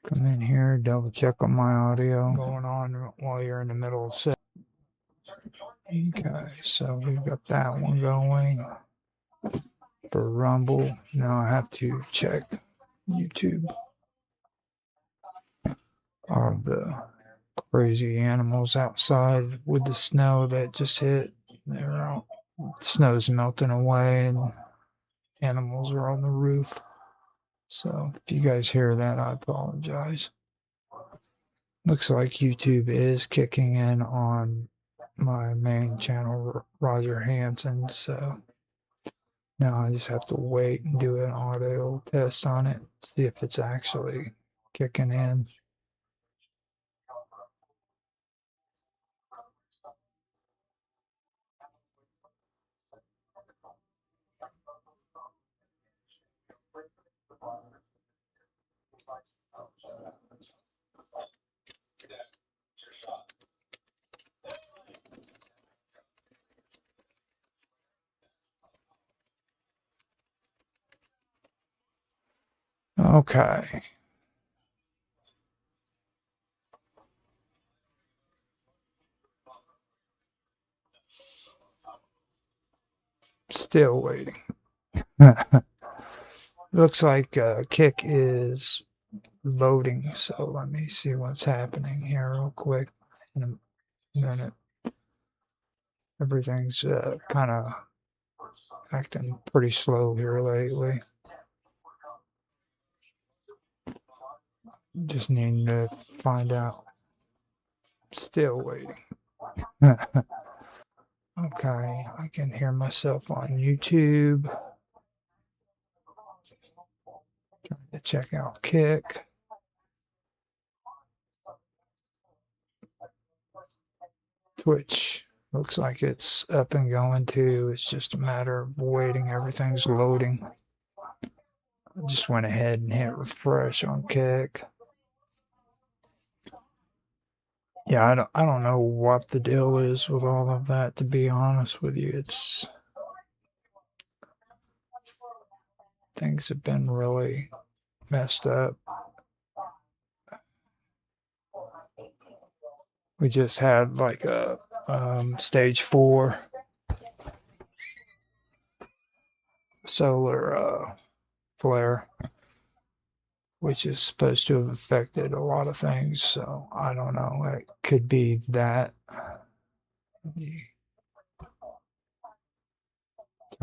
Come in here, double check on my audio going on while you're in the middle of set. Okay, so we've got that one going for Rumble. Now I have to check YouTube. Are the crazy animals outside with the snow that just hit? They're out. Snow's melting away and animals are on the roof. So if you guys hear that, I apologize. Looks like YouTube is kicking in on my main channel, Roger Hansen. So now I just have to wait and do an audio test on it, see if it's actually kicking in. Okay. Still waiting. Looks like Kick is loading, so let me see what's happening here real quick in a minute. Everything's kind of acting pretty slow here lately. Just need to find out. Still waiting. Okay, I can hear myself on YouTube. Trying to check out Kick. Twitch looks like it's up and going too. It's just a matter of waiting. Everything's loading. I just went ahead and hit refresh on Kick. Yeah, I don't know what the deal is with all of that, to be honest with you. It's things have been really messed up. We just had like a stage 4 solar flare, which is supposed to have affected a lot of things. So I don't know. It could be that.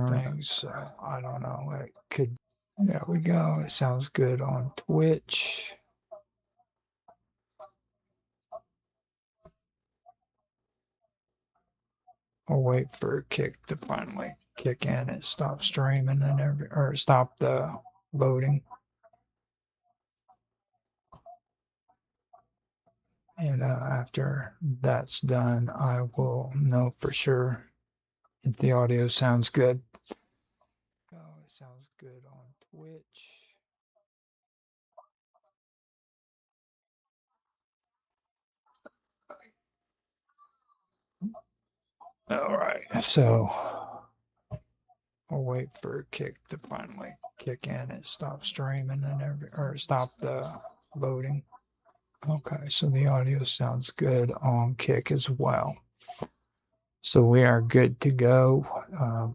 Things. So I don't know. It could. There we go. It sounds good on Twitch. I'll wait for Kick to finally kick in and stop streaming and or stop the loading. And after that's done, I will know for sure if the audio sounds good. Oh, it sounds good on Twitch. All right, so I'll wait for Kick to finally kick in and stop streaming and or stop the loading. Okay, so the audio sounds good on Kick as well. So we are good to go.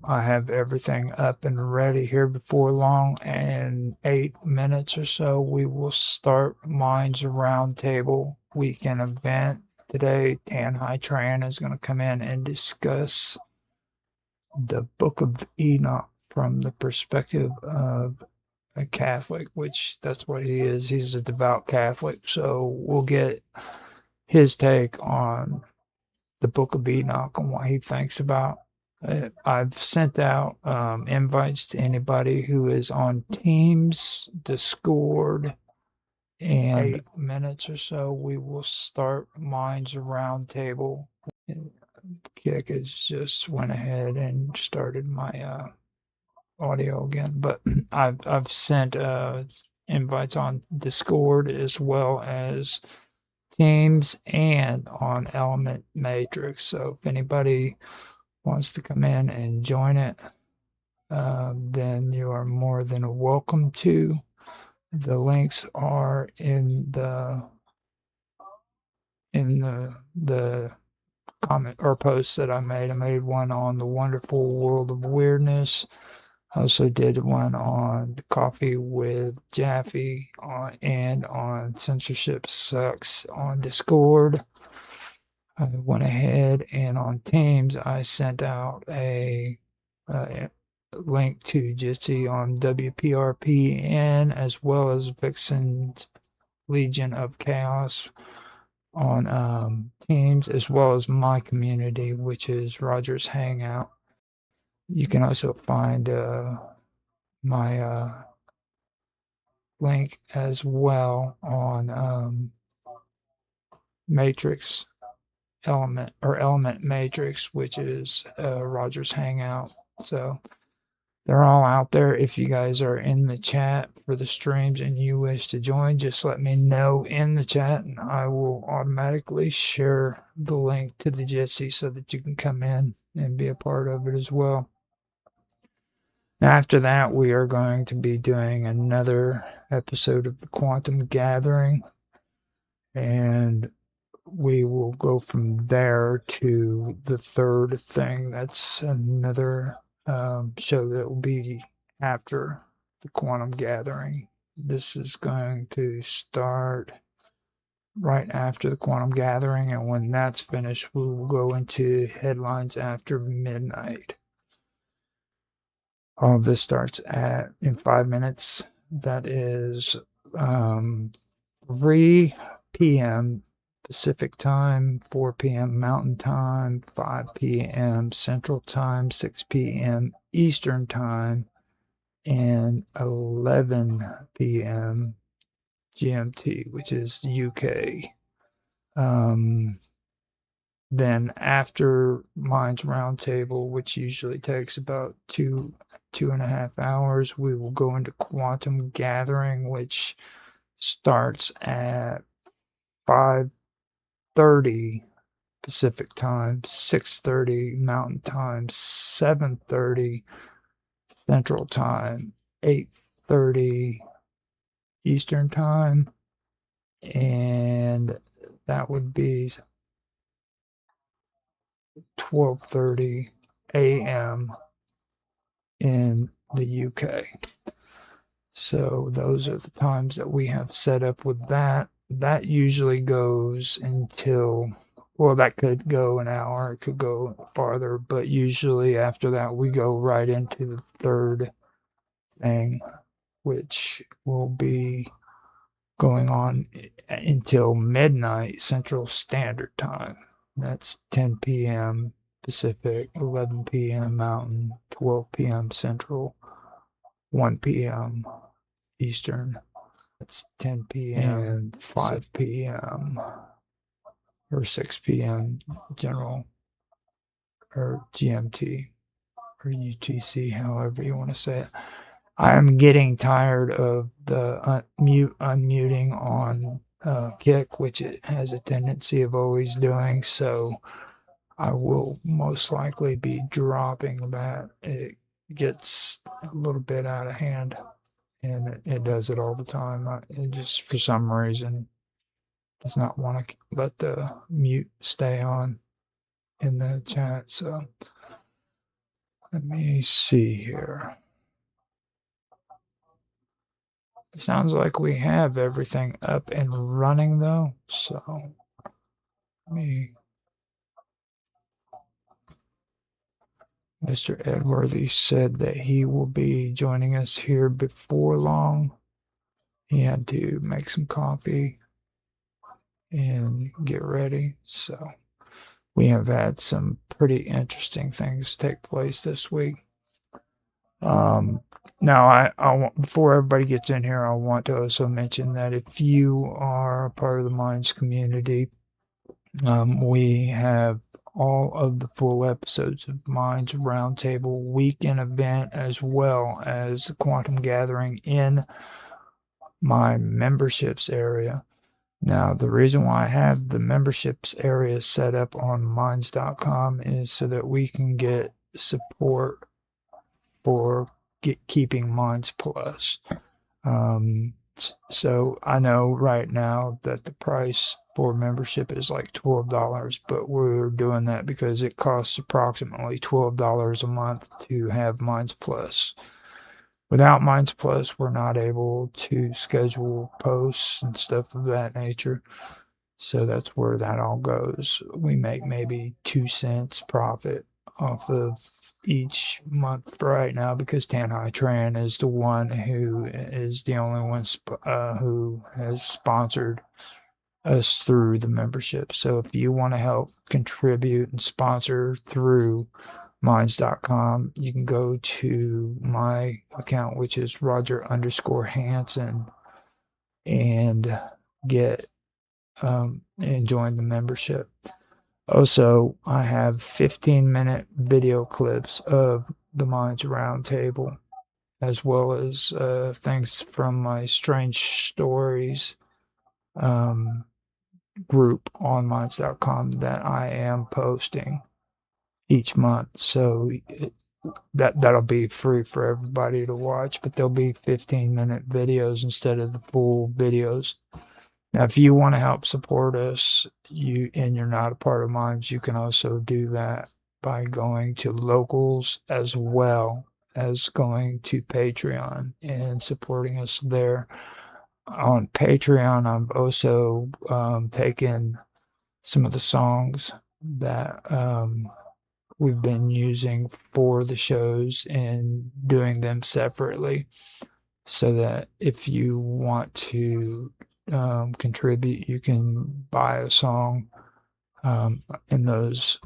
I have everything up and ready here before long. In 8 minutes or so, we will start Minds Roundtable weekend event. Today, Tan Hai Tran is going to come in and discuss the Book of Enoch from the perspective of a Catholic, which that's what he is. He's a devout Catholic. So we'll get his take on the Book of Enoch and what he thinks about it. I've sent out invites to anybody who is on Teams, Discord, and 8 minutes or so, we will start Minds Roundtable. Kick has just went ahead and started my audio again, but I've sent invites on Discord as well as Teams and on Element Matrix. So if anybody wants to come in and join it, then you are more than welcome to. The links are in the comment or post that I made. I made one on the wonderful world of weirdness. I also did one on Coffee with Jaffe and on Censorship Sucks on Discord. I went ahead and on Teams I sent out a link to Jitsi on WPRPN as well as Vixen's Legion of Chaos on Teams, as well as my community, which is Roger's Hangout. You can also find my link as well on Matrix Element Matrix, which is Roger's Hangout. So they're all out there. If you guys are in the chat for the streams and you wish to join, just let me know in the chat and I will automatically share the link to the Jitsi so that you can come in and be a part of it as well. After that, we are going to be doing another episode of the Quantum Gathering, and we will go from there to the third thing. That's another show that will be after the Quantum Gathering. This is going to start right after the Quantum Gathering, and when that's finished, we will go into headlines after midnight. All of this starts in 5 minutes. That is 3 p.m. Pacific time, 4 p.m. Mountain time, 5 p.m. Central time, 6 p.m. Eastern time, and 11 p.m. GMT, which is UK. Then after Minds Roundtable, which usually takes about 2.5 hours, we will go into Quantum Gathering, which starts at 5:30 Pacific time, 6:30 Mountain time, 7:30 Central time, 8:30 Eastern time, and that would be 12:30 a.m. in the UK. So those are the times that we have set up with that. That usually goes until, well, that could go an hour, it could go farther, but usually after that we go right into the third thing, which will be going on until midnight Central Standard Time. That's 10 p.m. Pacific, 11 p.m. Mountain, 12 p.m. Central, 1 p.m. Eastern. That's 10 p.m. and 5 p.m. or 6 p.m. General or GMT or UTC, however you want to say it. I'm getting tired of the unmuting on Kick, which it has a tendency of always doing, so I will most likely be dropping that. It gets a little bit out of hand, and it does it all the time. It just, for some reason, does not want to let the mute stay on in the chat. So let me see here. It sounds like we have everything up and running though. So Mr. Edworthy said that he will be joining us here before long. He had to make some coffee and get ready. So we have had some pretty interesting things take place this week. Now, I want, before everybody gets in here, I want to also mention that if you are a part of the Minds community, we have all of the full episodes of Minds Roundtable weekend event as well as the Quantum Gathering in my memberships area. Now, the reason why I have the memberships area set up on minds.com is so that we can get support for keeping Minds Plus. So I know right now that the price for membership is like $12, but we're doing that because it costs approximately $12 a month to have Minds Plus. Without Minds Plus, we're not able to schedule posts and stuff of that nature. So that's where that all goes. We make maybe 2 cents profit off of each month right now because Tanhai Tran is the one who is the only one who has sponsored us through the membership. So if you want to help contribute and sponsor through minds.com, you can go to my account, which is Roger_Hanson, and get and join the membership. Also, I have 15-minute video clips of the Minds Roundtable, as well as things from my Strange Stories group on minds.com that I am posting each month. So that'll be free for everybody to watch, but there'll be 15-minute videos instead of the full videos. Now, if you want to help support us, you're not a part of Minds, you can also do that by going to locals as well as going to Patreon and supporting us there. On Patreon, I've also taken some of the songs that we've been using for the shows and doing them separately, so that if you want to contribute, you can buy a song, and those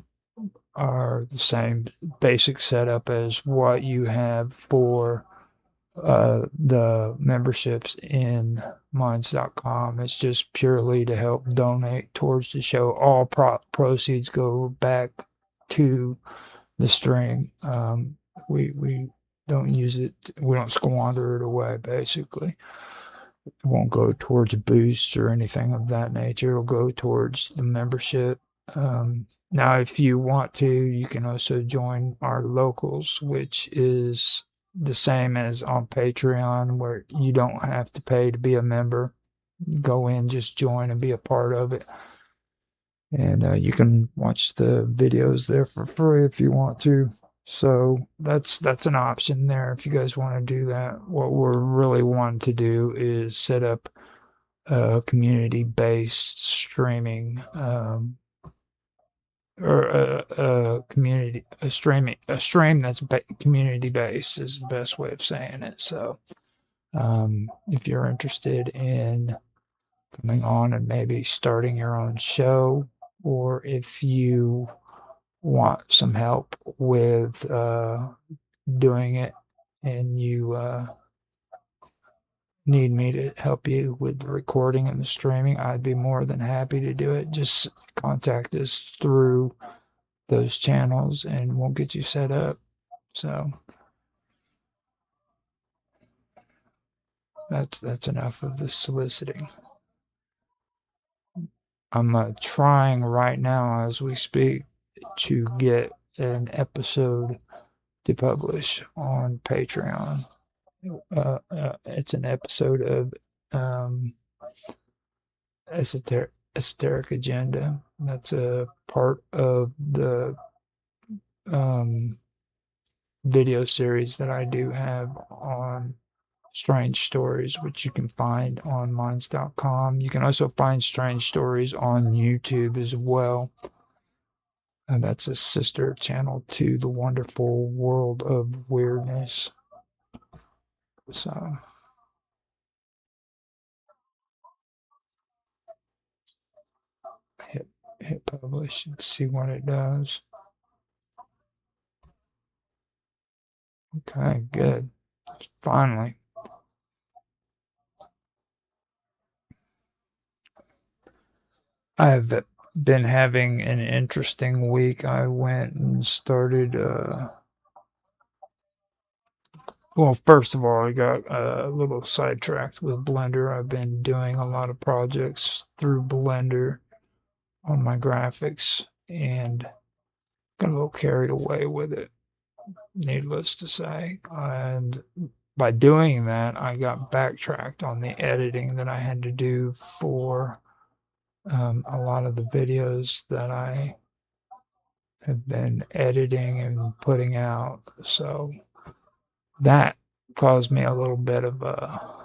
are the same basic setup as what you have for the memberships in minds.com. It's just purely to help donate towards the show. All proceeds go back to the stream. We don't use it, we don't squander it away, basically. It won't go towards boosts or anything of that nature. It'll go towards the membership. Now, if you want to, you can also join our locals, which is the same as on Patreon, where you don't have to pay to be a member. Go in, just join and be a part of it. And you can watch the videos there for free if you want to. So that's an option there if you guys want to do that. What we're really wanting to do is set up a community-based streaming, or a stream that's community-based is the best way of saying it. So if you're interested in coming on and maybe starting your own show, or if you want some help with doing it and you need me to help you with the recording and the streaming, I'd be more than happy to do it. Just contact us through those channels and we'll get you set up. So that's enough of the soliciting. I'm trying right now as we speak to get an episode to publish on Patreon. It's an episode of Esoteric Agenda. That's a part of the video series that I do have on Strange Stories, which you can find on minds.com. You can also find Strange Stories on YouTube as well. And that's a sister channel to the Wonderful World of Weirdness. So hit publish and see what it does. Okay, good. Finally. I've been having an interesting week. I went and started well, first of all, I got a little sidetracked with Blender. I've been doing a lot of projects through Blender on my graphics and got a little carried away with it. needless to say. And by doing that, I got backtracked on the editing that I had to do for a lot of the videos that I have been editing and putting out. So that caused me a little bit of a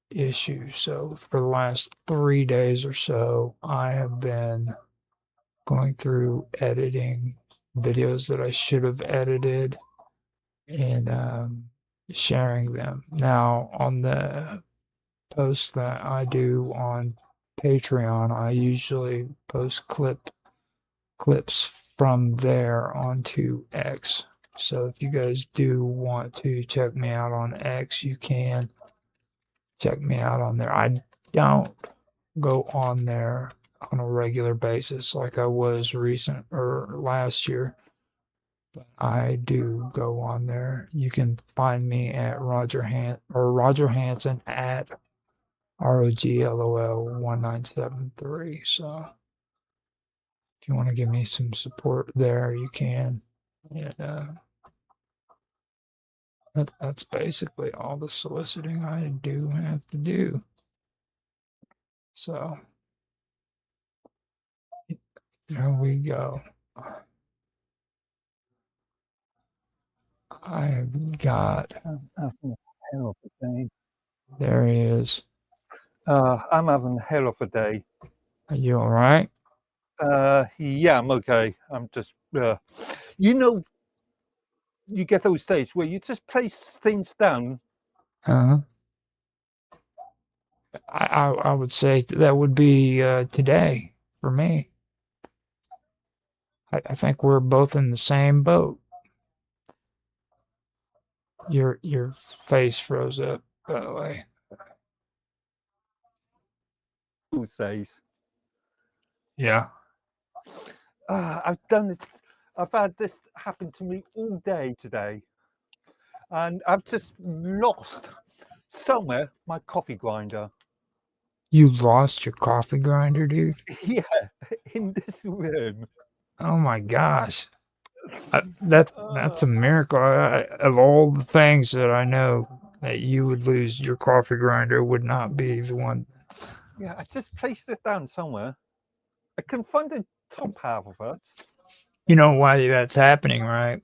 issue. So for the last 3 days or so, I have been going through editing videos that I should have edited and sharing them. Now, on the posts that I do on Patreon, I usually post clips from there onto X. So if you guys do want to check me out on X, you can check me out on there. I don't go on there on a regular basis like I was recent or last year. But I do go on there. You can find me at Roger Hanson at ROGLOL1973. So if you want to give me some support there, you can. And that's basically all the soliciting I do have to do. So there we go. I've got. I'm having a hell of a day. There he is. I'm having a hell of a day. Are you all right? Yeah, I'm okay. I'm just, you get those days where you just place things down. Uh-huh. I would say that would be today for me. I think we're both in the same boat. Your face froze up, by the way. Those days. Yeah. I've done it. I've had this happen to me all day today, and I've just lost somewhere my coffee grinder. You lost your coffee grinder, dude? Yeah, in this room. Oh my gosh. That's a miracle. Of all the things that I know that you would lose, your coffee grinder would not be the one. Yeah, I just placed it down somewhere. I couldn't find the top half of it. You know why that's happening, right?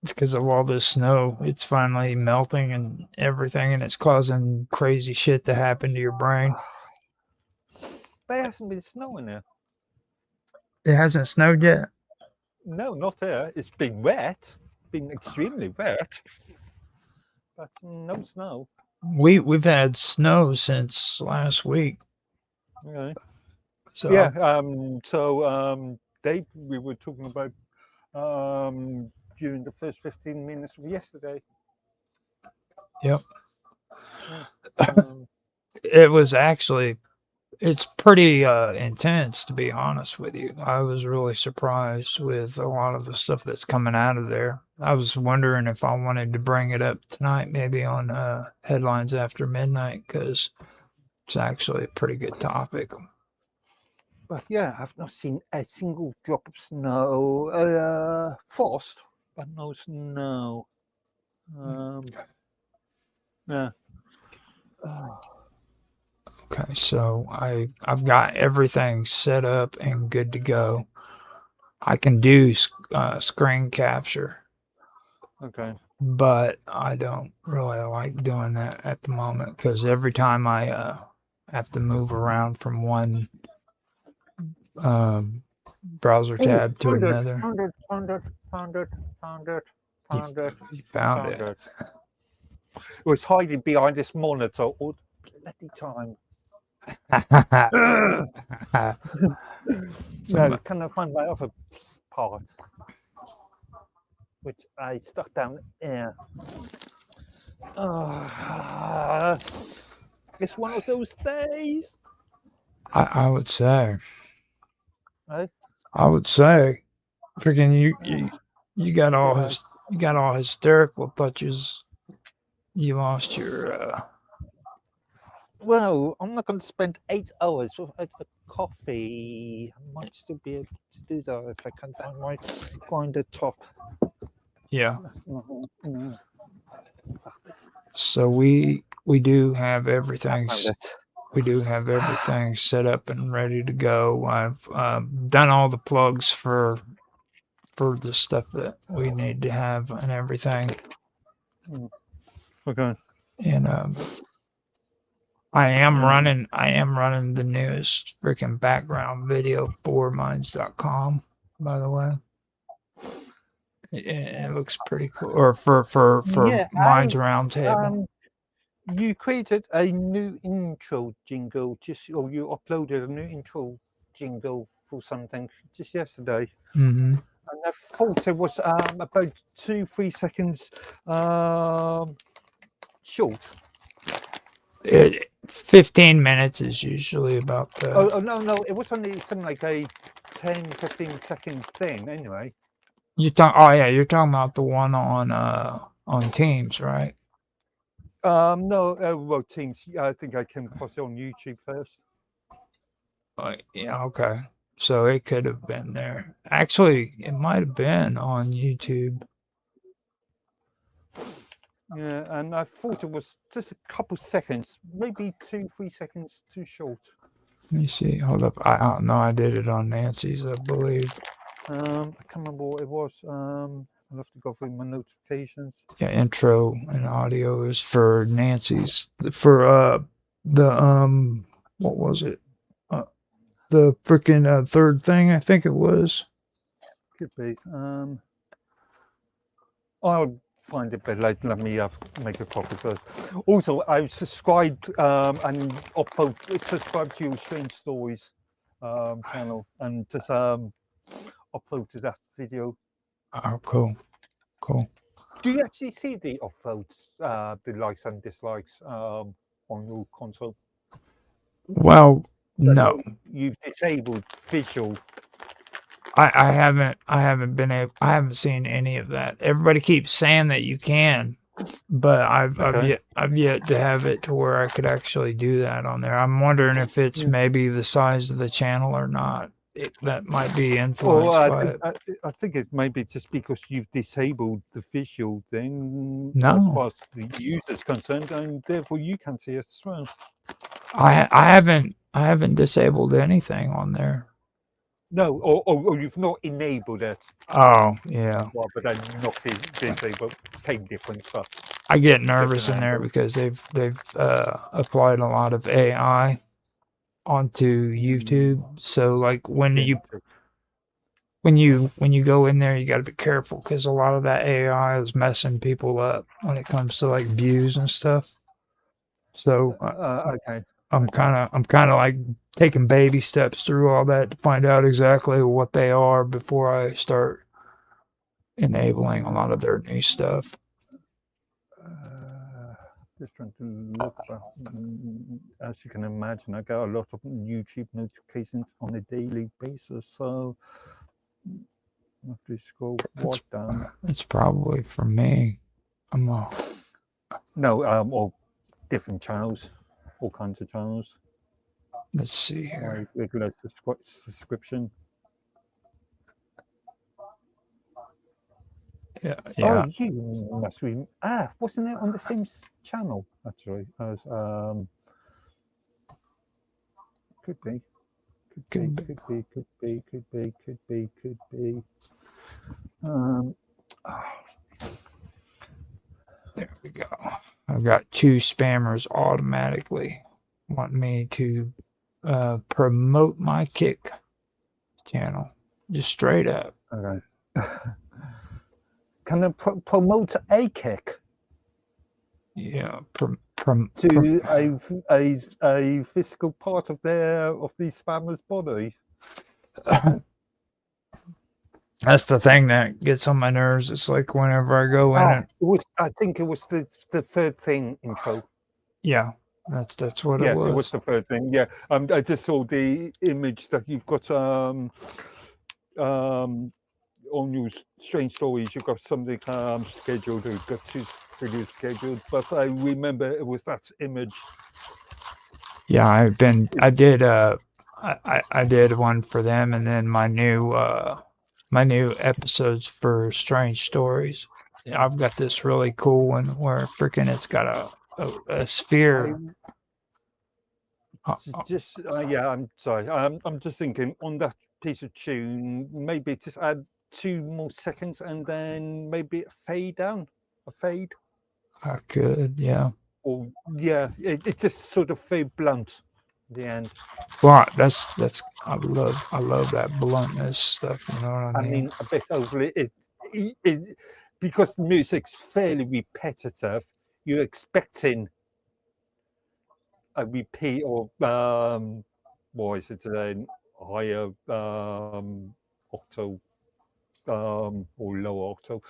It's because of all this snow. It's finally melting and everything, and it's causing crazy shit to happen to your brain. There hasn't been snow in there. It hasn't snowed yet? No, not here. It's been wet, been extremely wet, but no snow. We've had snow since last week. Okay. So Yeah. Dave, we were talking about during the first 15 minutes of yesterday. Yep. Yeah. It was actually, it's pretty intense, to be honest with you. I was really surprised with a lot of the stuff that's coming out of there. I was wondering if I wanted to bring it up tonight, maybe on Headlines After Midnight, because it's actually a pretty good topic. But yeah, I've not seen a single drop of snow. Frost, but no snow. Yeah. Okay, so I've got everything set up and good to go. I can do screen capture, Okay. but I don't really like doing that at the moment because every time I have to move around from one browser tab to another. Found it. You found it. It was hiding behind this monitor all the bloody time. No, can I find my other part? Which I stuck down here. It's one of those days. I would say. Right? I would say. Freaking you got all hysterical, thought you lost your Well, I'm not going to spend 8 hours without a coffee. I might still be able to do that if I can find my grinder top. Yeah. That's not, no. So we do have I everything. found it. We do have everything set up and ready to go. I've done all the plugs for the stuff that we need to have and everything. Okay. And I am running the newest freaking background video for minds.com, by the way. It looks pretty cool. Or for Yeah, Minds Roundtable. You created a new intro jingle, or you uploaded a new intro jingle for something just yesterday. Mm-hmm. And I thought it was about 2-3 seconds short. 15 minutes is usually about the. Oh no, it was only something like a 10-15 second thing anyway. You're talking about the one on Teams, right? No, well, Teams. I think I came across it on YouTube first. Yeah, okay. So it could have been there. Actually, it might have been on YouTube. Yeah, and I thought it was just a couple seconds, maybe 2-3 seconds too short. Let me see. Hold up. I don't know. I did it on Nancy's, I believe. I can't remember what it was. I'll have to go through my notifications. Yeah, intro and audio is for Nancy's. For the what was it? The freaking third thing, I think it was. Could be. I'll find it, but let me make a copy first. Also, I subscribed and subscribed to your Strange Stories channel and just uploaded that video. Oh, cool. Do you actually see the upvotes, the likes and dislikes on your console? Well, no. You've disabled visual. I haven't seen any of that. Everybody keeps saying that you can, but I've yet to have it to where I could actually do that on there. I'm wondering if it's maybe the size of the channel or not. That might be influenced by it. I think it's maybe just because you've disabled the visual thing No. as far as the user's concerned, and therefore you can see it as well. I haven't disabled anything on there. No, or you've not enabled it. Oh, yeah. Well, but then not disabled, same difference. But I get nervous in there because they've applied a lot of AI onto YouTube. So like when you go in there, you got to be careful because a lot of that AI is messing people up when it comes to like views and stuff. So okay. I'm kind of like taking baby steps through all that to find out exactly what they are before I start enabling a lot of their new stuff. Just trying to look back. As you can imagine, I get a lot of YouTube notifications on a daily basis, so I have to scroll right down. It's probably for me. No, all different channels, all kinds of channels. Let's see here. Regular subscription. Yeah. Oh, you must be. Wasn't it on the same channel actually as Could be. There we go. I've got 2 spammers automatically want me to promote my Kick channel, just straight up. Okay. Can I promote a Kick? Yeah, to a physical part of these spammers' body. That's the thing that gets on my nerves. It's like whenever I go in I think it was the third thing intro. Yeah, that's what it was. Yeah, it was the third thing. Yeah, I just saw the image that you've got on your Strange Stories. You've got something scheduled. You've got 2 videos scheduled, but I remember it was that image. Yeah, I did one for them, and then my new episodes for Strange Stories. I've got this really cool one where freaking it's got a sphere. Just yeah, I'm sorry. I'm just thinking on that piece of tune, maybe just add 2 more seconds and then maybe a fade down, a fade, I could, yeah. or yeah, it just sort of fade blunt at the end. Well, that's I love that bluntness stuff. You know what I I mean? mean, a bit overly. Because the music's fairly repetitive. You're expecting a repeat or what is it today? Higher octave or lower octave.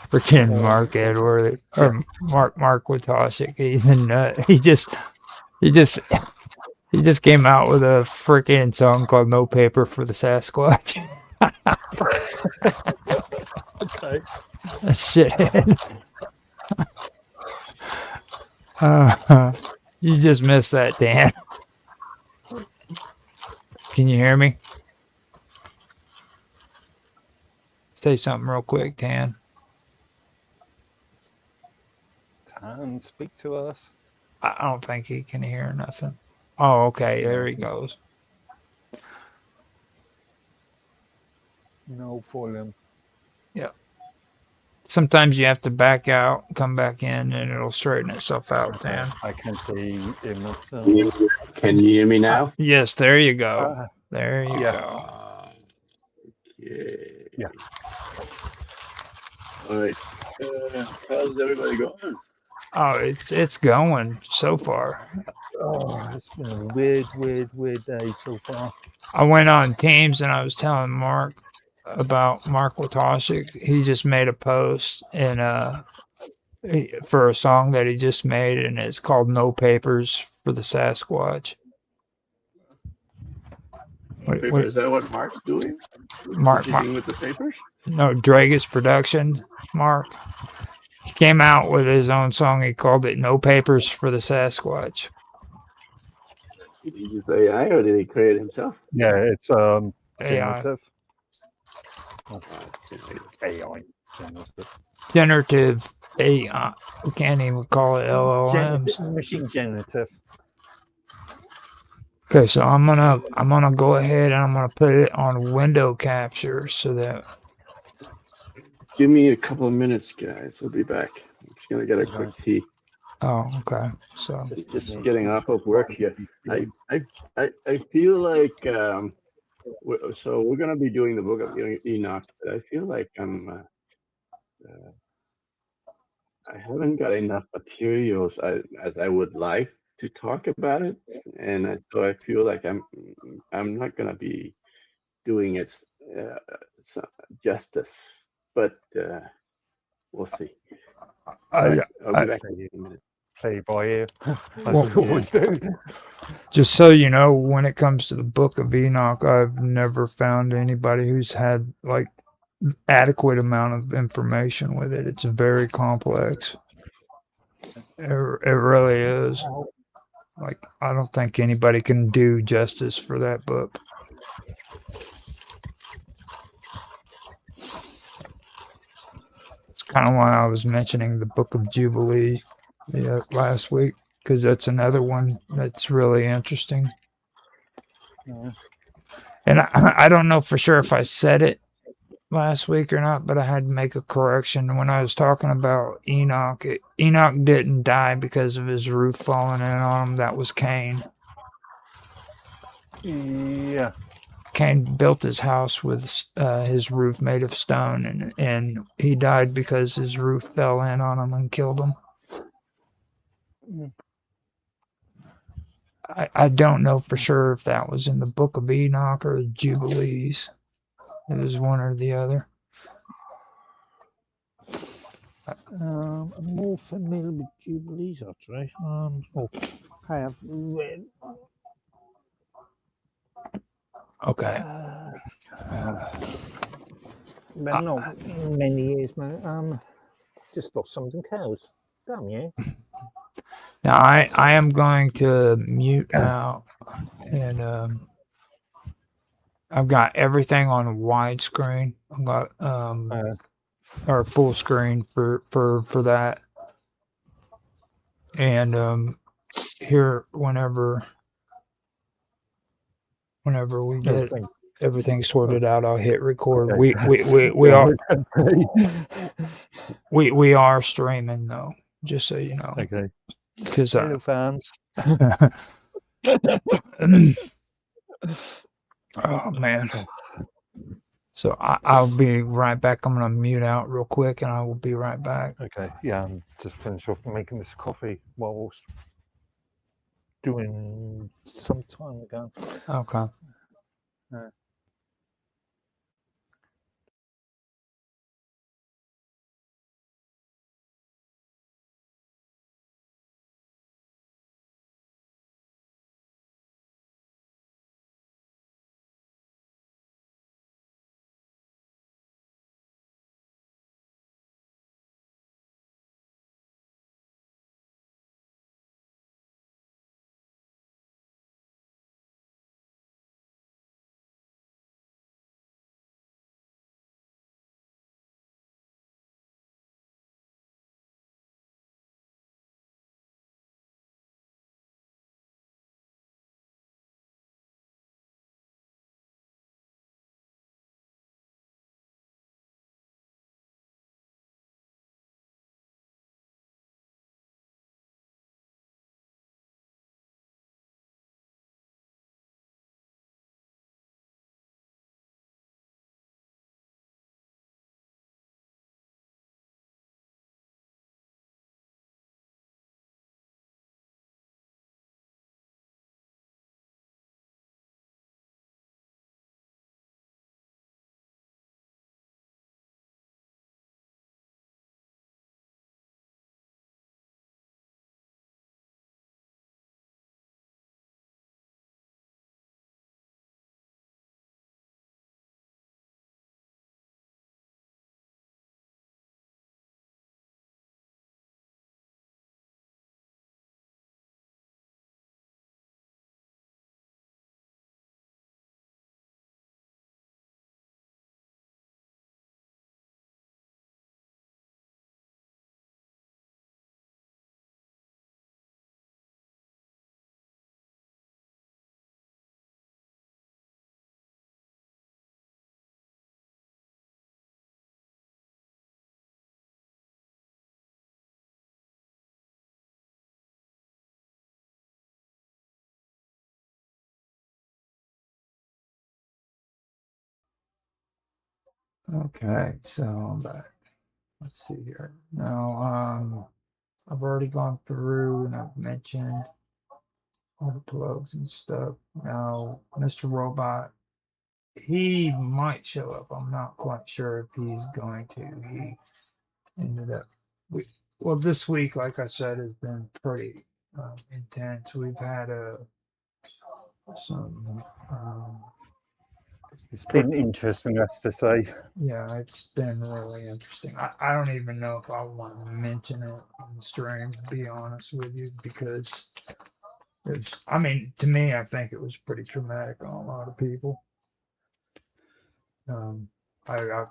Freaking Or Mark Edward yeah, or Mark Witosik. He's a nut. He just came out with a freaking song called "No Paper for the Sasquatch." okay. Shithead. You just missed that, Dan. Can you hear me? Say something real quick, Dan. Tan, speak to us. I don't think he can hear nothing. Oh, okay. There he goes. No volume. Yeah. Sometimes you have to back out, come back in, and it'll straighten itself out, Dan. I can see him. Can you hear me now? Yes, there you go. There you yeah. go. Okay. Yeah. All right. How's everybody going? Oh, it's going so far. Oh, it's been a weird day so far. I went on Teams and I was telling Mark about Mark Watoshik. He just made a post for a song that he just made, and it's called "No Papers for the Sasquatch." Is that what Mark's doing? Mark with the papers? No, Dragus Production. Mark. He came out with his own song. He called it "No Papers for the Sasquatch." Did he use AI or did he create it himself? Yeah, it's AI. generative. AI. Generative AI. We can't even call it LLMs. Machine generative. Okay, so I'm gonna go ahead and I'm gonna put it on window capture so that. Give me a couple of minutes, guys. We'll be back. I'm just gonna get a quick tea. Oh, okay. So Just getting off of work here. I feel like so we're gonna be doing the book of Enoch, but I feel like I haven't got enough materials as I would like to talk about it, and so I feel like I'm not gonna be doing it justice, but we'll see. I'll be back in a minute. Play by ear. Well, always do. just so you know, when it comes to the Book of Enoch, I've never found anybody who's had like adequate amount of information with it. It's very complex. It really is. Like, I don't think anybody can do justice for that book. It's kind of why I was mentioning the Book of Jubilee last week, because that's another one that's really interesting. Yeah. And I don't know for sure if I said it last week or not, but I had to make a correction when I was talking about Enoch. Enoch didn't die because of his roof falling in on him. That was Cain. Yeah. Cain built his house with his roof made of stone, and he died because his roof fell in on him and killed him. I don't know for sure if that was in the Book of Enoch or the Jubilees. It was one or the other. I'm more familiar with Jubilees, actually. I have read. Okay. But not many years now. Just lost something cows. Damn you. Now I am going to mute out, and I've got everything on widescreen. I've got or full screen for that. And here whenever we get Everything. everything sorted out, I'll hit record. Okay. We Yeah, I are was gonna say. we are streaming though, just so you know, Okay. because Hello, fans. oh man. So I'll be right back. I'm gonna mute out real quick, and I will be right back. Okay. Yeah, I'm just finish off making this coffee whilst doing some time ago. Okay. Okay. So I'm back. Let's see here. Now, I've already gone through and I've mentioned all the plugs and stuff. Now, Mr. Robot, he might show up. I'm not quite sure if he's going to. He ended up. Well, this week, like I said, has been pretty intense. We've had some. It's been interesting, that's to say. Yeah, it's been really interesting. I don't even know if I want to mention it on the stream, to be honest with you, because I mean, to me, I think it was pretty traumatic on a lot of people. I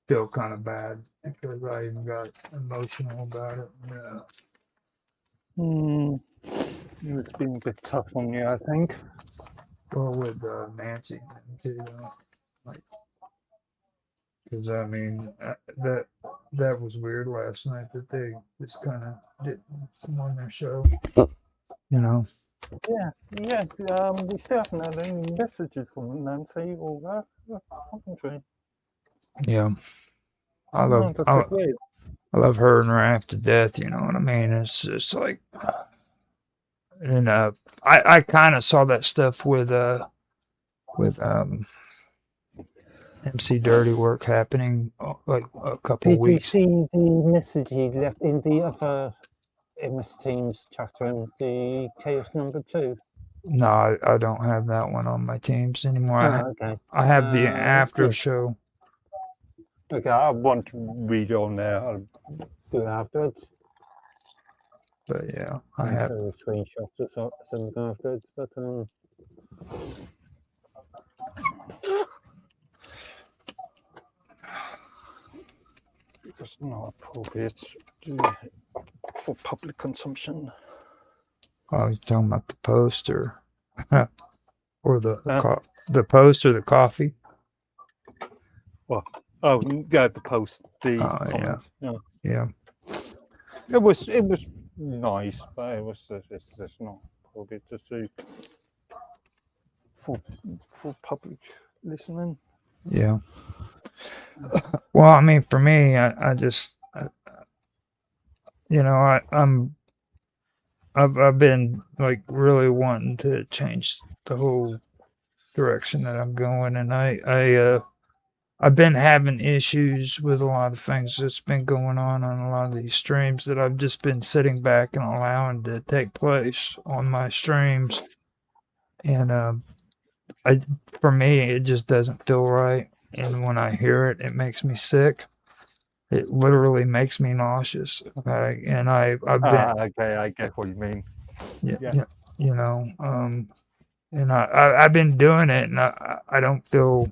feel kind of bad because I even got emotional about it. Yeah. It's been a bit tough on you, I think. Well, with Nancy too, like, because I mean that was weird last night that they just kind of didn't come on their show, you know. Yeah. We still haven't had any messages from Nancy or Coventry. Yeah, I No, love that's a bit weird. I love her and Raph to death. You know what I mean? It's just like, and I kind of saw that stuff with MC Dirty Work happening like a couple Did you weeks. see the message he left in the other MS Teams chat room, the Chaos number 2? No, I don't have that one on my teams anymore. Okay. I have the after yeah. show. Okay, I want to read on there. I'll do it afterwards. But yeah, I I'll have. show you screenshots or something afterwards. But was not appropriate for public consumption. Oh, you're talking about the poster, or the Huh? the post or the coffee? Oh, yeah, the post, the Oh, comment. Yeah. Yeah. It was nice, but it's just not appropriate to do for public listening. Yeah. Well, I mean, for me, I just, I've been like really wanting to change the whole direction that I'm going, and I've been having issues with a lot of things that's been going on a lot of these streams that I've just been sitting back and allowing to take place on my streams, and for me, it just doesn't feel right, and when I hear it, it makes me sick. It literally makes me nauseous. Okay, and I've been Okay, I get what you mean. yeah, Yeah. yeah, and I've been doing it, and I don't feel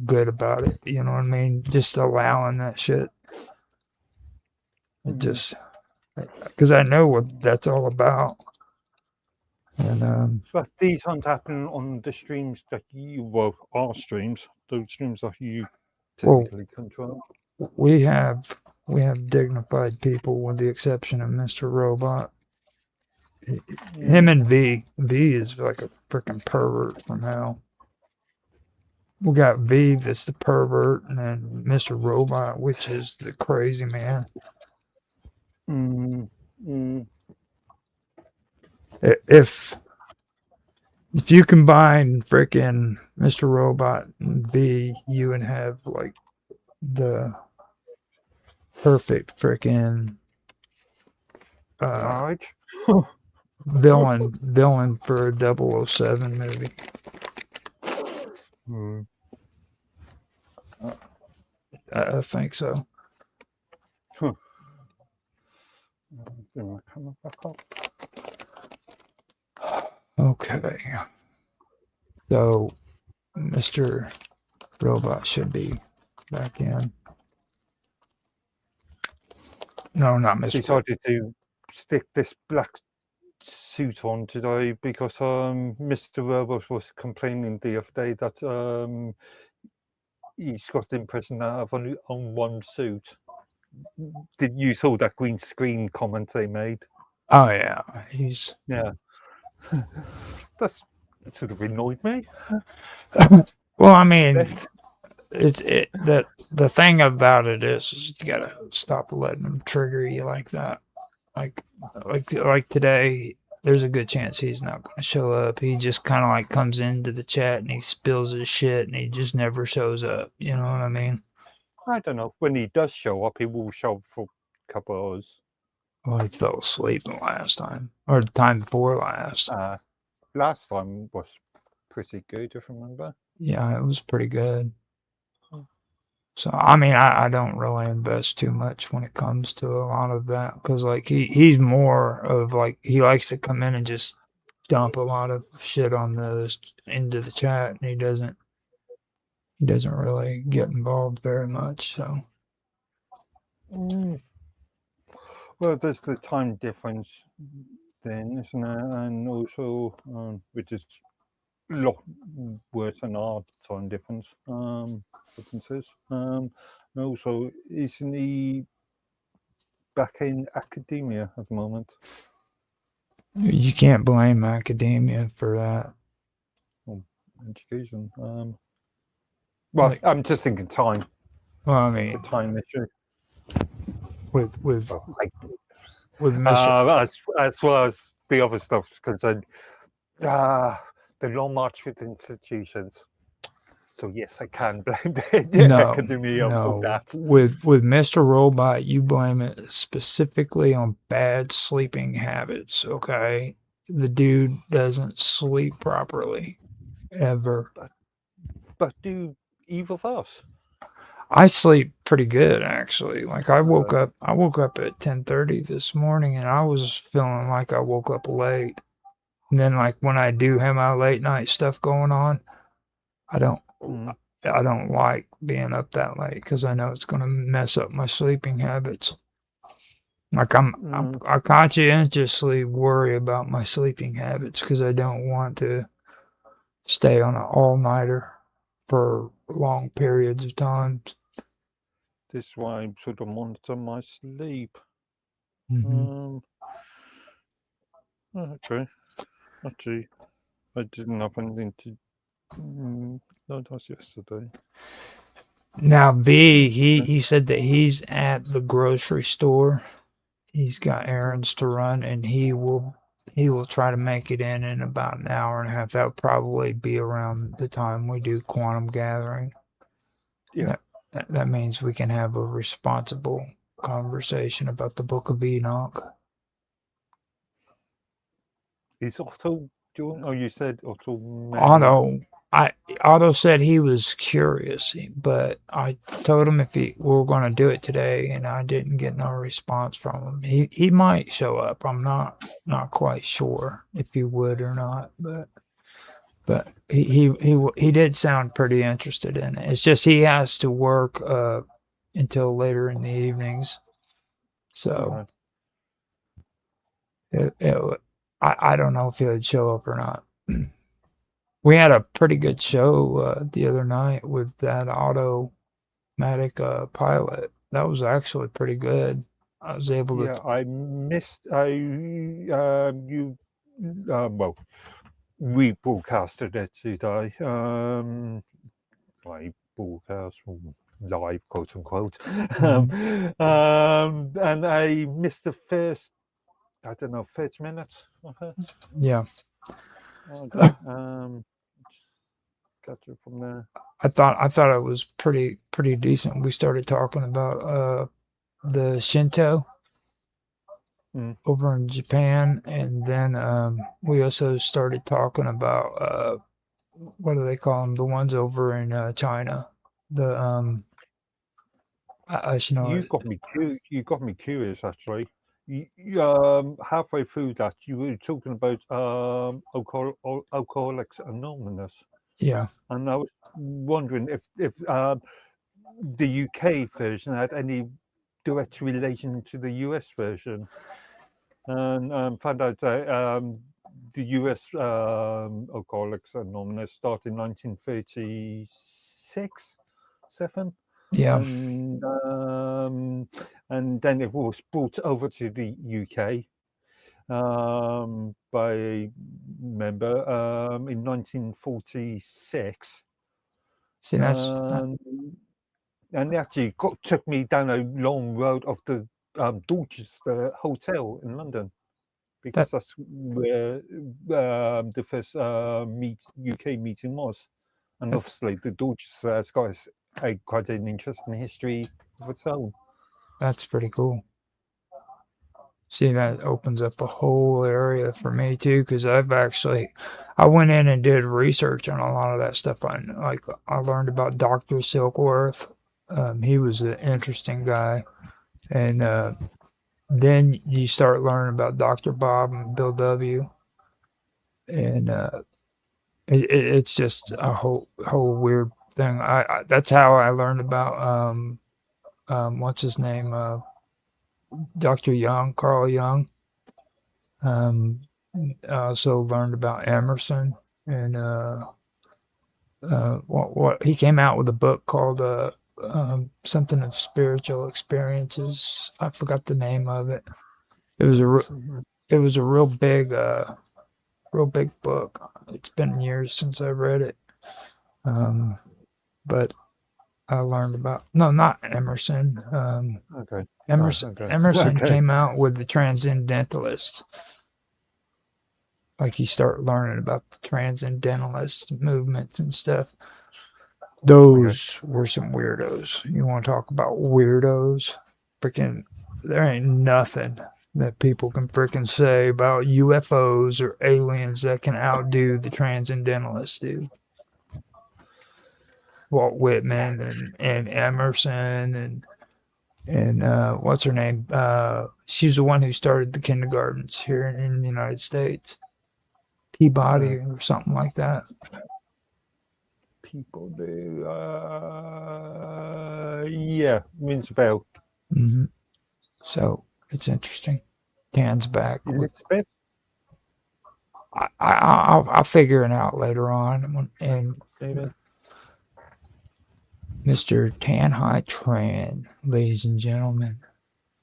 good about it. You know what I mean? Just allowing that shit. It just because I know what that's all about. And But these aren't happening on the streams that our streams, those streams that you Well, typically control. we have dignified people, with the exception of Mr. Robot. Him and V is like a freaking pervert from hell. We got V that's the pervert, and then Mr. Robot, which is the crazy man. If you combine freaking Mr. Robot and V, you would have like the perfect freaking Marriage. villain for a 007 movie. I think so. Okay. So Mr. Robot should be back in. No, not Mr. Decided to stick this black suit on today because Mr. Robot was complaining the other day that he's got the impression that I've only on one suit. Did you saw that green screen comment they made? Oh yeah, Yeah. That sort of annoyed me. Well, I mean, the thing about it is you gotta stop letting them trigger you like that. Like today, there's a good chance he's not gonna show up. He just kind of like comes into the chat and he spills his shit and he just never shows up. You know what I mean? I don't know. When he does show up, he will show up for a couple of hours. Well, he fell asleep the last time, or the time before last. Last time was pretty good, if I remember. Yeah, it was pretty good. So I mean, I don't really invest too much when it comes to a lot of that because like he's more of like he likes to come in and just dump a lot of shit on those into the chat, and he doesn't really get involved very much. So Well, there's the time difference then, isn't it? And also, which is a lot worse than our time differences. And also, isn't he back in academia at the moment? you can't blame academia for that. Or education. Well, Like- I'm just thinking time. Well, I The mean, time issue. with Like, Mr. as well as the other stuff's concerned. The long march with institutions. So yes, I can blame the academia of that. With Mr. Robot, you blame it specifically on bad sleeping habits. Okay, the dude doesn't sleep properly ever. But do either of us? I sleep pretty good actually. Like I woke up at 10:30 this morning, and I was feeling like I woke up late. And then like when I do have my late night stuff going on, I don't. I don't like being up that late because I know it's going to mess up my sleeping habits. Like I conscientiously worry about my sleeping habits because I don't want to stay on an all-nighter for long periods of time. This is why I sort of monitor my sleep. Mm-hmm. Okay. Actually, I didn't have anything to. No, that was yesterday. Now, B, he said that he's at the grocery store. He's got errands to run, and he will try to make it in about an hour and a half. That'll probably be around the time we do quantum gathering. Yeah. That means we can have a responsible conversation about the Book of Enoch. Is Otto doing? Oh, you said Otto. Otto said he was curious, but I told him if we were going to do it today, and I didn't get no response from him. He might show up. I'm not quite sure if he would or not, but he did sound pretty interested in it. It's just he has to work until later in the evenings, so I don't know if he would show up or not. We had a pretty good show the other night with that automatic pilot. That was actually pretty good. I was able to. Yeah, I missed. You. Well, we broadcasted it today. I broadcast live, quote unquote. And I missed the first. I don't know, 30 minutes. Yeah. Okay. Catch it from there. I thought it was pretty decent. We started talking about the Shinto over in Japan, and then we also started talking about what do they call them? The ones over in China. The I should know. You got me curious, actually. Halfway through that, you were talking about Alcoholics Anonymous. Yeah. And I was wondering if the UK version had any direct relation to the US version, and found out that the US Alcoholics Anonymous started in 1936, 7. Yeah. And then it was brought over to the UK by a member in 1946. See, that's And it actually took me down a long road of the Dorchester Hotel in London, because that's where the first UK meeting was. And obviously the Dorchester has got quite an interesting history of its own. That's pretty cool. See, that opens up a whole area for me too, because I went in and did research on a lot of that stuff. I learned about Dr. Silkworth. He was an interesting guy, and then you start learning about Dr. Bob and Bill W. And it's just a whole weird thing. That's how I learned about what's his name, Dr. Young, Carl Jung. I also learned about Emerson, and what he came out with a book called something of spiritual experiences. I forgot the name of it. It was a real big book. It's been years since I read it, but I learned about not Emerson. Okay. Emerson came out with the Transcendentalist. Like you start learning about the Transcendentalist movements and stuff. Those were some weirdos. You want to talk about weirdos? Freaking, there ain't nothing that people can freaking say about UFOs or aliens that can outdo the Transcendentalists do. Walt Whitman and Emerson and what's her name? She's the one who started the kindergartens here in the United States. Peabody or something like that. people do. Yeah, rings a bell. Hmm. So it's interesting. Tan's back. Elizabeth? I'll figure it out later on. And Maybe. Mr. Tan Hai Tran, ladies and gentlemen,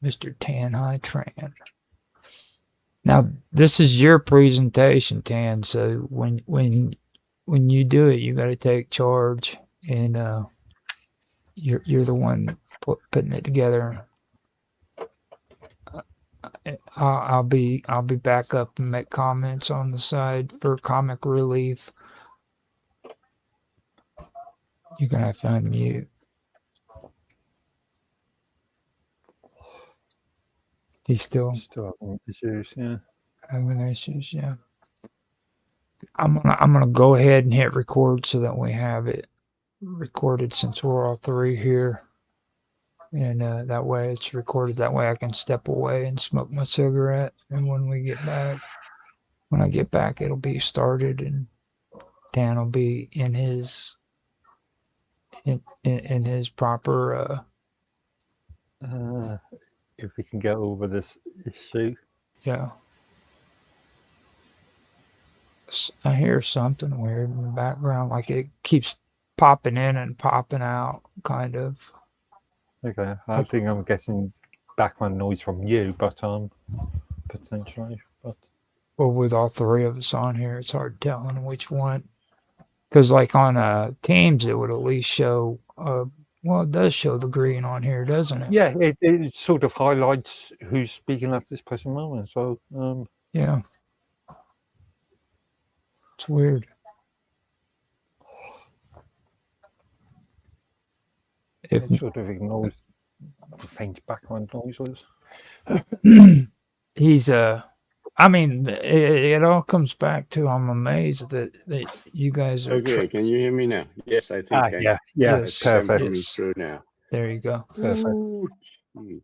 Mr. Tan Hai Tran. Now this is your presentation, Tan. So when you do it, you got to take charge, and you're the one putting it together. I'll be back up and make comments on the side for comic relief. You're gonna have to unmute. He's still having issues, yeah. having issues. Yeah. I'm gonna go ahead and hit record so that we have it recorded since we're all three here, and that way it's recorded. That way I can step away and smoke my cigarette, and when I get back, it'll be started, and Dan will be in his proper. If we can get over this issue. Yeah. I hear something weird in the background, like it keeps popping in and popping out, kind of. Okay, I think I'm getting background noise from you, but potentially, but Well, with all three of us on here, it's hard telling which one. Because like on Teams, it would at least show. Well, it does show the green on here, doesn't it? yeah, it sort of highlights who's speaking at this present moment. So Yeah. It's weird. If it sort of ignores the faint background noises. he's I mean, it all comes back to I'm amazed that you guys are. Okay, can you hear me now? Yes, I think Yeah, Yes, I'm perfect. coming through now. There you go. Perfect. Ooh, jeez.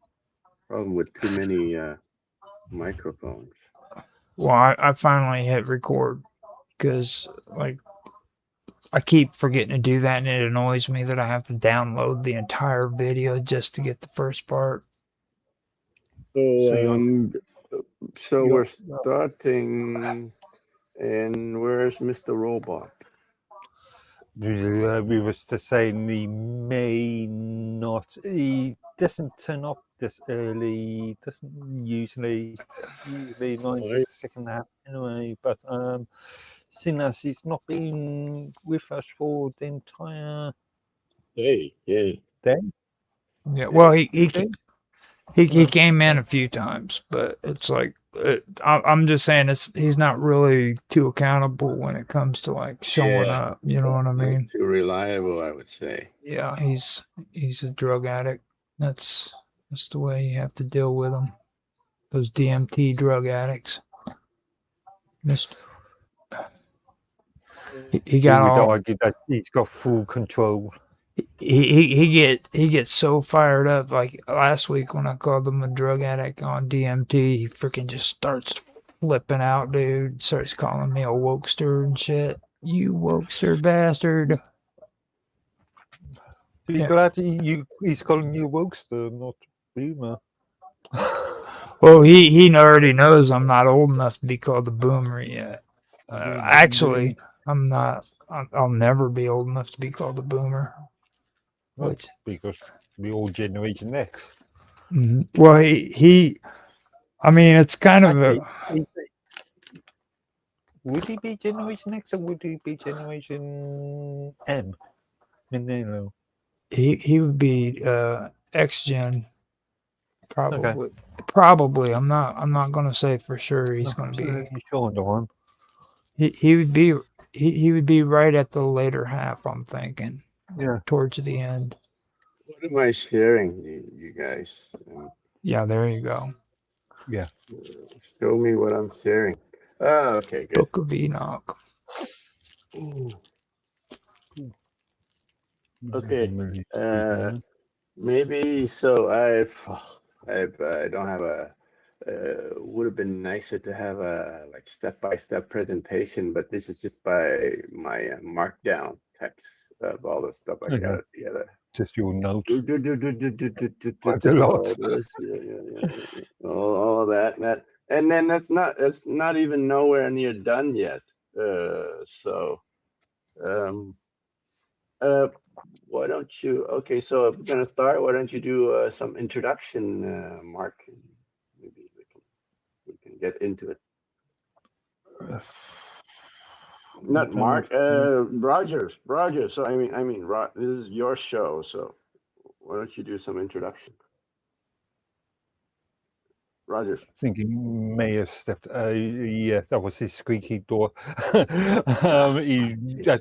Problem with too many microphones. Well, I finally hit record because like I keep forgetting to do that, and it annoys me that I have to download the entire video just to get the first part. So we're starting, and where's Mr. Robot? We was to say he may not. He doesn't turn up this early. Doesn't usually mine's the second half anyway. But seeing as he's not been with us for the entire Hey, day. Yeah, well, he came in a few times, but it's like I'm just saying he's not really too accountable when it comes to like showing up. You know what I mean? Too reliable, I would say. Yeah, he's a drug addict. That's the way you have to deal with him. Those DMT drug addicts. He got would all. argue that he's got full control. He gets so fired up. Like last week when I called him a drug addict on DMT, he freaking just starts flipping out, dude. Starts calling me a wokester and shit. You wokester bastard. Be glad he's calling you wokester, not boomer. Well, he already knows I'm not old enough to be called a boomer yet. Actually, I'm not. I'll never be old enough to be called a boomer. Which because we all Generation X. Mm-hmm. Well, he. I mean, it's kind of a. Would he be Generation X or would he be Generation M? No. He would be X Gen. Probably. Okay. Probably. I'm not going to say for sure he's going to be. Sure, Dawn. He would be. He would be right at the later half. I'm thinking. Yeah. Towards the end. What am I sharing, you guys? Yeah, there you go. Yeah. Show me what I'm sharing. Oh, okay, good. Book of Enoch. Ooh. Okay. Maybe so. I don't have a. Would have been nicer to have a like step-by-step presentation, but this is just by my markdown types of all the stuff I Okay. got it together. Just your notes. Quite a lot. all this, all of that, and then it's not even nowhere near done yet. So, why don't you? Okay, so if we're gonna start, why don't you do some introduction, Mark? Maybe we can get into it. Not Mark, Rogers. So I mean, this is your show, so why don't you do some introduction? Rogers. I think he may have stepped. Yeah, that was his squeaky door. I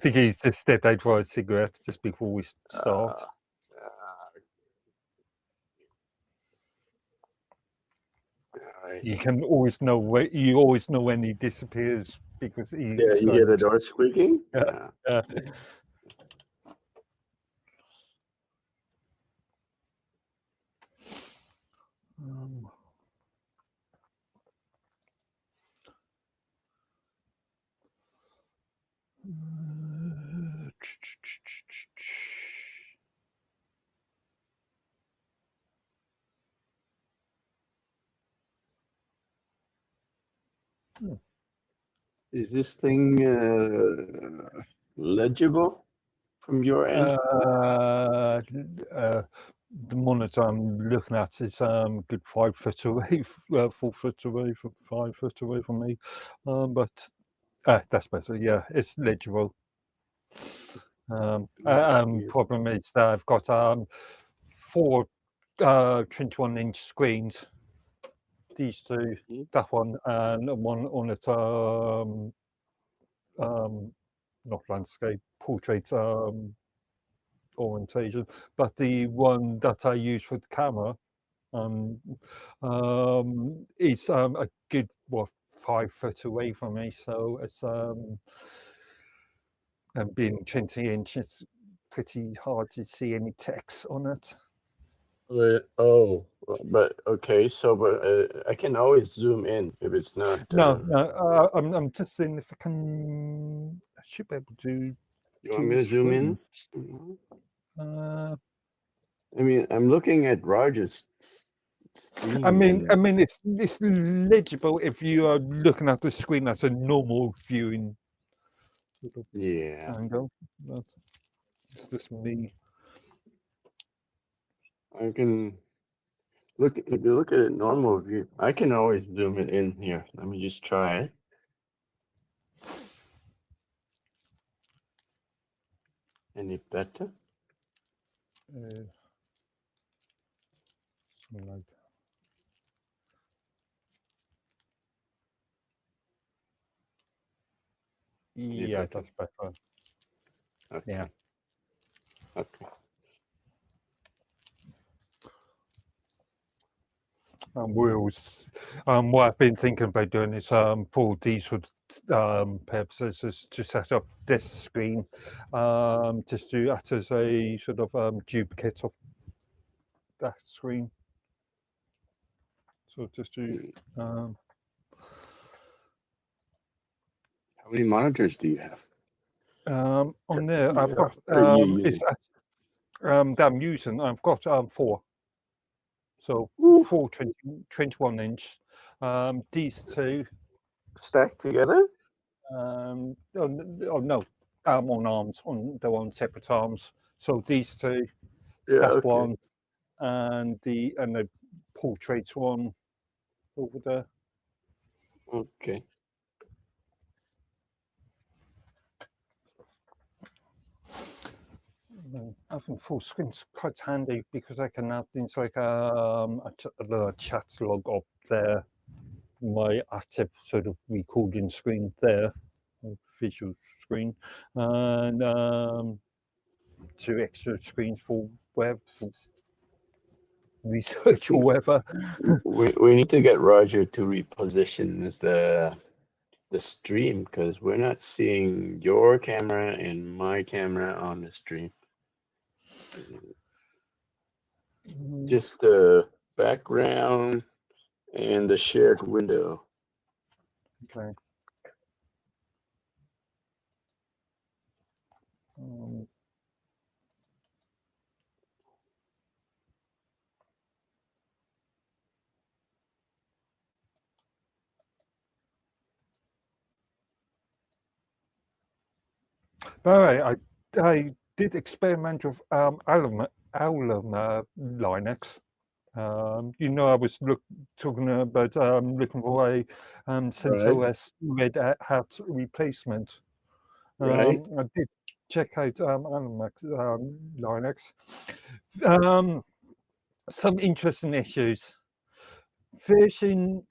think he just stepped out for a cigarette just before we start. Right. You can always know when he disappears because he's Yeah, you hear the door squeaking? Yeah. Is this thing legible from your end? The monitor I'm looking at is good 5 foot away, 4 foot away from 5 foot away from me. But that's better. Yeah, it's legible. Problem is that I've got 4 21-inch screens. These two, that one, and one on it. Not landscape, portrait orientation, but the one that I use for the camera is a good 5 foot away from me. So it's and being 20 inches, it's pretty hard to see any text on it. But okay, so but I can always zoom in if it's not. No, I'm just seeing if I can. I should be able to. You want me to zoom in? I mean, I'm looking at Roger's screen. I mean, it's legible if you are looking at the screen as a normal viewing angle. But it's just me. I can look if you look at it normal view. I can always zoom it in here. Let me just try it. Any better? Yeah, that's better. Okay. Yeah. Okay. What I've been thinking about doing is for these purposes is to set up this screen, just to act as a sort of duplicate of that screen. So just to How many monitors do you have? on there I've got that I'm using. I've got 4. So 4 21-inch. These 2 stacked together. Oh no, on arms. They're on separate arms. So these 2, that's one, and the portrait one over there. Okay. Having full screen's quite handy because I can have things like a chat log up there, my active sort of recording screen there, visual screen, and 2 extra screens for web research or whatever. We need to get Roger to reposition the stream because we're not seeing your camera and my camera on the stream. Just the background and the shared window. Okay. All right, I did experiment with Alum Linux. I was talking about looking for a Right. CentOS Red Hat replacement. Right. I did check out Alum Linux. Um, some interesting issues. Version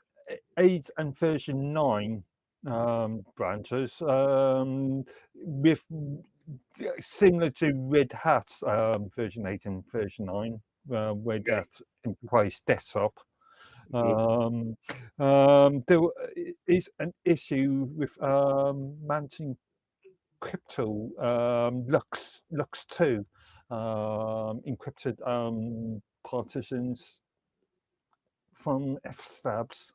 8 and version 9 branches with similar to Red Hat version 8 and version 9, Red Okay. Hat Enterprise Desktop. Mhm. There is an issue with mounting crypto Lux 2 encrypted partitions from fstabs.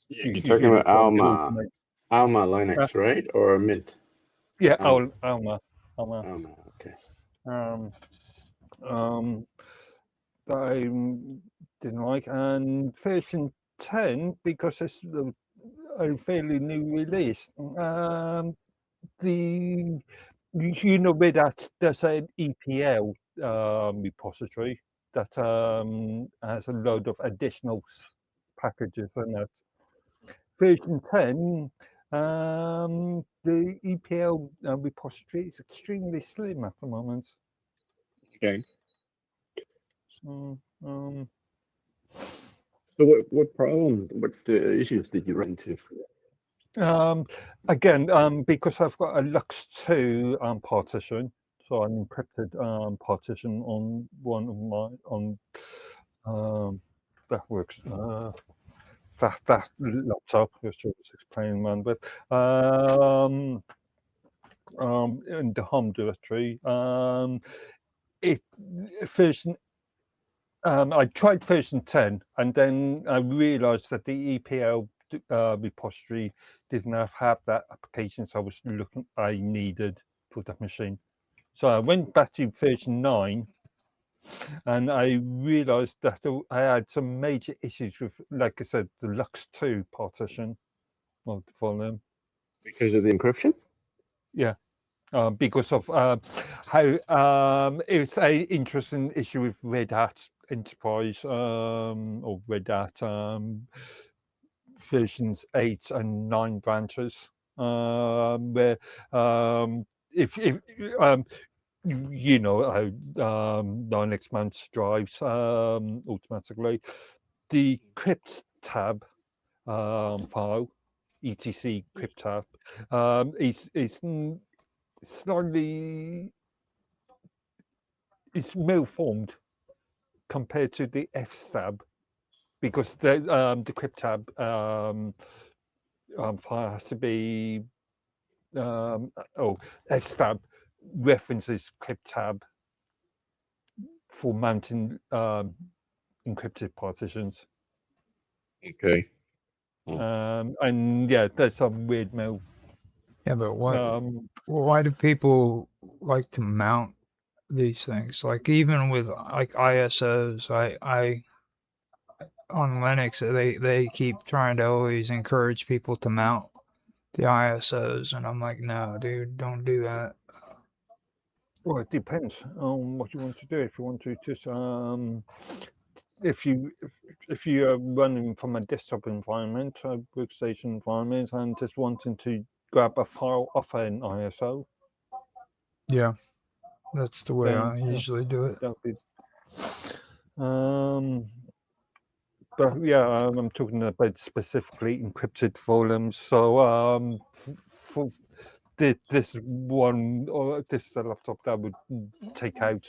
You're talking about Trying to Alma, automate. Alma Uh, Linux, right? Or Mint? yeah, Alma. Alma. Alma. Okay. Um, um, that I didn't like, and version 10 because it's a fairly new release. The with that there's an EPL repository that has a load of additional packages in it. Version 10, the EPL repository is extremely slim at the moment. Okay. So, So what problems, what's the issues did you run into? again, because I've got a Lux 2 partition, so an encrypted partition on one of my that works. That laptop, which I was explaining one, but in the home directory, it version. I tried version 10, and then I realised that the EPL repository didn't have that application, so I needed for that machine. So I went back to version 9, and I realised that I had some major issues with, like I said, the Lux 2 partition of the volume. Because of the encryption? Yeah. Because of how it's a interesting issue with Red Hat Enterprise or Red Hat versions 8 and 9 branches, where if you know how Linux mounts drives automatically, the crypt tab file, etc crypt tab, is slightly it's malformed compared to the fstab because the crypt tab file has to be fstab references crypt tab for mounting encrypted partitions. Okay. And yeah, there's some weird mail. Yeah, but why do people like to mount these things? Like even with like ISOs, I on Linux they keep trying to always encourage people to mount the ISOs, and I'm like, no, dude, don't do that. Well, it depends on what you want to do. If you want to just if you are running from a desktop environment, a workstation environment, and just wanting to grab a file off an ISO, Yeah, that's the way I then usually do it. that'll be. But yeah, I'm talking about specifically encrypted volumes. So for this one or this laptop that would take out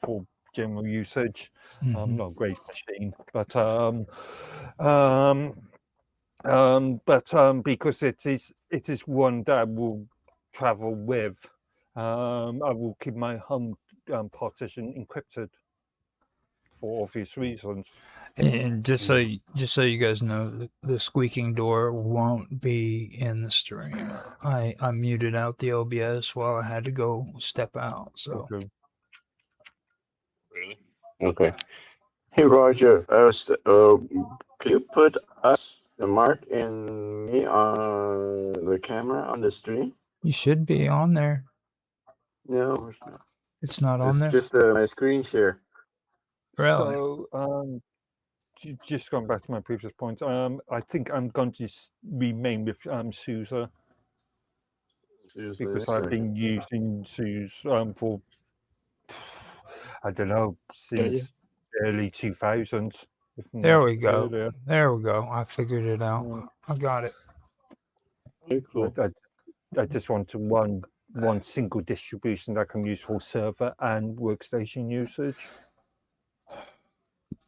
for general usage. Not a great machine, but because it is one that will travel with, I will keep my home partition encrypted for obvious reasons. And just so you guys know, the squeaking door won't be in the stream. I muted out the OBS while I had to go step out. So Okay. Really? Okay. Hey Roger, can you put us, the Mark and me, on the camera on the stream? You should be on there. No, it's not. It's not on It's there. just my screen share. Really? So, just going back to my previous point, I think I'm going to remain with SUSE Seriously, because a I've second. been using SUSE for I don't know Yeah, yeah. since early 2000s. If There not we go. earlier. There we go. I figured it out. Mm. I got it. Very cool. I just want to one single distribution that I can use for server and workstation usage.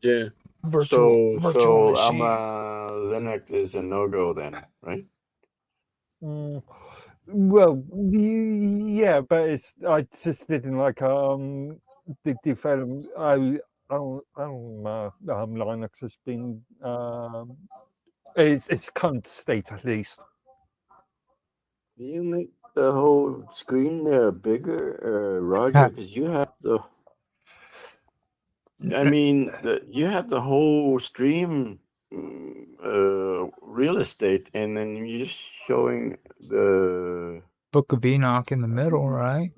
Yeah. Virtual So machine. Linux is a no-go then, right? Well, yeah, but I just didn't like the development. Linux has been it's current state at least. Can you make the whole screen there bigger, Roger? Because you have the. I mean, you have the whole stream real estate, and then you're just showing the Book of Enoch in the middle, right?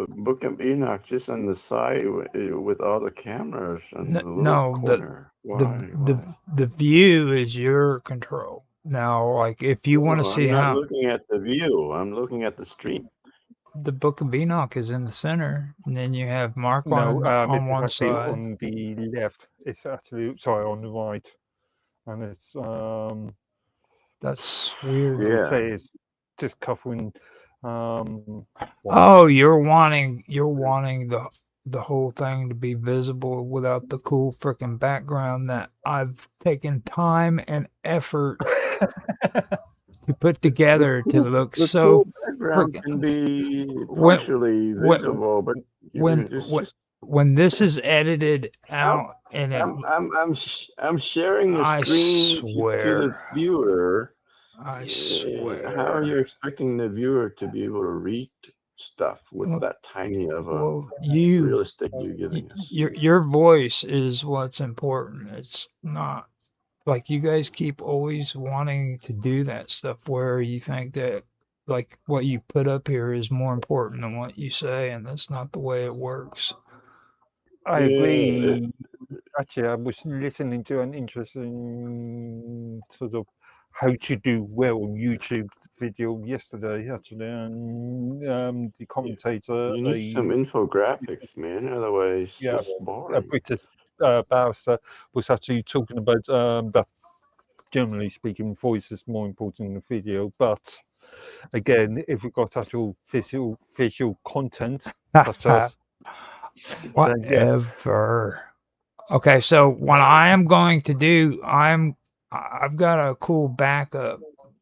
Book of Enoch just on the side with all the cameras on the little No, corner. the view is your control. Now, like if you want to No, see I'm not how looking at the view. I'm looking at the stream. the Book of Enoch is in the center, and then you have Mark No, on it's one actually side. on the left. It's actually on the right, and it's That's weird. Yeah. say it's just covering. Oh, you're wanting the whole thing to be visible without the cool freaking background that I've taken time and effort to put together to look The so cool background freaking. can be When partially visible, but when this is edited out and it, I'm sharing the I screen to the swear, viewer. I How are you swear. expecting the viewer to be able to read stuff with Well, that tiny of a well, real estate you're giving us? your voice is what's important. It's not like you guys keep always wanting to do that stuff where you think that like what you put up here is more important than what you say, and that's not the way it works. I Yeah, agree. Actually, I was listening to an interesting sort of how to do well on YouTube video yesterday, actually, and the commentator, you need some infographics, man. Otherwise, it's just a boring. British barrister, was actually talking about that. Generally speaking, voice is more important than video, but again, if we've got actual visual content, such as Whatever. Okay, so what I am going to do, I've got a cool backup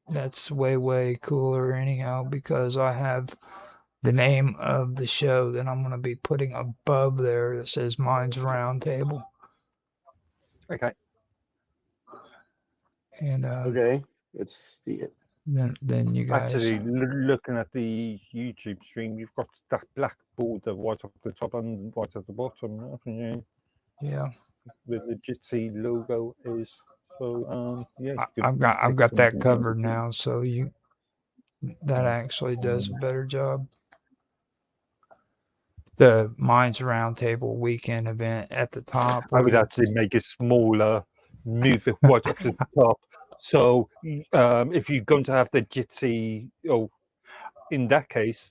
that's way cooler anyhow because I have the name of the show that I'm going to be putting above there that says Mine's Roundtable. Okay. And Okay, let's see it. Then you guys. Actually, looking at the YouTube stream, you've got that black border right up the top and right at the bottom, haven't you? Yeah. Where the Jitsi logo is. So yeah, I've got that covered now, so that actually does a better job. The Minds Roundtable weekend event at the top. I would actually make it smaller, move it right up to the top. So if you're going to have the Jitsi, in that case,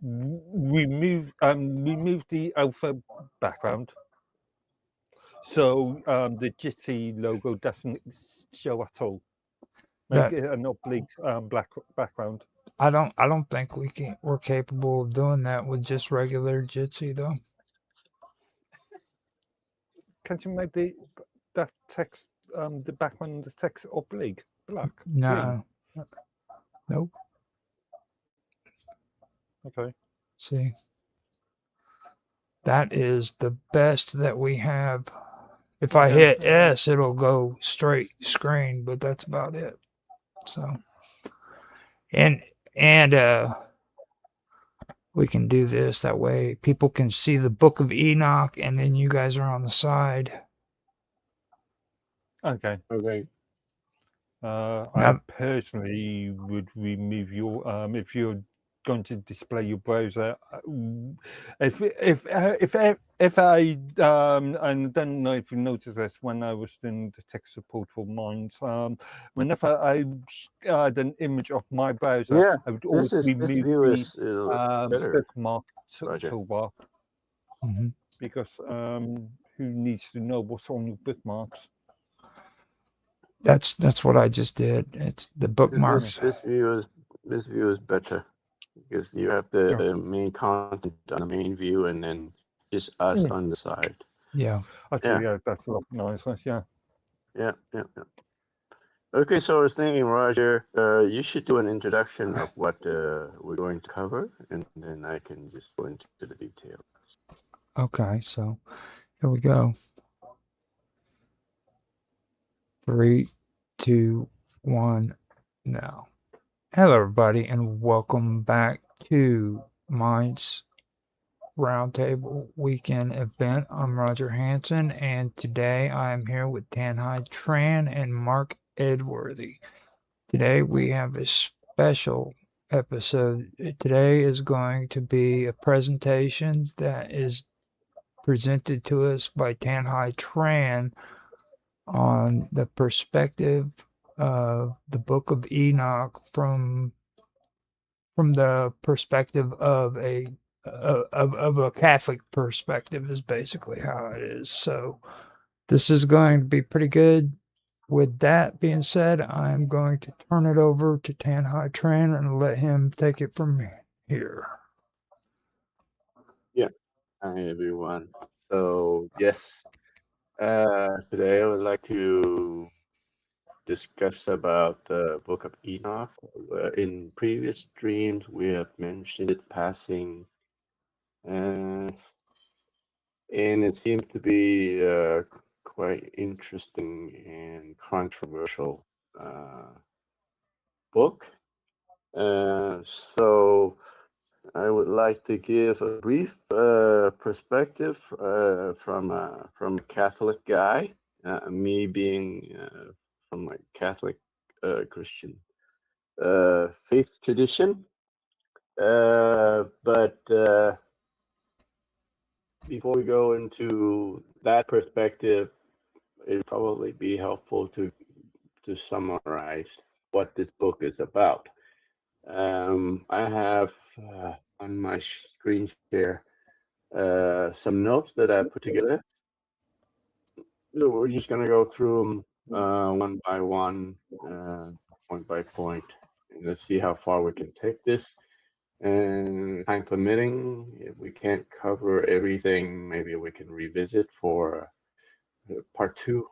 remove the alpha background. So the Jitsi logo doesn't show at all. Make it an oblique black background. I don't think we're capable of doing that with just regular Jitsi though. Can't you make that text the background the text oblique black? No. Green? Nope. Okay. See. That is the best that we have. If I hit S, it'll go straight screen, but that's about it. So, and we can do this that way. People can see the Book of Enoch, and then you guys are on the side. Okay. I personally would remove your if you're going to display your browser. If I and I don't know if you noticed this when I was doing the tech support for Minds, whenever I had an image of my browser, Yeah, I would always this remove view the is better, bookmark Roger. toolbar Mhm. because who needs to know what's on your bookmarks? That's what I just did. It's the bookmarks. This view is better because you have the main content on the main view and then just us Yeah. on the side. Yeah. Actually, yeah, that's a lot nicer. Yeah. Yeah. Okay, so I was thinking, Roger, you should do an introduction of what we're going to cover, and then I can just go into the details. Okay, so here we go. 3, 2, 1, now. Hello, everybody, and welcome back to Minds Roundtable Weekend event. I'm Roger Hanson, and today I'm here with Tanhai Tran and Mark Edworthy. Today we have a special episode. Today is going to be a presentation that is presented to us by Tanhai Tran on the perspective of the Book of Enoch from the perspective of a Catholic perspective is basically how it is. So this is going to be pretty good. With that being said, I'm going to turn it over to Tanhai Tran and let him take it from here. Yeah. Hi, everyone. So, yes, today I would like to discuss about the Book of Enoch. In previous streams, we have mentioned it passing, and it seems to be quite interesting and controversial book. So I would like to give a brief perspective from a Catholic guy, me being from a Catholic Christian faith tradition. But before we go into that perspective, it'd probably be helpful to summarize what this book is about. I have on my screen share some notes that I put together. So we're just going to go through them one by one, point by point, and let's see how far we can take this. And time permitting, if we can't cover everything, maybe we can revisit for part two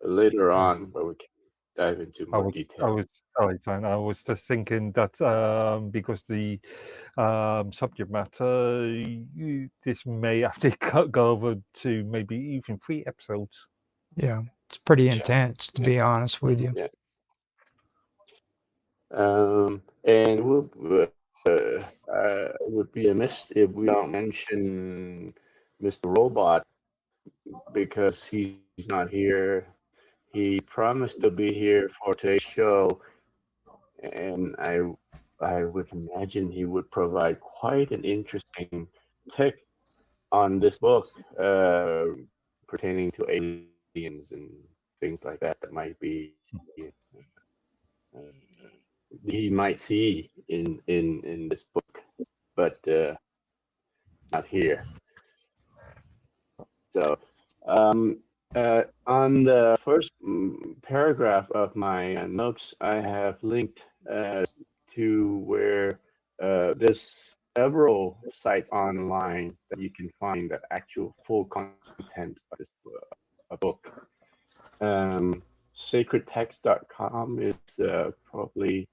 later on, where we can dive into more detail. I was just thinking that because the subject matter, this may have to go over to maybe even 3 episodes. Yeah, it's pretty intense, to be honest with you. Yeah. And it would be amiss if we don't mention Mr. Robot because he's not here. He promised to be here for today's show, and I would imagine he would provide quite an interesting take on this book pertaining to aliens and things like that might be he might see in this book, but not here. So on the first paragraph of my notes, I have linked to where there's several sites online that you can find the actual full content of this book. Sacredtext.com is probably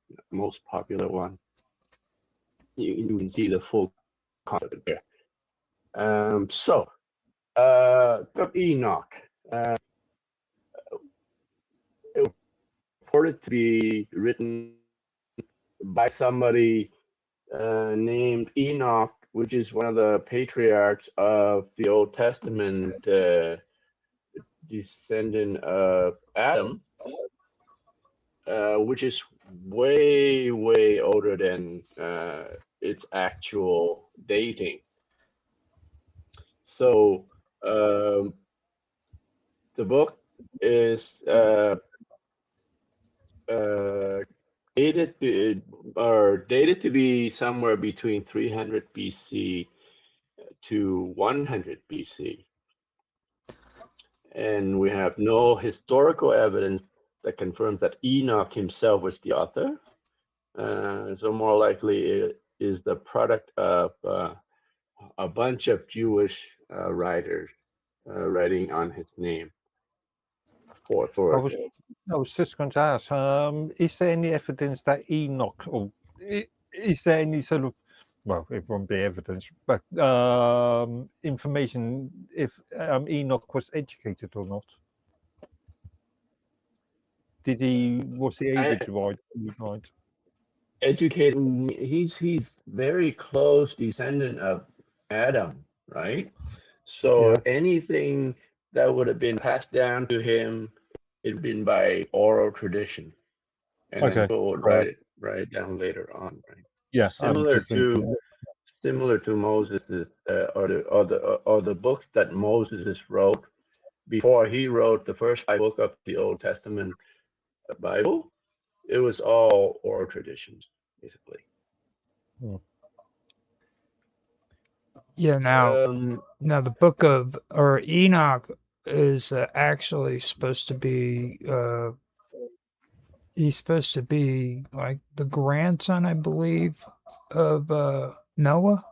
the most popular one. You can see the full content there. So, Book of Enoch. It was reported to be written by somebody named Enoch, which is one of the patriarchs of the Old Testament, descendant of Adam, which is way, way older than its actual dating. So the book is dated to be somewhere between 300 BC to 100 BC. And we have no historical evidence that confirms that Enoch himself was the author. So more likely it is the product of a bunch of Jewish writers writing on his name for authority. I was just going to ask, is there any evidence that Enoch, or is there any sort of, well, it won't be evidence, but information if Enoch was educated or not? Was he able to write? Educated, he's very close descendant of Adam, right? So Yeah. anything that would have been passed down to him, it'd been by oral tradition, and then people would write it down later on, right? Yeah, Similar to Moses's or the books that Moses wrote before he wrote the first 5 books of the Old Testament Bible. It was all oral traditions, basically. Yeah. Now the book of or Enoch is actually supposed to be. He's supposed to be like the grandson, I believe, of Noah.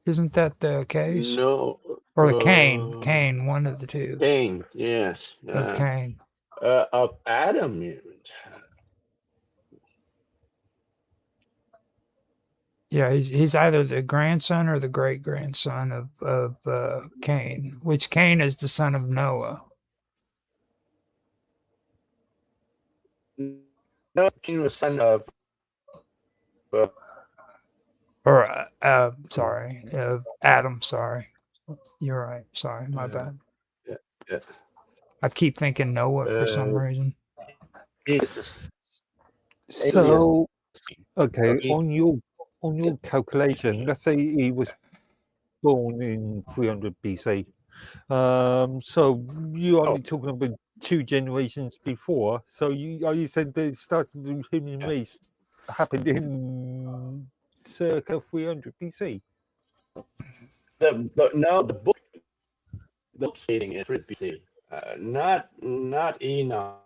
Isn't that the case? No. Or Cain, one of the two. Cain, yes. Of Cain. Of Adam, Yeah, he's either the grandson or the great grandson of Cain, which Cain is the son of Noah. No, Cain was son of. Or sorry, Adam. Sorry, you're right. Sorry, my bad. Yeah. I keep thinking Noah for some reason. So, okay, on your calculation, let's say he was born in 300 BC. So you're only talking about 2 generations before. So you said they started the human race happened in circa 300 BC. The book stating is 300 BC, not Enoch.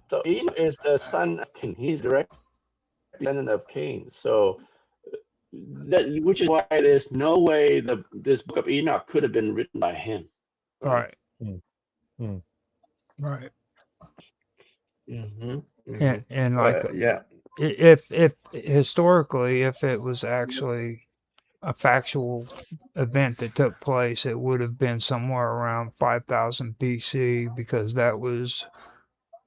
So Enoch is the son of Cain. He's direct descendant of Cain. So which is why there's no way this book of Enoch could have been written by him. Right. Right. And like if historically, if it was actually a factual event that took place, it would have been somewhere around 5000 BC because that was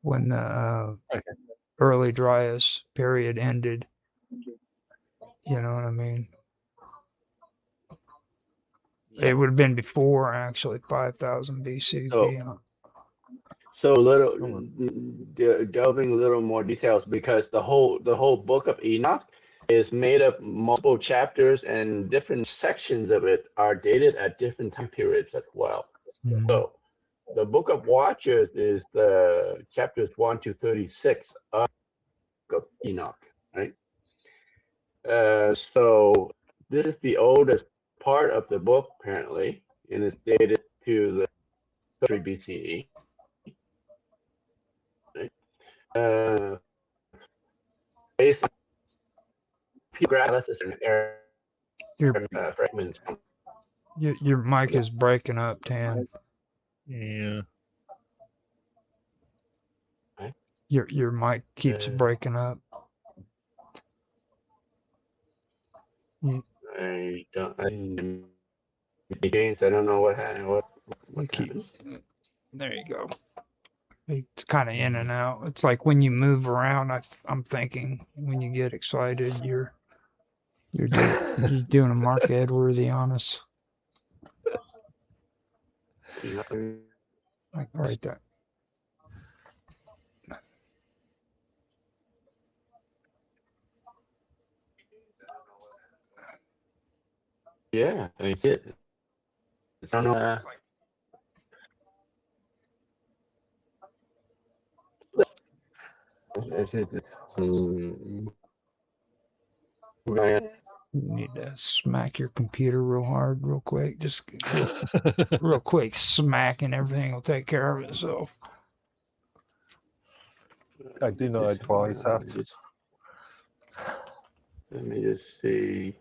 when the early Dryas period ended. You know what I mean? It would have been before actually 5000 BC. So delving a little more details, because the whole book of Enoch is made of multiple chapters, and different sections of it are dated at different time periods as well. Mm-hmm. So the book of Watchers is the chapters 1 to 36 of Enoch, right? So this is the oldest part of the book apparently, and it's dated to the 3 BCE. Based on analysis and fragments. Your mic is breaking up, Tan. Yeah. Your mic keeps breaking up. I don't know what happened. There you go. It's kind of in and out. It's like when you move around. I'm thinking when you get excited, you're doing a Mark Edworthy on us. Like right there. Yeah, I see it. I don't know. Mm, right. You need to smack your computer real hard, real quick. Just real quick, smack, and everything will take care of itself. I do not advise that. Let me just see.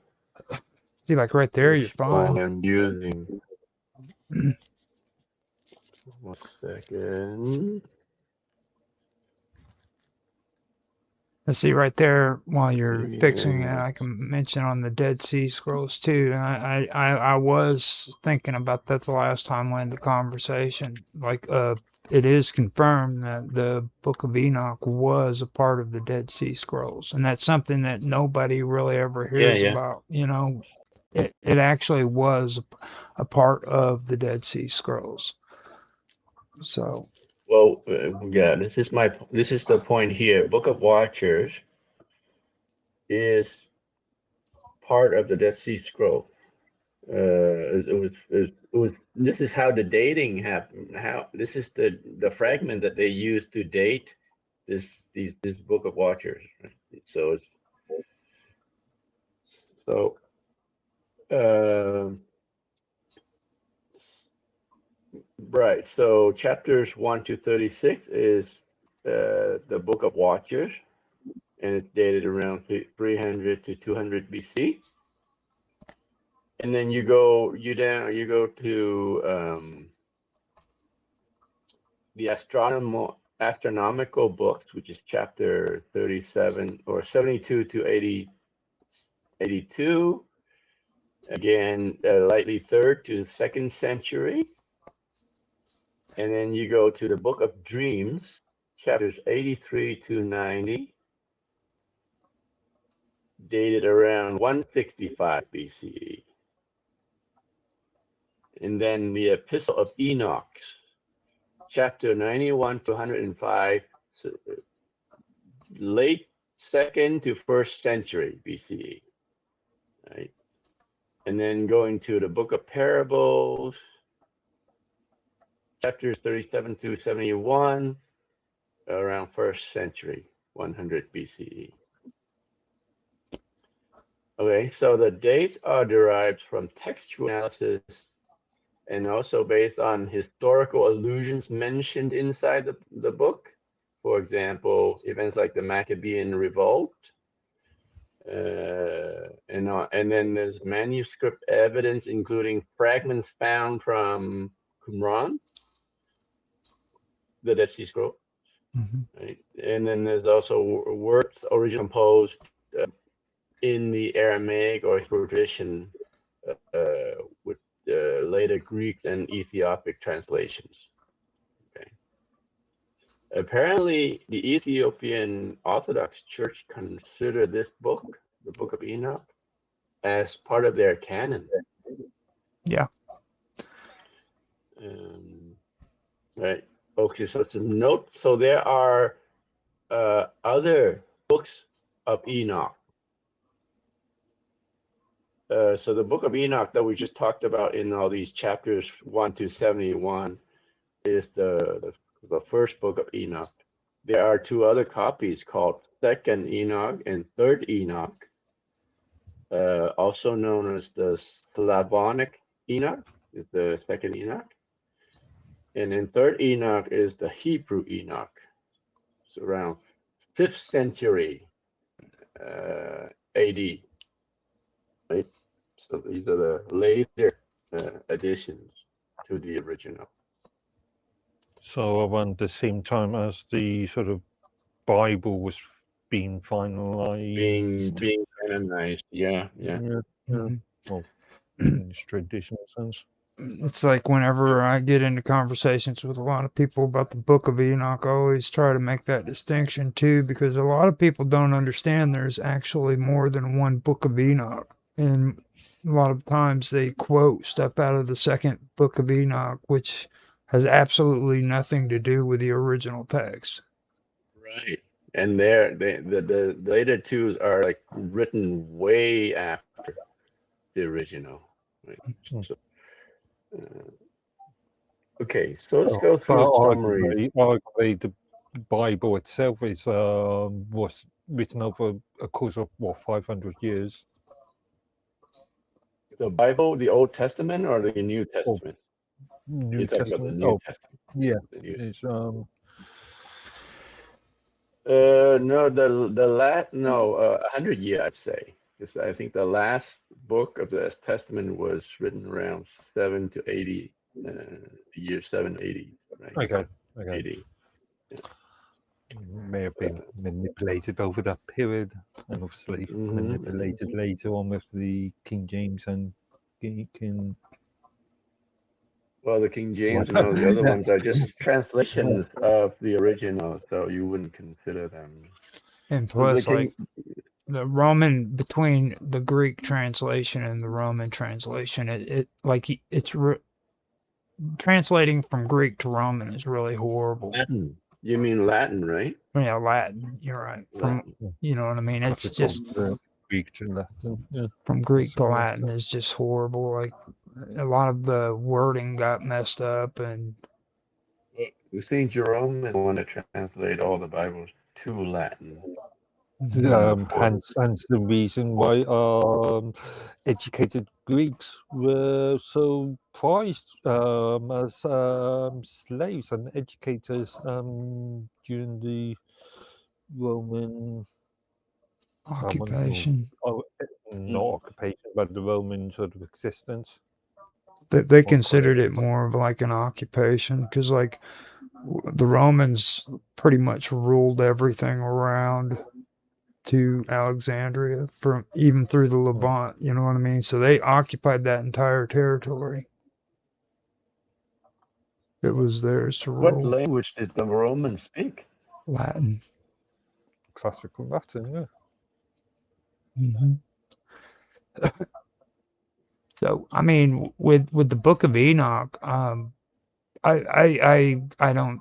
See, like right there, you're Which one fine. I'm using. 1 second. Let's see right there while you're fixing it. I Yes. can mention on the Dead Sea Scrolls too. I was thinking about that the last time we had the conversation. Like, it is confirmed that the Book of Enoch was a part of the Dead Sea Scrolls, and that's something that nobody really ever hears Yeah. about. You know, it actually was a part of the Dead Sea Scrolls. So, Well, yeah, this is the point here. Book of Watchers is part of the Dead Sea Scroll. This is how the dating happened. How this is the fragment that they used to date this Book of Watchers. Right? So right. So chapters 1 to 36 is the Book of Watchers, and it's dated around 300 to 200 BC. And then you go to the astronomical books, which is chapter 37 or 72 to 82. Again, likely 3rd to 2nd century. And then you go to the Book of Dreams, chapters 83 to 90, dated around 165 BCE. And then the Epistle of Enoch, chapter 91 to 105, late 2nd to 1st century BCE. Right? And then going to the Book of Parables, chapters 37 to 71, around 1st century, 100 BCE. Okay, so the dates are derived from textual analysis and also based on historical allusions mentioned inside the book. For example, events like the Maccabean Revolt. And then there's manuscript evidence, including fragments found from Qumran, the Dead Sea Scroll. Right? And then there's also works originally composed in the Aramaic or Hebrew tradition with later Greek and Ethiopic translations. Okay. Apparently, the Ethiopian Orthodox Church considered this book, the Book of Enoch, as part of their canon. yeah. Right. Okay, so to note, so there are other books of Enoch. So the Book of Enoch that we just talked about in all these chapters 1 to 71 is the first Book of Enoch. There are 2 other copies called 2nd Enoch and 3rd Enoch, also known as the Slavonic Enoch, is the 2nd Enoch. And then 3rd Enoch is the Hebrew Enoch. It's around 5th century AD. Right? So these are the later additions to the original. So around the same time as the sort of Bible was being finalized. Being canonized, yeah. Mhm. Well, in this traditional sense. It's like whenever I get into conversations with a lot of people about the Book of Enoch, I always try to make that distinction too, because a lot of people don't understand there's actually more than one Book of Enoch. And a lot of times they quote stuff out of the 2nd Book of Enoch, which has absolutely nothing to do with the original text. Right. And the later 2 are like written way after the original. Right. Mm. So, okay, so let's go through a summary. Arguably, the Bible itself is was written over a course of 500 years. The Bible, the Old Testament, or the New Testament? New You're talking about the Testament. New Oh, Testament. yeah. The New. It's No, no, 100 years, I'd say. Because I think the last book of the Testament was written around 7 to 80, the year 780, right? okay. 80. May have been manipulated over that period, and obviously manipulated later on with the King James and King. Well, the King James and all the other ones are just translations of the original, so you wouldn't consider them. And The plus, King, like the Roman, between the Greek translation and the Roman translation, translating from Greek to Roman is really horrible. Latin. You mean Latin, right? Yeah, Latin. You're right. From Latin. you know what I mean. It's just Greek to Latin. Yeah. from Greek to Latin is just horrible. Like a lot of the wording got messed up, and St. Jerome is the one that translated all the Bibles to Latin. Hence the reason why educated Greeks were so prized as slaves and educators during the Roman occupation. not occupation, but the Roman sort of existence. They considered it more of like an occupation because, like, the Romans pretty much ruled everything around to Alexandria, from even through the Levant. You know what I mean? So they occupied that entire territory. It was theirs to rule. What language did the Romans speak? Latin. Classical Latin, yeah. Mm-hmm. So I mean, with the Book of Enoch, I don't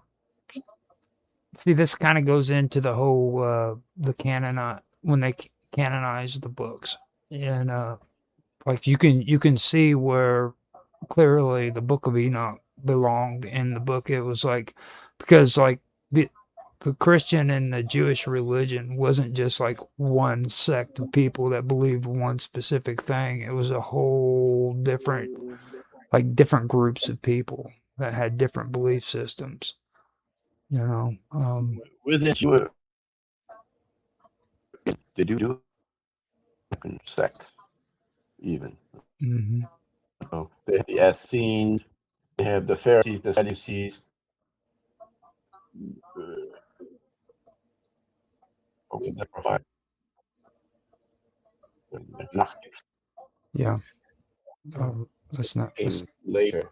see, this kind of goes into the whole the canon when they canonize the books, and like you can see where clearly the Book of Enoch belonged in the book. It was like, because like the Christian and the Jewish religion wasn't just like one sect of people that believed one specific thing. It was a whole different, like different groups of people that had different belief systems. You know, Within Jewish, they do different sects, even. mm-hmm. So they have the Essenes, they have the Pharisees, the Sadducees. That provide the Gnostics. Yeah. Let's later.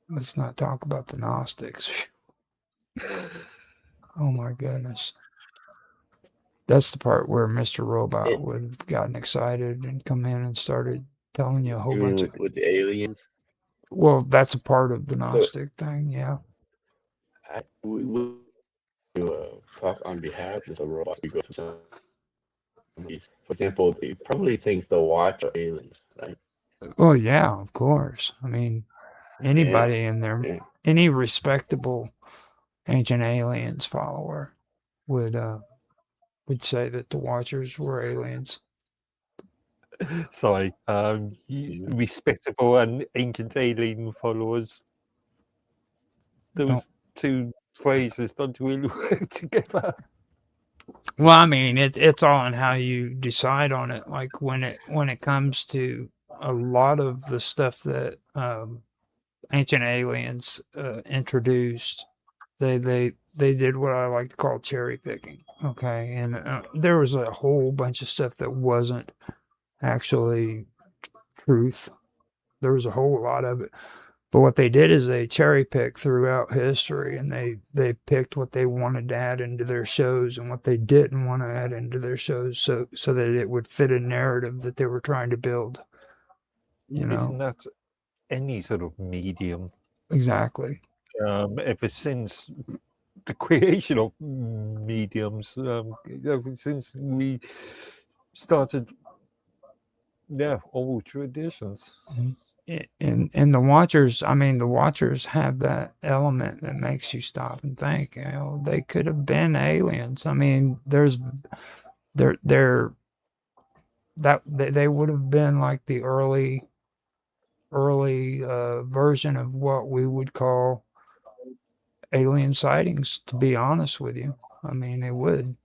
Let's not talk about the Gnostics. Oh my goodness. That's the part where Mr. Robot would have gotten excited and come in and started telling you a whole bunch of with the aliens. Well, that's a part of the Gnostic thing, yeah. We will talk on behalf of the robots. We go through some of these. For example, he probably thinks the watch are aliens, right? Oh yeah, of course. I mean, anybody in there, any respectable Ancient Aliens follower would say that the Watchers were aliens. Sorry, respectable and ancient alien followers. Those two phrases don't really work together. Well, I mean, it's all on how you decide on it. Like when it comes to a lot of the stuff that Ancient Aliens introduced, they did what I like to call cherry picking. Okay, and there was a whole bunch of stuff that wasn't actually truth. There was a whole lot of it. But what they did is they cherry picked throughout history, and they picked what they wanted to add into their shows and what they didn't want to add into their shows, so that it would fit a narrative that they were trying to build. You know, isn't that any sort of medium? Exactly. Ever since the creation of mediums, ever since we started Yeah, old traditions. And the Watchers, I mean, the Watchers have that element that makes you stop and think. They could have been aliens. I mean, they're that they would have been like the early version of what we would call alien sightings. To be honest with you, I mean, they would.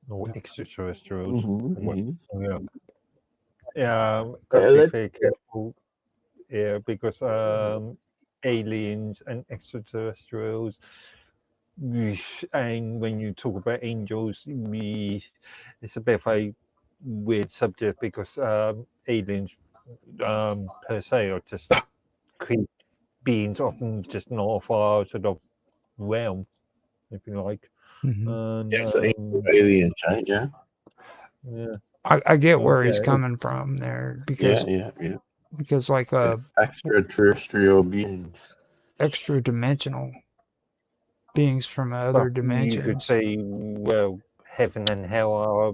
Or extraterrestrials. Mm-hmm. Yeah. Got to be Let's. very careful. Yeah, because aliens and extraterrestrials, and when you talk about angels, it's a bit of a weird subject because aliens per se are just creep beings, often just not of our sort of realm, if you like. Mhm. And Yeah, so aliens, right? Yeah, yeah, I get so where he's yeah, coming from there yeah, yeah. because like Extraterrestrial beings. extra dimensional beings from other well, you could dimensions. say, well, heaven and hell are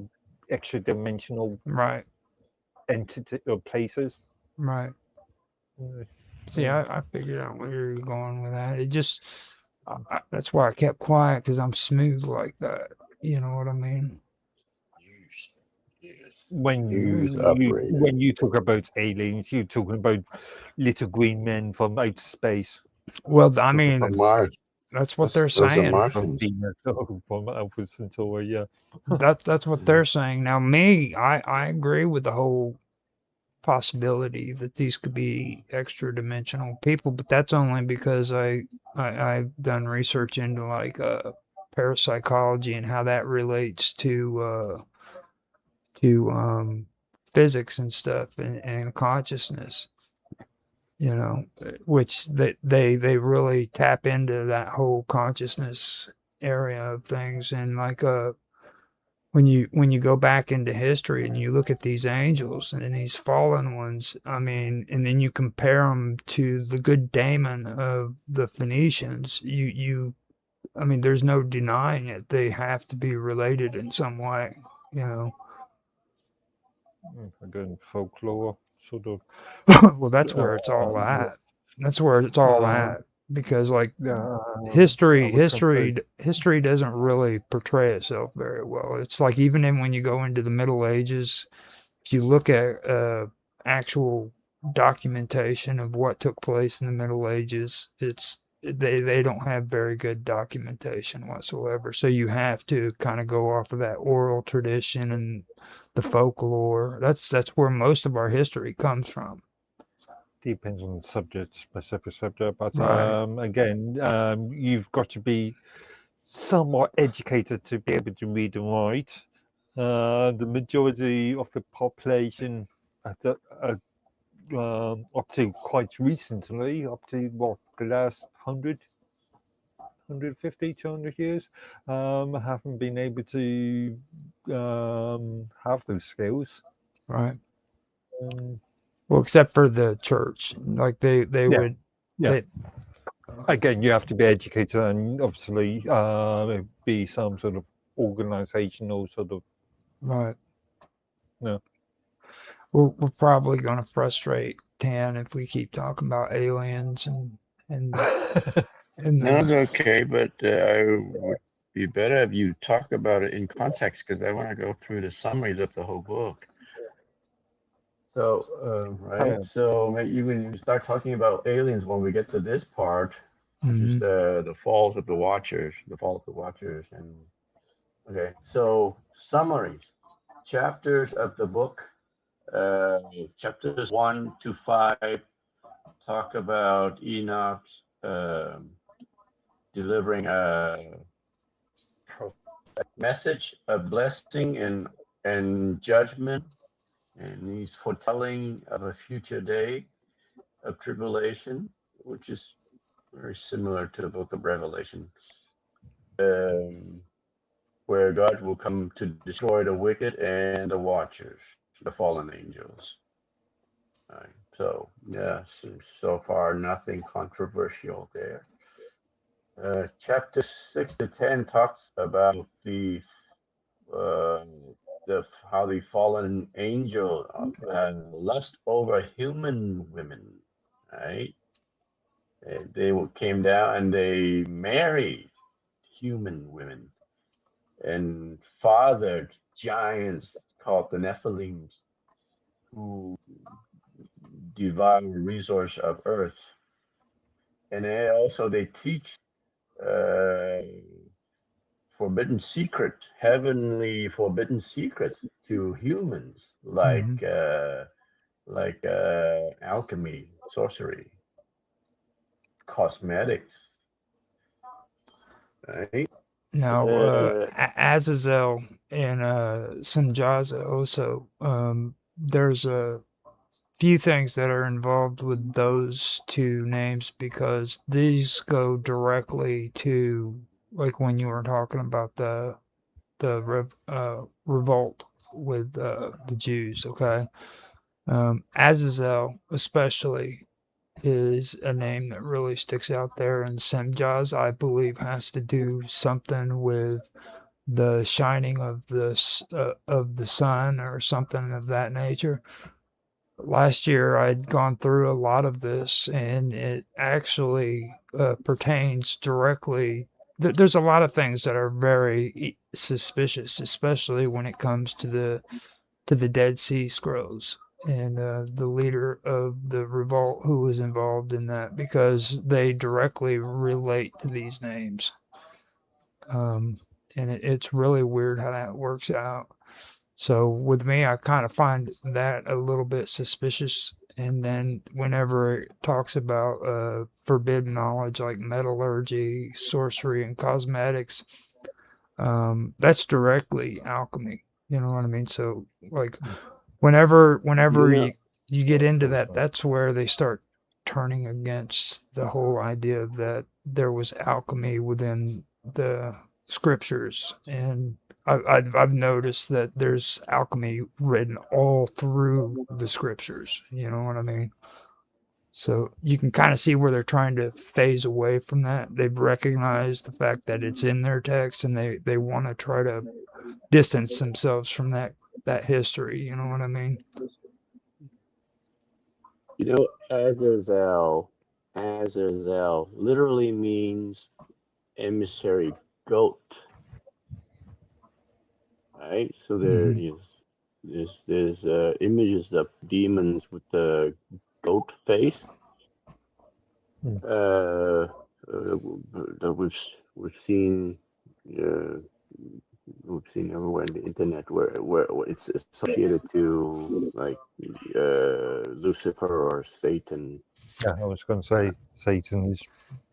extra dimensional Right, entity or places. right. See, I figured out where you're going with that. It just that's why I kept quiet because I'm smooth like that. You know what I mean? News operator. When you talk about aliens, you're talking about little green men from outer space, Well, I sort of From mean, Mars. that's what they're Those are saying. from Martians. Venus or from Alpha Centauri. Yeah, That's what they're saying. Now, me, I agree with the whole possibility that these could be extra dimensional people, but that's only because I've done research into like parapsychology and how that relates to physics and stuff and consciousness. You know, which they really tap into that whole consciousness area of things and like when you go back into history and you look at these angels and these fallen ones, I mean, and then you compare them to the good daemon of the Phoenicians, I mean, there's no denying it. They have to be related in some way, you know. again, folklore sort of. Well, that's where it's all Yeah, at. That's where it's all um, at because like I was going to say, history doesn't really portray itself very well. It's like even when you go into the Middle Ages, if you look at actual documentation of what took place in the Middle Ages, they don't have very good documentation whatsoever. So you have to kind of go off of that oral tradition and the folklore. That's where most of our history comes from. depends on the subject, specific subject, but Right. again, you've got to be somewhat educated to be able to read and write. The majority of the population at up to quite recently, up to what, the last 150, 200 years, haven't been able to have those skills. Right. Um, Well, except for the church, like they yeah, would yeah. they Again, you have to be educated and obviously be some sort of organizational sort of. right. Yeah. We're probably going to frustrate Tan if we keep talking about aliens and and No, it's okay, but I would be better if you talk about it in context because I want to go through the summaries of the whole book. So, right. So maybe when you start talking about aliens, when we get to this part, which is the fall of the Watchers, and okay. So summaries, chapters of the book, chapters 1 to 5 talk about Enoch delivering a message, a blessing, and judgment, and he's foretelling of a future day of tribulation, which is very similar to the book of Revelation, where God will come to destroy the wicked and the watchers, the fallen angels. Right. So yeah, seems so far nothing controversial there. Chapter 6 to 10 talks about the how the fallen angel lust over human women, right? They came down and they married human women and fathered giants called the Nephilims, who devour resource of earth. And they teach uh, forbidden secret, heavenly forbidden secrets to humans, like alchemy, sorcery, cosmetics, right? Now, Uh, Azazel and Sanjaza also, there's a few things that are involved with those two names because these go directly to, like when you were talking about the revolt with the Jews. Okay, Azazel especially is a name that really sticks out there, and Semjaz I believe has to do something with the shining of the sun or something of that nature. Last year I'd gone through a lot of this, and it actually pertains directly. There's a lot of things that are very suspicious, especially when it comes to the Dead Sea Scrolls and the leader of the revolt who was involved in that, because they directly relate to these names. Um, and it's really weird how that works out. So with me, I kind of find that a little bit suspicious. And then whenever it talks about forbidden knowledge like metallurgy, sorcery, and cosmetics, that's directly alchemy. You know what I mean? So like whenever you know, you get into that, that's where they start turning against the whole idea that there was alchemy within the scriptures. And I've noticed that there's alchemy written all through the scriptures. You know what I mean? So you can kind of see where they're trying to phase away from that. They've recognized the fact that it's in their text, and they want to try to distance themselves from that history. You know what I mean? Azazel literally means emissary goat, right? So there Mhm. there's images of demons with the goat face. That we've seen uh, we've seen everywhere on the internet where it's associated to like Lucifer or Satan. Yeah, I was going to say Satan is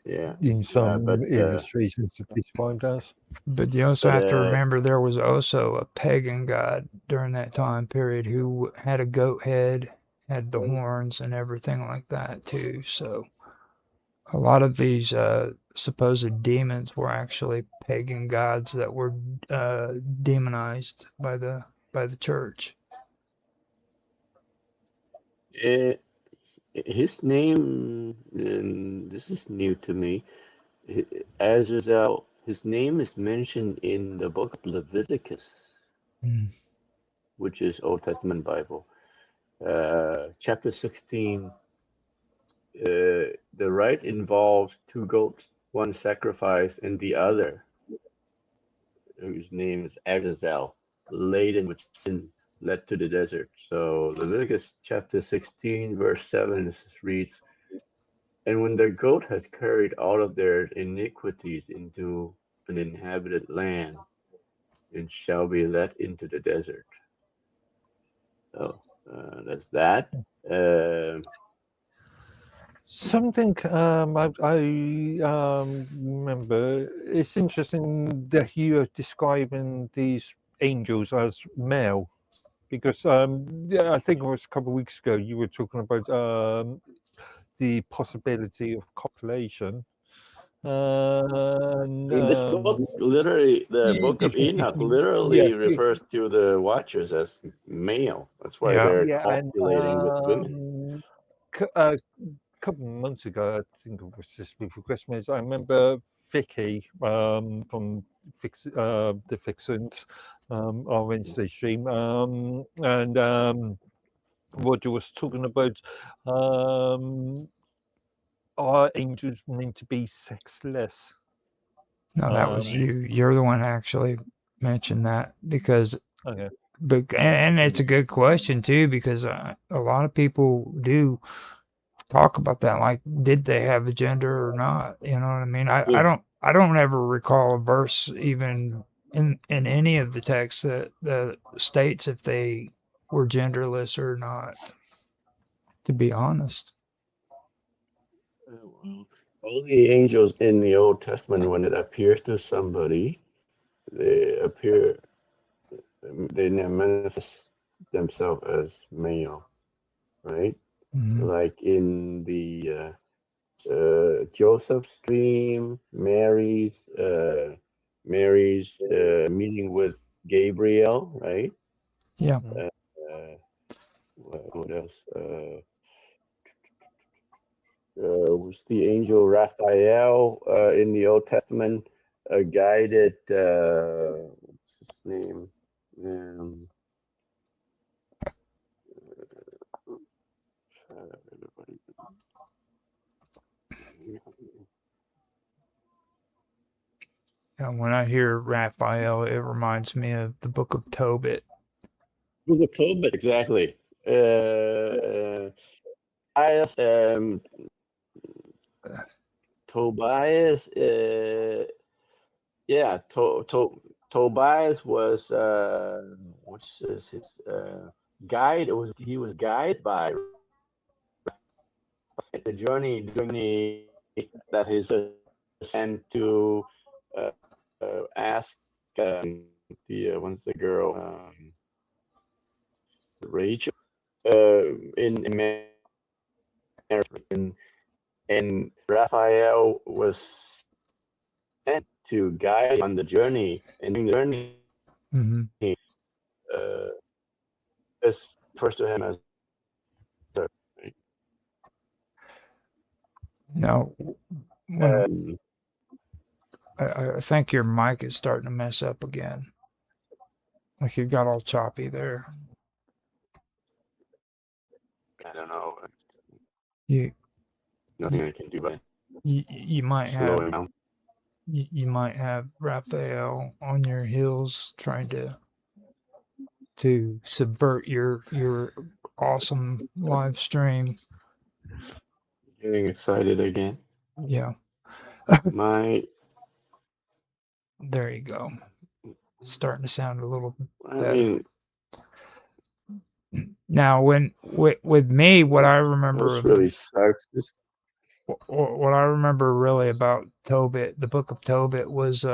Yeah, in some but illustrations described as. But you also but have to remember there was also a pagan god during that time period who had a goat head, had the horns and everything like that too. So a lot of these supposed demons were actually pagan gods that were demonized by the church. uh, his name, and this is new to me, Azazel. His name is mentioned in the book of Leviticus, Mm. which is Old Testament Bible, chapter 16. The rite involves two goats, one sacrifice and the other, whose name is Azazel, laden with sin, led to the desert. So Leviticus chapter 16, verse 7 reads, "And when the goat has carried all of their iniquities into an inhabited land, it shall be led into the desert." So that's that. Uh, Something I remember. It's interesting that you are describing these angels as male, because yeah, I think it was a couple of weeks ago you were talking about the possibility of copulation. And, This book literally, the book of Enoch yeah, literally refers to the watchers as male. That's why Yeah. they're yeah, and copulating with women. a couple of months ago, I think it was just before Christmas, I remember Vicky from the Vixens, our Wednesday stream, and Roger was talking about are angels meant to be sexless? No, that was you. You're the one actually mentioned that because, Okay. and it's a good question too because a lot of people do talk about that. Like, did they have a gender or not? You know what I mean? I don't ever recall a verse even in any of the texts that states if they were genderless or not. To be honest. All the angels in the Old Testament, when it appears to somebody, they manifest themselves as male, right? Mhm. Like in the Joseph's dream, Mary's meeting with Gabriel, right? Yeah. What else? Was the angel Raphael in the Old Testament guided? What's his name? And when I hear Raphael, it reminds me of the Book of Tobit. Book of Tobit, exactly. Tobias, Tobias, yeah, Tobias was what's his guide? He was guided by the journey that his sent to ask the what's the girl Rachel in America, and Raphael was sent to guide on the journey, and during the journey, Mm-hmm. is first to him as Now, when um, I think your mic is starting to mess up again. Like you got all choppy there. I don't know, You nothing I can do but you might slow have him down. you might have Raphael on your heels trying to subvert your awesome live stream. Getting excited again. Yeah, My, there you go. Starting to sound a little I better. mean, Now, when with me, what I remember this of really sucks. This, what I remember really about Tobit, the Book of Tobit, was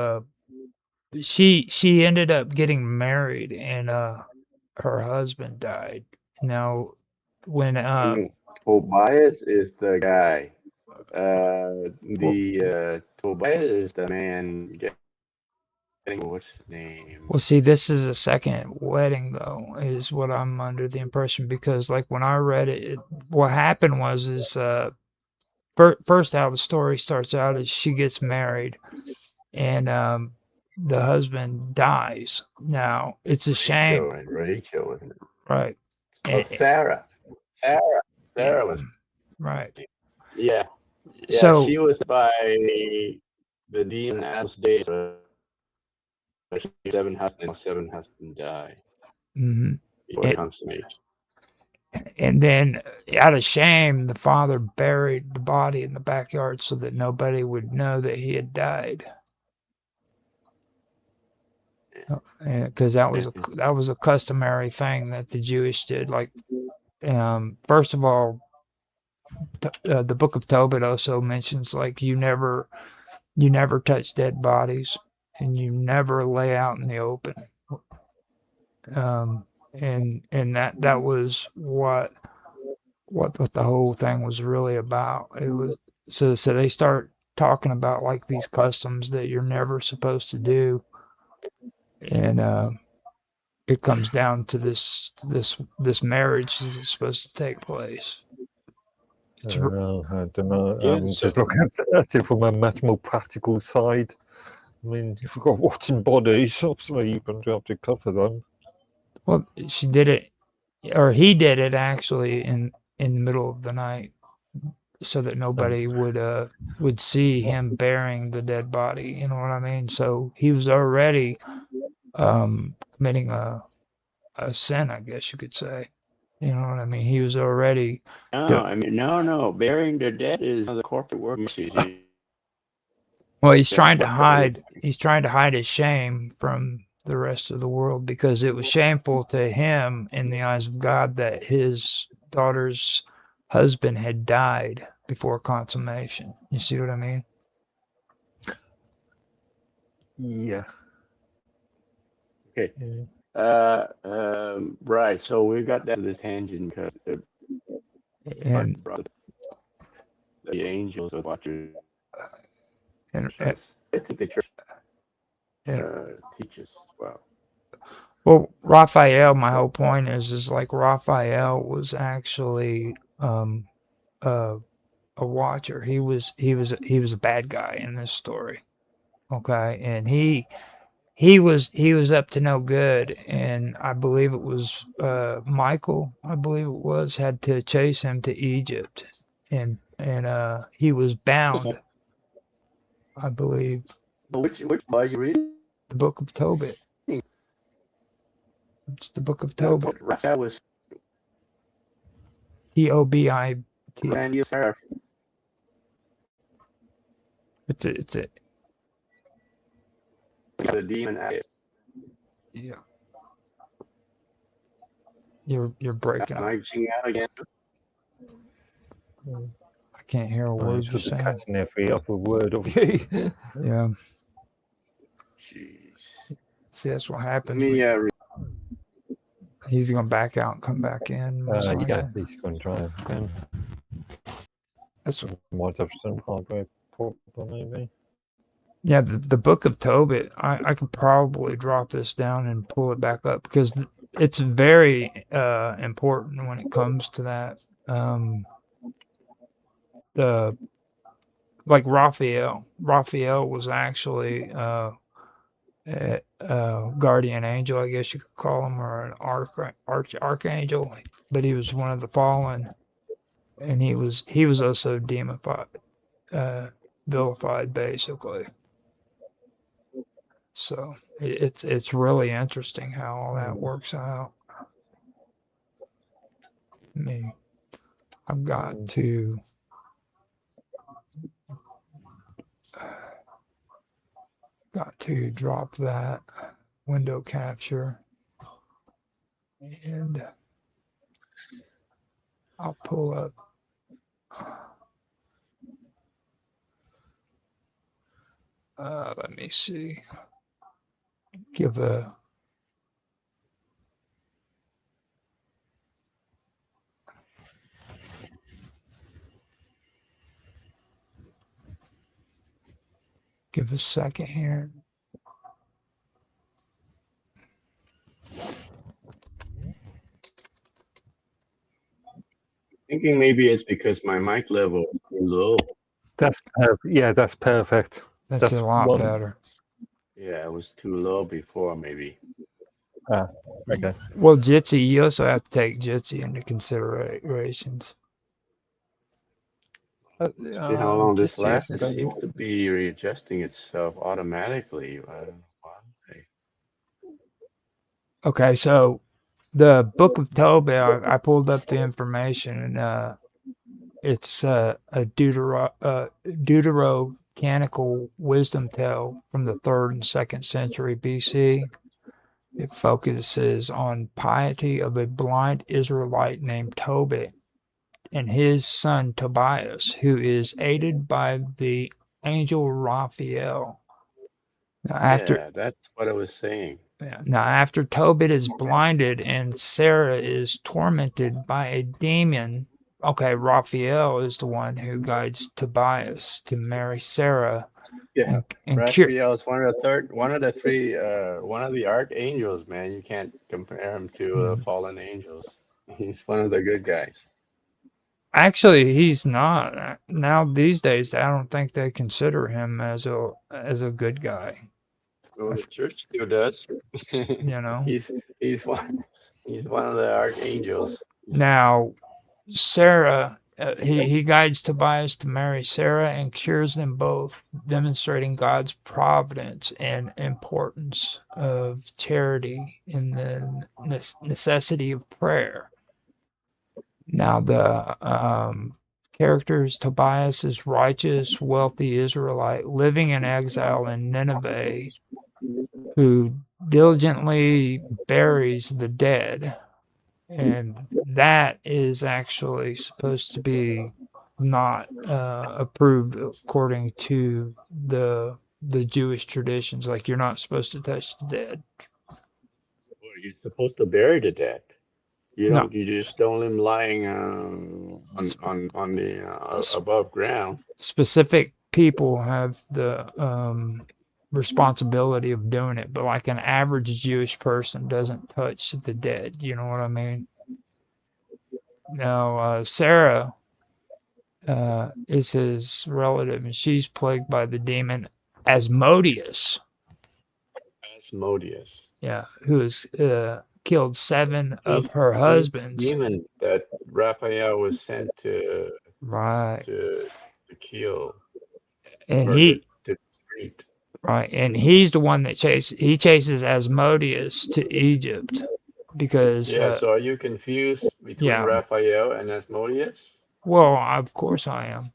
she ended up getting married and her husband died. Now, when Tobias is the guy. well, Tobias is the man getting what's his name? well, see, this is a second wedding though, is what I'm under the impression because like when I read it, what happened was is first how the story starts out is she gets married and the husband dies. Now it's a shame, Rachel, and Rachel, wasn't it? right? Oh, And, Sarah. Sarah. yeah, Sarah was. right. Yeah. Yeah, So, she was by the demon Alice Day. So seven husbands die mhm. before they consummate. And then, out of shame, the father buried the body in the backyard so that nobody would know that he had died. Because that was a customary thing that the Jewish did. Like, first of all, the Book of Tobit also mentions like you never touch dead bodies and you never lay out in the open. And that was what the whole thing was really about. It was so they start talking about like these customs that you're never supposed to do, and it comes down to this marriage that's supposed to take place. I don't know. Yeah, I'm so- just looking at it from a much more practical side. I mean, if you've got rotting bodies, obviously you're going to have to cover them. Well, she did it, or he did it actually in the middle of the night, so that nobody would see him burying the dead body. You know what I mean? So he was already committing a sin, I guess you could say. You know what I mean? He was already. No, I mean, no. Burying the dead is the corporate work. Well, he's trying to What hide. He's trying to hide his shame from the rest of the world because it was shameful to him in the eyes of God that his daughter's husband had died before consummation. You see what I mean? Yeah. Okay. Right. So we got that to this tangent because And the angels of watchers. and I think the church teaches well. well, Raphael. My whole point is like Raphael was actually a watcher. He was a bad guy in this story. Okay, and he was up to no good, and I believe it was Michael, I believe it was, had to chase him to Egypt, and he was bound, I believe. But which are you reading? The Book of Tobit. It's the Book of Tobit. Raphael was Tobit. and you Sarah. It's a The demon act. yeah. You're breaking Am up. I reaching out again? I can't hear a word you're Just saying. catching every other word of you. Yeah. Jeez. See, that's what Let happens. me He's gonna back out and come back in. most likely. Yeah, he's going to try again. That's what, Might have some hardware problem, maybe. yeah, the Book of Tobit. I could probably drop this down and pull it back up because it's very important when it comes to that. The like Raphael. Raphael was actually a guardian angel, I guess you could call him, or an archangel, but he was one of the fallen, and he was also demonified, vilified, basically. So it's really interesting how all that works out. I've got to drop that window capture, and I'll pull up. Let me see. Give a second here. thinking maybe it's because my mic level is too low. That's that's perfect. That's a lot one. better. Yeah, it was too low before, maybe. Okay. Well, Jitsi, you also have to take Jitsi into considerations. See how long this Jitsi lasts? It hasn't seems got- to be readjusting itself automatically. I don't know why. Okay, so the Book of Tobit, I pulled up the information, and it's a deuterocanonical wisdom tale from the 3rd and 2nd century BC. It focuses on piety of a blind Israelite named Tobit and his son Tobias, who is aided by the angel Raphael. Yeah, that's what I was saying. Now, after Tobit is blinded and Sarah is tormented by a demon, okay, Raphael is the one who guides Tobias to marry Sarah. Yeah, and Raphael is one of the archangels, man. You can't compare him to fallen angels. He's one of the good guys. Actually, he's not. Now these days, I don't think they consider him as a good guy. Well, the church still does. You know. he's he's one of the archangels. Now, Sarah, he guides Tobias to marry Sarah and cures them both, demonstrating God's providence and importance of charity in the necessity of prayer. Now, the characters Tobias is righteous, wealthy Israelite living in exile in Nineveh who diligently buries the dead. And that is actually supposed to be not approved according to the Jewish traditions. Like you're not supposed to touch the dead. Well, you're supposed to bury the dead. You No, don't. You just don't leave them lying on the above ground. specific people have the responsibility of doing it, but like an average Jewish person doesn't touch the dead. You know what I mean? Now, Sarah is his relative, and she's plagued by the demon Asmodeus. Asmodeus. Yeah, who has killed 7 of He's her the husbands. demon that Raphael was sent to Right, to kill and or he to treat. right, and he's the one that chases Asmodeus to Egypt because Yeah. So are you confused between yeah. Raphael and Asmodeus? Well, of course I am.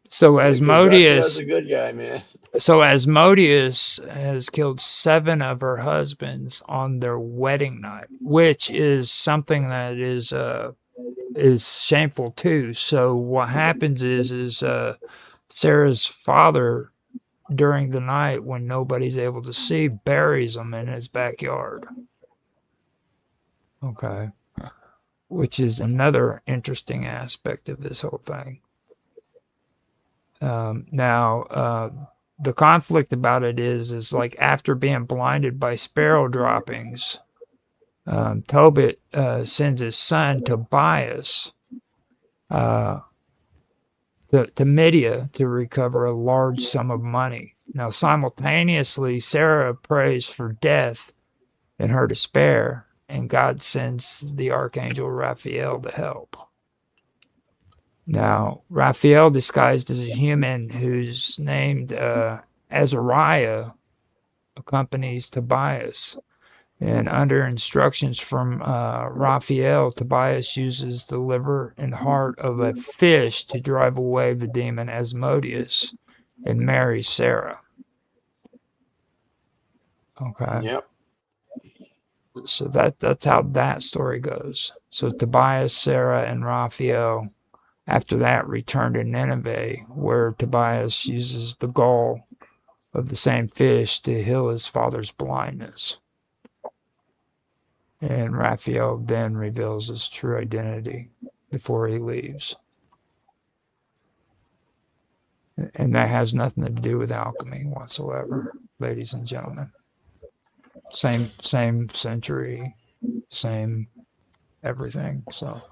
So Yeah, because Raphael's Asmodeus a good guy, man. So Asmodeus has killed 7 of her husbands on their wedding night, which is something that is shameful too. So what happens is Sarah's father during the night when nobody's able to see buries them in his backyard. Okay, which is another interesting aspect of this whole thing. Now, the conflict about it is like after being blinded by sparrow droppings, Tobit sends his son Tobias to Midia to recover a large sum of money. Now, simultaneously, Sarah prays for death in her despair, and God sends the archangel Raphael to help. Now, Raphael, disguised as a human who's named Azariah, accompanies Tobias. And under instructions from Raphael, Tobias uses the liver and heart of a fish to drive away the demon Asmodeus and marries Sarah. Okay. Yep. So that's how that story goes. So Tobias, Sarah, and Raphael after that return to Nineveh, where Tobias uses the gall of the same fish to heal his father's blindness. And Raphael then reveals his true identity before he leaves. And that has nothing to do with alchemy whatsoever, ladies and gentlemen. Same century, same everything. So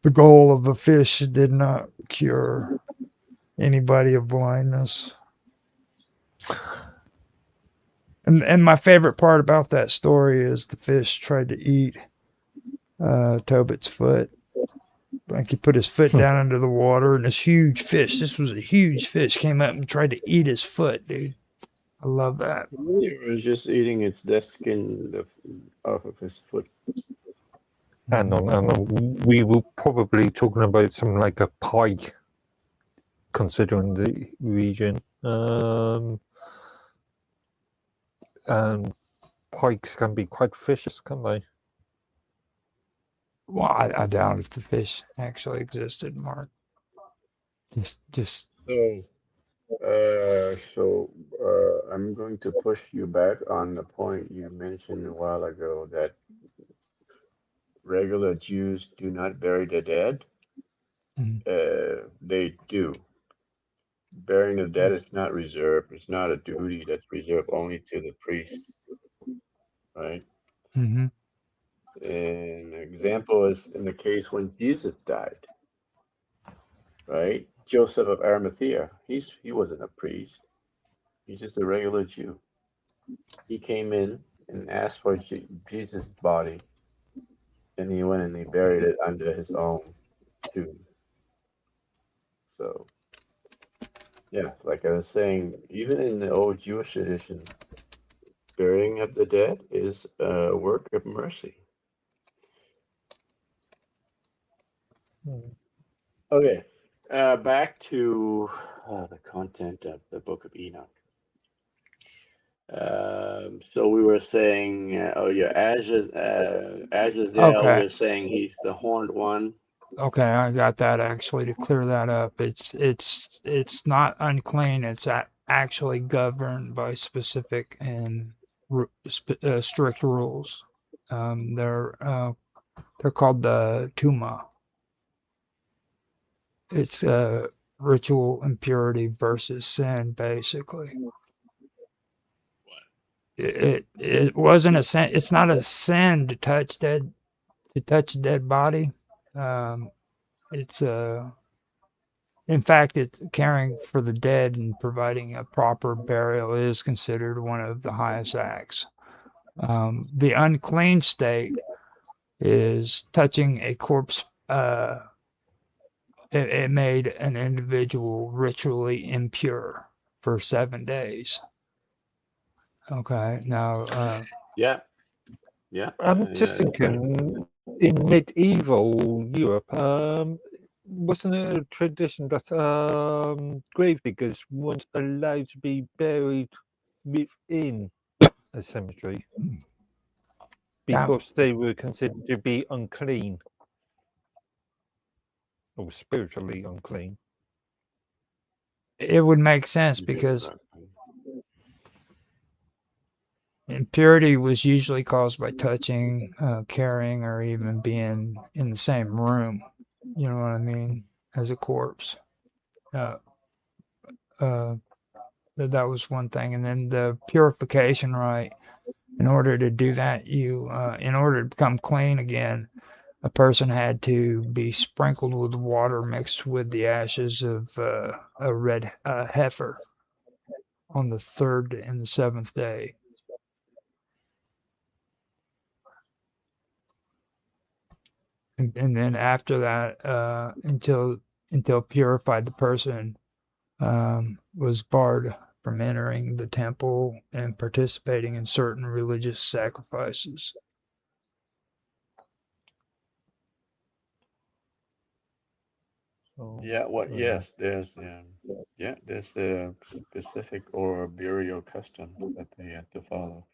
the goal of a fish did not cure anybody of blindness. And my favorite part about that story is the fish tried to eat Tobit's foot. Like he put his foot down into the water, and this huge fish, this was a huge fish, came up and tried to eat his foot, dude. I love that. He was just eating its dead skin off of his foot. And we were probably talking about something like a pike, considering the region. And pikes can be quite vicious, can't they? Well, I doubt if the fish actually existed, Mark. Just. So, I'm going to push you back on the point you mentioned a while ago that regular Jews do not bury the dead. They do. Burying the dead is not reserved. It's not a duty that's reserved only to the priest, right? Mm-hmm. An example is in the case when Jesus died, right? Joseph of Arimathea, he wasn't a priest. He's just a regular Jew. He came in and asked for Jesus' body, and he went and he buried it under his own tomb. So, yeah, like I was saying, even in the old Jewish tradition, burying of the dead is a work of mercy. Okay, back to the content of the Book of Enoch. So we were saying, Azazel, Okay. we're saying he's the horned one. Okay, I got that actually to clear that up. It's not unclean. It's actually governed by specific and strict rules. They're called the tuma. It's ritual impurity versus sin, basically. It wasn't a sin. It's not a sin to touch dead body. It's in fact, it's caring for the dead and providing a proper burial is considered one of the highest acts. The unclean state is touching a corpse. It made an individual ritually impure for 7 days. Okay, now. Yeah. I'm just thinking, in medieval Europe, wasn't it a tradition that gravediggers weren't allowed to be buried within a cemetery because they were considered to be unclean or spiritually unclean? It would make sense because impurity was usually caused by touching, carrying, or even being in the same room. You know what I mean? As a corpse. That was one thing, and then the purification rite. In order to do that, in order to become clean again, a person had to be sprinkled with water mixed with the ashes of a red heifer on the 3rd and the 7th day. And then after that, until purified, the person was barred from entering the temple and participating in certain religious sacrifices. Yes, there's a specific or burial custom that they have to follow.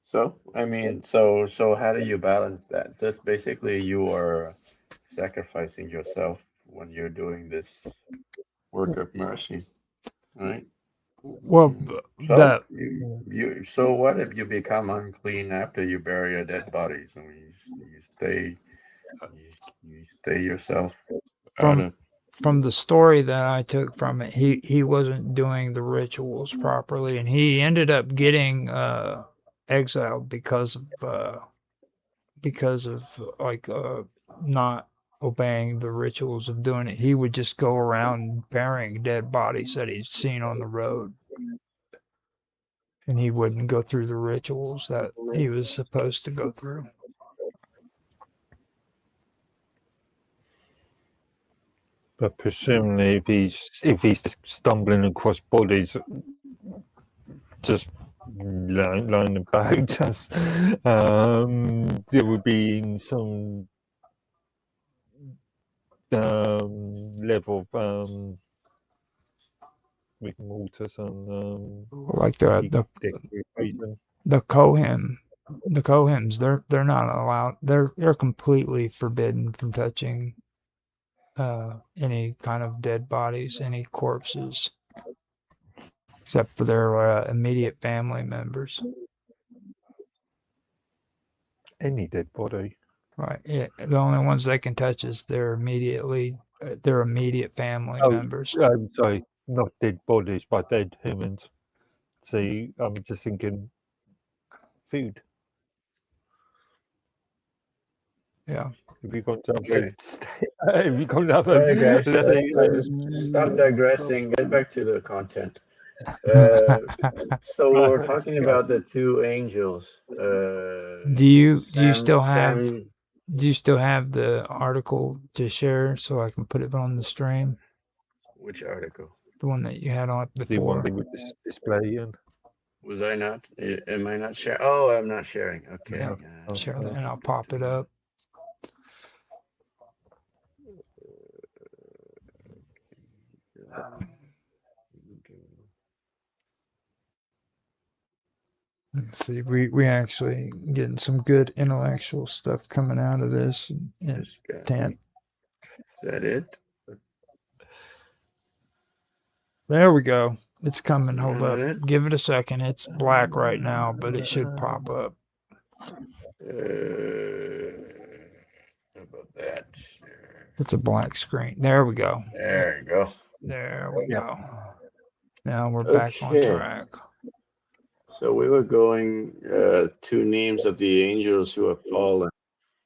So I mean, so how do you balance that? Just basically you are sacrificing yourself when you're doing this work of mercy, right? Well, So so what if you become unclean after you bury your dead bodies and you stay yourself out of from the story that I took from it, he wasn't doing the rituals properly, and he ended up getting exiled because of like not obeying the rituals of doing it. He would just go around burying dead bodies that he'd seen on the road, and he wouldn't go through the rituals that he was supposed to go through. But presumably, if he's just stumbling across bodies, just lying about, just there would be some level of rigor mortis and like the Kohims, they're not allowed. They're completely forbidden from touching any kind of dead bodies, any corpses, except for their immediate family members. Any dead body, right? Yeah, the only ones they can touch is their immediate family members. I'm sorry, not dead bodies, but dead humans. See, I'm just thinking food. Yeah. If you're going to have Okay. if you're going to have All right, guys, let's say, let's stop digressing. Get back to the content. So we're talking about the two angels. Do you Sam, still have Sam. the article to share so I can put it on the stream? Which article? The one that you had on the one before. they would display in. Was I not? Am I not sharing? Oh, I'm not sharing. Okay. Yeah, share that, and I'll pop it up. Let's see, we actually getting some good intellectual stuff coming out of this. And Tant. Is that it? There we go. It's coming. Hold Is up. that it? Give it a second. It's black right now, but it should pop up. How about that? Sure. It's a black screen. There we go. There you go. There we Yeah. go. Now we're back on Okay. track. So we were going to names of the angels who have fallen.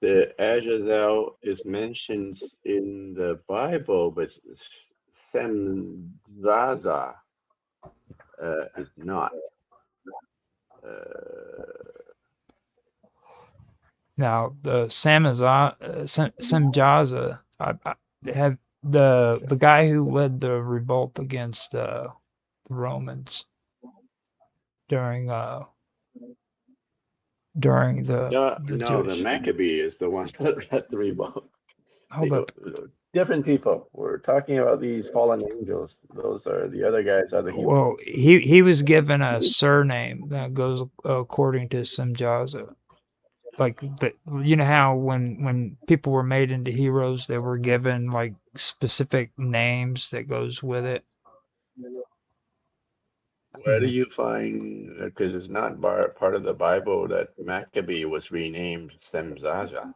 The Azazel is mentioned in the Bible, but Semzaza is not. Now the Samjaza, I have the guy who led the revolt against the Romans during the No, the Jewish. Maccabee is the one that led the revolt. Hold up. Different people. We're talking about these fallen angels. Those are the other guys. Are the Hebrew. Well, he was given a surname that goes according to Samjaza. Like you know how when people were made into heroes, they were given like specific names that goes with it. Where do you find? Because it's not part of the Bible that Maccabee was renamed Semzaza.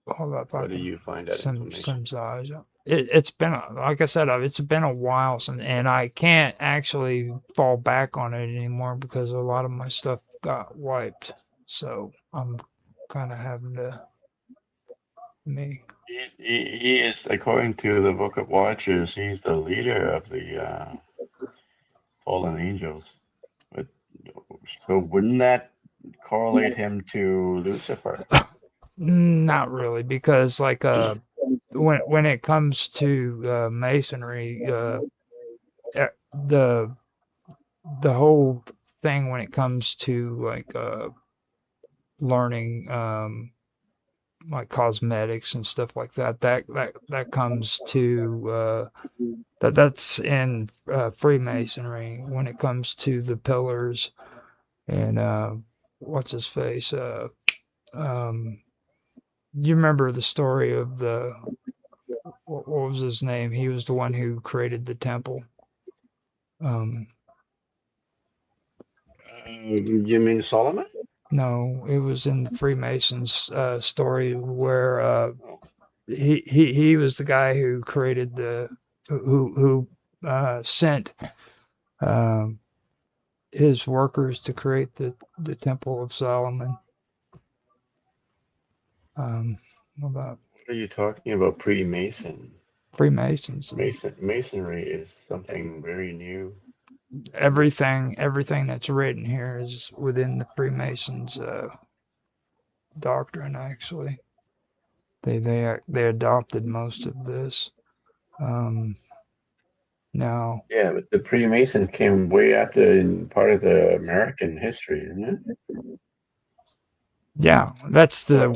Hold up, Where do you find that information? Samjaza. It's been like I said, it's been a while since, and I can't actually fall back on it anymore because a lot of my stuff got wiped. So I'm kind of having to He is, according to the Book of Watchers, he's the leader of the fallen angels. But so wouldn't that correlate him to Lucifer? Not really, because like when it comes to masonry, the whole thing when it comes to like learning like cosmetics and stuff like that comes to that's in Freemasonry when it comes to the pillars and what's his face you remember the story of the what was his name? He was the one who created the temple. You mean Solomon? No, it was in the Freemasons story where he was the guy who created who sent his workers to create the Temple of Solomon. About What are you talking about? Freemason? Freemasons. Masonry is something very new. Everything that's written here is within the Freemasons doctrine. Actually, they adopted most of this. Now, yeah, but the Freemason came way after in part of the American history, isn't it? Yeah, that's the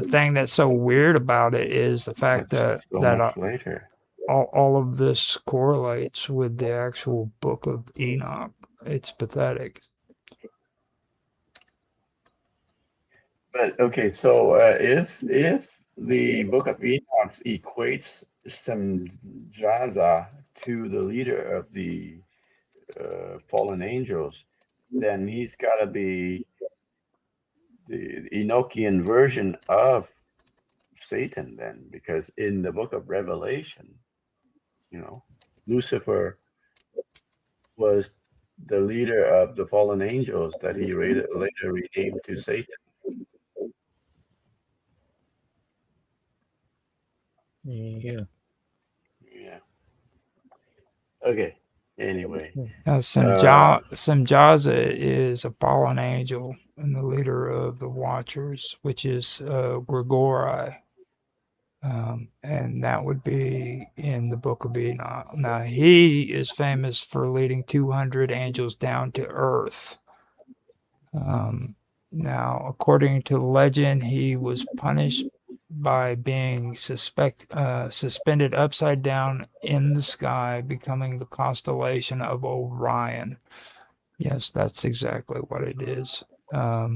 thing that's so weird about it is the fact that's that so much later. All of this correlates with the actual Book of Enoch. It's pathetic. But okay, so if the Book of Enoch equates Samjaza to the leader of the fallen angels, then he's got to be the Enochian version of Satan, then, because in the Book of Revelation, Lucifer was the leader of the fallen angels that he later renamed to Satan. Yeah. Yeah. Okay. Anyway, Samjaza is a fallen angel and the leader of the Watchers, which is Grigori. And that would be in the Book of Enoch. Now, he is famous for leading 200 angels down to earth. Now, according to legend, he was punished by being suspended upside down in the sky, becoming the constellation of Orion. Yes, that's exactly what it is. Now,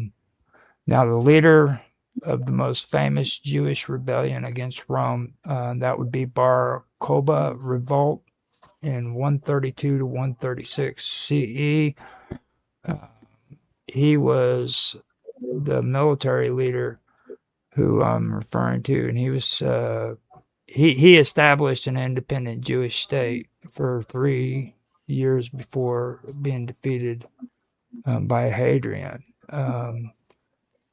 the leader of the most famous Jewish rebellion against Rome, that would be Bar Kokhba revolt in 132 to 136 CE. He was the military leader who I'm referring to, and he established an independent Jewish state for 3 years before being defeated by Hadrian.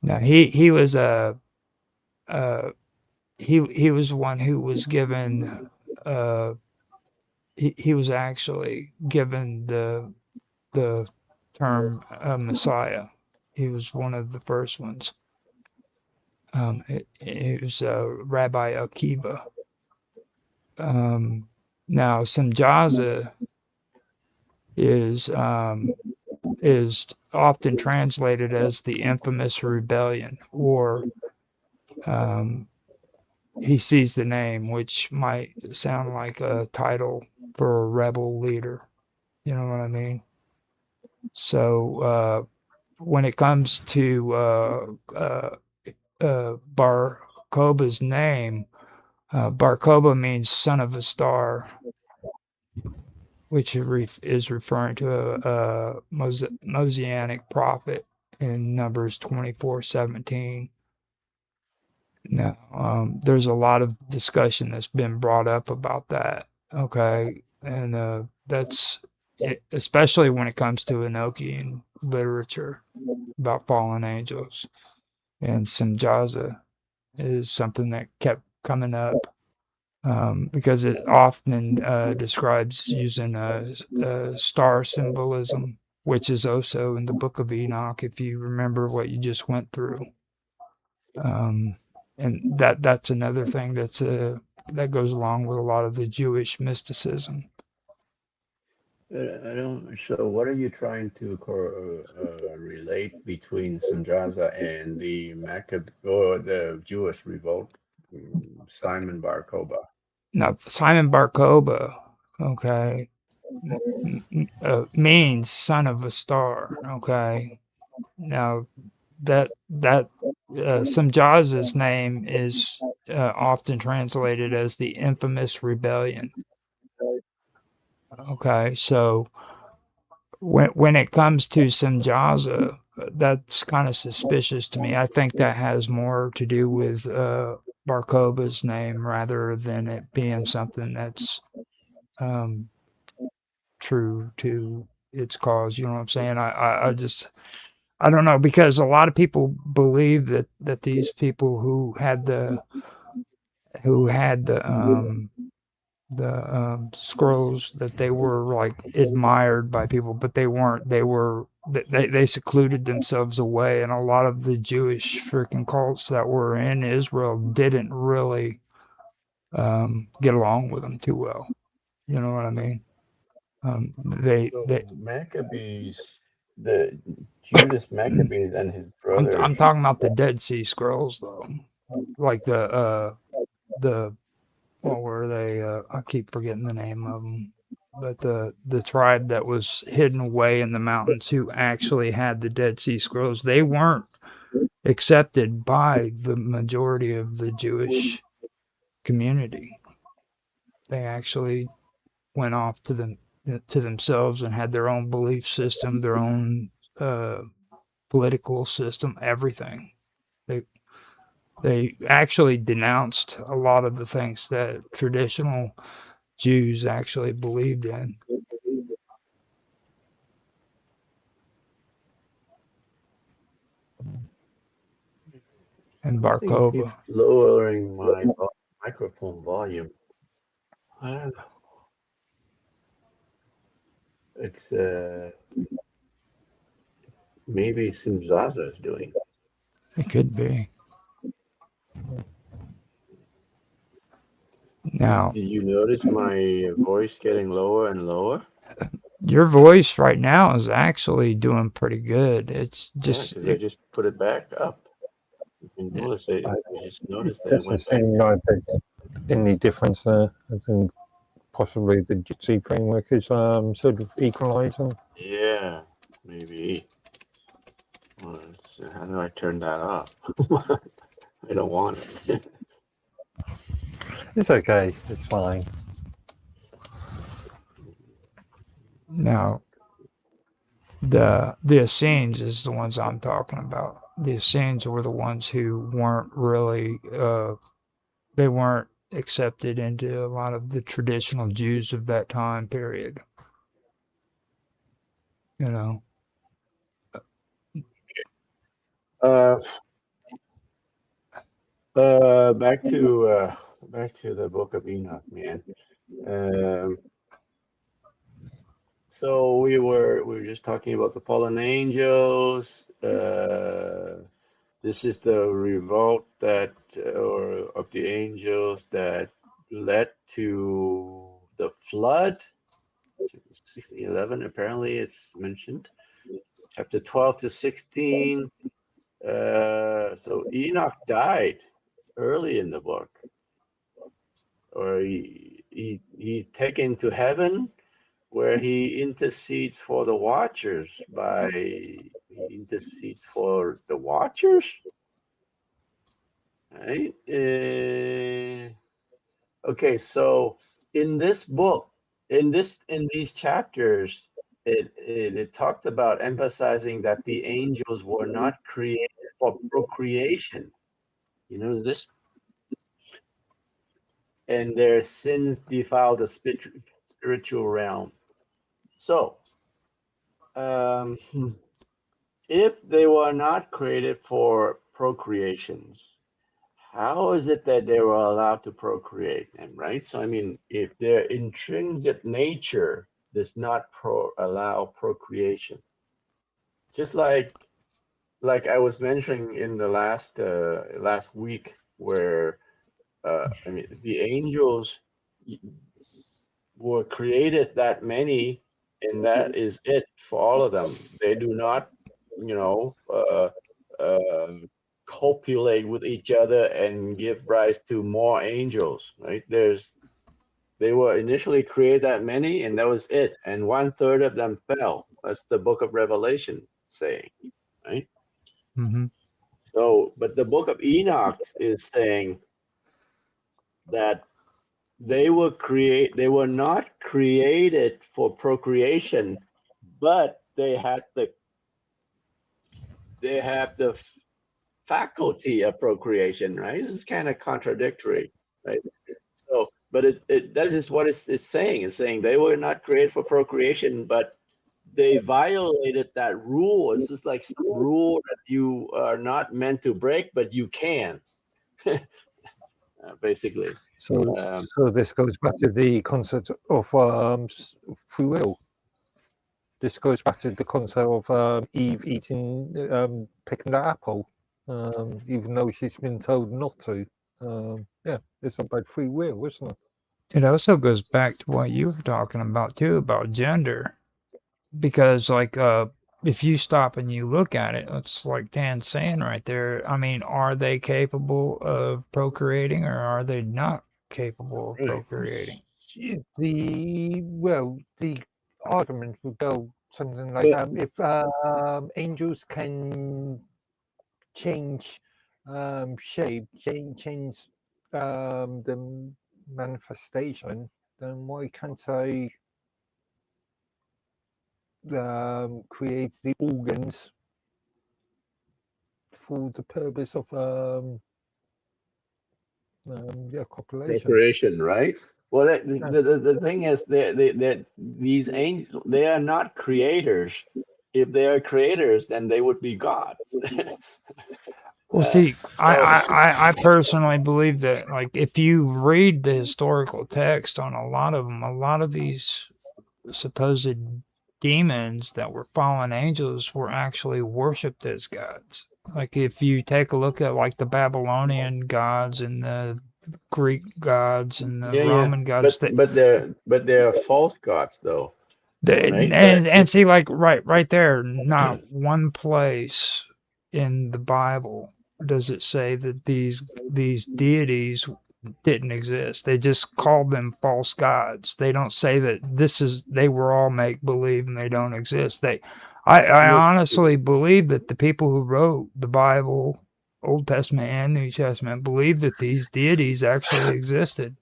Now he was he was one who was given he was actually given the term Messiah. He was one of the first ones. It was Rabbi Akiva. Now, Samjaza is often translated as the infamous rebellion, or he sees the name, which might sound like a title for a rebel leader. You know what I mean? So when it comes to Bar Kokhba's name, Bar Kokhba means son of a star, which is referring to a Mosaic prophet in Numbers 24:17. Now, there's a lot of discussion that's been brought up about that. Okay, and that's it, especially when it comes to Enochian literature about fallen angels. And Samjaza is something that kept coming up because it often describes using star symbolism, which is also in the Book of Enoch, if you remember what you just went through. And that's another thing that goes along with a lot of the Jewish mysticism. I don't. So, what are you trying to relate between Sandraza and the Maccab or the Jewish revolt, Simon Bar Kokhba? Now, Simon Bar Kokhba, okay, means son of a star. Okay, now that Samjaza's name is often translated as the infamous rebellion. Okay, so when it comes to Samjaza, that's kind of suspicious to me. I think that has more to do with Bar Kokhba's name rather than it being something that's true to its cause. You know what I'm saying? I just I don't know, because a lot of people believe that these people who had the scrolls, that they were like admired by people, but they weren't. They secluded themselves away, and a lot of the Jewish freaking cults that were in Israel didn't really get along with them too well. You know what I mean? They Maccabees, the Judas Maccabees and his brothers. I'm talking about the Dead Sea Scrolls though, like the what were they? I keep forgetting the name of them. But the tribe that was hidden away in the mountains who actually had the Dead Sea Scrolls, they weren't accepted by the majority of the Jewish community. They actually went off to themselves and had their own belief system, their own political system, everything. They actually denounced a lot of the things that traditional Jews actually believed in. and Something keeps Barkova. lowering my microphone volume. I don't know. It's maybe Simzaza is doing. It could be. Now, Did you notice my voice getting lower and lower? your voice right now is actually doing pretty good. It's Yeah, just, because I just put it back up. You can notice it. You just It noticed that it doesn't went back. seem like there's any difference there. I think possibly the Jitsi framework is sort of equalizing. Yeah, maybe. Well, how do I turn that off? I don't want it. It's okay. It's fine. now, the Essenes is the ones I'm talking about. The Essenes were the ones who weren't really, they weren't accepted into a lot of the traditional Jews of that time period. You know, Uh, back to the Book of Enoch, man. Um, so we were just talking about the fallen angels. This is the revolt that or of the angels that led to the flood. 16:11. Apparently, it's mentioned. Chapter 12 to 16. So Enoch died early in the book, or he taken to heaven, where he intercedes for the watchers. He intercedes for the watchers, right? Okay, so in this book, in these chapters, it talked about emphasizing that the angels were not created for procreation. You know this, and their sins defile the spiritual realm. So, um, if they were not created for procreation, how is it that they were allowed to procreate them, right? So, I mean, if their intrinsic nature does not allow procreation, just like I was mentioning in the last week, where I mean, the angels were created that many, and that is it for all of them. They do not, you know, copulate with each other and give rise to more angels, right? They were initially created that many, and that was it. And 1/3 of them fell. That's the book of Revelation saying, right? mm-hmm. So, but the book of Enoch is saying that they were not created for procreation, but they have the faculty of procreation, right? This is kind of contradictory, right? So, but that is what it's saying. It's saying they were not created for procreation, but they violated that rule. It's just like some rule that you are not meant to break, but you can, basically. So, Um, so this goes back to the concept of free will. This goes back to the concept of Eve picking the apple, even though she's been told not to. Yeah, it's about free will, isn't it? It also goes back to what you were talking about too, about gender. Because like if you stop and you look at it, it's like Dan's saying right there. I mean, are they capable of procreating or are they not capable of right. procreating? The argument would go something like But if angels can change shape, change the manifestation, then why can't I create the organs for the purpose of copulation? procreation, right? Well, the thing is, these angels, they are not creators. If they are creators, then they would be gods. Well, see, So I personally believe that, like, if you read the historical text on a lot of them, a lot of these supposed demons that were fallen angels were actually worshipped as gods. Like, if you take a look at, like, the Babylonian gods and the Greek gods and the yeah, Roman gods, that but they're false gods though, and, right? That and see, like, right there, not one place in the Bible does it say that these deities didn't exist. They just called them false gods. They don't say that they were all make believe and they don't exist. I you honestly believe that the people who wrote the Bible, Old Testament and New Testament, believe that these deities actually existed.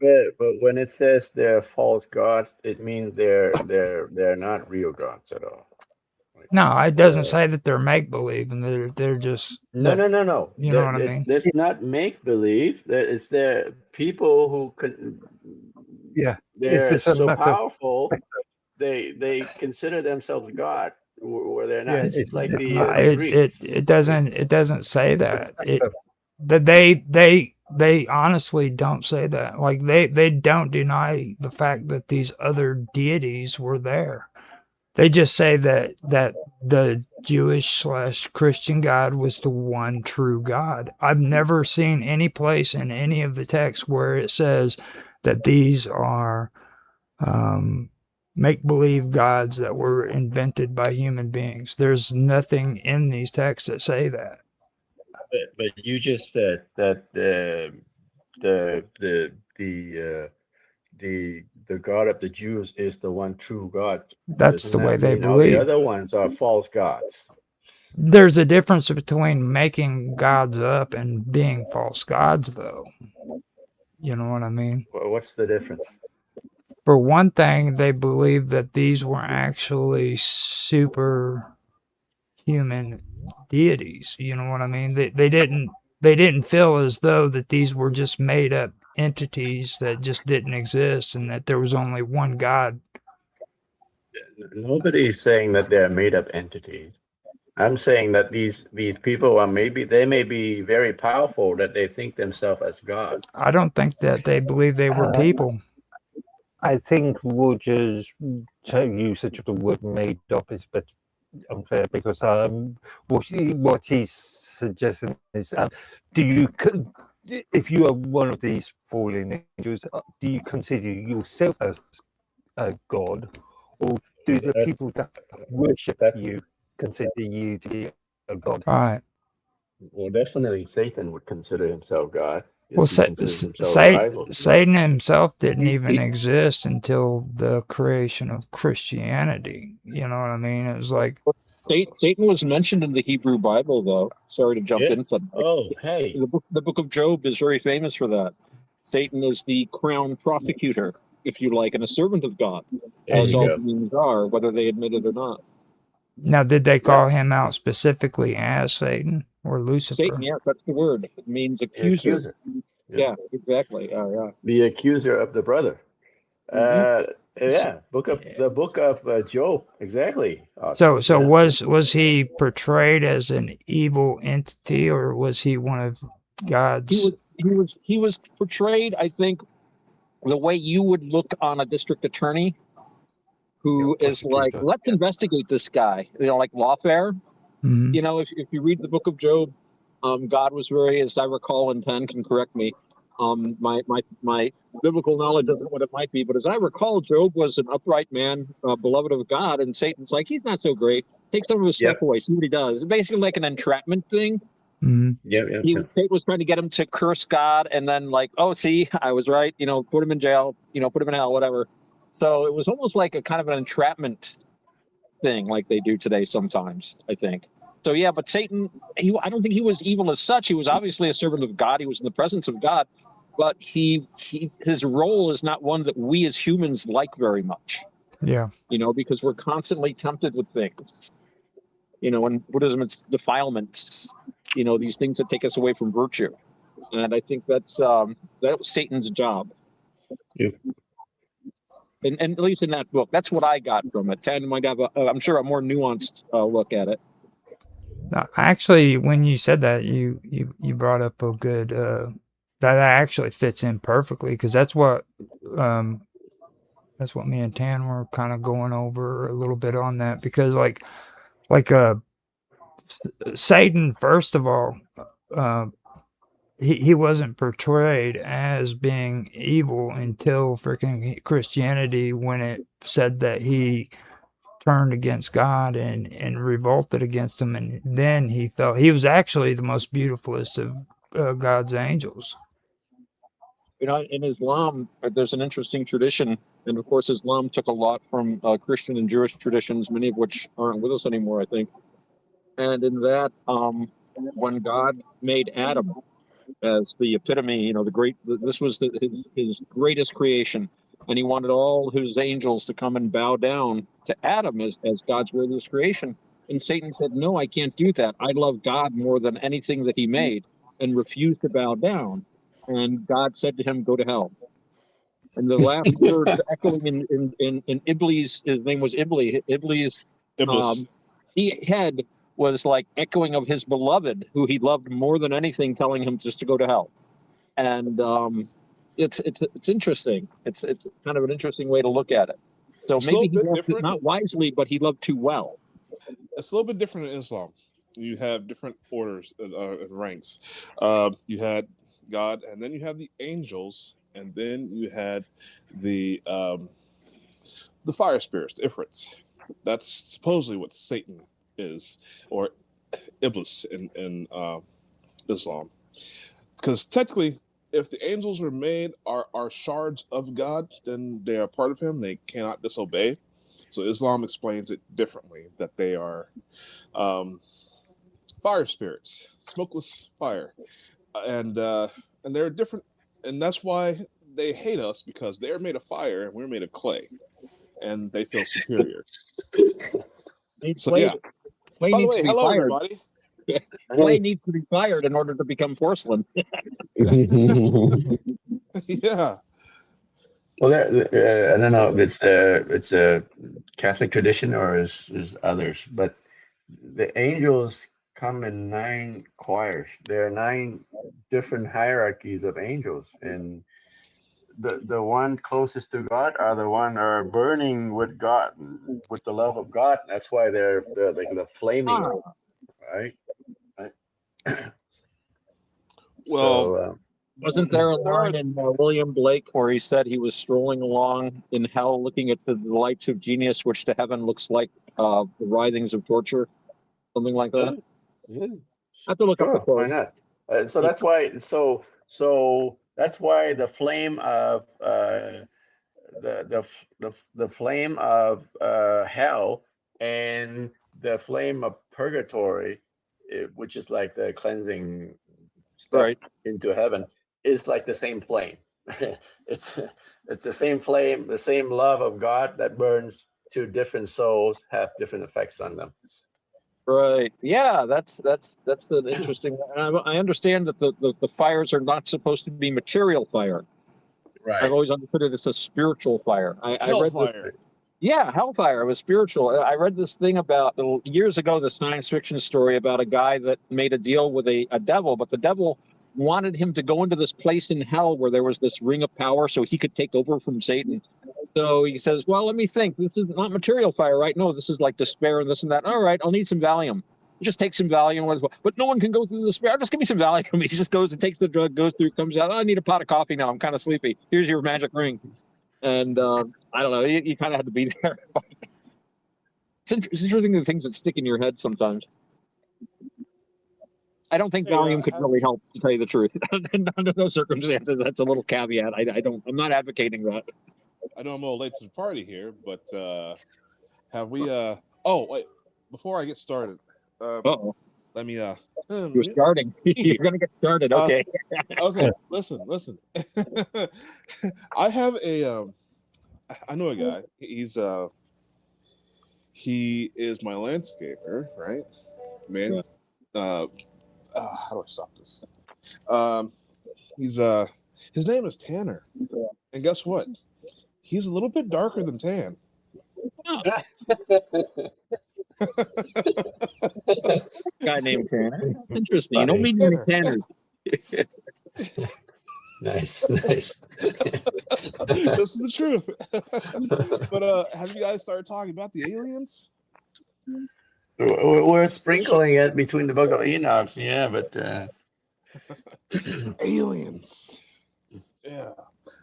but when it says they're false gods, it means they're not real gods at all. Like, No, it doesn't say that they're make believe and they're just that. no. You know what I mean? That's not make believe. That it's the people who can. Yeah, it's They're just a so matter of powerful. They consider themselves God, where they're not. yeah, It's just like the It Greeks. doesn't say that. That they honestly don't say that. Like they don't deny the fact that these other deities were there. They just say that the Jewish/Christian God was the one true God. I've never seen any place in any of the texts where it says that these are make believe gods that were invented by human beings. There's nothing in these texts that say that. But you just said that the the the the God of the Jews is the one true God. That's Doesn't the way that they mean all the believe. other ones are false gods? There's a difference between making gods up and being false gods, though. You know what I mean? What's the difference? For one thing, they believe that these were actually superhuman deities. You know what I mean? They didn't feel as though that these were just made up entities that just didn't exist and that there was only one God. Nobody is saying that they're made up entities. I'm saying that these people are they may be very powerful that they think themselves as God. I don't think that they believe they were uh, people. I think Roger's usage of the word "made up" is a bit unfair because what he's suggesting is, if you are one of these fallen angels, do you consider yourself as a god, or do the That's people that worship that. you consider you to be a god? All right. Well, definitely Satan would consider himself God Well, if he considers himself a rival to God. Satan himself didn't even exist until the creation of Christianity. You know what I mean? It was like, Satan was mentioned in the Hebrew Bible, though. Sorry to jump Yeah. in. Oh, hey. The book of Job is very famous for that. Satan is the crown prosecutor, if you like, and a servant of God, There as you all go. beings are, whether they admit it or not. now, did they Yeah. call him out specifically as Satan or Lucifer? Satan, yes, that's the word. It means The accuser. accuser. Yeah, exactly. Yeah. The accuser of the brother. Yeah, the book of Job. Exactly. So, Awesome. so Yeah. was he portrayed as an evil entity, or was he one of God's? He was portrayed, I think, the way you would look on a district attorney who Yeah, is like, prosecutor. let's investigate this guy, like lawfare. Mhm. You know, if you read the book of Job, God was very, as I recall, and Ten can correct me. My biblical knowledge isn't what it might be, but as I recall, Job was an upright man, beloved of God, and Satan's like, he's not so great. Take some of his stuff away, see what he does. Basically, like an entrapment thing. Mhm. Satan was trying to get him to curse God, and then like, oh, see, I was right. You know, put him in jail. You know, put him in hell, whatever. So it was almost like a kind of an entrapment thing, like they do today sometimes, I think. So yeah, but Satan, I don't think he was evil as such. He was obviously a servant of God. He was in the presence of God, but his role is not one that we as humans like very much. Yeah. You know, because we're constantly tempted with things. You know, in Buddhism, it's defilements. You know, these things that take us away from virtue, and I think that was Satan's job. Yeah. And at least in that book, that's what I got from it. Ten might have, I'm sure, a more nuanced look at it. Actually, when you said that, you brought up a good that actually fits in perfectly because that's what me and Tan were kind of going over a little bit on that because like Satan, first of all, uh, he wasn't portrayed as being evil until freaking Christianity when it said that he turned against God and revolted against him, and then he felt he was actually the most beautifulest of God's angels. You know, in Islam, there's an interesting tradition, and of course, Islam took a lot from Christian and Jewish traditions, many of which aren't with us anymore, I think. And in that, when God made Adam as the epitome, you know, this was his greatest creation, and he wanted all his angels to come and bow down to Adam as God's worthiest creation. And Satan said, "No, I can't do that. I love God more than anything that He made," and refused to bow down. And God said to him, "Go to hell." And the last words echoing in Iblis, his name was Iblis, Iblis. he had was like echoing of his beloved, who he loved more than anything, telling him just to go to hell. And it's interesting. It's kind of an interesting way to look at it. So It's a maybe little he bit loved it different. not wisely, but he loved too well. It's a little bit different in Islam. You have different orders and ranks. You had God, and then you have the angels, and then you had the fire spirits, the Ifrits. That's supposedly what Satan is, or Iblis in Islam. Because technically, if the angels were made are shards of God, then they are part of Him. They cannot disobey. So Islam explains it differently, that they are fire spirits, smokeless fire, and they're different, and that's why they hate us, because they're made of fire and we're made of clay, and they feel superior. So Clay, yeah. clay By the needs way, to be hello fired. everybody. Clay needs to be fired in order to become porcelain. Yeah. Well, I don't know if it's a Catholic tradition or is others, but the angels come in 9 choirs. There are 9 different hierarchies of angels, and the one closest to God are the one are burning with God, with the love of God. That's why they're like the flaming, right? Well, So Wasn't there a there are line in William Blake where he said he was strolling along in hell, looking at the lights of genius, which to heaven looks like the writhings of torture, something like that? yeah, I have to look up the sure, why quote. not? So that's why. So that's why the flame of the flame of hell and the flame of purgatory, which is like the cleansing step Right. into heaven, is like the same flame. it's it's the same flame, the same love of God that burns. 2 different souls have different effects on them. Right. Yeah, that's an interesting. I understand that the fires are not supposed to be material fire. I've always understood it as a spiritual fire. I read this. hellfire. Yeah, hellfire was spiritual. I read this thing about years ago, the science fiction story about a guy that made a deal with a devil, but the devil wanted him to go into this place in hell where there was this ring of power so he could take over from Satan. So he says, well, let me think. This is not material fire, right? No, this is like despair and this and that. All right, I'll need some Valium. Just take some Valium, but no one can go through the despair. Just give me some Valium. He just goes and takes the drug, goes through, comes out. Oh, I need a pot of coffee now. I'm kind of sleepy. Here's your magic ring. And I don't know. You kind of had to be there. It's interesting the things that stick in your head sometimes. I don't think Hey, Valium could really help, to tell you the truth. Under those circumstances, that's a little caveat. I don't. I'm not advocating that. I know I'm a little late to the party here, but have we? Oh wait, before I get started, Uh-oh. let me. You're starting. You're gonna get started. Okay. Okay. Listen. I have a. I know a guy. He is my landscaper, right? Man. Yeah. How do I stop this? He's his name is Tanner, and guess what? He's a little bit darker than Tan. Guy named Tanner. Interesting. You Funny. don't meet many Tanners. Nice, nice. This is the truth. But have you guys started talking about the aliens? We're sprinkling it between the Book of Enoch, yeah, but Aliens. Yeah.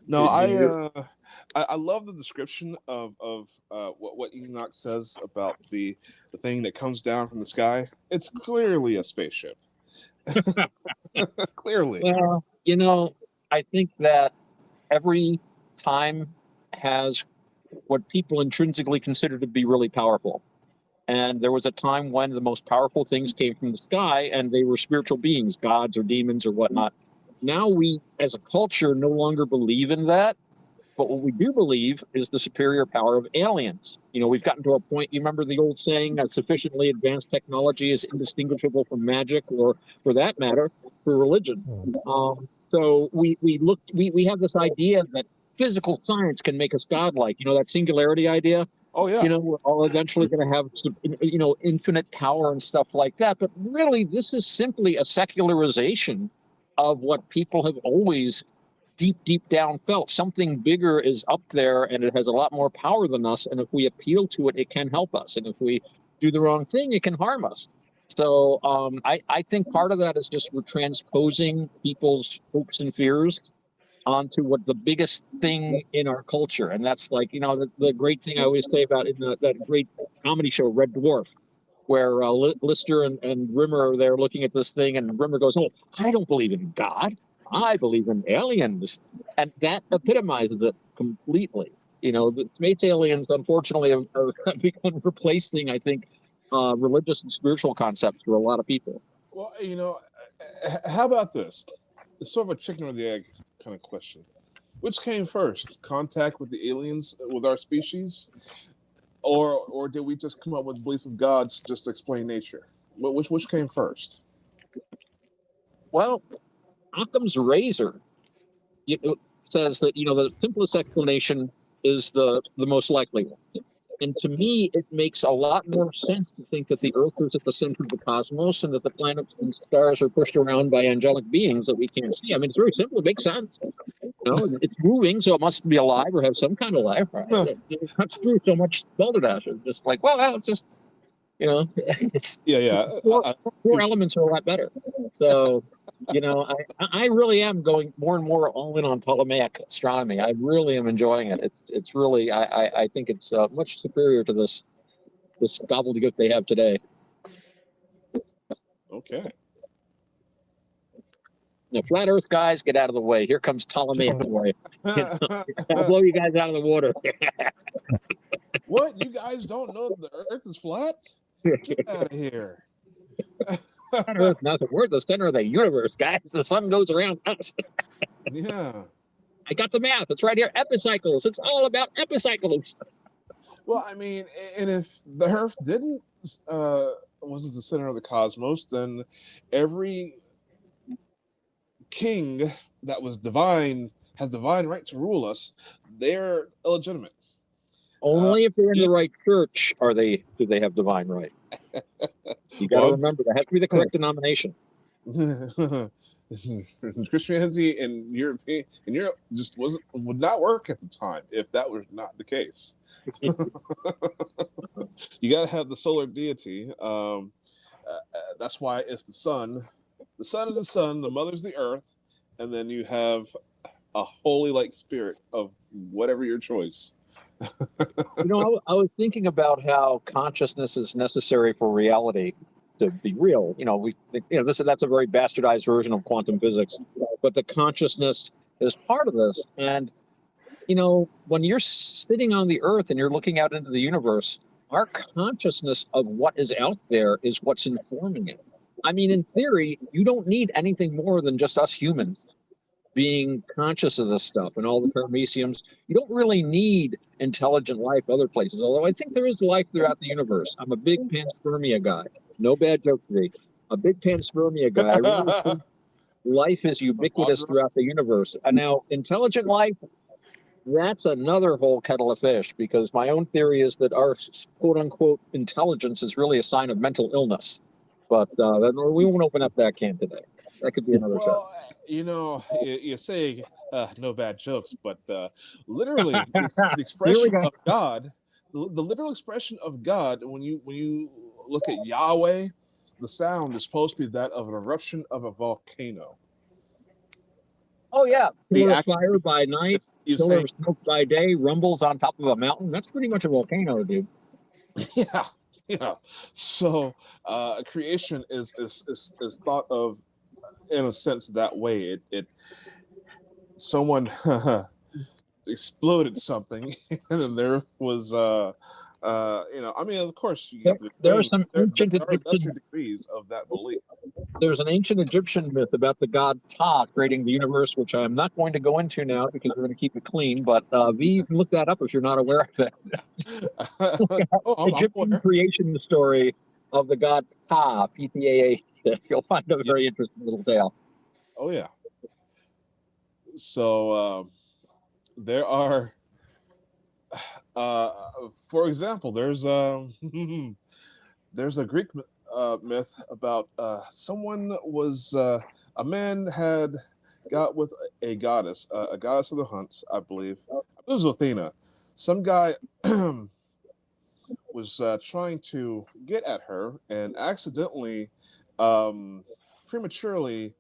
No, I love the description of what Enoch says about the thing that comes down from the sky. It's clearly a spaceship. Clearly. Well, you know, I think that every time has what people intrinsically consider to be really powerful. And there was a time when the most powerful things came from the sky and they were spiritual beings, gods or demons or whatnot. Now we, as a culture, no longer believe in that. But what we do believe is the superior power of aliens. You know, we've gotten to a point, you remember the old saying that sufficiently advanced technology is indistinguishable from magic, or for that matter, for religion. So we have this idea that physical science can make us godlike. You know, that singularity idea. Oh yeah. You know, we're all eventually going to have, you know, infinite power and stuff like that. But really, this is simply a secularization of what people have always deep down felt. Something bigger is up there and it has a lot more power than us. And if we appeal to it, it can help us. And if we do the wrong thing, it can harm us. So I think part of that is just we're transposing people's hopes and fears onto what the biggest thing in our culture. And that's like, you know, the great thing I always say about in that great comedy show, Red Dwarf, where Lister and Rimmer are there looking at this thing, and Rimmer goes, "Oh, I don't believe in God. I believe in aliens," and that epitomizes it completely. You know, the space aliens, unfortunately, have become replacing, I think, religious and spiritual concepts for a lot of people. Well, you know, how about this? It's sort of a chicken or the egg kind of question. Which came first, contact with the aliens, with our species, or did we just come up with belief of gods just to explain nature? Which came first? Well, Occam's razor says that, you know, the simplest explanation is the most likely one. And to me, it makes a lot more sense to think that the Earth is at the center of the cosmos and that the planets and stars are pushed around by angelic beings that we can't see. I mean, it's very simple. It makes sense. You know, it's moving, so it must be alive or have some kind of life. Right? Huh. It cuts through so much balderdash. It's just like, well, it's just, you know, it's Yeah. four elements are a lot better. So, you know, I really am going more and more all in on Ptolemaic astronomy. I really am enjoying it. It's really I think it's much superior to this gobbledygook they have today. Okay. Now, flat Earth guys, get out of the way. Here comes Ptolemaic boy. I'll blow you guys out of the water. What? You guys don't know the Earth is flat? Get out of here. Flat Earth, nothing. We're the center of the universe, guys. The sun goes around us. Yeah. I got the math. It's right here. Epicycles. It's all about epicycles. Well, I mean, and if the Earth didn't wasn't the center of the cosmos, then every king that was divine has divine right to rule us. They're illegitimate. Only if they're in the right church do they have divine right. You got to remember that has to be the correct denomination. Christianity in Europe just would not work at the time if that was not the case. You got to have the solar deity. That's why it's the sun. The sun is the sun. The mother's the earth, and then you have a holy like spirit of whatever your choice. You know, I was thinking about how consciousness is necessary for reality to be real. You know, that's a very bastardized version of quantum physics, but the consciousness is part of this. And you know, when you're sitting on the Earth and you're looking out into the universe, our consciousness of what is out there is what's informing it. I mean, in theory, you don't need anything more than just us humans being conscious of this stuff and all the parameciums. You don't really need intelligent life other places, although I think there is life throughout the universe. I'm a big panspermia guy. No bad jokes today. A big panspermia guy. I really think life is ubiquitous throughout the universe. And now, intelligent life, That's another whole kettle of fish, because my own theory is that our quote unquote intelligence is really a sign of mental illness. But we won't open up that can today. That could be another show. Well, you say no bad jokes, but literally, the Here we expression go. of God, the literal expression of God, when you look at Yahweh, the sound is supposed to be that of an eruption of a volcano. Oh yeah, The pillar of act fire by night, you pillar say, of smoke by day, rumbles on top of a mountain. That's pretty much a volcano, dude. yeah, yeah. So creation is thought of in a sense that way. It someone exploded something, and then there was I mean, of course, you have the There are claim some there, ancient there are lesser Egyptian. degrees of that belief. There's an ancient Egyptian myth about the god Ptah creating the universe, which I'm not going to go into now because we're going to keep it clean. But V, you can look that up if you're not aware of it. Oh, I'm Egyptian aware. creation story of the god Ptah, Ptaa. You'll find a very interesting little tale. Oh yeah. So there are, for example, there's there's a Greek myth about someone was a man had got with a goddess of the hunts, I believe. It was Athena. Some guy was trying to get at her and accidentally, prematurely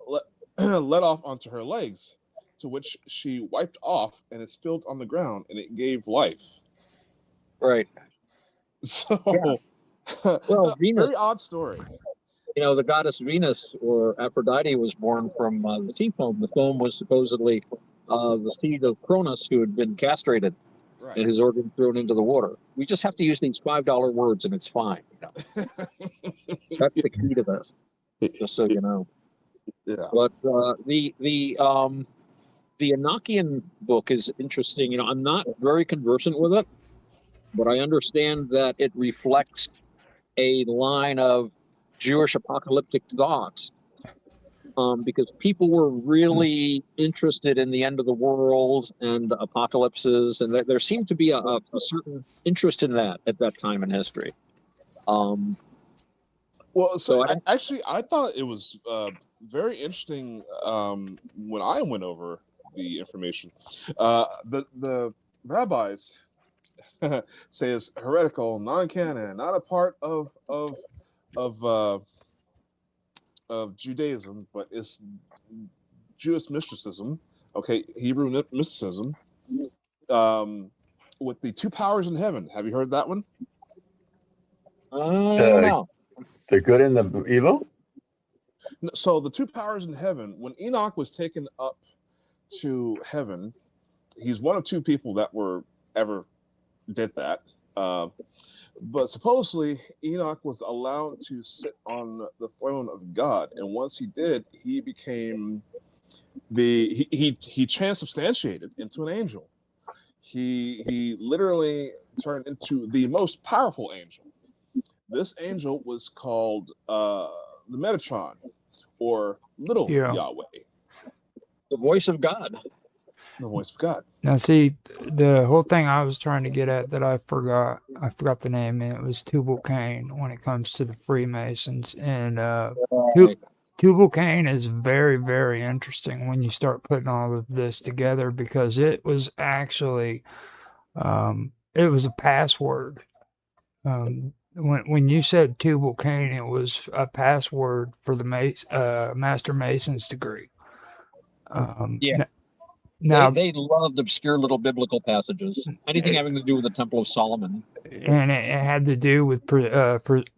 let, let off onto her legs, to which she wiped off and it spilled on the ground and it gave life. Right. So, Yeah. Well, Venus, very odd story. the goddess Venus or Aphrodite was born from the sea foam. The foam was supposedly the seed of Cronus, who had been castrated Right. and his organ thrown into the water. We just have to use these $5 words and it's fine. That's the key to this, just so you know. Yeah. But the Enochian book is interesting. I'm not very conversant with it, but I understand that it reflects a line of Jewish apocalyptic thoughts, because people were really interested in the end of the world and apocalypses, and there seemed to be a certain interest in that at that time in history. Well, so I thought it was very interesting when I went over the information. The rabbis say it's heretical, non-canon, not a part of Judaism, but it's Jewish mysticism. Okay, Hebrew mysticism. With the two powers in heaven. Have you heard that one? No. The good and the evil? So the two powers in heaven, when Enoch was taken up to heaven, he's one of two people that were ever did that. But supposedly Enoch was allowed to sit on the throne of God, and once he did, he became he transubstantiated into an angel. He literally turned into the most powerful angel. This angel was called the Metatron, or Little Yahweh. The voice of God. The voice of God. Now, see, the whole thing I was trying to get at that I forgot the name, and it was Tubal-Cain when it comes to the Freemasons. And Tubal-Cain is very, very interesting when you start putting all of this together, because it was actually, it was a password. When you said Tubal-Cain, it was a password for the Master Mason's degree. Now, they loved obscure little biblical passages, anything having to do with the Temple of Solomon, and it had to do with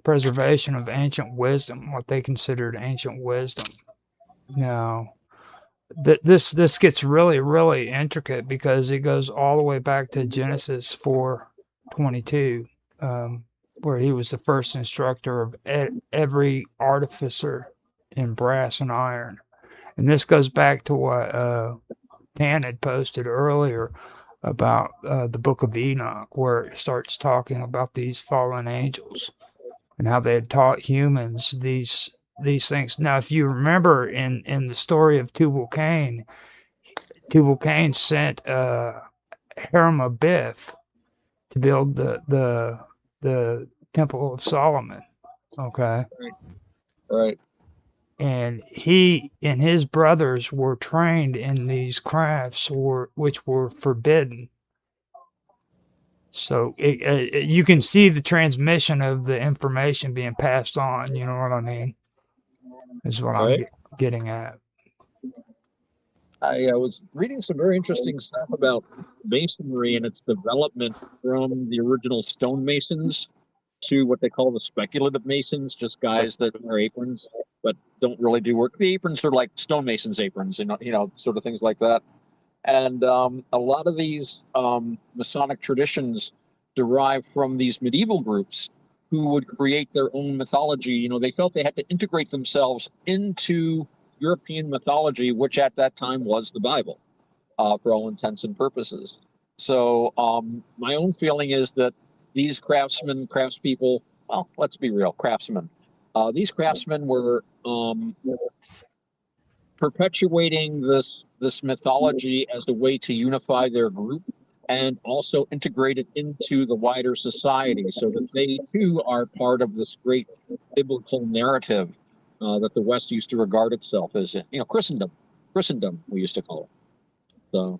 preservation of ancient wisdom, what they considered ancient wisdom. Now, this gets really, really intricate, because it goes all the way back to Genesis 4:22, where he was the first instructor of every artificer in brass and iron. And this goes back to what Tan had posted earlier about the book of Enoch, where it starts talking about these fallen angels and how they had taught humans these things. Now, if you remember in the story of Tubal-Cain, Tubal Cain sent Hiram Abiff to build the Temple of Solomon. Okay. Right. And he and his brothers were trained in these crafts which were forbidden. So you can see the transmission of the information being passed on. You know what I mean? Is what I'm Right. getting at. I was reading some very interesting stuff about masonry and its development from the original stonemasons to what they call the speculative masons, just guys that wear aprons but don't really do work. The aprons are like stonemasons' aprons, sort of things like that. And a lot of these Masonic traditions derive from these medieval groups who would create their own mythology. You know, they felt they had to integrate themselves into European mythology, which at that time was the Bible, for all intents and purposes. So my own feeling is that these craftspeople, well, let's be real, craftsmen. These craftsmen were perpetuating this mythology as a way to unify their group and also integrate it into the wider society so that they too are part of this great biblical narrative that the West used to regard itself as, Christendom we used to call it. So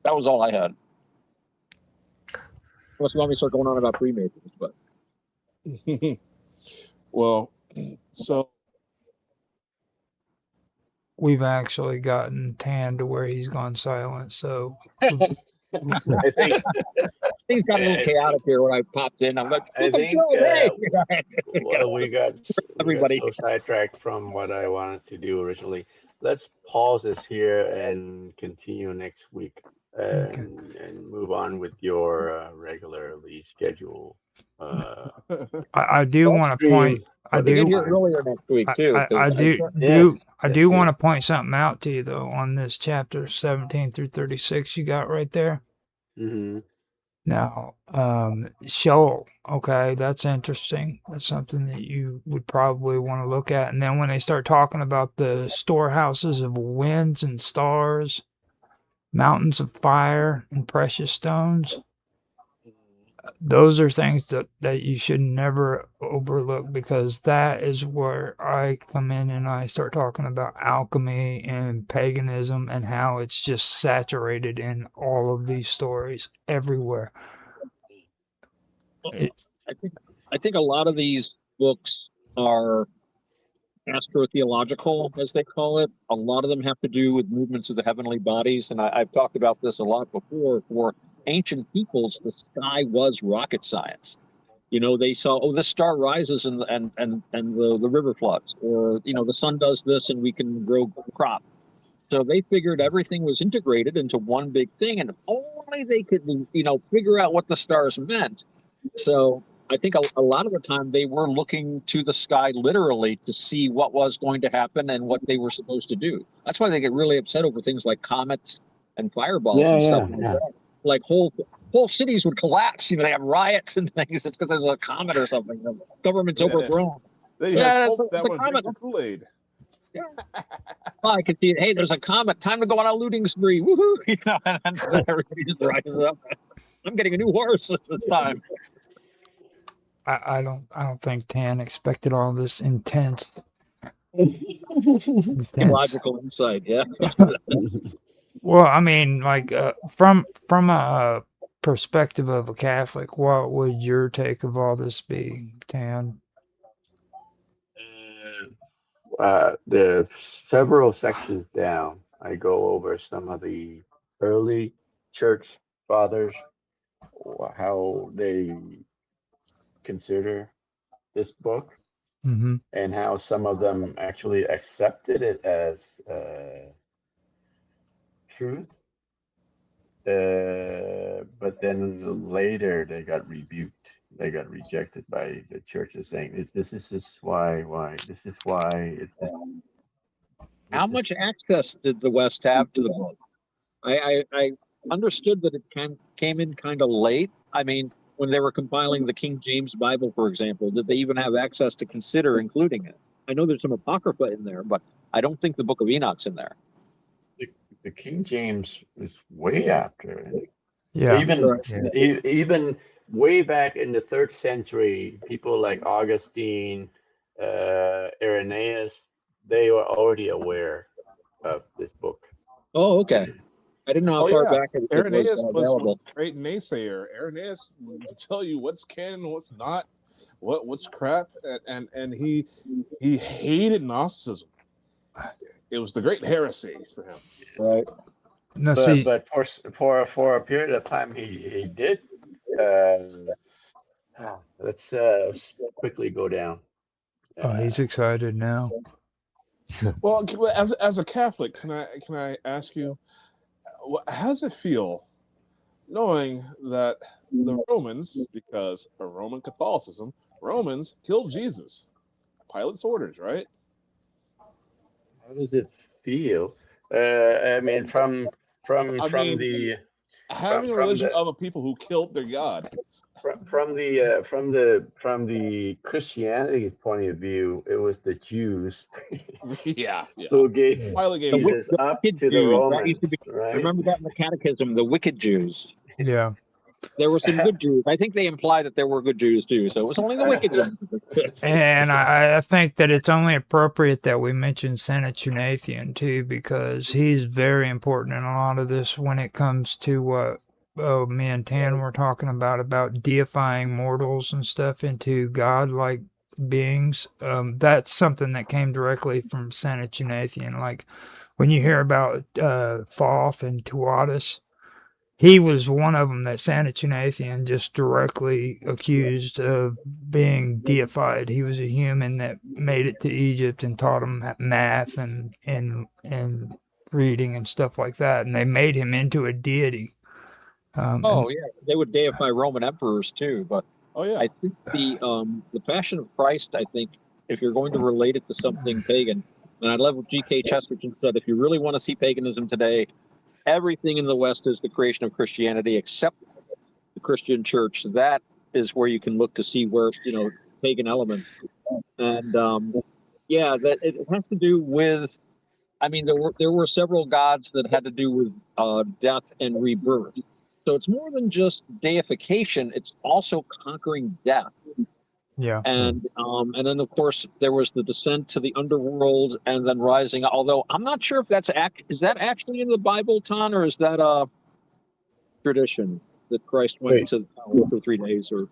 that was all I had. Unless you want me to start going on about Freemasons, but Well, so We've actually gotten Tan to where he's gone silent. So I think things got a little Yes. chaotic here when I popped in. I'm like, I think hey! well, we got Everybody. so sidetracked from what I wanted to do originally. Let's pause this here and continue next week and move on with your regularly scheduled. I do want to stream point. I for the We get do. here time. earlier next week too. I 'cause do Yes, I yes, do yes. want to point something out to you though on this chapter 17 through 36 you got right there. Mm-hmm. Now, Sheol, okay, that's interesting. That's something that you would probably want to look at. And then when they start talking about the storehouses of winds and stars, mountains of fire and precious stones, those are things that you should never overlook because that is where I come in and I start talking about alchemy and paganism and how it's just saturated in all of these stories everywhere. I think a lot of these books are astrotheological, as they call it. A lot of them have to do with movements of the heavenly bodies, and I've talked about this a lot before. For ancient peoples, the sky was rocket science. You know, they saw, oh, this star rises and the river floods, or the sun does this and we can grow crop. So they figured everything was integrated into one big thing, and if only they could, figure out what the stars meant. So I think a lot of the time they were looking to the sky literally to see what was going to happen and what they were supposed to do. That's why they get really upset over things like comets and fireballs and stuff like that. Like whole cities would collapse. They have riots and things. It's because there's a comet or something. The government's overthrown. they Yeah, have folks the that want to drink comet. the Kool-Aid. Yeah. Well, I could see it. Hey, there's a comet. Time to go on a looting spree. Woohoo! And everybody just rises up. I'm getting a new horse this time. I don't think Tan expected all this intense. Logical insight, yeah. Well, I mean, like from a perspective of a Catholic, what would your take of all this be, Tan? The several sections down, I go over some of the early church fathers, how they consider this book, Mm-hmm. and how some of them actually accepted it as truth. But then later they got rebuked. They got rejected by the churches, saying this is why this is why it's this. How much access did the West have to the book? I understood that it came in kind of late. I mean, when they were compiling the King James Bible, for example, did they even have access to consider including it? I know there's some Apocrypha in there, but I don't think the Book of Enoch's in there. The King James is way after. Yeah. Even Yeah. even way back in the 3rd century, people like Augustine, Irenaeus, they were already aware of this book. Oh, okay. I didn't know how Oh far yeah, back it was Irenaeus was available. a great naysayer. Irenaeus will tell you what's canon, what's not, what's crap, and he hated Gnosticism. It was the great heresy for him. Right. No, But see, but for a period of time, he did. Let's quickly go down. oh, he's excited now. Well, as a Catholic, can I ask you, how does it feel knowing that the Romans, because of Roman Catholicism, Romans killed Jesus? Pilate's orders, right? How does it feel? I mean, from I mean, the having a from religion the of a people who killed their God. from the Christianity's point of view, it was the Jews Yeah. who gave Yeah. Pilate gave The, Jesus. Jesus the up wicked to the Jews. That used Romans, to be. I right? remember that in the Catechism. The wicked Jews. Yeah. There were some good Jews. I think they implied that there were good Jews too. So it was only the wicked ones. And I think that it's only appropriate that we mention Saint Tunathian too, because he's very important in a lot of this when it comes to what me and Tan were talking about deifying mortals and stuff into God-like beings. That's something that came directly from Saint Tunathian. Like when you hear about Thoth and Tuatus, he was one of them that Sanachinathian just directly accused of being deified. He was a human that made it to Egypt and taught them math and reading and stuff like that, and they made him into a deity. Oh yeah, they would deify Roman emperors too. But Oh yeah. I think the Passion of Christ. I think if you're going to relate it to something pagan, and I love what G.K. Chesterton said. If you really want to see paganism today, everything in the West is the creation of Christianity, except the Christian Church. That is where you can look to see where pagan elements. And yeah, that it has to do with. I mean, there were several gods that had to do with death and rebirth. So it's more than just deification; it's also conquering death. Yeah. And then of course there was the descent to the underworld and then rising. Although I'm not sure if is that actually in the Bible, Ton, or is that a tradition that Christ went Wait. to for 3 days or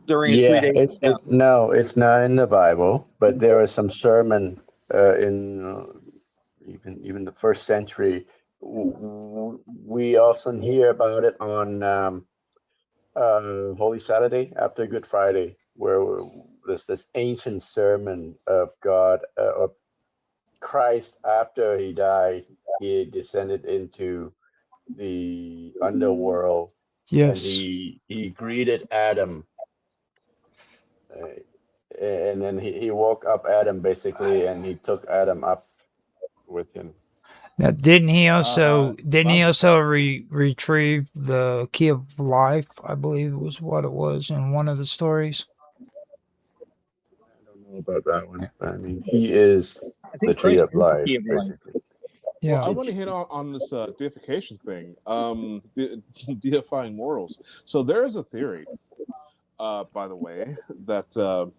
during his 3 Yeah, days? no, it's not in the Bible, but there is some sermon in even the 1st century. We often hear about it on Holy Saturday after Good Friday, where there's this ancient sermon of God, of Christ after he died. He descended into the underworld, and Yes. he greeted Adam, and then he woke up Adam basically, and he took Adam up with him. Now, didn't he also Well, retrieve the key of life? I believe was what it was in one of the stories. I don't know about that one. I mean, he is I the think tree Christ of is the life, key of life. basically. Well, I Yeah. want to hit on this deification thing, deifying mortals. So there is a theory, by the way, that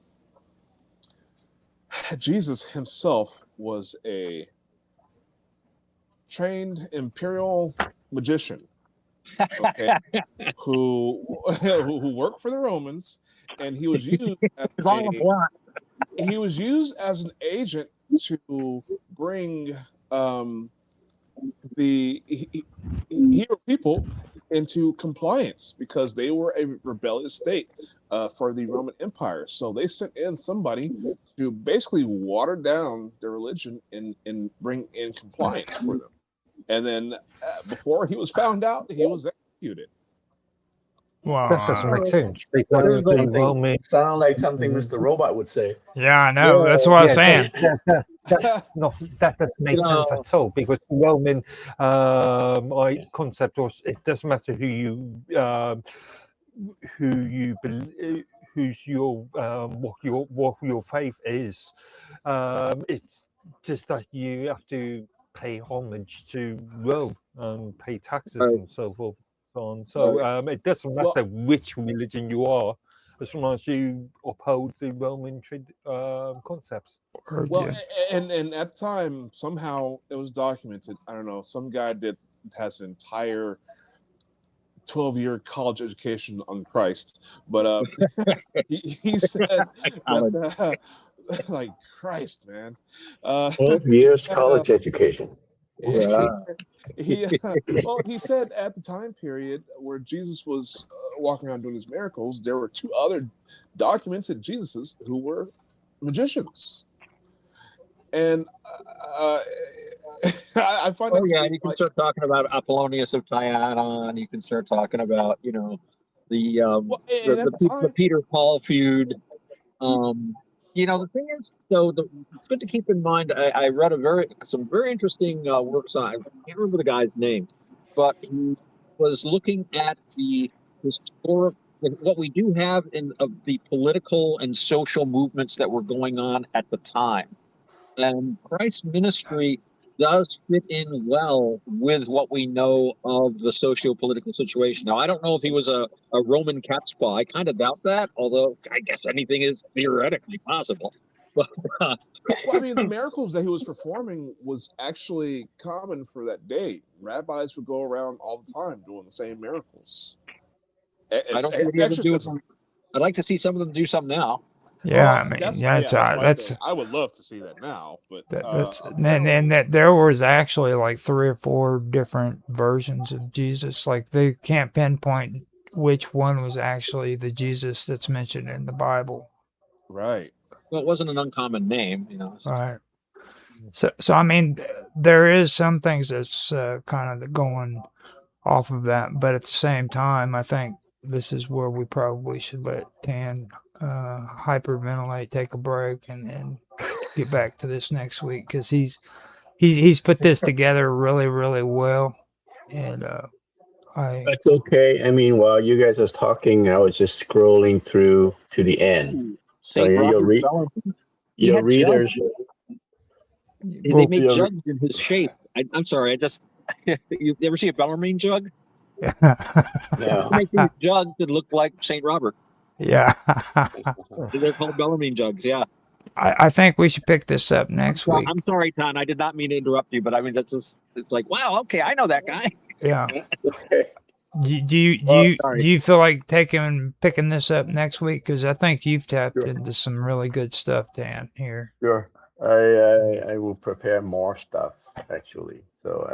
Jesus himself was a trained imperial magician, okay, who worked for the Romans, and he was used as It's all a plot. an agent to bring the hero people into compliance because they were a rebellious state for the Roman Empire. So they sent in somebody to basically water down their religion and bring in compliance for them. And then before he was found out, he was executed. That doesn't make Wow. sense because the Roman. Sound like something Mr. Robot would say. Yeah, I know. That's what I was saying. That doesn't make sense at all because the Roman concept was it doesn't matter who you who's your what your faith is. It's just that you have to pay homage to Rome and pay taxes Right. and so forth. So it doesn't Well- matter which religion you are, as long as you uphold the Roman concepts. Heard Well, you. and at the time, somehow it was documented. I don't know. Some guy has an entire 12-year college education on Christ, but he said College. that like Christ, man. Uh, 12 years uh, college education. Yeah. he said at the time period where Jesus was walking around doing his miracles, there were two other documented Jesuses who were magicians, and I find Oh that to yeah, be you can like, start talking about Apollonius of Tyana. You can start talking about the well, and at the time, Peter Paul feud. The thing is, it's good to keep in mind. I read some very interesting works on. I can't remember the guy's name, but he was looking at the historic what we do have in of the political and social movements that were going on at the time. And Christ's ministry does fit in well with what we know of the socio-political situation. Now, I don't know if he was a Roman catspaw. I kind of doubt that, although I guess anything is theoretically possible. But well, I mean, the miracles that he was performing was actually common for that day. Rabbis would go around all the time doing the same miracles. I don't see It's any of them doing exorcism. them. I'd like to see some of them do some now. Yeah, Well, I mean, that's my that's thing. I would love to see that now, but that's and apparently, that there was actually like 3 or 4 different versions of Jesus. Like they can't pinpoint which one was actually the Jesus that's mentioned in the Bible. right. Well, it wasn't an uncommon name, All right. So I mean, there is some things that's kind of going off of that, but at the same time, I think this is where we probably should let Tan hyperventilate, take a break, and get back to this next week because he's put this together really, really well, and That's okay. I mean, while you guys was talking, I was just scrolling through to the end. Ooh, So St. your Robert Bellington. He your had jugs. readers, They well, make your jugs in his shape. I'm sorry, I just you ever see a Bellarmine jug? yeah. They make these jugs that look like St. Robert. yeah. They're called Bellarmine jugs. Yeah. I think we should pick this up next week. I'm sorry, Ton. I did not mean to interrupt you, but I mean it's like, wow, okay, I know that guy. Yeah. That's okay. Do you feel like picking this up next week? Because I think you've tapped Sure. into some really good stuff, Dan. Here. Sure. I will prepare more stuff actually. So I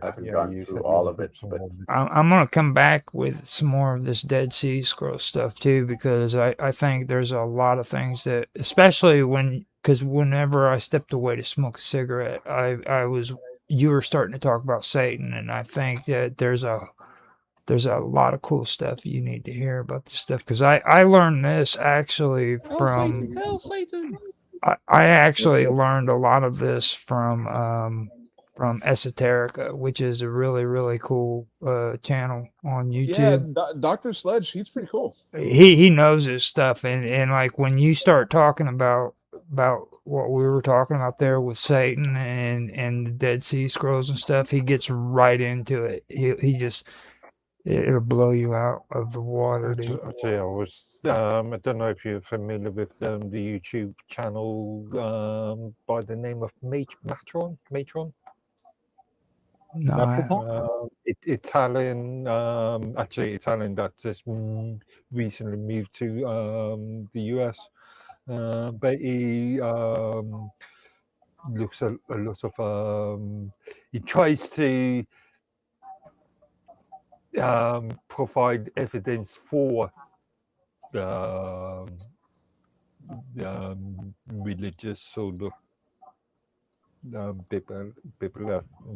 haven't gone through all of it, but I'm gonna come back with some more of this Dead Sea Scroll stuff too, because I think there's a lot of things that, especially because whenever I stepped away to smoke a cigarette, you were starting to talk about Satan, and I think that there's a lot of cool stuff you need to hear about this stuff because I learned this actually from Hell, Satan. I actually learned a lot of this from Esoterica, which is a really, really cool channel on Yeah, YouTube. Dr. Sledge, he's pretty cool. He knows his stuff, and like when you start talking about what we were talking about there with Satan and the Dead Sea Scrolls and stuff, he gets right into it. He just it'll blow you out of the water, dude. Actually, I don't know if you're familiar with the YouTube channel by the name of Matron. No, Italian, actually Italian that just recently moved to the US. But he looks a lot of, he tries to provide evidence for religious sort of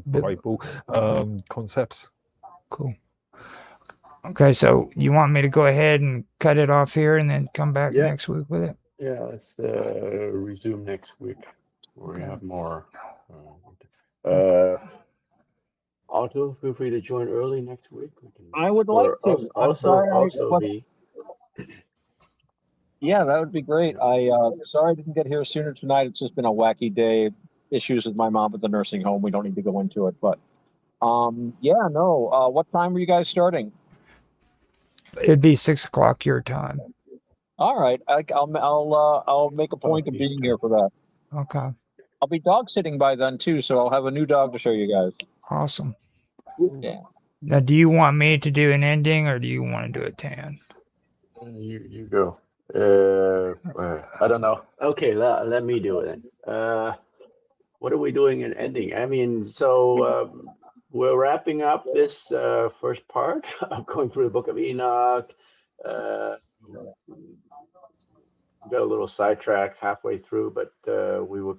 Bible concepts. cool. Okay, so you want me to go ahead and cut it off here and then come back Yeah. next week with it? yeah, let's resume next week where we have more. Alto, feel free to join early next week. We can, I would like to. I'm sorry I- Also, Yeah, that would be great. Sorry I didn't get here sooner tonight. It's just been a wacky day. Issues with my mom at the nursing home. We don't need to go into it, but yeah, no. What time are you guys starting? It'd be 6 o'clock your time. All right, I'll make a point of being here for that. Okay. I'll be dog sitting by then too, so I'll have a new dog to show you guys. Awesome. Yeah. Now, do you want me to do an ending or do you want to do a tan? You go. I don't know. Okay, let me do it then. What are we doing in ending? I mean, so we're wrapping up this first part of going through the Book of Enoch. Got a little sidetracked halfway through, but we will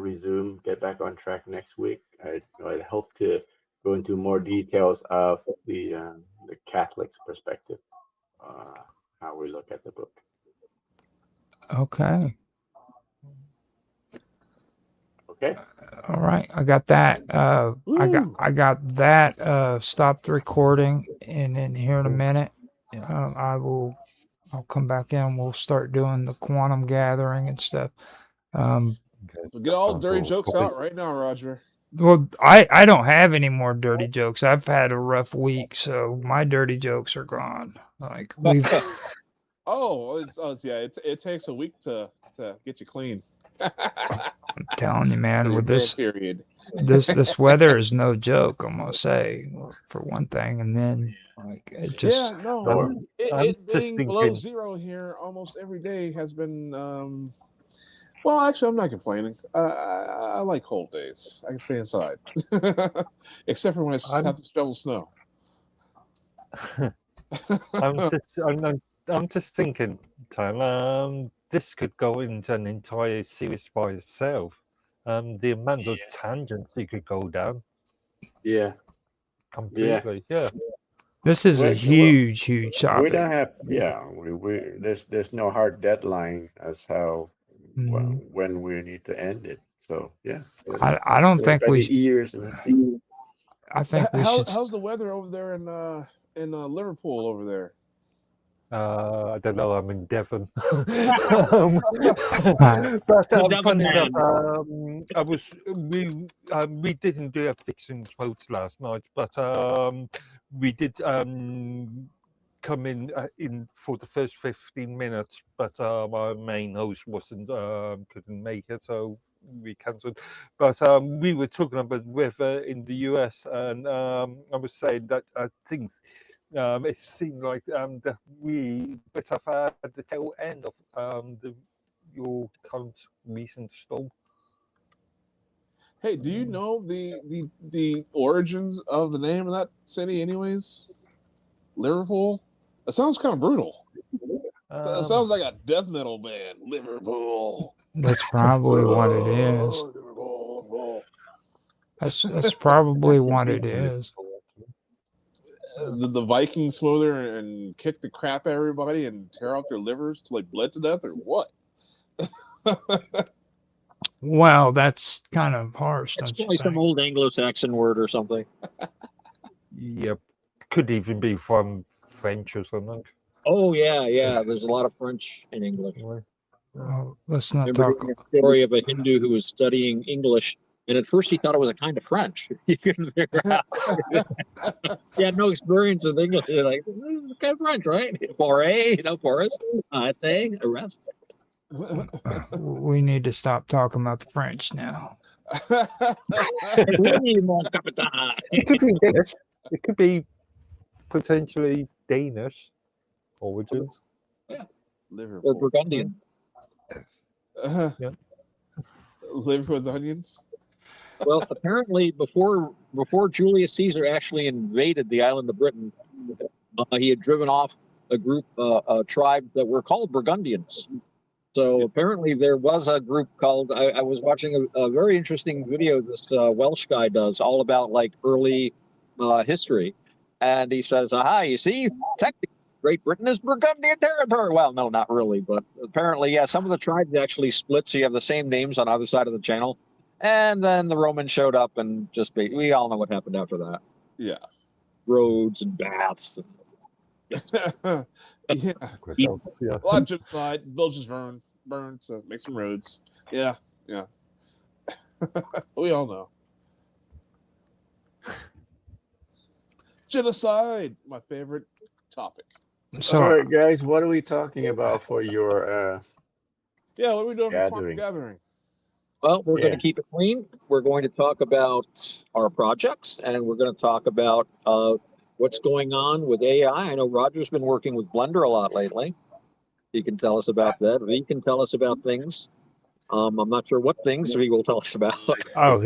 resume, get back on track next week. I'd hope to go into more details of the Catholic's perspective, how we look at the book. Okay. Okay. All right. I got that. I got that. Stop the recording, and then here in a minute, I'll come back in. We'll start doing the quantum gathering and stuff. So get all dirty jokes out right now, Roger. Well, I don't have any more dirty jokes. I've had a rough week, so my dirty jokes are gone. Like we've. It takes a week to get you clean. I'm telling you, For man, your with bad period. this weather is no joke. I'm gonna say for one thing, and then like it just. It being below zero here almost every day has been. Well, actually, I'm not complaining. I like cold days. I can stay inside, except for when I have to shovel snow. I'm just thinking, Tyler, this could go into an entire series by itself. The amount of tangents you could go down. Yeah. Completely. Yeah. This is a huge topic. We don't have. Yeah. There's no hard deadline as how when we need to end it. So yeah. I don't think we. Ears and see. I think we should. How's the weather over there in Liverpool over there? I don't know. I'm in Devon. But funny enough, we didn't do a fixing quotes last night, but we did come in for the first 15 minutes, but our main host couldn't make it, so we cancelled. But we were talking about weather in the US, and I was saying that I think. It seemed like that we better have at the tail end of your current recent storm. Hey, do you know the origins of the name of that city? Anyways, Liverpool. That sounds kind of brutal. That sounds like a death metal band. Liverpool. That's probably what it is. That's probably what it is. The Vikings go there and kick the crap out of everybody and tear out their livers till they bled to death, or what? Well, that's kind of harsh. It's probably some old Anglo-Saxon word or something. Yep, could even be from French or something. Oh yeah. There's a lot of French in English. Well, let's not Remember talk. a story of a Hindu who was studying English. And at first he thought it was a kind of French. He couldn't figure out. He had no experience with English. He's like, this is kind of French, right? Forest, say, arrest. We need to stop talking about the French now. It could be Danish. It could be potentially Danish origins. Yeah. Liverpool. Or Burgundian. Yeah. Live with onions. Well, apparently, before Julius Caesar actually invaded the island of Britain, he had driven off a tribe that were called Burgundians. So apparently, there was a group called. I was watching a very interesting video this Welsh guy does, all about like early history, and he says, "Aha! You see, technically, Great Britain is Burgundian territory." Well, no, not really, but apparently, yeah, some of the tribes actually split, so you have the same names on either side of the channel. And then the Romans showed up and we all know what happened after that. Yeah. Roads and baths. Yeah. Which helps, yeah. A lot of genocide, villages burned to make some roads. Yeah, yeah. We all know. Genocide, my favorite topic. So All right, guys, what are we talking about for your Yeah, what are we doing for Quantum gathering? Gathering? Well, we're going Yeah. to keep it clean. We're going to talk about our projects, and we're going to talk about what's going on with AI. I know Roger's been working with Blender a lot lately. He can tell us about that. He can tell us about things. I'm not sure what things he will tell us about. oh,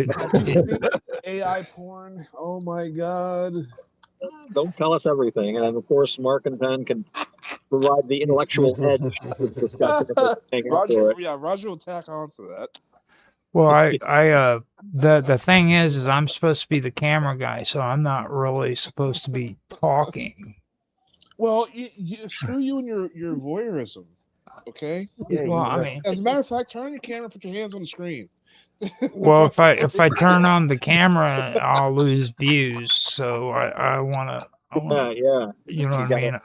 AI porn. Oh my god. Don't tell us everything. And of course, Mark and Penn can provide the intellectual edge to this discussion if we're hang out for Roger, it. yeah, Roger will tack on to that. well, the thing is I'm supposed to be the camera guy, so I'm not really supposed to be talking. Well, screw you and your voyeurism. Okay. Yeah, Well, I you, mean, As a matter of fact, turn on your camera, put your hands on the screen. well, if I turn on the camera, I'll lose views. So I wanna, Yeah. you know what I gotta- mean?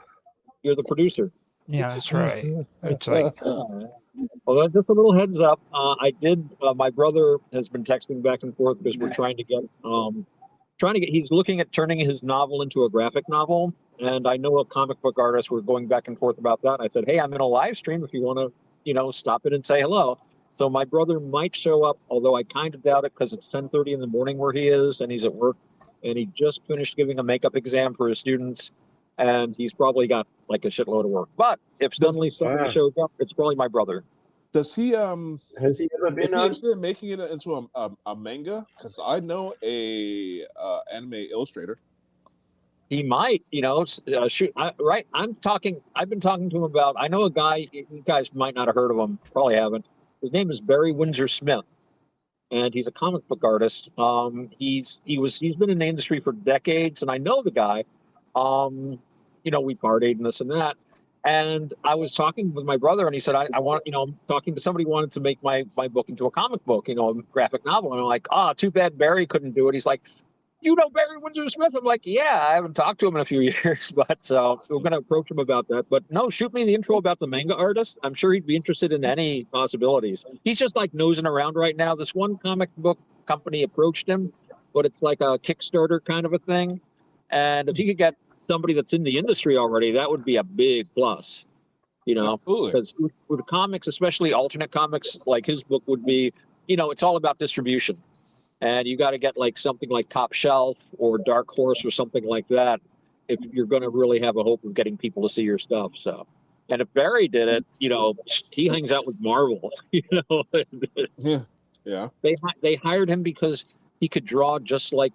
You're the producer. Yeah, that's right. It's like, Well, just a little heads up. I did. My brother has been texting back and forth because we're trying to get. He's looking at turning his novel into a graphic novel, and I know a comic book artist. We're going back and forth about that. I said, "Hey, I'm in a live stream. If you want to, stop it and say hello." So my brother might show up, although I kind of doubt it because it's 10:30 in the morning where he is, and he's at work, and he just finished giving a makeup exam for his students, and he's probably got like a shitload of work. But if suddenly somebody Ah. shows up, it's probably my brother. Does he Has he ever is been he on? interested in making it into a manga? Because I know a anime illustrator. He might, shoot. Right. I've been talking to him about. I know a guy. You guys might not have heard of him. Probably haven't. His name is Barry Windsor Smith, and he's a comic book artist. He's been in the industry for decades, and I know the guy. We partied and this and that. And I was talking with my brother, and he said, I want, I'm talking to somebody who wanted to make my book into a comic book, a graphic novel. And I'm like, too bad Barry couldn't do it. He's like, Barry Windsor Smith? I'm like, yeah, I haven't talked to him in a few years, but we're going to approach him about that. But no, shoot me the intro about the manga artist. I'm sure he'd be interested in any possibilities. He's just like nosing around right now. This one comic book company approached him, but it's like a Kickstarter kind of a thing. And if he could get somebody that's in the industry already, that would be a big plus, Absolutely. because with comics, especially alternate comics, like his book would be, it's all about distribution. And you got to get like something like Top Shelf or Dark Horse or something like that if you're going to really have a hope of getting people to see your stuff. So, and if Barry did it, he hangs out with Marvel. Yeah. They hired him because he could draw just like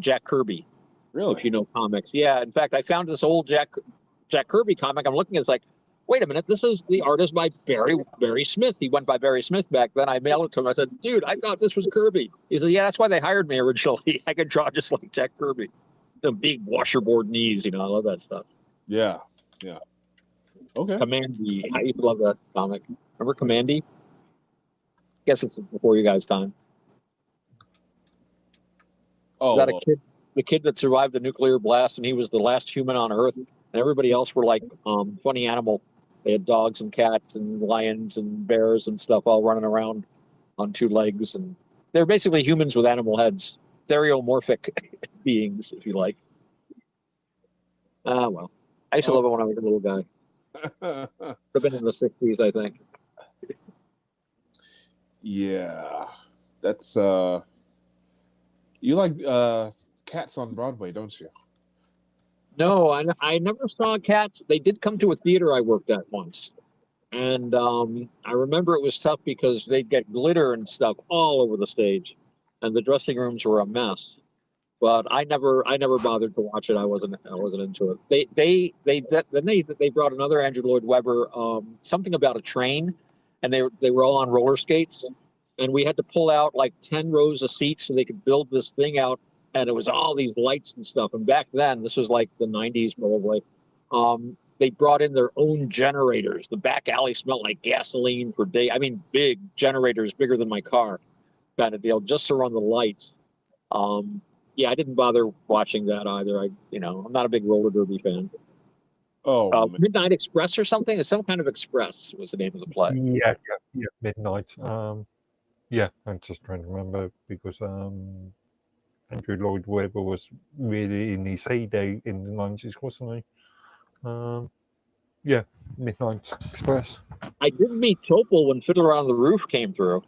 Jack Kirby. Really? If you know comics. Yeah. In fact, I found this old Jack Kirby comic. I'm looking. It's like, wait a minute, this is the artist by Barry Smith. He went by Barry Smith back then. I mailed it to him. I said, dude, I thought this was Kirby. He said, yeah, that's why they hired me originally. I could draw just like Jack Kirby. The big washerboard knees, I love that stuff. Yeah. Okay. Commandy. I used to love that comic. Remember Commandy? Guess it's before you guys' time. Oh, Got a kid, the kid that survived the nuclear blast, and he was the last human on Earth, and everybody else were like funny animal. They had dogs and cats and lions and bears and stuff all running around on two legs, and they're basically humans with animal heads, stereomorphic beings, if you like. Well, I used to love it when I was a little guy. Could have been in the 60s, I think. yeah. That's you like Cats on Broadway, don't you? No, I never saw Cats. They did come to a theater I worked at once. And I remember it was tough because they'd get glitter and stuff all over the stage. And the dressing rooms were a mess. But I never bothered to watch it. I wasn't into it. They brought another Andrew Lloyd Webber, something about a train, and they were all on roller skates. And we had to pull out like 10 rows of seats so they could build this thing out. And it was all these lights and stuff. And back then, this was like the 90s probably, they brought in their own generators. The back alley smelled like gasoline for days. I mean, big generators, bigger than my car kind of deal, just to run the lights. Yeah, I didn't bother watching that either. I'm not a big roller derby fan. Oh, man. Midnight Express or something. It's some kind of express was the name of the play. Yeah, Midnight. Yeah, I'm just trying to remember because Andrew Lloyd Webber was really in his heyday in the 90s, wasn't he? Yeah, Midnight Express. I did meet Topol when Fiddler on the Roof came through.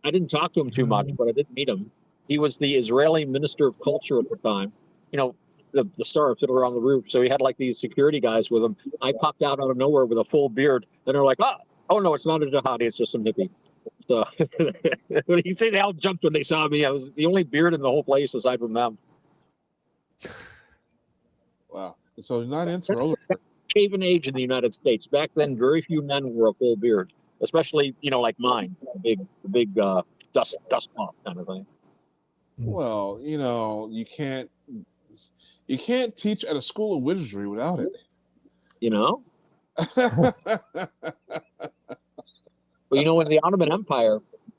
I didn't talk to him too much, but I did meet him. He was the Israeli Minister of Culture at the time. You know, the star of Fiddler on the Roof. So he had like these security guys with him. I popped out of nowhere with a full beard. And they're like, oh no, it's not a jihadi. It's just some hippie. So you say they all jumped when they saw me. I was the only beard in the whole place aside from them. Wow. So you're not into roller. Shaven age in the United States. Back then, very few men wore a full beard, especially, like mine, the big dust off kind of thing. Well, you can't teach at a school of wizardry without it. Well, in the Ottoman Empire,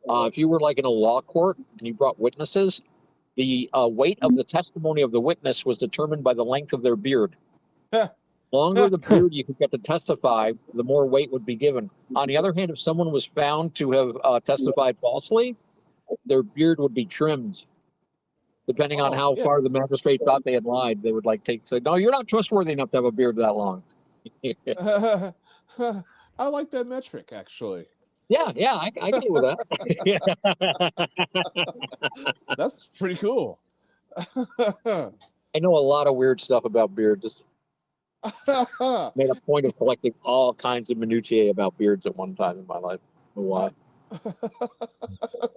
if you were like in a law court and you brought witnesses, the weight of the testimony of the witness was determined by the length of their beard. Longer the beard you could get to testify, the more weight would be given. On the other hand, if someone was found to have testified falsely, their beard would be trimmed. Depending on how far the magistrate thought they had lied, they would say, no, you're not trustworthy enough to have a beard that long. I like that metric, actually. Yeah, I deal with that. That's pretty cool. I know a lot of weird stuff about beards. Made a point of collecting all kinds of minutiae about beards at one time in my life. Why?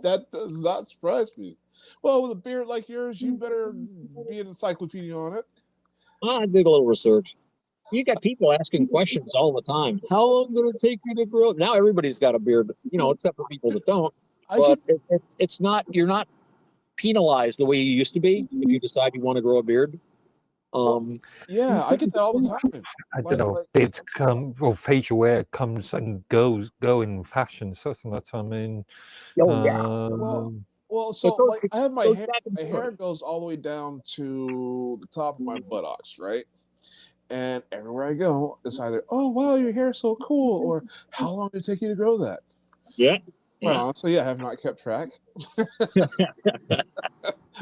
That does not surprise me. Well, with a beard like yours, you better be an encyclopedia on it. I did a little research. You got people asking questions all the time. How long did it take you to grow? Now everybody's got a beard, except for people that don't. But it's not. You're not penalized the way you used to be if you decide you want to grow a beard. Yeah, I get that all the time. I don't know. Beards facial hair comes and go in fashion, doesn't it? I mean, Well, so I have my hair. My hair goes all the way down to the top of my buttocks, right? And everywhere I go, it's either, oh wow, your hair's so cool, or how long did it take you to grow that? Yeah. Quite honestly, I have not kept track.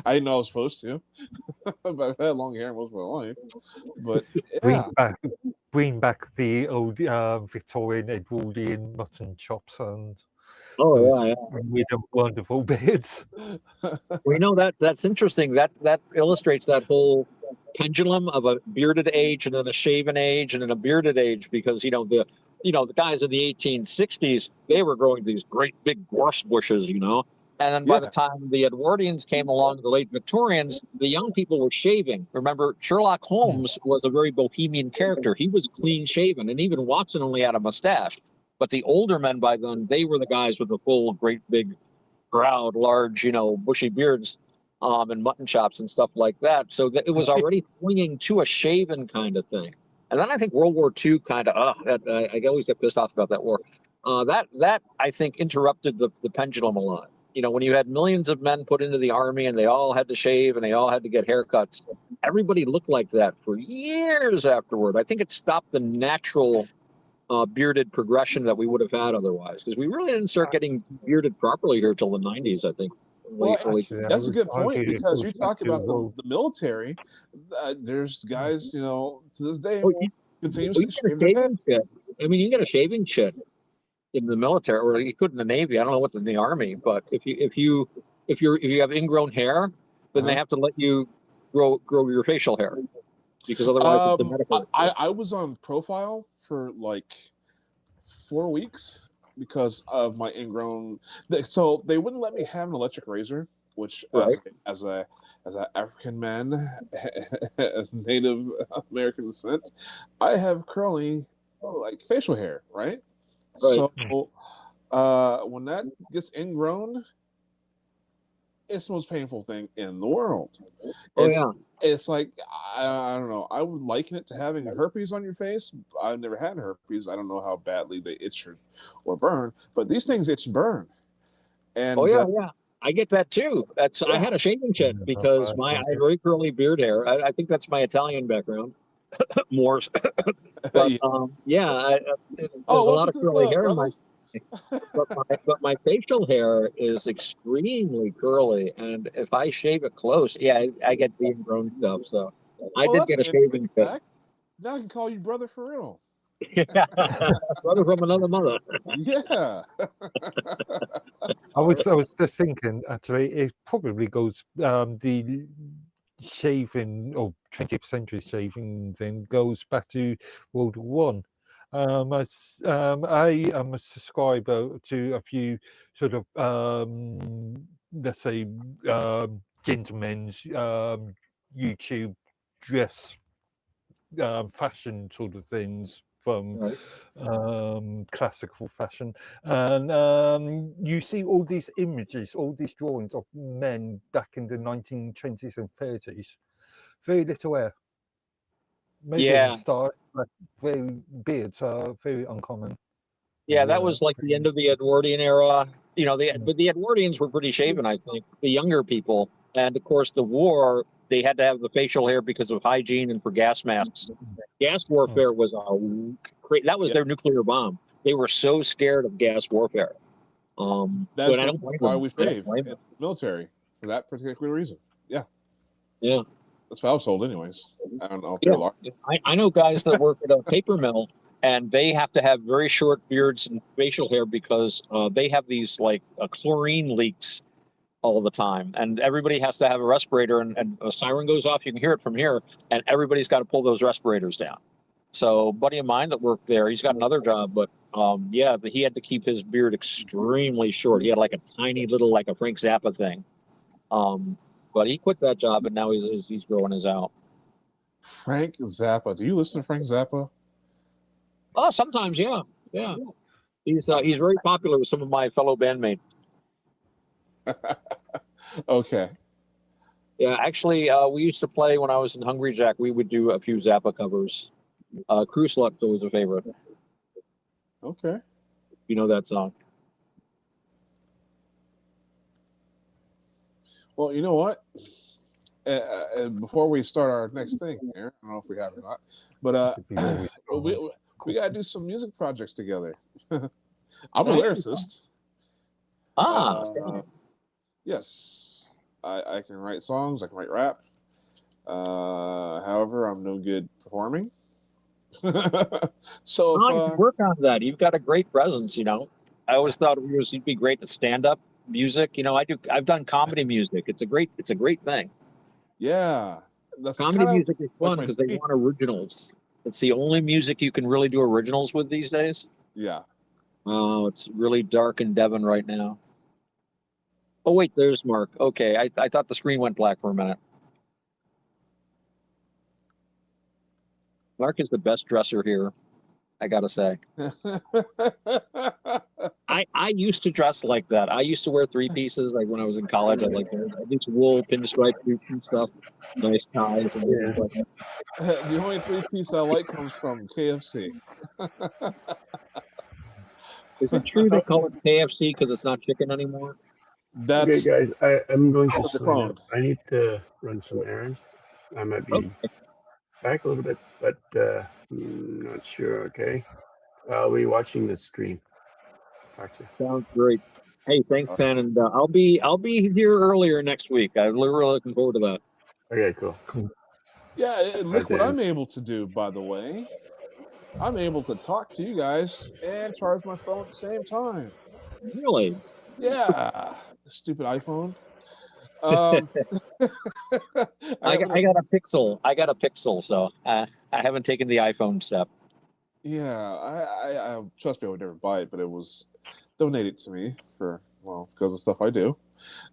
I didn't know I was supposed to, but I've had long hair most of my life. But bring back the old Victorian Edwardian mutton chops and with the wonderful beards. Well, that's interesting. That illustrates that whole pendulum of a bearded age and then a shaven age and then a bearded age, because the guys in the 1860s, they were growing these great big gorse bushes, and then by the time the Edwardians came along, the late Victorians, the young people were shaving. Remember, Sherlock Holmes was a very bohemian character. He was clean shaven, and even Watson only had a mustache. But the older men by then, they were the guys with the full, great big, proud, large, bushy beards, and mutton chops and stuff like that. So it was already swinging to a shaven kind of thing. And then I think World War II kind of, I always get pissed off about that war. That I think interrupted the pendulum a lot. When you had millions of men put into the army and they all had to shave and they all had to get haircuts, everybody looked like that for years afterward. I think it stopped the natural bearded progression that we would have had otherwise, because we really didn't start getting bearded properly here till the 90s, I think. That's a good point, because you talk about the military. There's guys, to this day, continuously shave their head. I mean, you get a shaving chit in the military, or you could in the Navy. I don't know what in the Army, but if you have ingrown hair, then they have to let you grow your facial hair, because otherwise it's a medical. I was on profile for like 4 weeks because of my ingrown. So they wouldn't let me have an electric razor, which as an African man, Native American descent, I have curly facial hair, right? So when that gets ingrown, it's the most painful thing in the world. It's like, I don't know. I would liken it to having herpes on your face. I've never had herpes. I don't know how badly they itch or burn, but these things itch and burn. And I get that too. I had a shaving chit because I had very curly beard hair. I think that's my Italian background. more. But Yeah. there's a Oh, lot welcome of to the curly club, hair in brother. my. But my facial hair is extremely curly, and if I shave it close, I get the ingrown stuff. So I Well, did that's get a an shaving kit. fact. Now I can call you brother for real. Brother from another mother. Yeah. I was just thinking, actually, it probably goes, the shaving or 20th century shaving thing goes back to World War One. I am a subscriber to a few sort of, let's say, gentlemen's YouTube dress, fashion sort of things from Right. classical fashion, and you see all these images, all these drawings of men back in the 1920s and 30s, very little hair, maybe a Yeah, moustache, but very beards are very uncommon. yeah, that was like the end of the Edwardian era. Mm. But the Edwardians were pretty shaven, I think. The younger people, and of course, the war they had to have the facial hair because of hygiene and for gas masks. Gas warfare was that was Yeah. their nuclear bomb. They were so scared of gas warfare. That's But I don't blame why them. we I don't shave blame in them. the military for that particular reason. Yeah. Yeah, That's what I was told, anyways. I don't know if yeah. they're large. I know guys that work at a paper mill, and they have to have very short beards and facial hair because they have these like chlorine leaks all the time, and everybody has to have a respirator, and a siren goes off. You can hear it from here, and everybody's got to pull those respirators down. So, a buddy of mine that worked there, he's got another job, but but he had to keep his beard extremely short. He had like a tiny little, like a Frank Zappa thing. Um, but he quit that job, and now he's growing his out. Frank Zappa. Do you listen to Frank Zappa? Oh, sometimes, yeah, yeah. He's very popular with some of my fellow bandmates. Okay. Yeah, actually, we used to play when I was in Hungry Jack. We would do a few Zappa covers. Cruise Luck's always a favorite. Okay. You know that song. Well, you know what? Before we start our next thing here, I don't know if we have or not, but we got to do some music projects together. I'm a lyricist. Yes, I can write songs. I can write rap. However, I'm no good performing. So you can work on that. You've got a great presence. I always thought you'd be great at stand up music. I've done comedy music. It's a great thing. Yeah, that's Comedy kind of music is fun because they want originals. It's the only music you can really do originals with these days. Yeah. Oh, it's really dark in Devon right now. Oh wait, there's Mark. Okay, I thought the screen went black for a minute. Mark is the best dresser here, I gotta say. I used to dress like that. I used to wear three pieces, like when I was in college. I like these wool pinstripe suits and stuff, nice ties. And The only three-piece I like comes from KFC. Is it true they call it KFC because it's not chicken anymore? Okay, guys, I'm going to That's the sign up. phone. I need to run some errands. I might be back a little bit, but not sure. Okay, I'll be watching the stream. Talk to you. Sounds great. Hey, thanks, Ken, and I'll be here earlier next week. I'm really looking forward to that. Okay, cool. Yeah, look what I'm James. able to do, by the way. I'm able to talk to you guys and charge my phone at the same time. Really? Yeah, stupid iPhone. I got a Pixel. I got a Pixel, so I haven't taken the iPhone step. Yeah, I trust me, I would never buy it, but it was donated to me because of stuff I do.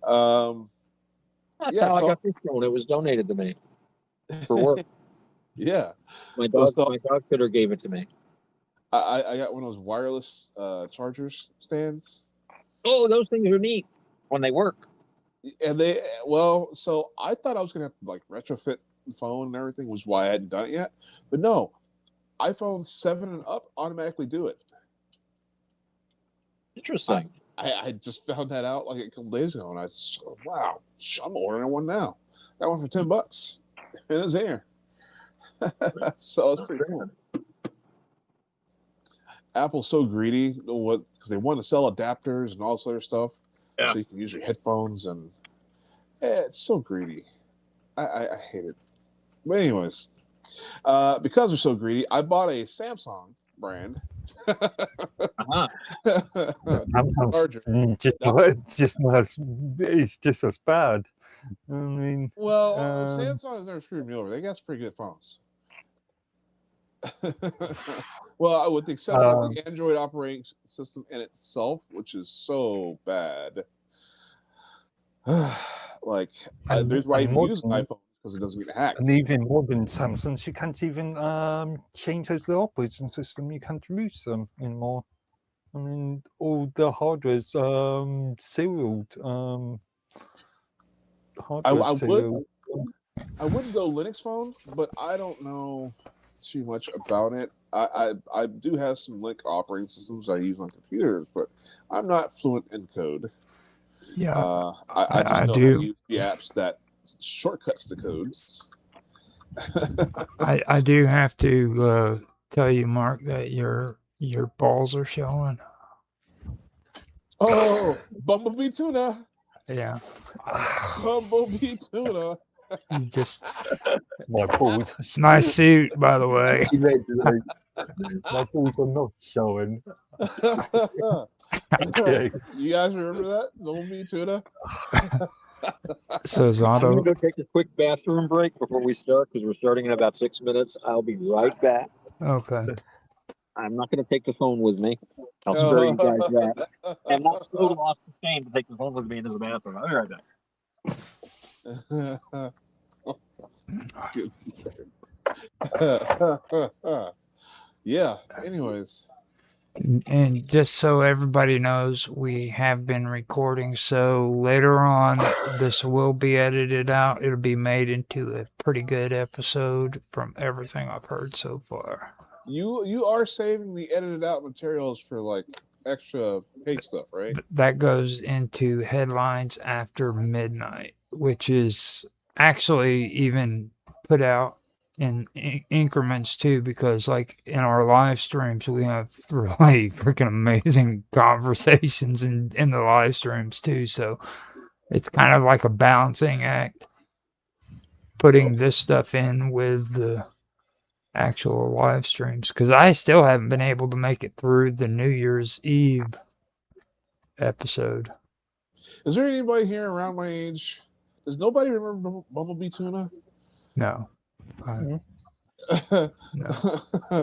That's how I got this phone. It was donated to me for work. Yeah, my dog sitter gave it to me. I got one of those wireless chargers stands. Oh, those things are neat when they work. And so I thought I was gonna have to like retrofit the phone and everything, was why I hadn't done it yet. But no, iPhone 7 and up automatically do it. Interesting. I just found that out like a couple days ago, and I just, wow, I'm ordering one now. Got one for $10, and it's here. So it's pretty cool. Apple's so greedy, because they want to sell adapters and all this other stuff, Yeah. so you can use your headphones, and it's so greedy. I hate it. But anyways, because they're so greedy, I bought a Samsung brand. Uh-huh. Charger. Just not as, it's just as bad. I mean, Well, Samsung has never screwed me over. They got some pretty good phones. Well, with the exception of the Android operating system in itself, which is so bad. Like, there's why I even use an iPhone, because it doesn't get hacked. and even more than Samsung's, you can't even change out the operating system. You can't use them anymore. I mean, all the hardware's serial. I wouldn't go Linux phone, but I don't know too much about it. I do have some Linux operating systems I use on computers, but I'm not fluent in code. Yeah, I just I know how do. to use the apps that shortcuts the codes. I do have to tell you, Mark, that your balls are showing. Oh, Bumblebee Tuna! Yeah, Bumblebee Tuna! you just My balls, nice suit, by the way. my balls are not showing. Okay. You guys remember that? Bumblebee Tuna? So I'm Zato, going to go take a quick bathroom break before we start, because we're starting in about 6 minutes. I'll be right back. okay. I'm not going to take the phone with me. I'll spare you guys that. And not so lost the shame to take the phone with me into the bathroom. I'll be right back. Yeah. Anyways. And just so everybody knows, we have been recording. So later on, this will be edited out. It'll be made into a pretty good episode from everything I've heard so far. You are saving the edited out materials for like extra paid stuff, right? That goes into headlines after midnight, which is actually even put out in increments too, because like in our live streams we have really freaking amazing conversations in the live streams too, so it's kind of like a balancing act putting this stuff in with the actual live streams, because I still haven't been able to make it through the New Year's Eve episode. Is there anybody here around my age? Does nobody remember Bumblebee Tuna? No. No. No.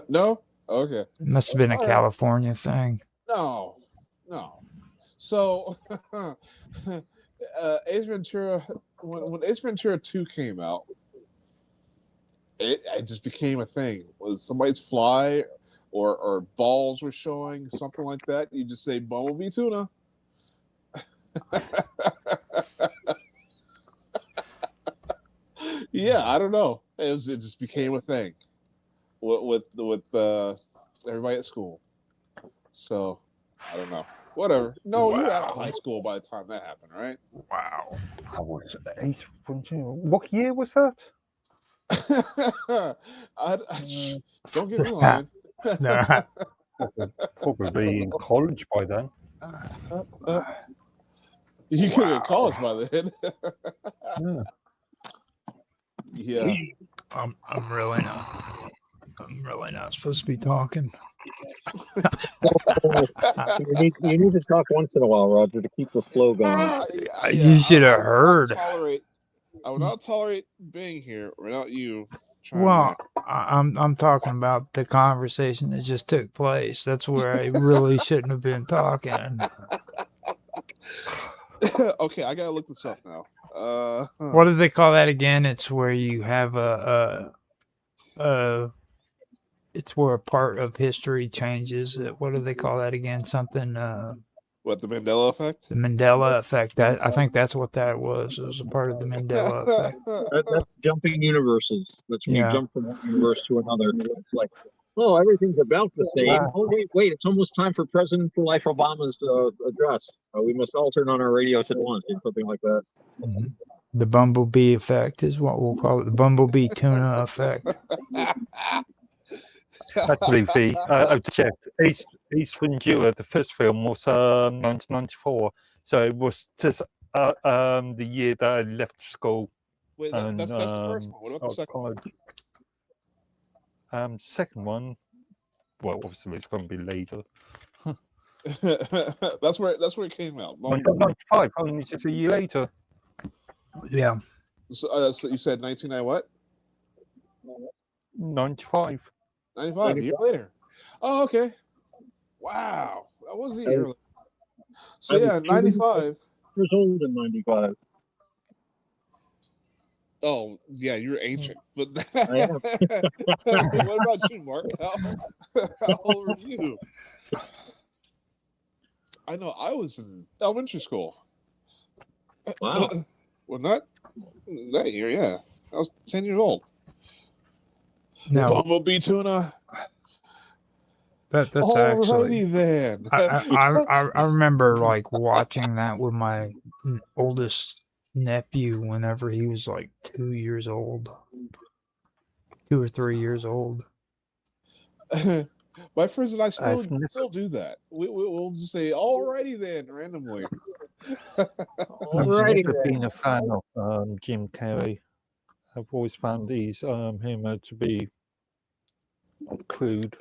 No? Okay. It must have been a California thing. No. So, Ace Ventura, when Ace Ventura 2 came out, it just became a thing. Was somebody's fly or balls were showing, something like that, you just say Bumblebee Tuna. Yeah, I don't know. It just became a thing with everybody at school. So I don't know. Whatever. No, you were out of high school by the time that happened, right? Wow. I was Ace Ventura. What year was that? Don't get me lying. Nah. Probably in college by then. You could be in college by then. Yeah. Yeah. I'm really not supposed to be talking. You need to talk once in a while, Roger, to keep the flow going. You should have heard. I would not tolerate being here without you. Well, I'm talking about the conversation that just took place. That's where I really shouldn't have been talking. Okay, I gotta look this up now. What do they call that again? It's where you have it's where a part of history changes. What do they call that again? Something. What, the Mandela effect? The Mandela effect. I think that's what that was. It was a part of the Mandela effect. That's jumping universes. That's when Yeah. you jump from one universe to another. It's like, oh, everything's about the same. Oh, wait, it's almost time for President for Life Obama's address. We must all turn on our radios at once, or something like that. Mhm. The bumblebee effect is what we'll call it. The bumblebee tuna effect. Actually, I've checked. Ace Ventura, the first film was 1994, so it was just the year that I left school. Wait, And that's the first one. What about the started second? college. Second one, well, obviously it's going to be later. That's where it came out. 95, only just a year later. Yeah. So you said 1990 what? 95. 95, a year later. Oh, okay. Wow, that was a year later. So I was yeah, 95. Years old in '95. Oh yeah, you're ancient. But I am. what about you, Mark? How old are you? I know I was in elementary school. Wow. Well, not that year. Yeah, I was 10 years old. No, Bumblebee tuna. that's Alrighty actually. then. I remember like watching that with my oldest nephew whenever he was like 2 years old, 2 or 3 years old. My friends and I still I've never- still do that. We'll just say "alrighty then" randomly. I've Alrighty never then. been a fan of Jim Carrey. I've always found his humor to be crude.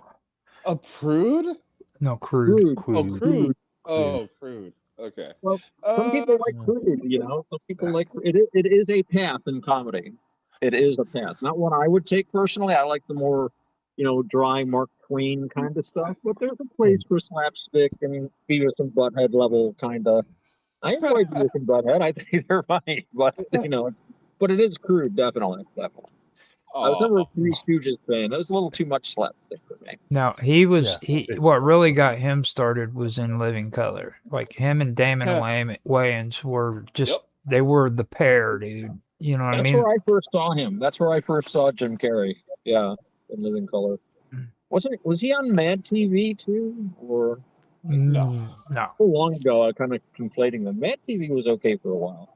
A prude? No, crude. Crude. Oh, Crude. crude. Oh, crude. Okay. Well, some people like crude, you know. Some people like it. It is a path in comedy. It is a path. Not one I would take personally. I like the more, dry Mark Twain kind of stuff. But there's a place for slapstick and Beavis and Butthead level kind of. I enjoy Beavis and Butthead. I think they're funny, but but it is crude, definitely. I was never a Three Stooges fan. It was a little too much slapstick for me. Now what really got him started was in Living Color. Like him and Damon Wayans were just they were the pair, dude. You know what I mean? That's where I first saw him. That's where I first saw Jim Carrey. Yeah, in Living Color. Was he on Mad TV too? Or No. so long ago, I kind of conflating them. Mad TV was okay for a while.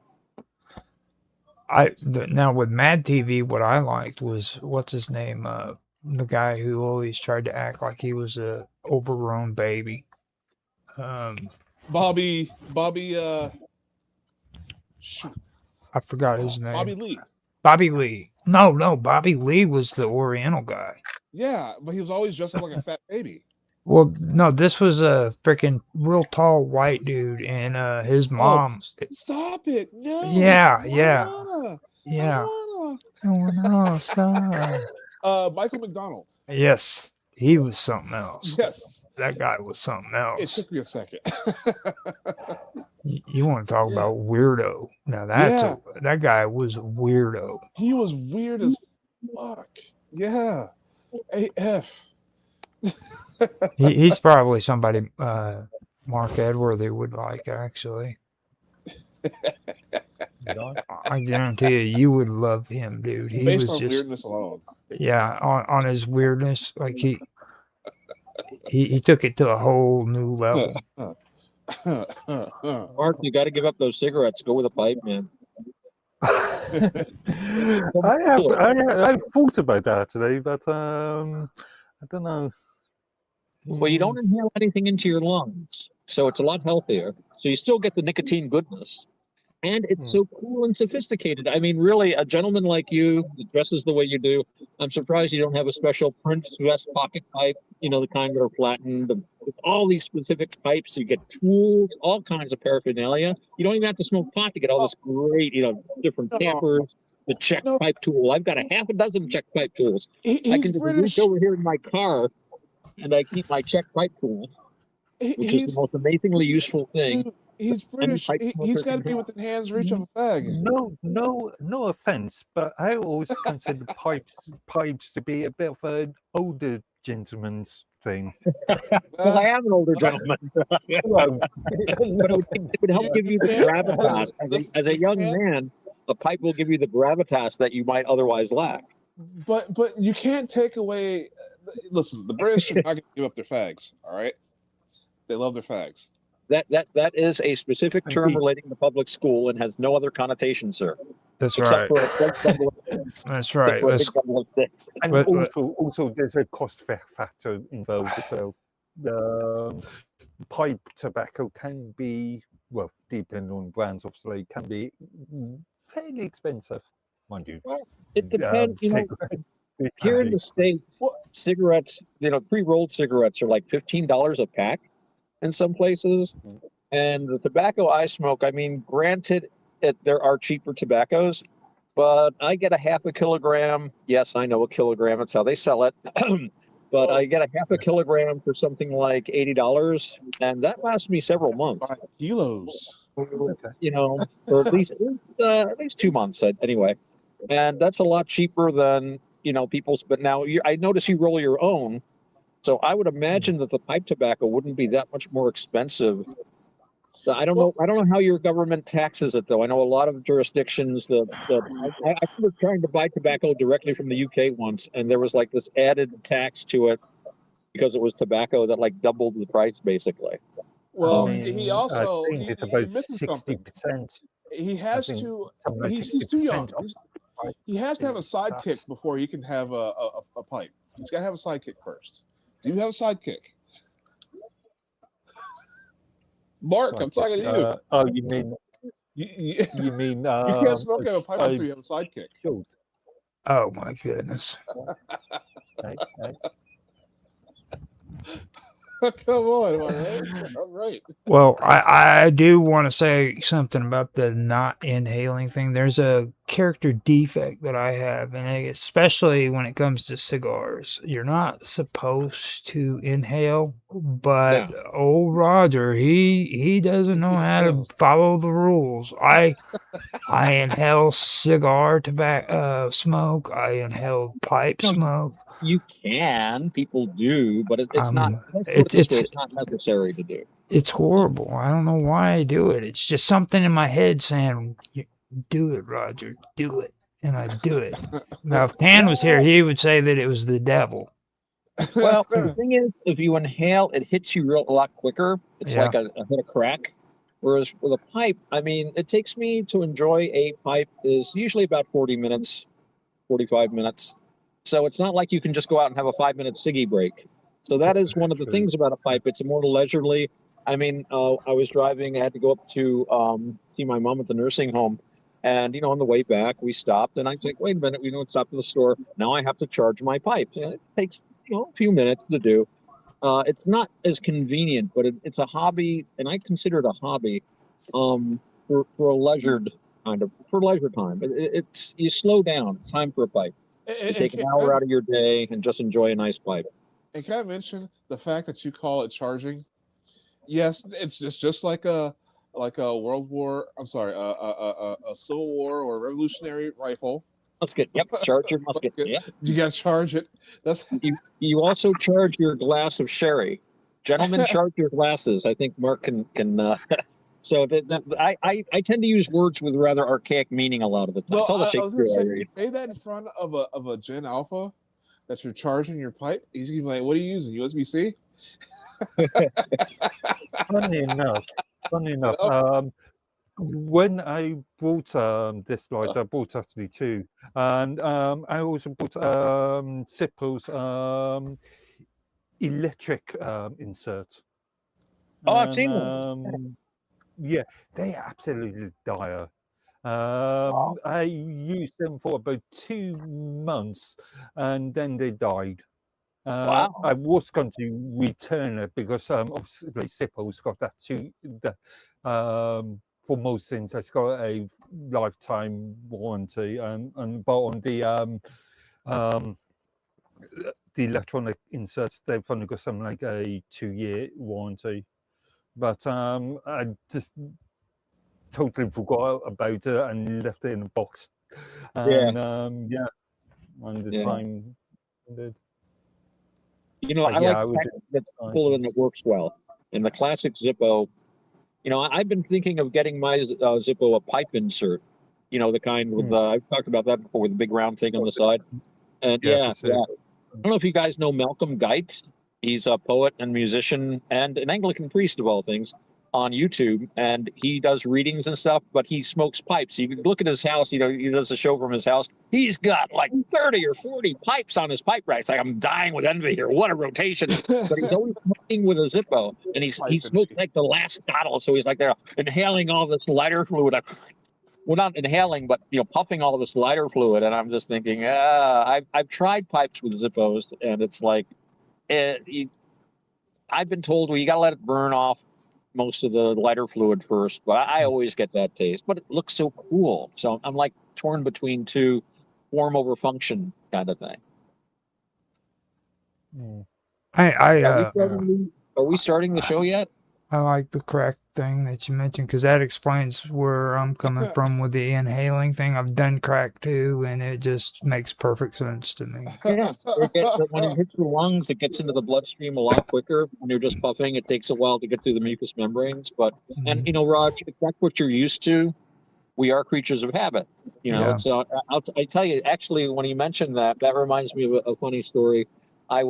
Now with Mad TV, what I liked was what's his name? The guy who always tried to act like he was a overgrown baby. Bobby. Shoot. I forgot his name. Bobby Lee. Bobby Lee. No, Bobby Lee was the Oriental guy. Yeah, but he was always dressed up like a fat baby. Well, no, this was a freaking real tall white dude, and his mom. Stop it! No. Yeah. Michael McDonald. Yes, he was something else. Yes, that guy was something else. It took me a second. You want to talk about weirdo? Now that guy was a weirdo. He was weird as fuck. Yeah. AF. He's probably somebody Mark Edworthy would like, actually. I guarantee you would love him, dude. He Based was on just weirdness alone. Yeah, on his weirdness, like he took it to a whole new level. Mark, you got to give up those cigarettes. Go with a pipe, man. I thought about that today, but I don't know. Well, you don't inhale anything into your lungs, so it's a lot healthier. So you still get the nicotine goodness. And it's so cool and sophisticated. I mean, really, a gentleman like you that dresses the way you do, I'm surprised you don't have a special Prince vest pocket pipe, the kind that are flattened. With all these specific pipes, you get tools, all kinds of paraphernalia. You don't even have to smoke pot to get all this great, different tampers, the check pipe tool. I've got a half a dozen check pipe tools. I can just reach over here in my car, and I keep my check pipe tool, which is the most amazingly useful thing. He's British. He's got to be within hand's reach of a fag. No offense, but I always consider pipes to be a bit of an older gentleman's thing. Well, I am an older gentleman. But it would help give you the gravitas. As a young man, a pipe will give you the gravitas that you might otherwise lack. But you can't take away. Listen, the British are not going to give up their fags. All right, they love their fags. That is a specific term relating to public school and has no other connotation, sir. That's except right. for a big bundle of sticks. That's Except right. for a Let's, big bundle of sticks. And But- but- also there's a cost factor involved as well. The pipe tobacco can be, well, depending on brands, obviously, can be fairly expensive, mind you. Well, it depends. Cigarettes, they can Here in be. the States, cigarettes, pre-rolled cigarettes are like $15 a pack in some places. And the tobacco I smoke, I mean, granted, there are cheaper tobaccos, but I get a half a kilogram. Yes, I know a kilogram. It's how they sell it. But I get a half a kilogram for something like $80, and that lasts me several months. 5 kilos. Or at least 2 months anyway. And that's a lot cheaper than people's. But now I notice you roll your own, so I would imagine that the pipe tobacco wouldn't be that much more expensive. I don't know. I don't know how your government taxes it, though. I know a lot of jurisdictions I was trying to buy tobacco directly from the UK once, and there was like this added tax to it because it was tobacco that like doubled the price, basically. Well, I mean, he also I think it's you're about missing something. 60%. He has think to. something like He's too young. 60% of He has to have a is sidekick taxed. before he can have a pipe. He's got to have a sidekick first. Do you have a sidekick? Mark, I'm talking to you. Oh, you mean You you mean can't smoke out of a pipe until you have a sidekick. killed? oh my goodness. Right. Come on, am I right? I'm right. Well, I do want to say something about the not inhaling thing. There's a character defect that I have, and especially when it comes to cigars. You're not supposed to inhale, but old Roger, he doesn't know how to follow the rules. I inhale cigar tobacco smoke. I inhale pipe smoke. You can, people do, but it's not. Let's put It's it this way, it's not necessary to do. It's horrible. I don't know why I do it. It's just something in my head saying, "Do it, Roger. Do it," and I do it. Now, if Pan was here, he would say that it was the devil. Well, the thing is, if you inhale, it hits you a lot quicker. It's Yeah. like a hit of crack. Whereas with a pipe, I mean, it takes me to enjoy a pipe is usually about 40 minutes, 45 minutes. So it's not like you can just go out and have a 5-minute ciggy break. So that is one of the True. things about a pipe. It's more leisurely. I mean, I was driving. I had to go up to see my mom at the nursing home. And, on the way back, we stopped. And I think, wait a minute, we don't stop at the store. Now I have to charge my pipe. And it takes, a few minutes to do. It's not as convenient, but it's a hobby. And I consider it a hobby for a leisured for leisure time. It's you slow down. It's time for a pipe. You take an hour out of your day and just enjoy a nice pipe. And can I mention the fact that you call it charging? Yes, it's just like a World War. I'm sorry, a Civil War or Revolutionary rifle. Musket. Yep. Charge your musket. Musket. Yep. You got to charge it. That's You also charge your glass of sherry. Gentlemen, charge your glasses. I think Mark can. So I tend to use words with rather archaic meaning a lot of the time. well. It's all the I was gonna Shakespeare I say, read. say that in front of a Gen Alpha that you're charging your pipe. He's gonna be like, "What are you using? USB-C?" Funny enough, when I bought this light, I bought actually two, and I also bought Zippel's electric insert. Oh, I've seen them. Yeah, they are absolutely dire. I used them for about 2 months, and then they died. Wow. I was going to return it because obviously Zippel's got that too. For most things, it's got a lifetime warranty, and but on the electronic inserts, they've only got something like a 2-year warranty. But I just totally forgot about it and left it in a box. And and the time ended. I yeah, I like the would fact that it's simple and it works well. And the classic Zippo, I've been thinking of getting my Zippo a pipe insert. The kind with I've talked about that before with the big round thing on the side. And Yeah, for yeah. sure. I don't know if you guys know Malcolm Geit. He's a poet and musician and an Anglican priest of all things. on YouTube, and he does readings and stuff, but he smokes pipes. You can look at his house, he does a show from his house. He's got like 30 or 40 pipes on his pipe rack. It's like, I'm dying with envy here. What a rotation. But he's always smoking with a Zippo, and he smoked like the last bottle. So he's like there inhaling all this lighter fluid. Well, not inhaling, but puffing all this lighter fluid. And I'm just thinking, I've tried pipes with Zippos, and it's like, I've been told, well, you got to let it burn off most of the lighter fluid first, but I always get that taste. But it looks so cool, so I'm like torn between two form over function kind of thing. Are we starting the show yet? I like the crack thing that you mentioned because that explains where I'm coming from with the inhaling thing. I've done crack too, and it just makes perfect sense to me. Yeah, when it hits the lungs, it gets into the bloodstream a lot quicker. When you're just puffing, it takes a while to get through the mucous membranes. But and Raj, if that's what you're used to, we are creatures of habit. Yeah. So I tell you, actually, when you mentioned that, that reminds me of a funny story. I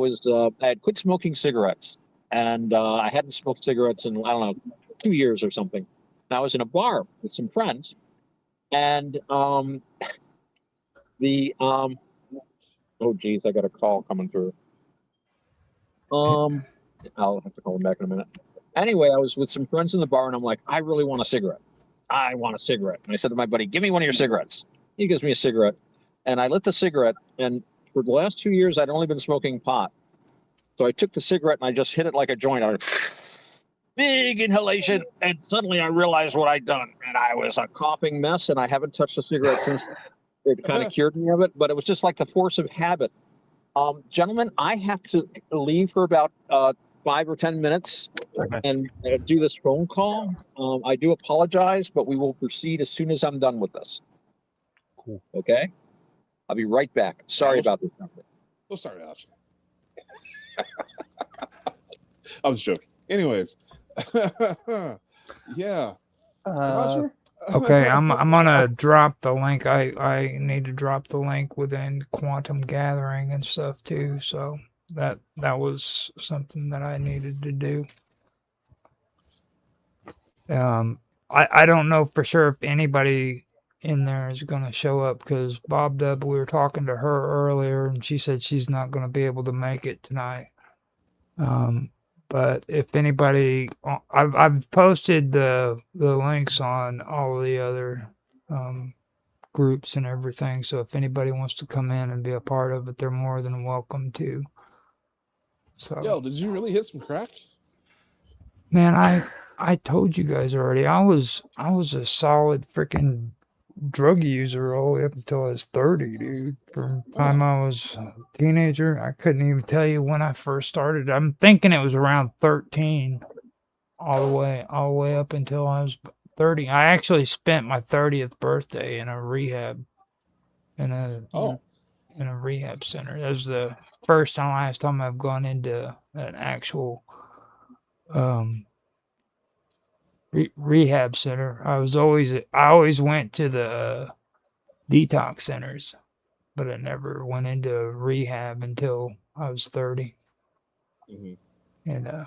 had quit smoking cigarettes, and I hadn't smoked cigarettes in, I don't know, 2 years or something. And I was in a bar with some friends, and oh geez, I got a call coming through. I'll have to call them back in a minute. Anyway, I was with some friends in the bar, and I'm like, I really want a cigarette. I want a cigarette. And I said to my buddy, give me one of your cigarettes. He gives me a cigarette, and I lit the cigarette, and for the last 2 years, I'd only been smoking pot. So I took the cigarette and I just hit it like a joint. I was, big inhalation, and suddenly I realized what I'd done, and I was a coughing mess, and I haven't touched a cigarette since. It kind of cured me of it, but it was just like the force of habit. Gentlemen, I have to leave for about 5 or 10 minutes and do this phone call. I do apologize, but we will proceed as soon as I'm done with this. Cool. Okay? I'll be right back. Sorry about this. We'll start out. I was joking. Anyways, yeah. Roger? Okay, I'm gonna drop the link. I need to drop the link within Quantum Gathering and stuff too. So that was something that I needed to do. I don't know for sure if anybody in there is gonna show up because Bob Dub, we were talking to her earlier and she said she's not gonna be able to make it tonight. But if anybody, I've posted the links on all the other groups and everything. So if anybody wants to come in and be a part of it, they're more than welcome to. So, Yo, did you really hit some crack? man, I told you guys already. I was a solid freaking drug user all the way up until I was 30, dude. From the time I was a teenager, I couldn't even tell you when I first started. I'm thinking it was around 13, all the way up until I was 30. I actually spent my 30th birthday in a rehab, in a rehab center. That was the first and last time I've gone into an actual rehab center. I always went to the detox centers, but I never went into rehab until I was 30. Mm-hmm. And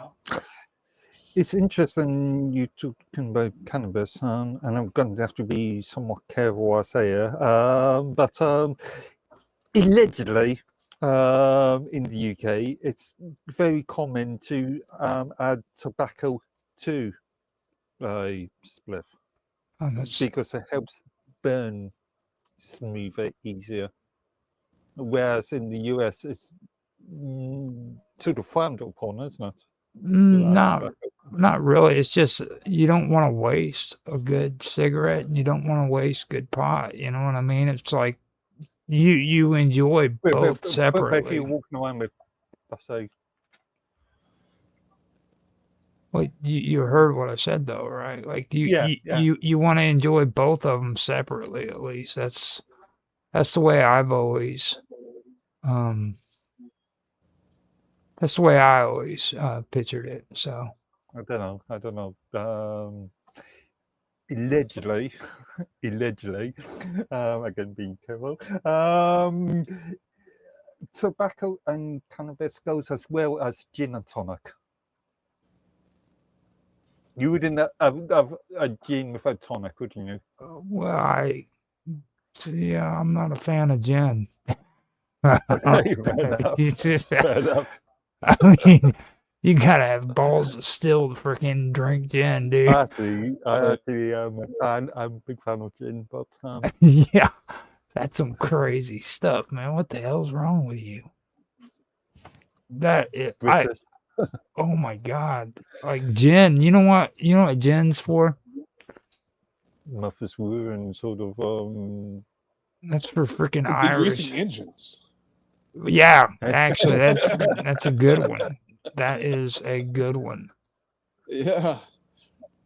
it's interesting you talking about cannabis, and I'm going to have to be somewhat careful what I say here. But allegedly, in the UK, it's very common to add tobacco to a spliff because it helps burn smoother, easier. Whereas in the US, it's sort of frowned upon, isn't it? Not really. It's just you don't want to waste a good cigarette and you don't want to waste good pot. You know what I mean? It's like you enjoy both separately. But if you're walking around with, let's say, well, you heard what I said though, right? Like you want to enjoy both of them separately. At least that's the way I've always. That's the way I always pictured it. So I don't know. Allegedly, again being careful. Tobacco and cannabis goes as well as gin and tonic. You wouldn't have a gin without tonic, wouldn't you? Well, I'm not a fan of gin. Okay, fair enough. It's just, Fair enough. I mean, you gotta have balls of steel to freaking drink gin, dude. I'm a big fan of gin, but Yeah, that's some crazy stuff, man. What the hell's wrong with you? British. Oh my god, like gin. You know what? You know what gin's for? Muffins were and sort of That's for freaking Degreasing Irish. engines. Yeah, actually, that's a good one. That is a good one. Yeah.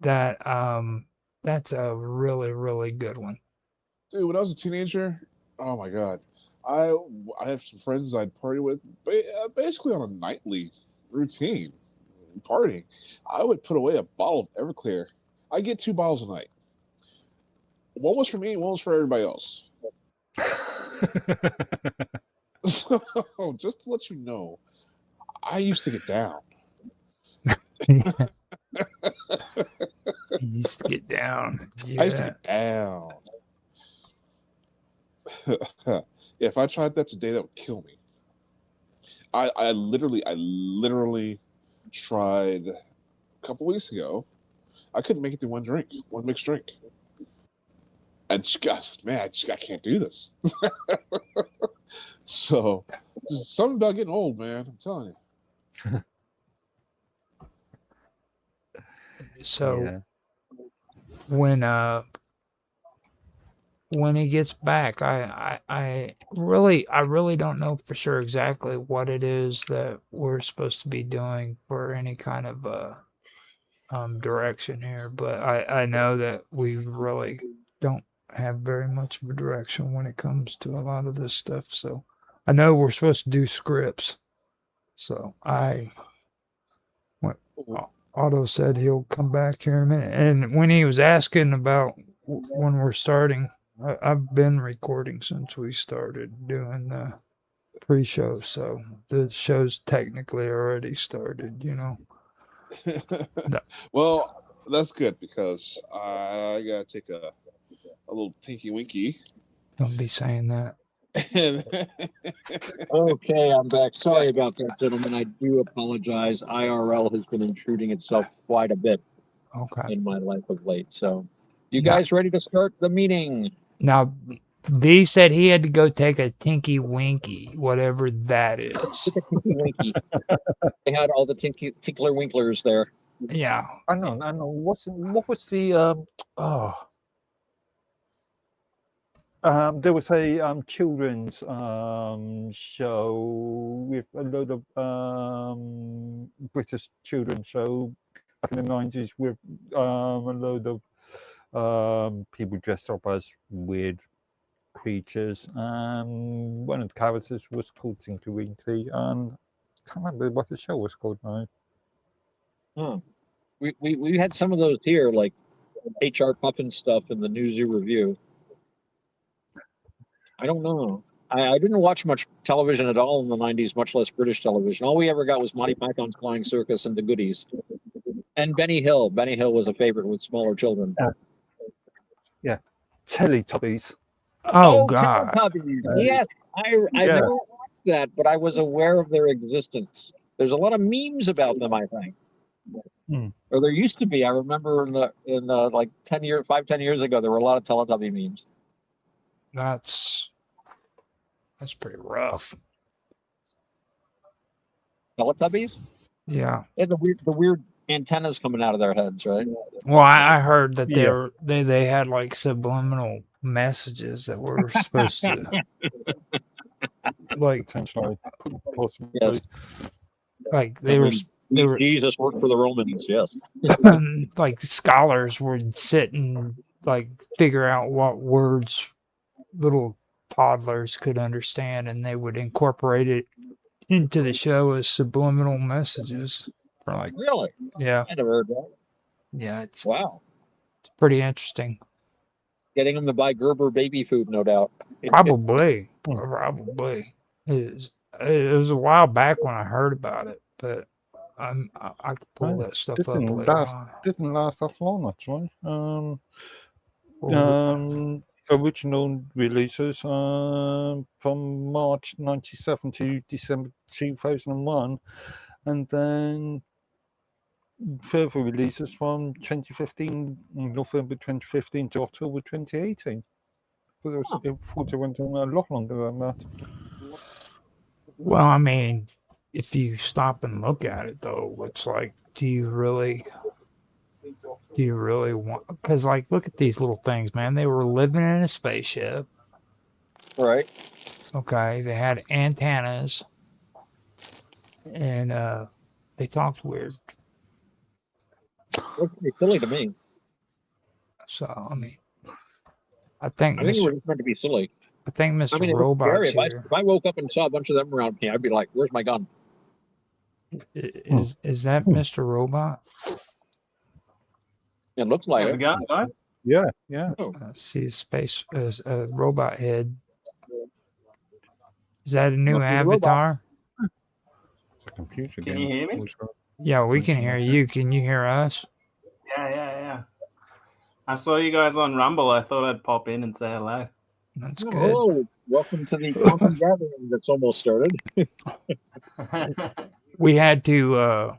That's a really, really good one. Dude, when I was a teenager, oh my god, I have some friends I'd party with, basically on a nightly routine, partying. I would put away a bottle of Everclear. I get 2 bottles a night. One was for me, one was for everybody else. So just to let you know, I used to get down. You used to get down. I used to Yeah. get down. If I tried that today, that would kill me. I literally tried a couple weeks ago. I couldn't make it through one mixed drink. I can't do this. So, there's something about getting old, man. I'm telling you. So yeah. when he gets back, I really don't know for sure exactly what it is that we're supposed to be doing for any kind of direction here, but I know that we really don't have very much of a direction when it comes to a lot of this stuff. So I know we're supposed to do scripts. So Otto said he'll come back here in a minute. And when he was asking about when we're starting, I've been recording since we started doing the pre-show. So the show's technically already started, you know. Well, that's good because I gotta take a little tinky winky. Don't be saying that. Okay, I'm back. Sorry about that, gentlemen. I do apologize. IRL has been intruding itself quite a bit Okay. in my life of late. So, you Now- guys ready to start the meeting? Now, B said he had to go take a tinky winky, whatever that is. Look at Tinky Winky. They had all the Tinkler Winklers there. Yeah. I know. What was the there was a children's show with a load of British children's show back in the 90s with a load of people dressed up as weird creatures. One of the characters was called Tinky Winky, and I can't remember what the show was called now. We had some of those here, like HR Puffin stuff in the Newsy Review. I don't know. I didn't watch much television at all in the 90s, much less British television. All we ever got was Monty Python's Flying Circus and the Goodies. And Benny Hill. Benny Hill was a favorite with smaller children. Teletubbies. Oh, God. Teletubbies. Yes, I never watched that, but I was aware of their existence. There's a lot of memes about them, I think. Or there used to be. I remember in like 10 years ago, there were a lot of Teletubby memes. That's pretty rough. Teletubbies? Yeah. They had the weird antennas coming out of their heads, right? Well, I heard that Yeah. they had like subliminal messages that were supposed to like Potentially, possibly. Yes. like they were Jesus worked for the Romans, yes. like scholars would sit and like figure out what words little toddlers could understand, and they would incorporate it into the show as subliminal messages for like Really? yeah I never heard that. yeah it's Wow. pretty interesting. Getting them to buy Gerber baby food, no doubt. Probably it was a while back when I heard about it, but I could pull that stuff up Didn't later last, on. didn't last that long actually. Well, Original releases from March 97 to December 2001, and then further releases from 2015, November 2015 to October 2018. But I thought it went on a lot longer than that. well, I mean, if you stop and look at it, though, it's like, do you really want? Because, like, look at these little things, man. They were living in a spaceship. Right. Okay, they had antennas, and they talked weird. Looks pretty silly to me. So, I mean, I think I think it Mr. was meant to be silly. I think I Mr. mean, it was scary. Robot's here. If I woke up and saw a bunch of them around me, I'd be like, "Where's my gun?" Is that Mr. Robot? It looks like How's it it. going, guys? Yeah. See a space a robot head. Is that a new Must be the robot. avatar? It's a computer Can game. you hear me? Yeah, we can hear you. Can you hear us? Yeah. I saw you guys on Rumble. I thought I'd pop in and say hello. That's good. Hello, welcome to the quantum gathering that's almost started. We had to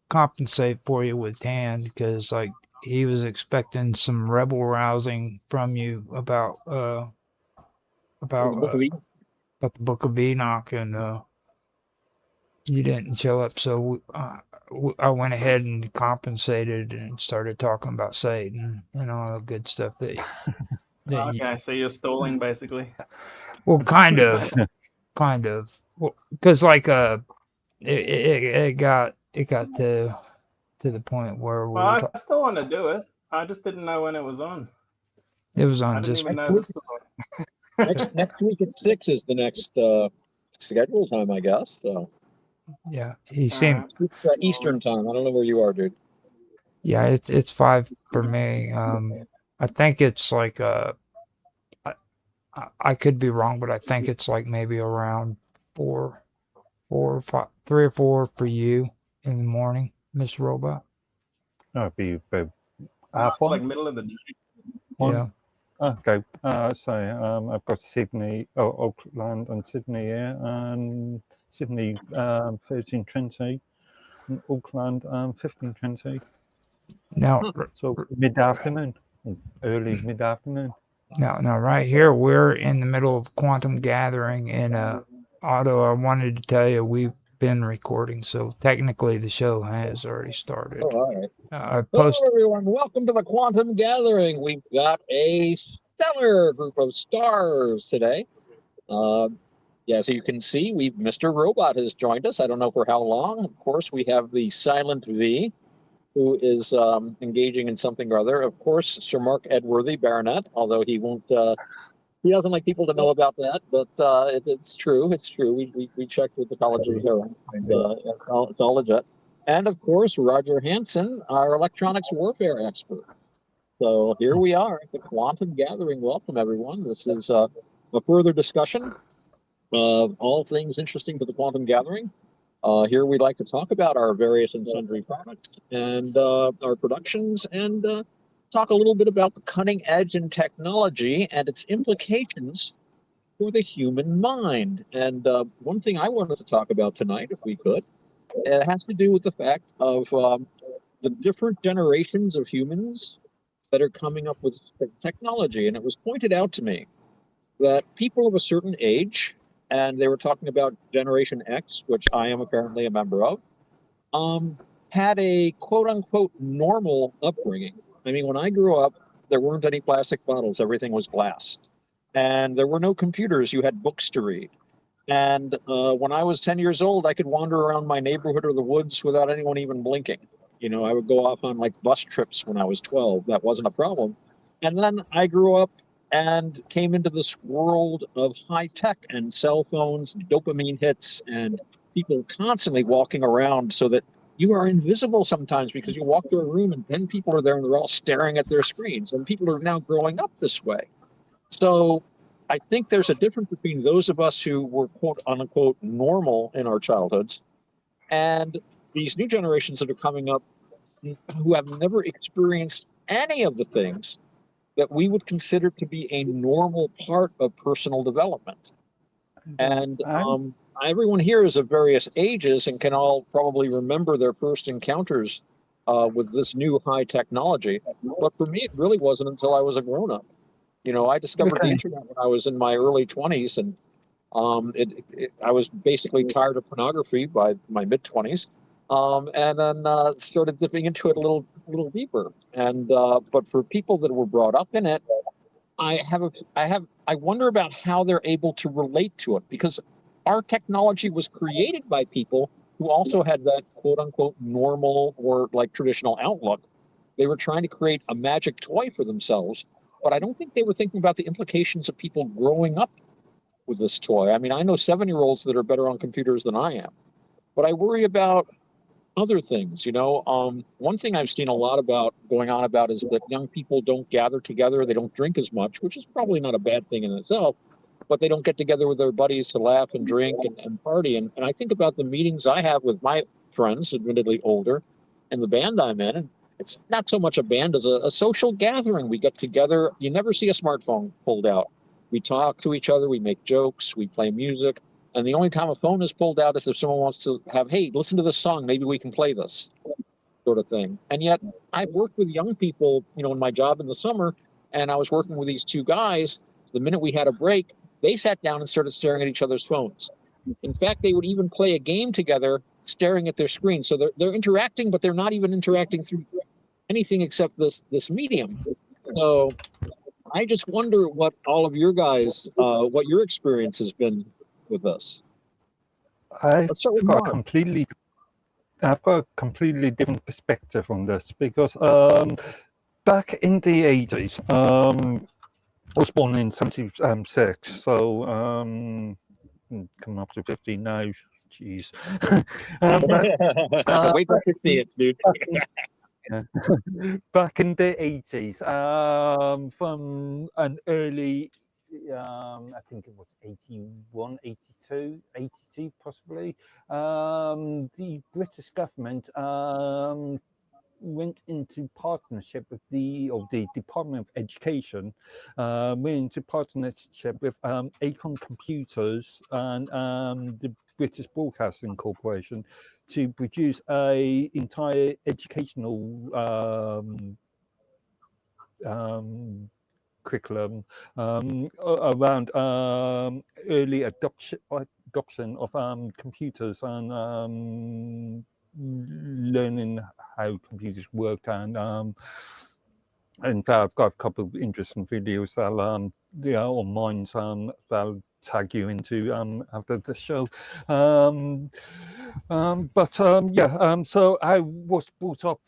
compensate for you with Tan because like he was expecting some rebel rousing from you about The Book of Eden. about the Book of Enoch, and you didn't show up, so I went ahead and compensated and started talking about Satan and all the good stuff that Okay, so you're stalling basically. well, kind of, well, because like it got to the point where we Well, were I still want to do it. I just didn't know when it was on. it was I on didn't just even know this was on. Next week at 6 is the next schedule time, I guess. So yeah. He seemed it's, Eastern time. I don't know where you are, dude. yeah. It's 5 for me. I think it's like I could be wrong, but I think it's like maybe around 4 or 5, 3 or 4 for you in the morning, Miss Robot. That'd be about It's half like one. middle of the day. Yeah. Okay. So I've got Sydney, Auckland, and Sydney here, and Sydney 13:20, and Auckland 15:20. Now, So mid-afternoon, early mid-afternoon. now, right here, we're in the middle of quantum gathering, and Otto, I wanted to tell you we've been recording, so technically the show has already started. Oh, all right. I Hello, posted. everyone. Welcome to the quantum gathering. We've got a stellar group of stars today. Yeah, so you can see Mr. Robot has joined us. I don't know for how long. Of course, we have the Silent V, who is engaging in something or other. Of course, Sir Mark Edworthy, Baronet, although he won't. He doesn't like people to know about that, but it's true. It's true. We checked with the College of Heralds, and it's all legit. And of course, Roger Hansen, our electronics warfare expert. So here we are at the Quantum Gathering. Welcome, everyone. This is a further discussion of all things interesting to the Quantum Gathering. Here we'd like to talk about our various and sundry products and our productions, and talk a little bit about the cutting edge in technology and its implications for the human mind. And one thing I wanted to talk about tonight, if we could, it has to do with the fact of the different generations of humans that are coming up with technology. And it was pointed out to me that people of a certain age, and they were talking about Generation X, which I am apparently a member of, had a quote-unquote normal upbringing. I mean, when I grew up, there weren't any plastic bottles. Everything was glass. And there were no computers. You had books to read. And when I was 10 years old, I could wander around my neighborhood or the woods without anyone even blinking. You know, I would go off on like bus trips when I was 12. That wasn't a problem. And then I grew up and came into this world of high tech and cell phones, dopamine hits, and people constantly walking around so that you are invisible sometimes because you walk through a room and 10 people are there and they're all staring at their screens. And people are now growing up this way. So I think there's a difference between those of us who were quote unquote normal in our childhoods and these new generations that are coming up who have never experienced any of the things that we would consider to be a normal part of personal development. And everyone here is of various ages and can all probably remember their first encounters with this new high technology. But for me, it really wasn't until I was a grown-up. You know, I discovered the internet when I was in my early 20s, and I was basically tired of pornography by my mid-20s, and then started dipping into it a little deeper. And but for people that were brought up in it, I wonder about how they're able to relate to it, because our technology was created by people who also had that quote unquote normal or like traditional outlook. They were trying to create a magic toy for themselves, but I don't think they were thinking about the implications of people growing up with this toy. I mean, I know 7-year-olds that are better on computers than I am, but I worry about other things. One thing I've seen a lot about going on about is that young people don't gather together. They don't drink as much, which is probably not a bad thing in itself, but they don't get together with their buddies to laugh and drink and party. And I think about the meetings I have with my friends, admittedly older, and the band I'm in. And it's not so much a band as a social gathering. We get together. You never see a smartphone pulled out. We talk to each other. We make jokes. We play music. And the only time a phone is pulled out is if someone wants to have, hey, listen to this song, maybe we can play this sort of thing. And yet I've worked with young people, in my job in the summer, and I was working with these two guys. The minute we had a break, they sat down and started staring at each other's phones. In fact, they would even play a game together, staring at their screen. So they're interacting, but they're not even interacting through anything except this medium. So I just wonder what all of your guys, what your experience has been with this. I've got a completely different perspective on this, because back in the 80s, I was born in 76, so coming up to 50 now, jeez. Wait till 50, dude. Back in the 80s, from an early, I think it was 81, 82 possibly, the British government went into partnership with the Department of Education, went into partnership with Acorn Computers and the British Broadcasting Corporation to produce a entire educational curriculum around early adoption of computers and learning how computers work. And in fact, I've got a couple of interesting videos that online that'll tag you into after the show. So I was brought up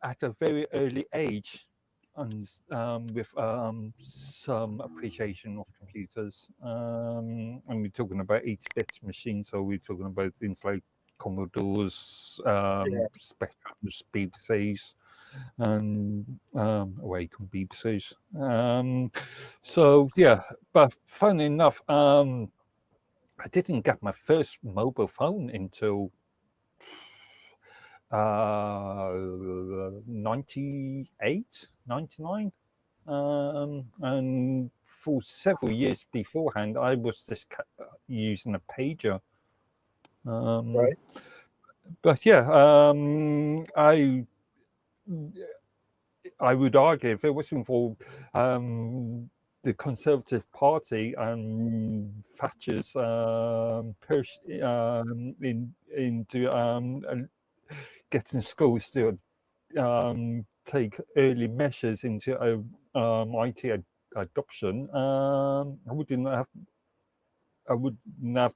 at a very early age, and with some appreciation of computers. And we're talking about 8-bit machines, so we're talking about things like Commodores, Spectrums, BBCs, and Awaken BBCs. But funny enough, I didn't get my first mobile phone until 98, 99. And for several years beforehand, I was just using a pager. Right. But I would argue, if it wasn't for the Conservative Party and Thatcher's push into getting schools to take early measures into IT adoption, I wouldn't have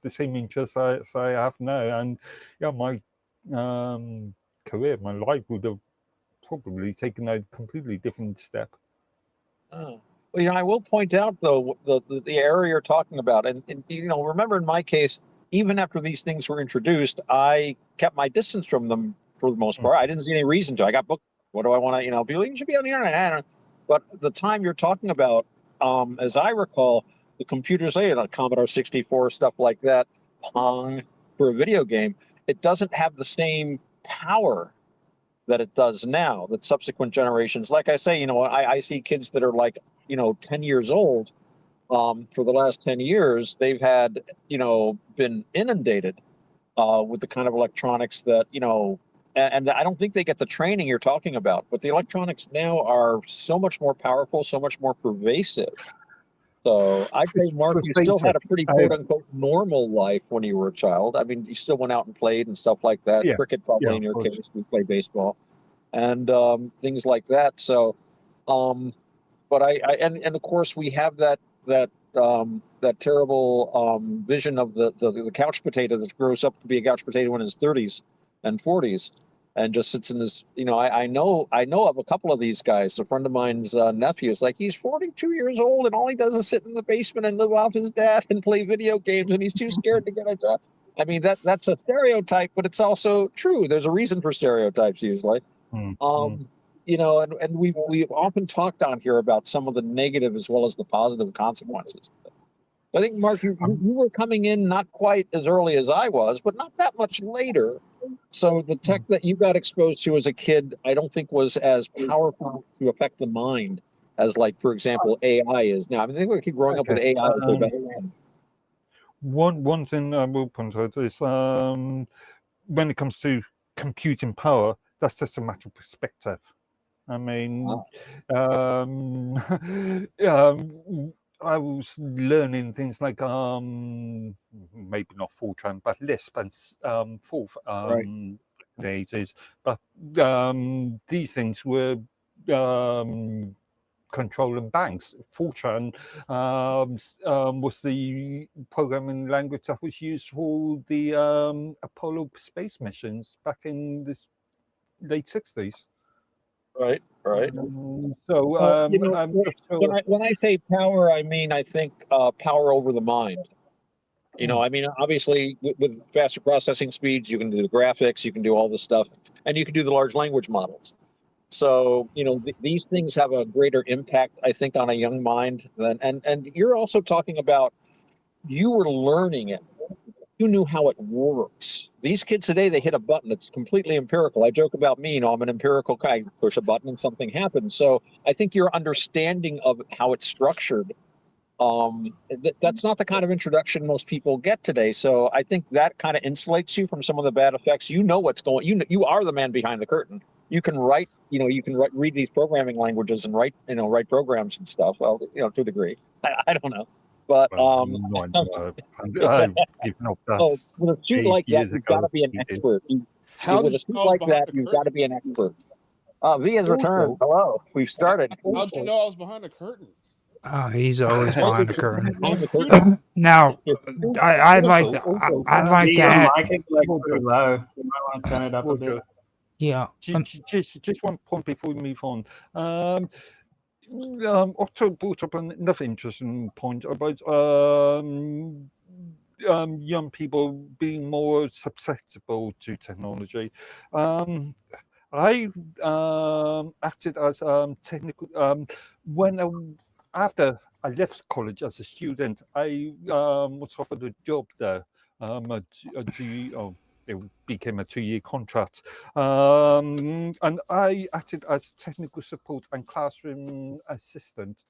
the same interest I have now, and my career, my life would have probably taken a completely different step. Well, I will point out though the area you're talking about, and remember in my case, even after these things were introduced, I kept my distance from them for the most part. I didn't see any reason to. I got booked. What do I want to? People, you should be on the internet. I don't know. But the time you're talking about, as I recall, the computers, like Commodore 64, stuff like that, Pong for a video game. it doesn't have the same power that it does now, that subsequent generations, like I say, I see kids that are like, 10 years old. For the last 10 years, they've had, been inundated with the kind of electronics that, and I don't think they get the training you're talking about, but the electronics now are so much more powerful, so much more pervasive. So I'd say, Mark, you still had a pretty quote unquote normal life when you were a child. I mean, you still went out and played and stuff like that. Yeah, Cricket, probably in your case, we play baseball and things like that. So, but and of course we have that terrible vision of the couch potato that grows up to be a couch potato in his 30s and 40s and just sits in his, I know of a couple of these guys. A friend of mine's nephew is like, he's 42 years old and all he does is sit in the basement and live off his dad and play video games and he's too scared to get a job. I mean, that's a stereotype, but it's also true. There's a reason for stereotypes usually. And we've often talked on here about some of the negative as well as the positive consequences. I think, Mark, you were coming in not quite as early as I was, but not that much later. So the tech that you got exposed to as a kid, I don't think was as powerful to affect the mind as, like, for example, AI is now. I mean, I think we keep growing up with AI. One thing I will point out is when it comes to computing power, that's just a matter of perspective. I mean, I was learning things like maybe not Fortran, but Lisp and Forth the 80s. But these things were controlling banks. Fortran was the programming language that was used for the Apollo space missions back in the late 60s. Right. So I'm not sure. When I say power, I mean, I think power over the mind. I mean, obviously with faster processing speeds, you can do the graphics, you can do all this stuff, and you can do the large language models. So, these things have a greater impact, I think, on a young mind than, and you're also talking about, you were learning it. You knew how it works. These kids today, they hit a button. It's completely empirical. I joke about me, I'm an empirical guy. I push a button and something happens. So I think your understanding of how it's structured, that's not the kind of introduction most people get today. So I think that kind of insulates you from some of the bad effects. You know what's going. You are the man behind the curtain. You can write. Read these programming languages and write programs and stuff. Well, to a degree. I don't know. But I've given up that. With a suit like that, you've got to be an expert. With a suit like that, you've got to be an expert. Via's returned. Hello, we've started. How'd you know I was behind the curtain? He's always behind the curtain. Now, I'd like to add. Mic is like pretty low. You might want to turn it up a bit. Yeah. Just one point before we move on. Otto brought up another interesting point about young people being more susceptible to technology. I acted as technical after I left college as a student. I was offered a job there. It became a 2-year contract, and I acted as technical support and classroom assistant,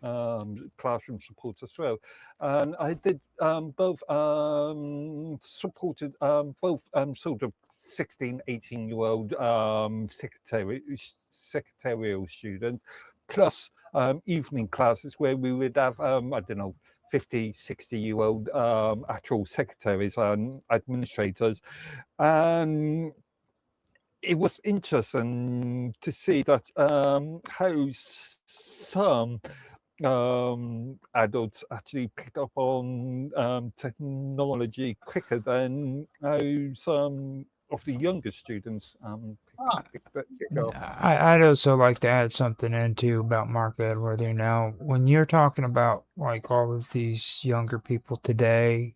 classroom support as well. And I did both, supported both sort of 16, 18-year-old secretarial students, plus evening classes where we would have, 50, 60-year-old actual secretaries and administrators. And it was interesting to see that how some adults actually picked up on technology quicker than how some of the younger students picked up. I'd also like to add something into about Mark Edworthy. Now, when you're talking about like all of these younger people today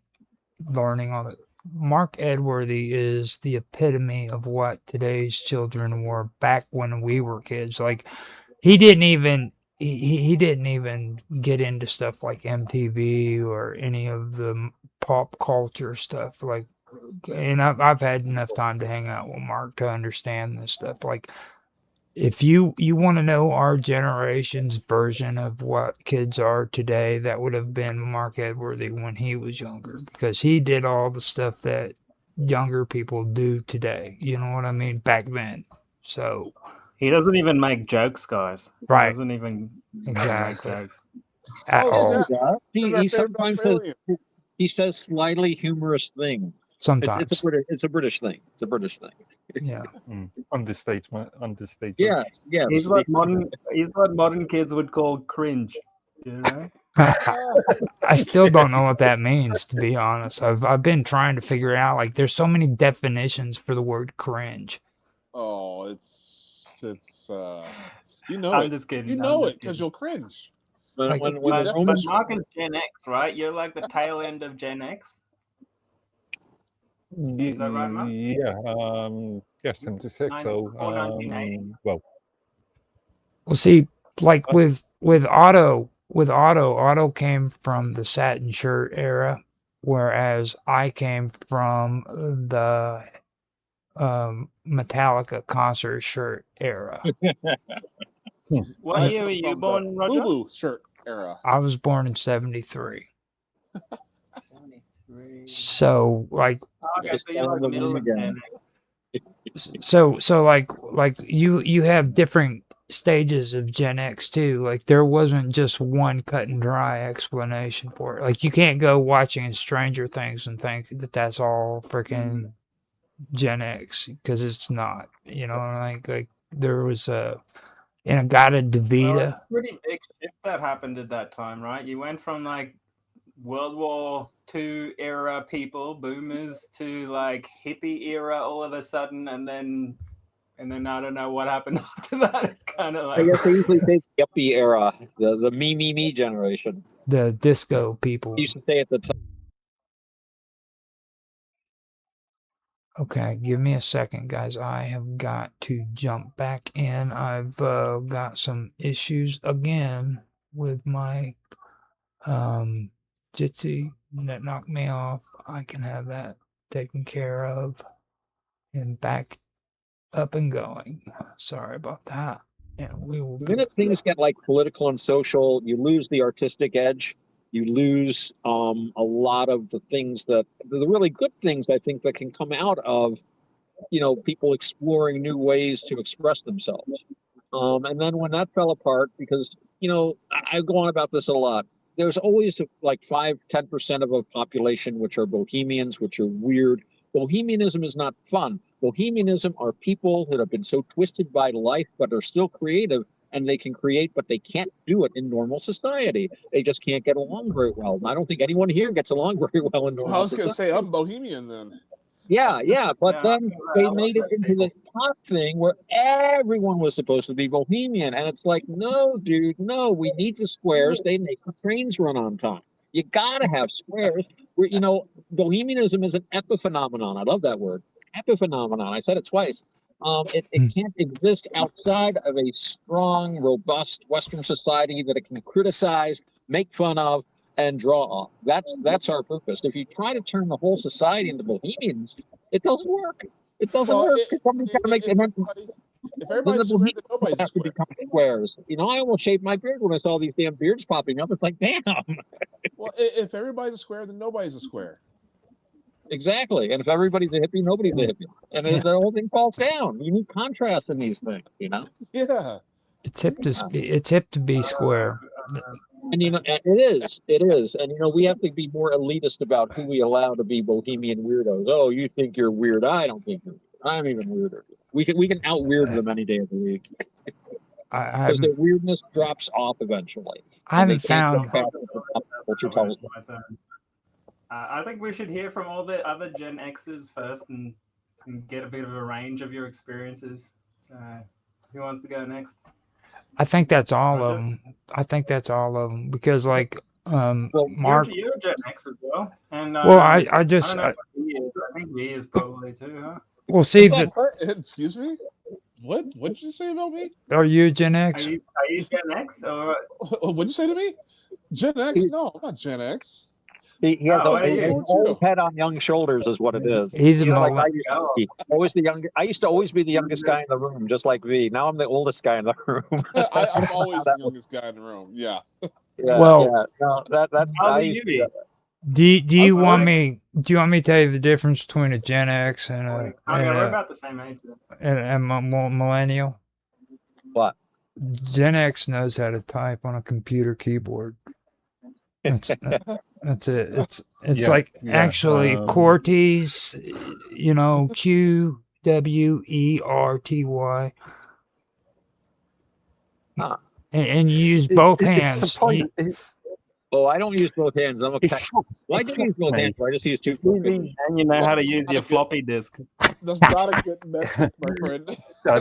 learning all that, Mark Edworthy is the epitome of what today's children were back when we were kids. Like he didn't even get into stuff like MTV or any of the pop culture stuff. Like and I've had enough time to hang out with Mark to understand this stuff. Like, if you want to know our generation's version of what kids are today, that would have been Mark Edworthy when he was younger, because he did all the stuff that younger people do today. You know what I mean? Back then. So, He doesn't even make jokes, guys. He right, doesn't even exactly, make jokes. at Oh, all. snap. He, Who's our he favorite sometimes says Australian? he says slightly humorous things. It's a Sometimes, British. It's a British thing. It's a British thing. yeah. Understatement. Yeah. Yes. He's what modern kids would call cringe. You know? I still don't know what that means, to be honest. I've been trying to figure it out. Like, there's so many definitions for the word cringe. Oh, it's you know I'm it. just kidding. You I'm know just it because kidding. you'll cringe. Like, When But the that- But Romans Mark is Gen X, right? You're like the tail end of Gen X. Is that right, Mark? Yeah, 76. So, Before 1980. well, well, see, like with Otto came from the satin shirt era, whereas I came from the Metallica concert shirt era. What year were you born, Roger? Boo shirt era. I was born in '73, 73. so like, Okay, so you're like middle of Gen X. so like you have different stages of Gen X too. Like, there wasn't just one cut and dry explanation for it. Like, you can't go watching Stranger Things and think that that's all freaking Gen X, because it's not. You know, like there was a Inagata Well, Devita. it's a pretty big shift that happened at that time, right? You went from like World War II era people, boomers, to like hippie era all of a sudden, and then I don't know what happened after that. It kind of I like guess they usually say the yuppie era, the me generation. The disco people. He used to say at the time. Okay, give me a second, guys. I have got to jump back in. I've got some issues again with my Jitsi that knocked me off. I can have that taken care of and back up and going. Sorry about that. And we will The be. minute things get like political and social, you lose the artistic edge. You lose a lot of the things that the really good things I think that can come out of people exploring new ways to express themselves. And then when that fell apart, because I go on about this a lot. There's always like 5-10% of a population which are bohemians, which are weird. Bohemianism is not fun. Bohemianism are people that have been so twisted by life, but are still creative, and they can create, but they can't do it in normal society. They just can't get along very well. And I don't think anyone here gets along very well in normal I was society. gonna say I'm Bohemian then. Yeah, but Yeah, then they made it into this pop thing where everyone was supposed to be bohemian, and it's like, no, dude, no, we need the squares. They make the trains run on time. You gotta have squares. Where bohemianism is an epiphenomenon. I love that word, epiphenomenon. I said it twice. It can't exist outside of a strong, robust Western society that it can criticize, make fun of, and draw off. That's our purpose. If you try to turn the whole society into bohemians, it doesn't work. It doesn't Well, work. Somebody's got to make if then the everybody's square, bohemians then nobody's have to square. become squares. I almost shaved my beard when I saw these damn beards popping up. It's like, damn. Well, if everybody's a square, then nobody's a square. Exactly. And if everybody's a hippie, nobody's a hippie. And Yeah. the whole thing falls down. You need contrast in these things, Yeah. It's hip to be square. And it is. And we have to be more elitist about who we allow to be bohemian weirdos. Oh, you think you're weird? I don't think you're weird. I'm even weirder. We can out weird them any day of the week because their weirdness drops off eventually. I haven't found. I think we should hear from all the other Gen X's first and get a bit of a range of your experiences. So, who wants to go next? I think that's all Roger? of them. I think that's all of them because, like, Mark. You're a Gen X as well, and Well, I just. I don't know if he is. I think he is probably too, huh? Well, see that. What? Excuse me. What did you say about me? Are you Gen X? Are you Gen X or? What'd you say to me? Gen X? No, I'm not Gen X. He has Oh, a, hey, he has you. an old head on young shoulders, is what it is. He's a You know, like I mullet. used to be. Always the younger. I used to always be the youngest guy in the room, just like V. Now I'm the oldest guy in the room. I'm always the That- youngest guy in the room. Yeah. yeah, Well- yeah. No, that's How I old used are to you do be? that. Do you Okay. want me? Do you want me to tell you the difference between a Gen X and Oh, a yeah, we're about the same age. and a millennial? What? Gen X knows how to type on a computer keyboard. That's it. It's Yeah, like yeah, actually um, QWERTY's, you know, QWERTY. Huh. And you use both it's hands. surprising. Oh, I don't use both hands. I'm a It cat. shocks, Well, I it do shocks use both me. hands, but I just use two. Really, And you know how to use your floppy disk. That's not a good metric, my friend.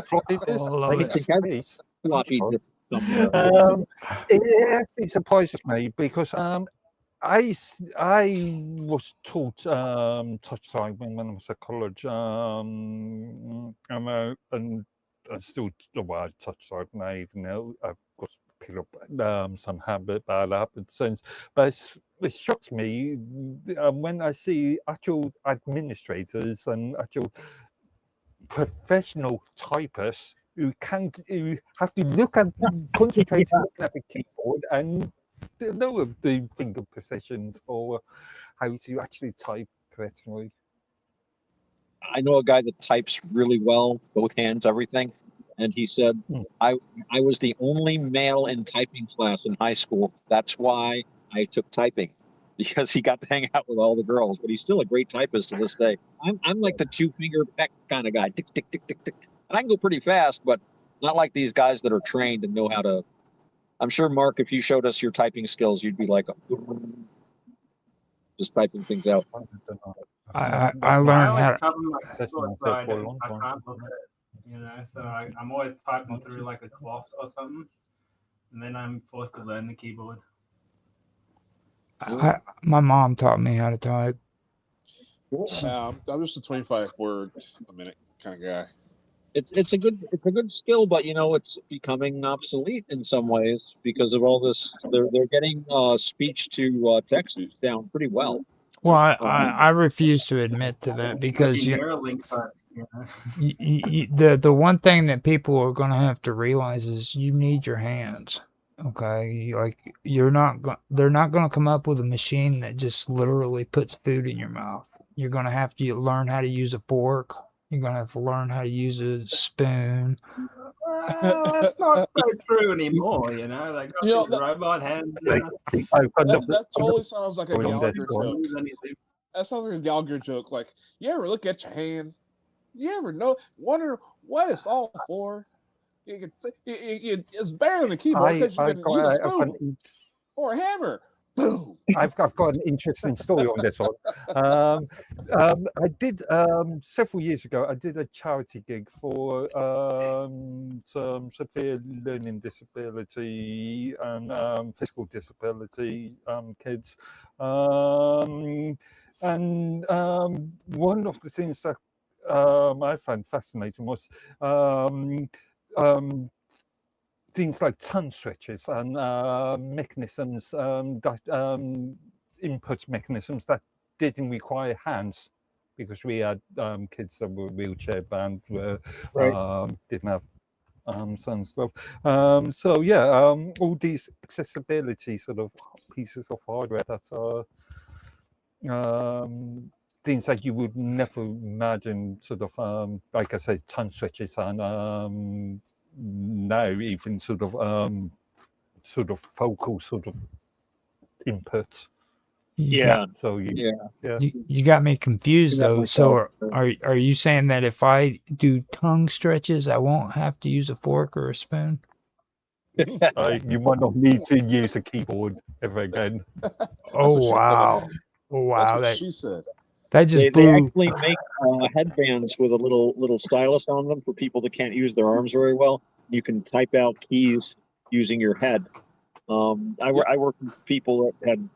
floppy disk. Oh, love yes, it. please. Floppy disk somewhere. It actually surprises me because I was taught touch typing when I was at college, and I still touch type now, even though I've got to pick up some bad habits since. But it shocks me when I see actual administrators and actual professional typists who have to look at concentrate looking at the keyboard and know the finger positions or how to actually type professionally. I know a guy that types really well, both hands, everything. And he said, Hmm. I was the only male in typing class in high school. That's why I took typing, because he got to hang out with all the girls. But he's still a great typist to this day. I'm like the 2-finger peck kind of guy. Tick, tick, tick, tick, tick. And I can go pretty fast, but not like these guys that are trained and know how to. I'm sure, Mark, if you showed us your typing skills, you'd be like, just typing things out. I I learned how. always cover my That's keyboard what so I said for a long I time. can't look at it. You know, so I'm always typing through like a cloth or something, and then I'm forced to learn the keyboard. My mom taught me how to type. I'm just a 25 word a minute kind of guy. It's a good skill, but you know it's becoming obsolete in some ways because of all this. They're getting speech to text down pretty well. Well, I refuse to admit to that because Maybe Neuralink, but you know. the one thing that people are going to have to realize is you need your hands. Okay, like they're not going to come up with a machine that just literally puts food in your mouth. You're going to have to learn how to use a fork. You're going to have to learn how to use a spoon. Well, that's not so true anymore. You know, they got You know, these robot hands. That totally sounds like a Well, Gallagher that's joke. Anything. That sounds like a Gallagher joke. Like, you ever look at your hand? You ever wonder what it's all for? It's better than a keyboard because you can use a spoon or a hammer. Boom. I've got an interesting story on this one. I did several years ago. I did a charity gig for some severe learning disability and physical disability kids, and one of the things that I found fascinating was things like tongue switches and mechanisms that input mechanisms that didn't require hands, because we had kids that were wheelchair bound, didn't have some stuff. So yeah, all these accessibility sort of pieces of hardware that are things that you would never imagine, sort of like I said, tongue switches and now even sort of focal sort of inputs. So you got me confused though. So are you saying that if I do tongue stretches, I won't have to use a fork or a spoon? You might not need to use a keyboard ever again. Oh what she- wow! Oh That's wow! what she said. That just They blew. actually make headbands with a little stylus on them for people that can't use their arms very well. You can type out keys using your head. I work with people that had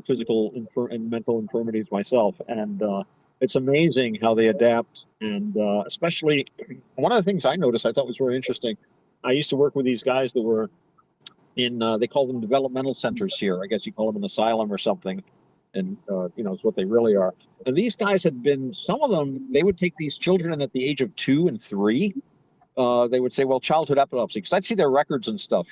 physical and mental infirmities myself, and it's amazing how they adapt. And especially one of the things I noticed I thought was very interesting. I used to work with these guys that were in they call them developmental centers here. I guess you call them an asylum or something. and is what they really are. And these guys had been, some of them, they would take these children, and at the age of 2 and 3, they would say, well, childhood epilepsy, because I'd see their records and stuff,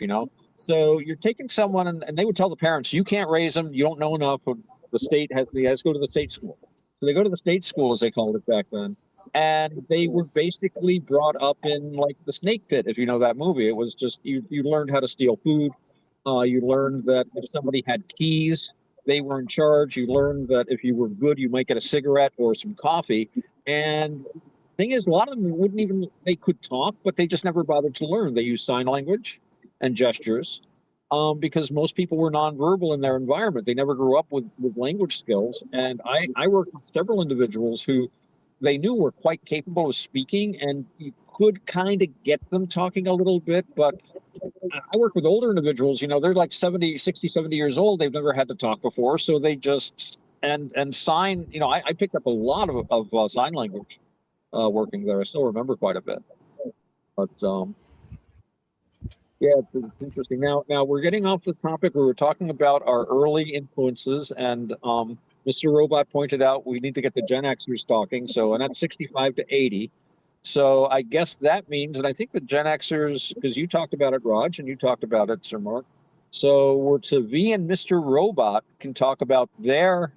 So you're taking someone, and they would tell the parents, you can't raise them, you don't know enough. The state has to go to the state school. So they go to the state school, as they called it back then. And they were basically brought up in like the snake pit, if you know that movie. It was just, you learned how to steal food. You learned that if somebody had keys, they were in charge. You learned that if you were good, you might get a cigarette or some coffee. And the thing is, a lot of them they could talk, but they just never bothered to learn. They used sign language and gestures because most people were nonverbal in their environment. They never grew up with language skills. And I worked with several individuals who they knew were quite capable of speaking, and you could kind of get them talking a little bit. But I work with older individuals, they're like 70 years old. They've never had to talk before. So they just, and sign, I picked up a lot of sign language working there. I still remember quite a bit. But yeah, it's interesting. Now we're getting off the topic. We were talking about our early influences, and Mr. Robot pointed out we need to get the Gen Xers talking. So, and that's 65 to 80. So I guess that means, and I think the Gen Xers, because you talked about it, Raj, and you talked about it, Sir Mark. So we're to V and Mr. Robot can talk about their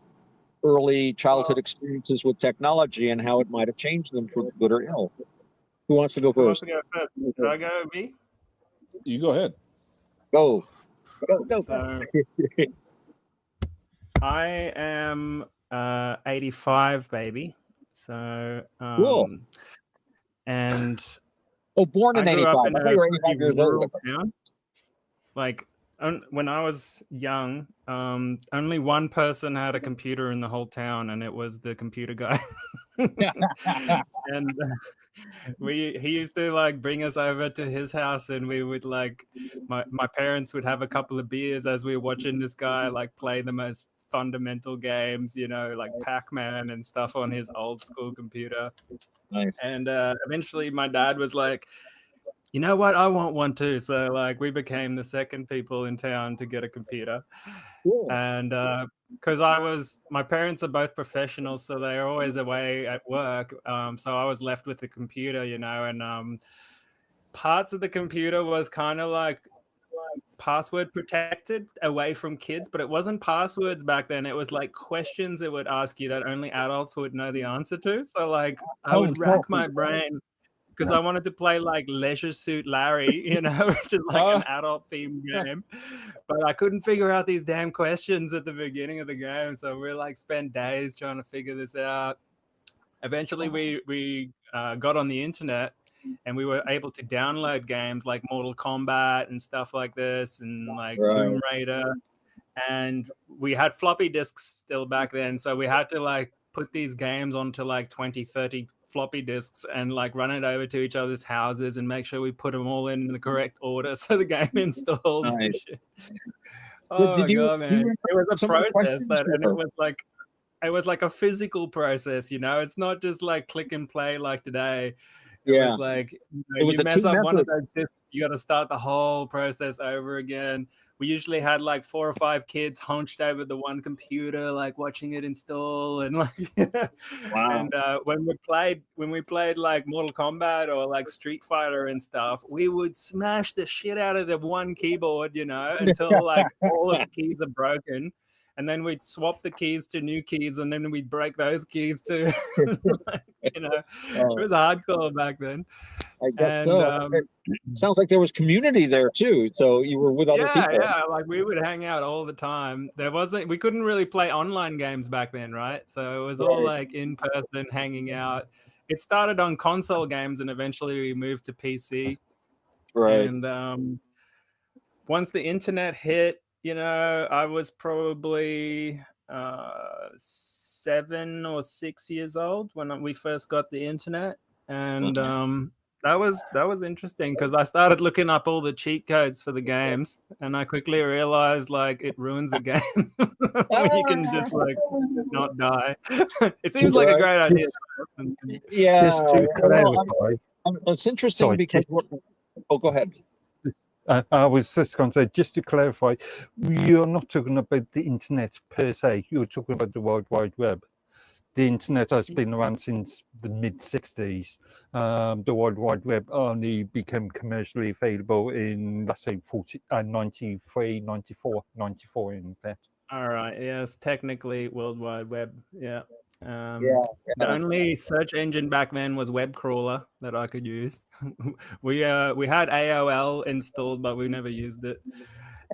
early childhood experiences with technology and how it might have changed them for good or ill. Who wants to go Who wants first? to go first? Should I go, B? You go ahead. Go. So I am 85, baby. So Cool. And born in I grew 85. up in I thought you were a 85 years rural old. town. Like when I was young, only one person had a computer in the whole town, and it was the computer guy. And he used to like bring us over to his house, and we would like my parents would have a couple of beers as we were watching this guy like play the most fundamental games, like Pac-Man and stuff on his old school computer. Nice. And eventually my dad was like, you know what, I want one too. So like we became the second people in town to get a computer. Cool. And because my parents are both professionals, so they're always away at work. So I was left with the computer, and parts of the computer was kind of like password protected away from kids, but it wasn't passwords back then. It was like questions it would ask you that only adults would know the answer to. So like I would rack my brain because I wanted to play like Leisure Suit Larry, which is like an adult themed game. But I couldn't figure out these damn questions at the beginning of the game. So we like spent days trying to figure this out. Eventually we got on the internet, and we were able to download games like Mortal Kombat and stuff like this, and like Tomb Raider. And we had floppy disks still back then. So we had to like put these games onto like 20, 30 floppy disks and like run it over to each other's houses and make sure we put them all in the correct order so the game installs. Nice. And shit. Oh my God, man. It was a process and it was like a physical process, It's not just like click and play like today. It was like you mess up one of those discs, you got to start the whole process over again. We usually had like 4 or 5 kids hunched over the one computer, like watching it install, and like, and when we played like Mortal Kombat or like Street Fighter and stuff, we would smash the shit out of the one keyboard, until like all of the keys are broken. And then we'd swap the keys to new keys, and then we'd break those keys too. It was hardcore back then. I guess so. Sounds like there was community there too. So you were with other people. Yeah, like we would hang out all the time. We couldn't really play online games back then, right? So it was all like in person, hanging out. It started on console games, and eventually we moved to PC. Right. And once the internet hit, I was probably 7 or 6 years old when we first got the internet, and that was interesting because I started looking up all the cheat codes for the games, and I quickly realized like it ruins the game when you can just like not die. It seems like a great idea. Yeah, Just to clarify, it's interesting because. Oh, go ahead. I was just going to say, just to clarify, you're not talking about the internet per se. You're talking about the World Wide Web. The internet has been around since the mid-60s. The World Wide Web only became commercially available in, let's say, 93, 94, 94 in that. All right. Yes, technically World Wide Web. Yeah. Yeah. The only search engine back then was web crawler that I could use. we had AOL installed, but we never used it.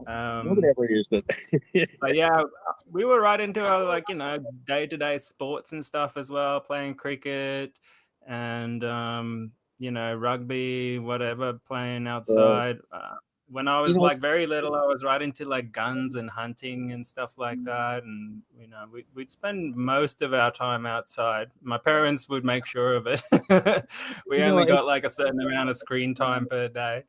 Nobody ever used it. But yeah, we were right into our, like, you know, day-to-day sports and stuff as well, playing cricket and you know, rugby, whatever, playing outside. When I was like very little, I was right into like guns and hunting and stuff like that. And, you know, we'd spend most of our time outside. My parents would make sure of it. We only got like a certain amount of screen time per day.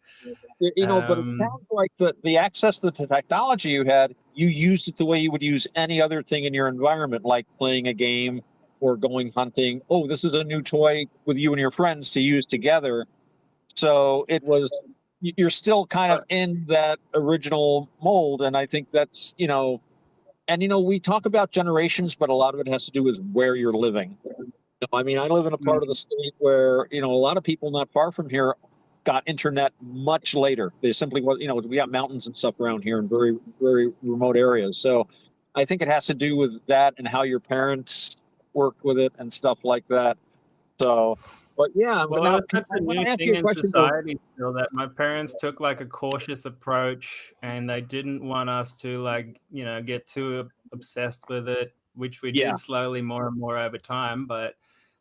You know, but it sounds like the access to the technology you had, you used it the way you would use any other thing in your environment, like playing a game or going hunting. Oh, this is a new toy with you and your friends to use together. So it was, you're still kind of in that original mold. And I think that's, you know, and, you know, we talk about generations, but a lot of it has to do with where you're living. You know, I mean, I live in a part of the state where, you know, a lot of people not far from here got internet much later. They simply was, you know, we got mountains and stuff around here in very, very remote areas. So I think it has to do with that and how your parents worked with it and stuff like that. So, but yeah, well, now, it was such a new thing in society still that my parents took like a cautious approach, and they didn't want us to, like, you know, get too obsessed with it, which we did slowly more and more over time. But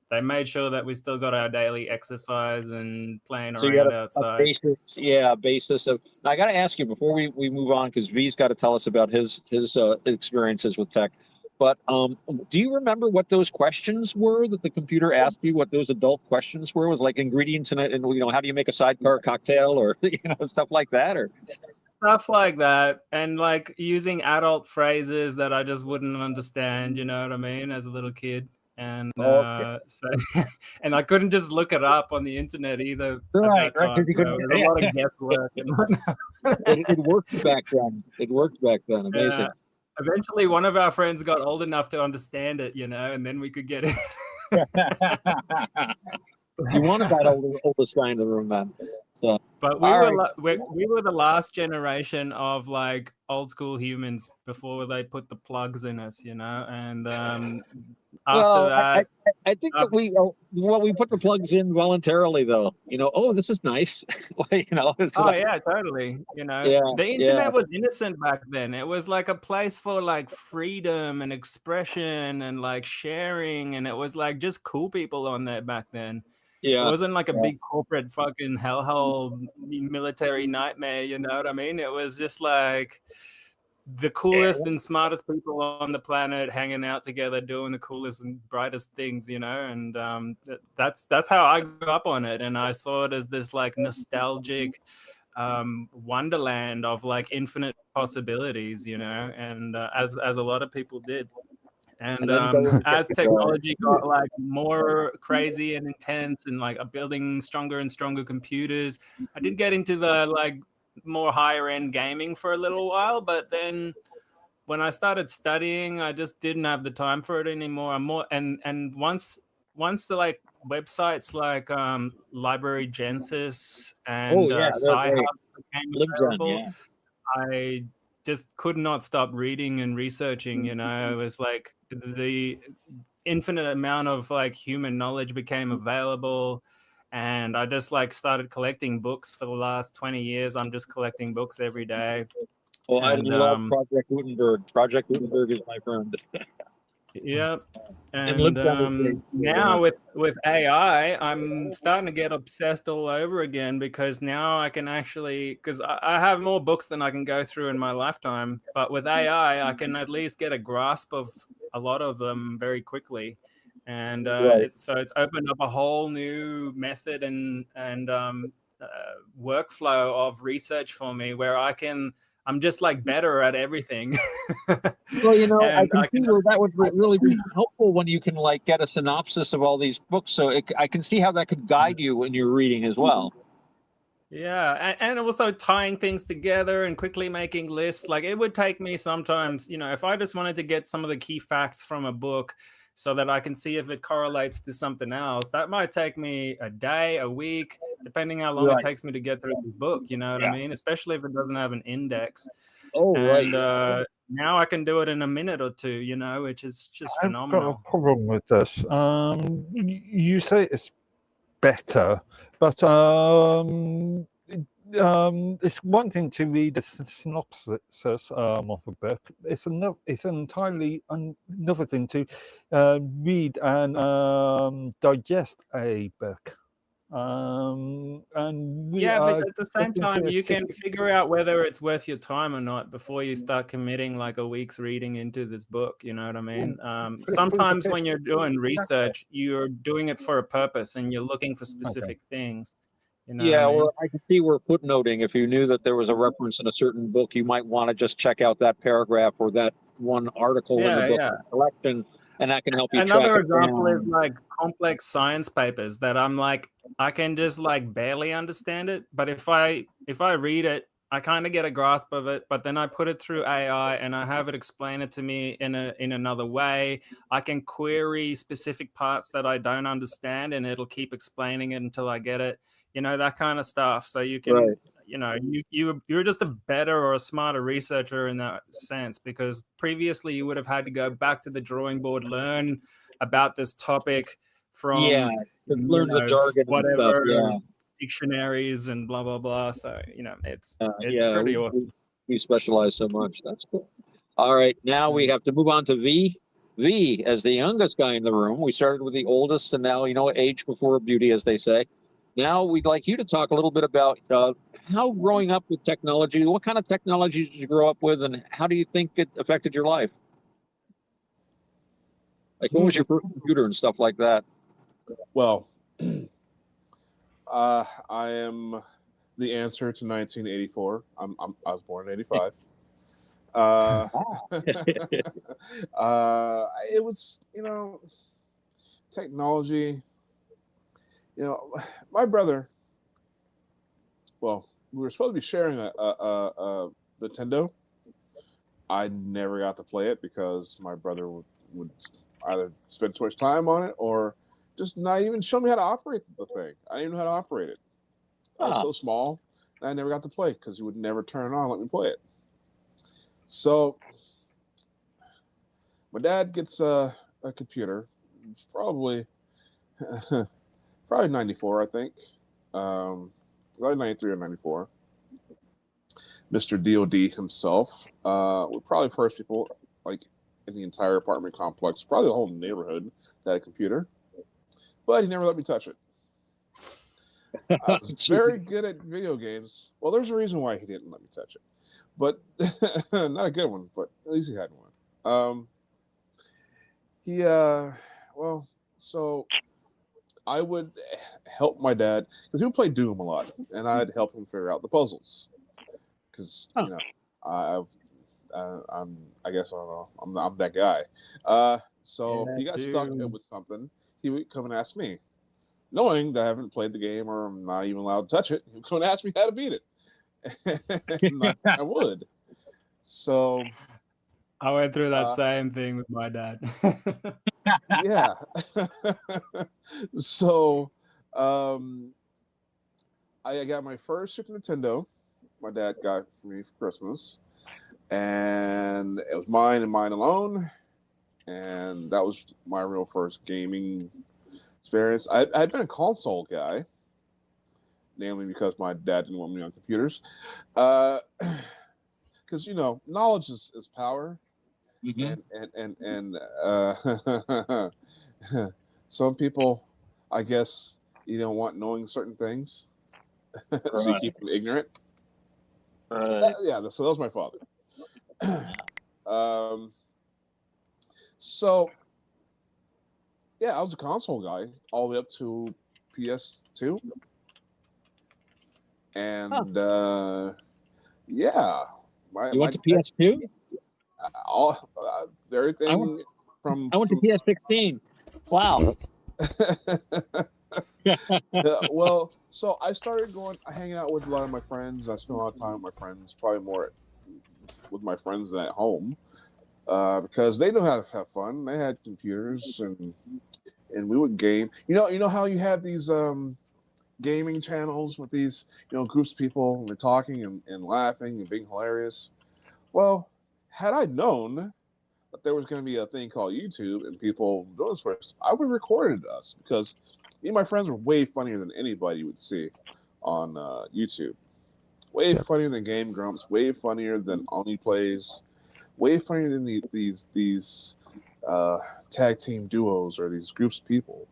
they made sure that we still got our daily exercise and playing around outside. A basis of. I got to ask you before we move on, because V's got to tell us about his experiences with tech. But do you remember what those questions were that the computer asked you? What those adult questions were? Was like ingredients in it, and, you know, how do you make a sidecar cocktail, or, you know, stuff like that, or stuff like that, and like using adult phrases that I just wouldn't understand. You know what I mean? As a little kid. And so, and I couldn't just look it up on the internet either at that time. So it was a lot of guesswork. It worked back then. It worked back then. Amazing. Yeah. Eventually, one of our friends got old enough to understand it, you know, and then we could get it. You wanted that oldest guy in the room, man. So, but we were the last generation of like old school humans before they put the plugs in us, you know, and after that, I think that we put the plugs in voluntarily, though. You know, oh, this is nice. You know, yeah, totally. You know, the internet was innocent back then. It was like a place for like freedom and expression and like sharing, and it was like just cool people on there back then. It wasn't like a big corporate fucking hellhole military nightmare, you know what I mean? It was just like the coolest and smartest people on the planet hanging out together, doing the coolest and brightest things, you know. And that's how I grew up on it, and I saw it as this like nostalgic wonderland of like infinite possibilities, you know. And as a lot of people did. And as technology got like more crazy and intense, and like building stronger and stronger computers, I did get into the like more higher end gaming for a little while. But then when I started studying, I just didn't have the time for it anymore. And once the like websites like Library Genesis and Sci-Hub became available, I just could not stop reading and researching. You know, it was like the infinite amount of like human knowledge became available, and I just like started collecting books for the last 20 years. I'm just collecting books every day. Well, I love Project Gutenberg. Project Gutenberg is my friend. Yep. And now with AI, I'm starting to get obsessed all over again, because now I can actually, because I have more books than I can go through in my lifetime, but with AI, I can at least get a grasp of a lot of them very quickly. And so it's opened up a whole new method and workflow of research for me, where I'm just like better at everything. Well, you know, I can see where that would really be helpful when you can like get a synopsis of all these books. So I can see how that could guide you when you're reading as well. Yeah, and also tying things together and quickly making lists. Like it would take me sometimes, if I just wanted to get some of the key facts from a book so that I can see if it correlates to something else, that might take me a day, a week, depending how long it Right. takes me to get through the book. You know what I Yeah. mean? Especially if it doesn't have an index. Oh, right. And now I can do it in a minute or two, which is just I've got a phenomenal. problem with this. You say it's better, but it's one thing to read a synopsis of a book. It's entirely another thing to read and digest a book. And we Yeah, but are at the same getting time, to a you can situ- figure out whether it's worth your time or not before you start committing like a week's reading into this book. You know what I mean? through the Sometimes when fifth- you're doing that's it. research, you're doing it for a purpose and you're looking for Okay. specific things. You know Yeah, what I mean? or I could see where footnoting, if you knew that there was a reference in a certain book, you might want to just check out that paragraph or that one article in the Yeah, book yeah. collection, and that can help you track Another it example is down. like complex science papers that I'm like, I can just like barely understand it, but if I read it, I kind of get a grasp of it, but then I put it through AI and I have it explain it to me in another way. I can query specific parts that I don't understand and it'll keep explaining it until I get it, that kind of stuff. So you can, Right. you're just a better or a smarter researcher in that sense, because previously you would have had to go back to the drawing board, learn about this topic Yeah, from to learn the jargon and stuff. whatever Yeah, dictionaries and blah blah blah. So it's yeah, pretty we, awesome. we specialize so much. That's cool. All right, now we have to move on to V. V, as the youngest guy in the room. We started with the oldest, and now, age before beauty, as they say. Now we'd like you to talk a little bit about how growing up with technology, what kind of technology did you grow up with, and how do you think it affected your life? Like, what was your first computer and stuff like that? Well, I am the answer to 1984. I was born in 85. It was, technology. My brother. Well, we were supposed to be sharing a Nintendo. I never got to play it because my brother would either spend too much time on it or just not even show me how to operate the thing. I didn't even know how to operate it. I was so small that I never got to play because he would never turn it on and let me play it. So my dad gets a computer. It's probably 94, I think. Probably 93 or 94. Mr. DOD himself. We're probably the first people like in the entire apartment complex, probably the whole neighborhood, that had a computer. But he never let me touch it. I was very good at video games. Well, there's a reason why he didn't let me touch it, but not a good one. But at least he had one. So I would help my dad because he would play Doom a lot, and I'd help him figure out the puzzles. Because I guess I don't know. I'm that guy. So if he got stuck with something, he would come and ask me, knowing that I haven't played the game or I'm not even allowed to touch it. He would come and ask me how to beat it, and I would. So I went through that same thing with my dad. Yeah. So I got my first Super Nintendo. My dad got for me for Christmas, and it was mine and mine alone. And that was my real first gaming experience. I'd been a console guy, namely because my dad didn't want me on computers. Because knowledge is power, and some people, I guess, you don't want knowing certain things, so you keep them ignorant. Yeah, so that was my father. So yeah, I was a console guy all the way up to PS2, and yeah, you went to PS2? Everything from. I went to PS16. Wow. Well, So I started hanging out with a lot of my friends. I spent a lot of time with my friends, probably more with my friends than at home, because they know how to have fun. They had computers, and we would game. You know how you have these gaming channels with these groups of people and they're talking and laughing and being hilarious. Well, had I known that there was going to be a thing called YouTube and people doing this first, I would have recorded us, because me and my friends were way funnier than anybody would see on YouTube. Way Yep. funnier than Game Grumps. Way funnier than Oni Plays. Way funnier than these tag team duos or these groups of people.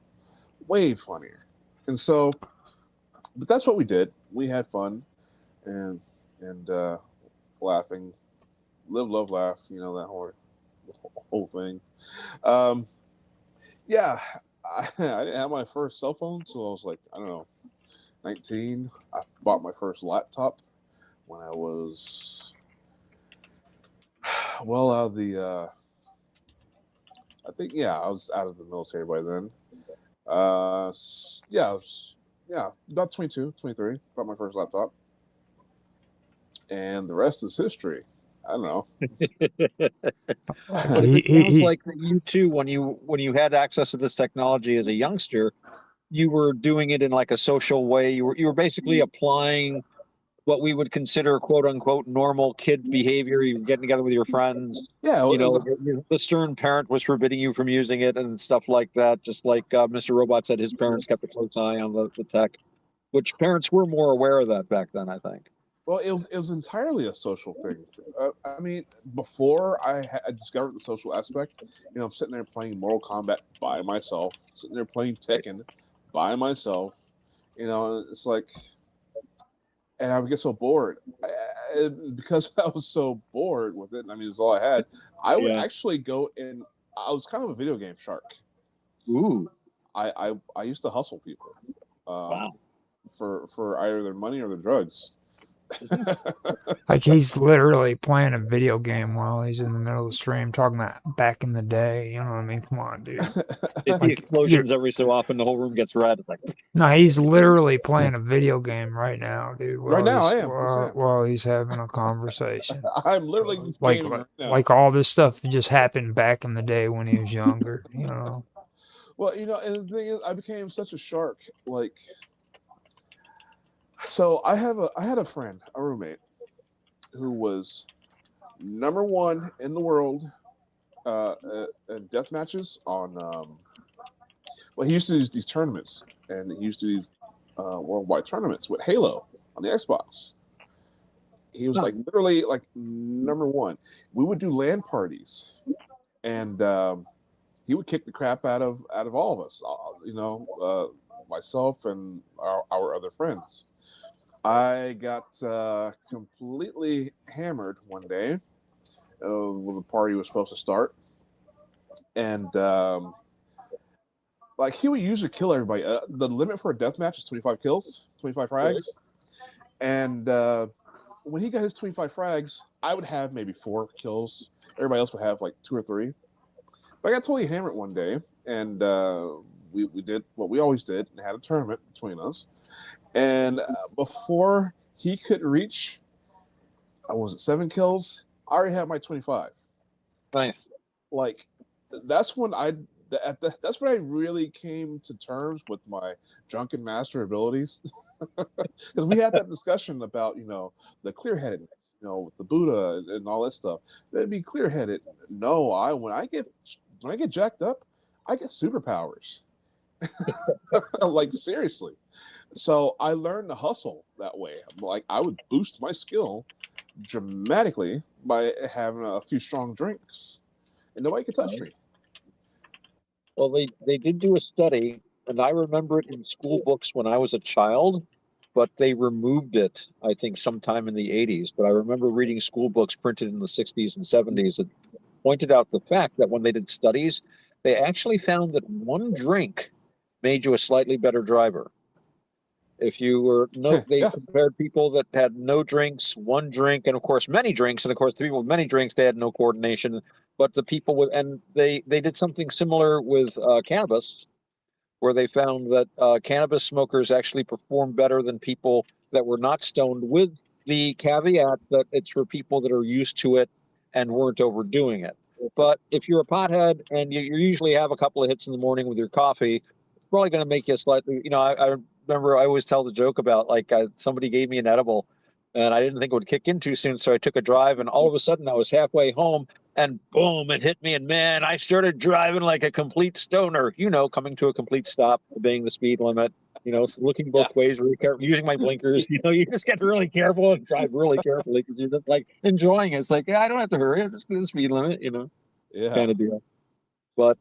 Way funnier. And so, but that's what we did. We had fun and laughing. Live, love, laugh. That whole thing. Yeah, I didn't have my first cell phone until I was like, I don't know, 19. I bought my first laptop when I was well out of the. I think I was out of the military by then. About 22, 23. Bought my first laptop, and the rest is history. I don't know. But it sounds like that you too, when you had access to this technology as a youngster, you were doing it in like a social way. You were basically applying what we would consider "quote unquote" normal kid behavior. You were getting together with your friends. Yeah, The stern parent was forbidding you from using it and stuff like that. Just like Mr. Robot said, his parents kept a close eye on the tech, which parents were more aware of that back then, I think. Well, it was entirely a social thing. I mean, before I discovered the social aspect, I'm sitting there playing Mortal Kombat by myself, sitting there playing Tekken by myself. It's like, and I would get so bored. Because I was so bored with it. I mean, it's all I had. I would actually go and I was kind of a video game shark. Ooh. I used to hustle people. Wow. For either their money or their drugs. Like he's literally playing a video game while he's in the middle of the stream talking about back in the day. You know what I mean? Come on, dude. If the explosions every so often, the whole room gets red. It's like, no, he's literally playing a video game right now, dude. Right now, I am. While he's having a conversation. I'm literally like right now. Like all this stuff just happened back in the day when he was younger. Well, and the thing is, I became such a shark. Like, so I had a friend, a roommate, who was #1 in the world in death matches on. Well, he used to do these tournaments, and he used to do these worldwide tournaments with Halo on the Xbox. He was like literally like #1. We would do LAN parties, and he would kick the crap out of all of us. Myself and our other friends. I got completely hammered one day when the party was supposed to start, and like he would usually kill everybody. The limit for a death match is 25 kills, 25 frags, and when he got his 25 frags, I would have maybe 4 kills. Everybody else would have like 2 or 3. But I got totally hammered one day, and we did what we always did and had a tournament between us. And before he could reach, was it 7 kills? I already had my 25. Nice. Like, that's when that's when I really came to terms with my drunken master abilities. Because we had that discussion about the clear-headedness, with the Buddha and all that stuff. They'd be clear-headed. No, when I get jacked up, I get superpowers. Like, seriously. So I learned to hustle that way. Like, I would boost my skill dramatically by having a few strong drinks, and nobody could touch me. Well, they did do a study, and I remember it in school books when I was a child, but they removed it, I think, sometime in the 80s. But I remember reading school books printed in the 60s and 70s that pointed out the fact that when they did studies, they actually found that one drink made you a slightly better driver. If you were they compared people that had no drinks, one drink, and of course many drinks, and of course the people with many drinks, they had no coordination. But the people with, and they did something similar with cannabis, where they found that cannabis smokers actually perform better than people that were not stoned, with the caveat that it's for people that are used to it and weren't overdoing it. But if you're a pothead and you usually have a couple of hits in the morning with your coffee, it's probably going to make you slightly, I remember I always tell the joke about somebody gave me an edible and I didn't think it would kick in too soon. So I took a drive and all of a sudden I was halfway home and boom, it hit me. And man, I started driving like a complete stoner, coming to a complete stop, obeying the speed limit, looking both ways, really careful, using my blinkers. You just get really careful and drive really carefully because you're just like enjoying it. It's like, yeah, I don't have to hurry. I'm just doing the speed limit, Yeah. kind of deal. But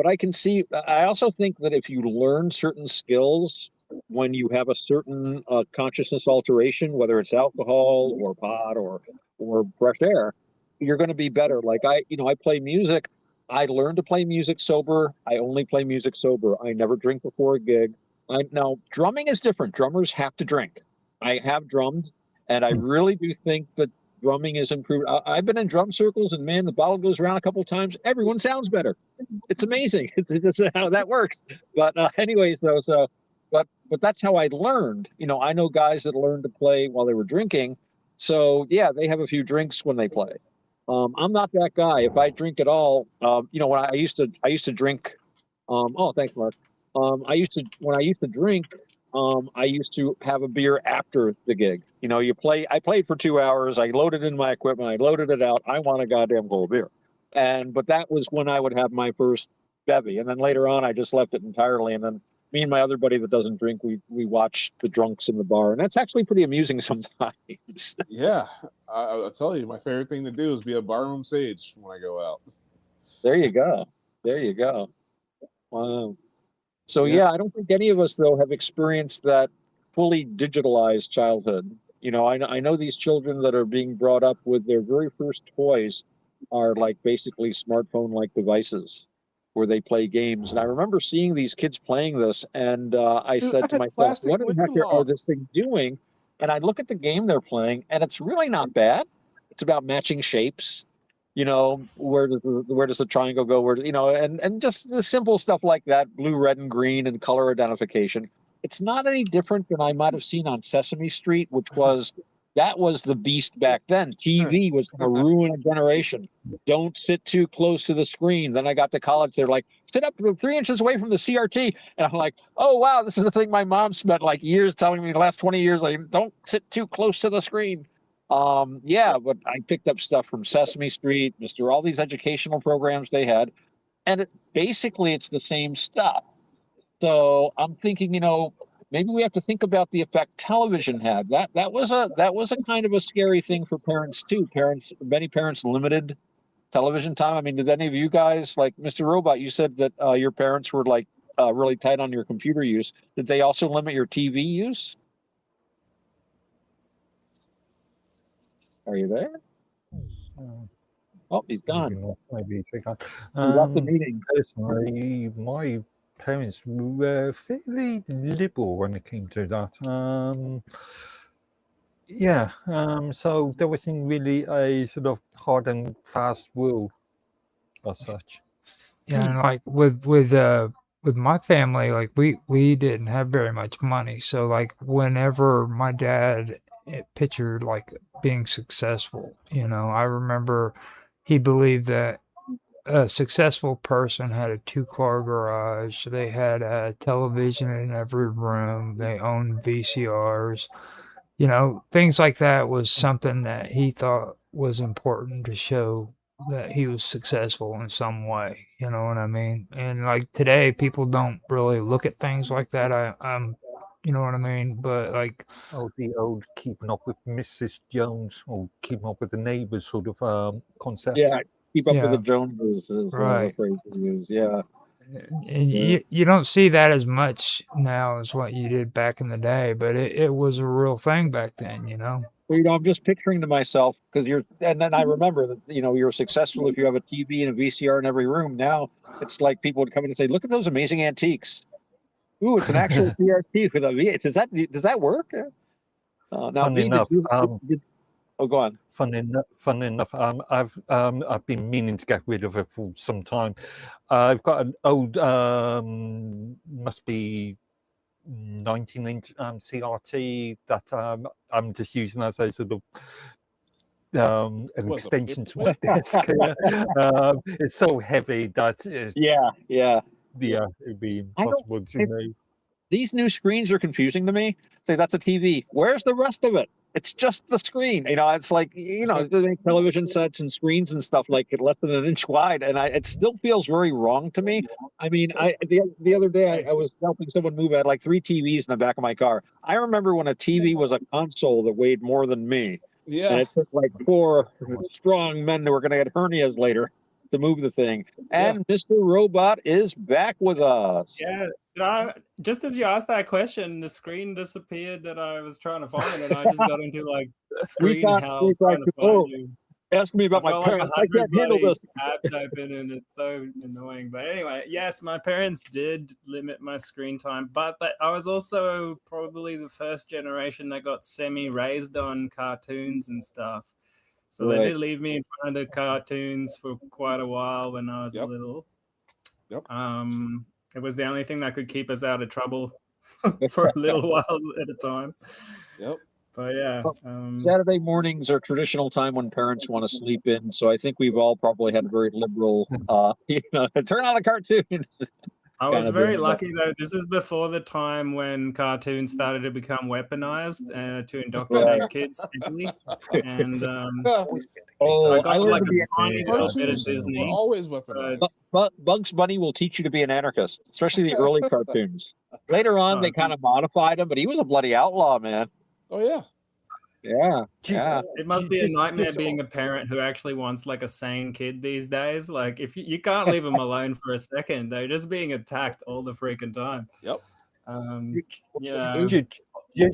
I can see. I also think that if you learn certain skills when you have a certain consciousness alteration, whether it's alcohol or pot or fresh air, you're going to be better. Like I play music. I learned to play music sober. I only play music sober. I never drink before a gig. Now drumming is different. Drummers have to drink. I have drummed, and I really do think that drumming is improved. I've been in drum circles, and man, the bottle goes around a couple of times. Everyone sounds better. It's amazing. It's just how that works. But anyways, though, but that's how I learned. I know guys that learned to play while they were drinking. So yeah, they have a few drinks when they play. I'm not that guy. If I drink at all, when I used to drink. Oh, thanks, Mark. When I used to drink, I used to have a beer after the gig. I played for 2 hours. I loaded in my equipment. I loaded it out. I want a goddamn cold beer. But that was when I would have my first bevy. And then later on, I just left it entirely. And then me and my other buddy that doesn't drink, we watch the drunks in the bar. And that's actually pretty amusing sometimes. Yeah, I'll tell you, my favorite thing to do is be a barroom sage when I go out. There you go. Wow. So Yeah. yeah, I don't think any of us though have experienced that fully digitalized childhood. I know these children that are being brought up with their very first toys are like basically smartphone-like devices where they play games. And I remember seeing these kids playing this, and I Dude, said I to had myself, plastic "What in the heck liquor are logs. this thing doing?" And I look at the game they're playing, and it's really not bad. It's about matching shapes. Where does the triangle go? And just the simple stuff like that, blue, red, and green, and color identification. It's not any different than I might have seen on Sesame Street, that was the beast back then. TV was going to ruin a generation. Don't sit too close to the screen. Then I got to college. They're like, sit up 3 inches away from the CRT. And I'm like, oh, wow, this is the thing my mom spent like years telling me the last 20 years. Like, don't sit too close to the screen. Yeah, but I picked up stuff from Sesame Street, all these educational programs they had. And basically it's the same stuff. So I'm thinking, maybe we have to think about the effect television had. That was a kind of a scary thing for parents too. Many parents limited television time. I mean, did any of you guys, like Mr. Robot, you said that your parents were like really tight on your computer use. Did they also limit your TV use? Are you there? Oh, he's gone. Maybe not. Maybe they can't. He left the meeting. Personally, my parents were fairly liberal when it came to that. So there wasn't really a sort of hard and fast rule as such. Yeah, and like with my family, like we didn't have very much money, so like whenever my dad pictured like being successful, I remember he believed that a successful person had a 2-car garage, they had a television in every room, they owned VCRs, things like that was something that he thought was important to show that he was successful in some way. You know what I mean? And like today, people don't really look at things like that. You know what I mean? But like, the old keeping up with Mrs. Jones or keeping up with the neighbors sort of concept. Yeah, keep up with Yeah. the Joneses is Right. the phrase we use. Yeah. And you don't see that as much now as what you did back in the day, but it was a real thing back then, Well, I'm just picturing to myself and then I remember that, you're successful if you have a TV and a VCR in every room. Now it's like people would come in and say, look at those amazing antiques. Ooh, it's an actual CRT with a V. Does that work? Now, Funny enough, Oh, go on. Fun enough. I've been meaning to get rid of it for some time. I've got an old, must be 1990 CRT that I'm just using as a sort of an Was a extension to my paperweight? desk. It's so heavy that Yeah. it'd be I don't- impossible to move. These new screens are confusing to me. Say that's a TV. Where's the rest of it? It's just the screen. It's like they make television sets and screens and stuff like less than an inch wide, and it still feels very wrong to me. I mean, the other day I was helping someone move. I had like 3 TVs in the back of my car. I remember when a TV was a console that weighed more than me, and Yeah. it took like 4 strong men who were going to get hernias later to move the thing. And Mr. Robot is back with us. Yeah, just as you asked that question, the screen disappeared that I was trying to find, and I just got into like screen hell trying to find you. Ask me about I've got my like parents. I 100 can't handle bloody this. apps open, and it's so annoying. But anyway, yes, my parents did limit my screen time, but I was also probably the first generation that got semi-raised on cartoons and stuff. So they did leave me in front of the cartoons for quite a while when I was little. Yep. It was the only thing that could keep us out of trouble for a little while at a time. Yep. But yeah. Saturday mornings are traditional time when parents want to sleep in. So I think we've all probably had a very liberal, turn on a cartoon. I was kind of very thing, lucky though. This is before the time when cartoons started to become weaponized to indoctrinate kids simply. And Oh, I got learned like to a be tiny little bit of Cartoons were Disney. always weaponized. Bugs Bunny will teach you to be an anarchist, especially the early cartoons. Later on, they kind of modified him, but he was a bloody outlaw, man. Oh yeah. Yeah. It must be a nightmare being a parent who actually wants like a sane kid these days. Like if you can't leave them alone for a second, they're just being attacked all the freaking time. Yep.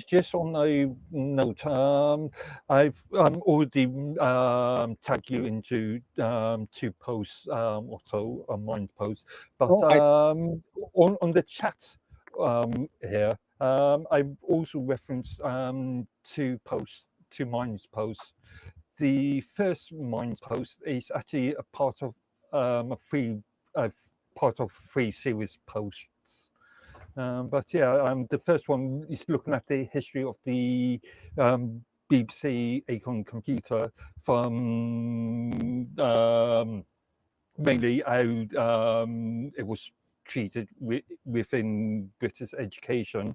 Just on a note, I've already tagged you into 2 posts, also a mind post, but on the chat here, I've also referenced 2 posts, 2 minds posts. The first minds post is actually a part of a 3 series posts. But yeah, the first one is looking at the history of the BBC Acorn computer from mainly how it was treated within British education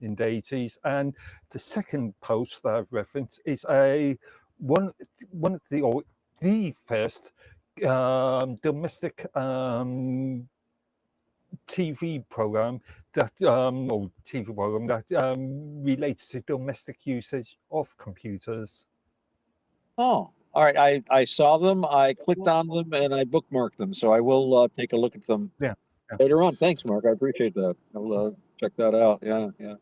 in the 80s. And the second post that I've referenced is one of the first domestic TV program that relates to domestic usage of computers. Oh, all right. I saw them. I clicked on them and I bookmarked them. So I will take a look at them later on. Thanks, Mark. I appreciate that. I'll check that out. Yeah.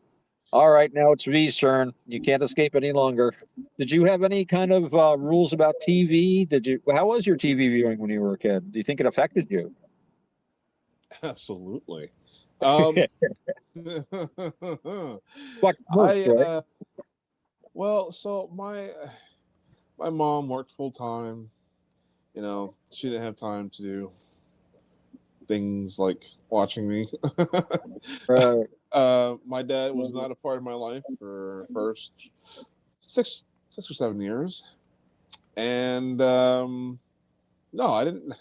All right, now it's V's turn. You can't escape any longer. Did you have any kind of rules about TV? How was your TV viewing when you were a kid? Do you think it affected you? Absolutely. Well, so my mom worked full time. She didn't have time to do things like watching me. My dad was not a part of my life for the first 6 or 7 years, and no, I didn't.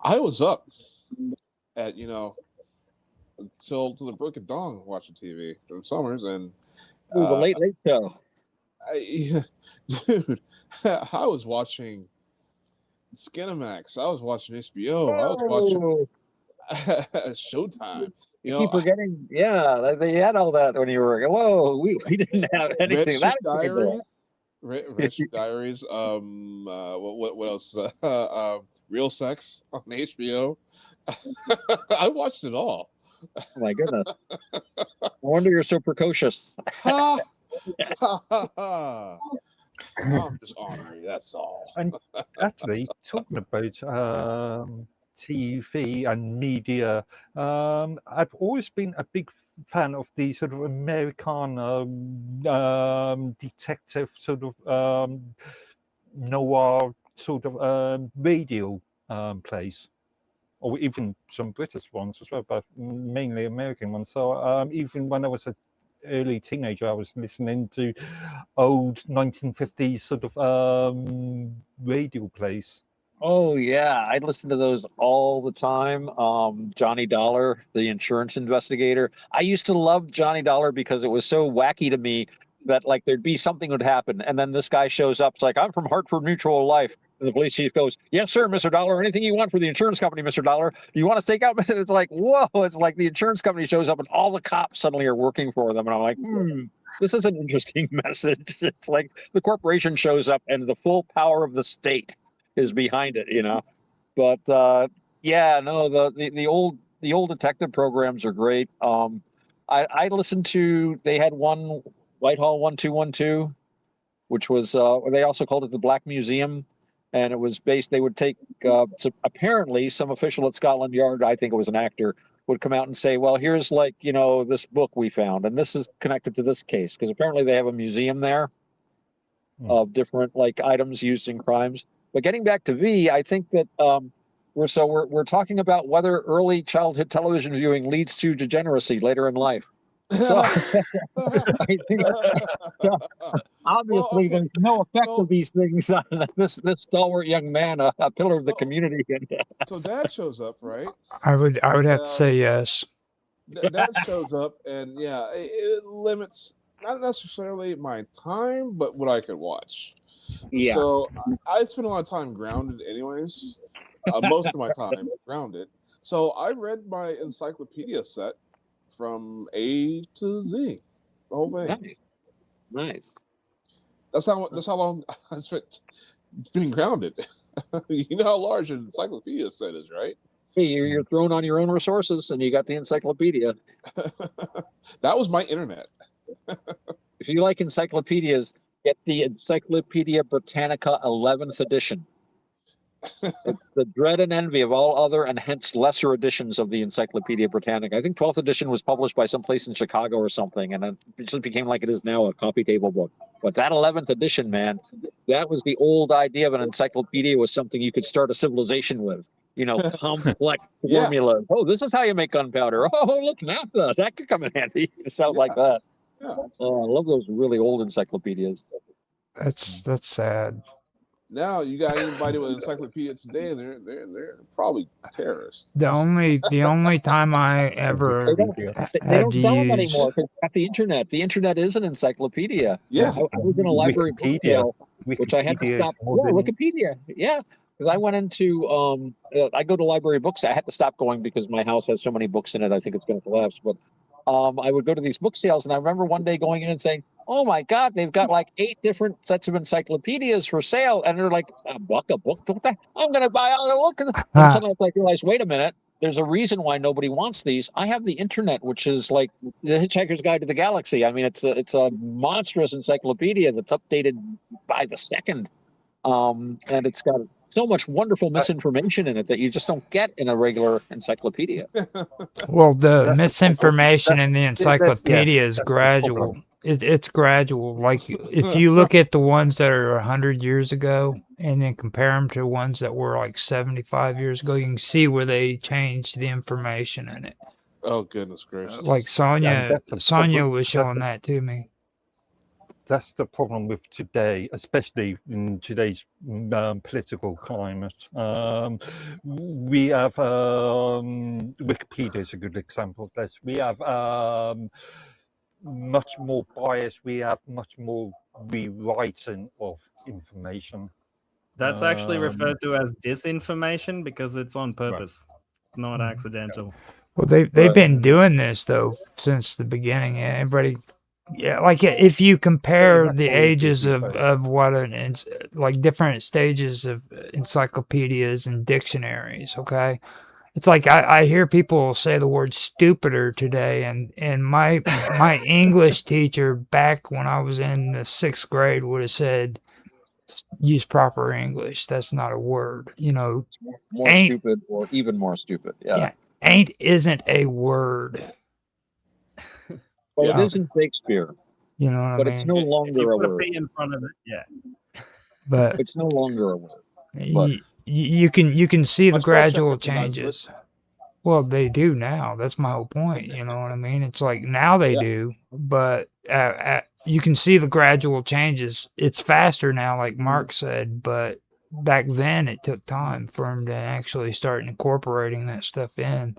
I was up at until the break of dawn watching TV during summers, and the late show. Dude, I was watching Skinamax. I was watching HBO. I was watching Showtime. You keep forgetting. Yeah, they had all that when you were. Whoa, we didn't have anything. Red Diaries. Red Diaries. What else? Real Sex on HBO. I watched it all. Oh my goodness! No wonder you're so precocious. I'm just honoring. That's all. And actually, talking about TV and media, I've always been a big fan of the sort of American detective sort of noir sort of radio plays, or even some British ones as well, but mainly American ones. So even when I was an early teenager, I was listening to old 1950s sort of radio plays. Oh yeah, I listen to those all the time. Johnny Dollar, the insurance investigator. I used to love Johnny Dollar because it was so wacky to me that like there'd be something would happen, and then this guy shows up. It's like, I'm from Hartford Mutual Life, and the police chief goes, "Yes, sir, Mr. Dollar. Anything you want for the insurance company, Mr. Dollar? Do you want to stake out?" It's like, whoa! It's like the insurance company shows up, and all the cops suddenly are working for them, and I'm like, this is an interesting message. It's like the corporation shows up, and the full power of the state is behind it, you know. But yeah, no, the old detective programs are great. I listened to, they had one, Whitehall 1212, which was they also called it the Black Museum, and it was based. They would take apparently some official at Scotland Yard, I think it was an actor, would come out and say, well, here's like, you know, this book we found, and this is connected to this case, because apparently they have a museum there of different like items used in crimes. But getting back to V, I think that we're talking about whether early childhood television viewing leads to degeneracy later in life. So I think obviously there's no effect of these things on this stalwart young man, a pillar of the community. So Dad shows up, right? I would have to say yes. Dad shows up, and yeah, it limits not necessarily my time, but what I could watch. Yeah. So I spend a lot of time grounded, anyways. Most of my time grounded. So I read my encyclopedia set from A to Z, the whole thing. Nice. That's how long I spent being grounded. You know how large an encyclopedia set is, right? Hey, you're throwing on your own resources, and you got the encyclopedia. That was my internet. If you like encyclopedias, get the Encyclopedia Britannica 11th edition. It's the dread and envy of all other and hence lesser editions of the Encyclopedia Britannica. I think 12th edition was published by some place in Chicago or something, and it just became like it is now, a coffee table book. But that 11th edition, man, that was the old idea of an encyclopedia, was something you could start a civilization with. You know, complex formulas. Oh, this is how you make gunpowder. Oh, look, naphtha. That could come in handy. Stuff like that. Yeah. Oh, I love those really old encyclopedias. That's sad. Now you got anybody with an encyclopedia today, and they're probably terrorists. The only time I ever They don't had sell to them use anymore because at the internet. The internet is an encyclopedia. Yeah. I was in a library book Wikipedia. sale, which I had to Wikipedia stop. is more Yeah, than- Wikipedia. Yeah, because I went into I go to library books. I had to stop going because my house has so many books in it. I think it's going to collapse. But I would go to these book sales, and I remember one day going in and saying, "Oh my God, they've got like 8 different sets of encyclopedias for sale," and they're like, "A book? What the? I'm going to buy all the book." And suddenly I realized, wait a minute. There's a reason why nobody wants these. I have the internet, which is like the Hitchhiker's Guide to the Galaxy. I mean, it's a monstrous encyclopedia that's updated by the second, and it's got so much wonderful misinformation in it that you just don't get in a regular encyclopedia. Well, the That's the misinformation problem. in the That's- encyclopedia is that's the gradual. problem. It's gradual. Like if you look at the ones that are 100 years ago and then compare them to ones that were like 75 years ago, you can see where they changed the information in it. Oh goodness gracious! Like Sonia that's the Sonia problem. was showing that to me. That's the problem with today, especially in today's political climate. We have Wikipedia is a good example of this. We have much more bias. We have much more rewriting of information. That's actually referred to as disinformation because it's on purpose, not Mhm. accidental. Well, they've been doing this though since the beginning. Everybody, yeah, like if you compare that's the all it is, ages you of say. what like different stages of encyclopedias and dictionaries. Okay, it's like I hear people say the word stupider today, and my English teacher back when I was in the 6th grade would have said, use proper English. That's not a word. You know, More Ain't- stupid or even more stupid. Yeah. yeah, ain't isn't a word. Well, Yeah. it is in Shakespeare, You know what but I it's mean? no If longer you a put a word. P in front of it, yeah. But It's no longer a word. you can see the My spell check gradual recognizes it. changes. Well, they do now. That's my whole point. You know what I mean? It's like now they Yeah. do, but you can see the gradual changes. It's faster now, like Mark said, but back then it took time for him to actually start incorporating that stuff in.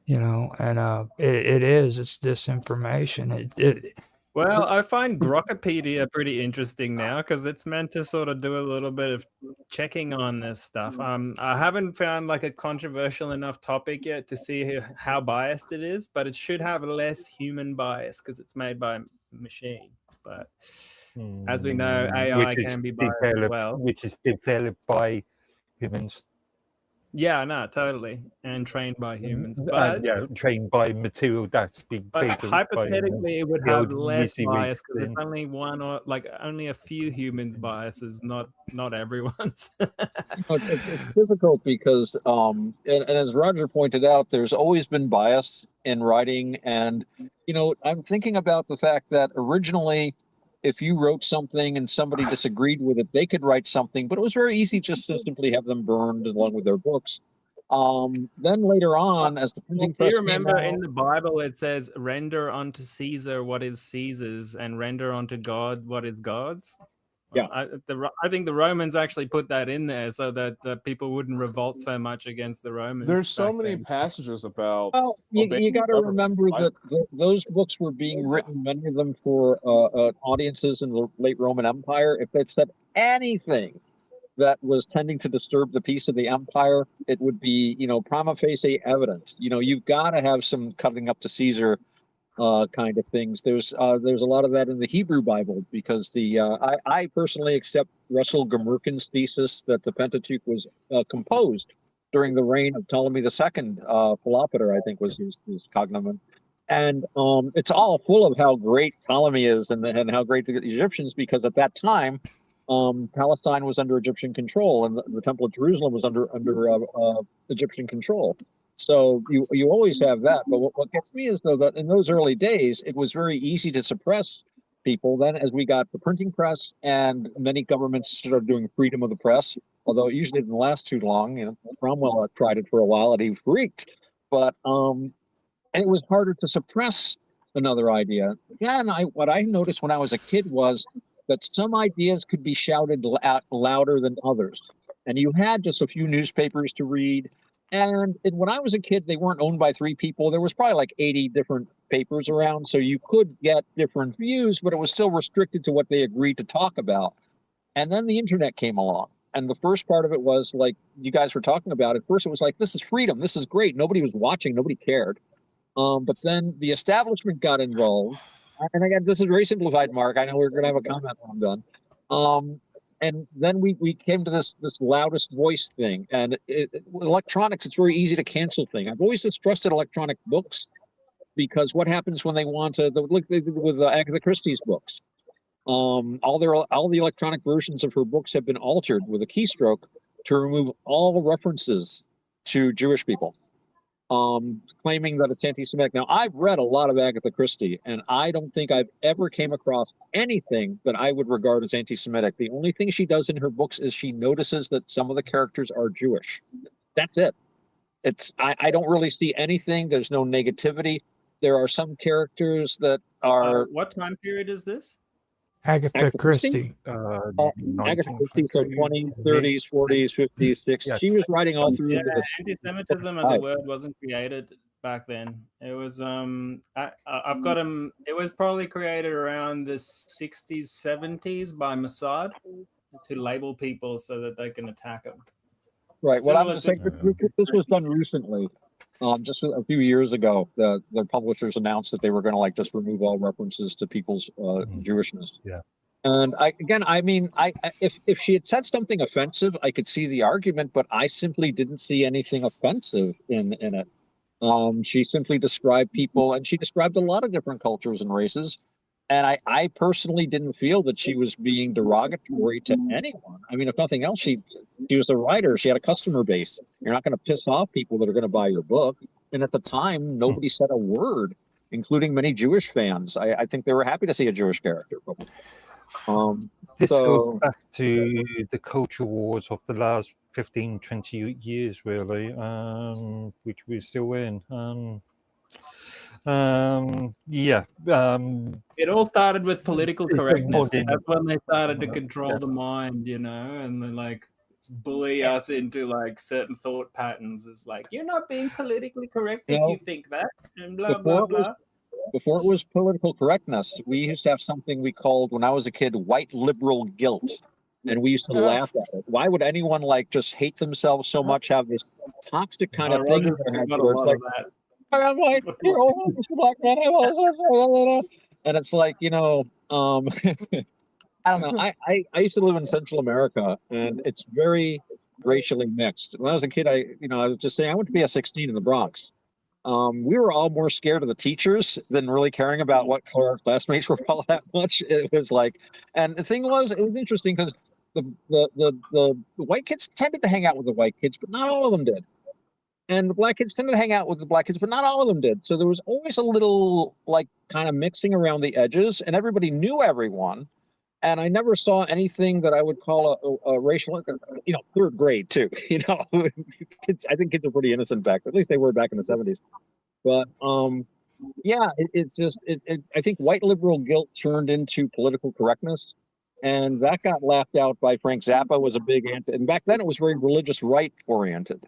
You know, and it's disinformation. Well, I find Grokkapedia pretty interesting now because it's meant to sort of do a little bit of checking on this stuff. I haven't found like a controversial enough topic yet to see how biased it is, but it should have less human bias because it's made by a machine. But as we know, AI can be biased as well. which is developed by humans. Yeah, no, totally, and trained by humans. But Yeah, trained by material that's been But created by hypothetically, it would the have old less WYSIWYG bias because thing. it's only one or like only a few humans' biases, not everyone's. It's difficult because, and as Roger pointed out, there's always been bias in writing. And, I'm thinking about the fact that originally, if you wrote something and somebody disagreed with it, they could write something, but it was very easy just to simply have them burned along with their books. Then later on, as the printing Do press you came remember out, in the Bible it says, "Render unto Caesar what is Caesar's, and render unto God what is God's"? Yeah. I think the Romans actually put that in there so that the people wouldn't revolt so much against the Romans. There's so back many then. passages about well, you obeying got to government. remember that those books were being written, many of them for audiences in the late Roman Empire. If it said anything that was tending to disturb the peace of the empire, it would be, prima facie evidence. You've got to have some cutting up to Caesar kind of things. There's a lot of that in the Hebrew Bible because I personally accept Russell Gomurkin's thesis that the Pentateuch was composed during the reign of Ptolemy II. Philopater, I think, was his cognomen. And it's all full of how great Ptolemy is and how great the Egyptians, because at that time, Palestine was under Egyptian control, and the Temple of Jerusalem was under Egyptian control. So you always have that. But what gets me is, though, that in those early days, it was very easy to suppress people. Then, as we got the printing press and many governments started doing freedom of the press, although it usually didn't last too long. Cromwell tried it for a while and he freaked. But it was harder to suppress another idea. And what I noticed when I was a kid was that some ideas could be shouted out louder than others. And you had just a few newspapers to read. And when I was a kid, they weren't owned by 3 people. There was probably like 80 different papers around. So you could get different views, but it was still restricted to what they agreed to talk about. And then the internet came along. And the first part of it was like you guys were talking about. At first, it was like, this is freedom. This is great. Nobody was watching. Nobody cared. But then the establishment got involved. And again, this is very simplified, Mark. I know we're going to have a comment when I'm done. And then we came to this loudest voice thing. And electronics, it's very easy to cancel things. I've always distrusted electronic books because what happens when they want to, look with Agatha Christie's books. All the electronic versions of her books have been altered with a keystroke to remove all the references to Jewish people. Claiming that it's anti-Semitic. Now, I've read a lot of Agatha Christie, and I don't think I've ever came across anything that I would regard as anti-Semitic. The only thing she does in her books is she notices that some of the characters are Jewish. That's it. I don't really see anything. There's no negativity. There are some characters that are... What time period is this? Agatha Christie. Agatha Christie, so 20s, 30s, 40s, 50s, 60s. Yes. She was writing all through Yeah, the... anti-Semitism as a word wasn't created back then. It was I've got them. It was probably created around the 60s, 70s by Mossad to label people so that they can attack them. Right. Well, I'm Similar just saying this was done recently. Just a few years ago, the publishers announced that they were going to just remove all references to people's Jewishness. Yeah. And if she had said something offensive, I could see the argument, but I simply didn't see anything offensive in it. She simply described people, and she described a lot of different cultures and races. And I personally didn't feel that she was being derogatory to anyone. I mean, if nothing else, she was a writer. She had a customer base. You're not going to piss off people that are going to buy your book. And at the time, nobody said a word. including many Jewish fans. I think they were happy to see a Jewish character. This So- goes back to the culture wars of the last 15, 20 years, really, which we're still in. Yeah. It all started with political It's a correctness. modern- That's when they started to Yeah. control the mind, you know, and then like bully us into like certain thought patterns. It's like, you're not being politically correct if No. you think that, and blah Before blah it was- blah. Before it was political correctness, we used to have something we called, when I was a kid, white liberal guilt. And we used to laugh at it. Why would anyone like just hate themselves so much, have this toxic kind of thing in Rogers their head got a where it's lot like, of that. I'm white, you're all black man, I'm all and it's like, you know, I don't know. I used to live in Central America, and it's very racially mixed. When I was a kid, I was just saying, I went to BS16 in the Bronx. We were all more scared of the teachers than really caring about what color our classmates were all that much. It was like, and the thing was, it was interesting because the white kids tended to hang out with the white kids, but not all of them did. And the black kids tended to hang out with the black kids, but not all of them did. So there was always a little like kind of mixing around the edges, and everybody knew everyone. And I never saw anything that I would call a racial, third grade too. Kids, I think kids are pretty innocent back, at least they were back in the 70s. But yeah, it's just, I think white liberal guilt turned into political correctness. And that got laughed out by Frank Zappa, was a big anti, and back then it was very religious right oriented.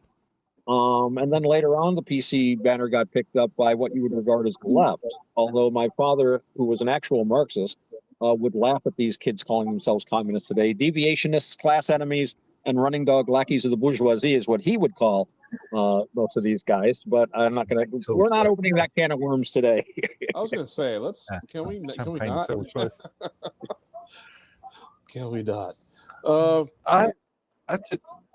And then later on, the PC banner got picked up by what you would regard as the left. Although my father, who was an actual Marxist, would laugh at these kids calling themselves communists today. Deviationists, class enemies, and running dog lackeys of the bourgeoisie is what he would call most of these guys. But I'm not going to. We're not opening that can of worms today. I was gonna say, can we Champagne not? socialist. Can we not?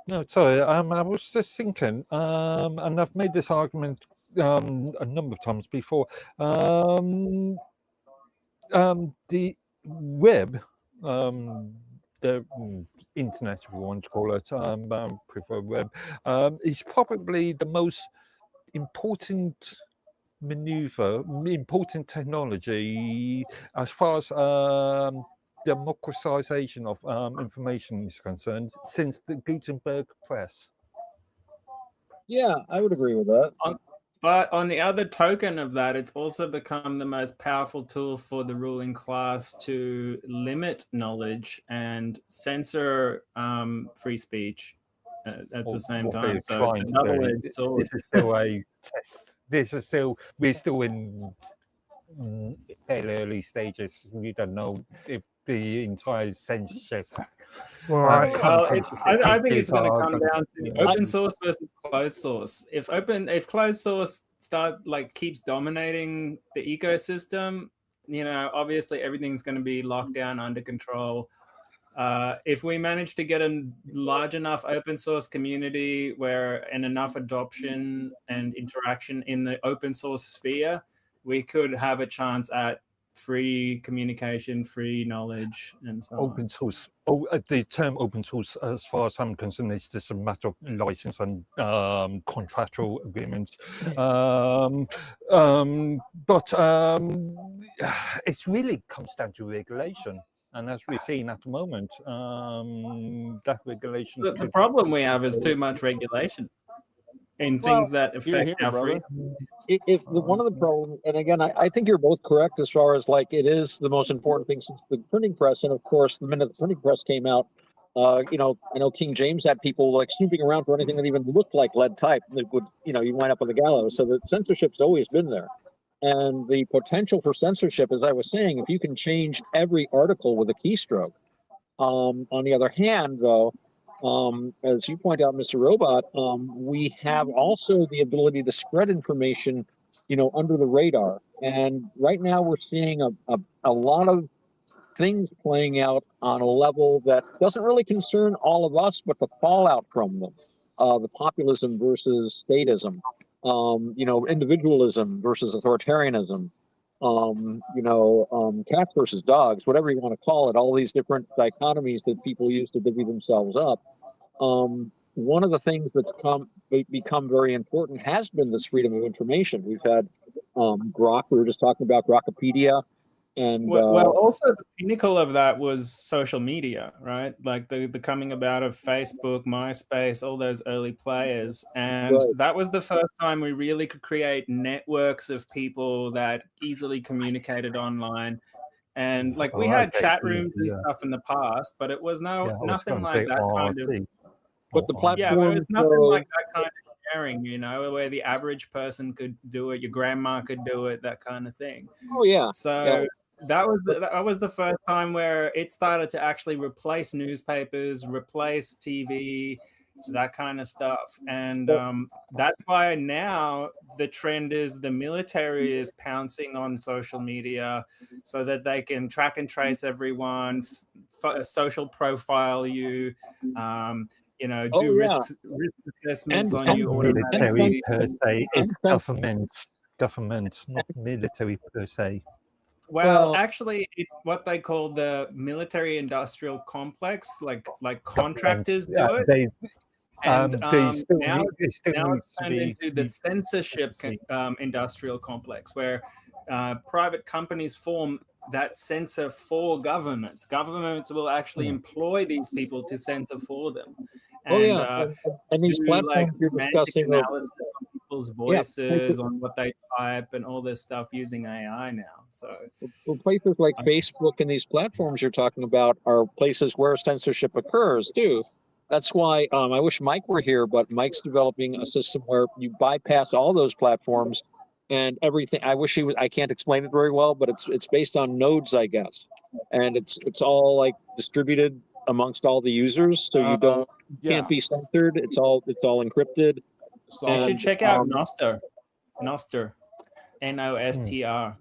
No, sorry. I was just thinking, and I've made this argument a number of times before. The web, the internet, if you want to call it, prefer web, is probably the most important important technology as far as democratization of information is concerned since the Gutenberg press. Yeah, I would agree with that. But on the other token of that, it's also become the most powerful tool for the ruling class to limit knowledge and censor free speech at the same time. So it's a double-edged sword. This is still a test. We're still in fairly early stages. We don't know if the entire censorship. Well, I think it's going to come down to open source versus closed source. If closed source keeps dominating the ecosystem, obviously everything's going to be locked down, under control. If we manage to get a large enough open source community and enough adoption and interaction in the open source sphere, we could have a chance at free communication, free knowledge, and so open source. The term open source, as far as I'm concerned, is just a matter of license and contractual agreements. But it really comes down to regulation. And as we're seeing at the moment, that regulation. The problem we have is too much regulation in things that affect our freedom. One of the problems, and again, I think you're both correct as far as it is the most important thing since the printing press. And of course, the minute the printing press came out, I know King James had people snooping around for anything that even looked like lead type. That would, you wind up on the gallows. So the censorship's always been there. And the potential for censorship, as I was saying, if you can change every article with a keystroke. On the other hand, though, as you point out, Mr. Robot, we have also the ability to spread information, under the radar. And right now we're seeing a lot of things playing out on a level that doesn't really concern all of us, but the fallout from them, the populism versus statism, individualism versus authoritarianism, cats versus dogs, whatever you want to call it, all these different dichotomies that people use to divvy themselves up. One of the things that's become very important has been this freedom of information. We've had Grok. We were just talking about Grokpedia, and Well, also the pinnacle of that was social media, right? Like the coming about of Facebook, MySpace, all those early players, and Right. that was the first time we really could create networks of people that easily communicated online. And like we had Okay, chat rooms and yeah, stuff in the past, but it was yeah. I was nothing going to like say that kind of RC. but the yeah, but platform. it's nothing like that kind of sharing, you know, where the average person could do it, your grandma could do it, that kind of thing. Oh yeah. So that was the first time where it started to actually replace newspapers, replace TV, that kind of stuff. And that's why now the trend is the military is pouncing on social media so that they can track and trace everyone, social profile you, you know, Oh, do yeah. risk assessments And- on and- you Military automatically. per se, it's and- government, not military per se. Well, actually, it's what they call the military industrial complex. Like contractors do it, They, and they still now need, it still now needs it's to turned be into the censorship industrial complex, where private companies form that censor for governments. Governments will actually employ these people to censor for them. Oh And, yeah, and these do like platforms you're semantic discussing analysis on people's voices, on what they type, and all this stuff using AI now. So well, places like Facebook and these platforms you're talking about are places where censorship occurs too. That's why I wish Mike were here, but Mike's developing a system where you bypass all those platforms and everything. I wish he was. I can't explain it very well, but it's based on nodes, I guess, and it's all like distributed amongst all the users, so you don't can't be censored. It's all encrypted. you should check out Nostr. Nostr, Nostr.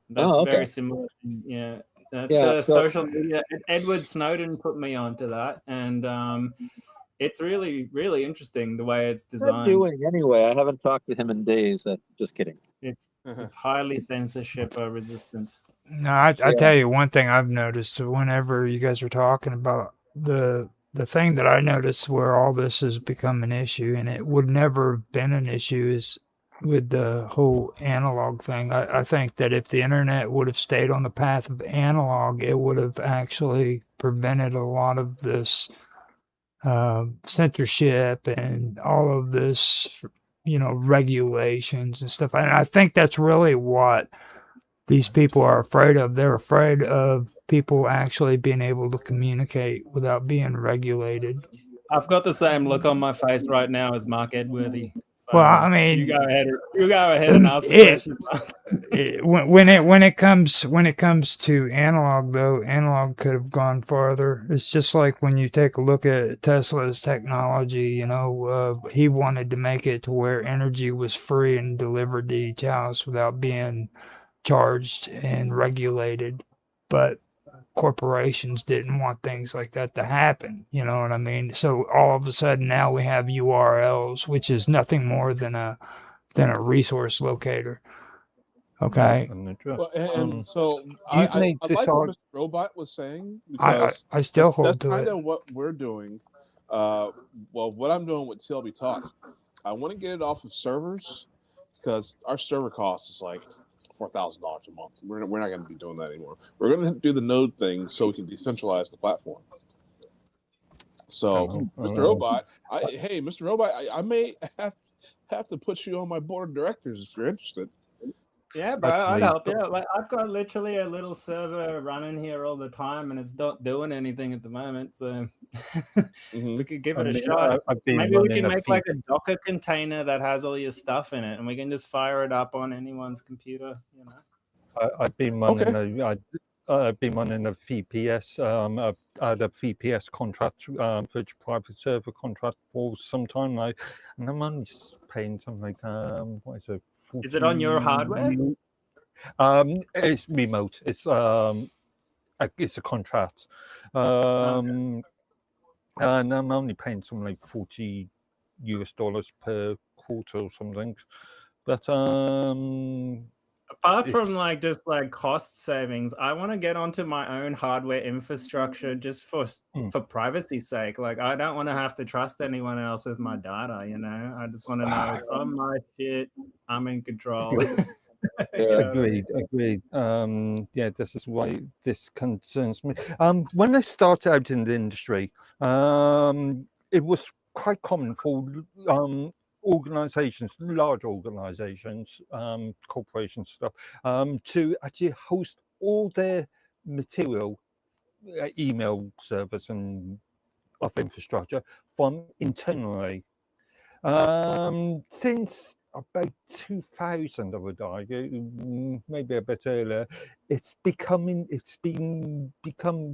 That's very similar. Yeah, that's the social media. Edward Snowden put me onto that, and it's really, really interesting the way it's designed. Doing anyway. I haven't talked to him in days. That's just kidding. It's highly censorship resistant. No, I tell you one thing I've noticed whenever you guys are talking about the thing that I noticed where all this has become an issue, and it would never have been an issue, is with the whole analog thing. I think that if the internet would have stayed on the path of analog, it would have actually prevented a lot of this censorship and all of this, you know, regulations and stuff. And I think that's really what these people are afraid of. They're afraid of people actually being able to communicate without being regulated. I've got the same look on my face right now as Mark Edworthy. So well, I mean, you go ahead and ask the question. When it comes to analog, though, analog could have gone farther. It's just like when you take a look at Tesla's technology. You know, he wanted to make it to where energy was free and delivered to each house without being charged and regulated, but corporations didn't want things like that to happen. You know what I mean? So all of a sudden now we have URLs, which is nothing more than a resource locator. Okay. Well, and so I like what Mr. Robot was saying, because I still hold that's to kind it. of what we're doing. Well, what I'm doing with TLB Talk, I want to get it off of servers, because our server cost is like $4,000 a month. We're not going to be doing that anymore. We're going to do the node thing so we can decentralize the platform. So, Mr. Robot, Mr. Robot, I may have to put you on my board of directors if you're interested. Yeah, bro, I'd help you. Like, I've got literally a little server running here all the time, and it's not doing anything at the moment. So we could give it a shot. Maybe we can make like a Docker container that has all your stuff in it, and we can just fire it up on anyone's computer. You know, I've been running I've been running a VPS. I had a VPS contract, virtual private server contract for some time now, and I'm only paying something like what is it? 40... Is it on your hardware? It's remote. It's a contract, and I'm only paying something like $40 per quarter or something. But apart from like just like cost savings, I want to get onto my own hardware infrastructure just for privacy's sake. Like, I don't want to have to trust anyone else with my data. You know, I just want to know it's on my shit. I'm in control. Agreed. Yeah, this is why this concerns me. When I started out in the industry, it was quite common for organizations, large organizations, corporations, stuff, to actually host all their material, email servers and other infrastructure from internally. Since about 2000, I would argue, maybe a bit earlier, it's become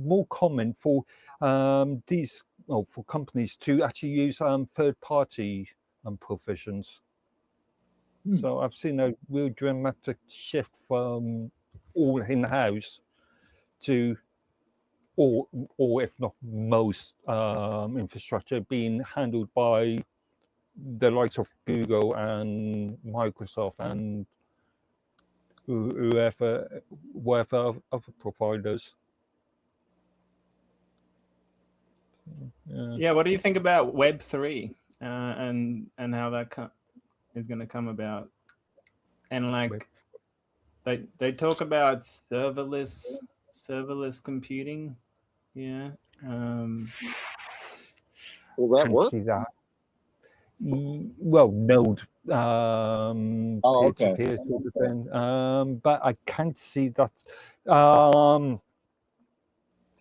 more common for for companies to actually use third-party provisions. So I've seen a real dramatic shift from all in-house to, or if not most, infrastructure being handled by the likes of Google and Microsoft and whatever other providers. Yeah, what do you think about Web3 and how that is going to come about? And like they talk about serverless computing. Yeah. Will that Can't work? see that. Well, node Oh, peer-to-peer sort of thing. But I can't see that.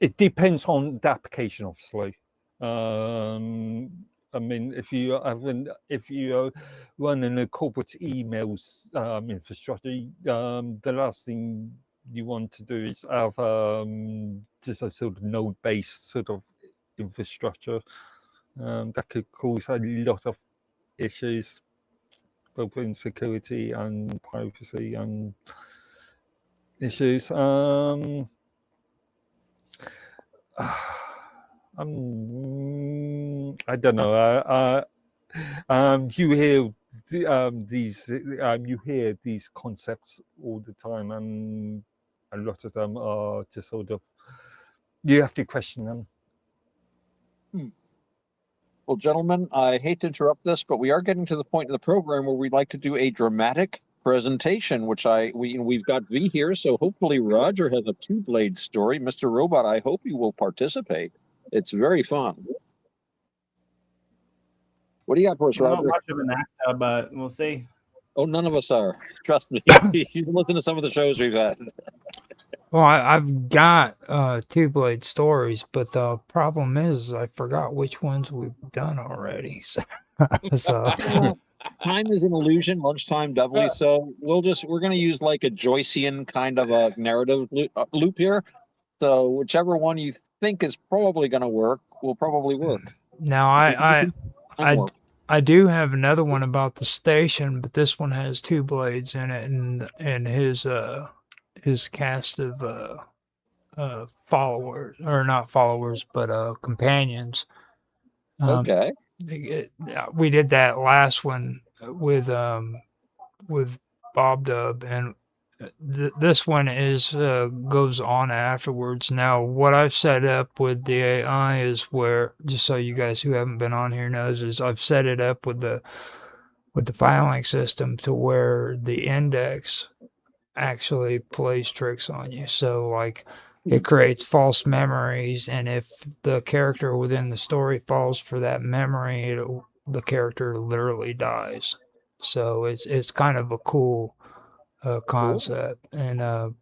It depends on the application, obviously. I mean, if you're running a corporate emails infrastructure, the last thing you want to do is have just a sort of node-based sort of infrastructure. That could cause a lot of issues, both in security and privacy and issues. I don't know. You hear you hear these concepts all the time, and a lot of them are just sort of, you have to question them. Well, gentlemen, I hate to interrupt this, but we are getting to the point in the program where we'd like to do a dramatic presentation, which we've got V here, so hopefully Roger has a two-blade story. Mr. Robot, I hope you will participate. It's very fun. What do you got for us, I'm Roger? not much of an actor, but we'll see. Oh, none of us are. Trust me. You can listen to some of the shows we've had. Well, I've got two-blade stories, but the problem is I forgot which ones we've done already. So Time is an illusion, lunchtime doubly. So we're going to use like a Joycean kind of a narrative loop here. So whichever one you think is probably going to work will probably work. now I do have another one about the station, but this one has two blades in it, and his cast of followers, or not followers, but companions. Okay. We did that last one with Bob Dub, and this one is goes on afterwards. Now, what I've set up with the AI is where, just so you guys who haven't been on here knows, is I've set it up with the filing system to where the index actually plays tricks on you. So like it creates false memories, and if the character within the story falls for that memory, the character literally dies. So it's kind of a cool concept, and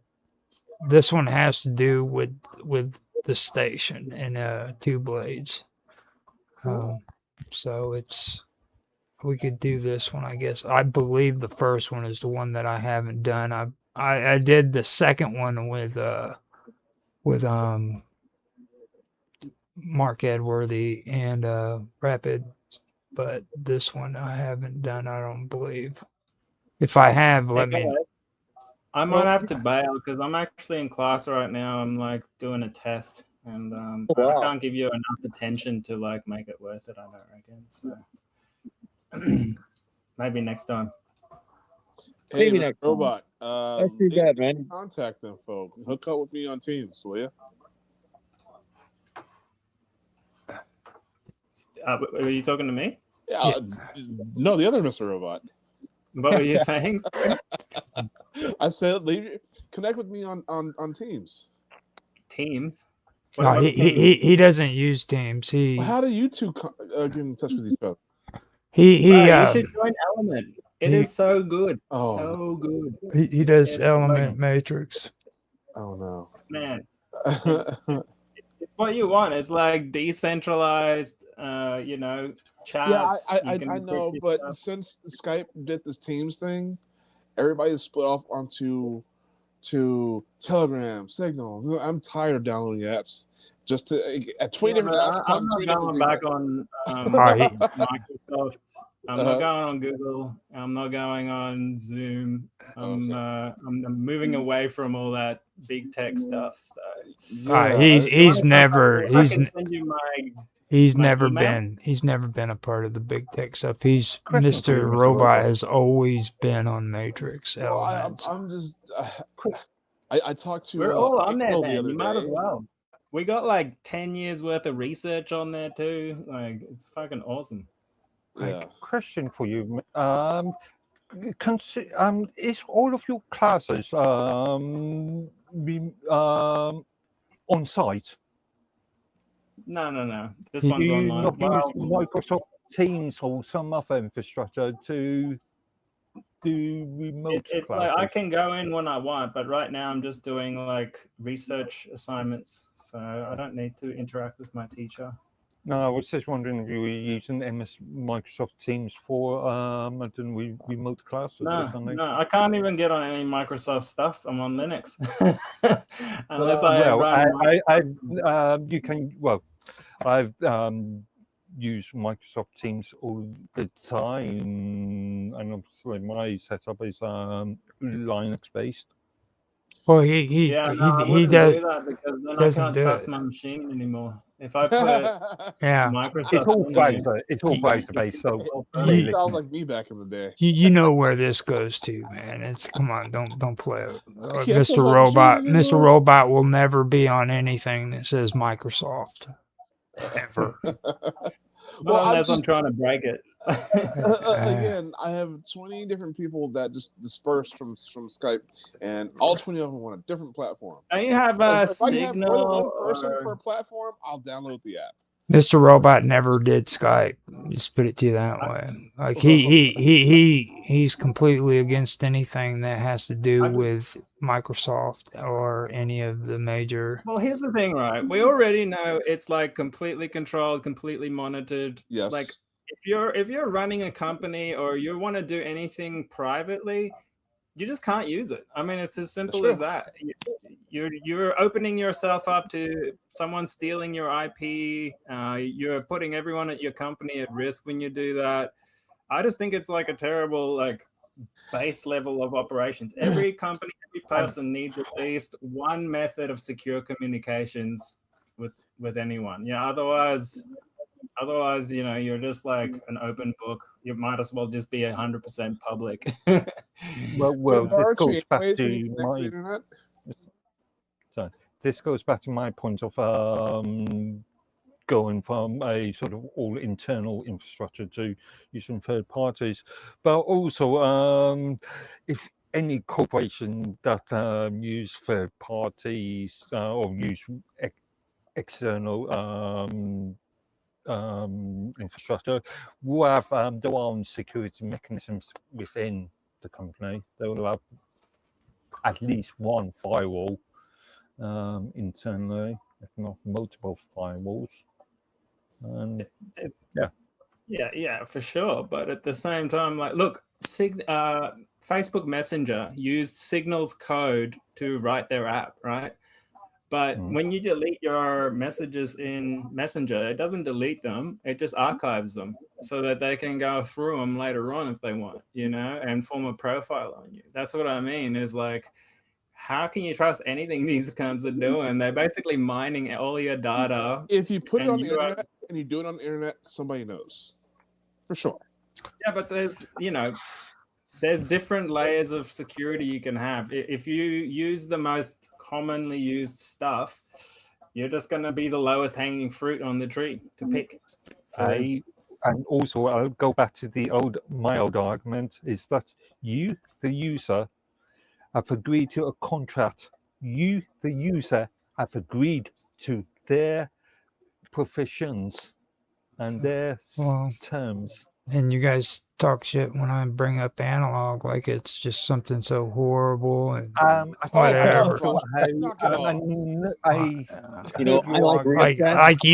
this one has to do with the station and two blades. So we could do this one, I guess. I believe the first one is the one that I haven't done. I did the second one with Mark Edworthy and Rapid, but this one I haven't done, I don't believe. If I have, let me know. I might have to bail because I'm actually in class right now. I'm like doing a test, and I can't give you enough attention to like make it worth it. I don't reckon. So maybe next time. Hey, Maybe next Robot. That's too bad, man. Contact info. Hook up with me on Teams, will you? Are you talking to me? Yeah. No, the other Mr. Robot. What were you saying? I said, connect with me on Teams. Teams. No, What's Teams? he doesn't use Teams. How do you two get in touch with each other? You should join Element. It he- is so good. Oh, So good. he does It's Element like, Matrix. Oh no. man, Yeah, it's what you want. It's like decentralized, chats. You I can know, encrypt your but stuff. since Skype did this Teams thing, everybody's split off onto Telegram, Signal. I'm tired of downloading apps just to at 20 Yeah, different but apps. I'm Talking to not 20 different going people. back on Microsoft. I'm not going on Google. I'm not going on Zoom. I'm moving away from all that big tech stuff. So Yeah, He's never I can send you my he's my never email? been a part of the big tech stuff. He's Question for you, Mr. Mr. Robot Robot. has always been on Matrix well, Elements. I'm just. I talked to. We're all on there, April the man. other You might as day. well. We got like 10 years worth of research on there too. Like it's fucking awesome. Yeah. Question for you. Is all of your classes on site? No. This Do one's Do you online. not Well, use Microsoft Teams or some other infrastructure to do remote it's classes? like I can go in when I want, but right now I'm just doing like research assignments, so I don't need to interact with my teacher. No, I was just wondering if you were using Microsoft Teams for remote classes or something. No, I can't even get on any Microsoft stuff. I'm on Linux, unless I well, run. you can. Well, I've used Microsoft Teams all the time, and obviously my setup is Linux based. Well, I he wouldn't does do that because then I doesn't can't do trust it. my machine anymore. If I put Yeah. Microsoft, It's all in here, browser. It's all browser based. So He sounds like me back in the day. You know where this goes to, man. It's come on, don't play it. I can't Mr. trust my Robot. machine Mr. anymore. Robot will never be on anything that says Microsoft. Ever. not unless I'm trying to break it. Again, I have 20 different people that just dispersed from Skype, and all 20 of them want a different platform. Don't you have If I have Signal? more than one person or- per platform, I'll download the app. Mr. Robot never did Skype. Just put it to you that way. Like he's completely against anything that has to do with Microsoft or any of the major. Well, here's the thing, right? We already know it's like completely controlled, completely monitored. Yes. Like if you're running a company or you want to do anything privately, you just can't use it. I mean, it's as simple as that. You're opening yourself up to someone stealing your IP. You're putting everyone at your company at risk when you do that. I just think it's like a terrible base level of operations. Every company, every person needs at least one method of secure communications with anyone. Yeah, otherwise, you're just like an open book. You might as well just be 100% public. Well, this goes back ways to when you connect to the my. internet? So this goes back to my point of going from a sort of all internal infrastructure to using third parties, but also if any corporation that use third parties or use external infrastructure will have their own security mechanisms within the company. They will have at least one firewall internally, if not multiple firewalls. And Yeah, for sure. But at the same time, like, look, Facebook Messenger used Signal's code to write their app, right? But when you delete your messages in Messenger, it doesn't delete them. It just archives them so that they can go through them later on if they want, and form a profile on you. That's what I mean is like, how can you trust anything these cunts are doing? They're basically mining all your data. If you put it on the internet and you do it on the internet, somebody knows. For sure. Yeah, but there's different layers of security you can have. If you use the most commonly used stuff, you're just going to be the lowest hanging fruit on the tree to pick. I and also I'll go back to my old argument is that you, the user, have agreed to a contract. You, the user, have agreed to their professions and their Well, terms. and you guys talk shit when I bring up analog, like it's just something so horrible and I'm whatever. not sure Knock it off. I You know, heard I your like argument, like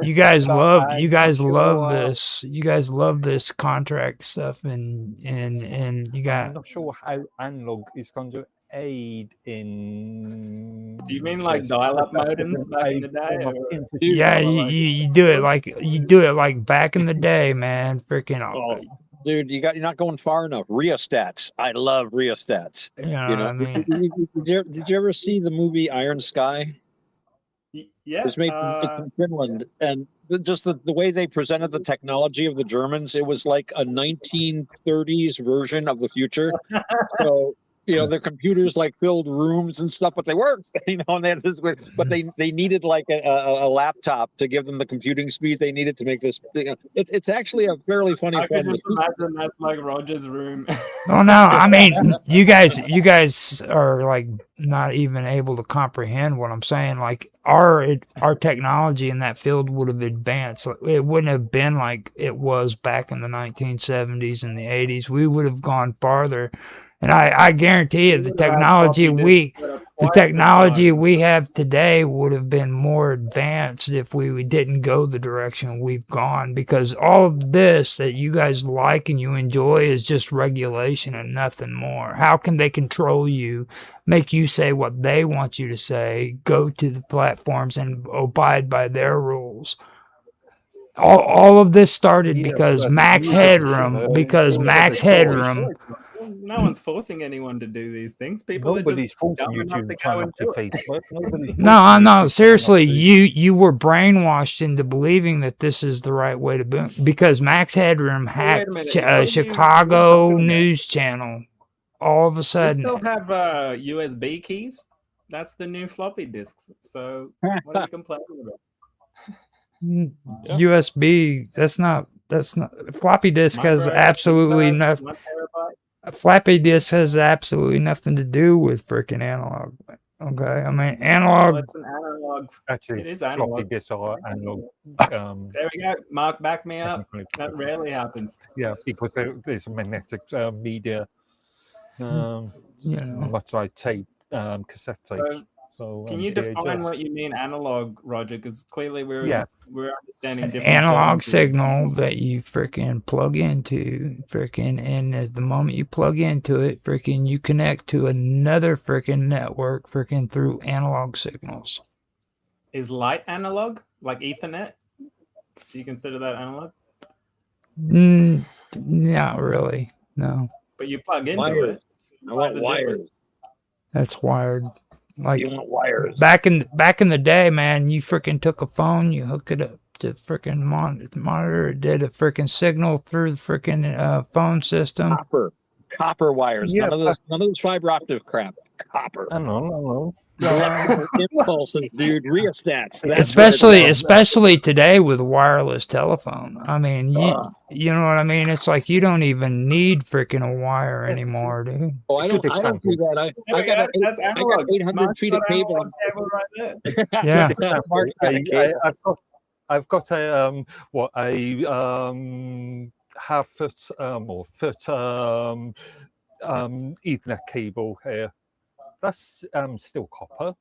you guys but love I'm you guys not love sure- this. You guys love this contract stuff and you I'm got not sure how analog is going to aid in. Do you mean like this, dial-up because that's modems back in the a day? form of Or... interface. yeah, Well, you do it like back in the day, man. Freaking Oh, dude, you're not going far enough. Rheostats. I love rheostats. you know You what know, I mean? did you ever see the movie Iron Sky? yeah. It's made it's in Finland, and just the way they presented the technology of the Germans, it was like a 1930s version of the future. So, you know, their computers like filled rooms and stuff, but they worked, you know, and they had this weird, but they needed like a laptop to give them the computing speed they needed to make this. It's actually a fairly funny I could film. just imagine that's like Roger's room. Oh no, I mean you guys are like not even able to comprehend what I'm saying. Like our technology in that field would have advanced. It wouldn't have been like it was back in the 1970s and the 80s. We would have gone farther. And I guarantee you the technology we have today would have been more advanced if we didn't go the direction we've gone, because all of this that you guys like and you enjoy is just regulation and nothing more. How can they control you, make you say what they want you to say, go to the platforms and abide by their rules? All of this started because Max Headroom, No one's forcing anyone to do these things. People are Nobody's just forcing dumb you enough to to sign go up and to do it. Facebook. Nobody's No, forcing you no, to seriously, sign up to- you were brainwashed into believing that this is the right way to do, because Max Headroom Wait a hacked minute, what are you Chicago talking about? news channel. All of a We sudden, still have USB keys. That's the new floppy disks. So what are you complaining about? USB. That's not. Floppy disk has Micro absolutely SD, nothing. 1 terabyte. Floppy disk has absolutely nothing to do with freaking analog. Okay, I mean Well, analog. it's an analog. Actually, It is floppy analog. disks are analog. There we go. Mark, back me up. technically. That rarely happens. Yeah, because there's a magnetic media, You know. much like tape, cassette tapes. So Can you define VHS. what you mean analog, Roger? Because clearly we're understanding An different analog terms. signal that you freaking plug into, and at the moment you plug into it, you connect to another network, through analog signals. Is light analog, like Ethernet? Do you consider that analog? Not really. No, But you plug into Wires. it. So I why is want it different? wires. that's wired. Like You want wires. back in the day, man, you freaking took a phone, you hook it up to freaking monitor, it did a freaking signal through the freaking phone system. Copper wires. Yeah, None of this fiber optic crap. Copper. I know. Impulses, dude. Rheostats. That's what it was. Especially today with wireless telephone. I mean, you know what I mean? It's like you don't even need freaking a wire anymore, dude. Oh, I don't do that. I got That's analog. 800 Mark's feet of got cable. analog cable right there. Yeah. Mark's got a cable. I've got a half foot or foot Ethernet cable here. That's still copper.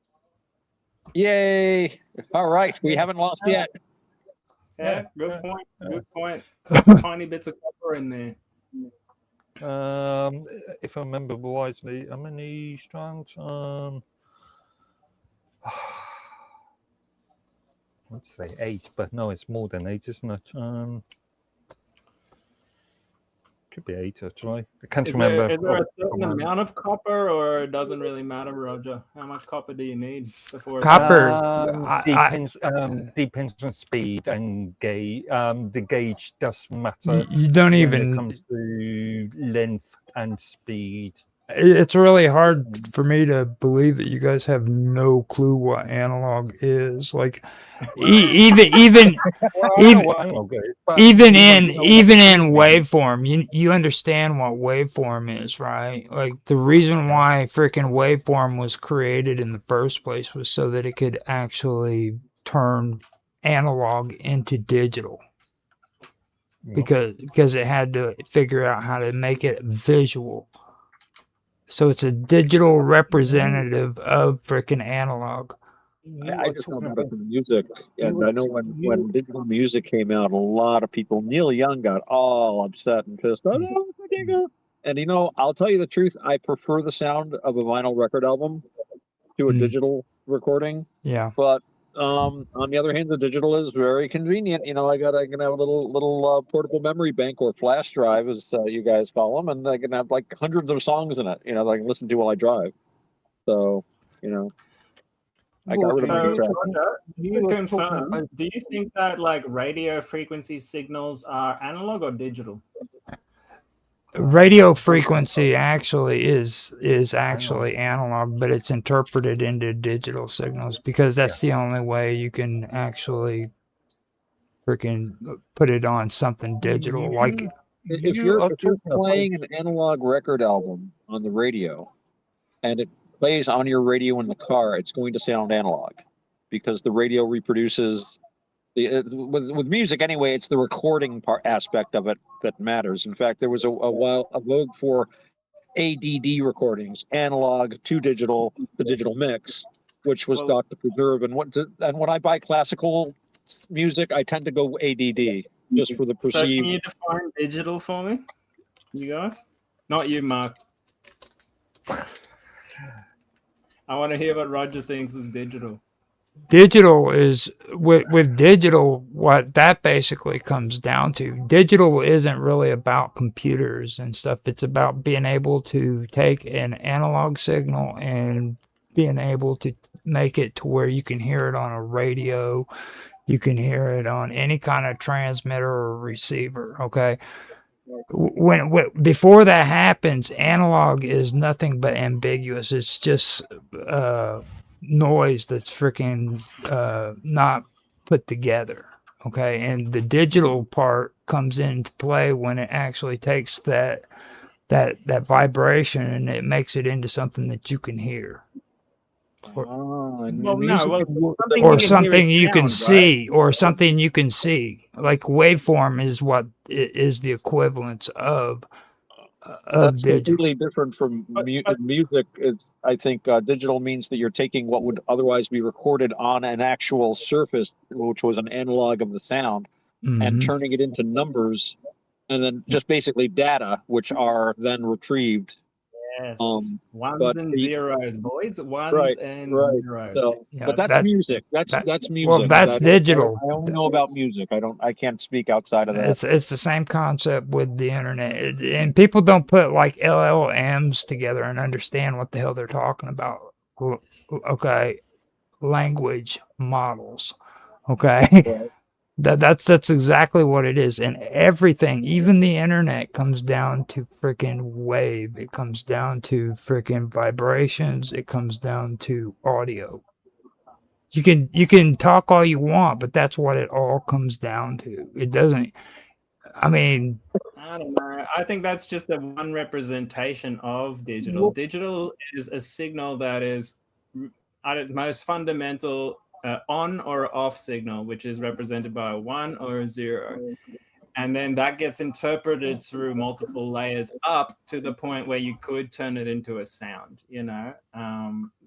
Yay! All right, we haven't lost yet. Yeah, good point. Good point. Tiny bits of copper in there. If I remember wisely, how many strands? I'd say 8, but no, it's more than 8, isn't it? Could be 8, actually. I can't remember. Is there a certain amount of copper, or it doesesn't really matter, Roger? How much copper do you need before? Copper Depends on speed and gauge. The gauge does matter. You don't when even. it comes to length and speed. It's really hard for me to believe that you guys have no clue what analog is. Like, even Well, I know even what analog is, but even you want in to know what waveform, you understand what waveform is, right? Like, the reason why freaking waveform was created in the first place was so that it could actually turn analog into digital, because it had to figure out how to make it visual. So it's a digital representative of freaking analog. I just know about it from music, and I know when digital music came out, a lot of people, Neil Young, got all upset and pissed. Oh, no, it's digital. And I'll tell you the truth, I prefer the sound of a vinyl record album to a digital recording. Yeah. But on the other hand, the digital is very convenient. I can have a little portable memory bank or flash drive, as you guys call them, and I can have like hundreds of songs in it. That I can listen to while I drive. So I got rid of my So, track. Roger, to confirm, do you think that like radio frequency signals are analog or digital? Radio frequency actually is actually analog, but it's interpreted into digital signals because that's the only way you can actually freaking put it on something digital. Like, if you're playing an analog record album on the radio and it plays on your radio in the car, it's going to sound analog because the radio reproduces with music anyway. It's the recording part aspect of it that matters. In fact, there was a vogue for ADD recordings, analog to digital, the digital mix, which was thought to preserve. And when I buy classical music, I tend to go ADD just for the perceived. So can you define digital for me, you guys? Not you, Mark. I want to hear what Roger thinks is digital. Digital is with digital, what that basically comes down to. Digital isn't really about computers and stuff. It's about being able to take an analog signal and being able to make it to where you can hear it on a radio, you can hear it on any kind of transmitter or receiver. Okay. When before that happens, analog is nothing but ambiguous. It's just noise that's freaking not put together. Okay, and the digital part comes into play when it actually takes that vibration and it makes it into something that you can hear. Or something you can see, or something you can see. Like waveform is what is the equivalence of That's digital. completely different from music. I think digital means that you're taking what would otherwise be recorded on an actual surface, which was an analog of the sound, and turning it into numbers, and then just basically data, which are then retrieved. Yes. Ones and zeros, boys. Ones and zeros. So, yeah, but that's music. That's music. Well, that's digital. I only know about music. I can't speak outside of that. It's the same concept with the internet, and people don't put like LLMs together and understand what the hell they're talking about. Okay, language models. Okay. Right. That's exactly what it is. And everything, even the internet, comes down to freaking wave. It comes down to freaking vibrations. It comes down to audio. You can talk all you want, but that's what it all comes down to. It doesn't, I mean, I don't know. I think that's just a one representation of digital. Digital is a signal that is at its most fundamental on or off signal, which is represented by a 1 or a 0. And then that gets interpreted through multiple layers up to the point where you could turn it into a sound,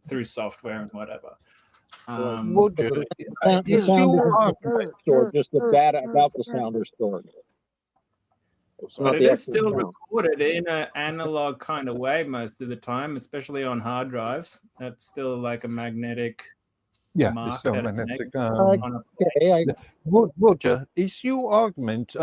through software and whatever. The sound is stored, just the data about the sound are stored. But it is still recorded in an analog kind of way most of the time, especially on hard drives. That's still like a magnetic. It's still magnetic. Roger, is your argument,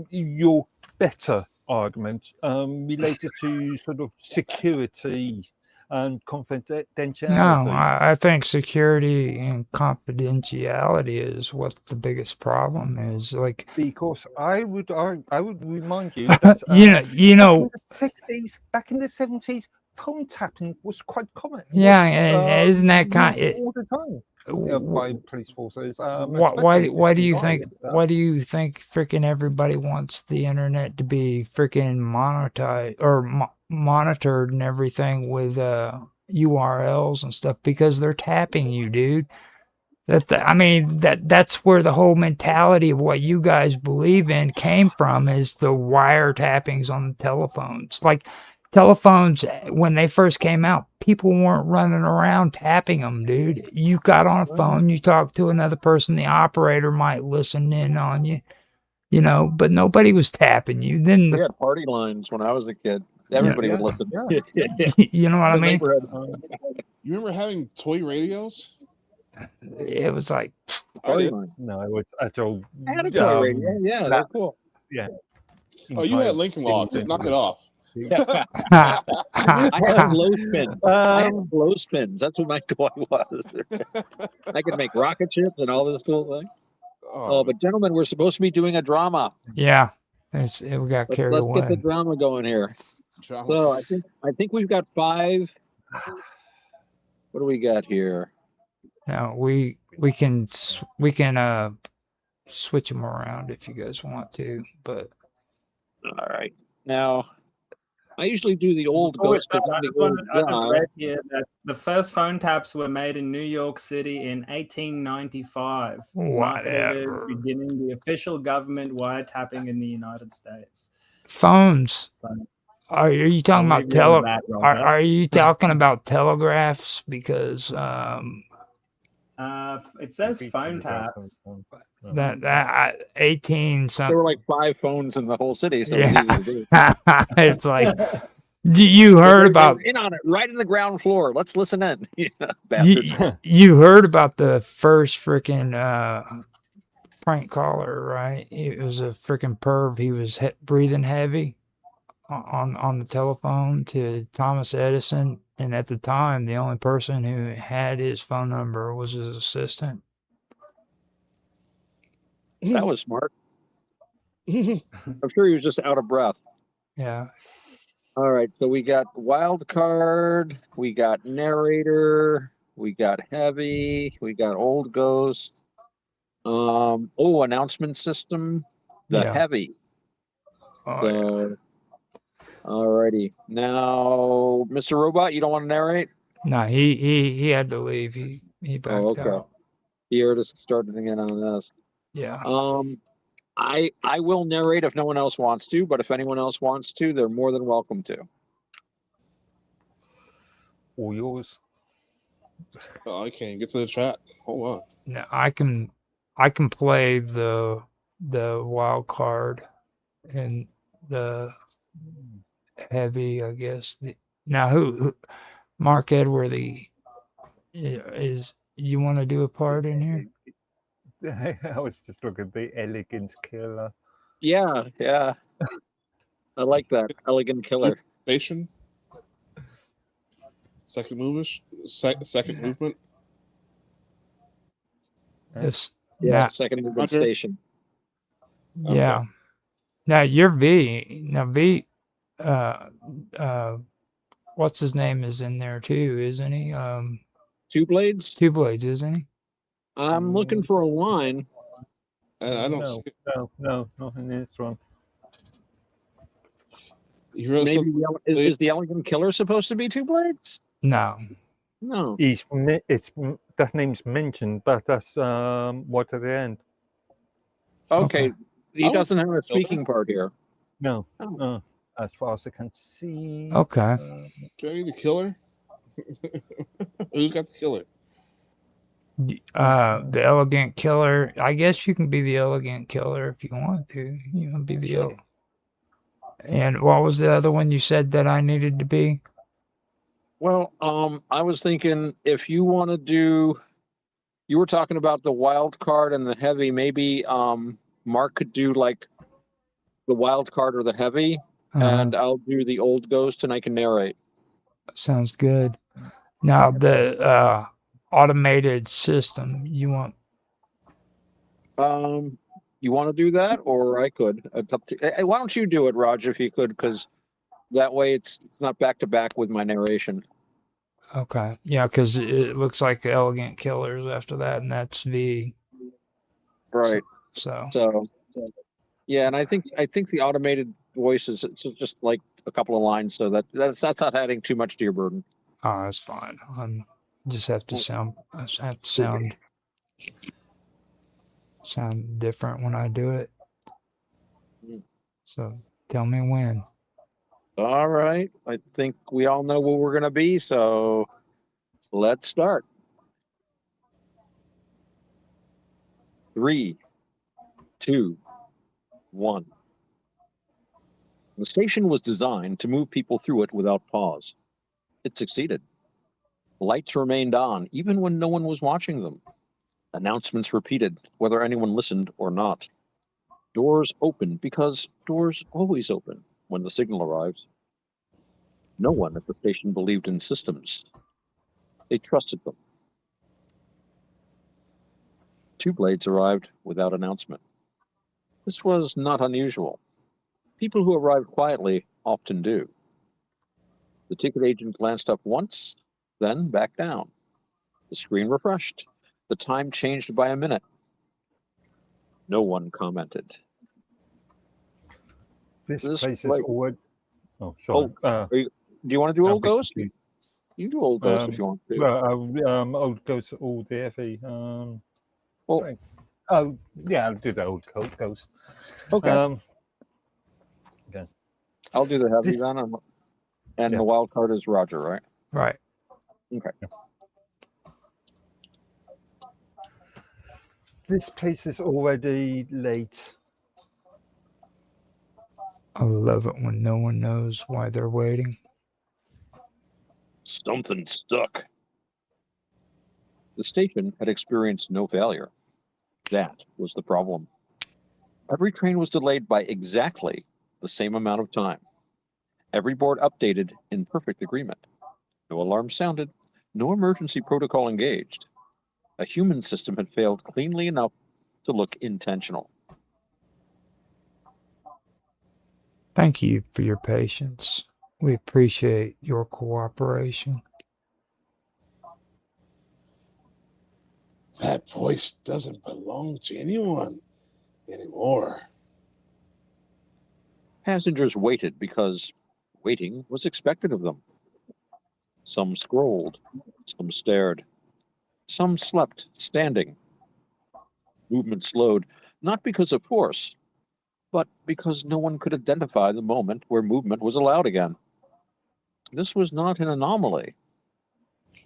your better argument, related to sort of security and confidentiality? No, I think security and confidentiality is what the biggest problem is. Like, because I would remind you that you know, back in the 70s, phone tapping was quite common. Yeah, Was, and isn't that kind? used all the time by police forces. Why especially why do in you think violence, why do you think freaking everybody wants the internet to be freaking monetized or monitored and everything with URLs and stuff? Because they're tapping you, dude. I mean that's where the whole mentality of what you guys believe in came from, is the wiretappings on the telephones. Like telephones, when they first came out, people weren't running around tapping them, dude. You got on a phone, you talked to another person, the operator might listen in on you, you know, but nobody was tapping you. Then We had party lines when I was a kid. Yeah. Everybody Yeah, would listen. yeah. you know what I The mean? neighborhood. You remember having toy radios? It was like, I Party did. line. No, it was actual. I had a toy radio. Yeah, they're cool. Oh, you had Lincoln Logs. Knock it off. I had glow spins. I had Um, glow spins. That's what my toy was. I could make rocket ships and all this cool thing. Oh, but gentlemen, we're supposed to be doing a drama. yeah, we got carried Let's away. get the drama going here. So I think we've got 5. What do we got here? Now we can switch them around if you guys want to, but All right. Now, I usually do the old Oh, ghost. I The just old read here that the first phone taps were made in New York City in 1895. Marketed as whatever. beginning the official government wiretapping in the United States. Phones. So Are you talking I'll about leave you with that, Roger. Are you talking about telegraphs? Because it says phone taps. that 18 there something. were like 5 phones in the whole city, so Yeah. it was easy to do. It's like you heard They about were in on it right in the ground floor. Let's listen in. Bastards. you heard about the first freaking prank caller, right? It was a freaking perv. He was breathing heavy on the telephone to Thomas Edison, and at the time, the only person who had his phone number was his assistant. That was smart. I'm sure he was just out of breath. Yeah. All right, so we got wild card, we got narrator, we got heavy, we got old ghost. Announcement system, the Yeah. heavy. Oh, yeah. So, alrighty. Now, Mr. Robot, you don't want to narrate? No, he had to leave. He backed okay. out. He heard us starting again on this. Yeah. I will narrate if no one else wants to, but if anyone else wants to, they're more than welcome to. all yours. Oh, I can't get to the chat. Hold on. No, I can play the wild card and the heavy, I guess. Now who Mark Edworthy is, you want to do a part in here? I was just looking at the elegant killer. Yeah. I like that. Elegant killer. Station. Second movement. Second movement. It's Yeah, second movement Roger. station. yeah. Now you're V. Now V what's his name is in there too, isn't he? 2 blades? Two Blades, isn't he? I'm looking for a line. And I don't. No, see- no, not in this one. You wrote Maybe something- is the elegant killer supposed to be 2 blades? No. No. That name's mentioned, but that's what's at the end. Okay. He Oh, doesn't have a speaking part here. No, Oh. as far as I can see. Okay. Jerry the killer. Who's got the killer? The Elegant Killer. I guess you can be the Elegant Killer if you want to. You can be the Sure. And what was the other one you said that I needed to be? Well, I was thinking if you want to do, you were talking about the wild card and the heavy. Maybe Mark could do like the wild card or the heavy, and I'll do the old ghost, and I can narrate. Sounds good. Now the automated system. You want? You want to do that, or I could? It's up to, why don't you do it, Roger, if you could? Because That way, it's not back to back with my narration. Okay. Yeah, because it looks like Elegant Killers after that, and that's V. Right. So So, yeah, and I think the automated voice is it's just like a couple of lines, so that's not adding too much to your burden. oh, that's fine. Just have to sound sound different when I do it. Mm. So tell me when. All right. I think we all know where we're going to be, so let's start. 3, 2, 1. The station was designed to move people through it without pause. It succeeded. Lights remained on even when no one was watching them. Announcements repeated whether anyone listened or not. Doors opened because doors always open when the signal arrives. No one at the station believed in systems. They trusted them. 2 blades arrived without announcement. This was not unusual. People who arrived quietly often do. The ticket agent glanced up once, then back down. The screen refreshed. The time changed by a minute. No one commented. This This place is place- already. Oh, sorry. Do you want to do I'm a Old bit Ghost? confused. You can do Old Ghost if you want to. Well, old ghost all DFE. Well- right. Oh, yeah, I'll do the old ghost. Okay. Okay. I'll do the heavy this- then. And Yeah. the wild card is Roger, right? Right. Okay. This place is already late. I love it when no one knows why they're waiting. Something stuck. The station had experienced no failure. That was the problem. Every train was delayed by exactly the same amount of time. Every board updated in perfect agreement. No alarm sounded, no emergency protocol engaged. A human system had failed cleanly enough to look intentional. Thank you for your patience. We appreciate your cooperation. That voice doesn't belong to anyone anymore. Passengers waited because waiting was expected of them. Some scrolled, some stared, some slept standing. Movement slowed, not because of force, but because no one could identify the moment where movement was allowed again. This was not an anomaly.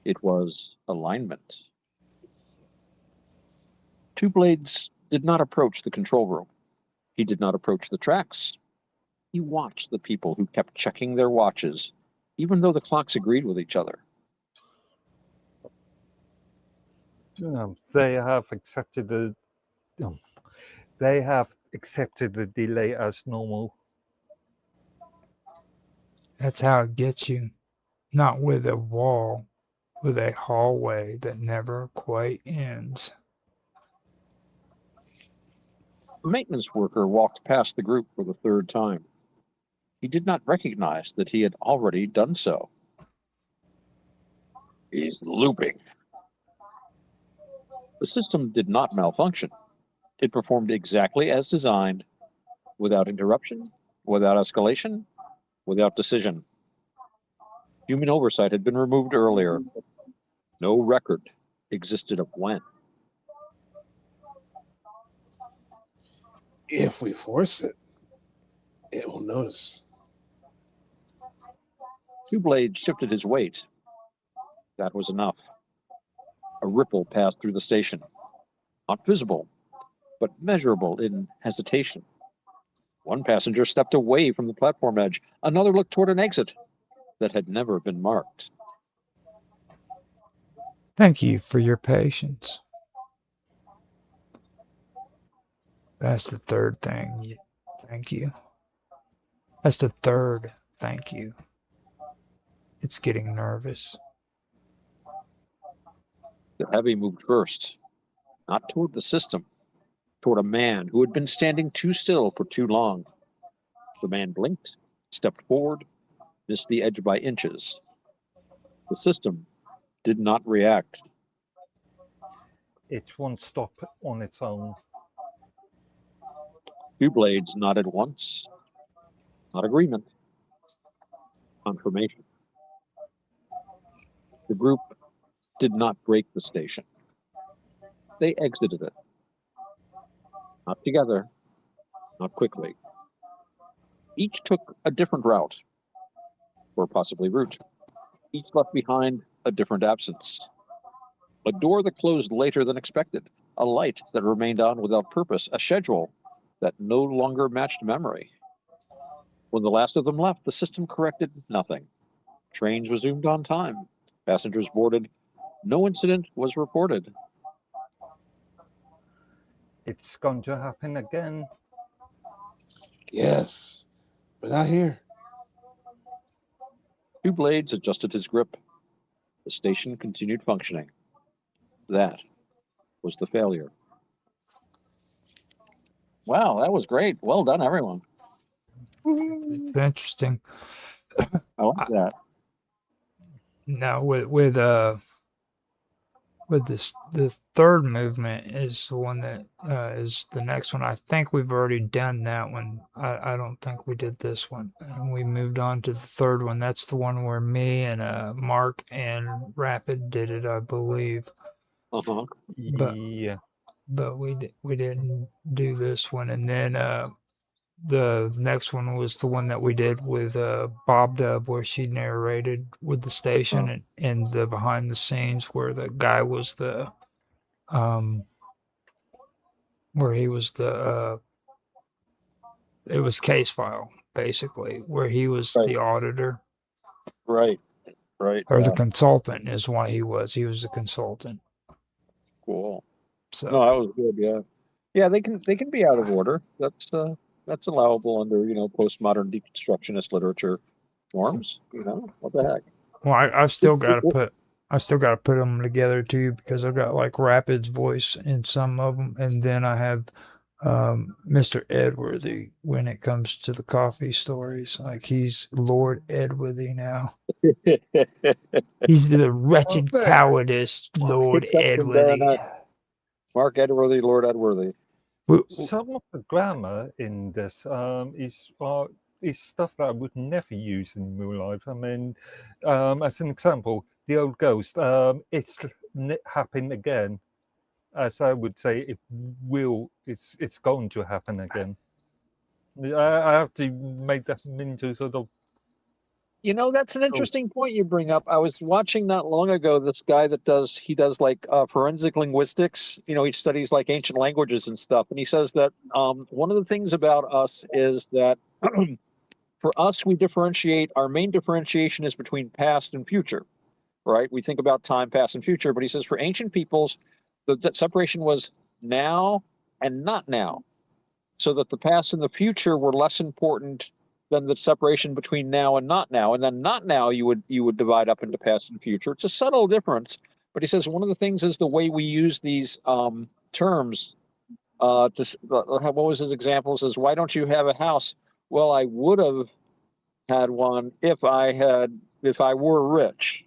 It was alignment. 2 blades did not approach the control room. He did not approach the tracks. He watched the people who kept checking their watches, even though the clocks agreed with each other. They have accepted the delay as normal. That's how it gets you. Not with a wall, with a hallway that never quite ends. A maintenance worker walked past the group for the 3rd time. He did not recognize that he had already done so. He's looping. The system did not malfunction. It performed exactly as designed, without interruption, without escalation, without decision. Human oversight had been removed earlier. No record existed of when. If we force it, it will notice. 2 blades shifted his weight. That was enough. A ripple passed through the station. Not visible, but measurable in hesitation. One passenger stepped away from the platform edge. Another looked toward an exit that had never been marked. Thank you for your patience. That's the 3rd thing. Thank you. That's the 3rd thank you. It's getting nervous. The heavy moved first, not toward the system, toward a man who had been standing too still for too long. The man blinked, stepped forward, missed the edge by inches. The system did not react. It won't stop on its own. Two blades nodded once. Not agreement. Confirmation. The group did not break the station. They exited it. Not together, not quickly. Each took a different route, or possibly route. Each left behind a different absence. A door that closed later than expected, a light that remained on without purpose, a schedule that no longer matched memory. When the last of them left, the system corrected nothing. Trains resumed on time. Passengers boarded. No incident was reported. It's going to happen again. Yes, but not here. Two blades adjusted his grip. The station continued functioning. That was the failure. Wow, that was great. Well done, everyone. It's interesting. I like that. Now with this, the third movement is the one that is the next one. I think we've already done that one. I don't think we did this one. And we moved on to the third one. That's the one where me and Mark and Rapid did it, I believe. Uh-huh. But Yeah. but we didn't do this one. And then the next one was the one that we did with Bob Dub, where she narrated with the station, and the behind the scenes where the guy was the where he was the it was case file basically, where he was Right. the auditor Right. or the consultant is what he was. He was the consultant. Cool. So No, that was good. Yeah, yeah. They can be out of order. That's allowable under postmodern deconstructionist literature norms. What the heck? well, I've still got to put them together too, because I've got like Rapid's voice in some of them, and then I have Mr. Edworthy when it comes to the coffee stories. Like he's Lord Edworthy now. He's the wretched Okay. cowardice Lord Exception there, Edworthy. Mark Edworthy, Lord Edworthy. Some of the grammar in this is stuff that I would never use in real life. I mean, as an example, the old ghost. It's happened again. As I would say, it's going to happen again. I have to make that into sort of. That's an interesting point you bring up. I was watching not long ago this guy that does like forensic linguistics. He studies like ancient languages and stuff, and he says that one of the things about us is that for us we differentiate. Our main differentiation is between past and future, right? We think about time, past, and future. But he says for ancient peoples, the separation was now and not now, so that the past and the future were less important than the separation between now and not now. And then not now you would divide up into past and future. It's a subtle difference, but he says one of the things is the way we use these terms. What was his example? He says, why don't you have a house? Well, I would have had one if I were rich.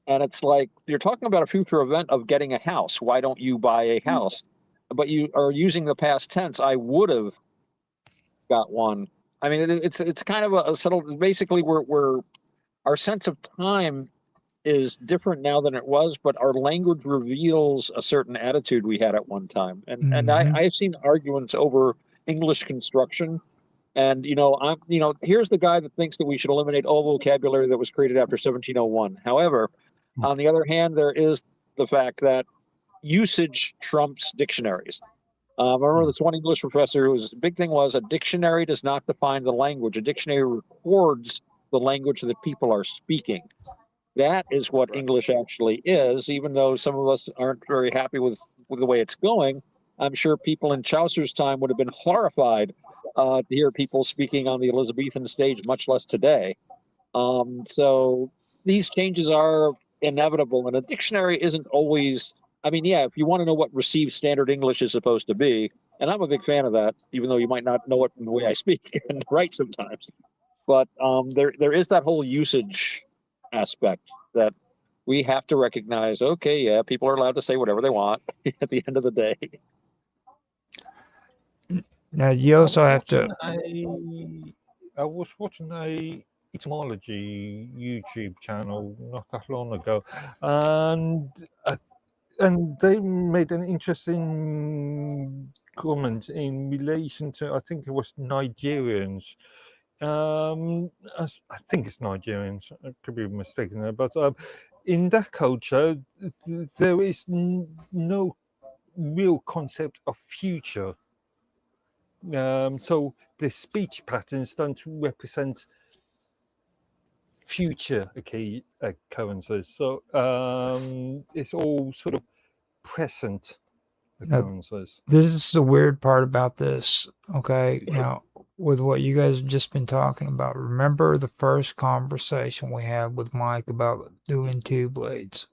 And it's like you're talking about a future event of getting a house. Why don't you buy a house? But you are using the past tense. I would have got one. I mean, it's kind of a subtle. Basically, we're our sense of time is different now than it was, but our language reveals a certain attitude we had at one time. And I've seen arguments over English construction. And here's the guy that thinks that we should eliminate all vocabulary that was created after 1701. However, on the other hand, there is the fact that usage trumps dictionaries. I remember this one English professor whose big thing was a dictionary does not define the language. A dictionary records the language that people are speaking. That is what English actually is, even though some of us aren't very happy with the way it's going. I'm sure people in Chaucer's time would have been horrified to hear people speaking on the Elizabethan stage, much less today. So these changes are inevitable, and a dictionary isn't always. I mean, yeah, if you want to know what received standard English is supposed to be, and I'm a big fan of that, even though you might not know it in the way I speak and write sometimes. But there is that whole usage aspect that we have to recognize. Okay, yeah, people are allowed to say whatever they want at the end of the day. Now you also have to. I was watching a etymology YouTube channel not that long ago, and they made an interesting comment in relation to, I think it was Nigerians. I think it's Nigerians. I could be mistaken there, but in that culture, there is no real concept of future. So the speech patterns don't represent future occurrences. So it's all sort of present occurrences. This is the weird part about this. Okay, now with what you guys have just been talking about, remember the first conversation we had with Mike about doing two blades.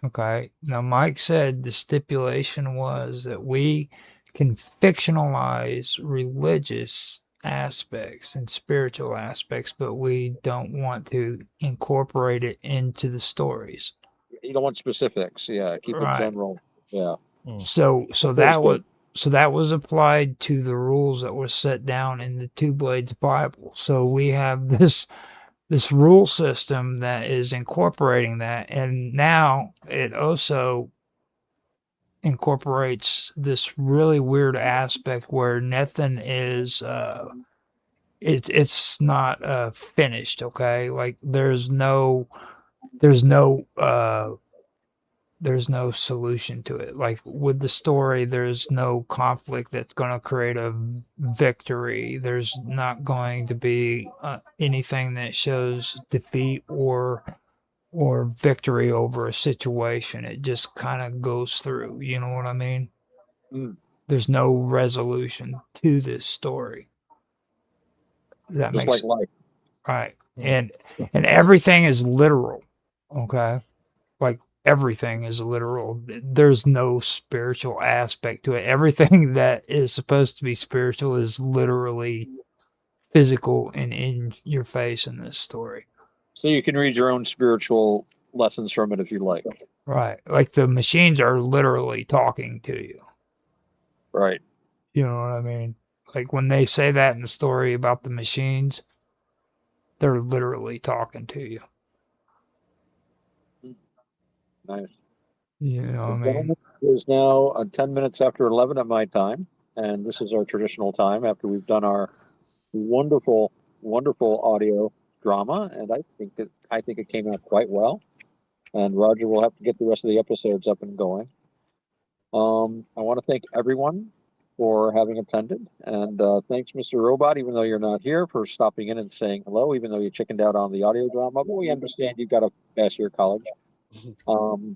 Okay, now Mike said the stipulation was that we can fictionalize religious aspects and spiritual aspects, but we don't want to incorporate it into the stories. You don't want specifics. Yeah, keep it Right. general. Yeah. So that was applied to the rules that were set down in the Two Blades Bible. So we have this rule system that is incorporating that, and now it also incorporates this really weird aspect where nothing is it's not finished. Okay, like there's no solution to it. Like with the story, there's no conflict that's going to create a victory. There's not going to be anything that shows defeat or victory over a situation. It just kind of goes through. You know what I mean? Mm. There's no resolution to this story. That Just makes like life. right. And everything is literal. Okay, like everything is literal. There's no spiritual aspect to it. Everything that is supposed to be spiritual is literally physical and in your face in this story. So you can read your own spiritual lessons from it if you like. Right. Like the machines are literally talking to you. Right. You know what I mean? Like when they say that in the story about the machines, they're literally talking to you. Nice. You know what I mean? Gentlemen, it is now 10 minutes after 11 at my time, and this is our traditional time after we've done our wonderful, wonderful audio drama, and I think it came out quite well. And Roger will have to get the rest of the episodes up and going. I want to thank everyone for having attended, and thanks, Mr. Robot, even though you're not here, for stopping in and saying hello, even though you chickened out on the audio drama. But we understand you've got to pass your college.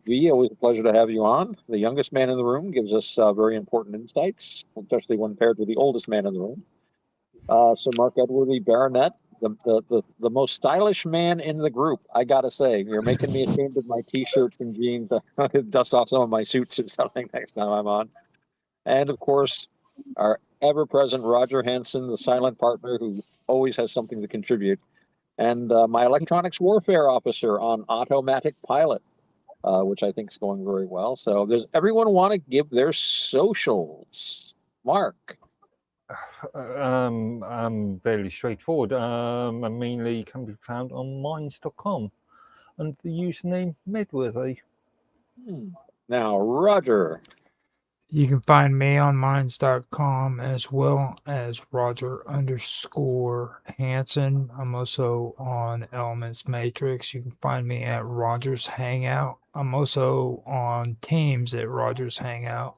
V, always a pleasure to have you on. The youngest man in the room gives us very important insights, especially when paired with the oldest man in the room. Sir Mark Edworthy, Baronet, the most stylish man in the group. I gotta say, you're making me ashamed of my t-shirts and jeans. Dust off some of my suits or something next time I'm on. And of course, our ever-present Roger Hansen, the silent partner who always has something to contribute, and my electronics warfare officer on automatic pilot. Which I think is going very well. So does everyone want to give their socials? Mark. I'm fairly straightforward. I mainly can be found on minds.com under the username Medworthy. Now, Roger. You can find me on minds.com as well as Roger_Hansen. I'm also on Elements Matrix. You can find me at Rogers Hangout. I'm also on Teams at Rogers Hangout.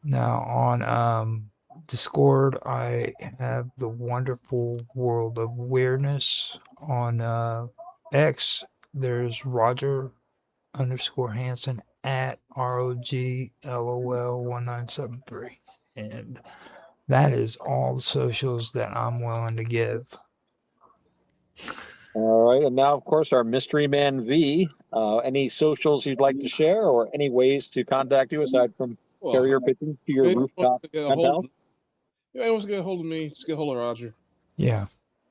Now on Discord, I have the wonderful World of Weirdness. On X, there's Roger_Hansen at ROGLOL1973. And that is all the socials that I'm willing to give. All right. And now, of course, our mystery man V. Any socials you'd like to share or any ways to contact you aside from carrier pigeons to your rooftop penthouse? Yeah, wants to get a hold of me. Just get a hold of Roger. Yeah.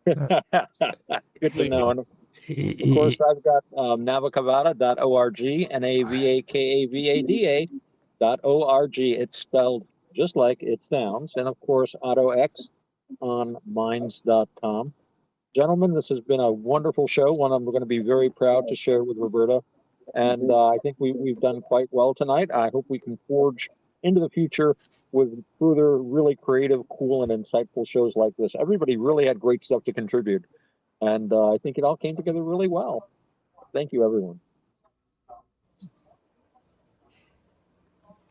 Good to know. And of He- course, I've got navakavada.org, NAVAKAVADA.org. It's spelled just like it sounds. And of course, AutoX on minds.com. Gentlemen, this has been a wonderful show, one I'm going to be very proud to share with Roberta. And I think we've done quite well tonight. I hope we can forge into the future with further really creative, cool, and insightful shows like this. Everybody really had great stuff to contribute. And I think it all came together really well. Thank you, everyone.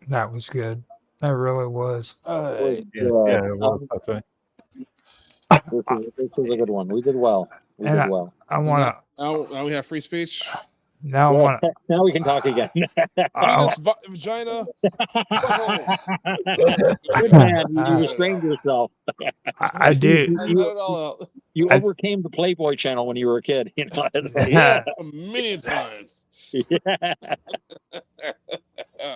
that was good. That really was. It Yeah, was, yeah, it was, that's right. this was a good one. We did well. We And did well. I want to. Now we have free speech. Now I Well, want. now we can talk again. Penis, vagina, buttholes. Good man. You restrained yourself. I do. I let it all out. You I- overcame the Playboy channel when you were a kid. You know, it's like, Yeah, many times. yeah.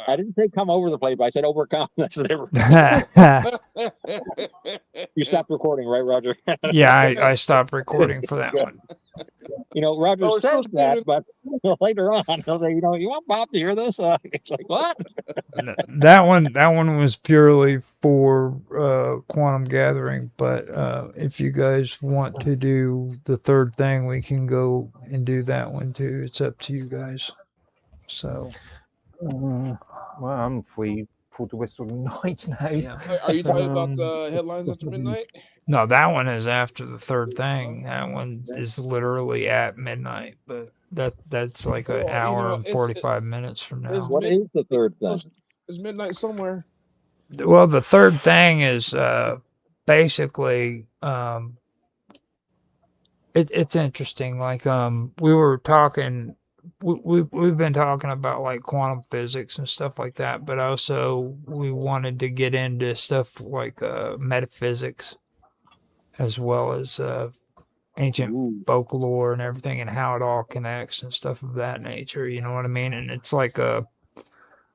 I didn't say come over the Playboy. I said overcome. That's the difference. You stopped recording, right, Roger? Yeah, I stopped recording for that one. You know, Roger Oh, it's said still that, streaming. but later on, he'll say, you know, you want Bob to hear this? It's like, what? That one was purely for quantum gathering. But if you guys want to do the third thing, we can go and do that one too. It's up to you guys. So Well, I'm free for the rest of the night now. yeah. Are you talking about headlines after midnight? No, that one is after the third thing. That one is literally at midnight, but that's like an Well, you hour know, and 45 minutes from it's now. What is the third thing? It's midnight somewhere. Well, the third thing is basically it's interesting. Like we were talking, we've been talking about like quantum physics and stuff like that, but also we wanted to get into stuff like metaphysics as well as ancient Ooh. folklore and everything and how it all connects and stuff of that nature. You know what I mean? And it's like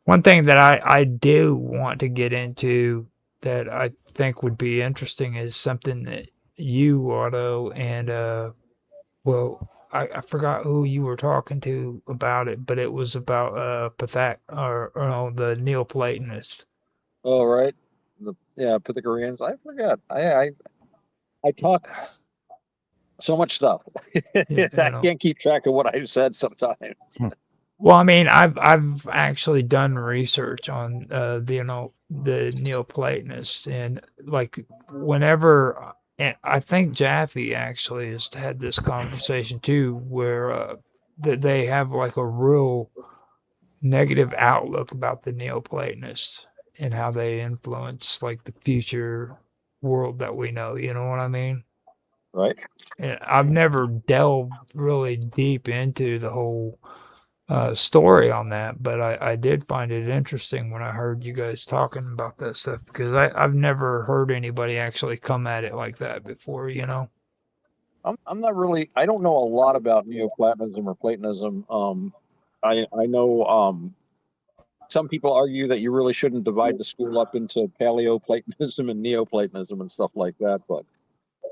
one thing that I do want to get into that I think would be interesting is something that you, Otto, and well, I forgot who you were talking to about it, but it was about the Neoplatonists. Oh, right. Yeah, Pythagoreans. I forget. I talk so much stuff. Yeah, I know. can't keep track of what I've said sometimes. Well, I mean, I've actually done research on the Neoplatonists, and like whenever, and I think Jaffe actually has had this conversation too, where that they have like a real negative outlook about the Neoplatonists and how they influence like the future world that we know. You know what I mean? Right. And I've never delved really deep into the whole story on that, but I did find it interesting when I heard you guys talking about that stuff because I've never heard anybody actually come at it like that before, you know? I'm not really. I don't know a lot about Neoplatonism or Platonism. I know some people argue that you really shouldn't divide the school up into Paleoplatonism and Neoplatonism and stuff like that. But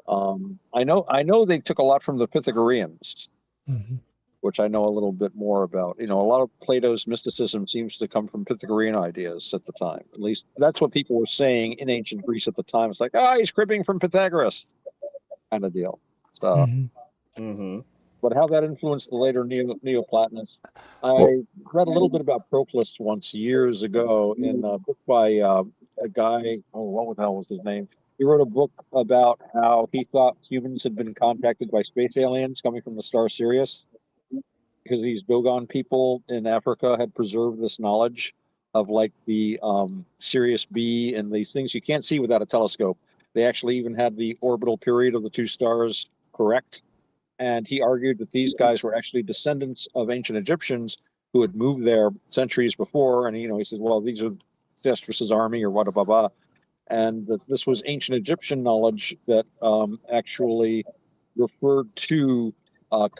I know they took a lot from the Pythagoreans, which I know a little bit more about. You know, a lot of Plato's mysticism seems to come from Pythagorean ideas at the time. At least that's what people were saying in ancient Greece at the time. It's like, he's cribbing from Pythagoras, kind of deal. So, but how that influenced the later Neoplatonists, I read a little bit about Proclus once years ago in a book by a guy. Oh, what the hell was his name? He wrote a book about how he thought humans had been contacted by space aliens coming from the star Sirius, because these Dogon people in Africa had preserved this knowledge of like the Sirius B and these things you can't see without a telescope. They actually even had the orbital period of the two stars correct. And he argued that these guys were actually descendants of ancient Egyptians who had moved there centuries before. And, you know, he said, well, these are Cestrus's army or what, blah, blah. And that this was ancient Egyptian knowledge that actually referred to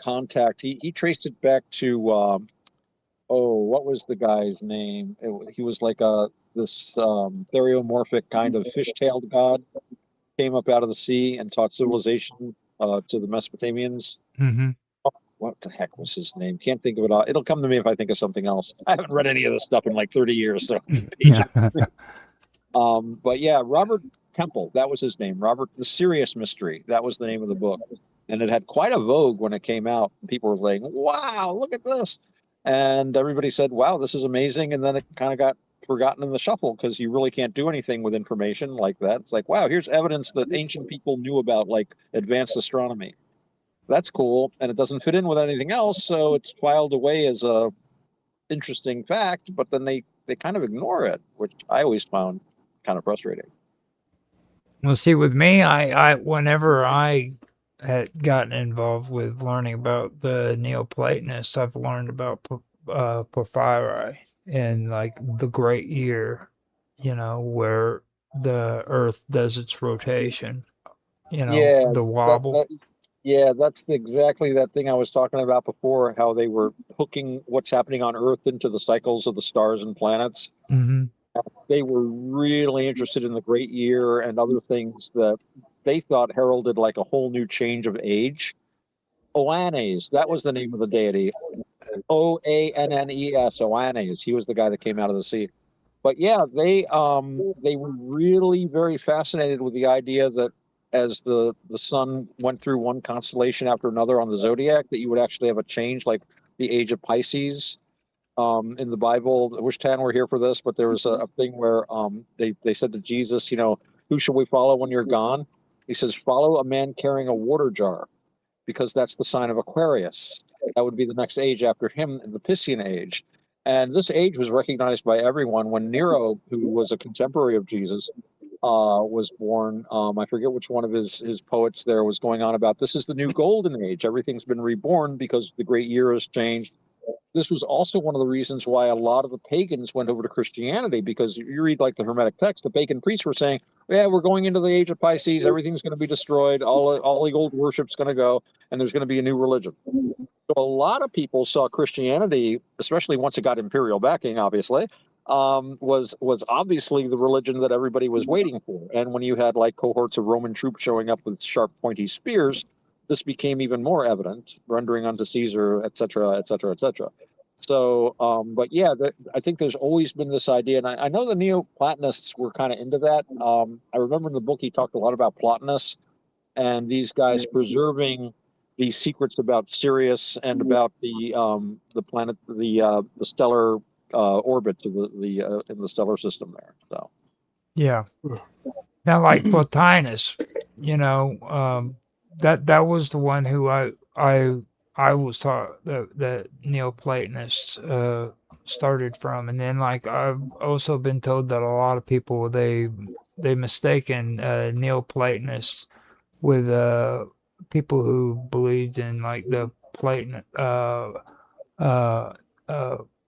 contact. He traced it back to, what was the guy's name? He was like this theriomorphic kind of fish-tailed god, came up out of the sea and taught civilization to the Mesopotamians. Mm-hmm. What the heck was his name? Can't think of it all. It'll come to me if I think of something else. I haven't read any of this stuff in like 30 years, so Yeah. but yeah, Robert Temple, that was his name. Robert, the Serious Mystery, that was the name of the book, and it had quite a vogue when it came out. People were saying, "Wow, look at this," and everybody said, "Wow, this is amazing." And then it kind of got forgotten in the shuffle because you really can't do anything with information like that. It's like, wow, here's evidence that ancient people knew about, like advanced astronomy. That's cool, and it doesn't fit in with anything else, so it's filed away as a interesting fact. But then they kind of ignore it, which I always found kind of frustrating. Well, see, with me, I whenever I had gotten involved with learning about the Neoplatonists, I've learned about Porphyry and like the Great Year, where the Earth does its rotation, Yeah, the wobble. that's exactly that thing I was talking about before. How they were hooking what's happening on Earth into the cycles of the stars and planets. Mm-hmm. They were really interested in the Great Year and other things that they thought heralded like a whole new change of age. Oannes, that was the name of the deity. Oannes, Oannes. He was the guy that came out of the sea. But yeah, they were really very fascinated with the idea that as the sun went through one constellation after another on the zodiac, that you would actually have a change, like the age of Pisces. In the Bible, I wish Tan were here for this, but there was a thing where they said to Jesus, who should we follow when you're gone? He says, follow a man carrying a water jar, because that's the sign of Aquarius. That would be the next age after him, the Piscean age. And this age was recognized by everyone when Nero, who was a contemporary of Jesus, was born. I forget which one of his poets there was going on about this is the new golden age. Everything's been reborn because the great year has changed. This was also one of the reasons why a lot of the pagans went over to Christianity, because you read like the Hermetic text, the pagan priests were saying, yeah, we're going into the age of Pisces, everything's going to be destroyed, all the old worship's going to go, and there's going to be a new religion. So a lot of people saw Christianity, especially once it got imperial backing, obviously, was obviously the religion that everybody was waiting for. And when you had like cohorts of Roman troops showing up with sharp, pointy spears, this became even more evident, rendering unto Caesar, et cetera, et cetera, et cetera. So, but yeah, I think there's always been this idea, and I know the Neoplatonists were kind of into that. I remember in the book he talked a lot about Plotinus and these guys preserving these secrets about Sirius and about the planet, the stellar orbits of the in the stellar system there. So Yeah. Now, like Plotinus, that was the one who I was taught that Neoplatonists started from, and then like I've also been told that a lot of people they mistaken Neoplatonists with people who believed in like the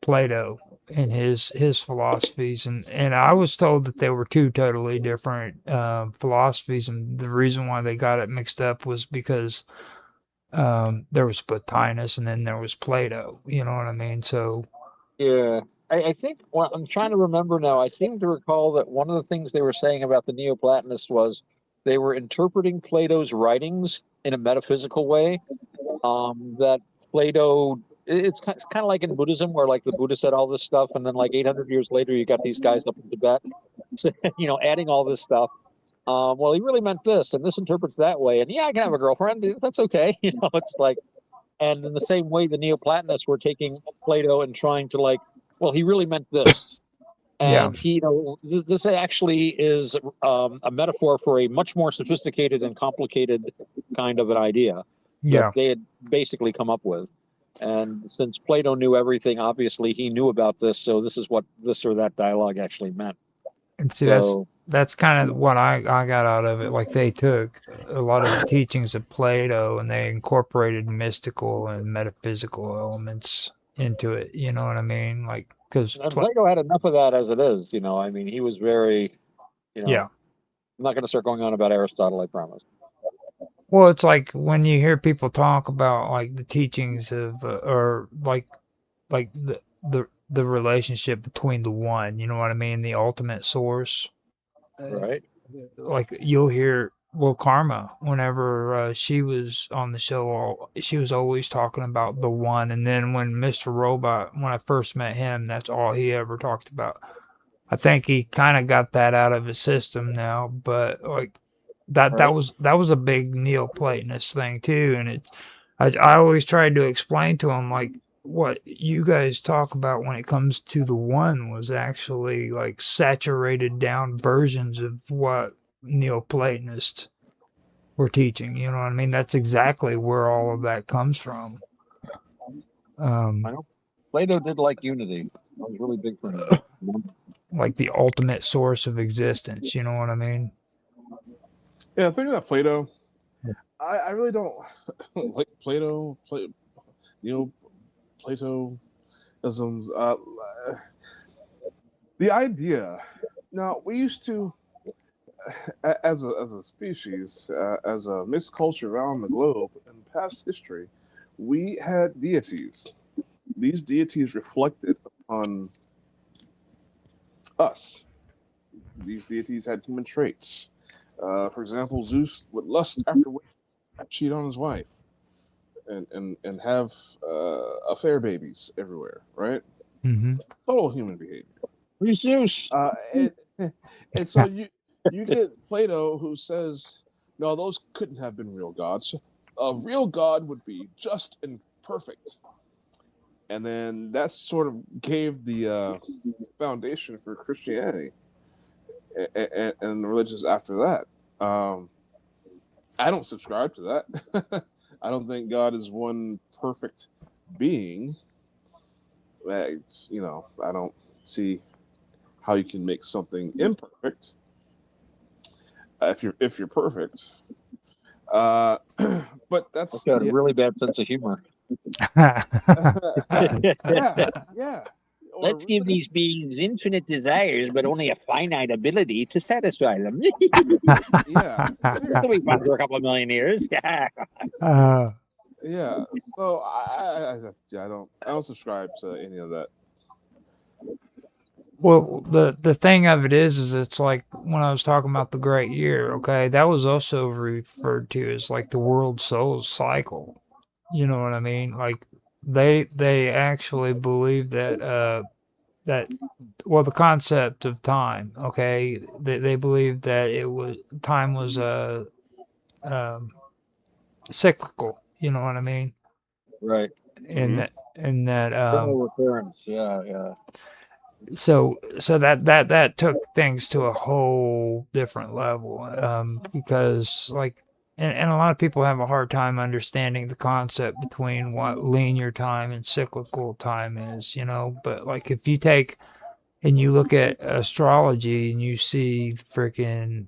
Plato and his philosophies, and I was told that they were two totally different philosophies, and the reason why they got it mixed up was because there was Plotinus and then there was Plato. You know what I mean? So yeah, I think I'm trying to remember now. I seem to recall that one of the things they were saying about the Neoplatonists was they were interpreting Plato's writings in a metaphysical way. That Plato, it's kind of like in Buddhism, where like the Buddha said all this stuff, and then like 800 years later, you got these guys up in Tibet, adding all this stuff. Well, he really meant this, and this interprets that way, and yeah, I can have a girlfriend. That's okay. It's like, and in the same way, the Neoplatonists were taking Plato and trying to like, well, he really meant this. yeah, And he, this actually is a metaphor for a much more sophisticated and complicated kind of an idea yeah. that they had basically come up with. And since Plato knew everything, obviously he knew about this. So this is what this or that dialogue actually meant. And see, So, that's kind of what I got out of it. Like they took a lot of the teachings of Plato and they incorporated mystical and metaphysical elements into it. You know what I mean? Like because Plato had enough of that as it is. I mean, he was very, yeah. I'm not going to start going on about Aristotle, I promise. Well, it's like when you hear people talk about like the teachings of, or like the relationship between the one, you know what I mean, the ultimate source. Right. Like you'll hear Karma, whenever she was on the show, she was always talking about the one. And then when Mr. Robot, when I first met him, that's all he ever talked about. I think he kind of got that out of his system now, but like that Right. that was a big Neoplatonist thing too. And I always tried to explain to him like what you guys talk about when it comes to the one was actually like saturated down versions of what Neoplatonists were teaching. You know what I mean? That's exactly where all of that comes from. I know. Plato did like unity. That was really big for him. Like the ultimate source of existence. You know what I mean? Yeah, thinking about Plato, I really don't like Plato. Platoisms. The idea. Now we used to, as a species, as a mixed culture around the globe in past history, we had deities. These deities reflected upon us. These deities had human traits. For example, Zeus would lust after women, cheat on his wife, and have affair babies everywhere, right? Mm-hmm. Total human behavior. Who's Zeus? And so you get Plato who says, no, those couldn't have been real gods. A real god would be just and perfect. And then that sort of gave the foundation for Christianity and religions after that. I don't subscribe to that. I don't think God is one perfect being. I don't see how you can make something imperfect if you're perfect. But that's That's got a really bad sense of humor. yeah. Let's give these beings infinite desires, but only a finite ability to satisfy them. Yeah. It'll be fun for a couple of million years. Yeah. So I don't subscribe to any of that. Well, the thing of it is it's like when I was talking about the Great Year, okay, that was also referred to as like the world soul cycle. You know what I mean? Like they actually believe that well, the concept of time, okay, they believe that time was um cyclical. You know what I mean? Right. And that Eternal recurrence. Yeah. so that took things to a whole different level, because like and a lot of people have a hard time understanding the concept between what linear time and cyclical time is, but like if you take and you look at astrology and you see freaking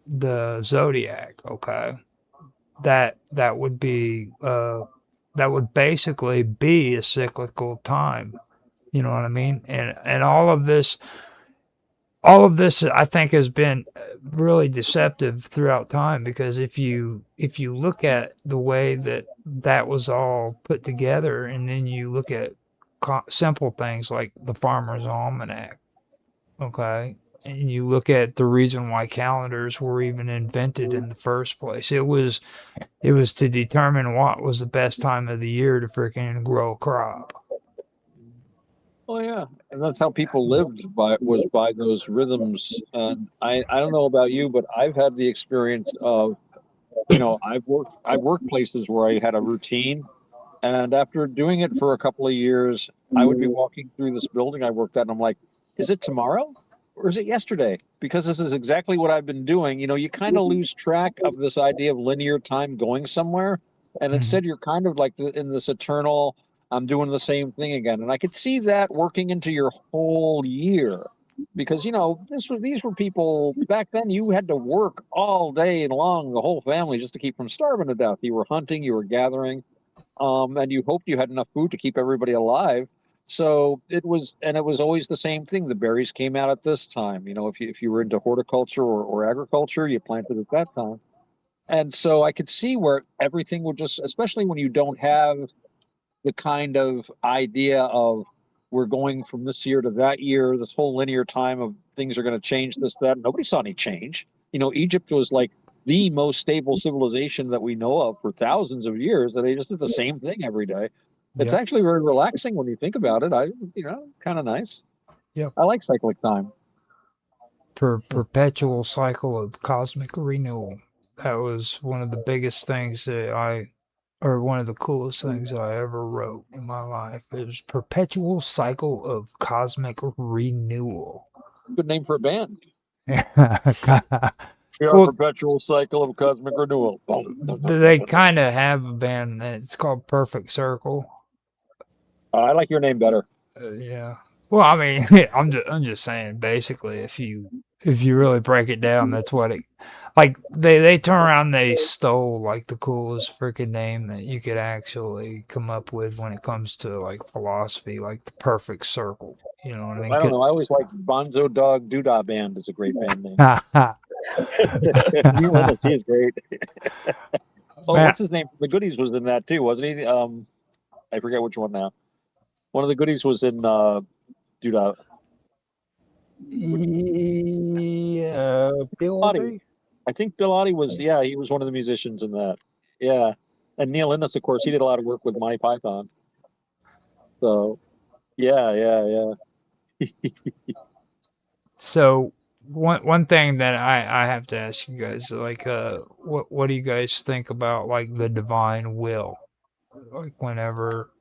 the zodiac, okay, that would be that would basically be a cyclical time. You know what I mean? And all of this I think has been really deceptive throughout time, because if you look at the way that was all put together, and then you look at simple things like the Farmer's Almanac, okay, and you look at the reason why calendars were even invented in the first place, it was to determine what was the best time of the year to freaking grow a crop. Oh yeah, and that's how people lived by those rhythms. And I don't know about you, but I've had the experience of, I've worked places where I had a routine, and after doing it for a couple of years, I would be walking through this building I worked at, and I'm like, is it tomorrow or is it yesterday? Because this is exactly what I've been doing. You kind of lose track of this idea of linear time going somewhere, and instead you're kind of like in this eternal, I'm doing the same thing again. And I could see that working into your whole year, because these were people back then. You had to work all day long, the whole family, just to keep from starving to death. You were hunting, you were gathering, and you hoped you had enough food to keep everybody alive. So it was always the same thing. The berries came out at this time. If you were into horticulture or agriculture, you planted at that time. And so I could see where everything would just, especially when you don't have the kind of idea of we're going from this year to that year, this whole linear time of things are going to change, this, that. Nobody saw any change. Egypt was like the most stable civilization that we know of for thousands of years, that they just did the same thing every day. It's Yep. actually very relaxing when you think about it. Kind of nice. Yep. I like cyclic time. Perpetual cycle of cosmic renewal. That was one of the biggest things or one of the coolest things I ever wrote in my life. It was perpetual cycle of cosmic renewal. Good name for a band. They We are perpetual cycle of cosmic renewal. kind of have a band it's called Perfect Circle. I like your name better. Yeah. Well, I mean, I'm just saying. Basically, if you really break it down, that's what it. Like they turn around, they stole like the coolest freaking name that you could actually come up with when it comes to like philosophy, like the Perfect Circle. You know what I mean? I don't know. I always like Bonzo Dog Doodah Band is a great band name. Neil Innes, he is great. What's his name? The Goodies was in that too, wasn't he? I forget which one now. One of the Goodies was in Doodah. Yeah, Bill Oddie. I think Bill Oddie was, he was one of the musicians in that. Yeah. And Neil Innes, of course, he did a lot of work with Monty Python. So, yeah. So one thing that I have to ask you guys, like, what do you guys think about like the divine will? Like whenever.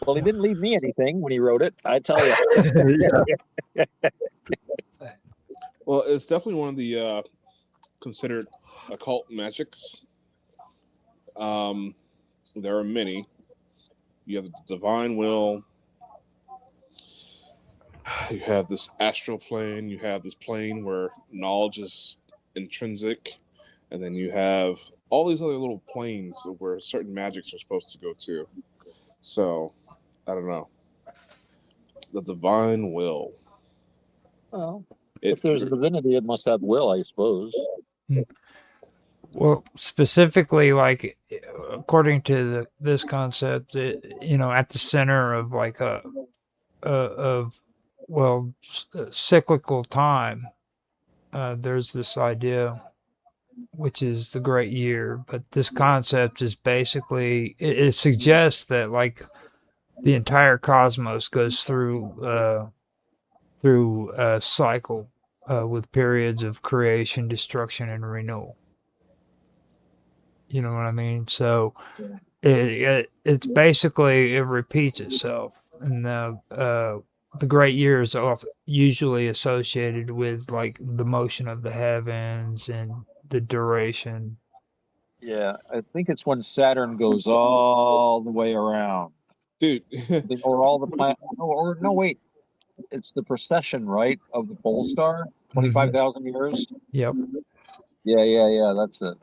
Well, he didn't leave me anything when he wrote it, I tell you. Well, it's definitely one of the considered occult magics. There are many. You have the divine will. You have this astral plane. You have this plane where knowledge is intrinsic. And then you have all these other little planes where certain magics are supposed to go to. So, I don't know. The divine will. Well, if there's a divinity, it must have will, I suppose. Well, specifically, like according to this concept, at the center of like cyclical time, there's this idea, which is the great year. But this concept is basically it suggests that like the entire cosmos goes through a cycle with periods of creation, destruction, and renewal. You know what I mean? So it's basically it repeats itself, and the great year is usually associated with like the motion of the heavens and the duration. Yeah, I think it's when Saturn goes all the way around, dude, or all the planets. No, wait, it's the precession, right, of the pole star, 25,000 years. Yep. Yeah. That's it.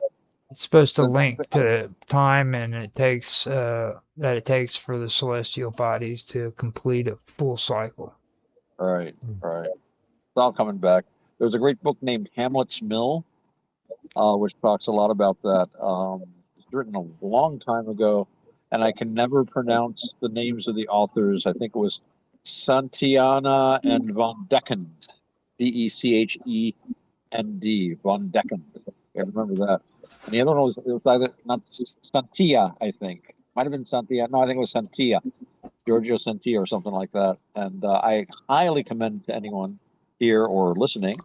It's supposed to link to time, and it takes for the celestial bodies to complete a full cycle. Right. It's all coming back. There's a great book named Hamlet's Mill, which talks a lot about that. It's written a long time ago, and I can never pronounce the names of the authors. I think it was Santiana and von Deckend, Dechend, von Deckend. I remember that. And the other one was either not Santia, I think. Might have been Santia. No, I think it was Santia, Giorgio Santia or something like that. And I highly commend to anyone here or listening.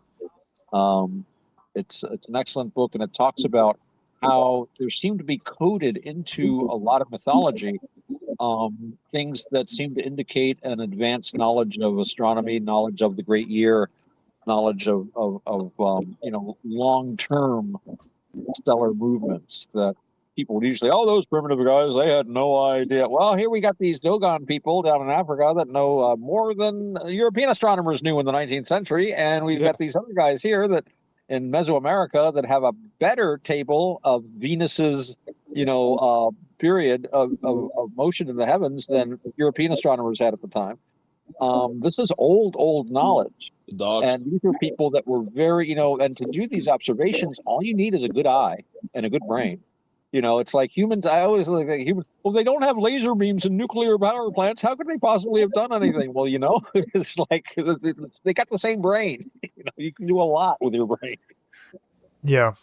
It's an excellent book, and it talks about how there seem to be coded into a lot of mythology things that seem to indicate an advanced knowledge of astronomy, knowledge of the great year, knowledge of long-term stellar movements that people would usually, those primitive guys, they had no idea. Well, here we got these Dogon people down in Africa that know more than European astronomers knew in the 19th century, and we've got these other guys here that in Mesoamerica that have a better table of Venus's, period of motion in the heavens than European astronomers had at the time. This is old knowledge. And these are people that were very, and to do these observations, all you need is a good eye and a good brain. It's like humans. I always look at humans. Well, they don't have laser beams and nuclear power plants. How could they possibly have done anything? Well, it's like they got the same brain. You can do a lot with your brain. Yeah.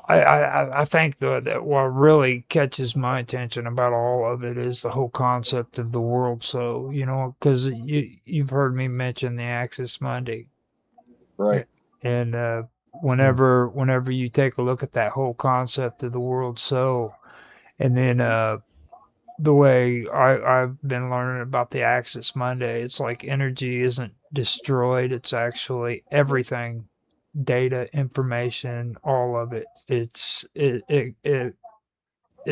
I think that what really catches my attention about all of it is the whole concept of the world. So, because you've heard me mention the Axis Monday. Right. And whenever you take a look at that whole concept of the world soul, and then the way I've been learning about the Axis Monday, it's like energy isn't destroyed; it's actually everything, data, information, all of it. It's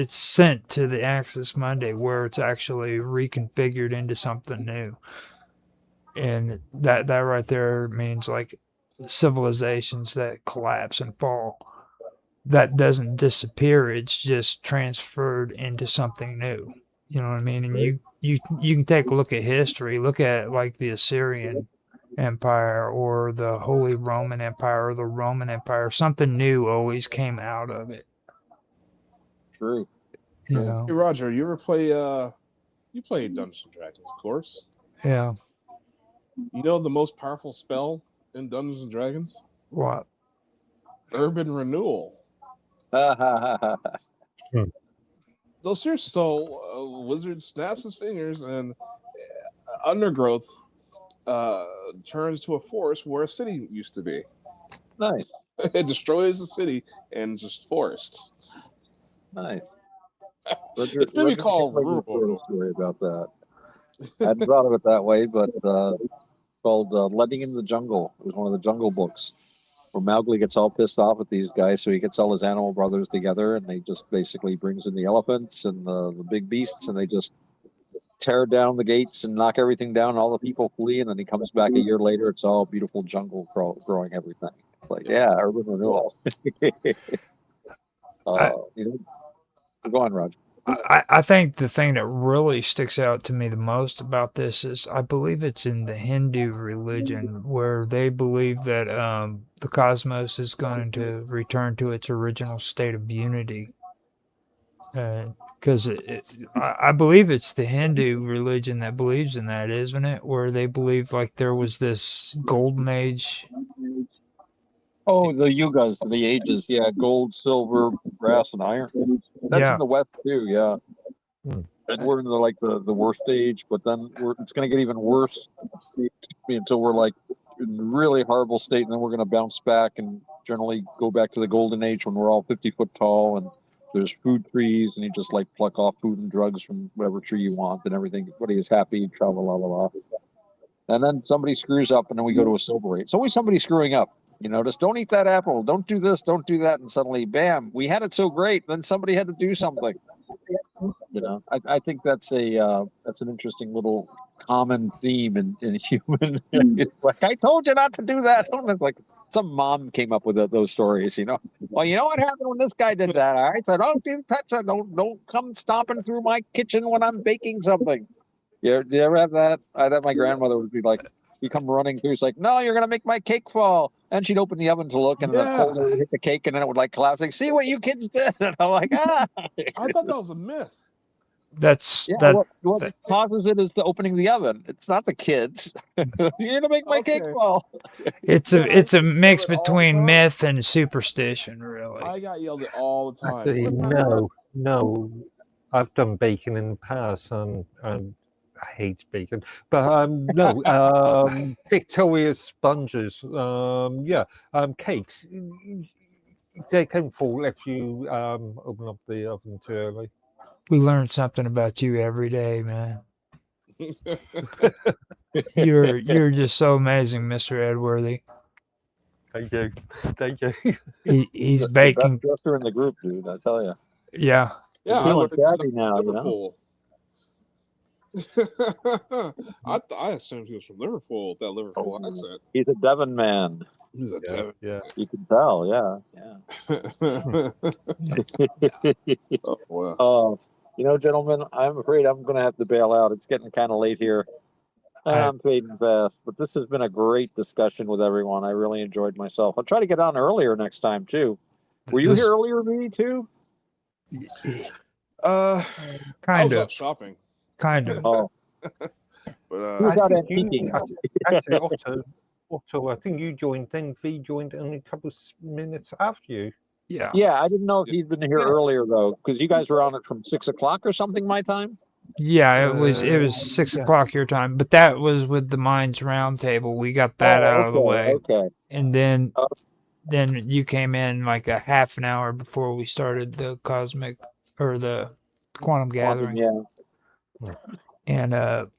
sent to the Axis Monday where it's actually reconfigured into something new, and that right there means like civilizations that collapse and fall, that doesn't disappear, it's just transferred into something new. You know what I mean? And you can take a look at history, look at like the Assyrian Empire or the Holy Roman Empire or the Roman Empire. Something new always came out of it. True. You Hey, know? Roger, you ever play? You played Dungeons and Dragons, of course. Yeah. You know the most powerful spell in Dungeons and Dragons? What? Urban renewal. Hmm. So seriously, wizard snaps his fingers and undergrowth turns to a forest where a city used to be. Nice. It destroys the city and just forest. Nice. It's maybe called rural. Story about that. I hadn't thought of it that way, but called Letting in the Jungle. It was one of the Jungle books where Mowgli gets all pissed off at these guys, so he gets all his animal brothers together, and they just basically brings in the elephants and the big beasts, and they just tear down the gates and knock everything down. All the people flee, and then he comes back a year later. It's all beautiful jungle growing everything. It's like, yeah, urban renewal. Go on, Roger. I think the thing that really sticks out to me the most about this is I believe it's in the Hindu religion where they believe that the cosmos is going to return to its original state of unity. Because I believe it's the Hindu religion that believes in that, isn't it? Where they believe like there was this golden age. Oh, the yugas, the ages, yeah, gold, silver, brass, and iron. That's Yeah. in the West too, yeah. Hmm. And we're in the worst age, but then it's going to get even worse until we're like in a really horrible state, and then we're going to bounce back and generally go back to the golden age when we're all 50 foot tall and there's food trees, and you just like pluck off food and drugs from whatever tree you want, and everything. Everybody is happy, travel, la la la. And then somebody screws up, and then we go to a silver age. It's always somebody screwing up. You notice, don't eat that apple, don't do this, don't do that, and suddenly, bam, we had it so great. Then somebody had to do something. You know, I think that's an interesting little common theme in human. It's like, I told you not to do that. It's like some mom came up with those stories. You know, well, you know what happened when this guy did that? I said, "Oh, don't touch that. Don't come stomping through my kitchen when I'm baking something." Do you ever have that? I thought my grandmother would be like, you come running through. It's like, no, you're gonna make my cake fall. And she'd open the oven to look, and the cold air would hit the cake, and then it would like collapse. Like, see what you kids did? And I'm like, ah. I thought that was a myth. That's Yeah, that. what causes it is the opening of the oven. It's not the kids. You're gonna make my cake fall. It's a mix between myth and superstition, really. I got yelled at all the time. Actually, no. I've done baking in the past, and I hate bacon. But no, Victoria's sponges, cakes. They can fall if you open up the oven too early. We learn something about you every day, man. You're just so amazing, Mr. Edworthy. Thank you. He's baking. The best dresser in the group, dude. I tell you. Yeah. Yeah, I'm I feeling learned savvy now. You know? Liverpool. I assumed he was from Liverpool with that Liverpool accent. He's a Devon man. He's a Devon. Yeah. You can tell. Yeah. Oh, wow. You know, gentlemen, I'm afraid I'm going to have to bail out. It's getting kind of late here. I'm fading fast, but this has been a great discussion with everyone. I really enjoyed myself. I'll try to get on earlier next time too. Were you here earlier, me too? I Kind was of. out shopping. Kind of. Oh, But who's out antiquing? Actually, Otto, I think you joined. Then V joined only a couple of minutes after you. Yeah. Yeah, I didn't know if he'd been here Yeah. earlier though, because you guys were on it from 6 o'clock or something my time. Yeah, it was Uh, 6 o'clock your time, but that was with the Minds Roundtable. We got that out of the way, Okay. and then Oh. then you came in like a half an hour before we started the cosmic or the quantum gathering, Yeah. and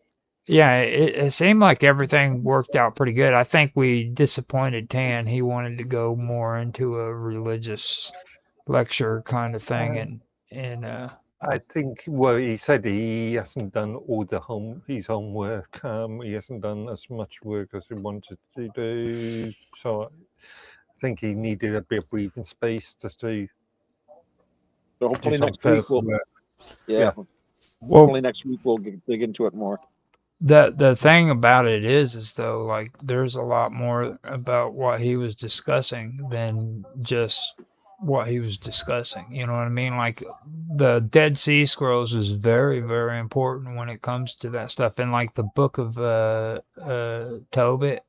yeah, it seemed like everything worked out pretty good. I think we disappointed Tan. He wanted to go more into a religious lecture kind of thing, and I think, well, he said he hasn't done all his homework. He hasn't done as much work as he wanted to do. So I think he needed a bit of breathing space just to So do hopefully some next week further we'll. work. Yeah. well, Hopefully next week we'll dig into it more. the thing about it is though, like there's a lot more about what he was discussing than just what he was discussing. You know what I mean? Like the Dead Sea Scrolls is very, very important when it comes to that stuff. And like the book of Tobit,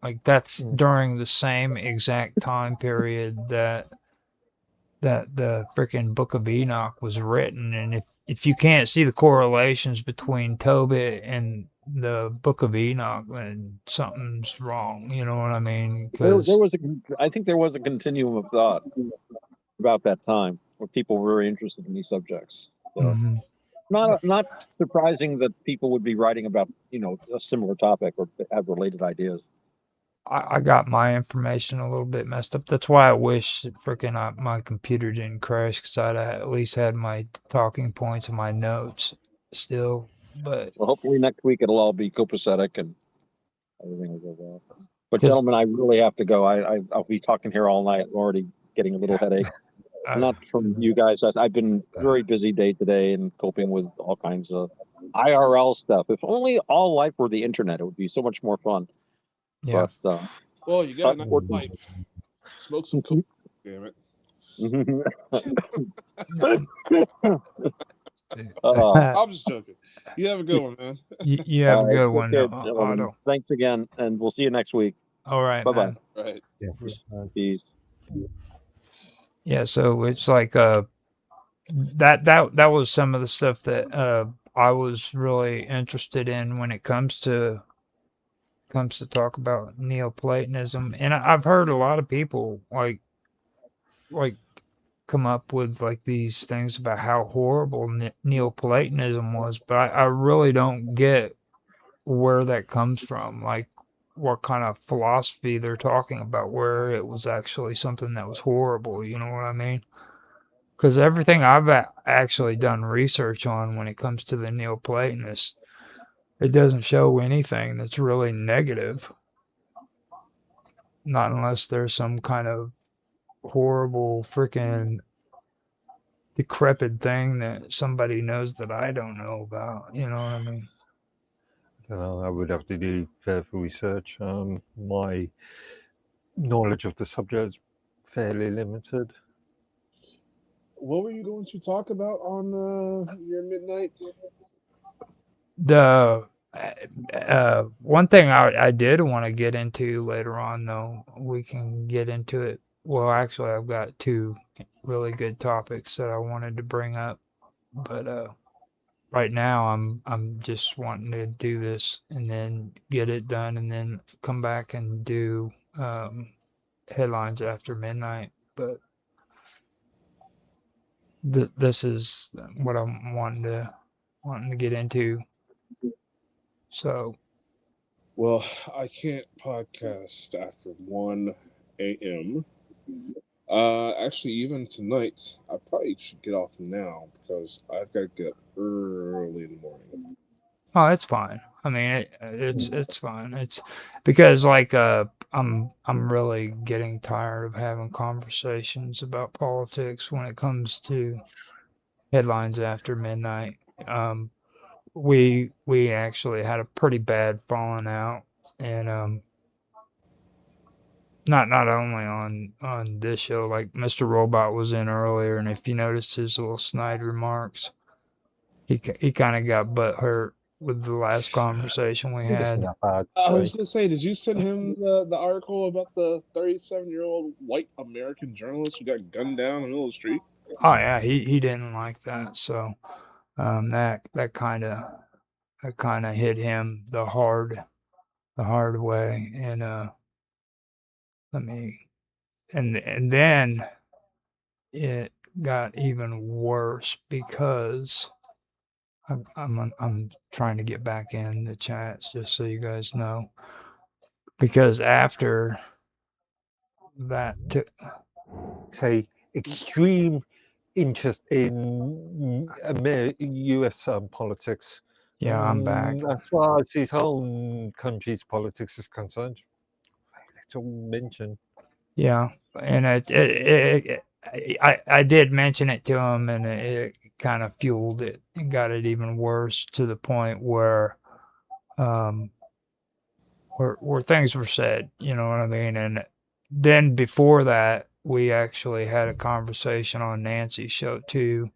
like that's during the same exact time period that the freaking Book of Enoch was written. And if you can't see the correlations between Tobit and the Book of Enoch, then something's wrong. You know what I mean? There Because was I think there was a continuum of thought about that time where people were very interested in these subjects. So not surprising that people would be writing about a similar topic or have related ideas. I got my information a little bit messed up. That's why I wish freaking my computer didn't crash, because I'd at least had my talking points and my notes still. But Well, hopefully next week it'll all be copacetic and everything will go well. But 'cause gentlemen, I really have to go. I'll be talking here all night. I'm already getting a little headache. Not from you guys. I've been very busy day today and coping with all kinds of IRL stuff. If only all life were the internet, it would be so much more fun. yeah. But Well, you got a nice unfortunately- pipe. Smoke some coke. Damn it. I'm just joking. You have a good one, man. You have a All right, good take one, care, gentlemen. Otto. Thanks again, and we'll see you next week. All right, Bye-bye. man. Right. Peace. Yeah, so it's like that was some of the stuff that I was really interested in when it comes to talk about Neoplatonism. And I've heard a lot of people like come up with like these things about how horrible Neoplatonism was, but I really don't get where that comes from, like what kind of philosophy they're talking about, where it was actually something that was horrible. You know what I mean? Because everything I've actually done research on when it comes to the Neoplatonists, it doesn't show anything that's really negative. Not unless there's some kind of horrible freaking decrepit thing that somebody knows that I don't know about. You know what I mean? I would have to do further research. My knowledge of the subject is fairly limited. What were you going to talk about on your midnight? The one thing I did want to get into later on, though, we can get into it. Well, actually, I've got two really good topics that I wanted to bring up, but right now I'm just wanting to do this and then get it done, and then come back and do headlines after midnight. But this is what I'm wanting to get into. So Well, I can't podcast after 1 a.m. Actually, even tonight, I probably should get off now because I've got to get up early in the morning. oh, it's fine. I mean, it's fine. It's because like I'm really getting tired of having conversations about politics when it comes to headlines after midnight. We actually had a pretty bad falling out, and not only on this show. Like Mr. Robot was in earlier, and if you noticed his little snide remarks, he kind of got butt hurt with the last conversation we It isn't had. that bad. I was really. gonna say, did you send him the article about the 37-year-old white American journalist who got gunned down in the middle of the street? Oh yeah, he didn't like that, so that kind of hit him the hard way, and let me and then it got even worse because I'm trying to get back in the chats just so you guys know, because after that Say extreme interest in U.S. Politics. yeah, I'm back. As far as his own country's politics is concerned, little mention. Yeah, and I did mention it to him, and it kind of fueled it and got it even worse to the point um, where things were said, you know what I mean? And then before that, we actually had a conversation on Nancy's show too,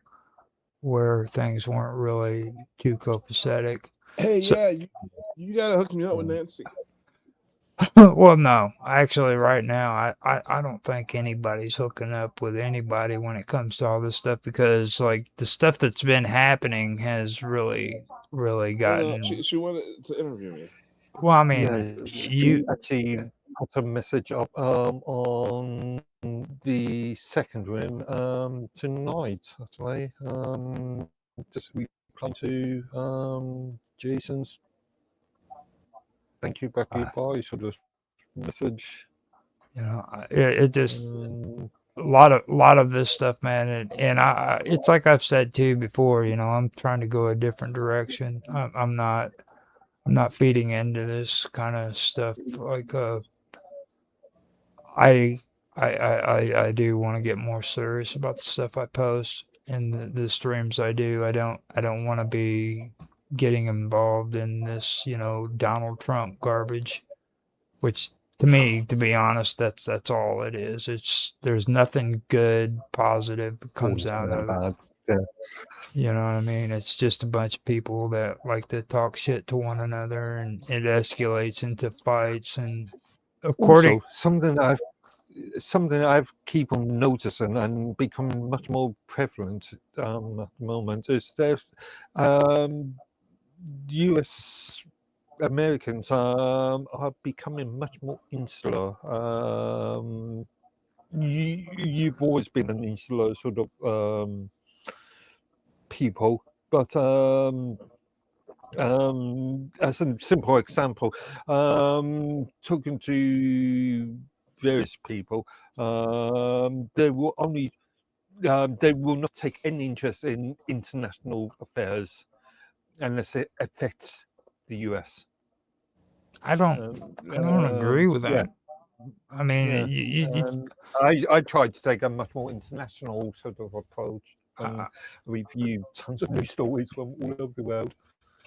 where things weren't really too copacetic. Hey, So, yeah, you gotta hook me up with Nancy. well, no, actually, right now, I don't think anybody's hooking up with anybody when it comes to all this stuff, because like the stuff that's been happening has really Oh, no, gotten. she wanted to interview me. Well, I mean, Yeah, she actually put a message up on the second room tonight. Actually, just reply to Jason's thank you, Becky, bye sort of message. you know, it just Um, a lot of this stuff, man, and it's like I've said too before. You know, I'm trying to go a different direction. I'm not feeding into this kind of stuff. Like I I do want to get more serious about the stuff I post and the streams I do. I don't want to be getting involved in this, you know, Donald Trump garbage, which to me, to be honest, that's all it is. It's there's nothing good, positive that comes always out been of it. bad. Yeah. You know what I mean? It's just a bunch of people that like to talk shit to one another, and it escalates into fights. And according, Also, something I've keep on noticing and becoming much more prevalent at the moment is there's U.S. Americans are becoming much more insular. You've always been an insular sort of people, but as a simple example, talking to various people, they will only they will not take any interest in international affairs unless it affects the US. I don't agree with Yeah, that. I mean, yeah. I tried to take a much more international sort of approach and review tons of news stories from all over the world.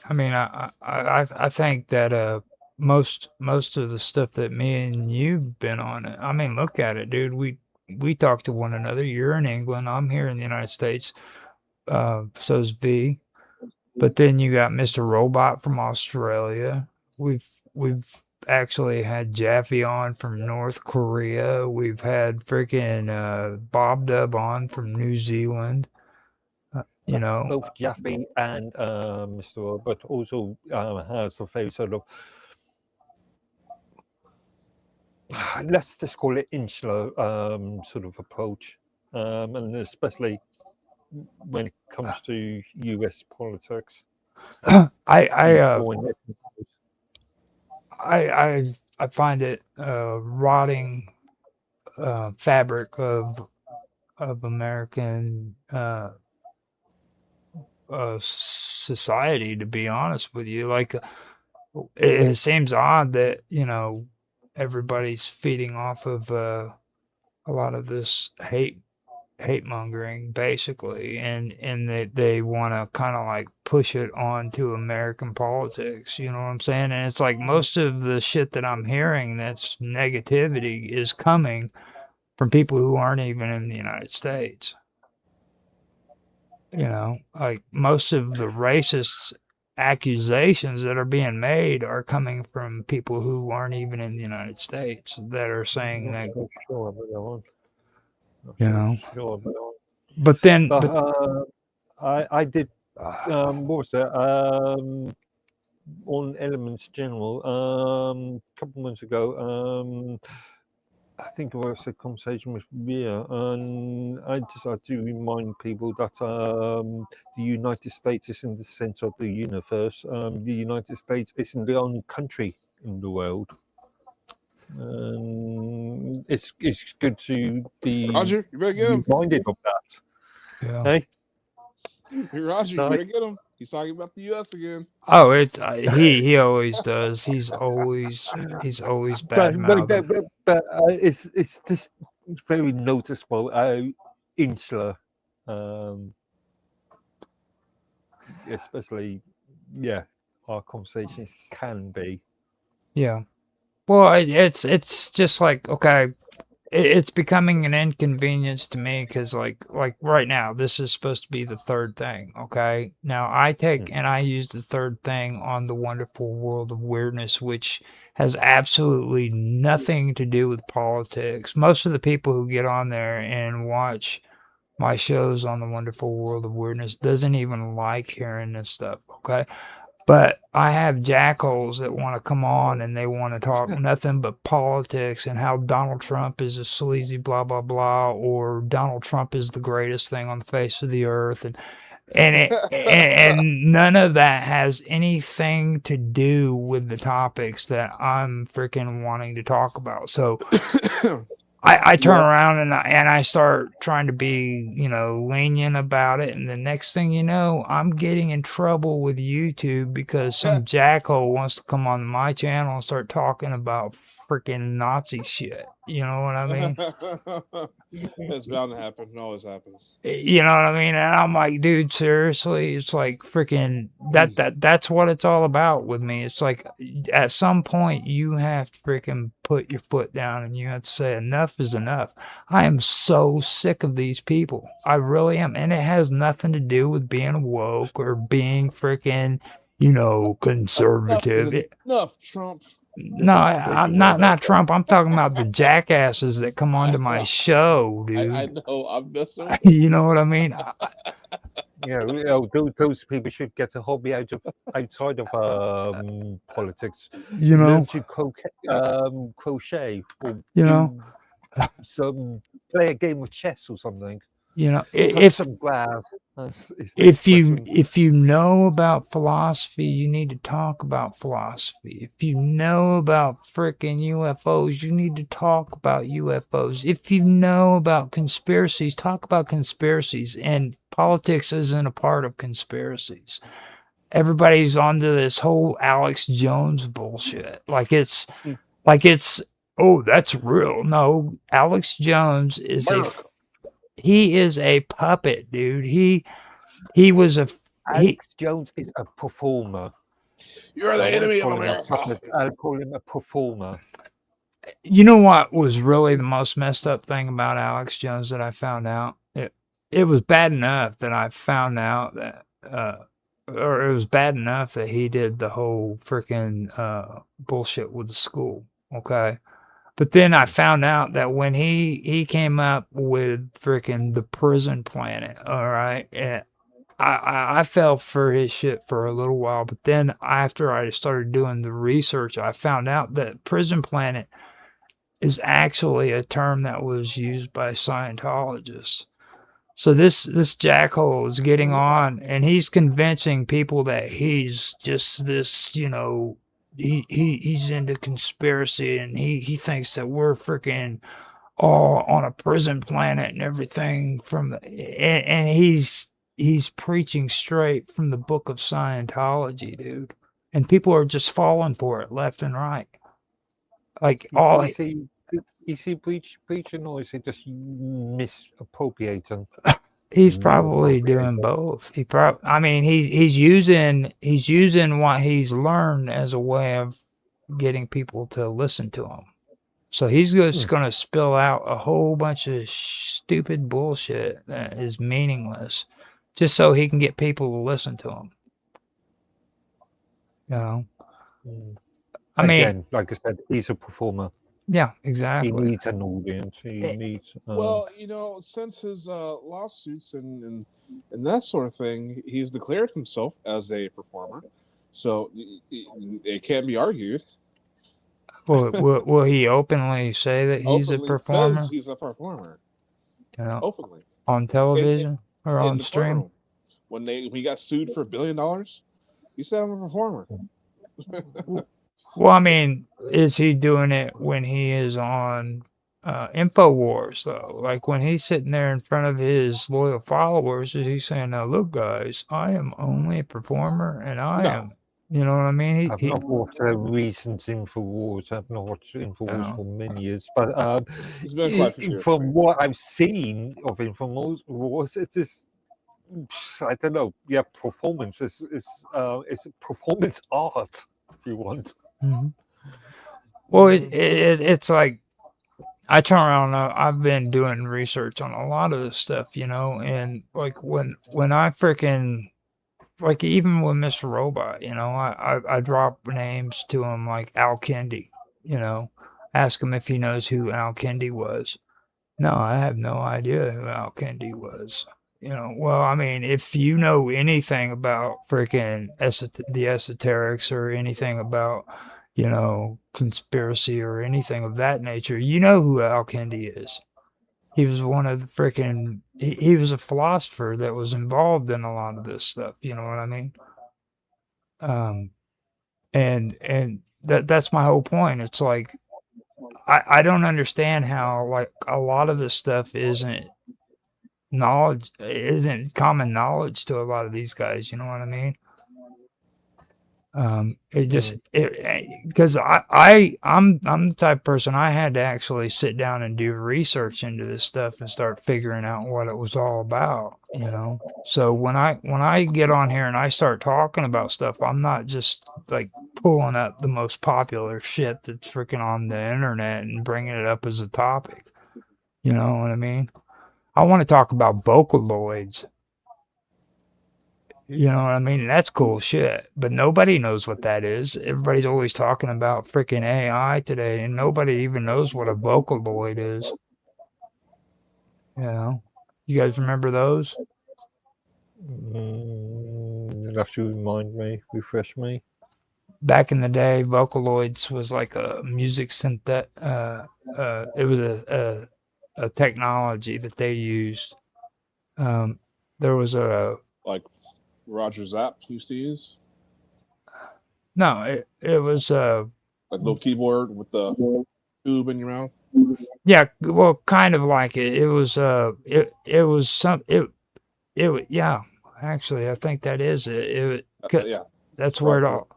I mean, I think that most of the stuff that me and you've been on, I mean, look at it, dude. We talk to one another. You're in England. I'm here in the United States. So's V. But then you got Mr. Robot from Australia. We've actually had Jaffe on from North Korea. We've had freaking Bob Dub on from New Zealand. You know, Both Jaffe and Mr. Robert also has a very sort of let's just call it insular sort of approach, and especially when it comes to US politics. I find it rotting fabric of American society. To be honest with you, like it seems odd that you know everybody's feeding off of a lot of this hate mongering basically, and they want to kind of like push it onto American politics, you know what I'm saying? And it's like most of the shit that I'm hearing that's negativity is coming from people who aren't even in the United States. You know, like most of the racists accusations that are being made are coming from people who aren't even in the United States that are saying Not that, so sure about that one. Not you so know. sure about that one. But then, But I did. uh, What was that? On Elements General. A couple months ago. I think it was a conversation with Ria, and I decided to remind people that the United States is in the center of the universe. The United States isn't the only country in the world. It's good to be Roger, you better get him. reminded of that. yeah. Hey, Roger, you So better get him. He's talking about the U.S. again. Oh, he always does. He's always bad mouthing. but it's just very noticeable how insular, especially our conversations can be. Yeah. Well, it's just like, okay, it's becoming an inconvenience to me because like right now this is supposed to be the third thing. Okay, now I take and I use the third thing on the Wonderful World of Weirdness, which has absolutely nothing to do with politics. Most of the people who get on there and watch my shows on the Wonderful World of Weirdness doesn't even like hearing this stuff. Okay, but I have jackals that want to come on and they want to talk nothing but politics and how Donald Trump is a sleazy blah blah blah, or Donald Trump is the greatest thing on the face of the earth, and none of that has anything to do with the topics that I'm freaking wanting to talk about. So I turn around and I start trying to be, lenient about it, and the next thing you know, I'm getting in trouble with YouTube because some jackhole wants to come on my channel and start talking about freaking Nazi shit. You know what I mean? It's bound to happen. It always happens. You know what I mean? And I'm like, dude, seriously, it's like freaking that's what it's all about with me. It's like at some point you have to freaking put your foot down and you have to say enough is enough. I am so sick of these people. I really am. And it has nothing to do with being woke or being freaking, conservative. Enough, Trump. No, I'm not Trump. I'm talking about the jackasses that come onto my show, dude. I know. I'm messing with You know what I mean? Those people should get a hobby outside of politics. You Learn to crochet, or play a game of chess or something. If some grass. if you know about philosophy, you need to talk about philosophy. If you know about frickin' UFOs, you need to talk about UFOs. If you know about conspiracies, talk about conspiracies. And politics isn't a part of conspiracies. Everybody's onto this whole Alex Jones bullshit. Like it's oh, that's real. No, Alex Jones is he is a puppet, dude. He was Alex Jones is a performer. You're the enemy of America. I'll call him a performer. You know what was really the most messed up thing about Alex Jones that I found out? It was bad enough that I found out that or it was bad enough that he did the whole freaking bullshit with the school, okay? But then I found out that when he came up with freaking the prison planet, all right, I fell for his shit for a little while. But then after I started doing the research, I found out that prison planet is actually a term that was used by Scientologists. So this jackhole is getting on, and he's convincing people that he's just this, he's into conspiracy, and he thinks that we're freaking all on a prison planet and everything and he's preaching straight from the book of Scientology, dude. And people are just falling for it left and right. Like is he preaching, or is he just misappropriating? He's probably doing both. He's using what he's learned as a way of getting people to listen to him. So he's just going to spill out a whole bunch of stupid bullshit that is meaningless, just so he can get people to listen to him. You know, Mm. I mean, Again, like I said, he's a performer. yeah, He exactly. needs an audience. He Eh, needs. Well, since his lawsuits and that sort of thing, he's declared himself as a performer, so it can't be argued. Will he openly say that he's a Openly says performer? he's a performer. You know, Openly on in television or in on the stream? courtroom when he got sued for $1 billion, he said I'm a performer. Well, I mean, is he doing it when he is on InfoWars though? Like when he's sitting there in front of his loyal followers, is he saying, "Now look, guys, I am only a performer, and I No. am," you know what I mean? I've not watched recent InfoWars. I've not watched InfoWars Oh. for many years, but It's been quite a few years. from what I've seen of InfoWars, it is. I don't know. Yeah, performance is performance art, if you want. Mhm. Well, it's like I turn around. I've been doing research on a lot of this stuff, you know, and like when I freaking like even with Mr. Robot, you know, I drop names to him like Al Kendi, you know, ask him if he knows who Al Kendi was. No, I have no idea who Al Kendi was. You know, well, I mean, if you know anything about freaking the esoterics or anything about, you know, conspiracy or anything of that nature, you know who Al Kendi is. He was one of the freaking, he was a philosopher that was involved in a lot of this stuff. You know what I mean? Um, and that's my whole point. It's like, I don't understand how like a lot of this stuff isn't common knowledge to a lot of these guys. You know what I mean? It just because I'm the type of person I had to actually sit down and do research into this stuff and start figuring out what it was all about. You know, so when I get on here and I start talking about stuff, I'm not just like pulling up the most popular shit that's freaking on the internet and bringing it up as a topic. You know what I mean? I want to talk about Vocaloids. You know what I mean? That's cool shit. But nobody knows what that is. Everybody's always talking about freaking AI today, and nobody even knows what a Vocaloid is. You know? You guys remember those? You'll have to remind me, refresh me. Back in the day, Vocaloids was like a music it was a technology that they used. There was a Like Roger Zapp used to use, no, it was like little keyboard with the tube in your mouth. yeah, well, kind of like it. It was it was yeah. Actually, I think that is it. Yeah, That's where it all.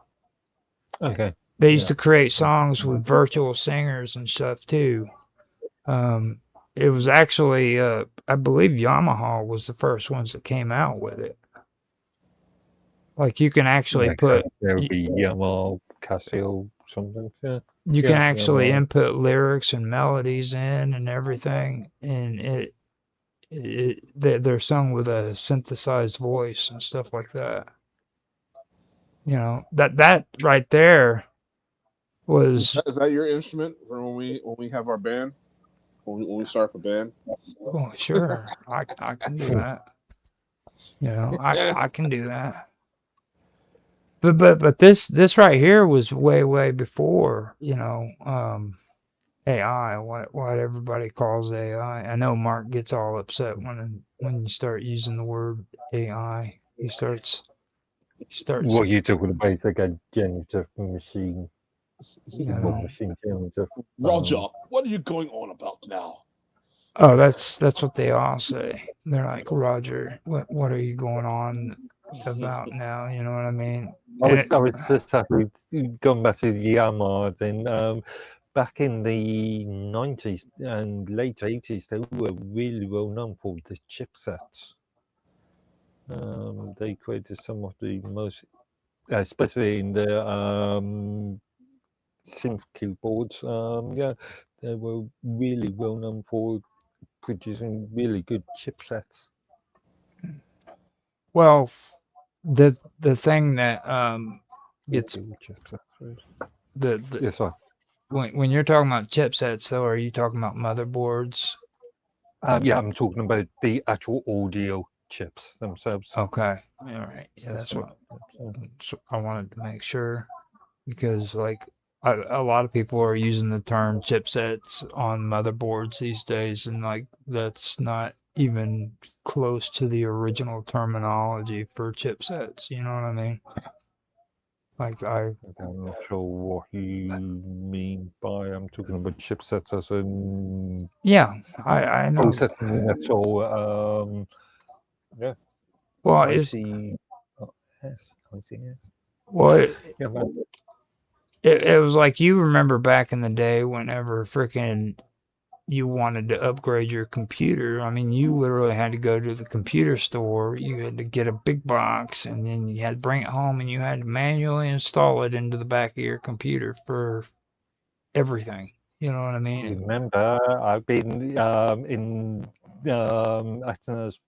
Okay. They used Yeah. to create songs with virtual singers and stuff too. It was actually I believe Yamaha was the first ones that came out with it. Like you can actually Like put there would be Yamaha, Casio, something. Yeah. you can Yeah, actually Yamaha. input lyrics and melodies in and everything, and they're sung with a synthesized voice and stuff like that. You know, that right there was Is that your instrument for when we have our band? When we start up a band? oh sure, I can do that. You know, I can do that. But this right here was way before, you know, AI, what everybody calls AI. I know Mark gets all upset when you start using the word AI. He starts What you're talking about is like a generative machine, you not know. machine generative. Roger, what are you going on about now? Oh, that's what they all say. They're like, Roger, what are you going on about now? You know what I mean? I was just happy going back to the Yamaha then. Back in the 90s and late 80s, they were really well known for the chipsets. They created some of the most, especially in the synth keyboards. Yeah, they were really well known for producing really good chipsets. Well, the thing that gets Audio chipsets. Right. the Yeah, sorry. when you're talking about chipsets, though, are you talking about motherboards? Yeah, I'm talking about the actual audio chips themselves. Okay, all right. Yeah, that's what I wanted to make sure, because like a lot of people are using the term chipsets on motherboards these days, and like that's not even close to the original terminology for chipsets. You know what I mean? Like I'm not sure what you mean by I'm talking about chipsets as in yeah, I know. processing units or yeah, Well, I it's see. Oh, yes, I see. Yes. well, Yeah, man. it was like, you remember back in the day whenever freaking you wanted to upgrade your computer. I mean, you literally had to go to the computer store. You had to get a big box, and then you had to bring it home, and you had to manually install it into the back of your computer for everything. You know what I mean? Remember, I've been in acting as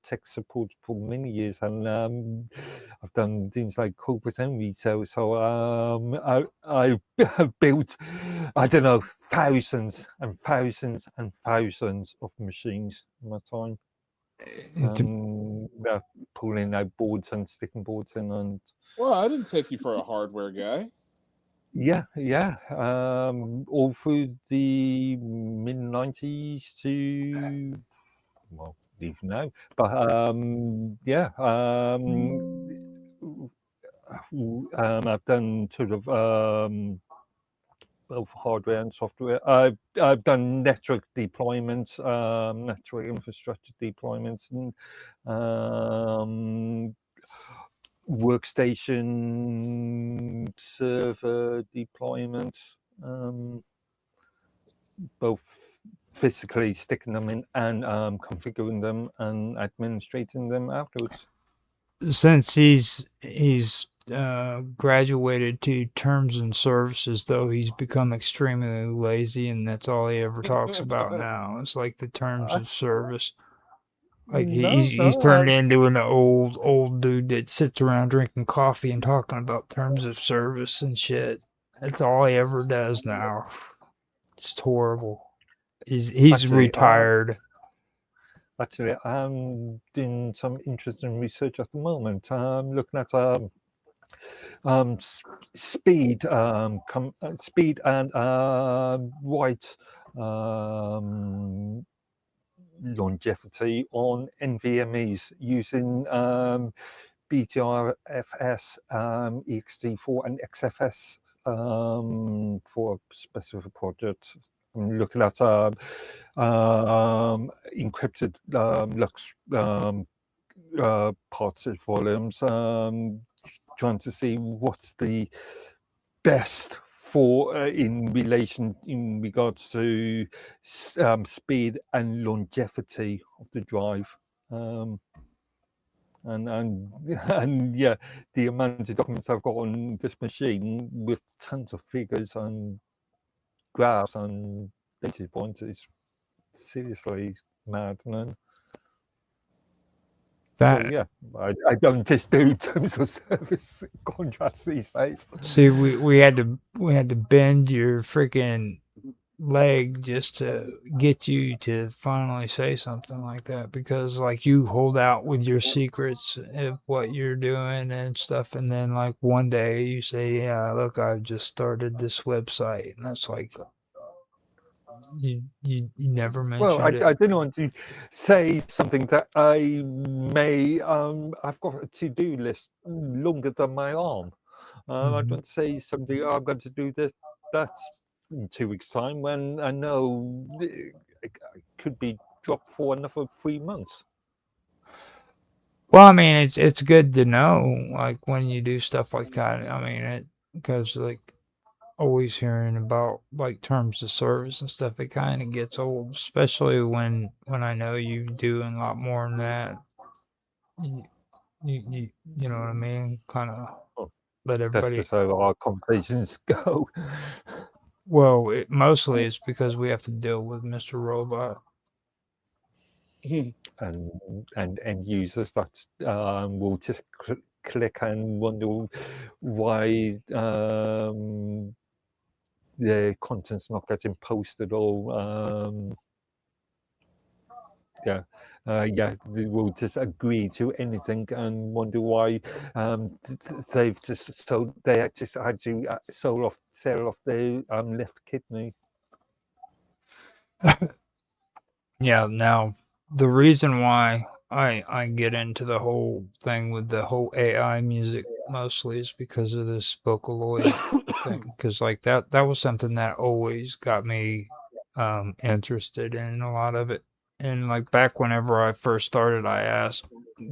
tech support for many years, and I've done things like corporate and retail. So I have built, I don't know, thousands and thousands and thousands of machines in my time. Pulling out boards and sticking boards in, and Well, I didn't take you for a hardware guy. yeah, all through the mid '90s to, well, even now, but I've done sort of both hardware and software. I've done network deployments, network infrastructure deployments, and workstation server deployments, both physically sticking them in and configuring them and administrating them afterwards. Since he's graduated to terms and services, though, he's become extremely lazy, and that's all he ever talks about now. It's like the terms of service. Like he's turned into an old dude that sits around drinking coffee and talking about terms of service and shit. That's all he ever does now. It's horrible. He's retired. Actually, I'm doing some interesting research at the moment. I'm looking at speed, speed and white longevity on NVMEs using BTRFS, ext4, and XFS for a specific project. I'm looking at encrypted LUX parts volumes, trying to see what's the best for in regards to speed and longevity of the drive. And yeah, the amount of documents I've got on this machine with tons of figures and graphs and data points is seriously mad. So yeah, I don't just do terms of service contracts these days. See, we had to bend your freaking leg just to get you to finally say something like that, because like you hold out with your secrets of what you're doing and stuff, and then like one day you say, yeah, look, I've just started this website, and that's like you never mentioned it. I didn't want to say something that I may I've got a to-do list longer than my arm. I want to say something, I'm going to do this, that's in 2 weeks' time, when I know it could be dropped for another 3 months. Well, I mean, it's good to know, like, when you do stuff like that. I mean, because like always hearing about like terms of service and stuff, it kind of gets old, especially when I know you doing a lot more than that. You know what I mean? Kind of let everybody. That's just how our conversations go. Well, mostly it's because we have to deal with Mr. Robot. and end users that will just click and wonder why their content's not getting posted or they will just agree to anything and wonder why they've just they just had to sell off their left kidney. Yeah, now the reason why I get into the whole thing with the whole AI music mostly is because of this Vocaloid thing. Because like that was something that always got me interested in a lot of it. And like back whenever I first started, I asked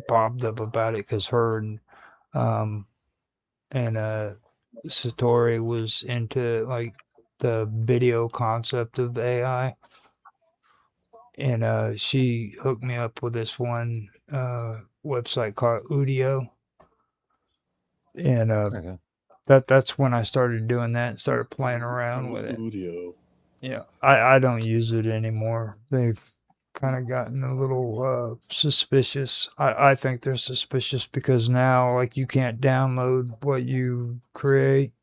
Bob Dub about it because her um and Satori was into like the video concept of AI, and she hooked me up with this one website called Udio, and Okay. that's when I started doing that and started playing around with it. Studio. Yeah, I don't use it anymore. They've kind of gotten a little suspicious. I think they're suspicious because now like you can't download what you create,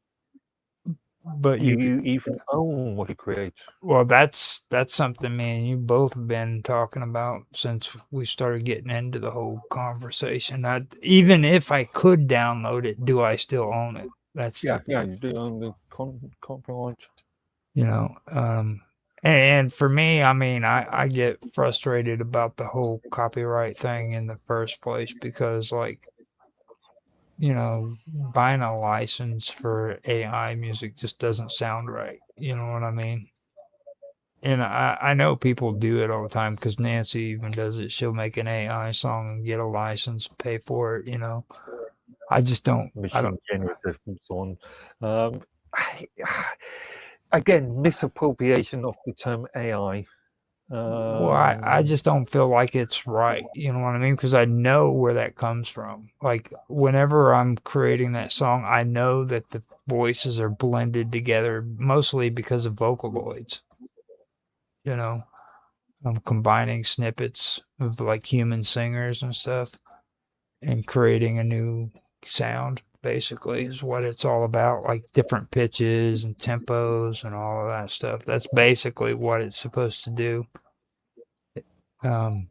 but you You even own what you create. well, that's something me and you both have been talking about since we started getting into the whole conversation. Even if I could download it, do I still own it? That's Yeah, you do own the copyright. you know, and for me, I mean, I get frustrated about the whole copyright thing in the first place because, like, buying a license for AI music just doesn't sound right. You know what I mean? And I know people do it all the time because Nancy even does it. She'll make an AI song and get a license, pay for it. I just don't. I Machine don't. generative and so on. I, again, misappropriation of the term AI. Well, I just don't feel like it's right. You know what I mean? Because I know where that comes from. Like whenever I'm creating that song, I know that the voices are blended together mostly because of Vocaloids. You know, I'm combining snippets of like human singers and stuff, and creating a new sound basically is what it's all about, like different pitches and tempos and all of that stuff. That's basically what it's supposed to do. And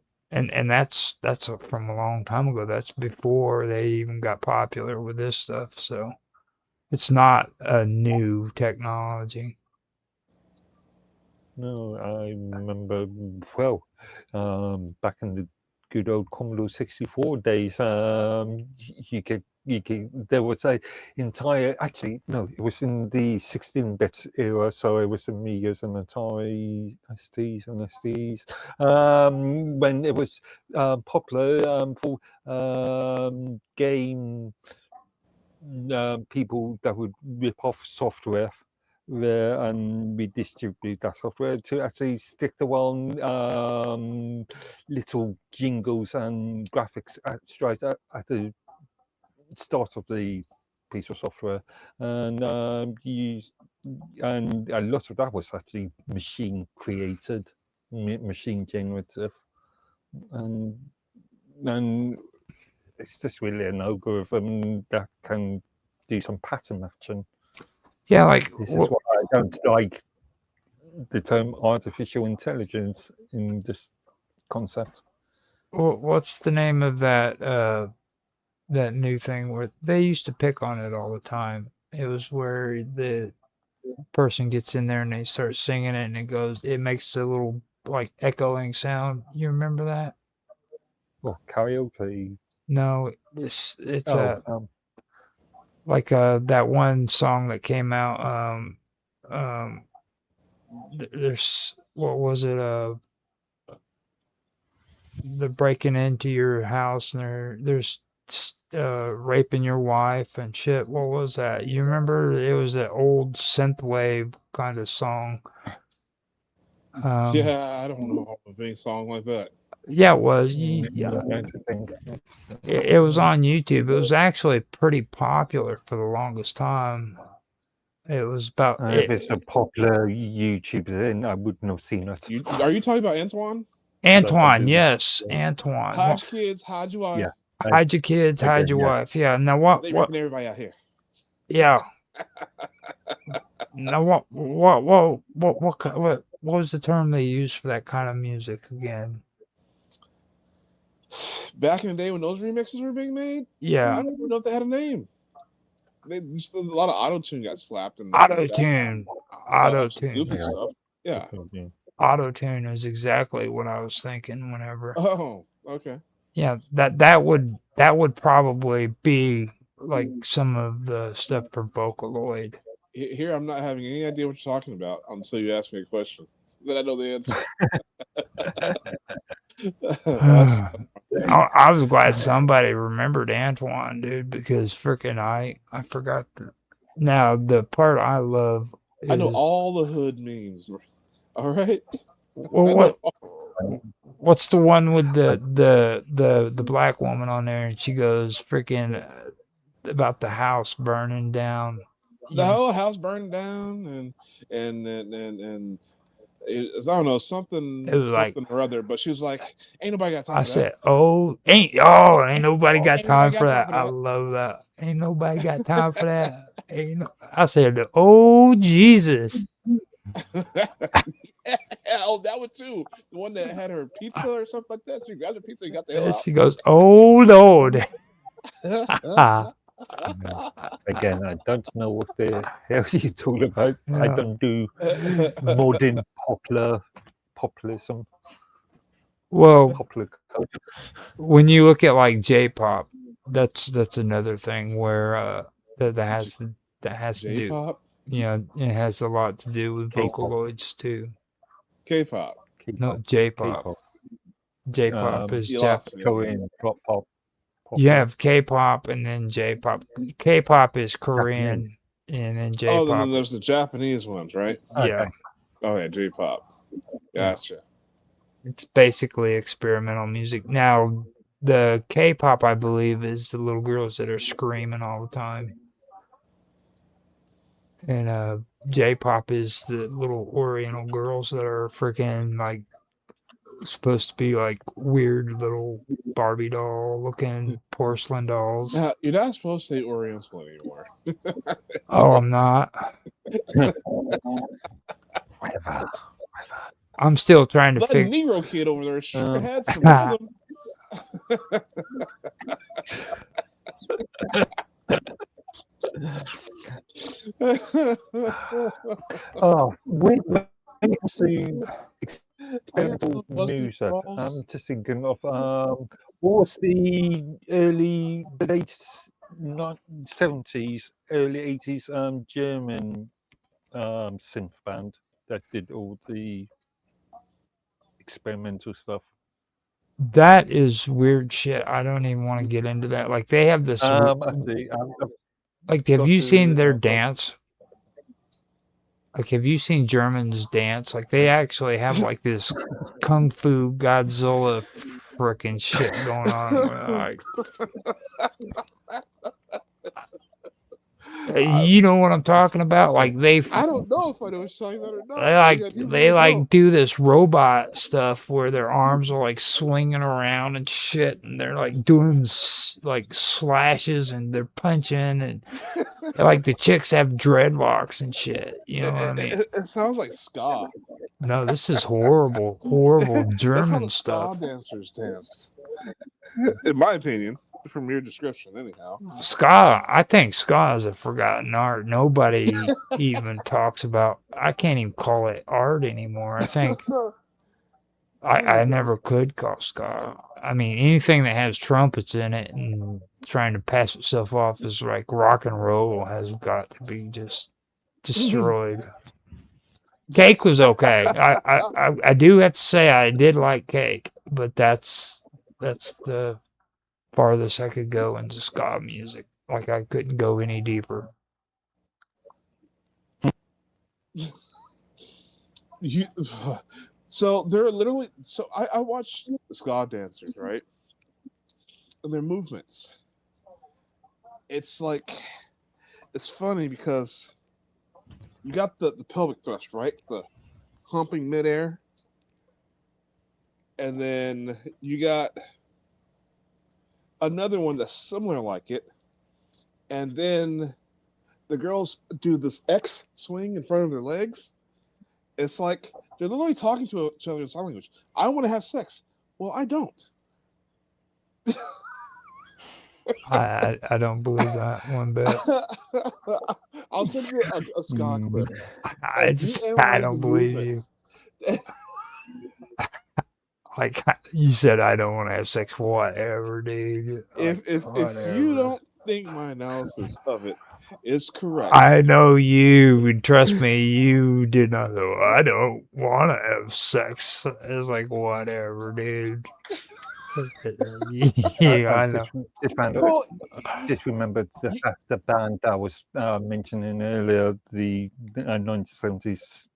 that's from a long time ago. That's before they even got popular with this stuff, so it's not a new technology. No, I remember well, back in the good old Commodore 64 days, there was a entire, actually, no, it was in the 16-bit era, so it was Amigas and Atari STs and STs, when it was popular for game people that would rip off software and we distribute that software to actually stick the one little jingles and graphics straight at the start of the piece of software, and and a lot of that was actually machine created, machine generative, and and it's just really an algorithm that can do some pattern matching. Yeah, like This is why I don't like the term artificial intelligence in this concept. what's the name of that new thing where they used to pick on it all the time? It was where the person gets in there and they start singing it and it makes a little like echoing sound. You remember that? Or karaoke. No, it's Oh, like that one song that came out. Um, there's what was it? The breaking into your house and there's raping your wife and shit. What was that? You remember? It was that old synthwave kind of song. Yeah, I don't know of any song like that. Yeah, it was. I think. It was on YouTube. It was actually pretty popular for the longest time. It was about If it's a popular YouTuber, then I wouldn't have seen it. Are you talking about Antoine? Antoine, do. yes, Antoine. Hide your kids, hide your wife. Yeah. Hide your kids, hide Again, your yeah. wife. Yeah. Now They what? raping everybody out here. Yeah. Now what was the term they used for that kind of music again? Back in the day when those remixes were being made, I Yeah. don't even know if they had a name. Just a lot of auto tune got slapped in Auto tune. Auto some tune. goofy Yeah. stuff. Yeah. Auto tune is exactly what I was thinking whenever. Oh, okay. Yeah, that would probably be like some of the stuff for Vocaloid. Here, I'm not having any idea what you're talking about until you ask me a question. Then I know the answer. I was glad somebody remembered Antoine, dude, because freaking I forgot the. Now the part I love is I know all the hood memes. All right. well, what's the one with the black woman on there, and she goes freaking about the house burning down. The whole house burned down, and I don't know something It was like or other. But she was like, "Ain't nobody got time I for said, that." ain't nobody got Ain't nobody time got for time that. for I that. love that. Ain't nobody got time for that. I said, oh Jesus. Oh, that one too. The one that had her pizza or something like that. She grabbed the pizza and got the hell She goes, oh Lord. out. Again, I don't know what the hell you're talking about. I Yeah. don't do modern populism. Well, Popular culture. when you look at like J-pop, that's another thing where that has to do. J-pop, You know, it has a lot to do with K-pop. Vocaloids too. K-pop. No, J-pop. K-pop. J-pop is You Jap. lost me. Korean pop. You have K-pop and then J-pop. K-pop is Korean, and then Oh, then J-pop. there's the Japanese ones, right? Yeah, Okay. Oh yeah, J-pop. Gotcha. it's basically experimental music. Now, the K-pop, I believe, is the little girls that are screaming all the time, and J-pop is the little Oriental girls that are freaking like supposed to be like weird little Barbie doll looking porcelain dolls. Now you're not supposed to say Oriental anymore. Oh, I'm not. Whatever. I'm still trying to That figure. Negro kid over there sure had some rhythm. Oh, when it comes to experimental music, I'm just thinking of what was the late 70s, early 80s German synth band that did all the experimental stuff. That is weird shit. I don't even want to get into that. Like they have this. Like, have you seen their dance? Like, have you seen Germans dance? Like, they actually have like this kung fu Godzilla freaking shit going on. You know what I'm talking about? Like I don't know if I know what you're talking about or not. They do this robot stuff where their arms are like swinging around and shit, and they're like doing like slashes and they're punching and like the chicks have dreadlocks and shit. You know what I mean? It sounds like ska. No, this is horrible That's how German the stuff. ska dancers dance, in my opinion, from your description, anyhow. Ska, I think ska is a forgotten art. Nobody even talks about. I can't even call it art anymore. I think I never could call ska. I mean, anything that has trumpets in it and trying to pass itself off as like rock and roll has got to be just destroyed. Cake was okay. I do have to say I did like Cake, but that's the farthest I could go into ska music. Like I couldn't go any deeper. So they're literally. So I watched ska dancers, right? And their movements. It's like, it's funny because you got the pelvic thrust, right? The humping midair. and then you got another one that's similar like it, and then the girls do this X swing in front of their legs. It's like they're literally talking to each other in sign language. I want to have sex. Well, I don't. I don't believe that one bit. I'll send you a ska clip. I And you just I analyze the don't believe you. movements. Like you said, I don't want to have sex. Whatever, dude. Like, If you whatever. don't think my analysis of it is correct, I know you. And trust me, you did not. Go, I don't want to have sex. It's like whatever, dude. Yeah, I know. well, Just remembered you- the band I was mentioning earlier, the 1970s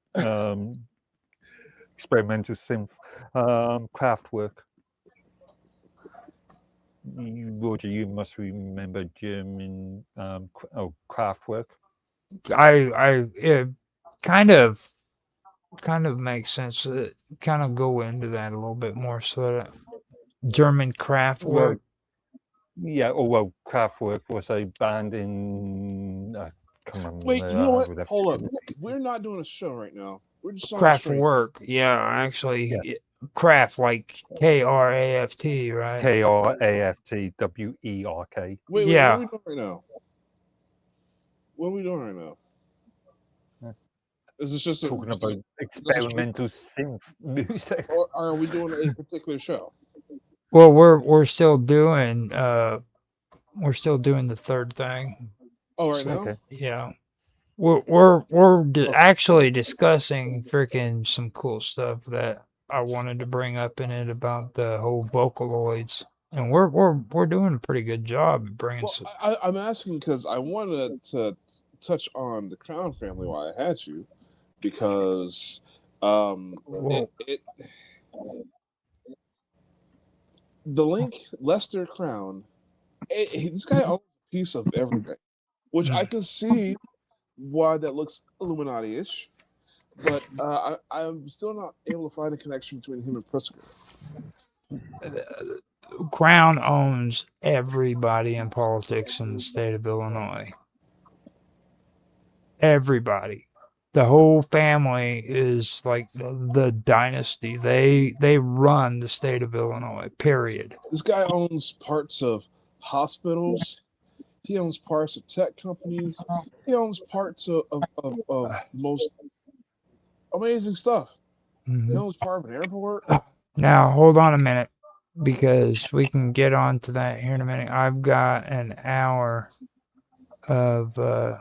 experimental synth Kraftwerk. Roger, you must remember German Kraftwerk. It kind of makes sense. Kind of go into that a little bit more. So that German craft Well, work. yeah, well, Kraftwerk was a band in. I can't remember. wait, you know what? Hold up. We're not doing a show right now. We're just on Craft stream. work, yeah, actually, craft like Kraft, right? Kraftwerk. Wait, Yeah. what are we doing right now? What are we doing right now? Yeah. Is this just Talking about experimental synth music. or are we doing a particular show? Well, we're still doing the third thing. Oh, right now? Okay. Yeah. We're actually discussing freaking some cool stuff that I wanted to bring up in it about the whole Vocaloids, and we're doing a pretty good job at bringing Well, some. I'm asking because I wanted to touch on the Crown family while I had you, because Well, the link Lester Crown, this guy owns a piece of everything, which I can see why that looks Illuminati-ish, but I'm still not able to find a connection between him and Pritzker. Crown owns everybody in politics in the state of Illinois. Everybody. The whole family is like the dynasty. They run the state of Illinois, period. This guy owns parts of hospitals. He owns parts of tech companies. He owns parts of most amazing stuff. He owns part of an airport. Now, hold on a minute, because we can get on to that here in a minute. I've got an hour of the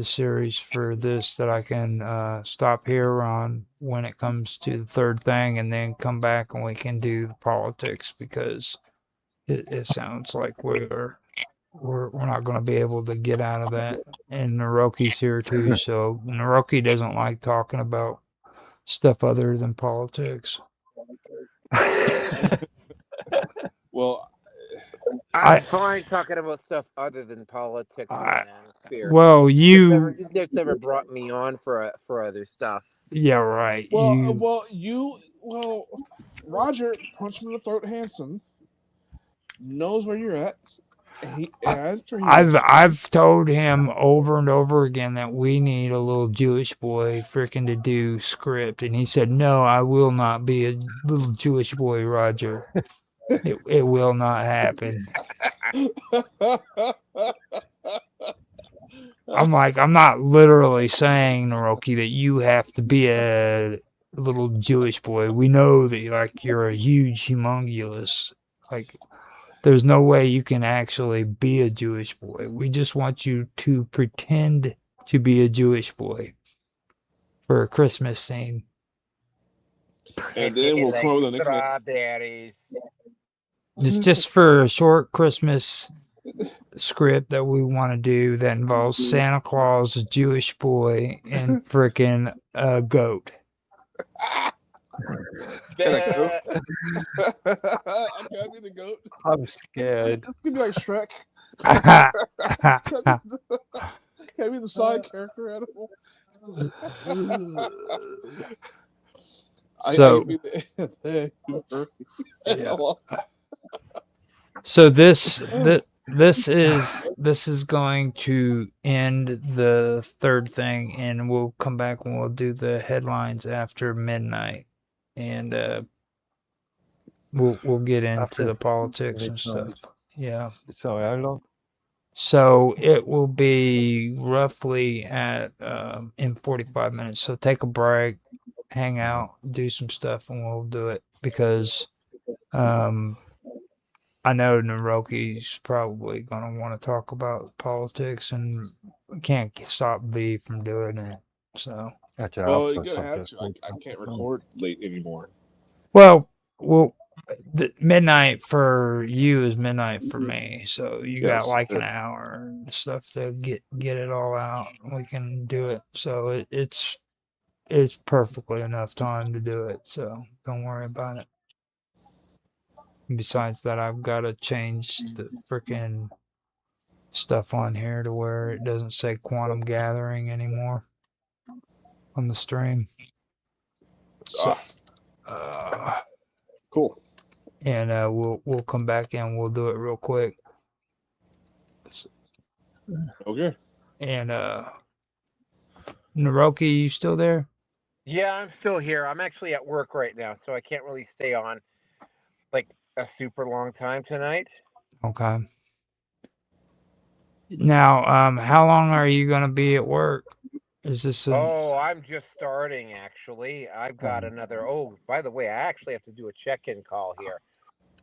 series for this that I can stop here on when it comes to the third thing, and then come back and we can do the politics, because it sounds like we're not going to be able to get out of that. And Naroki's here too, so Naroki doesn't like talking about stuff other than politics. Well, I'm fine talking about stuff other than politics and manosphere. Well, you've never brought me on for other stuff. Yeah, right. Well, Roger Punch him in the throat Hansen knows where you're at. I've told him over and over again that we need a little Jewish boy freaking to do script, and he said, "No, I will not be a little Jewish boy, Roger. It will not happen." I'm like, I'm not literally saying, Naroki, that you have to be a little Jewish boy. We know that you're a huge, humongous, there's no way you can actually be a Jewish boy. We just want you to pretend to be a Jewish boy for a Christmas scene. And then we'll come up with a nickname. Strawberries. It's just for a short Christmas script that we want to do that involves Santa Claus, a Jewish boy, and frickin' a goat. And a goat. Can I be the goat? I'm scared. This could be like Shrek. Can I be the side character animal? So There you were. yeah. Well, So this is going to end the third thing, and we'll come back and we'll do the headlines after midnight, and we'll get into After the politics and midnight. stuff. Yeah. Sorry, how long? So it will be roughly at in 45 minutes. So take a break, hang out, do some stuff, and we'll do it because I know Naroki's probably going to want to talk about politics, and we can't stop V from doing it. So, Actually, well, I've you're got gonna have something. to. I can't record late anymore. well, the midnight for you is midnight for me. So you got Yes. like an hour and stuff to get it all out. We can do it. So it's perfectly enough time to do it. So don't worry about it. Besides that, I've got to change the freaking stuff on here to where it doesn't say quantum gathering anymore on the stream. So, Cool. and we'll come back and we'll do it real quick. Okay. And Naroki, you still there? Yeah, I'm still here. I'm actually at work right now, so I can't really stay on like a super long time tonight. Okay. Now, how long are you gonna be at work? Is this a Oh, I'm just starting actually. I've got another. Oh, by the way, I actually have to do a check-in call here.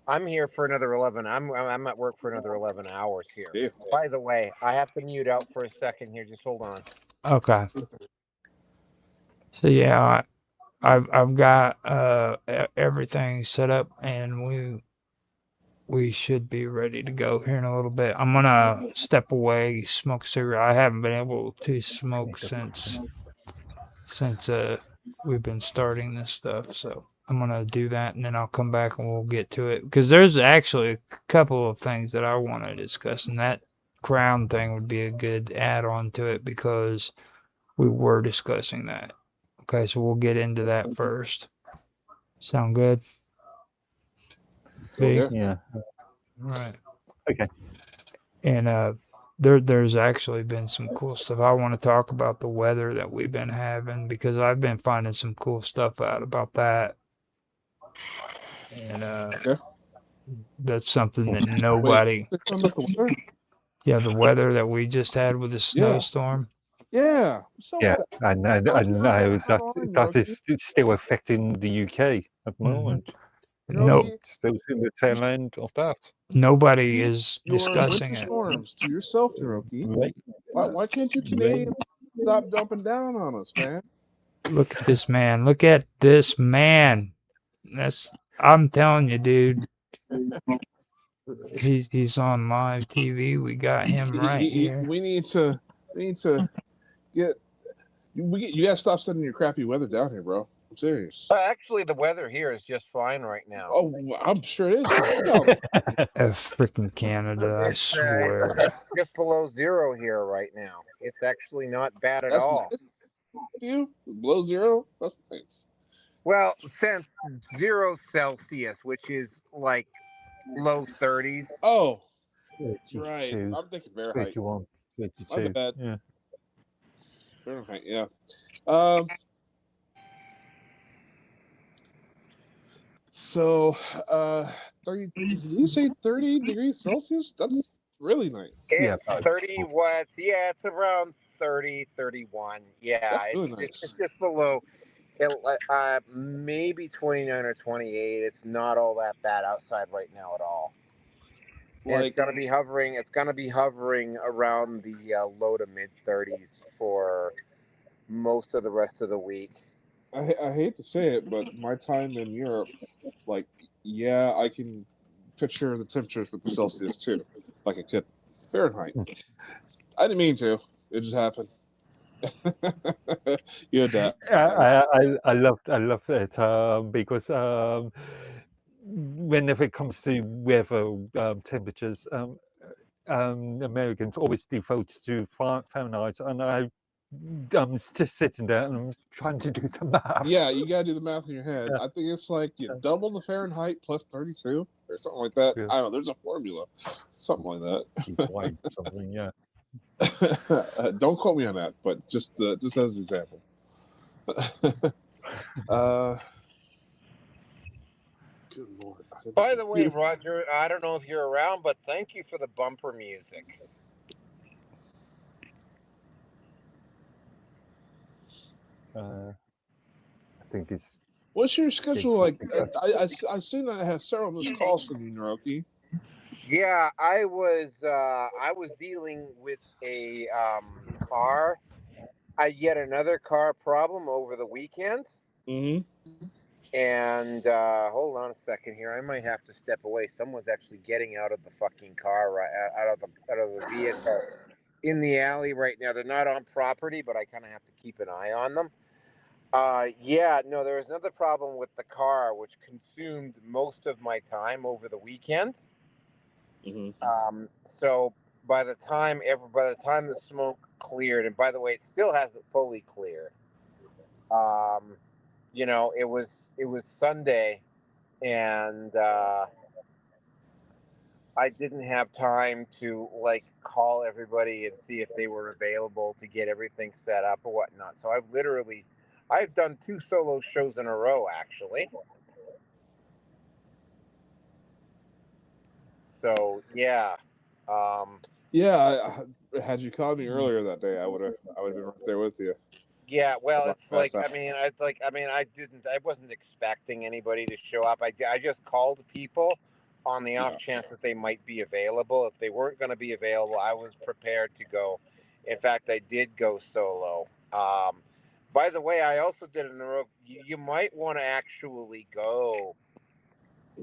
I'm here for another 11. I'm at work for another 11 hours here. Yeah. By the way, I have to mute out for a second here. Just hold on. okay? So yeah, I've got everything set up, and we should be ready to go here in a little bit. I'm gonna step away, smoke a cigarette. I haven't been able to smoke since we've been starting this stuff, so I'm gonna do that, and then I'll come back and we'll get to it because there's actually a couple of things that I want to discuss, and that crown thing would be a good add-on to it because we were discussing that. Okay, so we'll get into that first. Sound good? B? Okay. Yeah. Right. Okay. And there's actually been some cool stuff. I want to talk about the weather that we've been having because I've been finding some cool stuff out about that. And Okay. that's something that nobody. Wait, talking about the weather? Yeah, the weather that we just had with the snowstorm. Yeah. So Yeah, I know that Naroki? is still affecting the UK at the moment. No, Naroki, Still in the tail end of that. nobody is you're in discussing winter it. storms to yourself, Naroki. Right. Why can't you Canadians stop dumping down on us, man? Look at this man. Look at this man. I'm telling you, dude. He's on live TV. We got him right here. We need to get you gotta stop sending your crappy weather down here, bro. I'm serious. Actually, the weather here is just fine right now. Oh, I'm sure it is. 'cause Freaking Canada, I It's swear. just below zero here right now. It's actually not bad at that's all. nice. You below zero. That's nice. Well, since 0 Celsius, which is like low 30s. Oh, 32, right. I'm thinking Fahrenheit. 31, My 32. bad. Yeah. Fahrenheit. Yeah. So, 30. Did you say 30 degrees Celsius? That's really nice. Yeah, It's 30 watts. Yeah, it's around 30, 31. Yeah, That's really it's nice. just below. Maybe 29 or 28. It's not all that bad outside right now at all. And Like, it's gonna be hovering. It's gonna be hovering around the low to mid 30s for most of the rest of the week. I hate to say it, but my time in Europe, like, yeah, I can picture the temperatures with the Celsius too, like I could Fahrenheit. I didn't mean to. It just happened. You adapt. I love it because whenever it comes to weather temperatures, Americans always default to Fahrenheit, and I I'm just sitting there and I'm trying to do the maths. Yeah, you gotta do the math in your head. Yeah. I think it's like you double the Fahrenheit plus 32 or something like that. Yeah. I don't know. There's a formula, something like that. Like something, yeah. Don't quote me on that, but just as an example. Good Lord. By the way, Roger, I don't know if you're around, but thank you for the bumper music. I think it's What's your schedule like? because- I seen I have several missed calls from you, Naroki. Yeah, I was dealing with a car, yet another car problem over the weekend. Mm-hmm. And hold on a second here. I might have to step away. Someone's actually getting out of the fucking car, right out of the vehicle in the alley right now. They're not on property, but I kind of have to keep an eye on them. Yeah, no, there was another problem with the car, which consumed most of my time over the weekend. Mm-hmm. So by the time the smoke cleared, and by the way, it still hasn't fully cleared. You know, it was Sunday, and I didn't have time to like call everybody and see if they were available to get everything set up or whatnot. So I've done 2 solo shows in a row, actually. So yeah, Yeah, had you called me earlier that day, I would have been right there with you. yeah. Well, About it's like that. I wasn't expecting anybody to show up. I just called people on the off chance that they might be available. If they weren't going to be available, I was prepared to go. In fact, I did go solo. By the way, I also did in a row. You might want to actually go,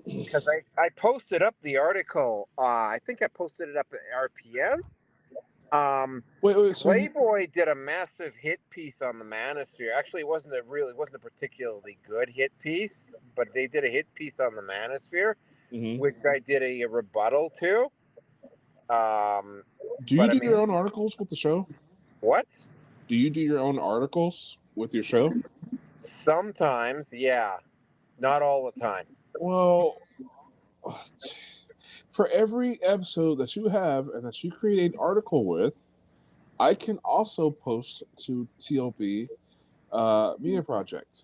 because I posted up the article. I think I posted it up at RPN. Wait. So Playboy did a massive hit piece on the Manosphere. Actually, it wasn't a particularly good hit piece, but they did a hit piece on the Manosphere, which I did a rebuttal to. do you do your own articles with the show? What? Do you do your own articles with your show? Sometimes, yeah. Not all the time. Well, for every episode that you have and that you create an article with, I can also post to TLB Media Project,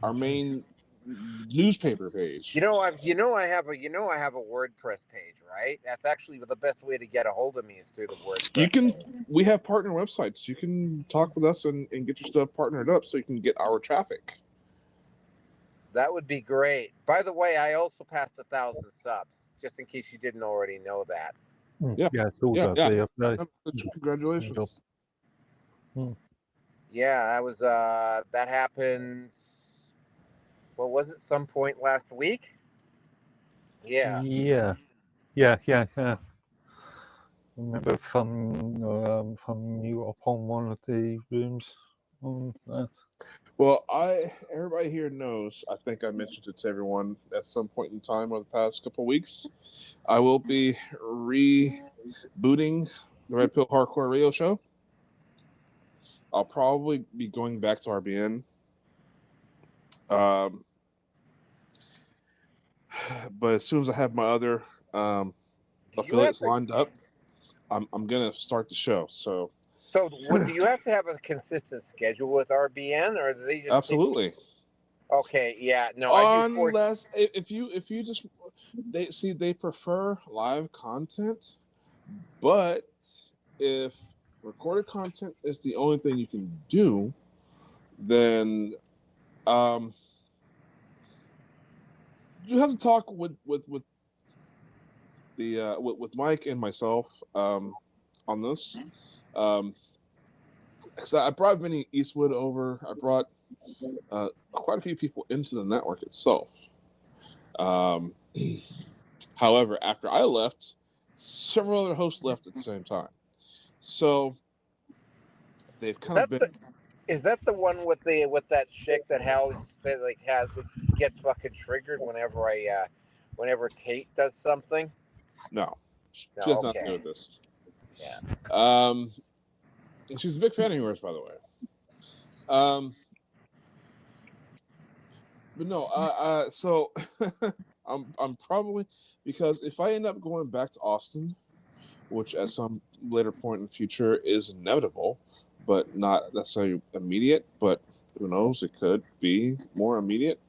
our main newspaper page. I have a WordPress page, right? That's actually the best way to get a hold of me is through the WordPress. We have partner websites. You can talk with us and get your stuff partnered up so you can get our traffic. That would be great. By the way, I also passed 1,000 subs, just in case you didn't already know that. Yeah, it's all that. Congratulations. Yeah, that was that happened. What was it? Some point last week. Yeah. Yeah. I remember from you upon one of the rooms on that. Well, everybody here knows. I think I mentioned it to everyone at some point in time over the past couple of weeks. I will be rebooting the Red Pill Hardcore Radio Show. I'll probably be going back to RBN. But as soon as I have my other affiliates lined up, I'm gonna start the show. So do you have to have a consistent schedule with RBN, or do they just absolutely? Okay, yeah, no. Unless if you just they prefer live content, but if recorded content is the only thing you can do, then you have to talk with Mike and myself on this. Because I brought Vinny Eastwood over. I brought quite a few people into the network itself. However, after I left, several other hosts left at the same time. So they've kind of been. Is that the one with that chick that gets fucking triggered whenever Tate does something? No, she No, has nothing to do okay. with this. Yeah. She's a big fan of yours, by the way. But no, so I'm probably, because if I end up going back to Austin, which at some later point in the future is inevitable, but not necessarily immediate, but who knows, it could be more immediate.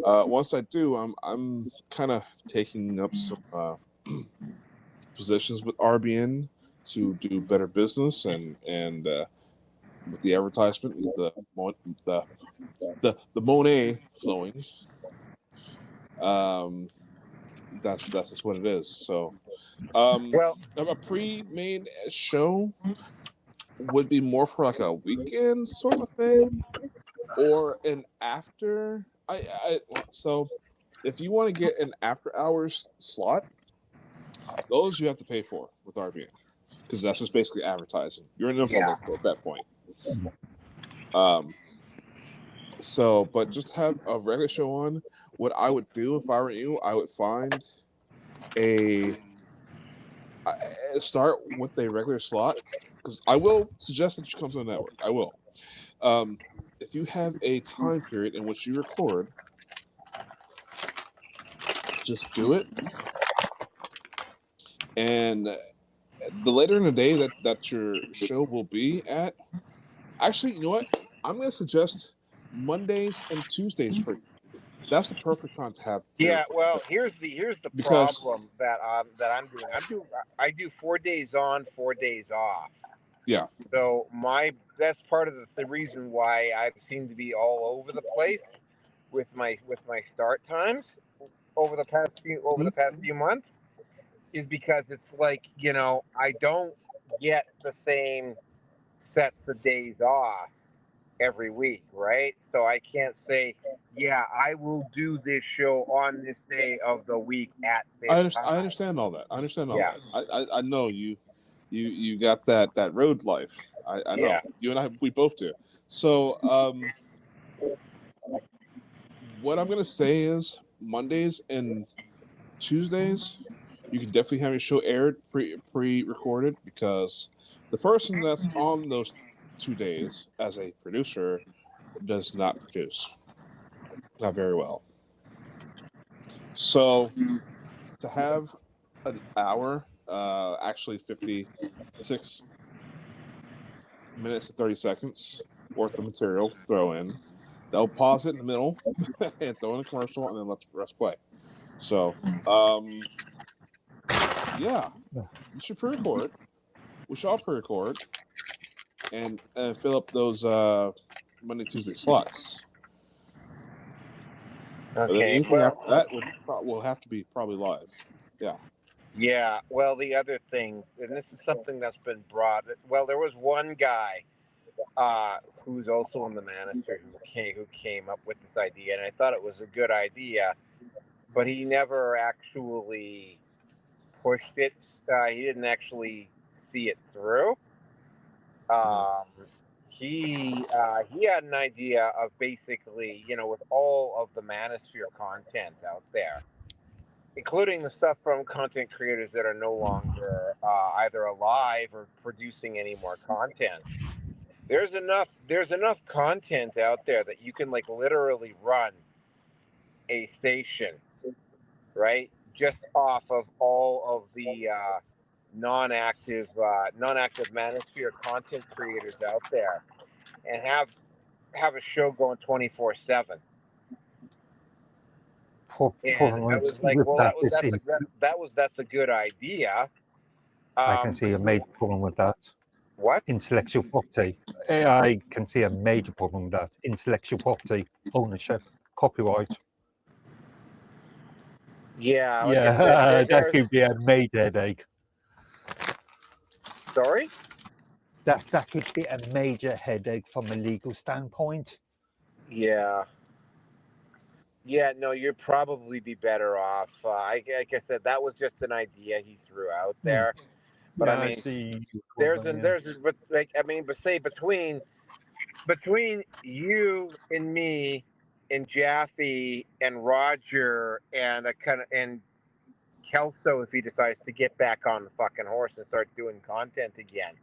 Once I do, I'm kind of taking up some positions with RBN to do better business, and with the advertisement, the Monet flowing. That's just what it is. So Well, a pre-made show would be more for like a weekend sort of thing, or an after. So if you want to get an after hours slot, those you have to pay for with RBN, because that's just basically advertising. You're an yeah. influencer at that point. So, but just have a regular show on. What I would do if I were you, I would find a start with a regular slot, because I will suggest that you come to the network. I will. If you have a time period in which you record, just do it. And the later in the day that your show will be at, actually, you know what? I'm going to suggest Mondays and Tuesdays for you. That's the perfect time to have your Yeah, well, here's the because problem that I'm doing. I do 4 days on, 4 days off. yeah. So that's part of the reason why I seem to be all over the place with my start times over the past few months, is because it's like, I don't get the same sets of days off every week, right? So I can't say, yeah, I will do this show on this day of the week at this time. I understand all that. I understand all Yeah. that. I know you got that road life. I know. Yeah. You and I, we both do. So what I'm gonna say is Mondays and Tuesdays, you can definitely have your show aired pre-recorded, because the person that's on those 2 days as a producer does not produce, not very well. So to have an hour, actually 56 minutes and 30 seconds worth of material to throw in, they'll pause it in the middle and throw in a commercial, and then let the rest play. So yeah, you should pre-record. We should all pre-record and fill up those Monday, Tuesday slots. But then Okay. anything Well, after that will have to be probably live. Yeah. yeah. Well, the other thing, and this is something that's been brought. Well, there was one guy who's also in the Manosphere who came up with this idea, and I thought it was a good idea, but he never actually pushed it. He didn't actually see it through. He had an idea of basically, with all of the Manosphere content out there, including the stuff from content creators that are no longer either alive or producing any more content. There's enough content out there that you can like literally run a station, right? Just off of all of the non-active Manosphere content creators out there, and have a show going 24/7. And I was like, well, that's a good idea. I can see a major problem with that. What? Intellectual property. I can see a major problem with that. Intellectual property, ownership, copyright. Yeah, like Yeah, I said, that could be a major headache. Sorry? That could be a major headache from a legal standpoint. Yeah. Yeah, no, you'd probably be better off. Like I said, that was just an idea he threw out there. But Yeah, I mean, see. but say between you and me and Jaffe and Roger and and Kelso, if he decides to get back on the fucking horse and start doing content again,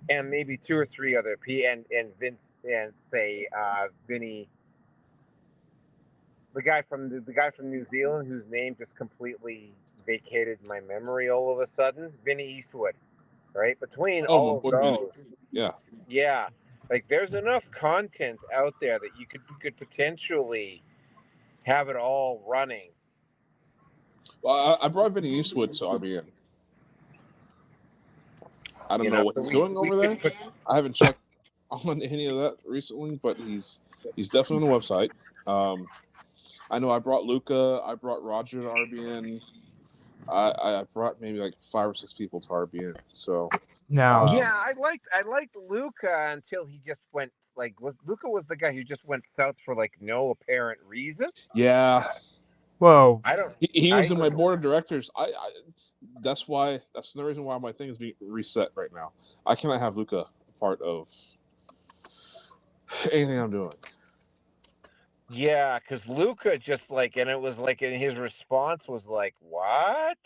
and maybe 2 or 3 other and Vince and say Vinny, the guy from New Zealand whose name just completely vacated my memory all of a sudden, Vinny Eastwood, right? Between Oh, my all of boy, Vinny. those, Yeah. yeah, like there's enough content out there that you could potentially have it all running. Well, I brought Vinny Eastwood to RBN. I don't know what So he's doing we over there. could put, I haven't checked on any of that recently, but he's definitely on the website. I know I brought Luca, I brought Roger to RBN. I brought maybe like 5 or 6 people to RBN. So Now, yeah, I liked Luca until he just went Luca was the guy who just went south for like no apparent reason. yeah, well, I don't. he was I in my board of directors. That's the reason why my thing is being reset right now. I cannot have Luca a part of anything I'm doing. Yeah, because Luca just and it was like, and his response was like, "What?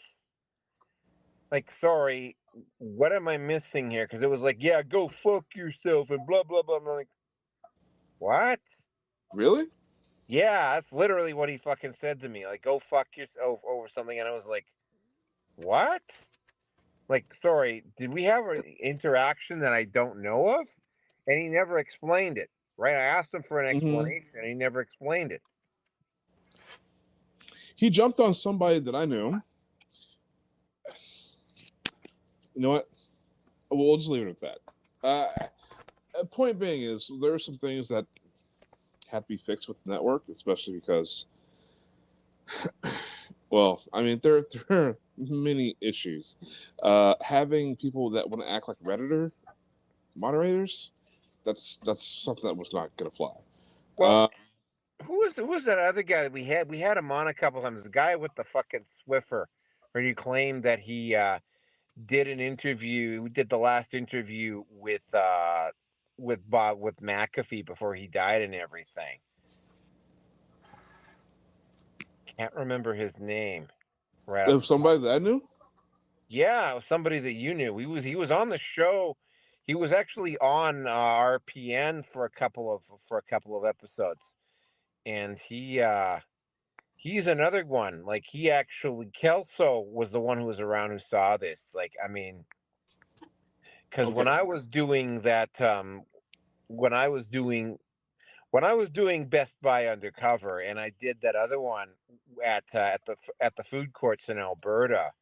Like, sorry, what am I missing here?" Because it was like, "Yeah, go fuck yourself," and blah blah blah. I'm like, "What?" Really? Yeah, that's literally what he fucking said to me. Like, "Go fuck yourself" over something, and I was like, "What?" Like, sorry, did we have an interaction that I don't know of? And he never explained it. Right? I asked him for an explanation, and he never explained it. He jumped on somebody that I knew. You know what? We'll just leave it at that. Point being is there are some things that have to be fixed with the network, especially because, well, I mean, there are many issues. Having people that want to act like Redditor moderators, that's something that was not going to fly. Well, who was that other guy that we had? We had him on a couple times. The guy with the fucking Swiffer, where he claimed that he did an interview. We did the last interview with McAfee before he died and everything. Can't remember his name. Right. Of somebody that I knew? Yeah, it was somebody that you knew. He was on the show. He was actually on RPN for a couple of episodes, and he's another one. Like Kelso was the one who was around who saw this. Like, I mean, because Okay. when I was doing that, when I was doing Best Buy Undercover, and I did that other one at the food courts in Alberta.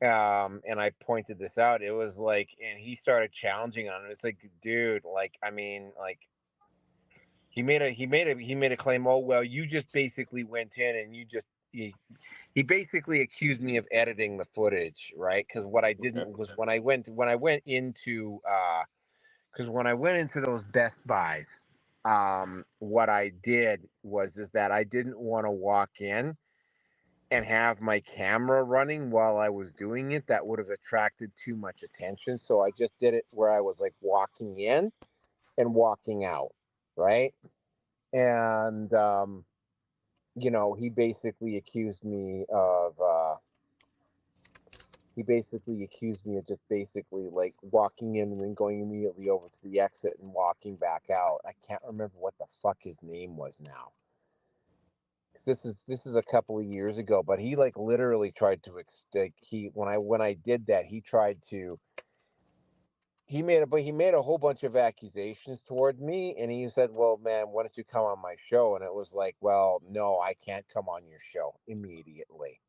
And I pointed this out. It was like, and he started challenging on it. It's like, dude, like, I mean, like, he made a claim. Oh well, you just basically went in and he basically accused me of editing the footage, right? Because what I didn't was when I went into because when I went into those Best Buys, what I did was is that I didn't want to walk in and have my camera running while I was doing it. That would have attracted too much attention. So I just did it where I was like walking in and walking out, right? And he basically accused me of just basically like walking in and then going immediately over to the exit and walking back out. I can't remember what the fuck his name was now. This is a couple of years ago, but he like literally tried to when I did that, he tried to he made a whole bunch of accusations toward me, and he said, "Well, man, why don't you come on my show?" And it was like, "Well, no, I can't come on your show immediately."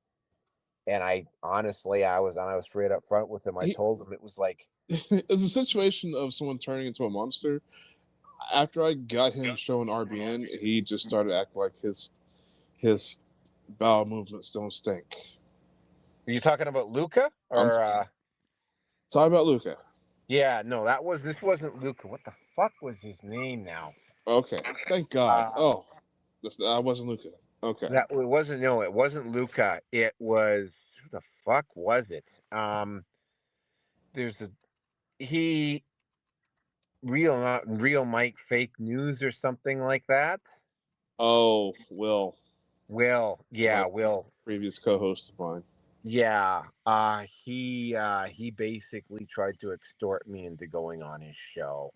And I honestly, I was straight up front with him. I told him it was like, it's a situation of someone turning into a monster. After I got him showing RBN, he just started acting like his bowel movements don't stink. are you talking about Luca or Talk about Luca. Yeah, no, this wasn't Luca. What the fuck was his name now? Okay, thank God. That wasn't Luca. Okay. It wasn't Luca. It was, who the fuck was it? There's he not real Mike fake news or something like that. Oh, Will. Will, yeah, Will. Previous co-host of mine. Yeah, he basically tried to extort me into going on his show.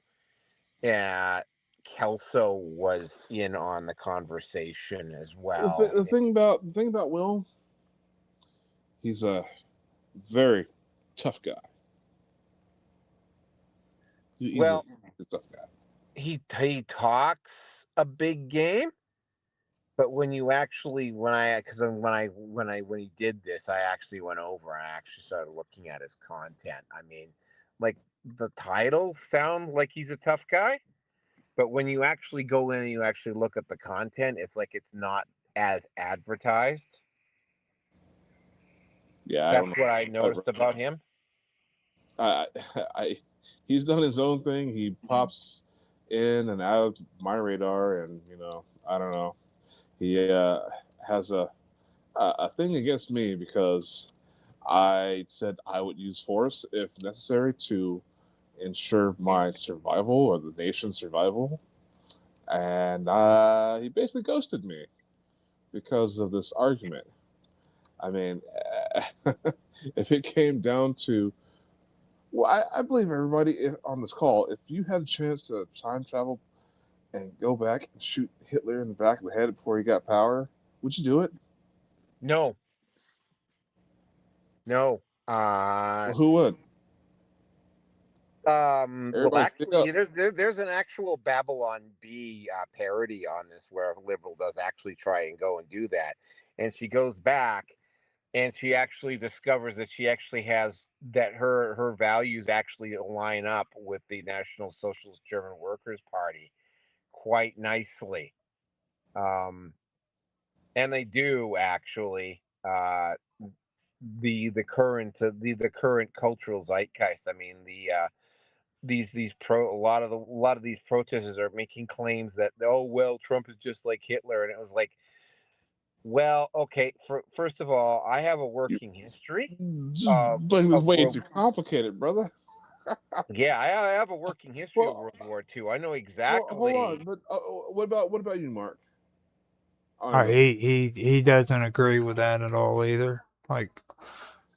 Kelso was in on the conversation as well. The thing about Will, he's a very tough guy. He's a, Well, he's a tough guy. he talks a big game, but when you actually when he did this, I actually went over and I actually started looking at his content. I mean, like the titles sound like he's a tough guy, but when you actually go in and you actually look at the content, it's like it's not as advertised. Yeah, I don't That's know. what I noticed about him. I, I, he's done his own thing. He pops in and out of my radar, and I don't know. He has a thing against me because I said I would use force if necessary to ensure my survival or the nation's survival, and he basically ghosted me because of this argument. I mean, if it came down to, well, I believe everybody on this call, if you had a chance to time travel and go back and shoot Hitler in the back of the head before he got power, would you do it? No, no. Well, who would? Well, Everybody speak up. actually, there's an actual Babylon B parody on this where a liberal does actually try and go and do that, and she goes back and she actually discovers that she actually has that her values actually line up with the National Socialist German Workers' Party quite nicely. Um, and they do actually. The current cultural zeitgeist. I mean, these pro a lot of these protesters are making claims that, oh well, Trump is just like Hitler, and it was like, well, okay, first of all, I have a You working history just making this of way world. too complicated, brother. Yeah, I have a working history of Well, World War II. I know well, hold exactly. on, but what about you, Mark? He doesn't agree with that at all either. Like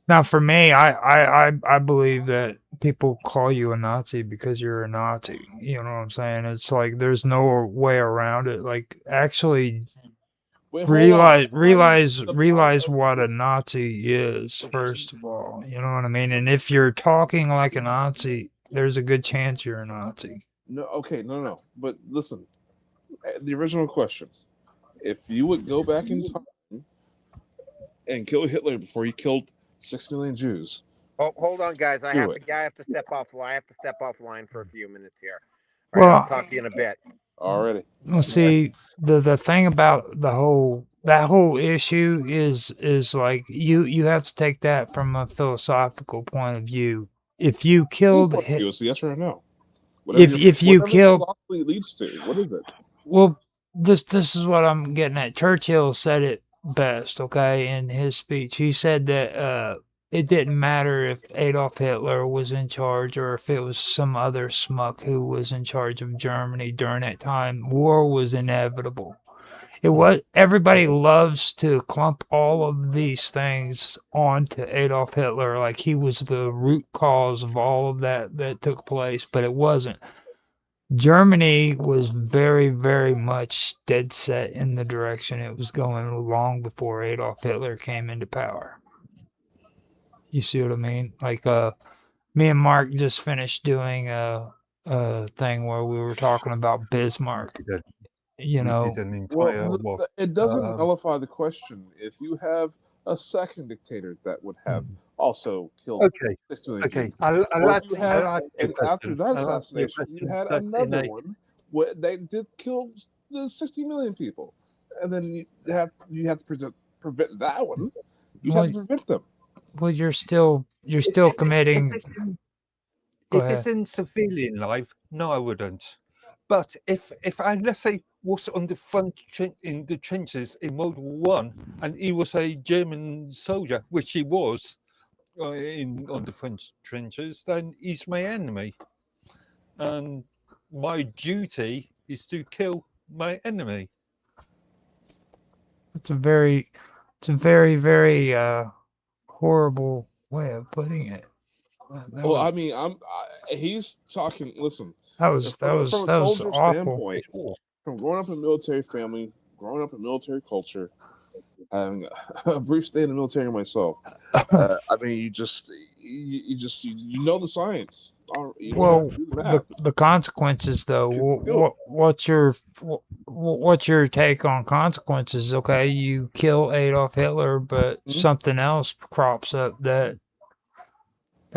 now, for me, I believe that people call you a Nazi because you're a Nazi. You know what I'm saying? It's like there's no way around it. Like actually Wait, hold on. The part realize of what a Nazi is first of all. You know what I mean? And if you're talking like a Nazi, there's a good chance you're a Nazi. no, okay, no. But listen, the original question: if you would go back in time and kill Hitler before he killed 6 million Jews, Oh, hold on, guys. do it I have to step off. I have to step offline for a few minutes here. All right, I'll Well, talk to you in a bit. already. well, see, the thing about that whole issue is like you have to take that from a philosophical point of view. If you Any killed point of Hit, view, it's yes or no. Whatever your if you whatever your killed, philosophy leads to, what is it? well, this is what I'm getting at. Churchill said it best, okay, in his speech. He said that it didn't matter if Adolf Hitler was in charge or if it was some other schmuck who was in charge of Germany during that time. War was inevitable. It was everybody loves to clump all of these things onto Adolf Hitler like he was the root cause of all of that took place, but it wasn't. Germany was very, very much dead set in the direction it was going long before Adolf Hitler came into power. You see what I mean? Like me and Mark just finished doing a thing where we were talking about Bismarck. Did, You we know, did an Well, entire what? it doesn't Um, nullify the question. If you have a second dictator that would have also killed okay, 6 million okay. Jews, I'll or add, if you had, I'll add to your and after question. that I'll add to your assassination, you question, had but in another a one where they did kill the 60 million people, and then you have to prevent that one. You have well, to prevent them. well, you're still if committing. Go if it's ahead. in civilian life, no, I wouldn't. But if I, let's say, was on the front in the trenches in World War One, and he was a German soldier, which he was in on the French trenches, then he's my enemy, and my duty is to kill my enemy. It's a very, very horrible way of putting it. That Well, was I mean, he's talking. Listen, that was that from was a that was soldier awful. standpoint, from growing up in a military family, growing up in military culture, having a brief stay in the military myself. I mean, you know the science. You don't have Well, to do the math. the consequences though. You can do it. What's your take on consequences? Okay, you kill Adolf Hitler, but Mhm. something else crops up that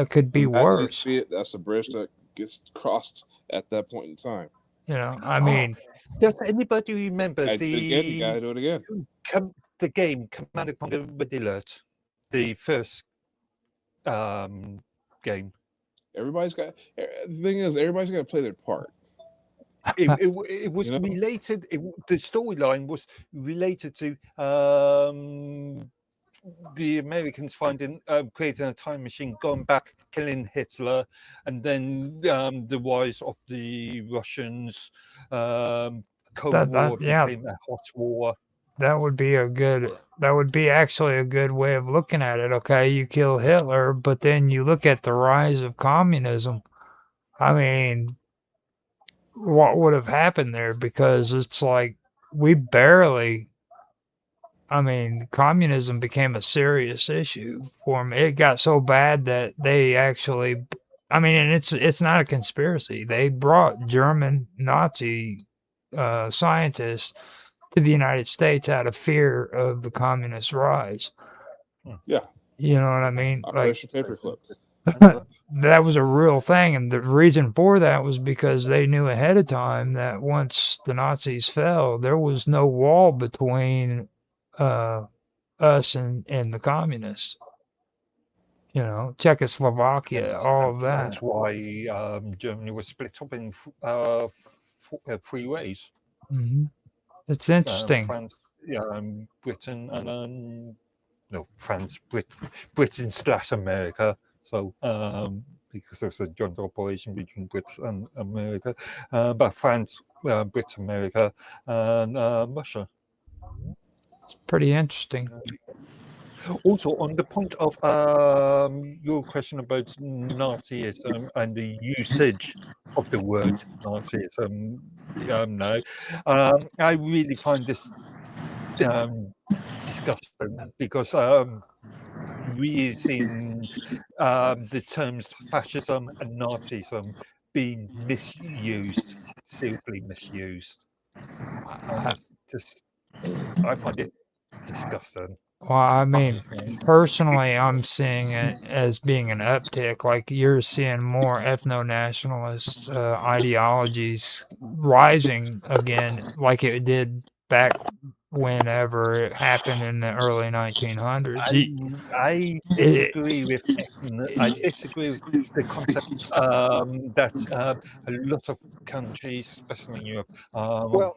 could be As they worse. see it, that's a bridge that gets crossed at that point in time. You know, I mean, Does anybody remember I did it again. You gotta do it again. the game Command and Conquer Red Alert, the first game? Everybody's got. The thing is, everybody's got to play their part. It was You know? related. The storyline was related to the Americans finding creating a time machine, going back, killing Hitler, and then the rise of the Russians. Cold War yeah, became a hot war. that would be actually a good way of looking at it. Okay, you kill Hitler, but then you look at the rise of communism. I mean, what would have happened there? Because it's like we barely. I mean, communism became a serious issue for them. It got so bad that they actually. I mean, and it's not a conspiracy. They brought German Nazi scientists to the United States out of fear of the communist rise. Yeah. You know what I mean? Operation Paperclip. That was a real thing, and the reason for that was because they knew ahead of time that once the Nazis fell, there was no wall between us and the communists. You know, Czechoslovakia, all of that. That's why Germany was split up in three ways. Mm-hmm. It's interesting. France, Britain, and no, France, Britain / America. So because there's a joint operation between Britain and America, but France, Britain, America, and Russia. It's pretty interesting. Also, on the point of your question about Nazism and the usage of the word Nazism, I really find this disgusting because we've seen the terms fascism and Nazism being misused, seriously misused. And it's just, I find it disgusting. Well, I mean, personally, I'm seeing it as being an uptick. Like you're seeing more ethno-nationalist ideologies rising again, like it did back whenever it happened in the early 1900s. I disagree with the concept that a lot of countries, especially in Europe, Well,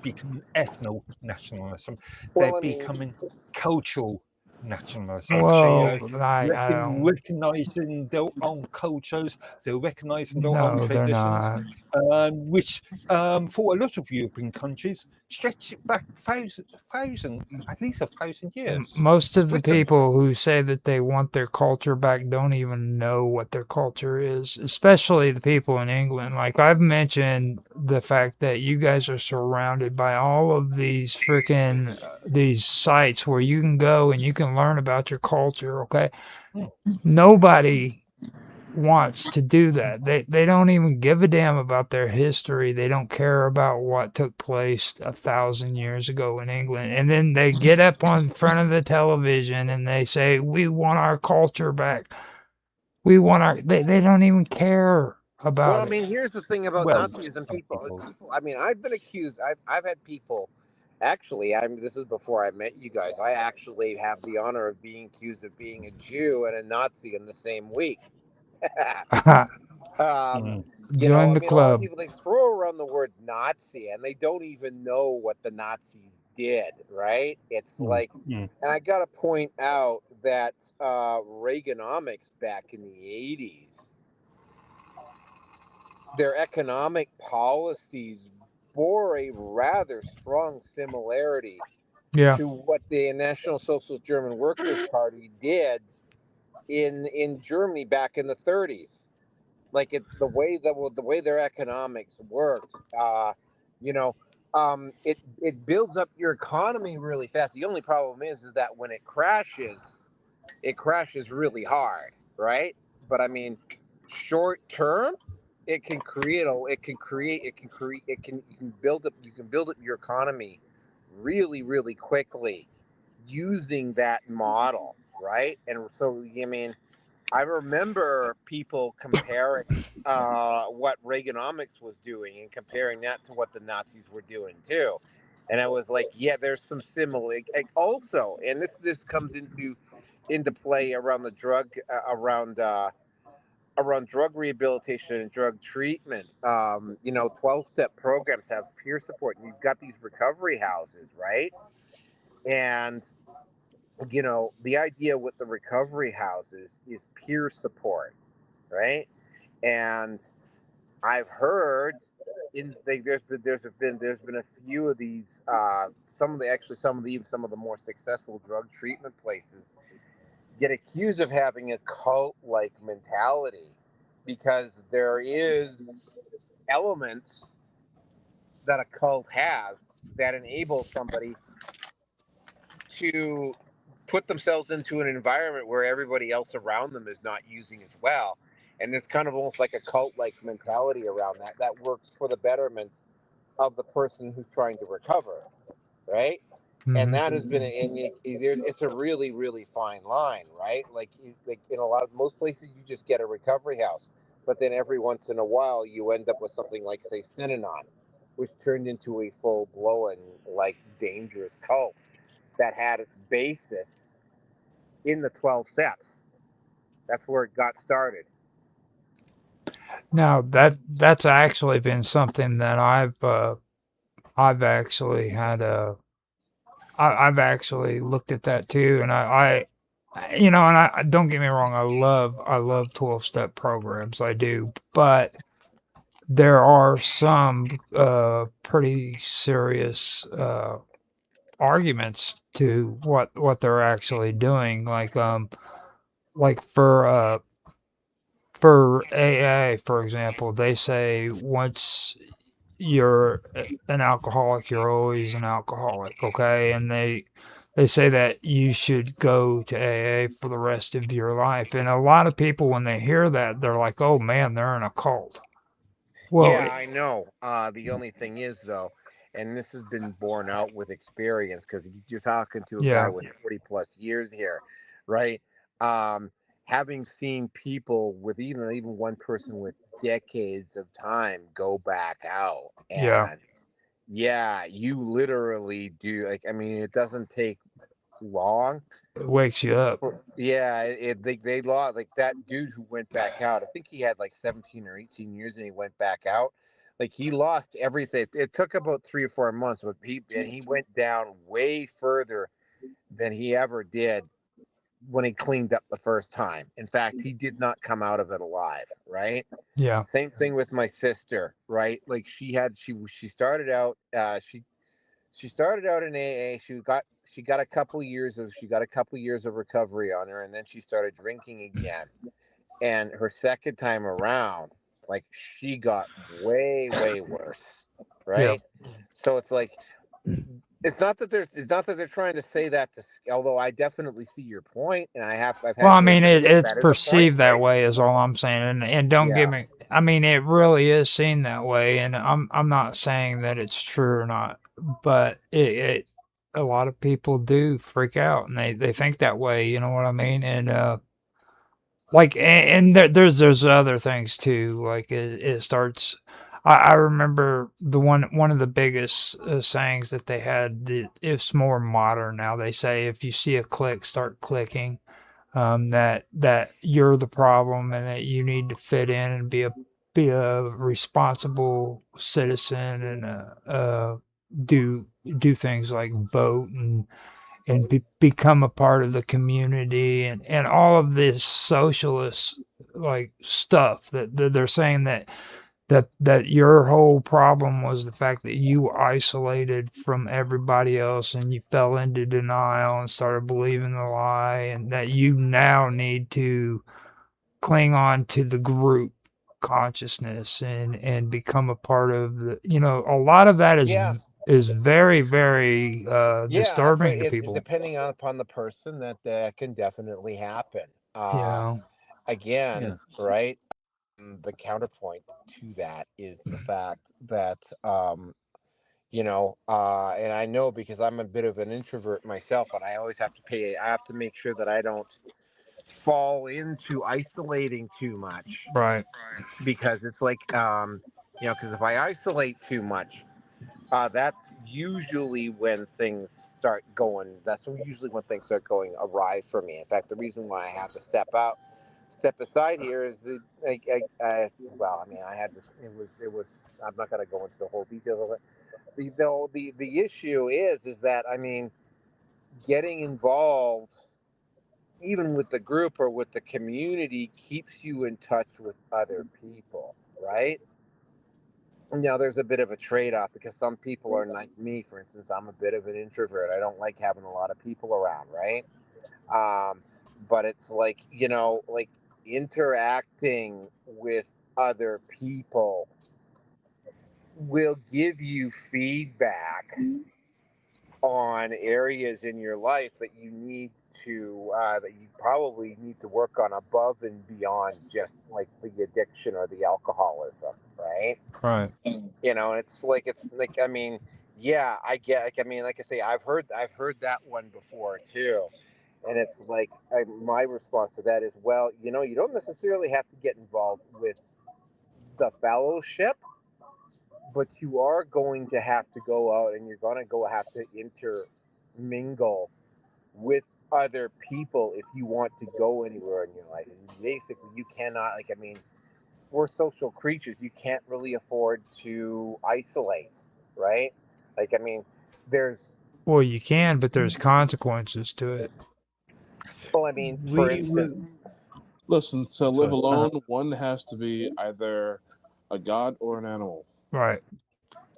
becoming ethno-nationalism. Well, They're I mean- becoming cultural nationalism. Well, They I are don't. recognizing their own cultures. They're recognizing their own No, they're traditions, not. which for a lot of European countries stretch it back at least 1,000 years. Most of the Britain. people who say that they want their culture back don't even know what their culture is, especially the people in England. Like I've mentioned the fact that you guys are surrounded by all of these freaking these sites where you can go and you can learn about your culture, okay? Nobody wants to do that. They don't even give a damn about their history. They don't care about what took place 1,000 years ago in England. And then they get up on front of the television and they say, "We want our culture back. We want our." They don't even care about Well, I it. mean, here's the thing about Well, Nazis and some people. people. I mean, I've been accused. I've had people. Actually, this is before I met you guys. I actually have the honor of being accused of being a Jew and a Nazi in the same week. Join the A lot of club. people, they throw around the word Nazi and they don't even know what the Nazis did, right? It's like, and I got to point out that Reaganomics back in the 80s, their economic policies bore a rather strong similarity Yeah. to what the National Socialist German Workers' Party did in Germany back in the 30s. Like the way their economics worked, you know, it builds up your economy really fast. The only problem is that when it crashes really hard, right? But I mean, short term, you can build up your economy really really quickly using that model, right? And so I mean, I remember people comparing what Reaganomics was doing and comparing that to what the Nazis were doing too. And I was like, yeah, there's some similar. Also, and this comes into play around the drug around drug rehabilitation and drug treatment. 12-step programs have peer support, and you've got these recovery houses, right? And the idea with the recovery houses is peer support, right? And I've heard there's been a few of these some of the more successful drug treatment places get accused of having a cult like mentality because there is elements that a cult has that enable somebody to put themselves into an environment where everybody else around them is not using as well. And there's kind of almost like a cult like mentality around that works for the betterment of the person who's trying to recover, right? And that has been, it's a really, really fine line, right? Like in most places, you just get a recovery house, but then every once in a while, you end up with something like, say, Synanon, which turned into a full blown, like, dangerous cult that had its basis in the 12 steps. That's where it got started. Now that's actually been something that I've actually I've actually looked at that too, and and I don't get me wrong, I love 12-step programs, I do, but there are some pretty serious arguments to what they're actually doing, like for AA, for example, they say once you're an alcoholic, you're always an alcoholic, okay? And they say that you should go to AA for the rest of your life. And a lot of people, when they hear that, they're like, "Oh man, they're in a cult." Well, Yeah, I know. The only thing is, though, and this has been borne out with experience because you're talking to a guy yeah, with 40 plus years here, right? Um, Having seen people with even one person with decades of time go back out, yeah, and yeah, you literally do. Like, I mean, it doesn't take long. it wakes you up. Yeah, they lost like that dude who went back out. I think he had like 17 or 18 years, and he went back out. Like he lost everything. It took about 3 or 4 months, but he went down way further than he ever did when he cleaned up the first time. In fact, he did not come out of it alive. Right. Yeah, Same thing with my sister. Right. Like she started out. She started out in AA. She got a couple years of recovery on her, and then she started drinking again. And her second time around, like she got way worse, yeah. right? So it's like it's not that they're trying to say that although I definitely see your point, and I've Well, had I to mean, admit it's that is a point, perceived that right? way, is all I'm saying, and don't get Yeah. me. I mean, it really is seen that way, and I'm not saying that it's true or not, but it a lot of people do freak out, and they think that way. You know what I mean? And and there's other things too. Like it starts. I remember one of the biggest sayings that they had. It's more modern now. They say if you see a click, start clicking, that you're the problem and that you need to fit in and be a responsible citizen and do things like vote and become a part of the community and all of this socialist like stuff that they're saying that your whole problem was the fact that you isolated from everybody else and you fell into denial and started believing the lie, and that you now need to cling on to the group consciousness and become a part of the, a lot of that Yeah, is very, very yeah. disturbing to people. Depending upon the person, that can definitely happen. Yeah. Again, Yeah. right? The counterpoint to that is the fact that and I know because I'm a bit of an introvert myself, and I always I have to make sure that I don't fall into isolating too much, Right. because it's like because if I isolate too much, that's usually when things start going. That's usually when things start going awry for me. In fact, the reason why I have to step aside here is that, well, I mean, I had this. It was. I'm not going to go into the whole details of it. The issue is that, I mean, getting involved, even with the group or with the community, keeps you in touch with other people, right? Now, there's a bit of a trade-off, because some people are like me. For instance, I'm a bit of an introvert. I don't like having a lot of people around, right? But it's like, like interacting with other people will give you feedback on areas in your life that you probably need to work on above and beyond just like the addiction or the alcoholism, right? Right. It's like, I mean, yeah, I get, like, I mean, like I say, I've heard that one before too. And it's like, my response to that is, well, you don't necessarily have to get involved with the fellowship, but you are going to have to go out, and you're going to go have to intermingle with other people if you want to go anywhere in your life. And basically, you cannot, like, I mean, we're social creatures. You can't really afford to isolate, right? Like, I mean, there's, Well, you can, but there's consequences to it. well, I mean, for We instance, Listen, to live sorry. alone, one has to be either a god or an animal. Right.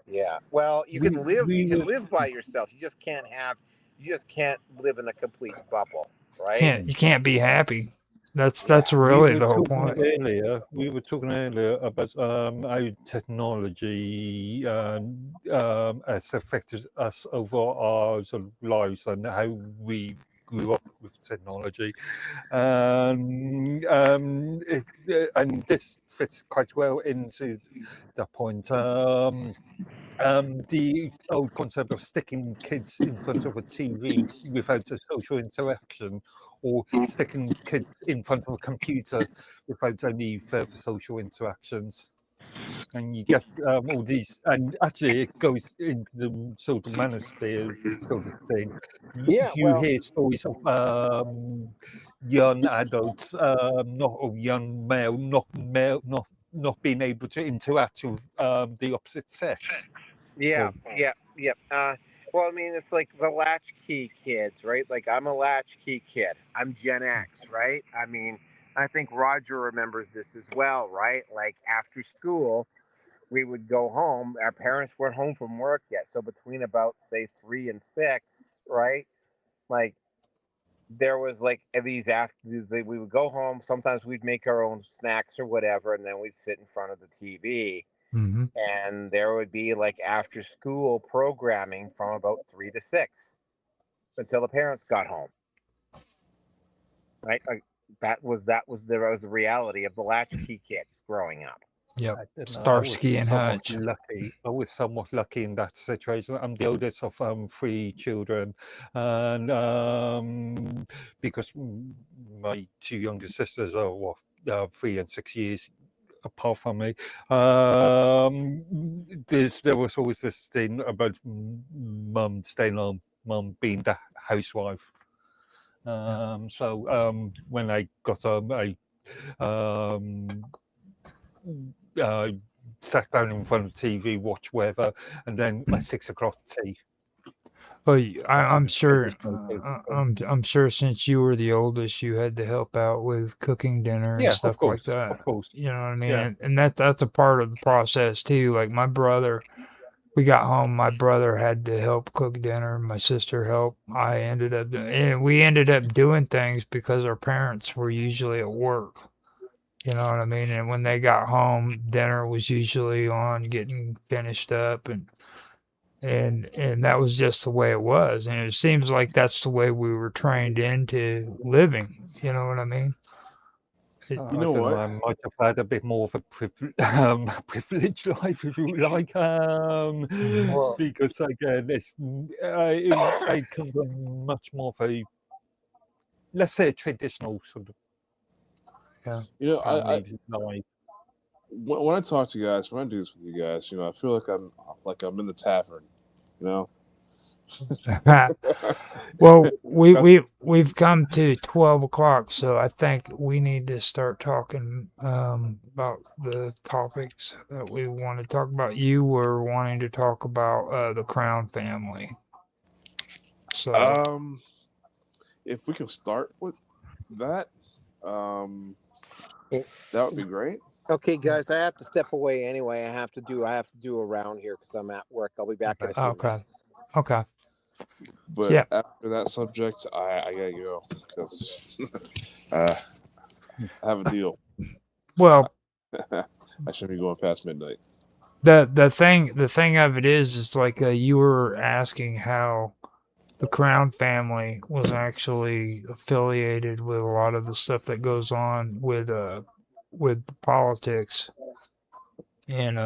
yeah. Well, you can live. We You can were live by yourself. You just can't have. You just can't live in a complete bubble, right? You can't be happy. That's Yeah. really the whole point. We were talking earlier about how technology has affected us over our sort of lives and how we grew up with technology, and this fits quite well into the point. The old concept of sticking kids in front of a TV without a social interaction, or sticking kids in front of a computer without any further social interactions. And you get all these, and actually it goes into the sort of manosphere sort of thing. Yeah. You Well. hear stories of young adults, not or young not being able to interact with the opposite sex. Yeah. Or Yeah. Yeah. Well, I mean, it's like the latchkey kids, right? Like, I'm a latchkey kid. I'm Gen X, right? I mean, I think Roger remembers this as well, right? Like, after school, we would go home. Our parents weren't home from work yet, so between about, say, 3 and 6, right? Like, there was like these after we would go home. Sometimes we'd make our own snacks or whatever, and then we'd sit in front of the TV, Hmm. and there would be like after school programming from about 3 to 6 until the parents got home, right? Like, that was the reality of the latchkey kids growing up. Yep. I don't know. Starsky and Hutch. Lucky. I was somewhat lucky in that situation. I'm the oldest of 3 children, and because my 2 younger sisters are 3 and 6 years apart from me, there was always this thing about mum staying home, mum being the housewife. So when I got home, I sat down in front of the TV, watch whatever, and then at 6 o'clock tea. Well, I'm That's sure. traditional Celtic. I'm sure since you were the oldest, you had to help out with cooking dinner and Yeah, stuff like that. of course. You know what I mean? Yeah. And that's a part of the process too. Like my brother, we got home. My brother had to help cook dinner. My sister helped. And we ended up doing things because our parents were usually at work. You know what I mean? And when they got home, dinner was usually on, getting finished up, and that was just the way it was. And it seems like that's the way we were trained into living. You know what I mean? You I know don't know. what? I might have had a bit more of a privileged life, if you like, Well, because again, I come from much more of a, let's say, a traditional sort of You know, family life. when I talk to you guys, when I do this with you guys, I feel like I'm in the tavern. You know. Well, That's we've come to 12 o'clock, so I think we need to start talking about the topics that we want to talk about. You were wanting to talk about the Crown family, so if we can start with that, um, it- that would be great. okay, guys, I have to step away anyway. I have to do a round here because I'm at work. I'll be back in a few okay, minutes. okay, But yeah. after that subject, I gotta go because I have a deal. Well, I shouldn't be going past midnight. the thing of it is like you were asking how the Crown family was actually affiliated with a lot of the stuff that goes on with politics. And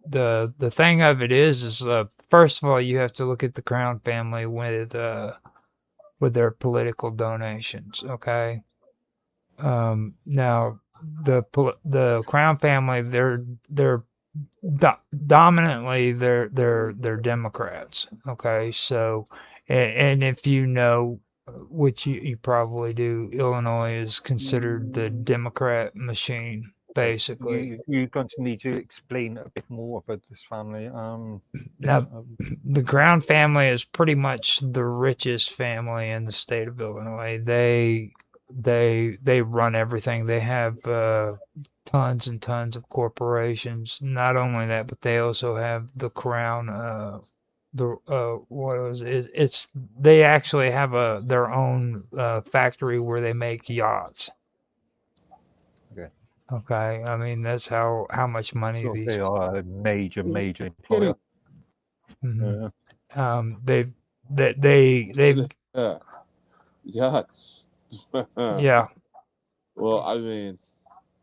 the thing of it is first of all you have to look at the Crown family with their political donations. Okay, now the Crown family they're dominantly they're Democrats. Okay, so and if you know, which you probably do, Illinois is considered the Democrat machine, Okay. basically. You're going to need to explain a bit more about this family. Now, Yeah, the Crown family is pretty much the richest family in the state of Illinois. They run everything. They have tons and tons of corporations. Not only that, but they also have the Crown. What was it? It's they actually have their own factory where they make yachts. Okay. Okay, I mean that's how much money so these. they are a major employer. Mhm. Yeah. They've Yeah, yachts. yeah. Well, I mean,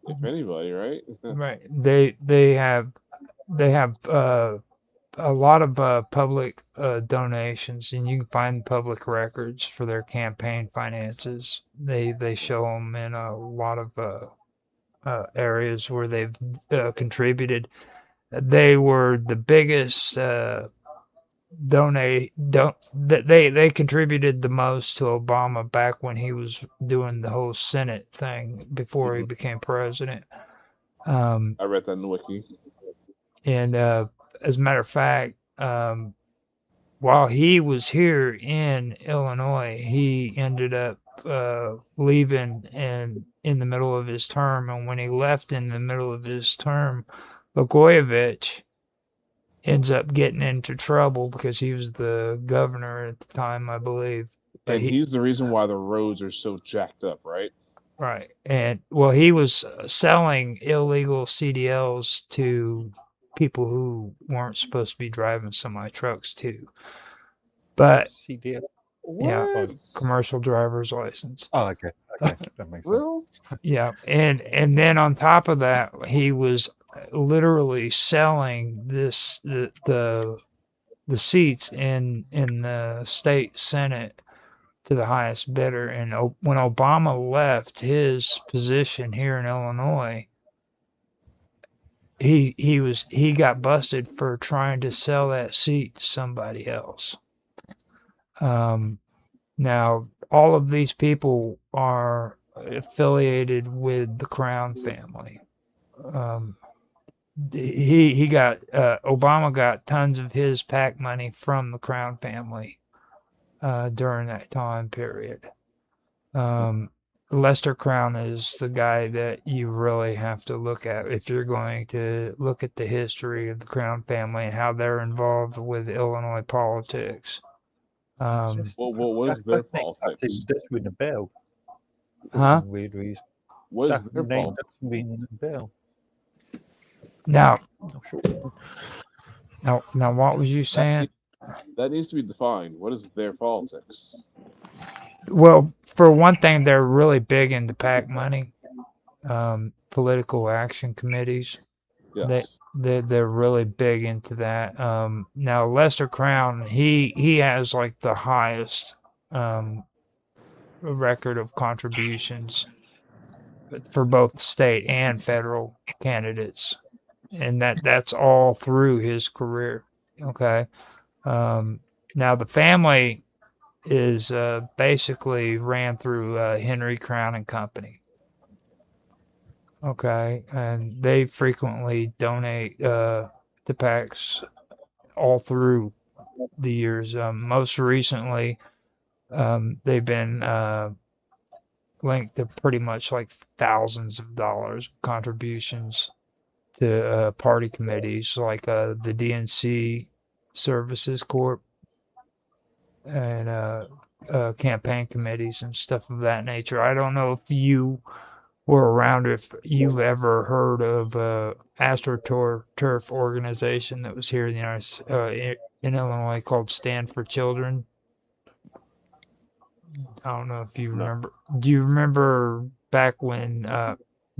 if anybody, right? Right. They have a lot of public donations, and you can find public records for their campaign finances. They show them in a lot of areas where they've contributed. They were the biggest they contributed the most to Obama back when he was doing the whole Senate thing before he Mhm. became president. Um, I read that in the wiki. And as a matter of fact, while he was here in Illinois, he ended up leaving in the middle of his term. And when he left in the middle of his term, Blagojevich ends up getting into trouble because he was the governor at the time, I believe. But And he's the reason why the roads are so jacked up, right? right, and well, he was selling illegal CDLs to people who weren't supposed to be driving semi trucks too. But CDL. yeah, What? commercial driver's license. Oh, okay. Okay, that makes sense. Real? Yeah, and then on top of that, he was literally selling the seats in the state senate to the highest bidder. And when Obama left his position here in Illinois, he got busted for trying to sell that seat to somebody else. Now all of these people are affiliated with the Crown family. Um, he got Obama got tons of his PAC money from the Crown family. during that time period. Lester Crown is the guy that you really have to look at if you're going to look at the history of the Crown family and how they're involved with Illinois politics. Well, what is their politics? That's ring a bell for Huh? some weird reason. What is That their name politics? doesn't ring a bell. Now, Not sure. now, what was you saying? That needs to be defined. What is their politics? Well, for one thing, they're really big into PAC money, political action committees. Yes. They're really big into that. Now Lester Crown, he has like the highest record of contributions for both state and federal candidates, and that's all through his career. Okay. Now the family is basically ran through Henry Crown and Company. Okay, and they frequently donate to PACs all through the years. Most recently, they've been linked to pretty much like thousands of dollars contributions to party committees like the DNC Services Corp and campaign committees and stuff of that nature. I don't know if you were around, if you've ever heard of AstroTurf organization that was here in the in Illinois called Stand for Children. I don't know if you remember. Do you remember back when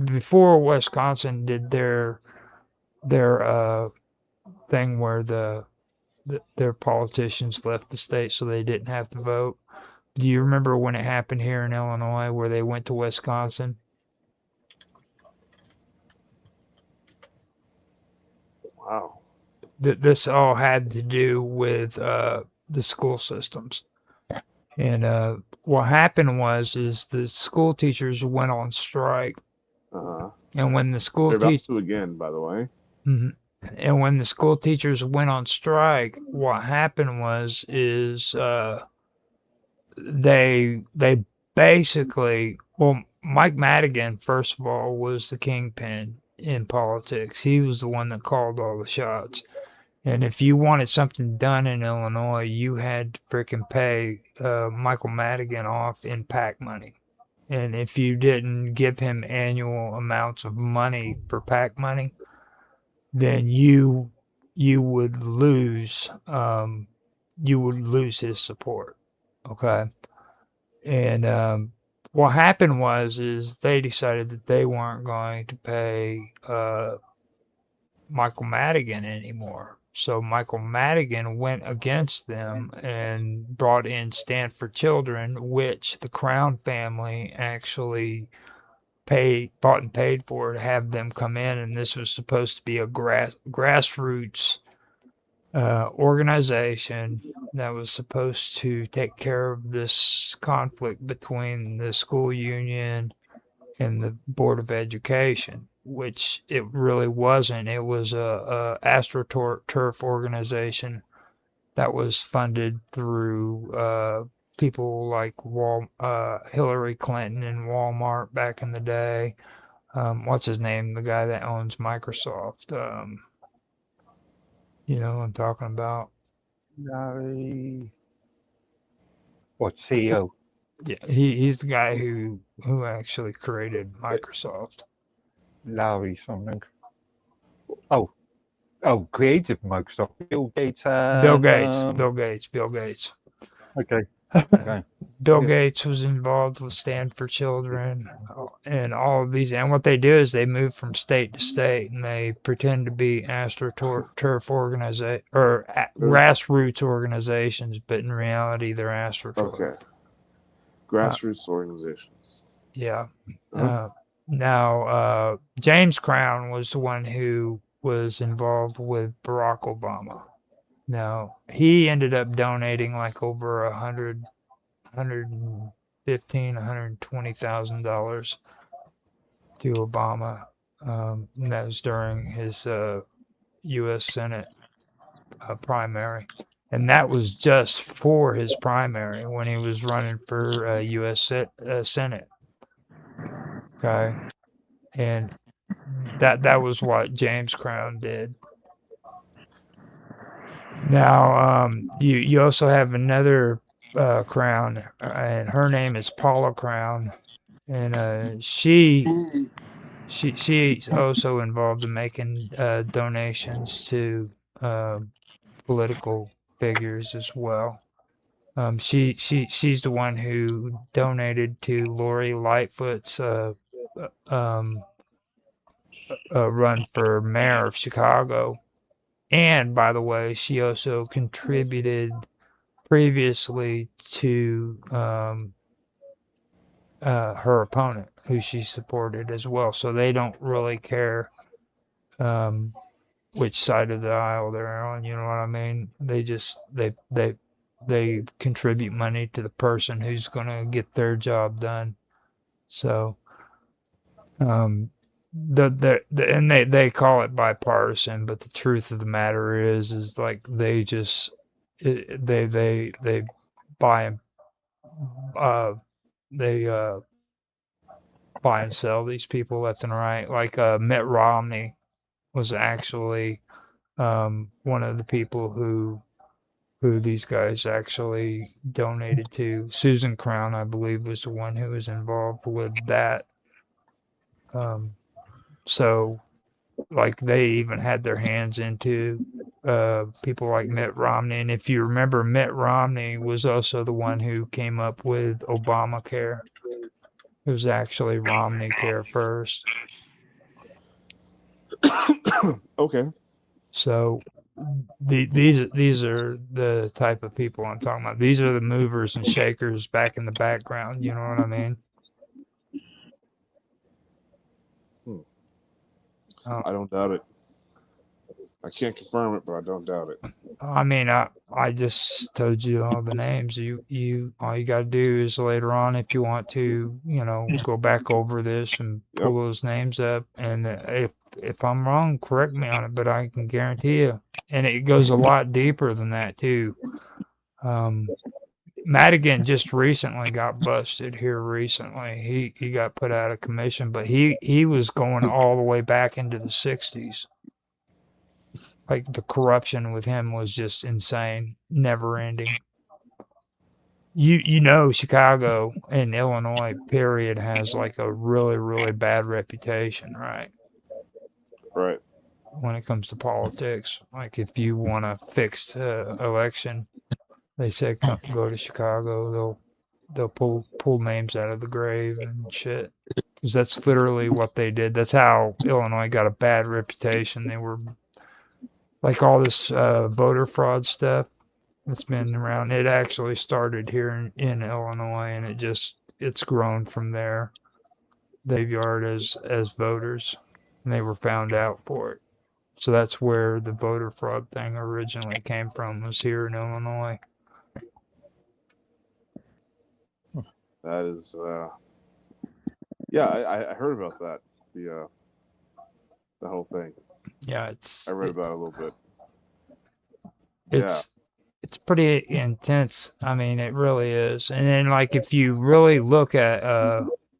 before Wisconsin did their thing where their politicians left the state so they didn't have to vote? Do you remember when it happened here in Illinois where they went to Wisconsin? Wow. This all had to do with the school systems. And what happened is the school teachers went on strike. And when the school They're about to again, by the way. And when the school teachers went on strike, what happened is they basically, well, Mike Madigan, first of all, was the kingpin in politics. He was the one that called all the shots. And if you wanted something done in Illinois, you had to freaking pay Michael Madigan off in PAC money. And if you didn't give him annual amounts of money for PAC money, then you would lose his support. Okay. And what happened is they decided that they weren't going to pay Michael Madigan anymore. So Michael Madigan went against them and brought in Stand for Children, which the Crown family actually bought and paid for to have them come in. And this was supposed to be a grassroots organization that was supposed to take care of this conflict between the school union and the Board of Education, which it really wasn't. It was a AstroTurf organization that was funded through people like Hillary Clinton and Walmart back in the day. What's his name? The guy that owns Microsoft. You know what I'm talking about? Larry. What, CEO? Yeah, he's the guy who actually created Microsoft. Larry something. Oh, creative Microsoft. Bill Gates. Bill Gates. Okay. Okay. Bill Gates was involved with Stand for Children and all of these. And what they do is they move from state to state and they pretend to be AstroTurf organization or grassroots organizations, but in reality they're AstroTurf. Okay. Grassroots organizations. Yeah. Now, James Crown was the one who was involved with Barack Obama. Now, he ended up donating like over $120,000 to Obama. And that was during his U.S. Senate primary. and that was just for his primary when he was running for U.S. Senate. Okay, and that was what James Crown did. Now, you also have another Crown, and her name is Paula Crown, and she's also involved in making donations to political figures as well. She's the one who donated to Lori Lightfoot's run for mayor of Chicago. And by the way, she also contributed previously to her opponent, who she supported as well. So they don't really care which side of the aisle they're on. You know what I mean? They just they contribute money to the person who's going to get their job done. So and they call it bipartisan, but the truth of the matter is like they just they buy they buy and sell these people left and right. Like Mitt Romney was actually one of the people who these guys actually donated to. Susan Crown, I believe, was the one who was involved with that. So, like, they even had their hands into people like Mitt Romney. And if you remember, Mitt Romney was also the one who came up with Obamacare. It was actually Romney Care first. Okay. So these are the type of people I'm talking about. These are the movers and shakers back in the background. You know what I mean? I don't doubt it. I can't confirm it, but I don't doubt it. I mean, I just told you all the names. You all you got to do is later on, if you want to, go back over this and pull those names up. And if I'm wrong, correct me on it. But I can guarantee you, and it goes a lot deeper than that too. Madigan just recently got busted here recently. He got put out of commission, but he was going all the way back into the 60s. Like the corruption with him was just insane, never ending. You know, Chicago and Illinois period has like a really, really bad reputation, right? Right. When it comes to politics. Like if you want a fixed election, they say go to Chicago. They'll pull names out of the grave and shit. Because that's literally what they did. That's how Illinois got a bad reputation. They were like all this voter fraud stuff that's been around. It actually started here in Illinois, and it's grown from there. Graveyard as voters, and they were found out for it. So that's where the voter fraud thing originally came from, was here in Illinois. That is, yeah, I heard about that. The whole thing. Yeah, I read about it a little bit. It's pretty intense. I mean, it really is. And then, like, if you really look at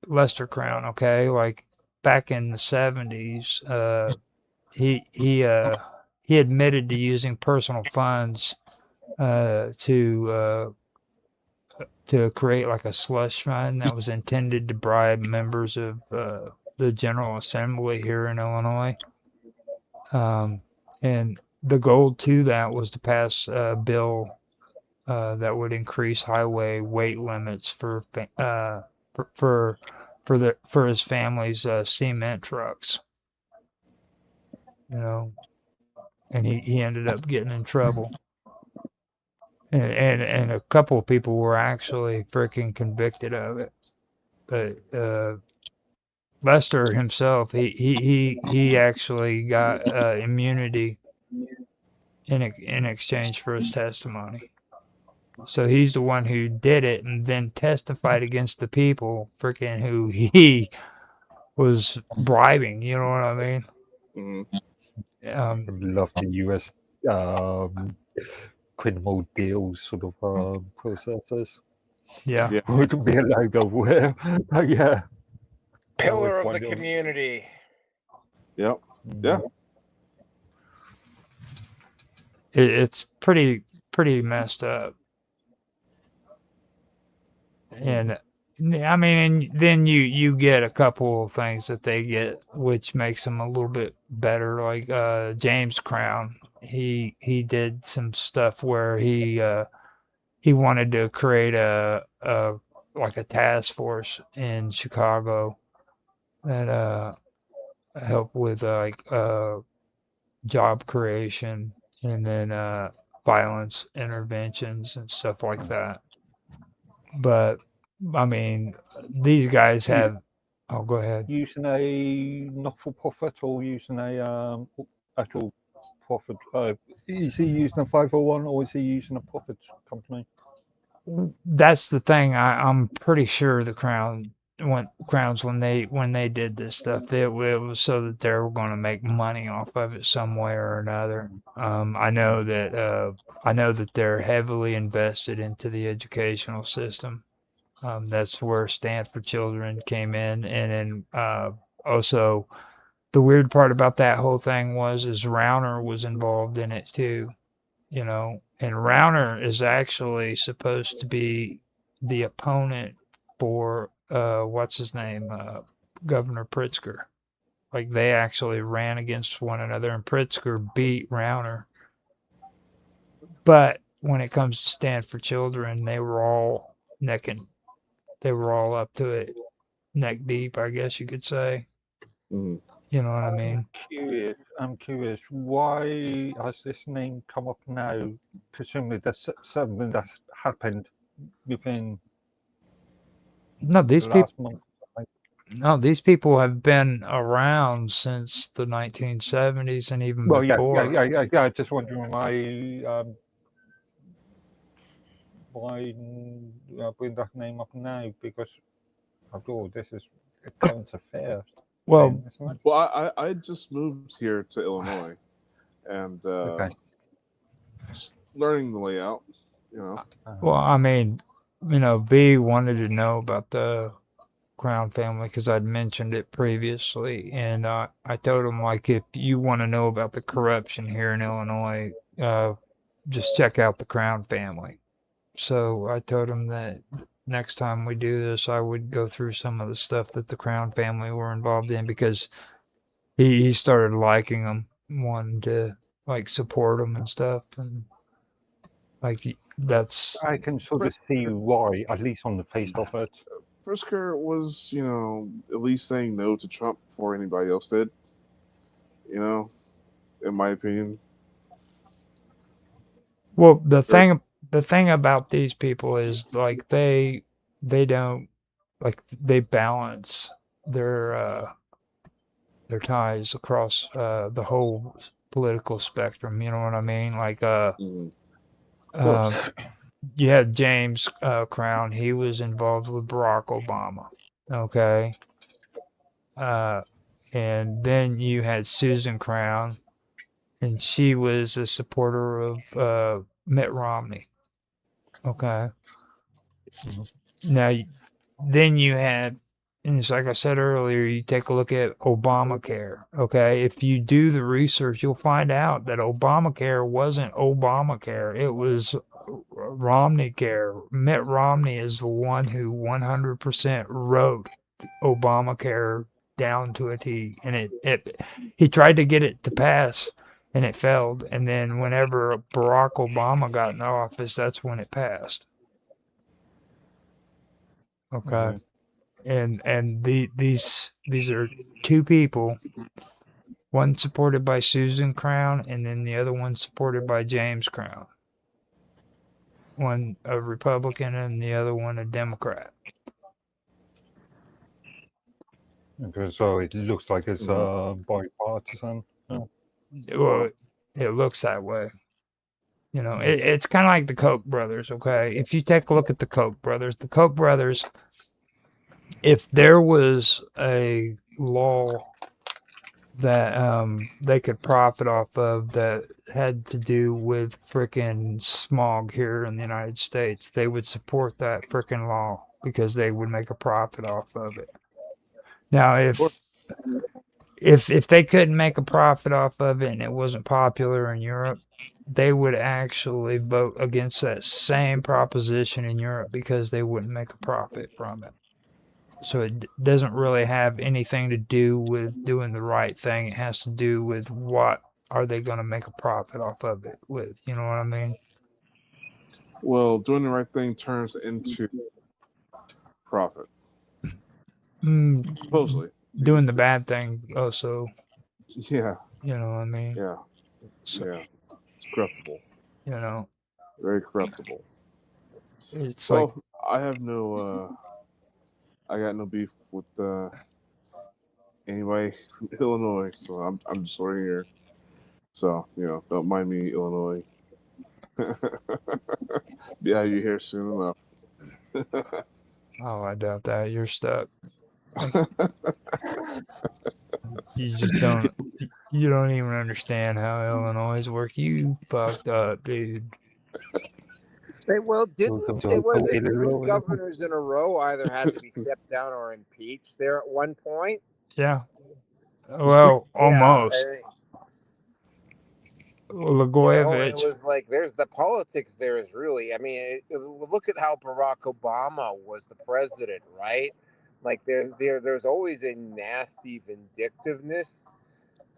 Lester Crown, okay, like back in the 70s, he admitted to using personal funds to create like a slush fund that was intended to bribe members of the General Assembly here in Illinois. And the goal to that was to pass a bill that would increase highway weight limits for his family's cement trucks. And he ended up getting in trouble. And a couple of people were actually freaking convicted of it. But Lester himself, he actually got immunity in exchange for his testimony. So he's the one who did it and then testified against the people freaking who he was bribing. You know what I mean? Mm-hmm. I love the U.S. criminal deals sort of processes. Yeah. Yeah. Wouldn't be allowed over here. But yeah. Pillar of the wondered. community. Yep. Yeah. It's pretty messed up. And I mean, and then you get a couple of things that they get, which makes them a little bit better. Like James Crown, he did some stuff where he wanted to create a like a task force in Chicago that help with job creation and then violence interventions and stuff like that. But I mean, these guys have. Oh, go ahead. Using a not-for-profit or using a actual profit? Is he using a 501 or is he using a profit company? That's the thing. I'm pretty sure the Crowns when they did this stuff, it was so that they were going to make money off of it some way or another. I know that they're heavily invested into the educational system. That's where Stand for Children came in, and then also the weird part about that whole thing is Rauner was involved in it too. You know, and Rauner is actually supposed to be the opponent for what's his name, Governor Pritzker. Like they actually ran against one another, and Pritzker beat Rauner. But when it comes to Stand for Children, they were all they were all up to it, neck deep, I guess you could say. Mhm. You know what I mean? I'm curious. Why has this name come up now? Presumably, there's something that's happened within No, the last month. these people have been around since the 1970s and even Well, before. yeah. Just wondering why bring that name up now? Because after all, this is a current affair. Well, thing, isn't it? Well, I just moved here to Illinois, and Okay. just learning the layout. You know. well, I mean, B wanted to know about the Crown family because I'd mentioned it previously, and I told him like if you want to know about the corruption here in Illinois, just check out the Crown family. So I told him that next time we do this, I would go through some of the stuff that the Crown family were involved in because he started liking them, wanting to like support them and stuff, and like that's I can sort of see why, at least on the face of it. Pritzker was, at least saying no to Trump before anybody else did. In my opinion. well the thing about these people is like they don't like they balance their ties across the whole political spectrum. You know what I mean? Like Mhm. you had James Crown. He was involved with Barack Obama. Okay. And then you had Susan Crown, and she was a supporter of Mitt Romney. Okay. Now, then you had, and it's like I said earlier, you take a look at Obamacare. Okay. If you do the research, you'll find out that Obamacare wasn't Obamacare, it was Romney Care. Mitt Romney is the one who 100% wrote Obamacare down to a T, and he tried to get it to pass, and it failed. And then whenever Barack Obama got in office, that's when it passed. Okay, and these are two people, one supported by Susan Crown, and then the other one supported by James Crown. One a Republican and the other one a Democrat. So it looks like it's bipartisan. Well, it looks that way. It's kind of like the Koch brothers, okay? If you take a look at the Koch brothers, if there was a law that they could profit off of that had to do with frickin' smog here in the United States, they would support that frickin' law because they would make a profit off of it. Now, if they couldn't make a profit off of it and it wasn't popular in Europe, they would actually vote against that same proposition in Europe because they wouldn't make a profit from it. So it doesn't really have anything to do with doing the right thing. It has to do with what are they going to make a profit off of it with. You know what I mean? Well, doing the right thing turns into profit, supposedly. Doing the bad thing also. Yeah, You know what I mean? yeah, So, yeah. It's corruptible. You know, Very corruptible. it's like Well, I have no. I got no beef with anybody from Illinois, so I'm just right here. So don't mind me, Illinois. Be out of your hair soon enough. oh, I doubt that you're stuck. You just don't. You don't even understand how Illinois work. You fucked up, dude. Well, didn't Welcome it to was it Hawaii, 3 Lord. governors in a row either had to be stepped down or impeached there at one point? Yeah. Well, Yeah, almost. it Blagojevich. was like there's the politics there is really. I mean, look at how Barack Obama was the president, right? Like there's always a nasty vindictiveness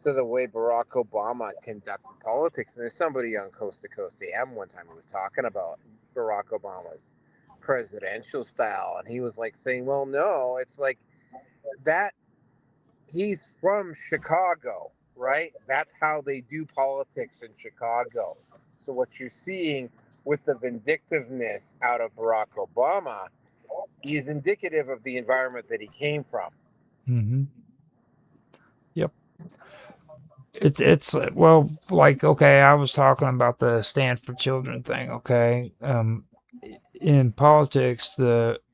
to the way Barack Obama conducted politics. And there's somebody on Coast to Coast AM one time who was talking about Barack Obama's presidential style, and he was like saying, "Well, no, it's like that. He's from Chicago, right? That's how they do politics in Chicago. So what you're seeing with the vindictiveness out of Barack Obama is indicative of the environment that he came from." Mm-hmm. Yep. It's well, like okay, I was talking about the Stand for Children thing. Okay, in politics,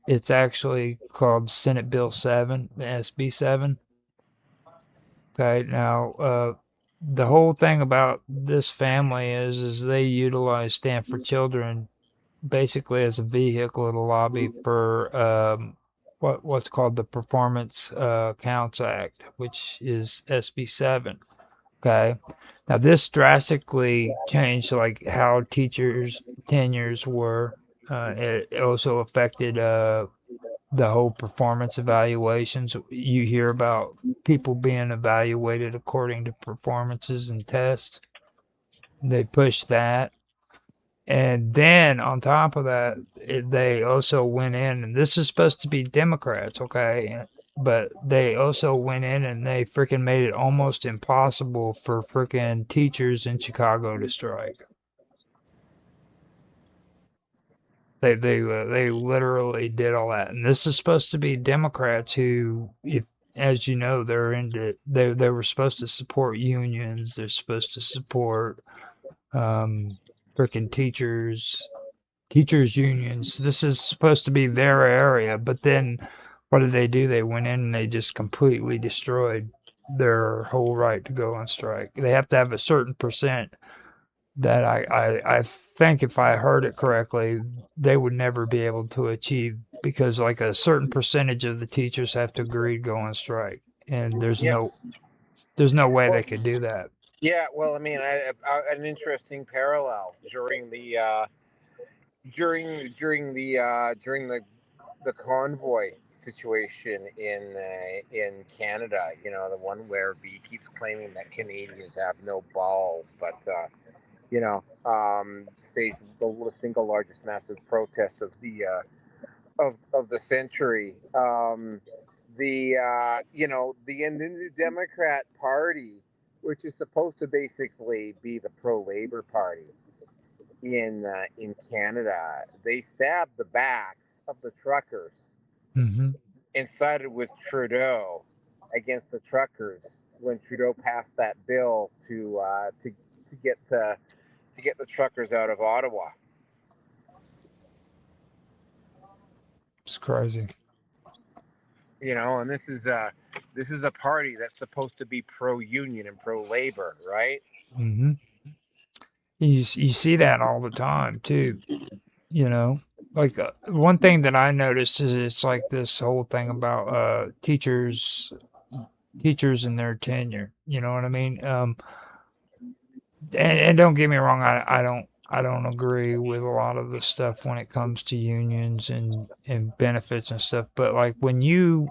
it's actually called Senate Bill 7, the SB 7. Okay, now the whole thing about this family is they utilize Stand for Children basically as a vehicle to lobby for what's called the Performance Counts Act, which is SB 7. Okay, now this drastically changed like how teachers tenures were. It also affected the whole performance evaluations. You hear about people being evaluated according to performances and tests. They pushed that. And then on top of that, they also went in, and this is supposed to be Democrats, okay? But they also went in and they freaking made it almost impossible for freaking teachers in Chicago to strike. They literally did all that, and this is supposed to be Democrats who, if as you know, they were supposed to support unions. They're supposed to support freaking teachers unions. This is supposed to be their area, but then what did they do? They went in and they just completely destroyed their whole right to go on strike. They have to have a certain percent that I think if I heard it correctly, they would never be able to achieve because like a certain percentage of the teachers have to agree to go on strike, and there's Yeah. no way Well, they could do that. Yeah, well, I mean, an interesting parallel during the the convoy situation in Canada. You know, the one where B keeps claiming that Canadians have no balls, but staged the single largest massive protest of the of the century. The New Democrat Party, which is supposed to basically be the pro labor party in Canada, they stabbed the backs of the truckers Mm-hmm. and sided with Trudeau against the truckers when Trudeau passed that bill to get to get the truckers out of Ottawa. It's crazy. And this is a party that's supposed to be pro union and pro labor, right? Mm-hmm. you see that all the time too. You know, like one thing that I noticed is it's like this whole thing about teachers and their tenure. You know what I mean? And don't get me wrong, I don't agree with a lot of the stuff when it comes to unions and benefits and stuff. But like when you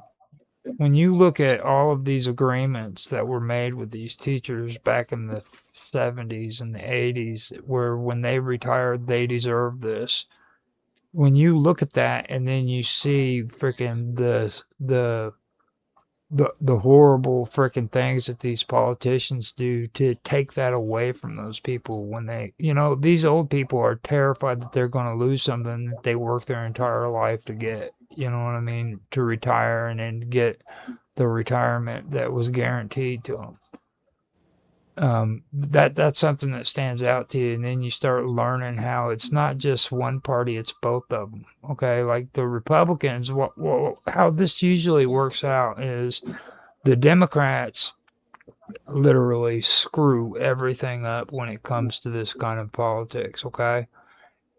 look at all of these agreements that were made with these teachers back in the 70s and the 80s, where when they retired, they deserved this. When you look at that and then you see freaking the horrible freaking things that these politicians do to take that away from those people when they, these old people are terrified that they're going to lose something that they worked their entire life to get, you know what I mean, to retire and then get the retirement that was guaranteed to them. That's something that stands out to you, and then you start learning how it's not just one party, it's both of them. Okay, like the Republicans, how this usually works out is the Democrats literally screw everything up when it comes to this kind of politics. Okay,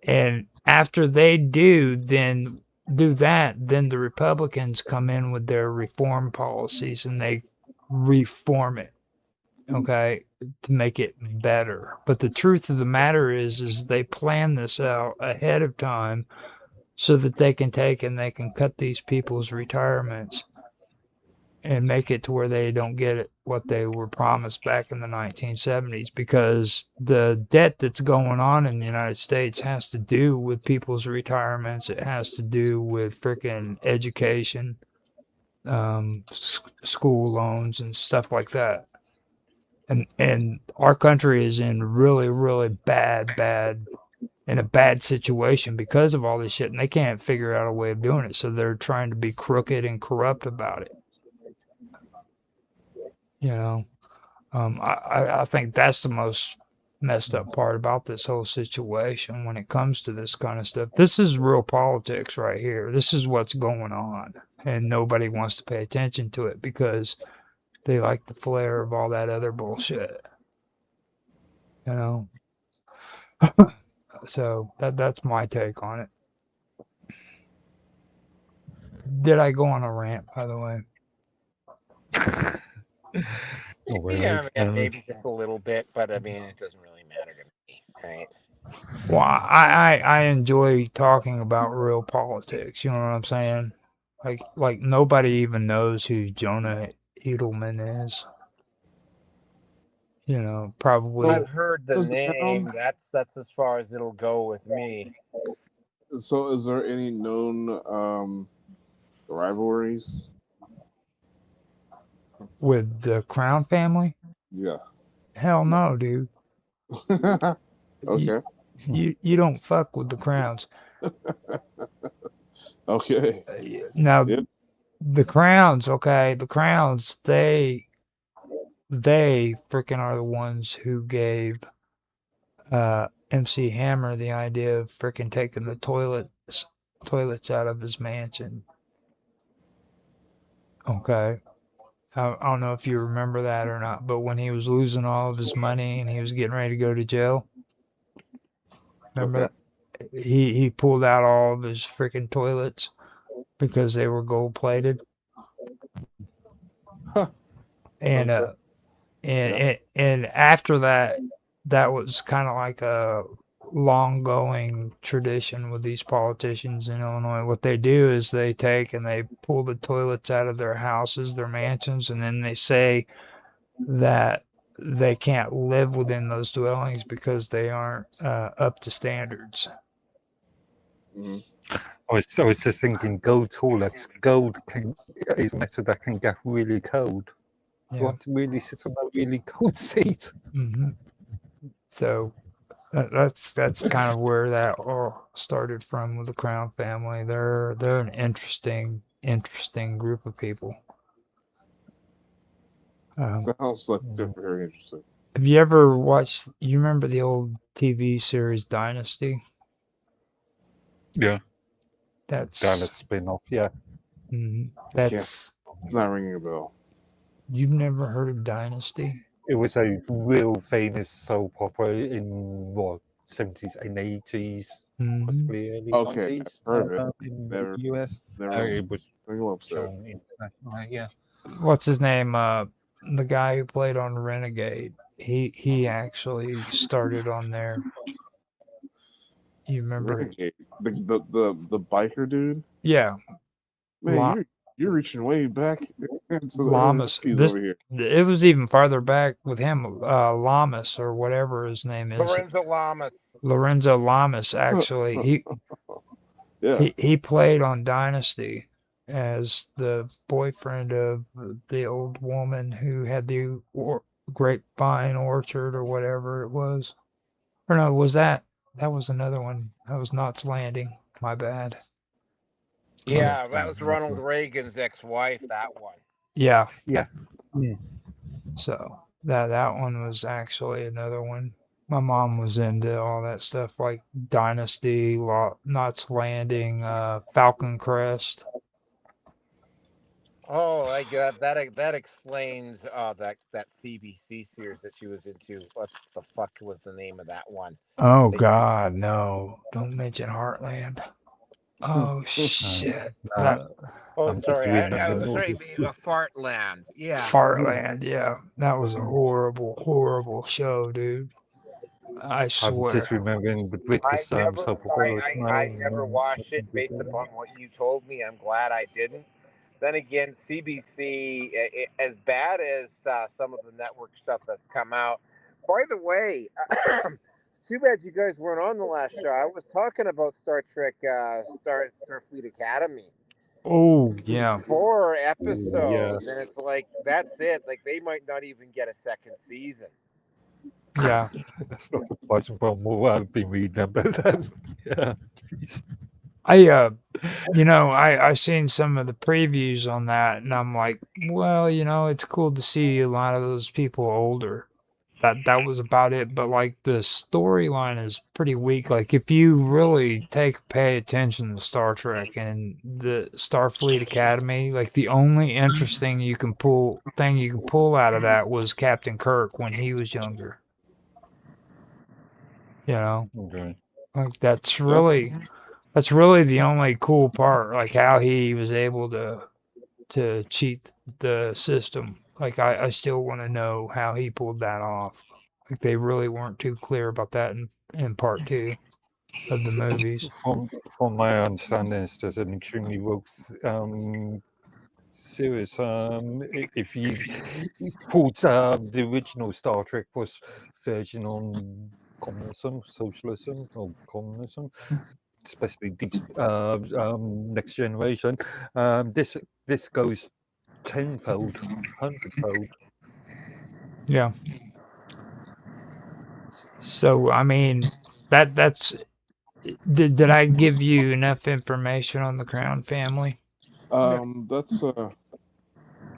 and after they do that, then the Republicans come in with their reform policies and they reform it, okay, to make it better. But the truth of the matter is they plan this out ahead of time so that they can take and they can cut these people's retirements and make it to where they don't get it what they were promised back in the 1970s, because the debt that's going on in the United States has to do with people's retirements. It has to do with freaking education, school loans and stuff like that. And our country is in really, really in a bad situation because of all this shit, and they can't figure out a way of doing it. So they're trying to be crooked and corrupt about it. You know, I think that's the most messed up part about this whole situation when it comes to this kind of stuff. This is real politics right here. This is what's going on, and nobody wants to pay attention to it because they like the flair of all that other bullshit. You know. So that's my take on it. Did I go on a rant, by the way? Not really. Yeah, man, maybe just a little bit, but I mean, it doesn't really matter to me, right? Well, I enjoy talking about real politics. You know what I'm saying? Like nobody even knows who Jonah Edelman is. You know, probably. I've heard the Does the name. town- That's as far as it'll go with me. So, is there any known rivalries? With the Crown family? Yeah. Hell no, dude. Okay. You don't fuck with the Crowns. Okay. Now, Yep. the Crowns, okay, the Crowns, they freaking are the ones who gave MC Hammer the idea of freaking taking the toilets out of his mansion. Okay. I don't know if you remember that or not, but when he was losing all of his money and he was getting ready to go to jail, remember Okay. that? He pulled out all of his freaking toilets because they were gold plated. Huh. And Okay. and after that, that was kind of like a long going tradition with these politicians in Illinois. What they do is they take and they pull the toilets out of their houses, their mansions, and then they say that they can't live within those dwellings because they aren't up to standards. Mhm. I was just thinking gold toilets. Gold is metal that can get really cold. Yeah. You want to really sit on a really cold seat. Mm-hmm. So that's kind of where that all started from with the Crown family. They're an interesting group of people. Sounds like very interesting. Have you ever watched? You remember the old TV series Dynasty? Yeah. That's spin-off. Yeah. that's It's not ringing a bell. You've never heard of Dynasty? it was a real famous soap opera in what 70s and 80s, Mhm. possibly early Okay, 90s heard of it. in Never, the US. never, It was never upset. shown internationally. Yeah. What's his name? The guy who played on Renegade. He actually started on there. You remember? Renegade, the biker dude. Yeah, Man, La- you're reaching way back into the early Lamas. 90s This over here. it was even farther back with him. Lamas or whatever his name is. Lorenzo Lamas. Lorenzo Lamas. Actually, Yeah. he played on Dynasty as the boyfriend of the old woman who had the grapevine orchard or whatever it was. Or no, that was another one. That was Knots Landing. My bad. Yeah, that was Ronald Reagan's ex-wife. That one. Yeah. Yeah. So that one was actually another one. My mom was into all that stuff like Dynasty, Knots Landing, Falcon Crest. Oh, like that explains that CBC series that she was into. What the fuck was the name of that one? Oh They- God, no! Don't mention Heartland. Oh shit! That Oh, I'm just sorry. I remembering was all sorry. the- Fartland. Yeah. Fartland, yeah, that was a horrible, horrible show, dude. I I'm swear. just remembering the I British never, soap operas now. I never watched it based upon what you told me. I'm glad I didn't. Then again, CBC, as bad as some of the network stuff that's come out. By the way, too bad you guys weren't on the last show. I was talking about Star Trek, Starfleet Academy. Oh yeah, 4 episodes, Yeah. and it's like that's it. Like they might not even get a second season. yeah. That's not surprising from what I've been reading about that. Yeah. Jeez. I seen some of the previews on that, and I'm like, well, it's cool to see a lot of those people older. That was about it, but like the storyline is pretty weak. Like if you really pay attention to Star Trek and the Starfleet Academy, like the only interesting thing you can pull out of that was Captain Kirk when he was younger. Okay. Like that's really the only cool part, like how he was able to cheat the system. Like I still want to know how he pulled that off. Like they really weren't too clear about that in part 2 of the movies. From my understanding, it's just an extremely woke series. If you thought the original Star Trek was version on communism, socialism, or communism, especially deep, Next Generation, this goes tenfold, hundredfold. Yeah. So I mean, that's did I give you enough information on the Crown family? That's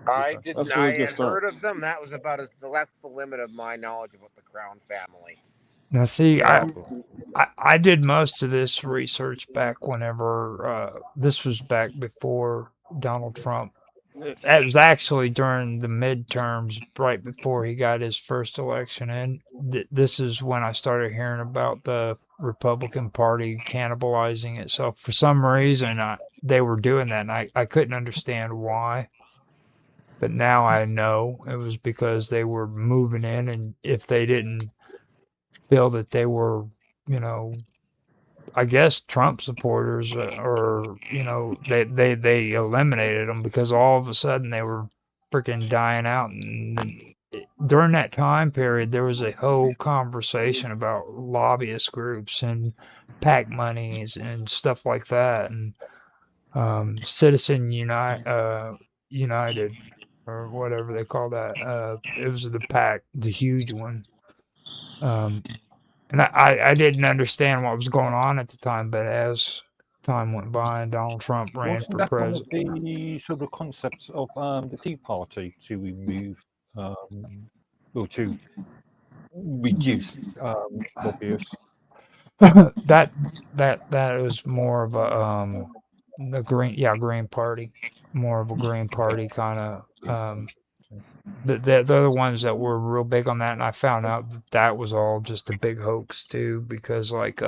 I That's didn't. a really I good had start. heard of them. That was about that's the limit of my knowledge about the Crown family. Now, see, Yeah. I did most of this research back whenever this was back before Donald Trump. It was actually during the midterms, right before he got his first election. And this is when I started hearing about the Republican Party cannibalizing itself. For some reason, they were doing that, and I couldn't understand why. But now I know it was because they were moving in, and if they didn't feel that they were, I guess Trump supporters, or they eliminated them because all of a sudden they were freaking dying out. And then during that time period, there was a whole conversation about lobbyist groups and PAC monies and stuff like that, and United or whatever they call that. It was the PAC, the huge one. And I didn't understand what was going on at the time, but as time went by and Donald Trump ran Wasn't for that one of president. the sort of concepts of the Tea Party to remove or to reduce lobbyists? that was more of the Green Party, more of a Green Party kind of they're the ones that were real big on that, and I found out that that was all just a big hoax too, because like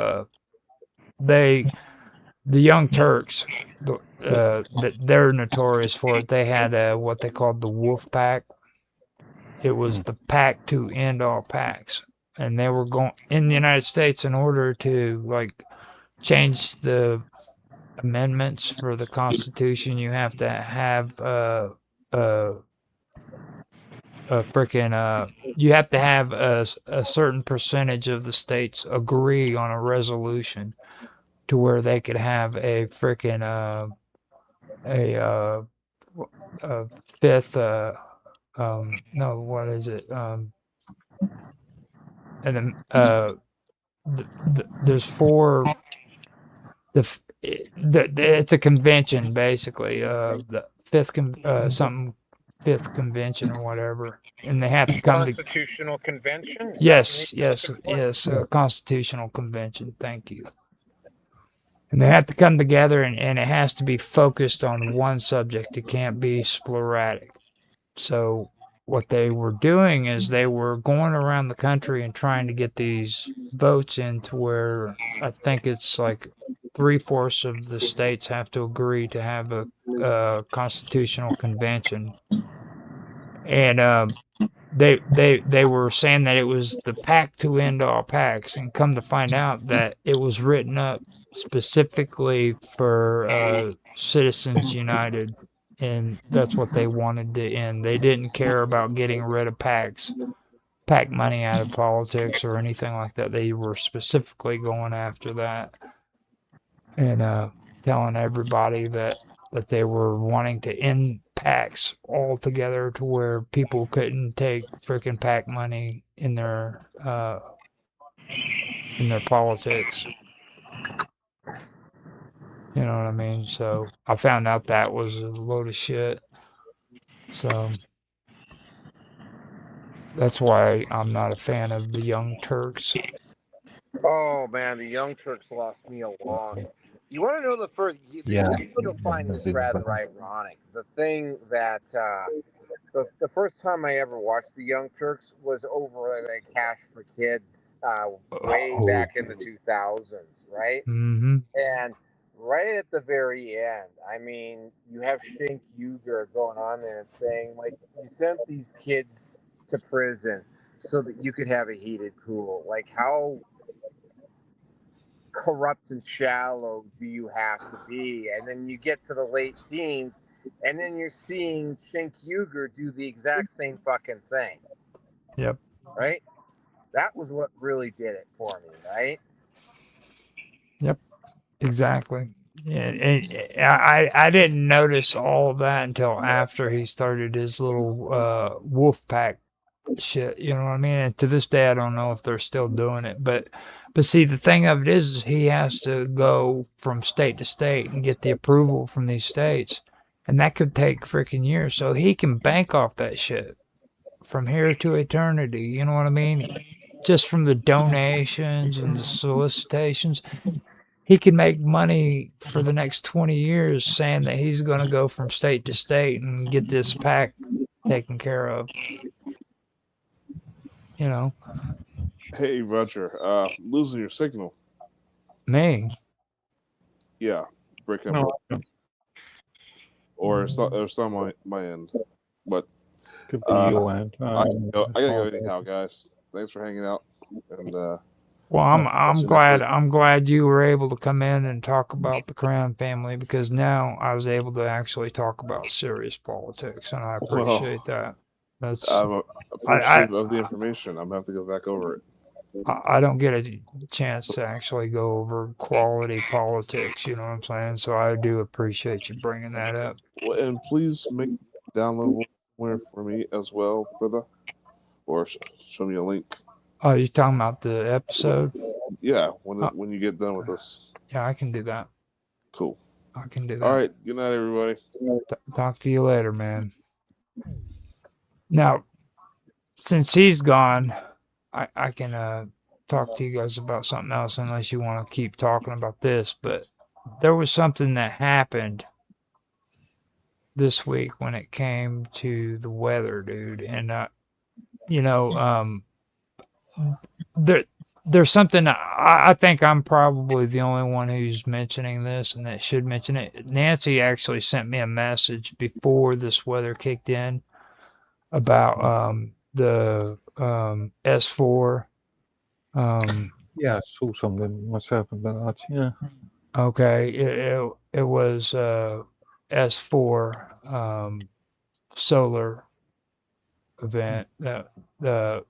the Young Turks, they're notorious for it. They had what they called the Wolf Pack. It was the pack to end all packs, and they were going in the United States in order to like change the amendments for the Constitution. You have to have uh a freaking you have to have a certain percentage of the states agree on a resolution to where they could have a freaking a a fifth no, what is it, and then there's four, it's a convention basically, the something fifth convention or whatever, and they have to come to. Constitutional Convention? Is that Yes, what you're yes, looking for? yes, Constitutional Convention. Thank you. And they have to come together, and it has to be focused on one subject. It can't be sporadic. So what they were doing is they were going around the country and trying to get these votes into where I think it's like 3/4 of the states have to agree to have a constitutional convention. And they were saying that it was the pact to end all pacts, and come to find out that it was written up specifically for Citizens United, and that's what they wanted to end. They didn't care about getting rid of pacts, pack money out of politics or anything like that. They were specifically going after that, and telling everybody that they were wanting to end packs altogether to where people couldn't take freaking pack money in their politics. You know what I mean? So I found out that was a load of shit. So that's why I'm not a fan of the Young Turks. Oh man, the Young Turks lost me along. You want to know the first? Yeah. You'll find this rather ironic. The thing that the first time I ever watched the Young Turks was over the Cash for Kids way back in the 2000s, right? Mm-hmm. And right at the very end, I mean, you have Shink Uger going on there and saying, like, you sent these kids to prison so that you could have a heated pool. Like, how corrupt and shallow do you have to be? And then you get to the late teens, and then you're seeing Shink Uger do the exact same fucking thing. Yep. Right? That was what really did it for me, right? Yep. Exactly. Yeah, and I didn't notice all of that until after he started his little wolf pack shit. You know what I mean? And to this day, I don't know if they're still doing it, but see, the thing of it is he has to go from state to state and get the approval from these states, and that could take freaking years. So he can bank off that shit from here to eternity. You know what I mean? Just from the donations and the solicitations. He can make money for the next 20 years saying that he's going to go from state to state and get this pack taken care of. You know? Hey, Roger. Losing your signal. Me? Yeah, breaking No. up. Or some on my end. But Could be your end. I gotta go anyhow, guys. Thanks for hanging out. And Well, I'm see you glad next week. I'm glad you were able to come in and talk about the Crown family, because now I was able to actually talk about serious politics, and I appreciate that. That's I'm appreciative of the information. I'm gonna have to go back over it. I don't get a chance to actually go over quality politics, you know what I'm saying? So I do appreciate you bringing that up. Well, and please make download somewhere for me as well, brother. Or show me a link. Oh, you're talking about the episode? Yeah, when you get done with this. Yeah, I can do that. Cool. I can do that. All right. Good night, everybody. Talk to you later, man. Now, since he's gone, I can talk to you guys about something else, unless you want to keep talking about this. But there was something that happened this week when it came to the weather, dude. And there there's something I think I'm probably the only one who's mentioning this and that should mention it. Nancy actually sent me a message before this weather kicked in about the S4. Yeah, I saw something myself about that. Yeah. Okay, it was S4 solar event that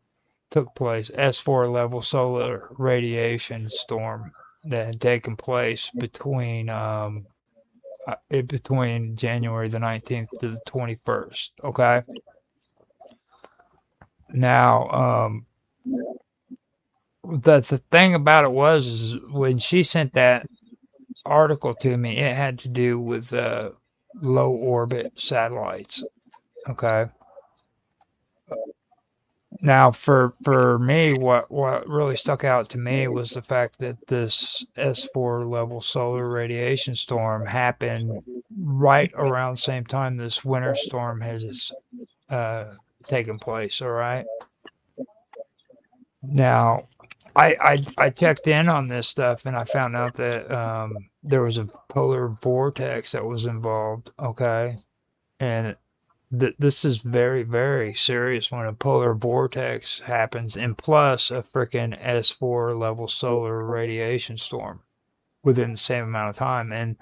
took place. S4 level solar radiation storm that had taken place between January the 19th to the 21st. Okay. Now, the thing about it was is when she sent that article to me, it had to do with low orbit satellites. Okay. Now, for me, what really stuck out to me was the fact that this S4 level solar radiation storm happened right around the same time this winter storm has taken place. All right. Now, I checked in on this stuff and I found out that there was a polar vortex that was involved. Okay, and this is very, very serious when a polar vortex happens, and plus a freaking S4 level solar radiation storm within the same amount of time. And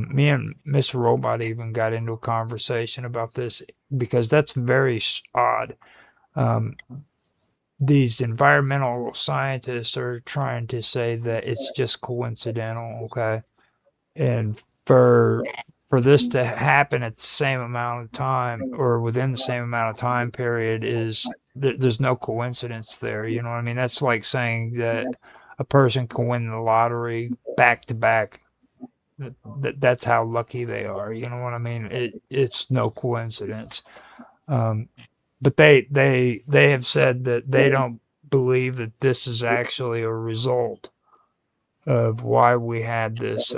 me and Mr. Robot even got into a conversation about this because that's very odd. Um, these environmental scientists are trying to say that it's just coincidental, okay? And for this to happen at the same amount of time or within the same amount of time period is there's no coincidence there. You know what I mean? That's like saying that a person can win the lottery back to back. That's how lucky they are. You know what I mean? It's no coincidence. But they have said that they don't believe that this is actually a result of why we had this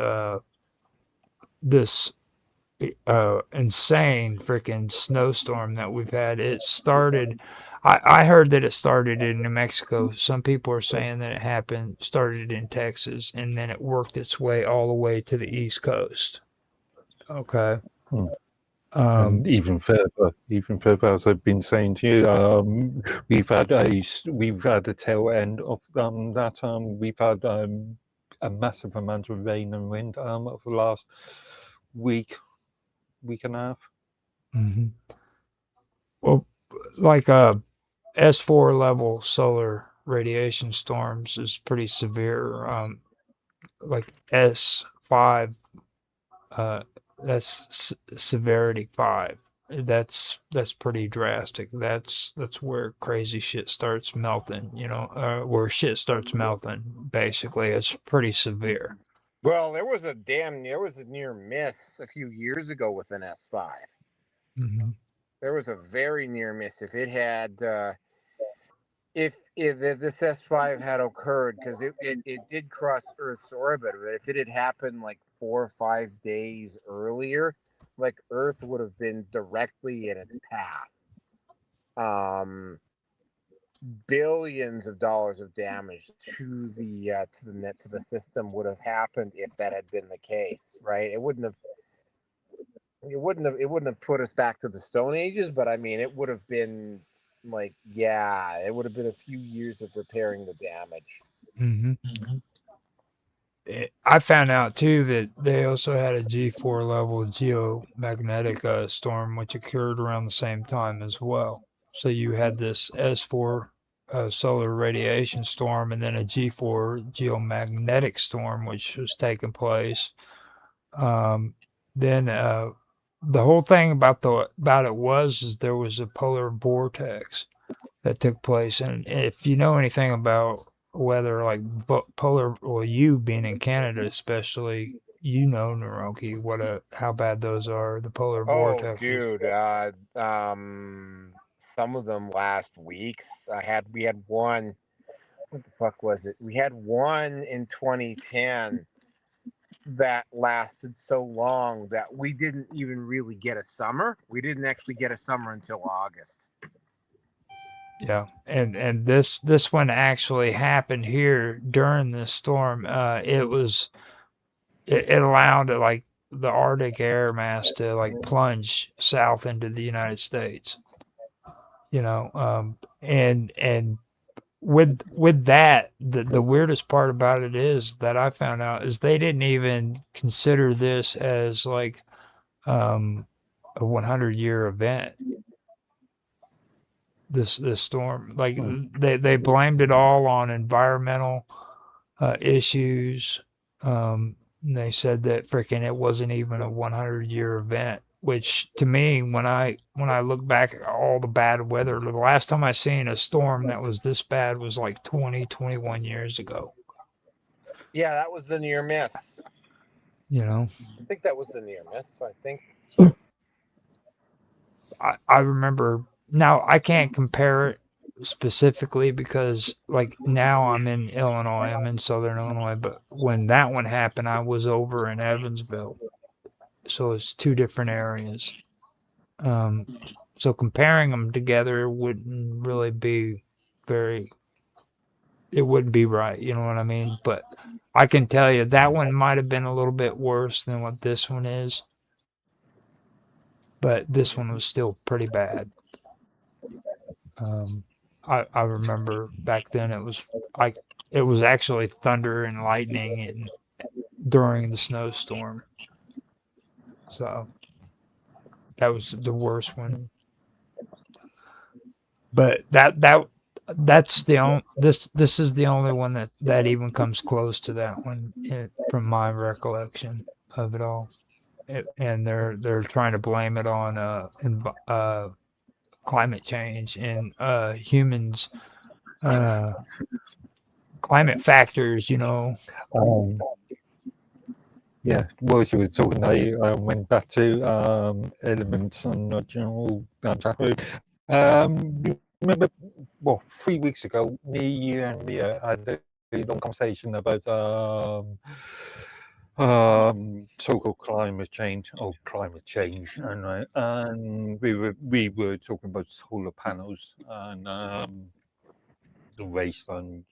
insane freaking snowstorm that we've had. It started. I heard that it started in New Mexico. Some people are saying that started in Texas, and then it worked its way all the way to the East Coast. Okay. And even further, as I've been saying to you, we've had a tail end of that. We've had a massive amount of rain and wind over the last week and a half. Mm-hmm. Well, like S4 level solar radiation storms is pretty severe. Like S5, that's severity 5. That's pretty drastic. That's where crazy shit starts melting. Where shit starts melting. Basically, it's pretty severe. Well, there was a near miss a few years ago with an S5. Mm-hmm. There was a very near miss. If it had, if this S5 had occurred, because it did cross Earth's orbit, but if it had happened like 4 or 5 days earlier, like Earth would have been directly in its path. Billions of dollars of damage to the system would have happened if that had been the case, right? It wouldn't have put us back to the Stone Ages, but I mean, it would have been like, yeah, it would have been a few years of repairing the damage. Mm-hmm. I found out too that they also had a G4 level geomagnetic storm, which occurred around the same time as well. So you had this S4 solar radiation storm, and then a G4 geomagnetic storm, which was taking place. Then the whole thing about it was there was a polar vortex that took place, and if you know anything about weather, like polar, well, you being in Canada especially, Naroki, how bad those are, the polar Oh, vortexes. dude, some of them last week. We had one. What the fuck was it? We had one in 2010 that lasted so long that we didn't even really get a summer. We didn't actually get a summer until August. Yeah, and this one actually happened here during this storm. It allowed like the Arctic air mass to like plunge south into the United States. And with that, the weirdest part about it is that I found out is they didn't even consider this as like a 100-year event. This storm, like they blamed it all on environmental issues. They said that freaking it wasn't even a 100-year event, which to me, when I look back at all the bad weather, the last time I seen a storm that was this bad was like 21 years ago. Yeah, that was the near miss. I think that was the near miss. I think. I remember. Now I can't compare it specifically because like now I'm in Illinois, I'm in Southern Illinois, but when that one happened, I was over in Evansville, so it's two different areas. Um, so comparing them together wouldn't really be very. It wouldn't be right, you know what I mean? But I can tell you that one might have been a little bit worse than what this one is, but this one was still pretty bad. I remember back then it was actually thunder and lightning during the snowstorm. So that was the worst one. But that's the only this is the only one that even comes close to that one from my recollection of it all. And they're trying to blame it on climate change and humans climate factors, Yeah, well, you were talking, I went back to elements and general remember, well, 3 weeks ago, me, you, and Mia had a long conversation about so-called climate change, and we were talking about solar panels and the waste and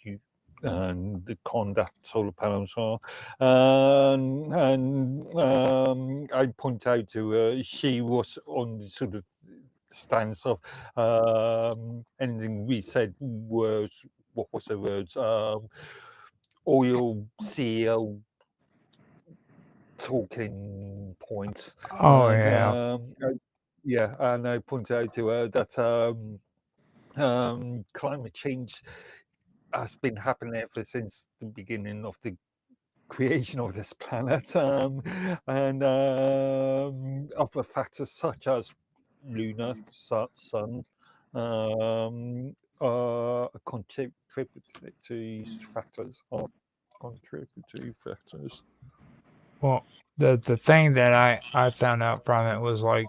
the con that solar panels are, and I point out to her she was on the sort of stance of anything we said was, what was the words, oil CEO talking points. Oh, and, yeah. Yeah, and I point out to her that climate change has been happening ever since the beginning of the creation of this planet, and other factors such as lunar sun contributory factors or contributory factors. Well, the thing that I found out from it was like,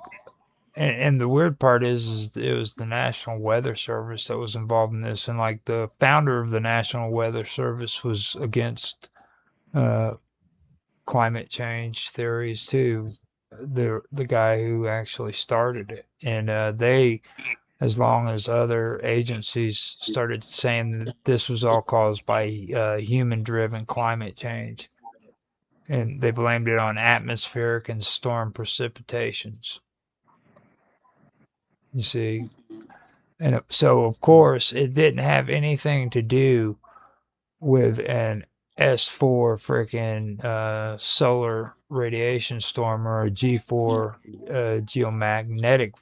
and the weird part is it was the National Weather Service that was involved in this, and like the founder of the National Weather Service was against climate change theories too. The guy who actually started it, and they, as long as other agencies started saying that this was all caused by human-driven climate change, and they blamed it on atmospheric and storm precipitations. You see, and so of course it didn't have anything to do with an S4 freaking solar radiation storm or a G4 geomagnetic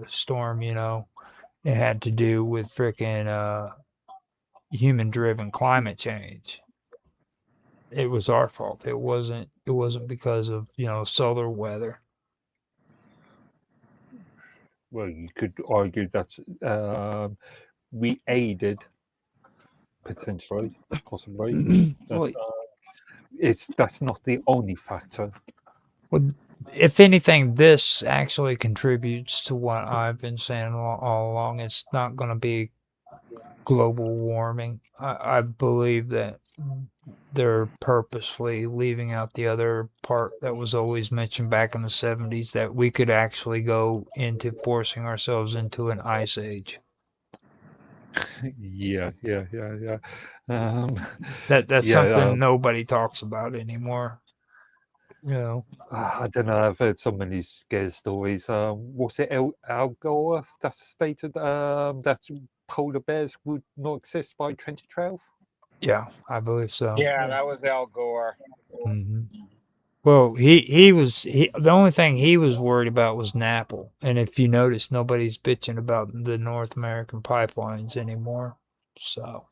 storm. It had to do with freaking human-driven climate change. It was our fault. It wasn't because of solar weather. Well, you could argue that we aided, potentially, possibly. Well, that's not the only factor. Well, if anything, this actually contributes to what I've been saying all along. It's not going to be global warming. I believe that they're purposely leaving out the other part that was always mentioned back in the 70s, that we could actually go into forcing ourselves into an ice age. Yeah. Um, That's yeah. something nobody talks about anymore. I don't know. I've heard so many scare stories. Was it Al Gore that stated that polar bears would not exist by 2012? Yeah, I believe so. Yeah, that was Al Gore. hmm Well, the only thing he was worried about was Napple, and if you notice, nobody's bitching about the North American pipelines anymore. So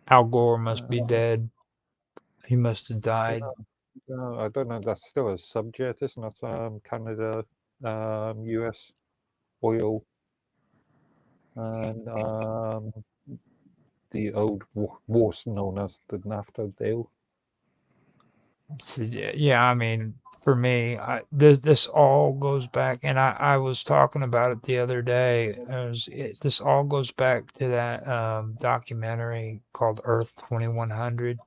Al Gore must be dead. He must have died. I don't know. That's still a subject, isn't it? Canada, US oil, and the old was known as the NAFTA deal. So, yeah. I mean, for me, this all goes back, and I was talking about it the other day. This all goes back to that documentary called Earth 2100.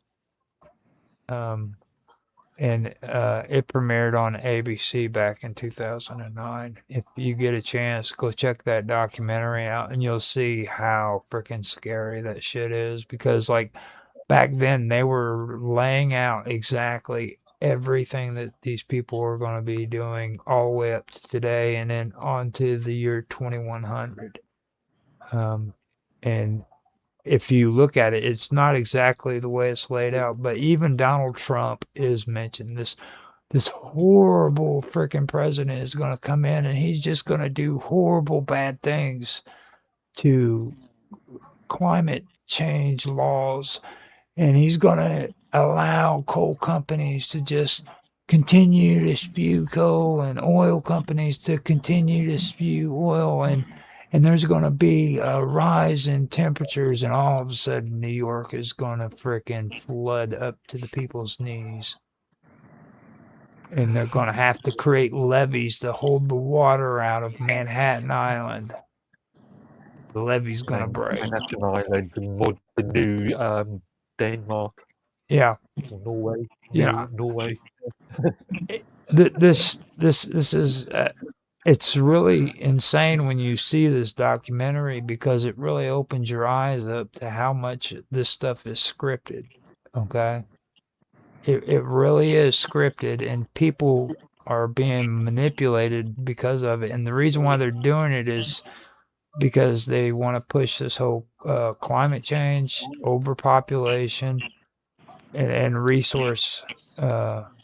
And it premiered on ABC back in 2009. If you get a chance, go check that documentary out, and you'll see how freaking scary that shit is. Because like back then, they were laying out exactly everything that these people were going to be doing all the way up to today, and then on to the year 2100. And if you look at it, it's not exactly the way it's laid out. But even Donald Trump is mentioned. This horrible freaking president is going to come in, and he's just going to do horrible bad things to climate change laws, and he's going to allow coal companies to just continue to spew coal, and oil companies to continue to spew oil, and there's going to be a rise in temperatures, and all of a sudden New York is going to freaking flood up to the people's knees. And they're going to have to create levees to hold the water out of Manhattan Island. The levee's going to break. Manhattan Island, the new Denmark. Yeah. Or Norway. Yeah. Norway. This is it's really insane when you see this documentary, because it really opens your eyes up to how much this stuff is scripted. Okay. It really is scripted, and people are being manipulated because of it. And the reason why they're doing it is because they want to push this whole climate change, overpopulation, and resource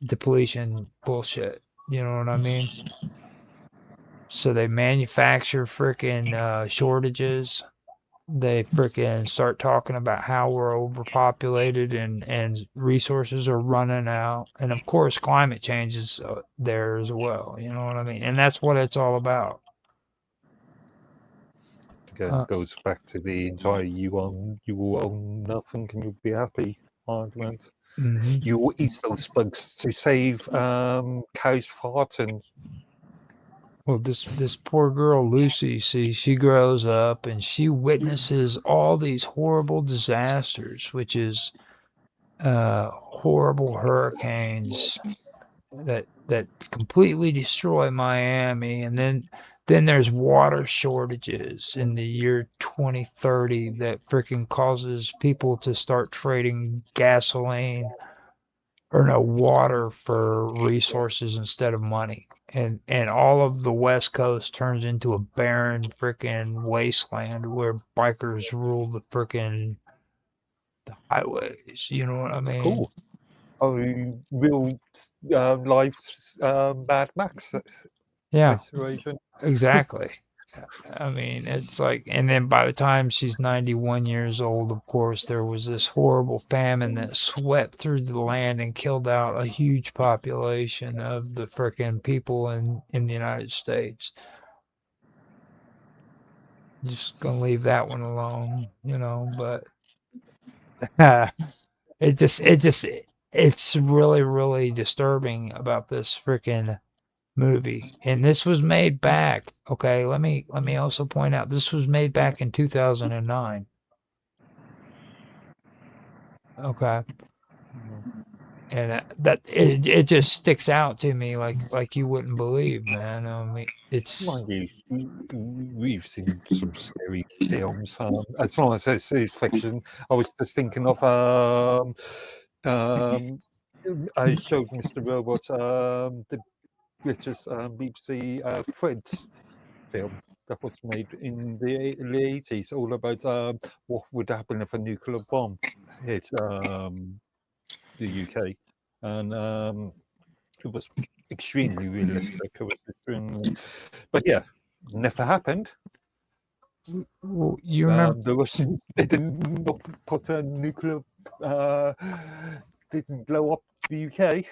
depletion bullshit. You know what I mean? So they manufacture freaking shortages. They freaking start talking about how we're overpopulated, and resources are running out. And of course, climate change is there as well. You know what I mean? And that's what it's all about. It goes back to the entire you own nothing, can you be happy argument. Mm-hmm. You eat those bugs to save cows' fart. And well, this poor girl Lucy, see, she grows up and she witnesses all these horrible disasters, which is horrible hurricanes that completely destroy Miami, and then there's water shortages in the year 2030 that freaking causes people to start trading gasoline, or no, water for resources instead of money. And all of the West Coast turns into a barren freaking wasteland where bikers rule the freaking highways. You know what I mean? cool. Oh, real life Mad Max Yeah, situation. exactly. I mean, it's like, and then by the time she's 91 years old, of course, there was this horrible famine that swept through the land and killed out a huge population of the frickin' people in the United States. Just gonna leave that one alone, but it's really, really disturbing about this frickin' movie. And this was made back, okay, let me also point out, this was made back in 2009. Okay. Mhm. And that it just sticks out to me like you wouldn't believe, man. I mean, it's Mind you, we've seen some scary films. As long as it's fiction, I was just thinking of I showed Mr. Robot the British BBC Fred's film that was made in the 80s, all about what would happen if a nuclear bomb hit the UK, and it was extremely realistic. It was extremely, but yeah, never happened. you remember The Russians didn't not put a nuclear, uh, didn't blow up the UK.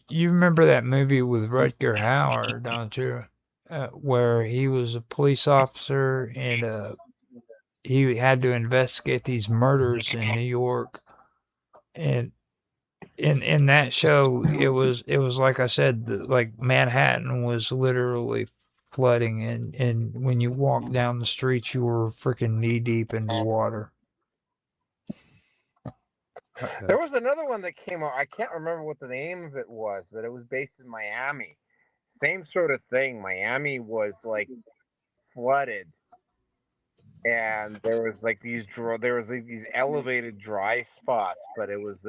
you remember that movie with Rutger Hauer, don't you? Where he was a police officer and he had to investigate these murders in New York, and in that show it was like I said, like Manhattan was literally flooding, and when you walked down the streets you were freaking knee deep into water. There was another one that came out. I can't remember what the name of it was, but it was based in Miami. Same sort of thing. Miami was like flooded, and there was like these elevated dry spots, but it was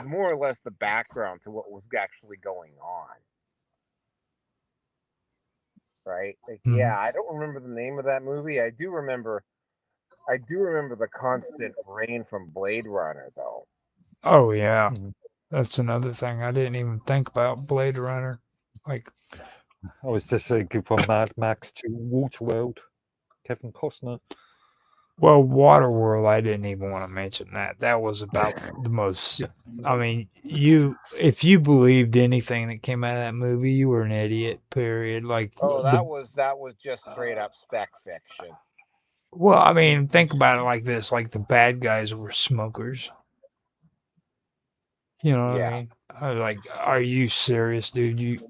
more or less the background to what was actually going on. Right? Like, Mhm. yeah, I don't remember the name of that movie. I do remember the constant rain from Blade Runner, though. Oh yeah, Mhm. that's another thing I didn't even think about. Blade Runner, like, I was just thinking from Mad Max to Waterworld, Kevin Costner. well, Waterworld, I didn't even want to mention that. That was about the most. Yeah. I mean, if you believed anything that came out of that movie, you were an idiot. Period. Like Oh, that was just straight up spec fiction. well, I mean, think about it like this: like the bad guys were smokers. You know what I Yeah. mean? Like, are you serious, dude?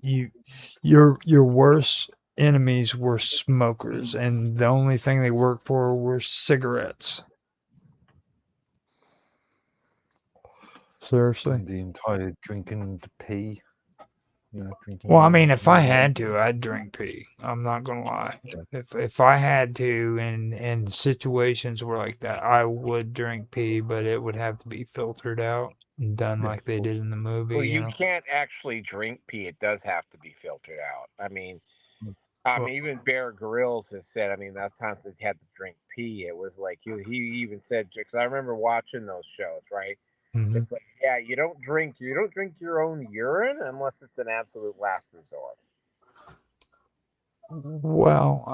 Your worst enemies were smokers, and the only thing they worked for were cigarettes. Seriously? And the entire drinking pee, drinking Well, I mean, if I urine. had to, I'd drink pee. I'm not gonna lie. Yeah. If I had to, in situations where like that, I would drink pee, but it would have to be filtered out and done Yeah, like of they course. did in the movie. Well, You you know? can't actually drink pee. It does have to be filtered out. I mean, Mm. Well, even Bear Grylls has said. I mean, that's times he had to drink pee. It was like he even said, because I remember watching those shows. Right? mhm. It's like, yeah, you don't drink your own urine unless it's an absolute last resort. Well,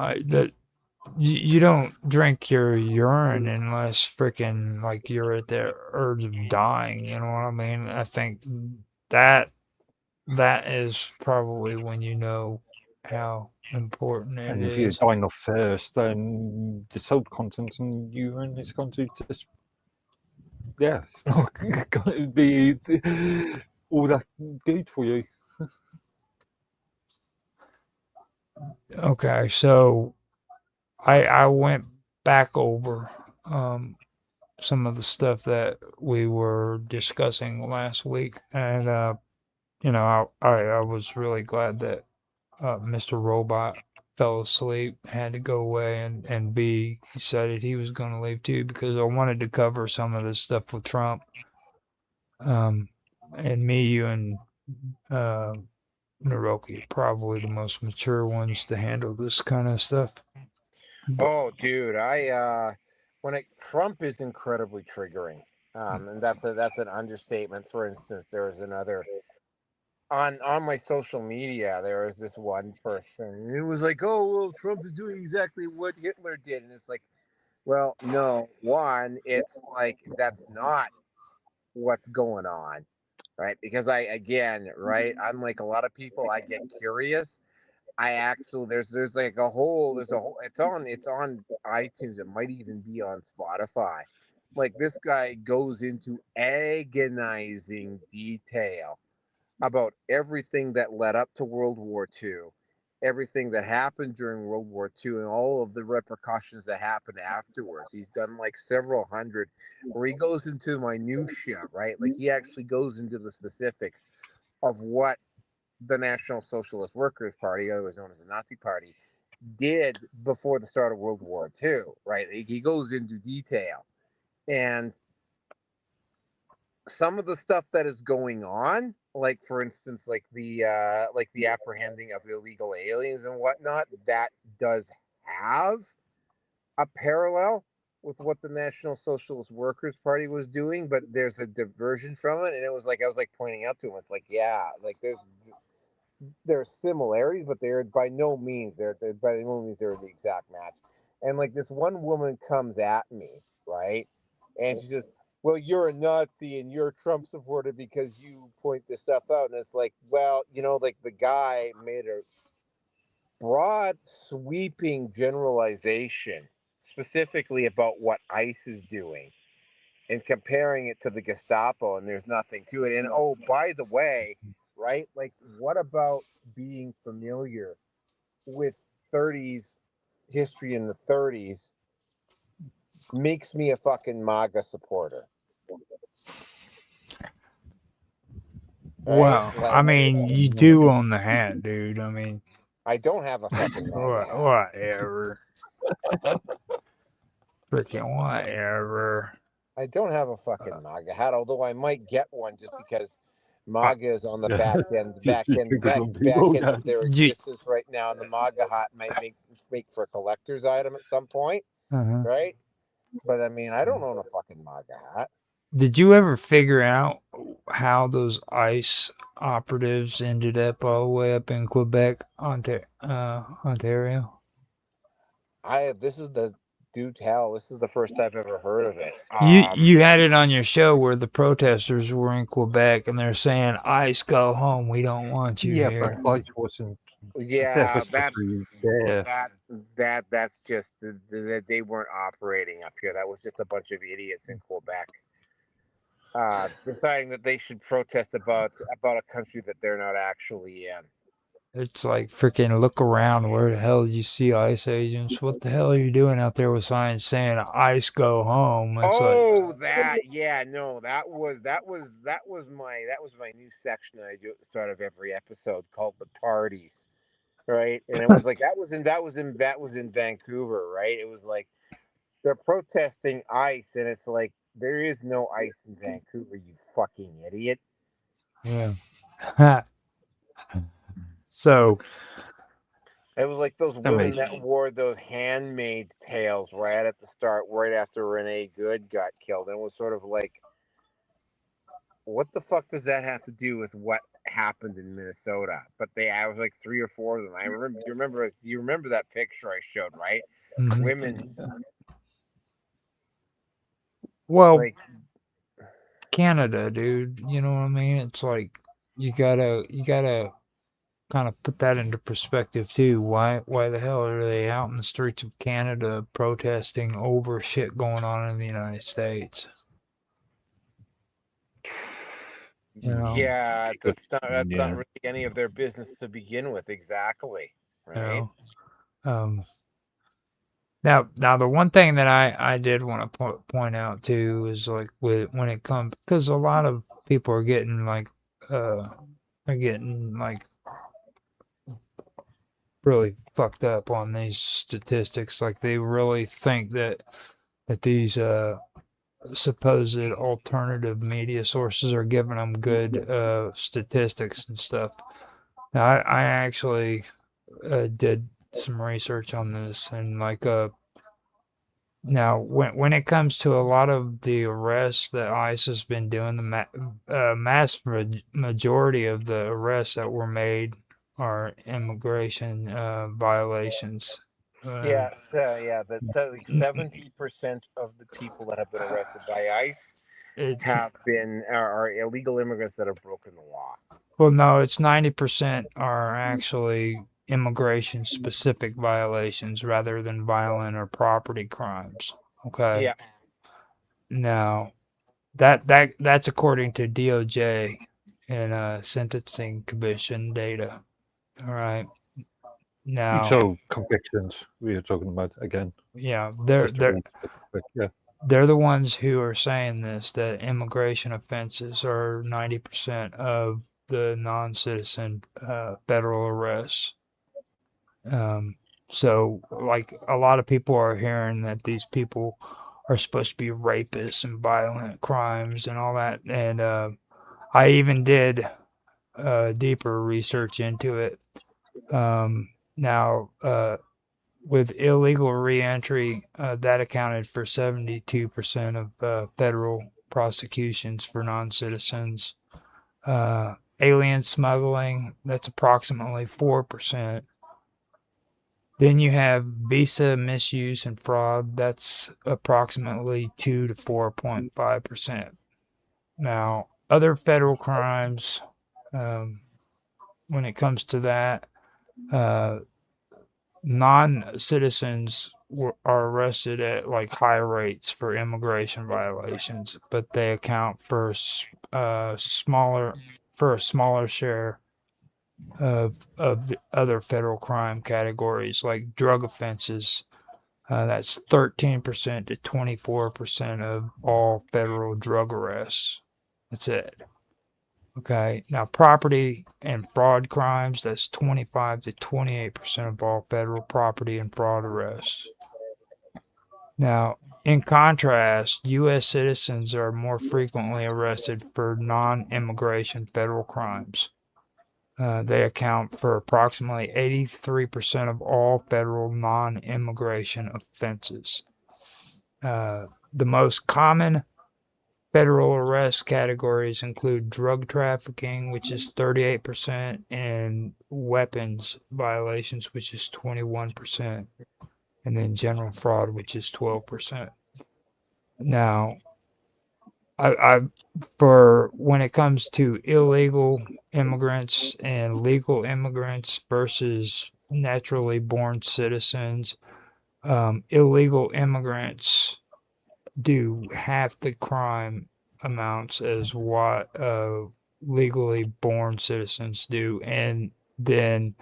you don't drink your urine unless freaking like you're at the urge of dying. You know what I mean? I think that that is probably when you know how important it And if you're is. dying of thirst, then the salt content in urine is going to just, yeah, it's not going to be all that good for you. Okay, so I went back over some of the stuff that we were discussing last week, and I was really glad that Mr. Robot fell asleep, had to go away, and B decided he was going to leave too because I wanted to cover some of this stuff with Trump. And me, you, and uh, Naroki are probably the most mature ones to handle this kind of stuff. But, Oh, dude, Trump is incredibly triggering. And that's an understatement. For instance, there was another on my social media. There was this one person, and it was like, "Oh, well, Trump is doing exactly what Hitler did," and it's like, well, no, one, it's like that's not what's going on, right? Because right, unlike a lot of people, I get curious. I actually there's a whole it's on iTunes. It might even be on Spotify. Like, this guy goes into agonizing detail about everything that led up to World War II everything that happened during World War II and all of the repercussions that happened afterwards. He's done like several hundred where he goes into minutia, right? Like he actually goes into the specifics of what the National Socialist Workers Party, otherwise known as the Nazi Party, did before the start of World War II, right? He goes into detail. And some of the stuff that is going on, like for instance, like the apprehending of illegal aliens and whatnot, that does have a parallel with what the National Socialist Workers Party was doing, but there's a diversion from it. And it was like I was like pointing out to him, it's like, yeah, like there's similarities, but they're by no means they're by no means they're the exact match. And like this one woman comes at me, right? And she just, well, you're a Nazi and you're a Trump supporter because you point this stuff out. And it's like, well, like the guy made a broad, sweeping generalization specifically about what ICE is doing and comparing it to the Gestapo, and there's nothing to it. And oh, by the way, right? Like, what about being familiar with 30s history in the 30s makes me a fucking MAGA supporter? Right? Well, Like, I mean, you do own the hat, dude. I mean, I don't have a fucking MAGA hat. whatever. Freaking whatever. I don't have a fucking MAGA hat, although I might get one just because MAGA is on the back end of their existence right now, and the MAGA hat might make for a collector's item at some point, right? But I mean, I don't own a fucking MAGA hat. Did you ever figure out how those ICE operatives ended up all the way up in Quebec, Ontario? This is the hell. This is the first I've ever heard of it. You had it on your show where the protesters were in Quebec and they're saying, "ICE, go home. We don't want you Yeah, here." but ICE wasn't. Yeah, there. that's just that they weren't operating up here. That was just a bunch of idiots in Quebec deciding that they should protest about a country that they're not actually in. It's like freaking look around. Where the hell do you see ICE agents? What the hell are you doing out there with signs saying "ICE, go home"? It's that was my new section I do at the start of every episode called the parties, right? And it was like that was in Vancouver, right? It was like they're protesting ICE, and it's like there is no ICE in Vancouver, you fucking idiot. Yeah. So it was like those women that wore those Handmaid's Tales right at the start, right after Renee Good got killed, and it was sort of like, what the fuck does that have to do with what happened in Minnesota? But I was like 3 or 4 of them. I remember. You remember that picture I showed, right? Mhm. Women. Well, like Canada, dude. You know what I mean? It's like you gotta kind of put that into perspective too. Why the hell are they out in the streets of Canada protesting over shit going on in the United States? You know? Yeah, that's not really any of their business to begin with. Exactly. Right. Now the one thing that I did want to point out too is like when it comes, because a lot of people are getting like really fucked up on these statistics. Like they really think that these supposed alternative media sources are giving them good statistics and stuff. Now I actually did some research on this, and like now when it comes to a lot of the arrests that ICE has been doing, the mass majority of the arrests that were made are immigration violations. That's like 70% of the people that have been arrested by ICE are illegal immigrants that have broken the law. Well, no, it's 90% are actually immigration specific violations rather than violent or property crimes. Okay. Yeah. Now, that's according to DOJ and Sentencing Commission data. All right. Now, So convictions we are talking about again. yeah, Just to be specific, yeah. they're the ones who are saying this, that immigration offenses are 90% of the non-citizen federal arrests. So, like, a lot of people are hearing that these people are supposed to be rapists and violent crimes and all that. And I even did deeper research into it. Now, with illegal reentry, that accounted for 72% of federal prosecutions for non-citizens. Alien smuggling, that's approximately 4%. Then you have visa misuse and fraud, that's approximately 2 to 4.5%. Now, other federal crimes, when it comes to that, non-citizens are arrested at like high rates for immigration violations, but they account for a smaller share of the other federal crime categories like drug offenses. That's 13% to 24% of all federal drug arrests. That's it. Okay, now property and fraud crimes, that's 25 to 28% of all federal property and fraud arrests. Now, in contrast, U.S. citizens are more frequently arrested for non-immigration federal crimes. They account for approximately 83% of all federal non-immigration offenses. The most common federal arrest categories include drug trafficking, which is 38%, and weapons violations, which is 21%, and then general fraud, which is 12%. Now, for when it comes to illegal immigrants and legal immigrants versus naturally born citizens, illegal immigrants do half the crime amounts as what legally born citizens do, and then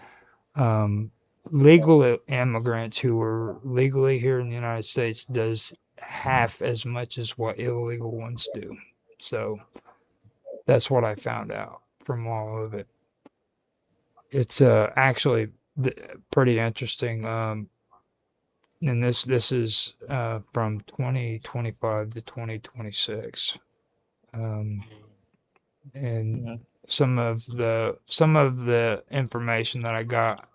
legal immigrants who are legally here in the United States does half as much as what illegal ones do. So that's what I found out from all of it. It's actually pretty interesting. And this is from 2025 to 2026. And some of the information that I got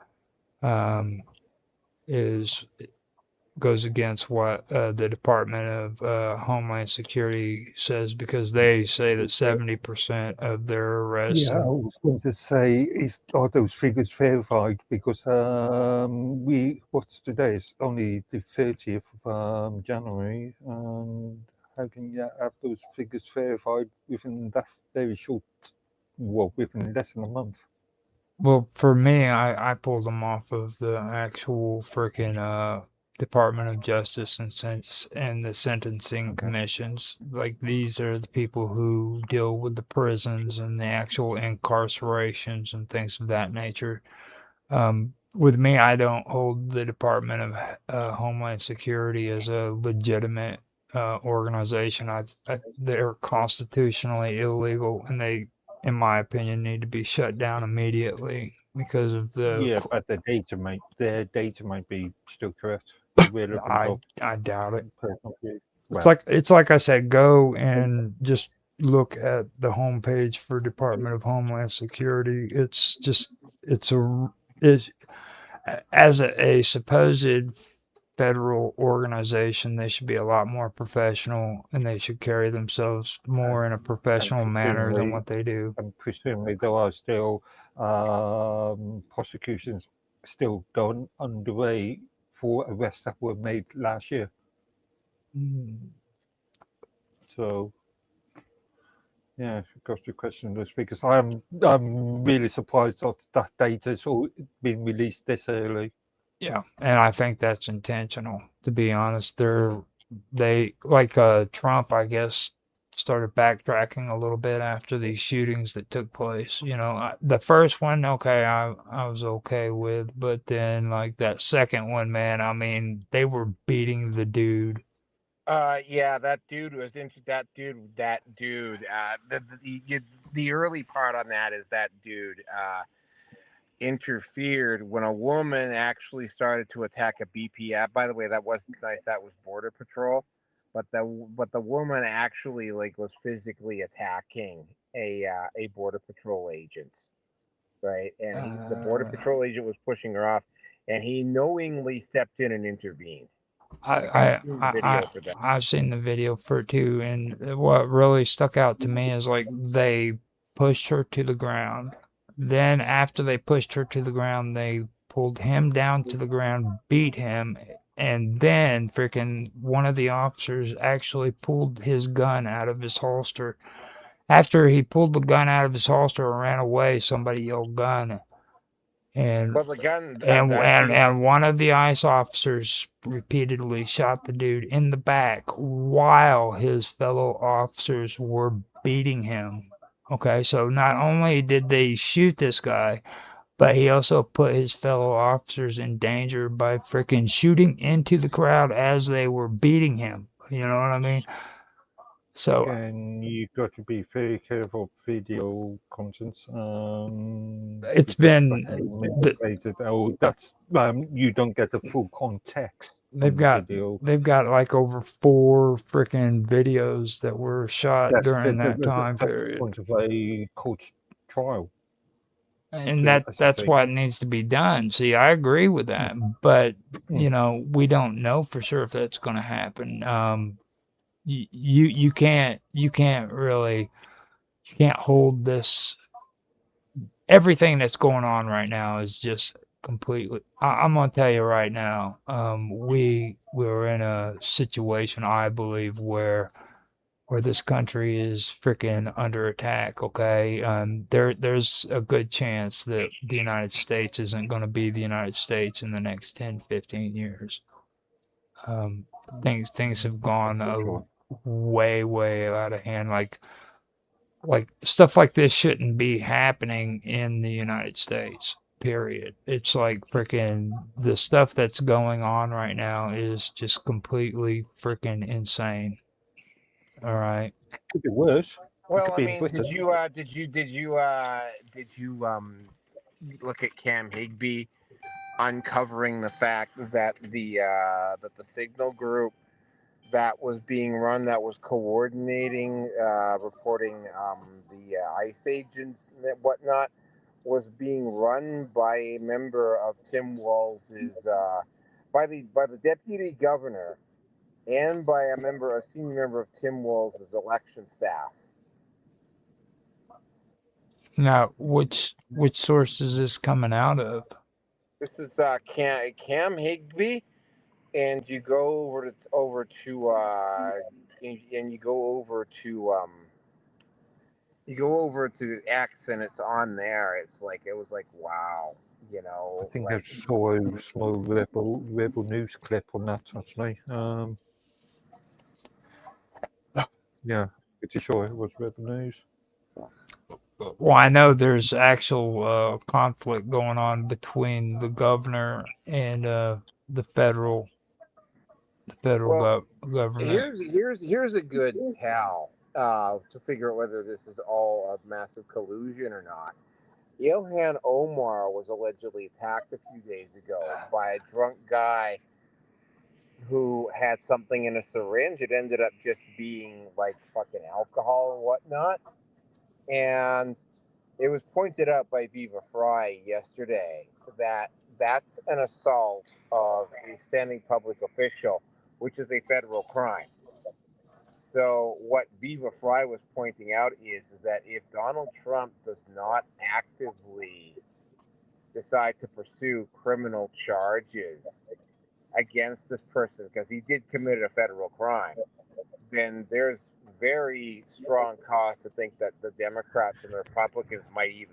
goes against what the Department of Homeland Security says, because they say that 70% of their arrests. Yeah, I was going to say, are those figures verified? Because what's today? It's only the 30th of January. And how can you have those figures verified within that very short, within less than a month? Well, for me, I pulled them off of the actual freaking Department of Justice and the sentencing commissions. Like, these are the people who deal with the prisons and the actual incarcerations and things of that nature. With me, I don't hold the Department of Homeland Security as a legitimate organization. They're constitutionally illegal, and they, in my opinion, need to be shut down immediately because of the. But their data might be still correct. I doubt it. Well, It's like I said, go and just look at the homepage for Department of Homeland Security. It's as a supposed federal organization, they should be a lot more professional, and they should carry themselves more in a professional manner than what they do. And presumably there are still prosecutions still going underway for arrests that were made last year. So, yeah, got your question, Liz, because I'm really surprised that data's all been released this early. Yeah, and I think that's intentional. To be honest, they like Trump, I guess, started backtracking a little bit after these shootings that took place. You know, the first one, okay, I was okay with, but then like that second one, man, I mean, they were beating the dude. Yeah, that dude was into that dude. The early part on that is that dude interfered when a woman actually started to attack a BPF. By the way, that wasn't nice. That was Border Patrol, but the woman actually like was physically attacking a Border Patrol agent, right? And the Border Patrol agent was pushing her off, and he knowingly stepped in and intervened. Like I've seen the video for that. I've seen the video for it too, and what really stuck out to me is like they pushed her to the ground. Then after they pushed her to the ground, they pulled him down to the ground, beat him, and then freaking one of the officers actually pulled his gun out of his holster. After he pulled the gun out of his holster and ran away, somebody yelled gun. And But the gun, and one of the ICE officers repeatedly shot the dude in the back while his fellow officers were beating him. Okay, so not only did they shoot this guy, but he also put his fellow officers in danger by freaking shooting into the crowd as they were beating him. You know what I mean? So Again, you've got to be very careful of video content. it's been that's you don't get the full context. They've got like over 4 freaking videos that were shot during that time period. Point of a court trial. And that's what needs to be done. See, I agree with that, but you know, we don't know for sure if that's going to happen. You can't hold this. Everything that's going on right now is just completely. I'm gonna tell you right now. We're in a situation, I believe, where this country is freaking under attack. Okay, there's a good chance that the United States isn't going to be the United States in the next 10, 15 years. Things have gone way out of hand. Like stuff like this shouldn't be happening in the United States. Period. It's like freaking the stuff that's going on right now is just completely freaking insane. All right. Could be worse. Well, I mean, did you look at Cam Higby uncovering the fact that the signal group that was being run, that was coordinating, reporting the ICE agents and whatnot, was being run by a member of Tim Walls's, by the deputy governor, and by a senior member of Tim Walls's election staff. Now, which source is this coming out of? This is Cam Higby, and you go over to X, and it's on there. It was like wow, you know. I think I saw a small rebel news clip on that actually. Yeah, pretty sure it was rebel news. Well, I know there's actual conflict going on between the governor and the federal government. Here's a good tell to figure out whether this is all a massive collusion or not. Ilhan Omar was allegedly attacked a few days ago by a drunk guy who had something in a syringe. It ended up just being like fucking alcohol and whatnot. And it was pointed out by Viva Fry yesterday that that's an assault of a standing public official, which is a federal crime. So what Viva Fry was pointing out is that if Donald Trump does not actively decide to pursue criminal charges against this person, because he did commit a federal crime, then there's very strong cause to think that the Democrats and the Republicans might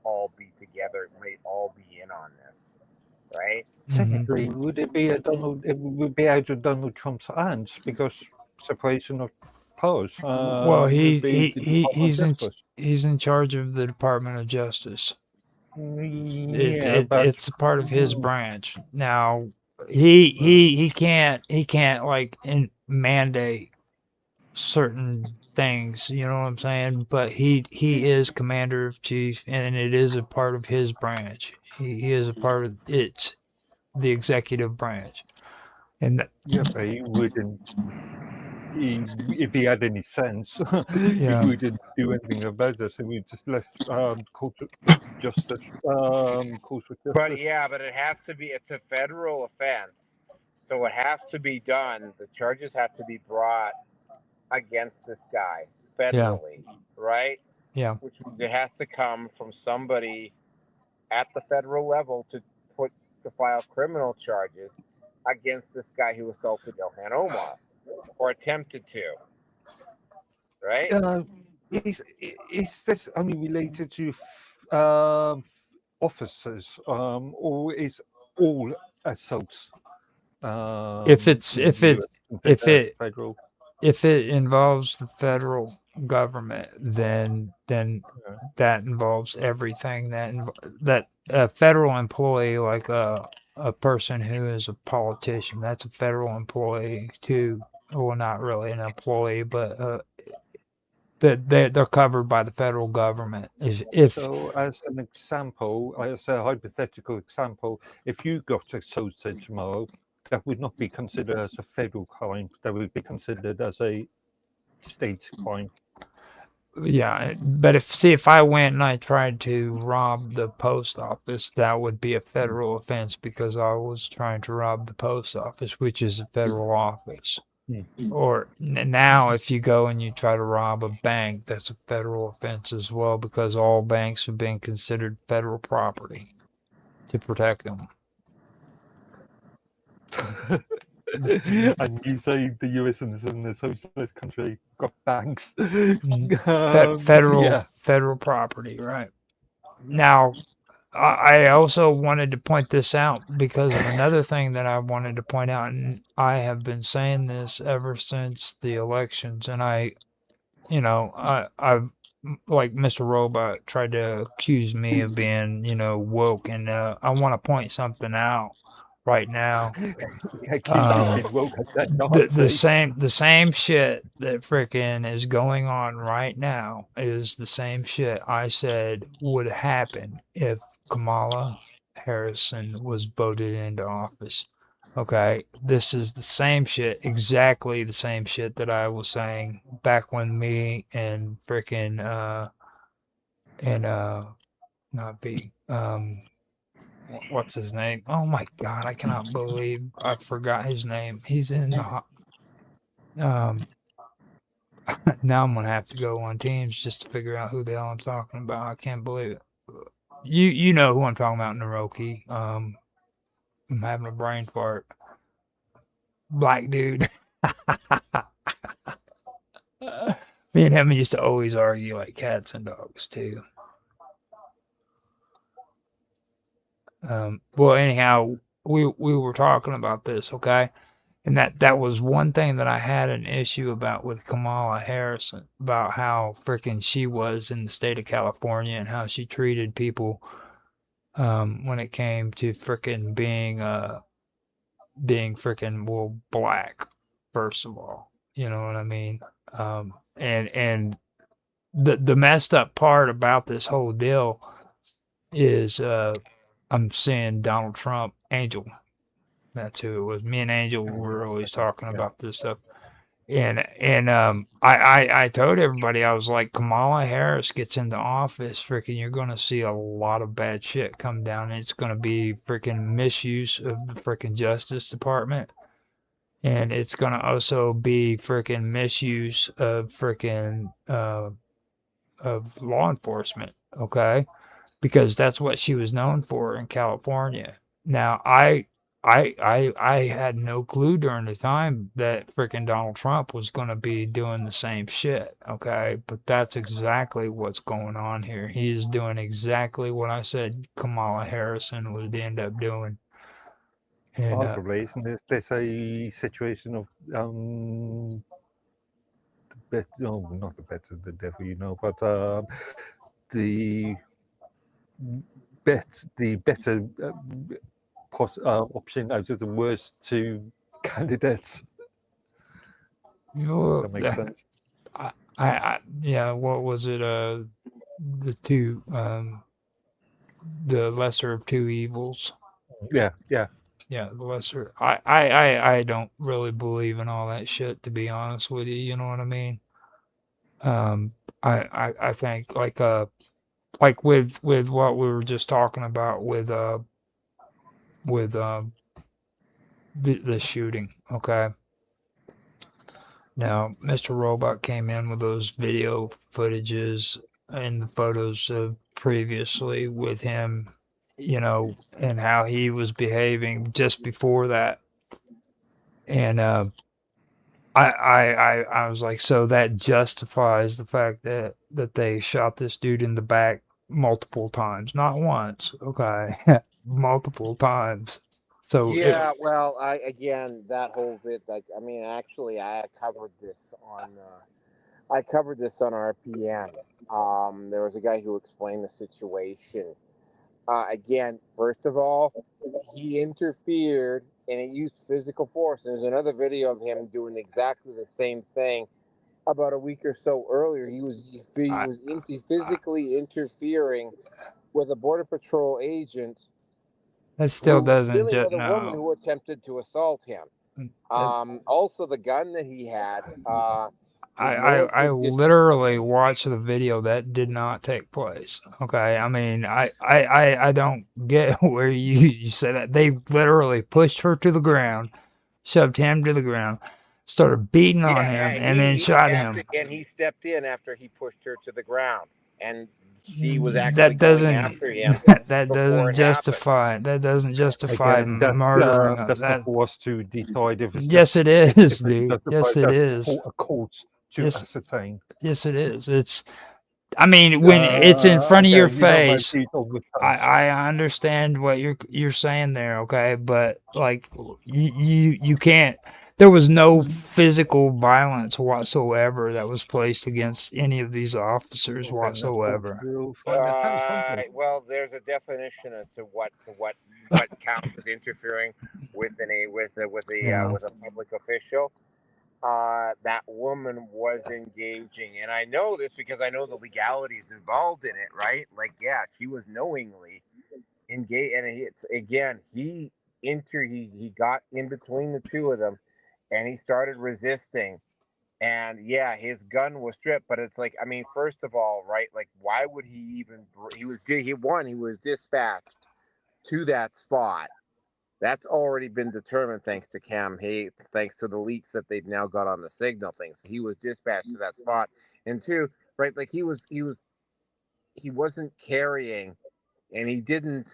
all be together, might all be in on this, right? Technically, would it be out of Donald Trump's hands because separation of powers. Well, Would be the Department of Justice. he's in charge of the Department of Justice. Yeah, but It's a part of his branch. Now Mm. he can't like mandate certain things, you know what I'm saying? But he is commander of chief, and it is a part of his branch. He is a part of it's the executive branch, and yeah, but he wouldn't. If he had any sense, Yeah. he wouldn't do anything about this. He would just let justice, courts of But justice. yeah, but it has to be. It's a federal offense, so it has to be done. The charges have to be brought against this guy federally, right? yeah, Which means it has to come from somebody at the federal level to file criminal charges against this guy who assaulted Ilhan Omar or attempted to, right? Is this only related to officers, or is all assaults? If it's in if the it US if considered it federal? if it involves the federal government, then Yeah. that involves everything that a federal employee, like a person who is a politician, that's a federal employee too. Well, not really an employee, but that they're covered by the federal government. If So, as an example, as a hypothetical example, if you got assaulted tomorrow, that would not be considered as a federal crime. That would be considered as a state crime. Yeah, but if I went and I tried to rob the post office, that would be a federal offense because I was trying to rob the post office, which is a federal office. Or now, if you go and you try to rob a bank, that's a federal offense as well because all banks have been considered federal property to protect them. And you say the US is in a socialist country, got banks. Yeah. Federal property, right? Now, I also wanted to point this out because of another thing that I wanted to point out, and I have been saying this ever since the elections, and I've like Mr. Robot tried to accuse me of being, woke, and I want to point something out right now. The same shit that frickin' is going on right now is the same shit I said would happen if Kamala Harrison was voted into office. Okay, this is the same shit, exactly the same shit that I was saying back when me and frickin' not B what's his name? Oh my god, I cannot believe I forgot his name. He's in the now I'm gonna have to go on Teams just to figure out who the hell I'm talking about. I can't believe it. You know who I'm talking about, Naroki. I'm having a brain fart. Black dude. Me and him used to always argue like cats and dogs too. Well, anyhow, we were talking about this, okay? And that was one thing that I had an issue about with Kamala Harris, about how freaking she was in the state of California and how she treated people when it came to freaking being freaking black, first of all. You know what I mean? And the messed up part about this whole deal is I'm seeing Donald Trump, Angel. That's who it was. Me and Angel were always talking about this stuff. And I told everybody, I was like, Kamala Harris gets into office, freaking you're gonna see a lot of bad shit come down. It's gonna be freaking misuse of the freaking Justice Department. And it's gonna also be freaking misuse of freaking of law enforcement, okay? Because that's what she was known for in California. Now, I had no clue during the time that freaking Donald Trump was going to be doing the same shit, okay? But that's exactly what's going on here. He is doing exactly what I said Kamala Harrison would end up doing. And, Arguably, isn't this a situation of the better, no, not the better the devil, you know, but the better option out of the worst two candidates. You know, That makes sense. yeah, what was it? The two, the lesser of two evils. Yeah, yeah. Yeah, the lesser. I don't really believe in all that shit, to be honest with you. You know what I mean? Um, I think like with what we were just talking about with the shooting. Okay. Now, Mr. Robot came in with those video footages and the photos of previously with him, you know, and how he was behaving just before that. And I was like, so that justifies the fact that they shot this dude in the back multiple times, not once, okay, multiple times. So Yeah, well, I again that whole vid, like, I mean, actually, I covered this on RPN. There was a guy who explained the situation. Again, first of all, he interfered and it used physical force. There's another video of him doing exactly the same thing about a week or so earlier. He I, was physically interfering with a border patrol agent that still who doesn't dealing just with a woman no. who attempted to assault him. That, Also, the gun that he had I, was I more for I just. literally watched the video that did not take place. Okay, I mean I don't get where you said that they literally pushed her to the ground, shoved him to the ground, started beating on Yeah, him, and and then shot after him. and he stepped in after he pushed her to the ground, and she was actually That going doesn't after him that before doesn't it happened. justify Again, murdering that's not that. for us to decide if it's Yes, it is, if it's dude. Yes, justified. it That's is. for a court to Yes, ascertain. yes, it is. It's. I mean, when it's in front of your Okay, you don't like face, heat of the I, press. I understand what you're saying there, okay? But like you can't. There was no physical violence whatsoever that was placed against any of these officers Well, then the court whatsoever. will find that out, won't it? Well, there's a definition as to what counts as interfering with Yeah. with a public official. That woman was engaging, and I know this because I know the legalities involved in it. Right? Like, yeah, she was knowingly engaged, and it's again he got in between the two of them, and he started resisting. And yeah, his gun was stripped, but it's like, I mean, first of all, right? Like, why would he even? He was dispatched to that spot. That's already been determined thanks to Cam Hay, thanks to the leaks that they've now got on the signal thing. So he was dispatched to that spot. And two, right? Like he wasn't carrying, and he didn't,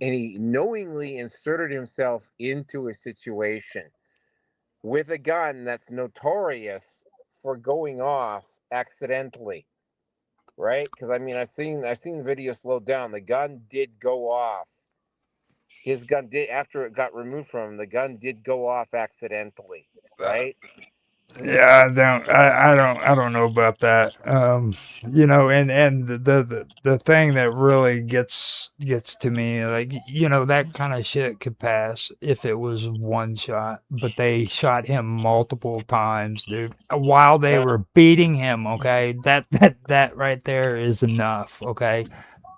and he knowingly inserted himself into a situation with a gun that's notorious for going off accidentally, right? Because I mean, I've seen the video slowed down. The gun did go off. His gun did, after it got removed from him. The gun did go off accidentally, right? Yeah, I don't know about that. You know, and the thing that really gets to me, like, you know, that kind of shit could pass if it was one shot, but they shot him multiple times, dude, while they Uh, were beating him. Okay, that right there is enough. Okay,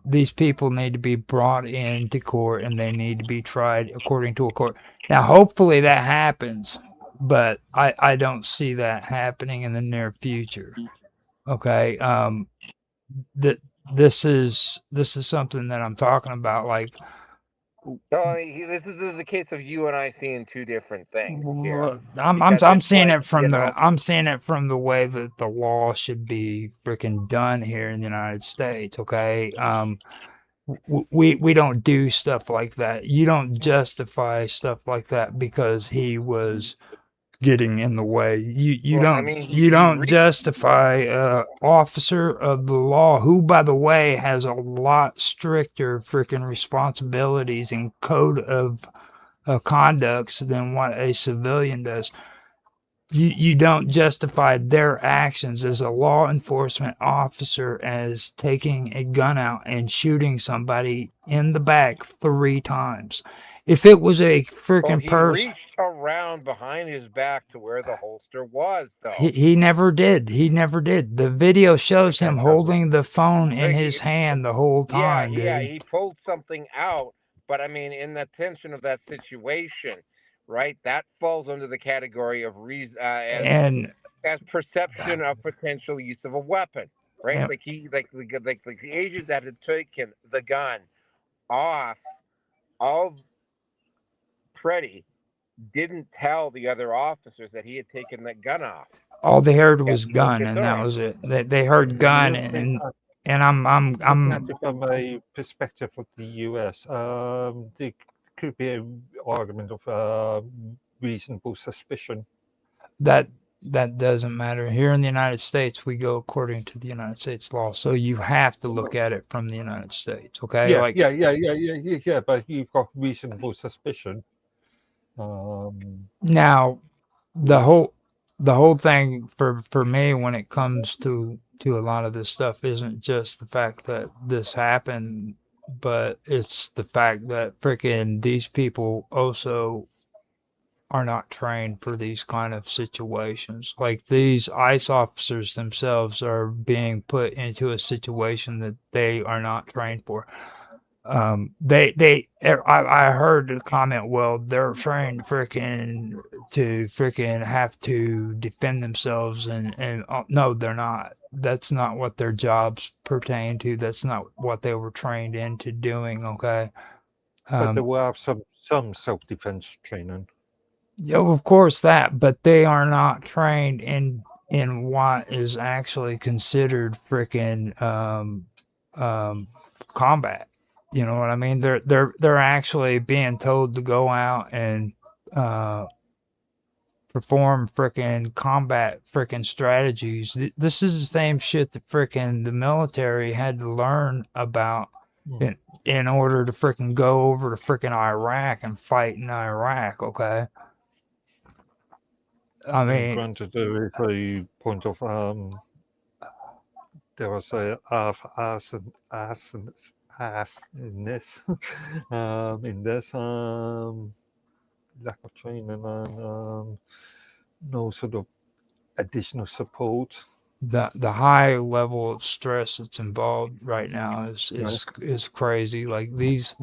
these people need to be brought into court and they need to be tried according to a court. Now, hopefully that happens, but I don't see that happening in the near future. Okay, that this is something that I'm talking about. Like, no, I mean, this is a case of you and I seeing two different things here, I'm because I'm it's seeing like, it from the way that the law should be freaking done here in the United States. Okay, we don't do stuff like that. You don't justify stuff like that because he was getting in the way. well, I mean, You don't justify officer of the law, who, by the way, has a lot stricter freaking responsibilities and code of conducts than what a civilian does. you don't justify their actions as a law enforcement officer as taking a gun out and shooting somebody in the back 3 times. If it was a Well, freaking he person, reached around behind his back to where the holster was, though. he never did. He never did. The video shows him holding the phone in Like, his hand the whole time, yeah, dude. he pulled something out, but I mean, in the tension of that situation, right? That falls under the category of reason And as perception of potential use of a weapon, right? and Like the agent that had taken the gun off of Freddie didn't tell the other officers that he had taken that gun off. all they heard Kept was gun, and that focused was it. They heard gun, and Looking at I'm it from a perspective of the US, there could be an argument of reasonable suspicion. that doesn't matter. Here in the United States, we go according to the United States law, so you have to look at it from the United States. Okay, Yeah, like yeah. But you've got reasonable suspicion. now the Yes. whole thing for me when it comes to a lot of this stuff isn't just the fact that this happened, but it's the fact that freaking these people also are not trained for these kind of situations. Like these ICE officers themselves are being put into a situation that they are not trained for. I heard the comment, well, they're trained freaking to freaking have to defend themselves, and no, they're not. That's not what their jobs pertain to. That's not what they were trained into doing. Okay. But there will have some self-defense training. Yeah, of course that, but they are not trained in what is actually considered freaking combat. You know what I mean? They're actually being told to go out and perform freaking combat freaking strategies. This is the same shit that freaking the military had to learn about in order to freaking go over to freaking Iraq and fight in Iraq. Okay. I mean, granted, there is a point of there was a ass in this in this lack of training and no sort of additional support. the high level of stress that's involved right now is crazy. Like these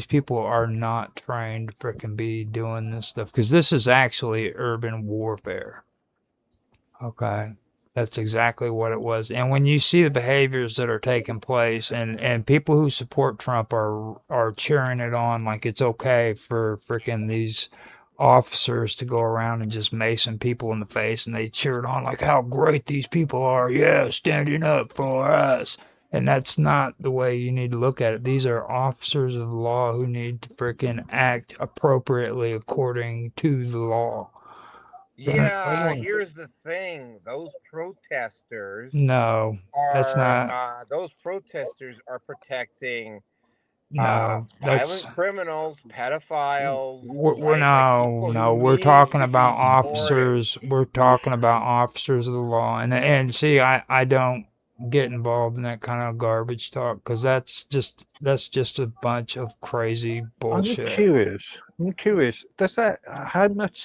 people are not trained to frickin' be doing this stuff because this is actually urban warfare. Okay. That's exactly what it was. And when you see the behaviors that are taking place and people who support Trump are cheering it on like it's okay for freaking these officers to go around and just mason people in the face, and they cheer it on like how great these people are. Yeah, standing up for us. And that's not the way you need to look at it. These are officers of the law who need to freaking act appropriately according to the law. Yeah, here's the thing: those protesters No, that's not. those protesters are protecting No, that's violent criminals, pedophiles. we're Right? Like people who we're need talking to about be supported. officers. We're talking about officers of the law, and see, I don't get involved in that kind of garbage talk because that's just a bunch of crazy bullshit. I'm curious. Does that how much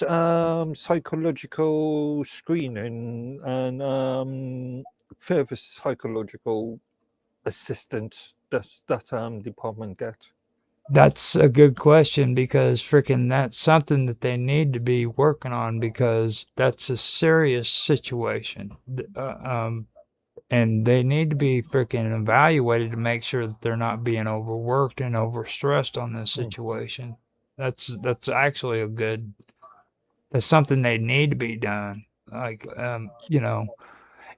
psychological screening and further psychological assistance does that department get? That's a good question because freaking that's something that they need to be working on because that's a serious situation. And they need to be freaking evaluated to make sure that they're not being overworked and overstressed on this situation. That's actually that's something they need to be done. Like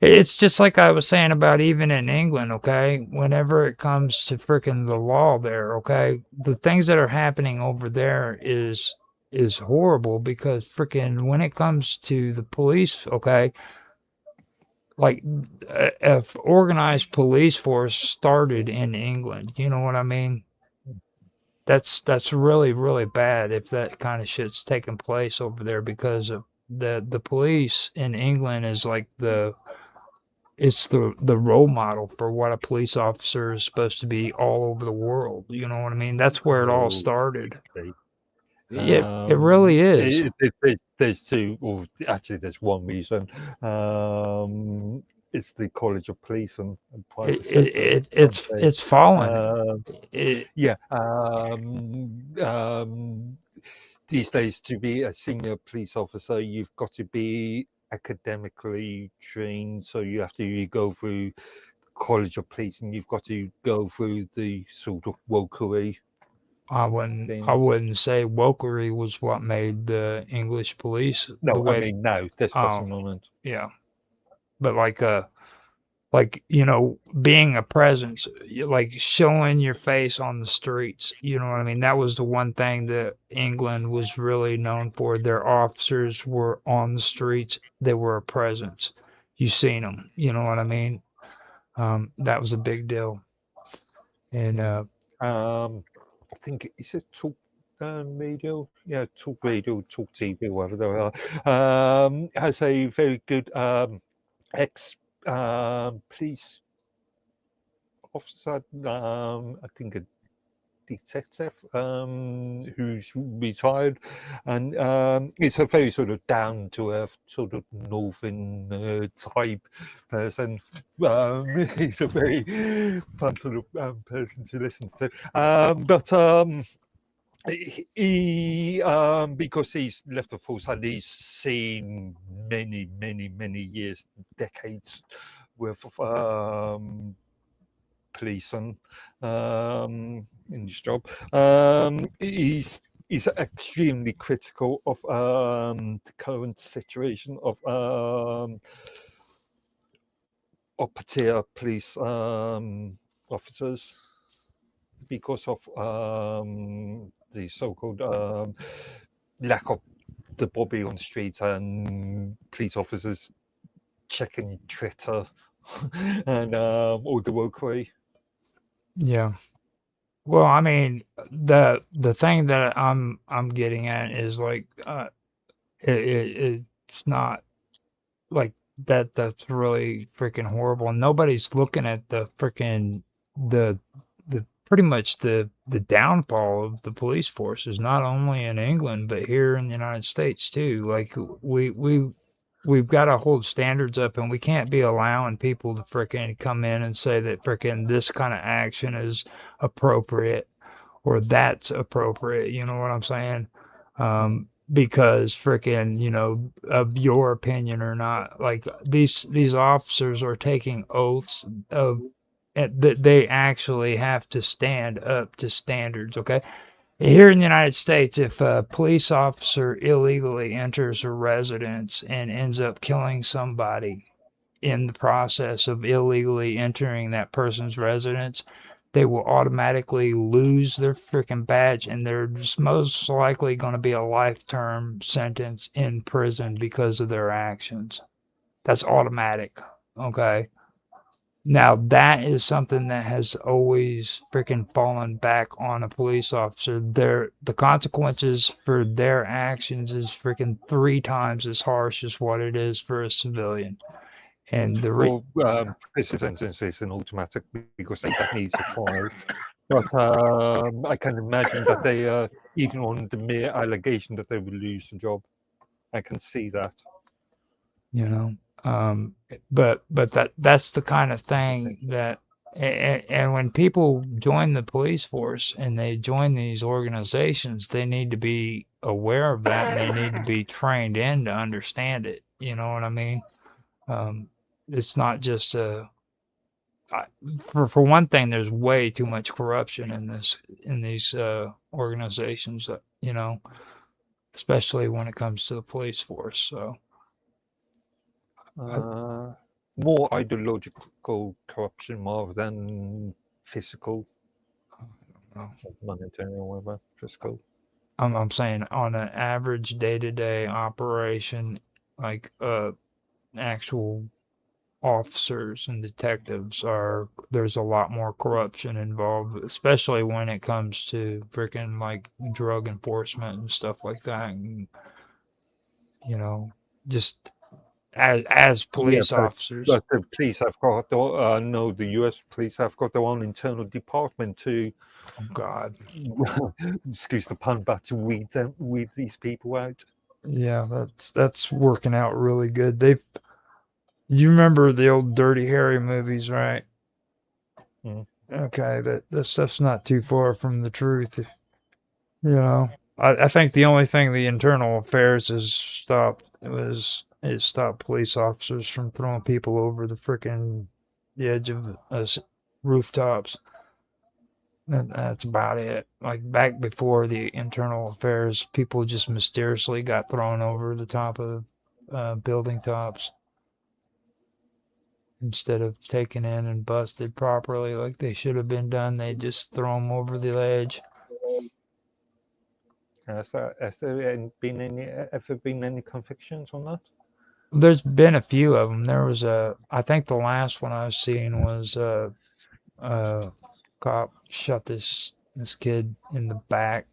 it's just like I was saying about even in England, okay? Whenever it comes to freaking the law there, okay? The things that are happening over there is horrible because freaking when it comes to the police, okay? Like if organized police force started in England, you know what I mean? That's really really bad if that kind of shit's taking place over there because of the police in England is like it's the role model for what a police officer is supposed to be all over the world. You know what I mean? That's where it all Oh, started. okay. It really is. There's two, or actually, there's one reason. It's the College of Police and private sector. I'd say. It's fallen. It, Yeah. These days, to be a senior police officer, you've got to be academically trained. So you have to go through College of Police, and you've got to go through the sort of wokery. I things. wouldn't say wokery was what made the English police the No, way. I mean no, this present moment. Yeah, but like you know, being a presence, like showing your face on the streets. You know what I mean? That was the one thing that England was really known for. Their officers were on the streets. They were a presence. You seen them. You know what I mean? That was a big deal. And I think it's a talk radio, yeah, talk radio, talk TV, whatever they are. Has a very good ex police officer. I think a detective who's retired, and it's a very sort of down to earth, sort of northern type person. He's a very fun sort of person to listen to. But he because he's left the force and he's seen many years, decades worth of policing in his job. He's extremely critical of the current situation of upper-tier police officers because of the so-called lack of the Bobby on the streets and police officers checking Twitter and all the wokery. yeah. Well, I mean, the thing that I'm getting at is like, it's not like that. That's really freaking horrible. And nobody's looking at the freaking the pretty much the downfall of the police forces, not only in England but here in the United States too. Like we've got to hold standards up, and we can't be allowing people to freaking come in and say that freaking this kind of action is appropriate or that's appropriate. You know what I'm saying? Because freaking, you know, of your opinion or not, like these officers are taking oaths of that they actually have to stand up to standards. Okay. Here in the United States, if a police officer illegally enters a residence and ends up killing somebody in the process of illegally entering that person's residence, they will automatically lose their freaking badge, and there's most likely going to be a life-term sentence in prison because of their actions. That's automatic, okay? Now, that is something that has always freaking fallen back on a police officer. The consequences for their actions is freaking 3 times as harsh as what it is for a civilian. And Well, prison sentence is an automatic because that needs a trial. But I can imagine that they, even on the mere allegation that they will lose the job, I can see that. you know, but that's the kind of thing that and when people join the police force and they join these organizations, they need to be aware of that, and they need to be trained in to understand it. You know what I mean? It's not just for one thing, there's way too much corruption in these organizations, you know, especially when it comes to the police force. So more ideological corruption rather than physical, monetary or whatever, physical. I'm saying on an average day-to-day operation, like actual officers and detectives there's a lot more corruption involved, especially when it comes to freaking like drug enforcement and stuff like that. you know, just as police but officers. the police have got no, the US police have got their own internal department to, Oh God. excuse the pun, but to weed these people out. Yeah, that's working out really good. You remember the old Dirty Harry movies, right? Mm. Okay, that stuff's not too far from the truth. You know, I think the only thing the internal affairs has stopped is stopped police officers from throwing people over the edge of rooftops. That's about it. Like back before the internal affairs, people just mysteriously got thrown over the top of building tops instead of taken in and busted properly like they should have been done. They just throw them over the edge. Has there been any convictions on that? There's been a few of them. There was I think the last one I was seeing was cop shot this kid in the back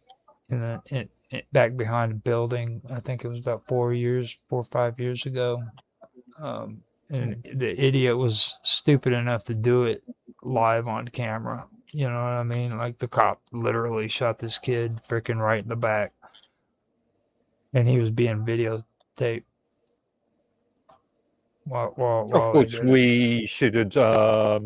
back behind a building. I think it was about 4 or 5 years ago. And the idiot was stupid enough to do it live on camera. You know what I mean? Like the cop literally shot this kid freaking right in the back, and he was being videotaped Of while they course, did it. we shouldn't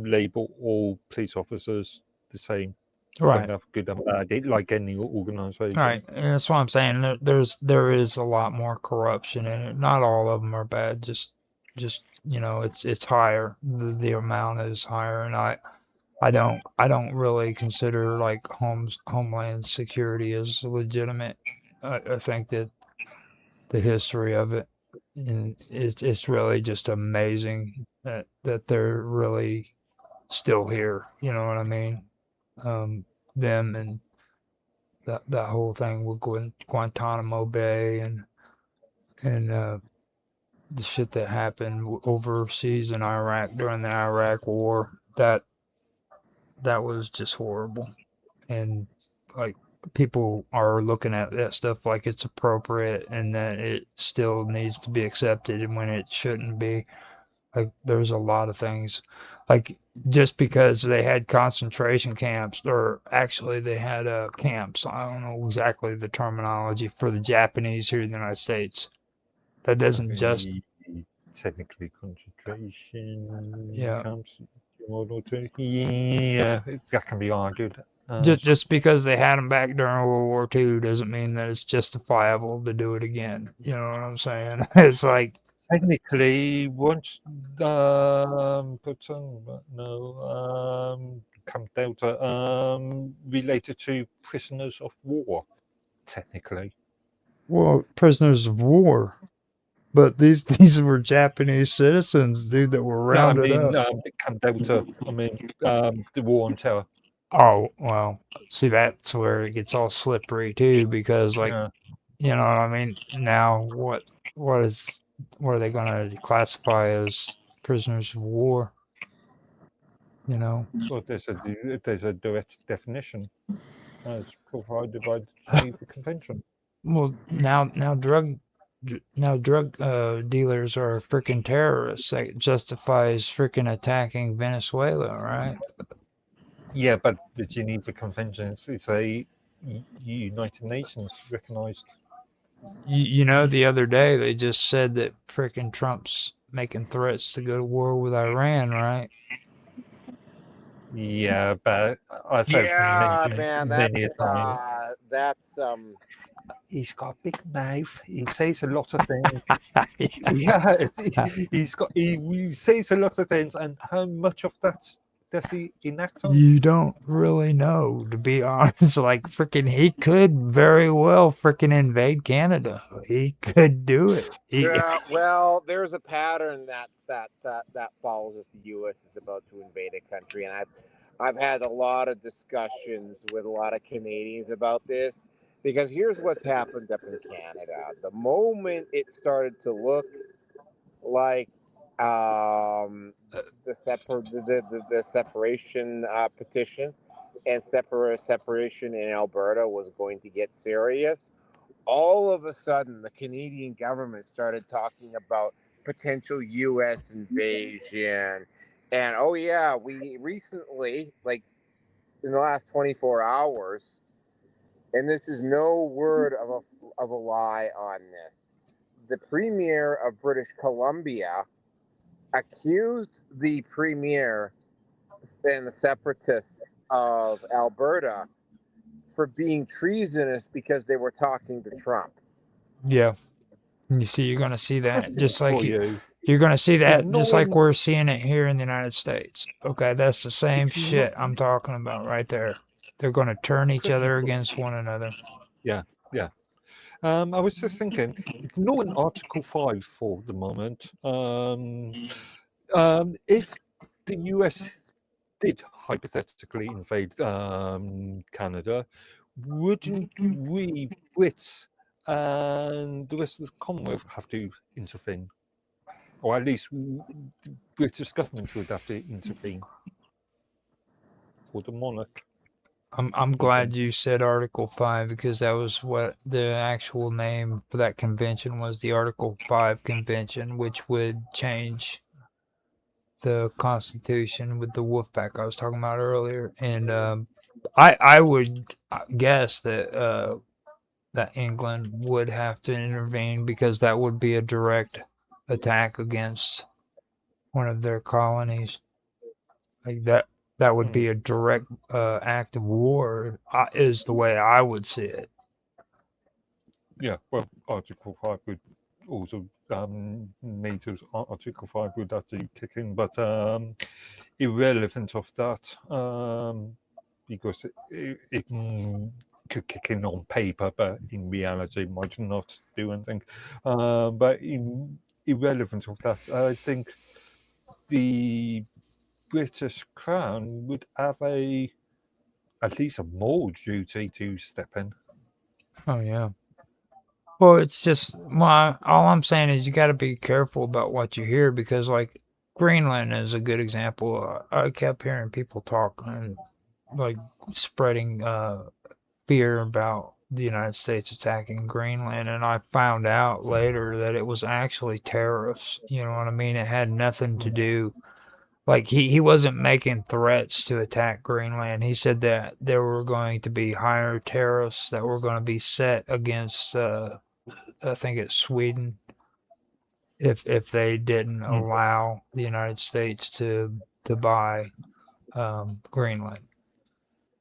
label all police officers the same. Right. Don't have good and bad, like any organization. Right. And that's what I'm saying. There is a lot more corruption in it. Not all of them are bad. Just it's higher. The amount is higher, and I don't really consider like Homeland Security as legitimate. I think that the history of it, and it's really just amazing that they're really still here. You know what I mean? Them and that whole thing with Guantanamo Bay and the shit that happened overseas in Iraq during the Iraq War. That was just horrible, and like people are looking at that stuff like it's appropriate and that it still needs to be accepted and when it shouldn't be. Like there's a lot of things, like just because they had concentration camps, or actually they had camps. I don't know exactly the terminology for the Japanese here in the United States. That doesn't just technically concentration yeah. camps. Yeah, that can be argued. Just because they had them back during World War II doesn't mean that it's justifiable to do it again. You know what I'm saying? It's like technically once put on Camp Delta related to prisoners of war, technically. well, prisoners of war. But these were Japanese citizens, dude, that were rounded up. Camp Delta. The war on terror. Oh well, see that's where it gets all slippery too, because like you know what I mean. Now what are they going to classify as prisoners of war? You know. Well, there's a direct definition as provided by the Geneva Convention. Well, now drug dealers are freaking terrorists. That justifies freaking attacking Venezuela, right? Yeah, but the Geneva Convention is a United Nations recognized. You know, the other day they just said that freaking Trump's making threats to go to war with Iran, right? Yeah, but as I've mentioned many a time, he's got a big mouth. He says a lot of things. Yeah, he says a lot of things, and how much of that does he enact on? You don't really know, to be honest. Like freaking, he could very well freaking invade Canada. He could do it. Well, there's a pattern that follows if the U.S. is about to invade a country, and I've had a lot of discussions with a lot of Canadians about this, because here's what's happened up in Canada. The moment it started to look like the separation petition and separation in Alberta was going to get serious, all of a sudden the Canadian government started talking about potential U.S. invasion. And oh, yeah, we recently, like in the last 24 hours, and this is no word of a lie on this, the premier of British Columbia accused the premier and the separatists of Alberta for being treasonous because they were talking to Trump. Yeah. And you see, you're going to see that just like For you. you're going to see that just like Ignoring, we're seeing it here in the United States. Okay, that's the same if you look, shit I'm talking about right there. They're going to turn each other against one another. yeah. I was just thinking, ignoring Article 5 for the moment, if the US did hypothetically invade Canada, wouldn't we Brits and the rest of the Commonwealth have to intervene? Or at least the British government would have to intervene for the monarch. I'm glad you said Article 5 because that was what the actual name for that convention was, the Article 5 convention, which would change the Constitution with the wolf pack I was talking about earlier. And I would guess that England would have to intervene because that would be a direct attack against one of their colonies. Like that would be a direct act of war, is the way I would see it. Yeah, well, Article 5 would also need to, Article 5 would have to kick in, but irrelevant of that, because it could kick in on paper, but in reality might not do anything. But irrelevant of that, I think the British Crown would have at least a moral duty to step in. Oh yeah. Well, it's just all I'm saying is you got to be careful about what you hear because like Greenland is a good example. I kept hearing people talk and like spreading fear about the United States attacking Greenland, and I found out later that it was actually tariffs. You know what I mean? It had nothing to do. Like he wasn't making threats to attack Greenland. He said that there were going to be higher tariffs that were going to be set against I think it's Sweden if they didn't allow the United States to buy Greenland.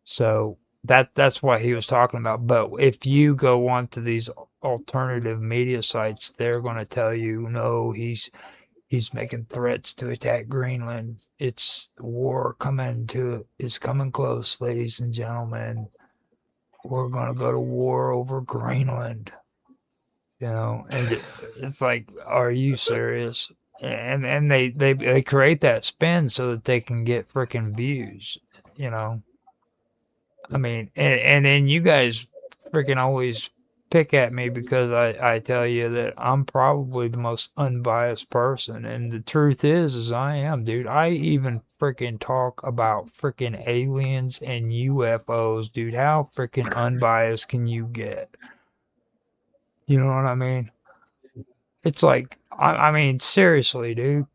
So that's what he was talking about. But if you go on to these alternative media sites, they're going to tell you no, he's making threats to attack Greenland. It's war is coming close, ladies and gentlemen. We're going to go to war over Greenland. You know, and it's like, are you serious? And they create that spin so that they can get freaking views, you know. I mean, and then you guys freaking always pick at me because I tell you that I'm probably the most unbiased person, and the truth is I am, dude. I even freaking talk about freaking aliens and UFOs, dude. How freaking unbiased can you get? You know what I mean? It's like, I mean, seriously, dude.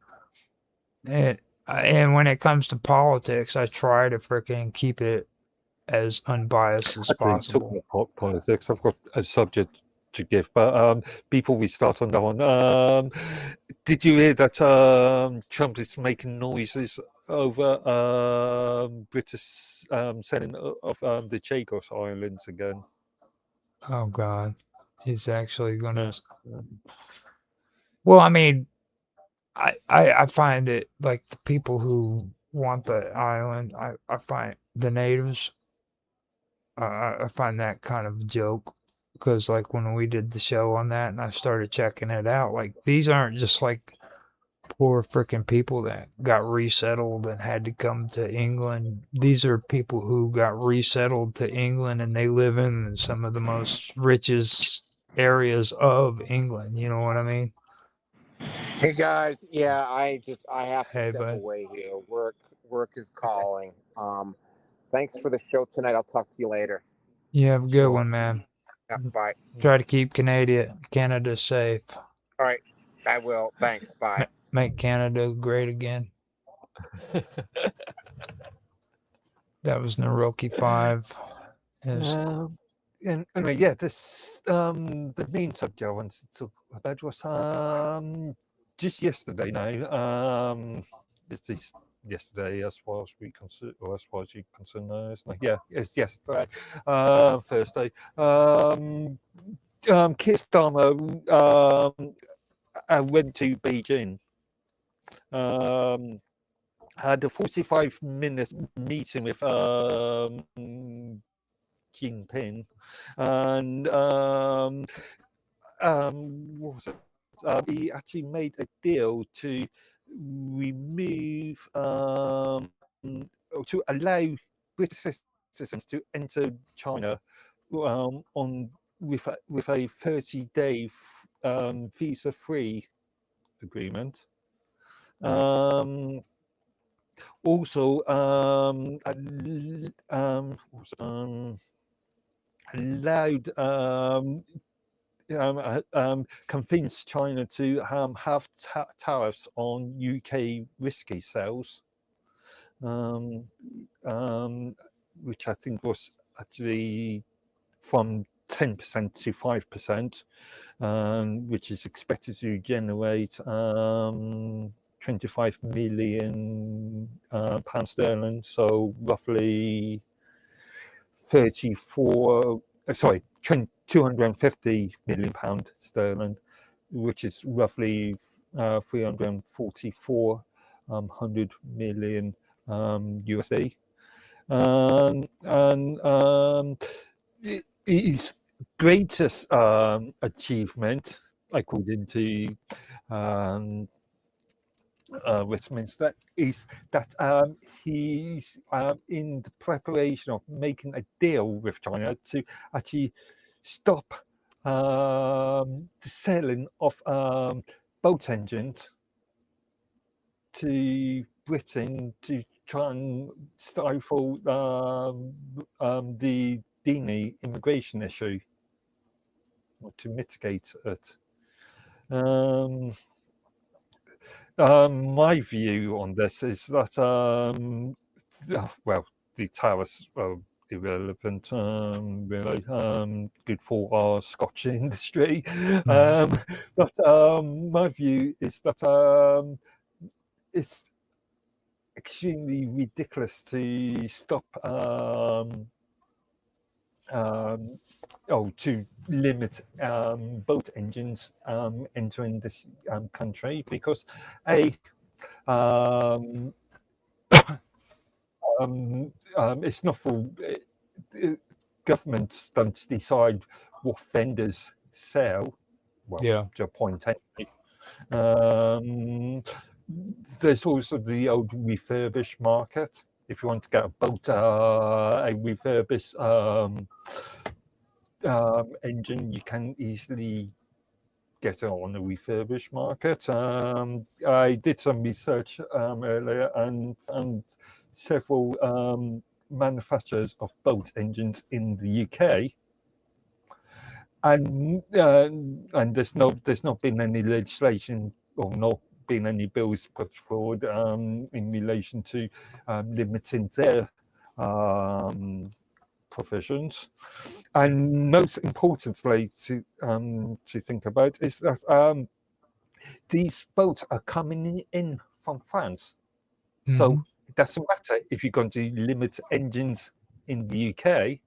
And when it comes to politics, I try to freaking keep it as unbiased as Actually, possible. talking about politics, I've got a subject to give, but before we start on that one, did you hear that Trump is making noises over British selling of the Chagos Islands again? Oh God, he's actually gonna. Yeah. Well, I mean, I find it like the people who want the island. I find the natives. I find that kind of a joke because like when we did the show on that and I started checking it out, like these aren't just like poor freaking people that got resettled and had to come to England. These are people who got resettled to England and they live in some of the most richest areas of England. You know what I mean? Hey guys, yeah, I have to Hey, step bud. away here. Work is calling. Thanks for the show tonight. I'll talk to you later. You have a good one, man. Yeah, bye. Try to keep Canada safe. All right, I will. Thanks. Bye. Make Canada great again. That was Naroki 5. And anyway, yeah, this the main subject I wanted to talk about was just yesterday now. It's yesterday as far as we concern, or as far as you concern. It's yesterday, Thursday. Keir Starmer went to Beijing. Had a 45-minute meeting with Jinping, and what was it? He actually made a deal to remove to allow British citizens to enter China on with a 30-day visa-free agreement. Also, allowed convinced China to have tariffs on UK whiskey sales, which I think was actually from 10% to 5%, which is expected to generate 25 million pounds sterling, so roughly 250 million pound sterling, which is roughly 344 million USD. His greatest achievement, according to Westminster, is that he's in the preparation of making a deal with China to actually stop the selling of boat engines to Britain to try and stifle the Dini immigration issue, or to mitigate it. My view on this is that, well, the tariffs are irrelevant, really, good for our Scotch industry. But my view is that it's extremely ridiculous to stop to limit boat engines entering this country, because it's not for governments don't decide what vendors sell. Well, Yeah. to a point anyway. There's also the old refurbished market. If you want to get a boat, a refurbished engine, you can easily get it on the refurbished market. I did some research earlier and found several manufacturers of boat engines in the UK, and there's not been any legislation, or not been any bills put forward in relation to limiting their provisions. And most importantly to think about is that these boats are coming in from France. So it doesn't matter if you're going to limit engines in the UK,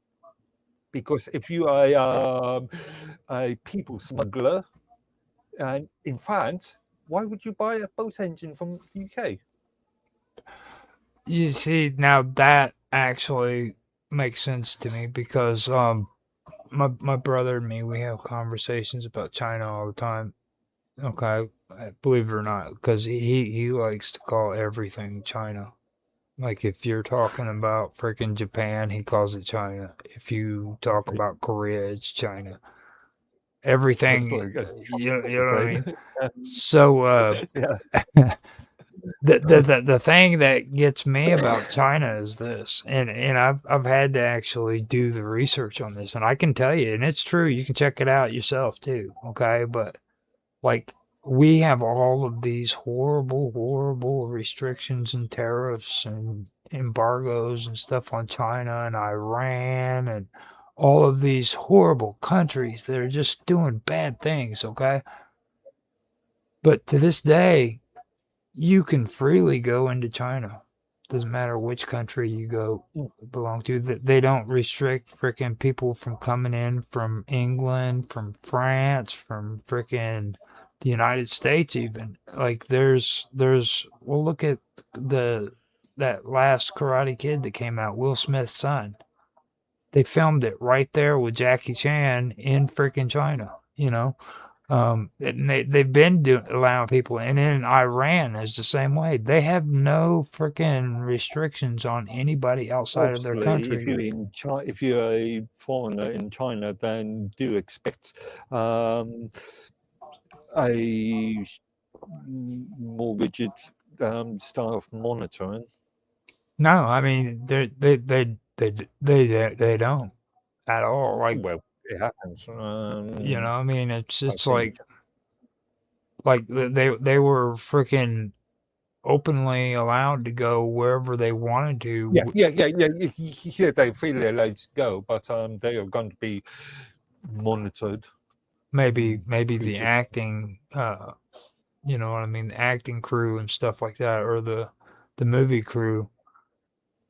because if you are a people smuggler and in France, why would you buy a boat engine from the UK? You see, now that actually makes sense to me, because my brother and me, we have conversations about China all the time. Okay, believe it or not, because he likes to call everything China. Like, if you're talking about freaking Japan, he calls it China. If you talk about Korea, it's China. Everything, Sounds like you know what I mean? yeah. So, Yeah. the thing that gets me about China is this, and I've had to actually do the research on this, and I can tell you, and it's true. You can check it out yourself too. Okay, but like we have all of these horrible restrictions and tariffs and embargoes and stuff on China and Iran and all of these horrible countries that are just doing bad things. Okay, but to this day you can freely go into China. Doesn't matter which country you go belong to. They don't restrict freaking people from coming in from England, from France, from freaking the United States even. Like well look at that last Karate Kid that came out, Will Smith's son. They filmed it right there with Jackie Chan in freaking China, you know. And they've been allowing people, and in Iran is the same way. They have no freaking restrictions on anybody outside of their Obviously, if country. you're in China, if you're a foreigner in China, then do expect a more rigid style of monitoring. No, I mean they don't at all. Like, Well, it happens. you know, I mean it's I think. like they were freaking openly allowed to go wherever they wanted to. Yeah. They freely allowed to go, but they are going to be monitored. Maybe the Future. acting, you know what I mean, the acting crew and stuff like that, or the movie crew.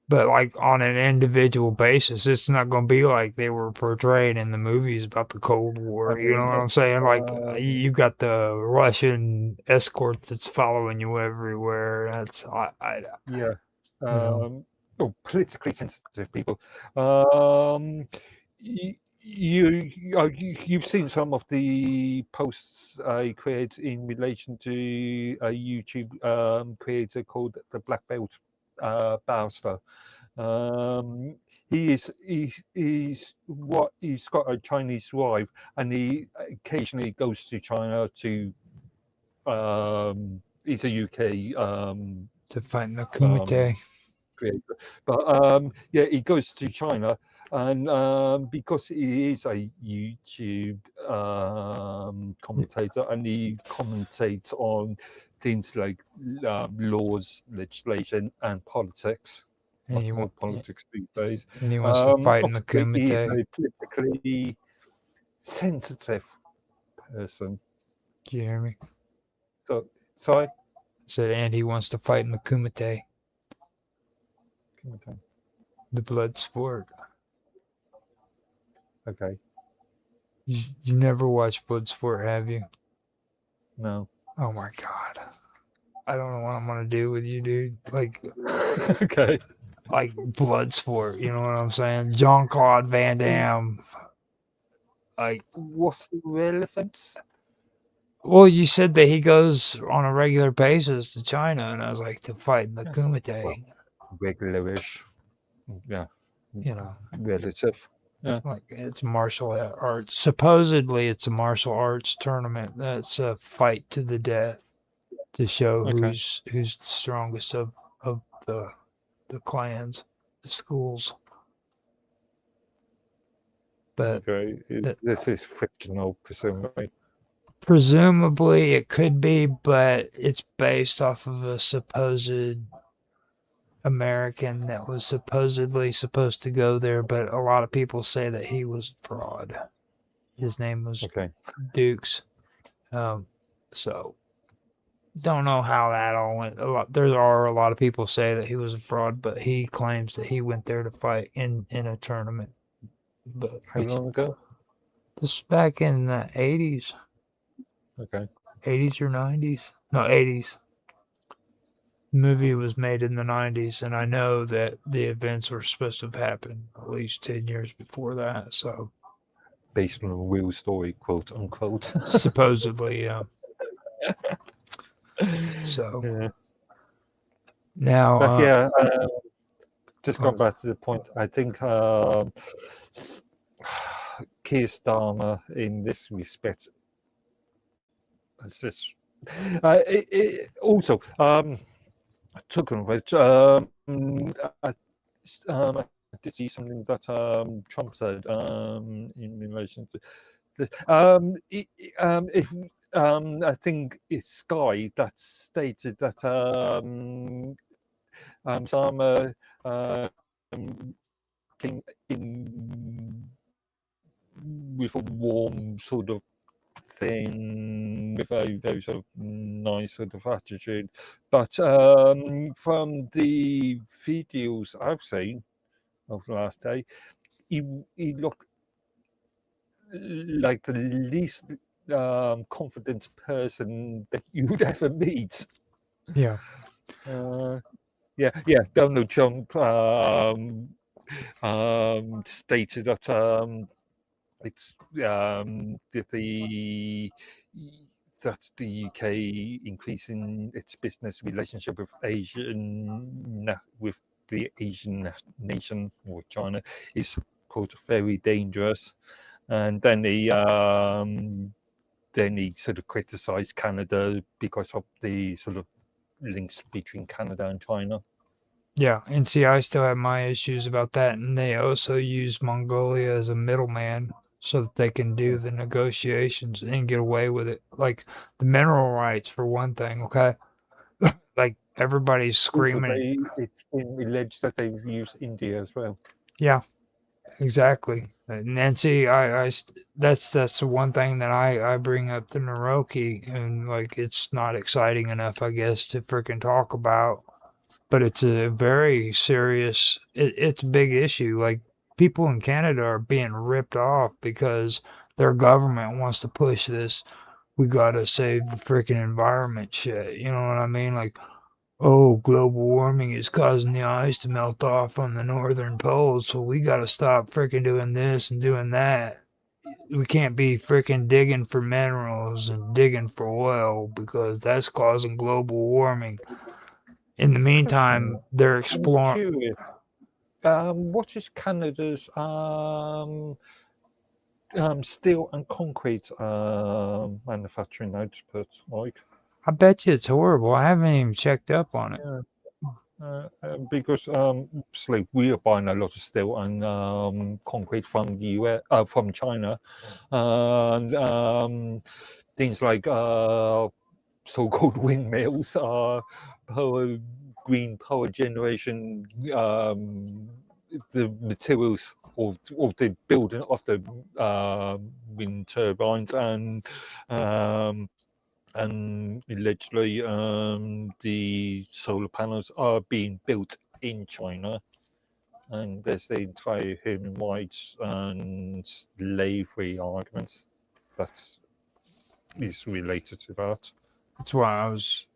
But like on an individual basis, it's not going to be like they were portrayed in the movies about the Cold War. You know what I'm saying? Like you got the Russian escort that's following you everywhere. That's Yeah. know. Oh, politically sensitive people. You've seen some of the posts I created in relation to a YouTube creator called the Black Belt Barrister. He's got a Chinese wife, and he occasionally goes to China to. He's a UK To fight in the Kumite. creator, but yeah, he goes to China, and because he is a YouTube commentator, and he commentates on things like laws, legislation, and politics. And he, More politics these days. and he wants to fight in the Obviously, he's Kumite. a politically sensitive person. Do you hear me? So, sorry. I said, and he wants to fight in the Kumite, the blood sport. Okay. You never watched Bloodsport, have you? No. Oh my god. I don't know what I'm gonna do with you, dude. Like Okay. Like Bloodsport, you know what I'm saying? Jean-Claude Van Damme. Like, what's the relevance? Well, you said that he goes on a regular basis to China, and I was like, to fight in the Kumite. Well, regularish. Yeah. You know. Relative. Yeah. Like, it's martial arts. Supposedly, it's a martial arts tournament that's a fight to the death to show who's the strongest of the clans, the schools. But this is fictional, presumably. Presumably, it could be, but it's based off of a supposed American that was supposedly supposed to go there, but a lot of people say that he was a fraud. His name was Dukes. So don't know how that all went. There are a lot of people say that he was a fraud, but he claims that he went there to fight in a tournament. But how long ago? This is back in the 80s. Okay. 80s or 90s? No, 80s. The movie was made in the 90s, and I know that the events were supposed to have happened at least 10 years before that. So, based on a real story, quote unquote. Supposedly, yeah. So, yeah. Now, but yeah, just going back to the point, I think Keir Starmer in this respect, it's just also Talking of which, I, I did see something that Trump said in relation to this. I think it's Sky that stated that some came in with a warm sort of thing, with a very sort of nice sort of attitude. But from the videos I've seen of the last day, he looked like the least confident person that you would ever meet. Yeah. Yeah. Donald Trump stated that it's that the UK increasing its business relationship with with the Asian nation or China is quote very dangerous, and then he sort of criticised Canada because of the sort of links between Canada and China. Yeah, and see, I still have my issues about that, and they also use Mongolia as a middleman so that they can do the negotiations and get away with it. Like the mineral rights, for one thing, okay? Like everybody's Also, screaming. it's been alleged that they've used India as well. Yeah, exactly. Nancy, that's the one thing that I bring up to Naroki, and like it's not exciting enough, I guess, to freaking talk about. But it's a very serious. It's a big issue. Like people in Canada are being ripped off because their government wants to push this. We gotta save the freaking environment shit. You know what I mean? Like, oh, global warming is causing the ice to melt off on the northern poles, so we gotta stop freaking doing this and doing that. We can't be freaking digging for minerals and digging for oil because that's causing global warming. In the meantime, Question. they're I'm exploring. curious. What is Canada's steel and concrete manufacturing output like? I bet you it's horrible. I haven't even checked up on it. Because obviously we are buying a lot of steel and concrete from the US, from China, and things like so-called windmills, green power generation, the materials or the building of the wind turbines, and allegedly the solar panels are being built in China, and there's the entire human rights and slavery arguments that is related to that. That's why I was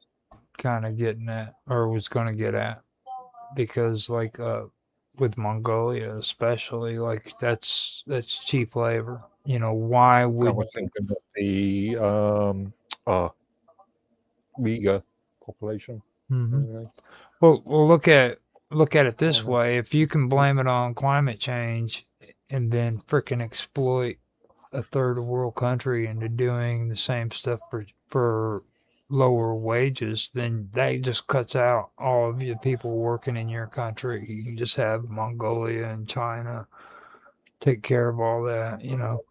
kind of getting at, or was going to get at, because like with Mongolia especially, like that's cheap labor. You know, why I would was thinking of the Uyghur population. Mhm. Anyway. Well, look at it this way: if you can blame it on climate change and then frickin' exploit a third world country into doing the same stuff for lower wages, then that just cuts out all of the people working in your country. You can just have Mongolia and China take care of all that, you know.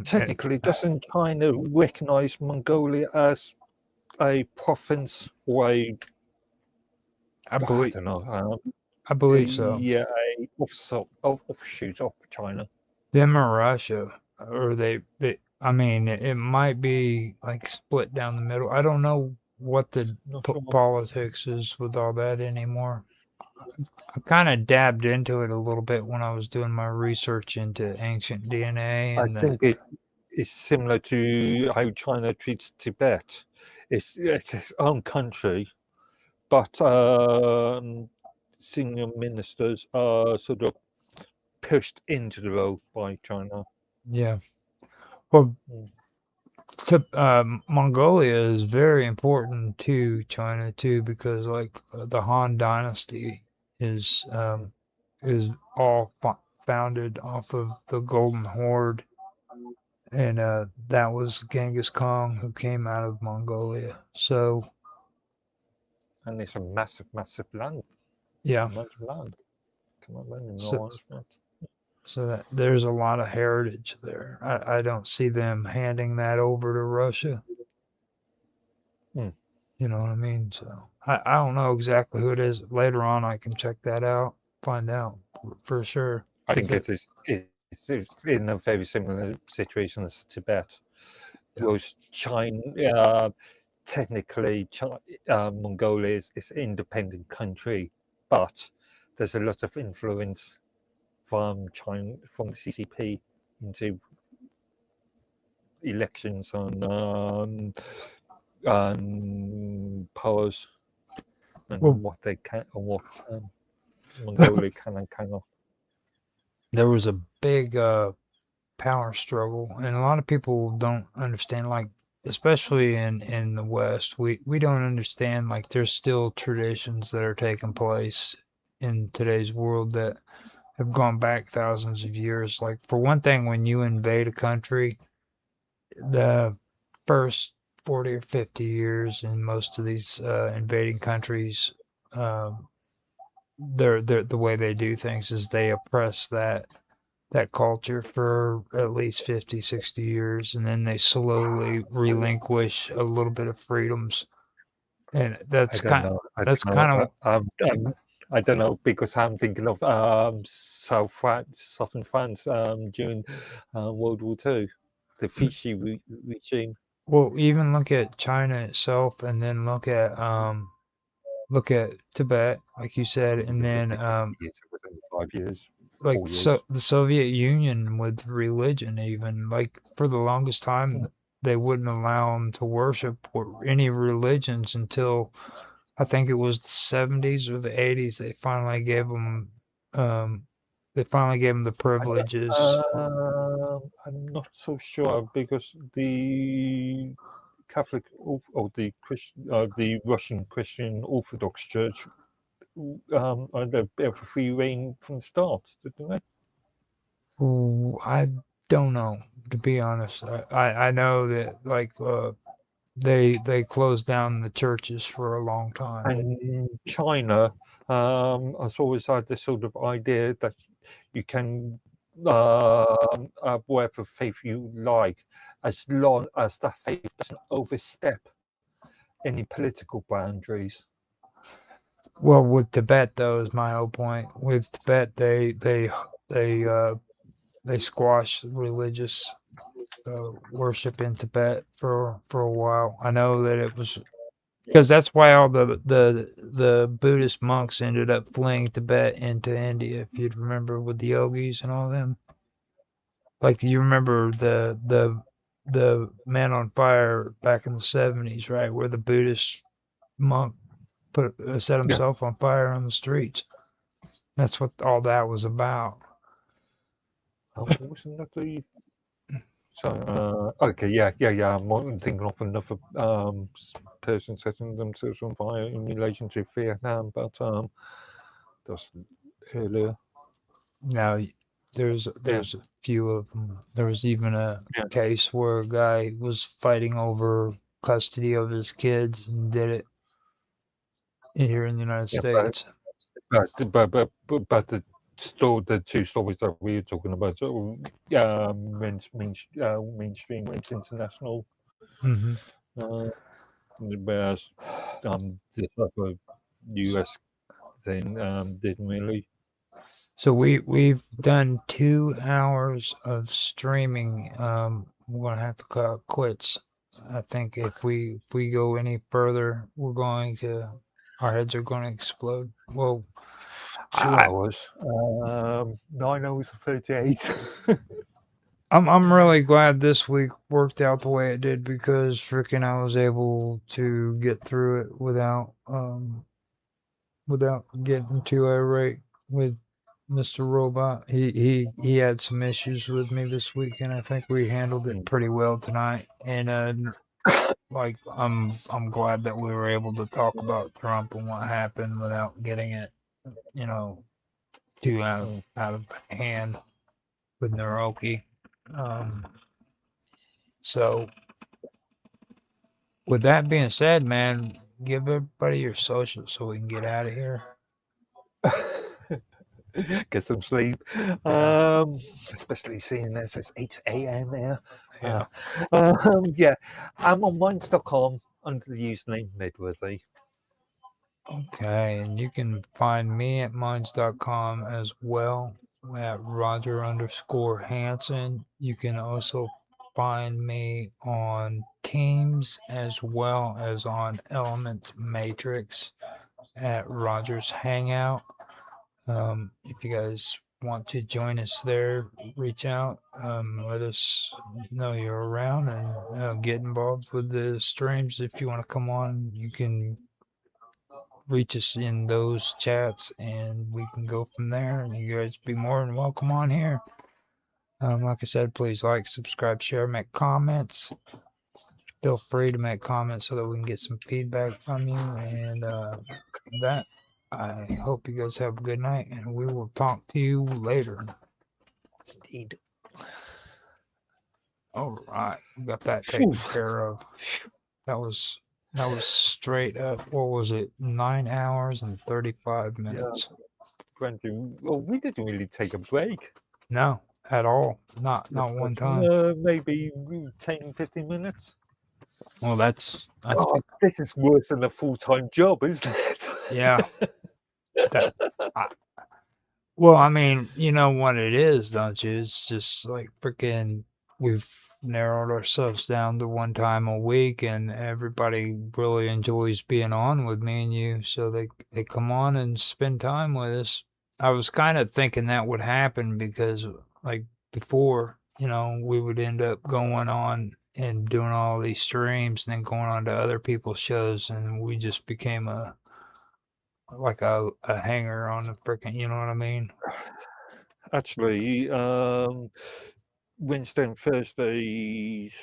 Technically, doesn't China recognize Mongolia as a province or I I believe don't know. I believe so. Yeah, a offshoot of China. Them or Russia, or they I mean, it might be like split down the middle. I don't know what the Not sure. politics is with all that anymore. I kind of dabbed into it a little bit when I was doing my research into ancient DNA I and think it is similar to how China treats Tibet. It's its own country, but senior ministers are sort of pushed into the role by China. yeah. Well, Mm. Mongolia is very important to China too because like the Han Dynasty is all founded off of the Golden Horde, and that was Genghis Khan who came out of Mongolia. So and it's a massive, massive land. Yeah. Amount of land. Come on, man, So- no, So that there's a lot of heritage there. I don't see them handing that over to Russia. Hmm. You know what I mean? So I don't know exactly who it is. Later on, I can check that out, find out for sure. I think it's in a very similar situation as Tibet. Whereas China, technically, Mongolia is an independent country, but there's a lot of influence from China, from the CCP into elections on powers and Well- what they can and what Mongolia can and cannot. There was a big power struggle, and a lot of people don't understand. Like, especially in the West, we don't understand. Like, there's still traditions that are taking place in today's world that have gone back thousands of years. Like, for one thing, when you invade a country, the first 40 or 50 years in most of these invading countries, they're the way they do things is they oppress that culture for at least 50, 60 years, and then they slowly relinquish a little bit of freedoms. And that's kind I don't know because I'm thinking of southern France during World War II, the Vichy regime. well, even look at China itself, and then look at Tibet, like you said, and then It's within 5 years, like 4 years. the Soviet Union with religion, even like for the longest time, they wouldn't allow them to worship any religions until I think it was the 70s or the 80s. They finally gave them the privileges. I'm not so sure because the Catholic or the Russian Christian Orthodox Church had a bit of a free reign from the start, didn't they? Ooh, I don't know, to be honest. I know that like they closed down the churches for a long time. And China has always had this sort of idea that you can have whatever faith you like, as long as that faith doesn't overstep any political boundaries. Well, with Tibet though is my whole point. With Tibet, they squashed religious worship in Tibet for a while. I know that it was because that's why all the Buddhist monks ended up fleeing Tibet into India. If you'd remember with the yogis and all them, like you remember the Man on Fire back in the 70s, right? Where the Buddhist monk set himself on fire on the streets. That's what all that was about. Oh, wasn't that the? So okay, yeah. I'm thinking of another person setting themselves on fire in relation to Vietnam, but that's earlier. Now, there's a few of them. There was even a case where a guy was fighting over custody of his kids and did it here in the United States. But the two stories that we were talking about, mainstream, went international. Mhm. Whereas this other US thing didn't really. So we've done 2 hours of streaming. We're gonna have to call it quits. I think if we go any further, our heads are going to explode. Well, 2 hours, 9 hours and 38. I'm really glad this week worked out the way it did because freaking I was able to get through it without getting too irate with Mr. Robot. He had some issues with me this week, and I think we handled it pretty well tonight. And like I'm glad that we were able to talk about Trump and what happened without getting it, too out of hand with Naroki. So with that being said, man, give everybody your social so we can get out of here. Get some sleep. Especially seeing this, it's 8 a.m. here. Yeah. Yeah, I'm on minds.com under the username Midworthy. Okay, and you can find me at minds.com as well at Roger_Hansen. You can also find me on Teams as well as on Element Matrix at Roger's Hangout. If you guys want to join us there, reach out. Let us know you're around and get involved with the streams. If you want to come on, you can reach us in those chats and we can go from there. And you guys be more than welcome on here. Like I said, please like, subscribe, share, make comments. Feel free to make comments so that we can get some feedback from you. And that, I hope you guys have a good night and we will talk to you later. Indeed. All right, we got that taken care of. That was straight up. What was it? 9 hours and 35 minutes. Well, we didn't really take a break. No, at all. Not one time. Maybe 10, 15 minutes. Well, that's this is worse than a full-time job, isn't it? yeah. Well, I mean, you know what it is, don't you? It's just like freaking. We've narrowed ourselves down to one time a week, and everybody really enjoys being on with me and you, so they come on and spend time with us. I was kind of thinking that would happen because, like before, you know, we would end up going on and doing all these streams and then going on to other people's shows, and we just became a hanger on the freaking, you know what I mean? Actually, Wednesday and Thursdays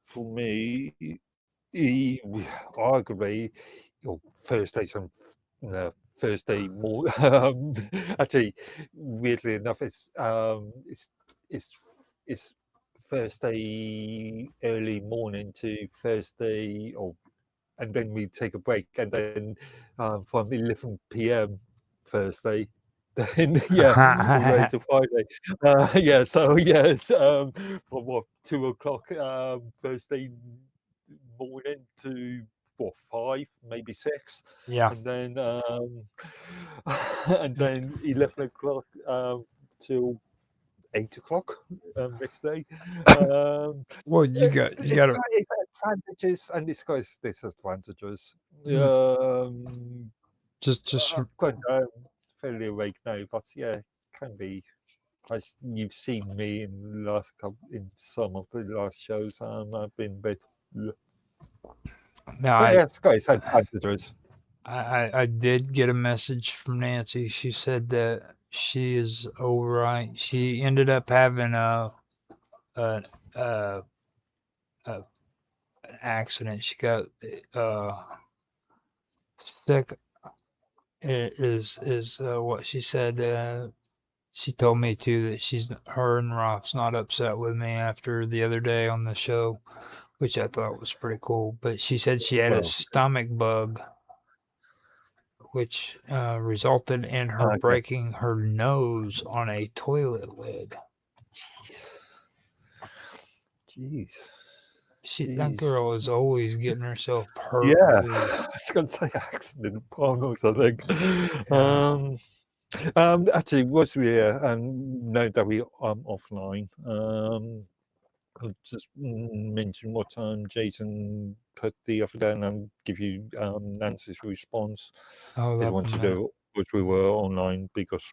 for me, arguably, or Thursdays and Thursday more. Actually, weirdly enough, it's Thursday early morning to Thursday, and then we take a break, and then from 11 p.m. Thursday. Then all the way to Friday. Yeah, so yes, from what 2 o'clock Thursday morning to 5, maybe 6. Yeah. And then and then 11 o'clock till 8 o'clock next day. Well, you got it's advantages and it's got its disadvantages. just I'm quite fairly awake now, but yeah, can be. As you've seen me in the last in some of the last shows, I've been a bit. No, it's got its advantages. I did get a message from Nancy. She said that she is all right. She ended up having an accident. She got sick. Is what she said. She told me too that her and Ralph's not upset with me after the other day on the show, which I thought was pretty cool. But she said she had a stomach bug, which resulted in her breaking her nose on a toilet lid. Jeez. That girl is always getting herself hurt. Yeah, I was going to say accident pornos, I think. Yeah. Actually, was we know that we offline. I'll just mention what Jason put the other day, and I'll give you Nancy's response. Didn't want to do it, but we were online because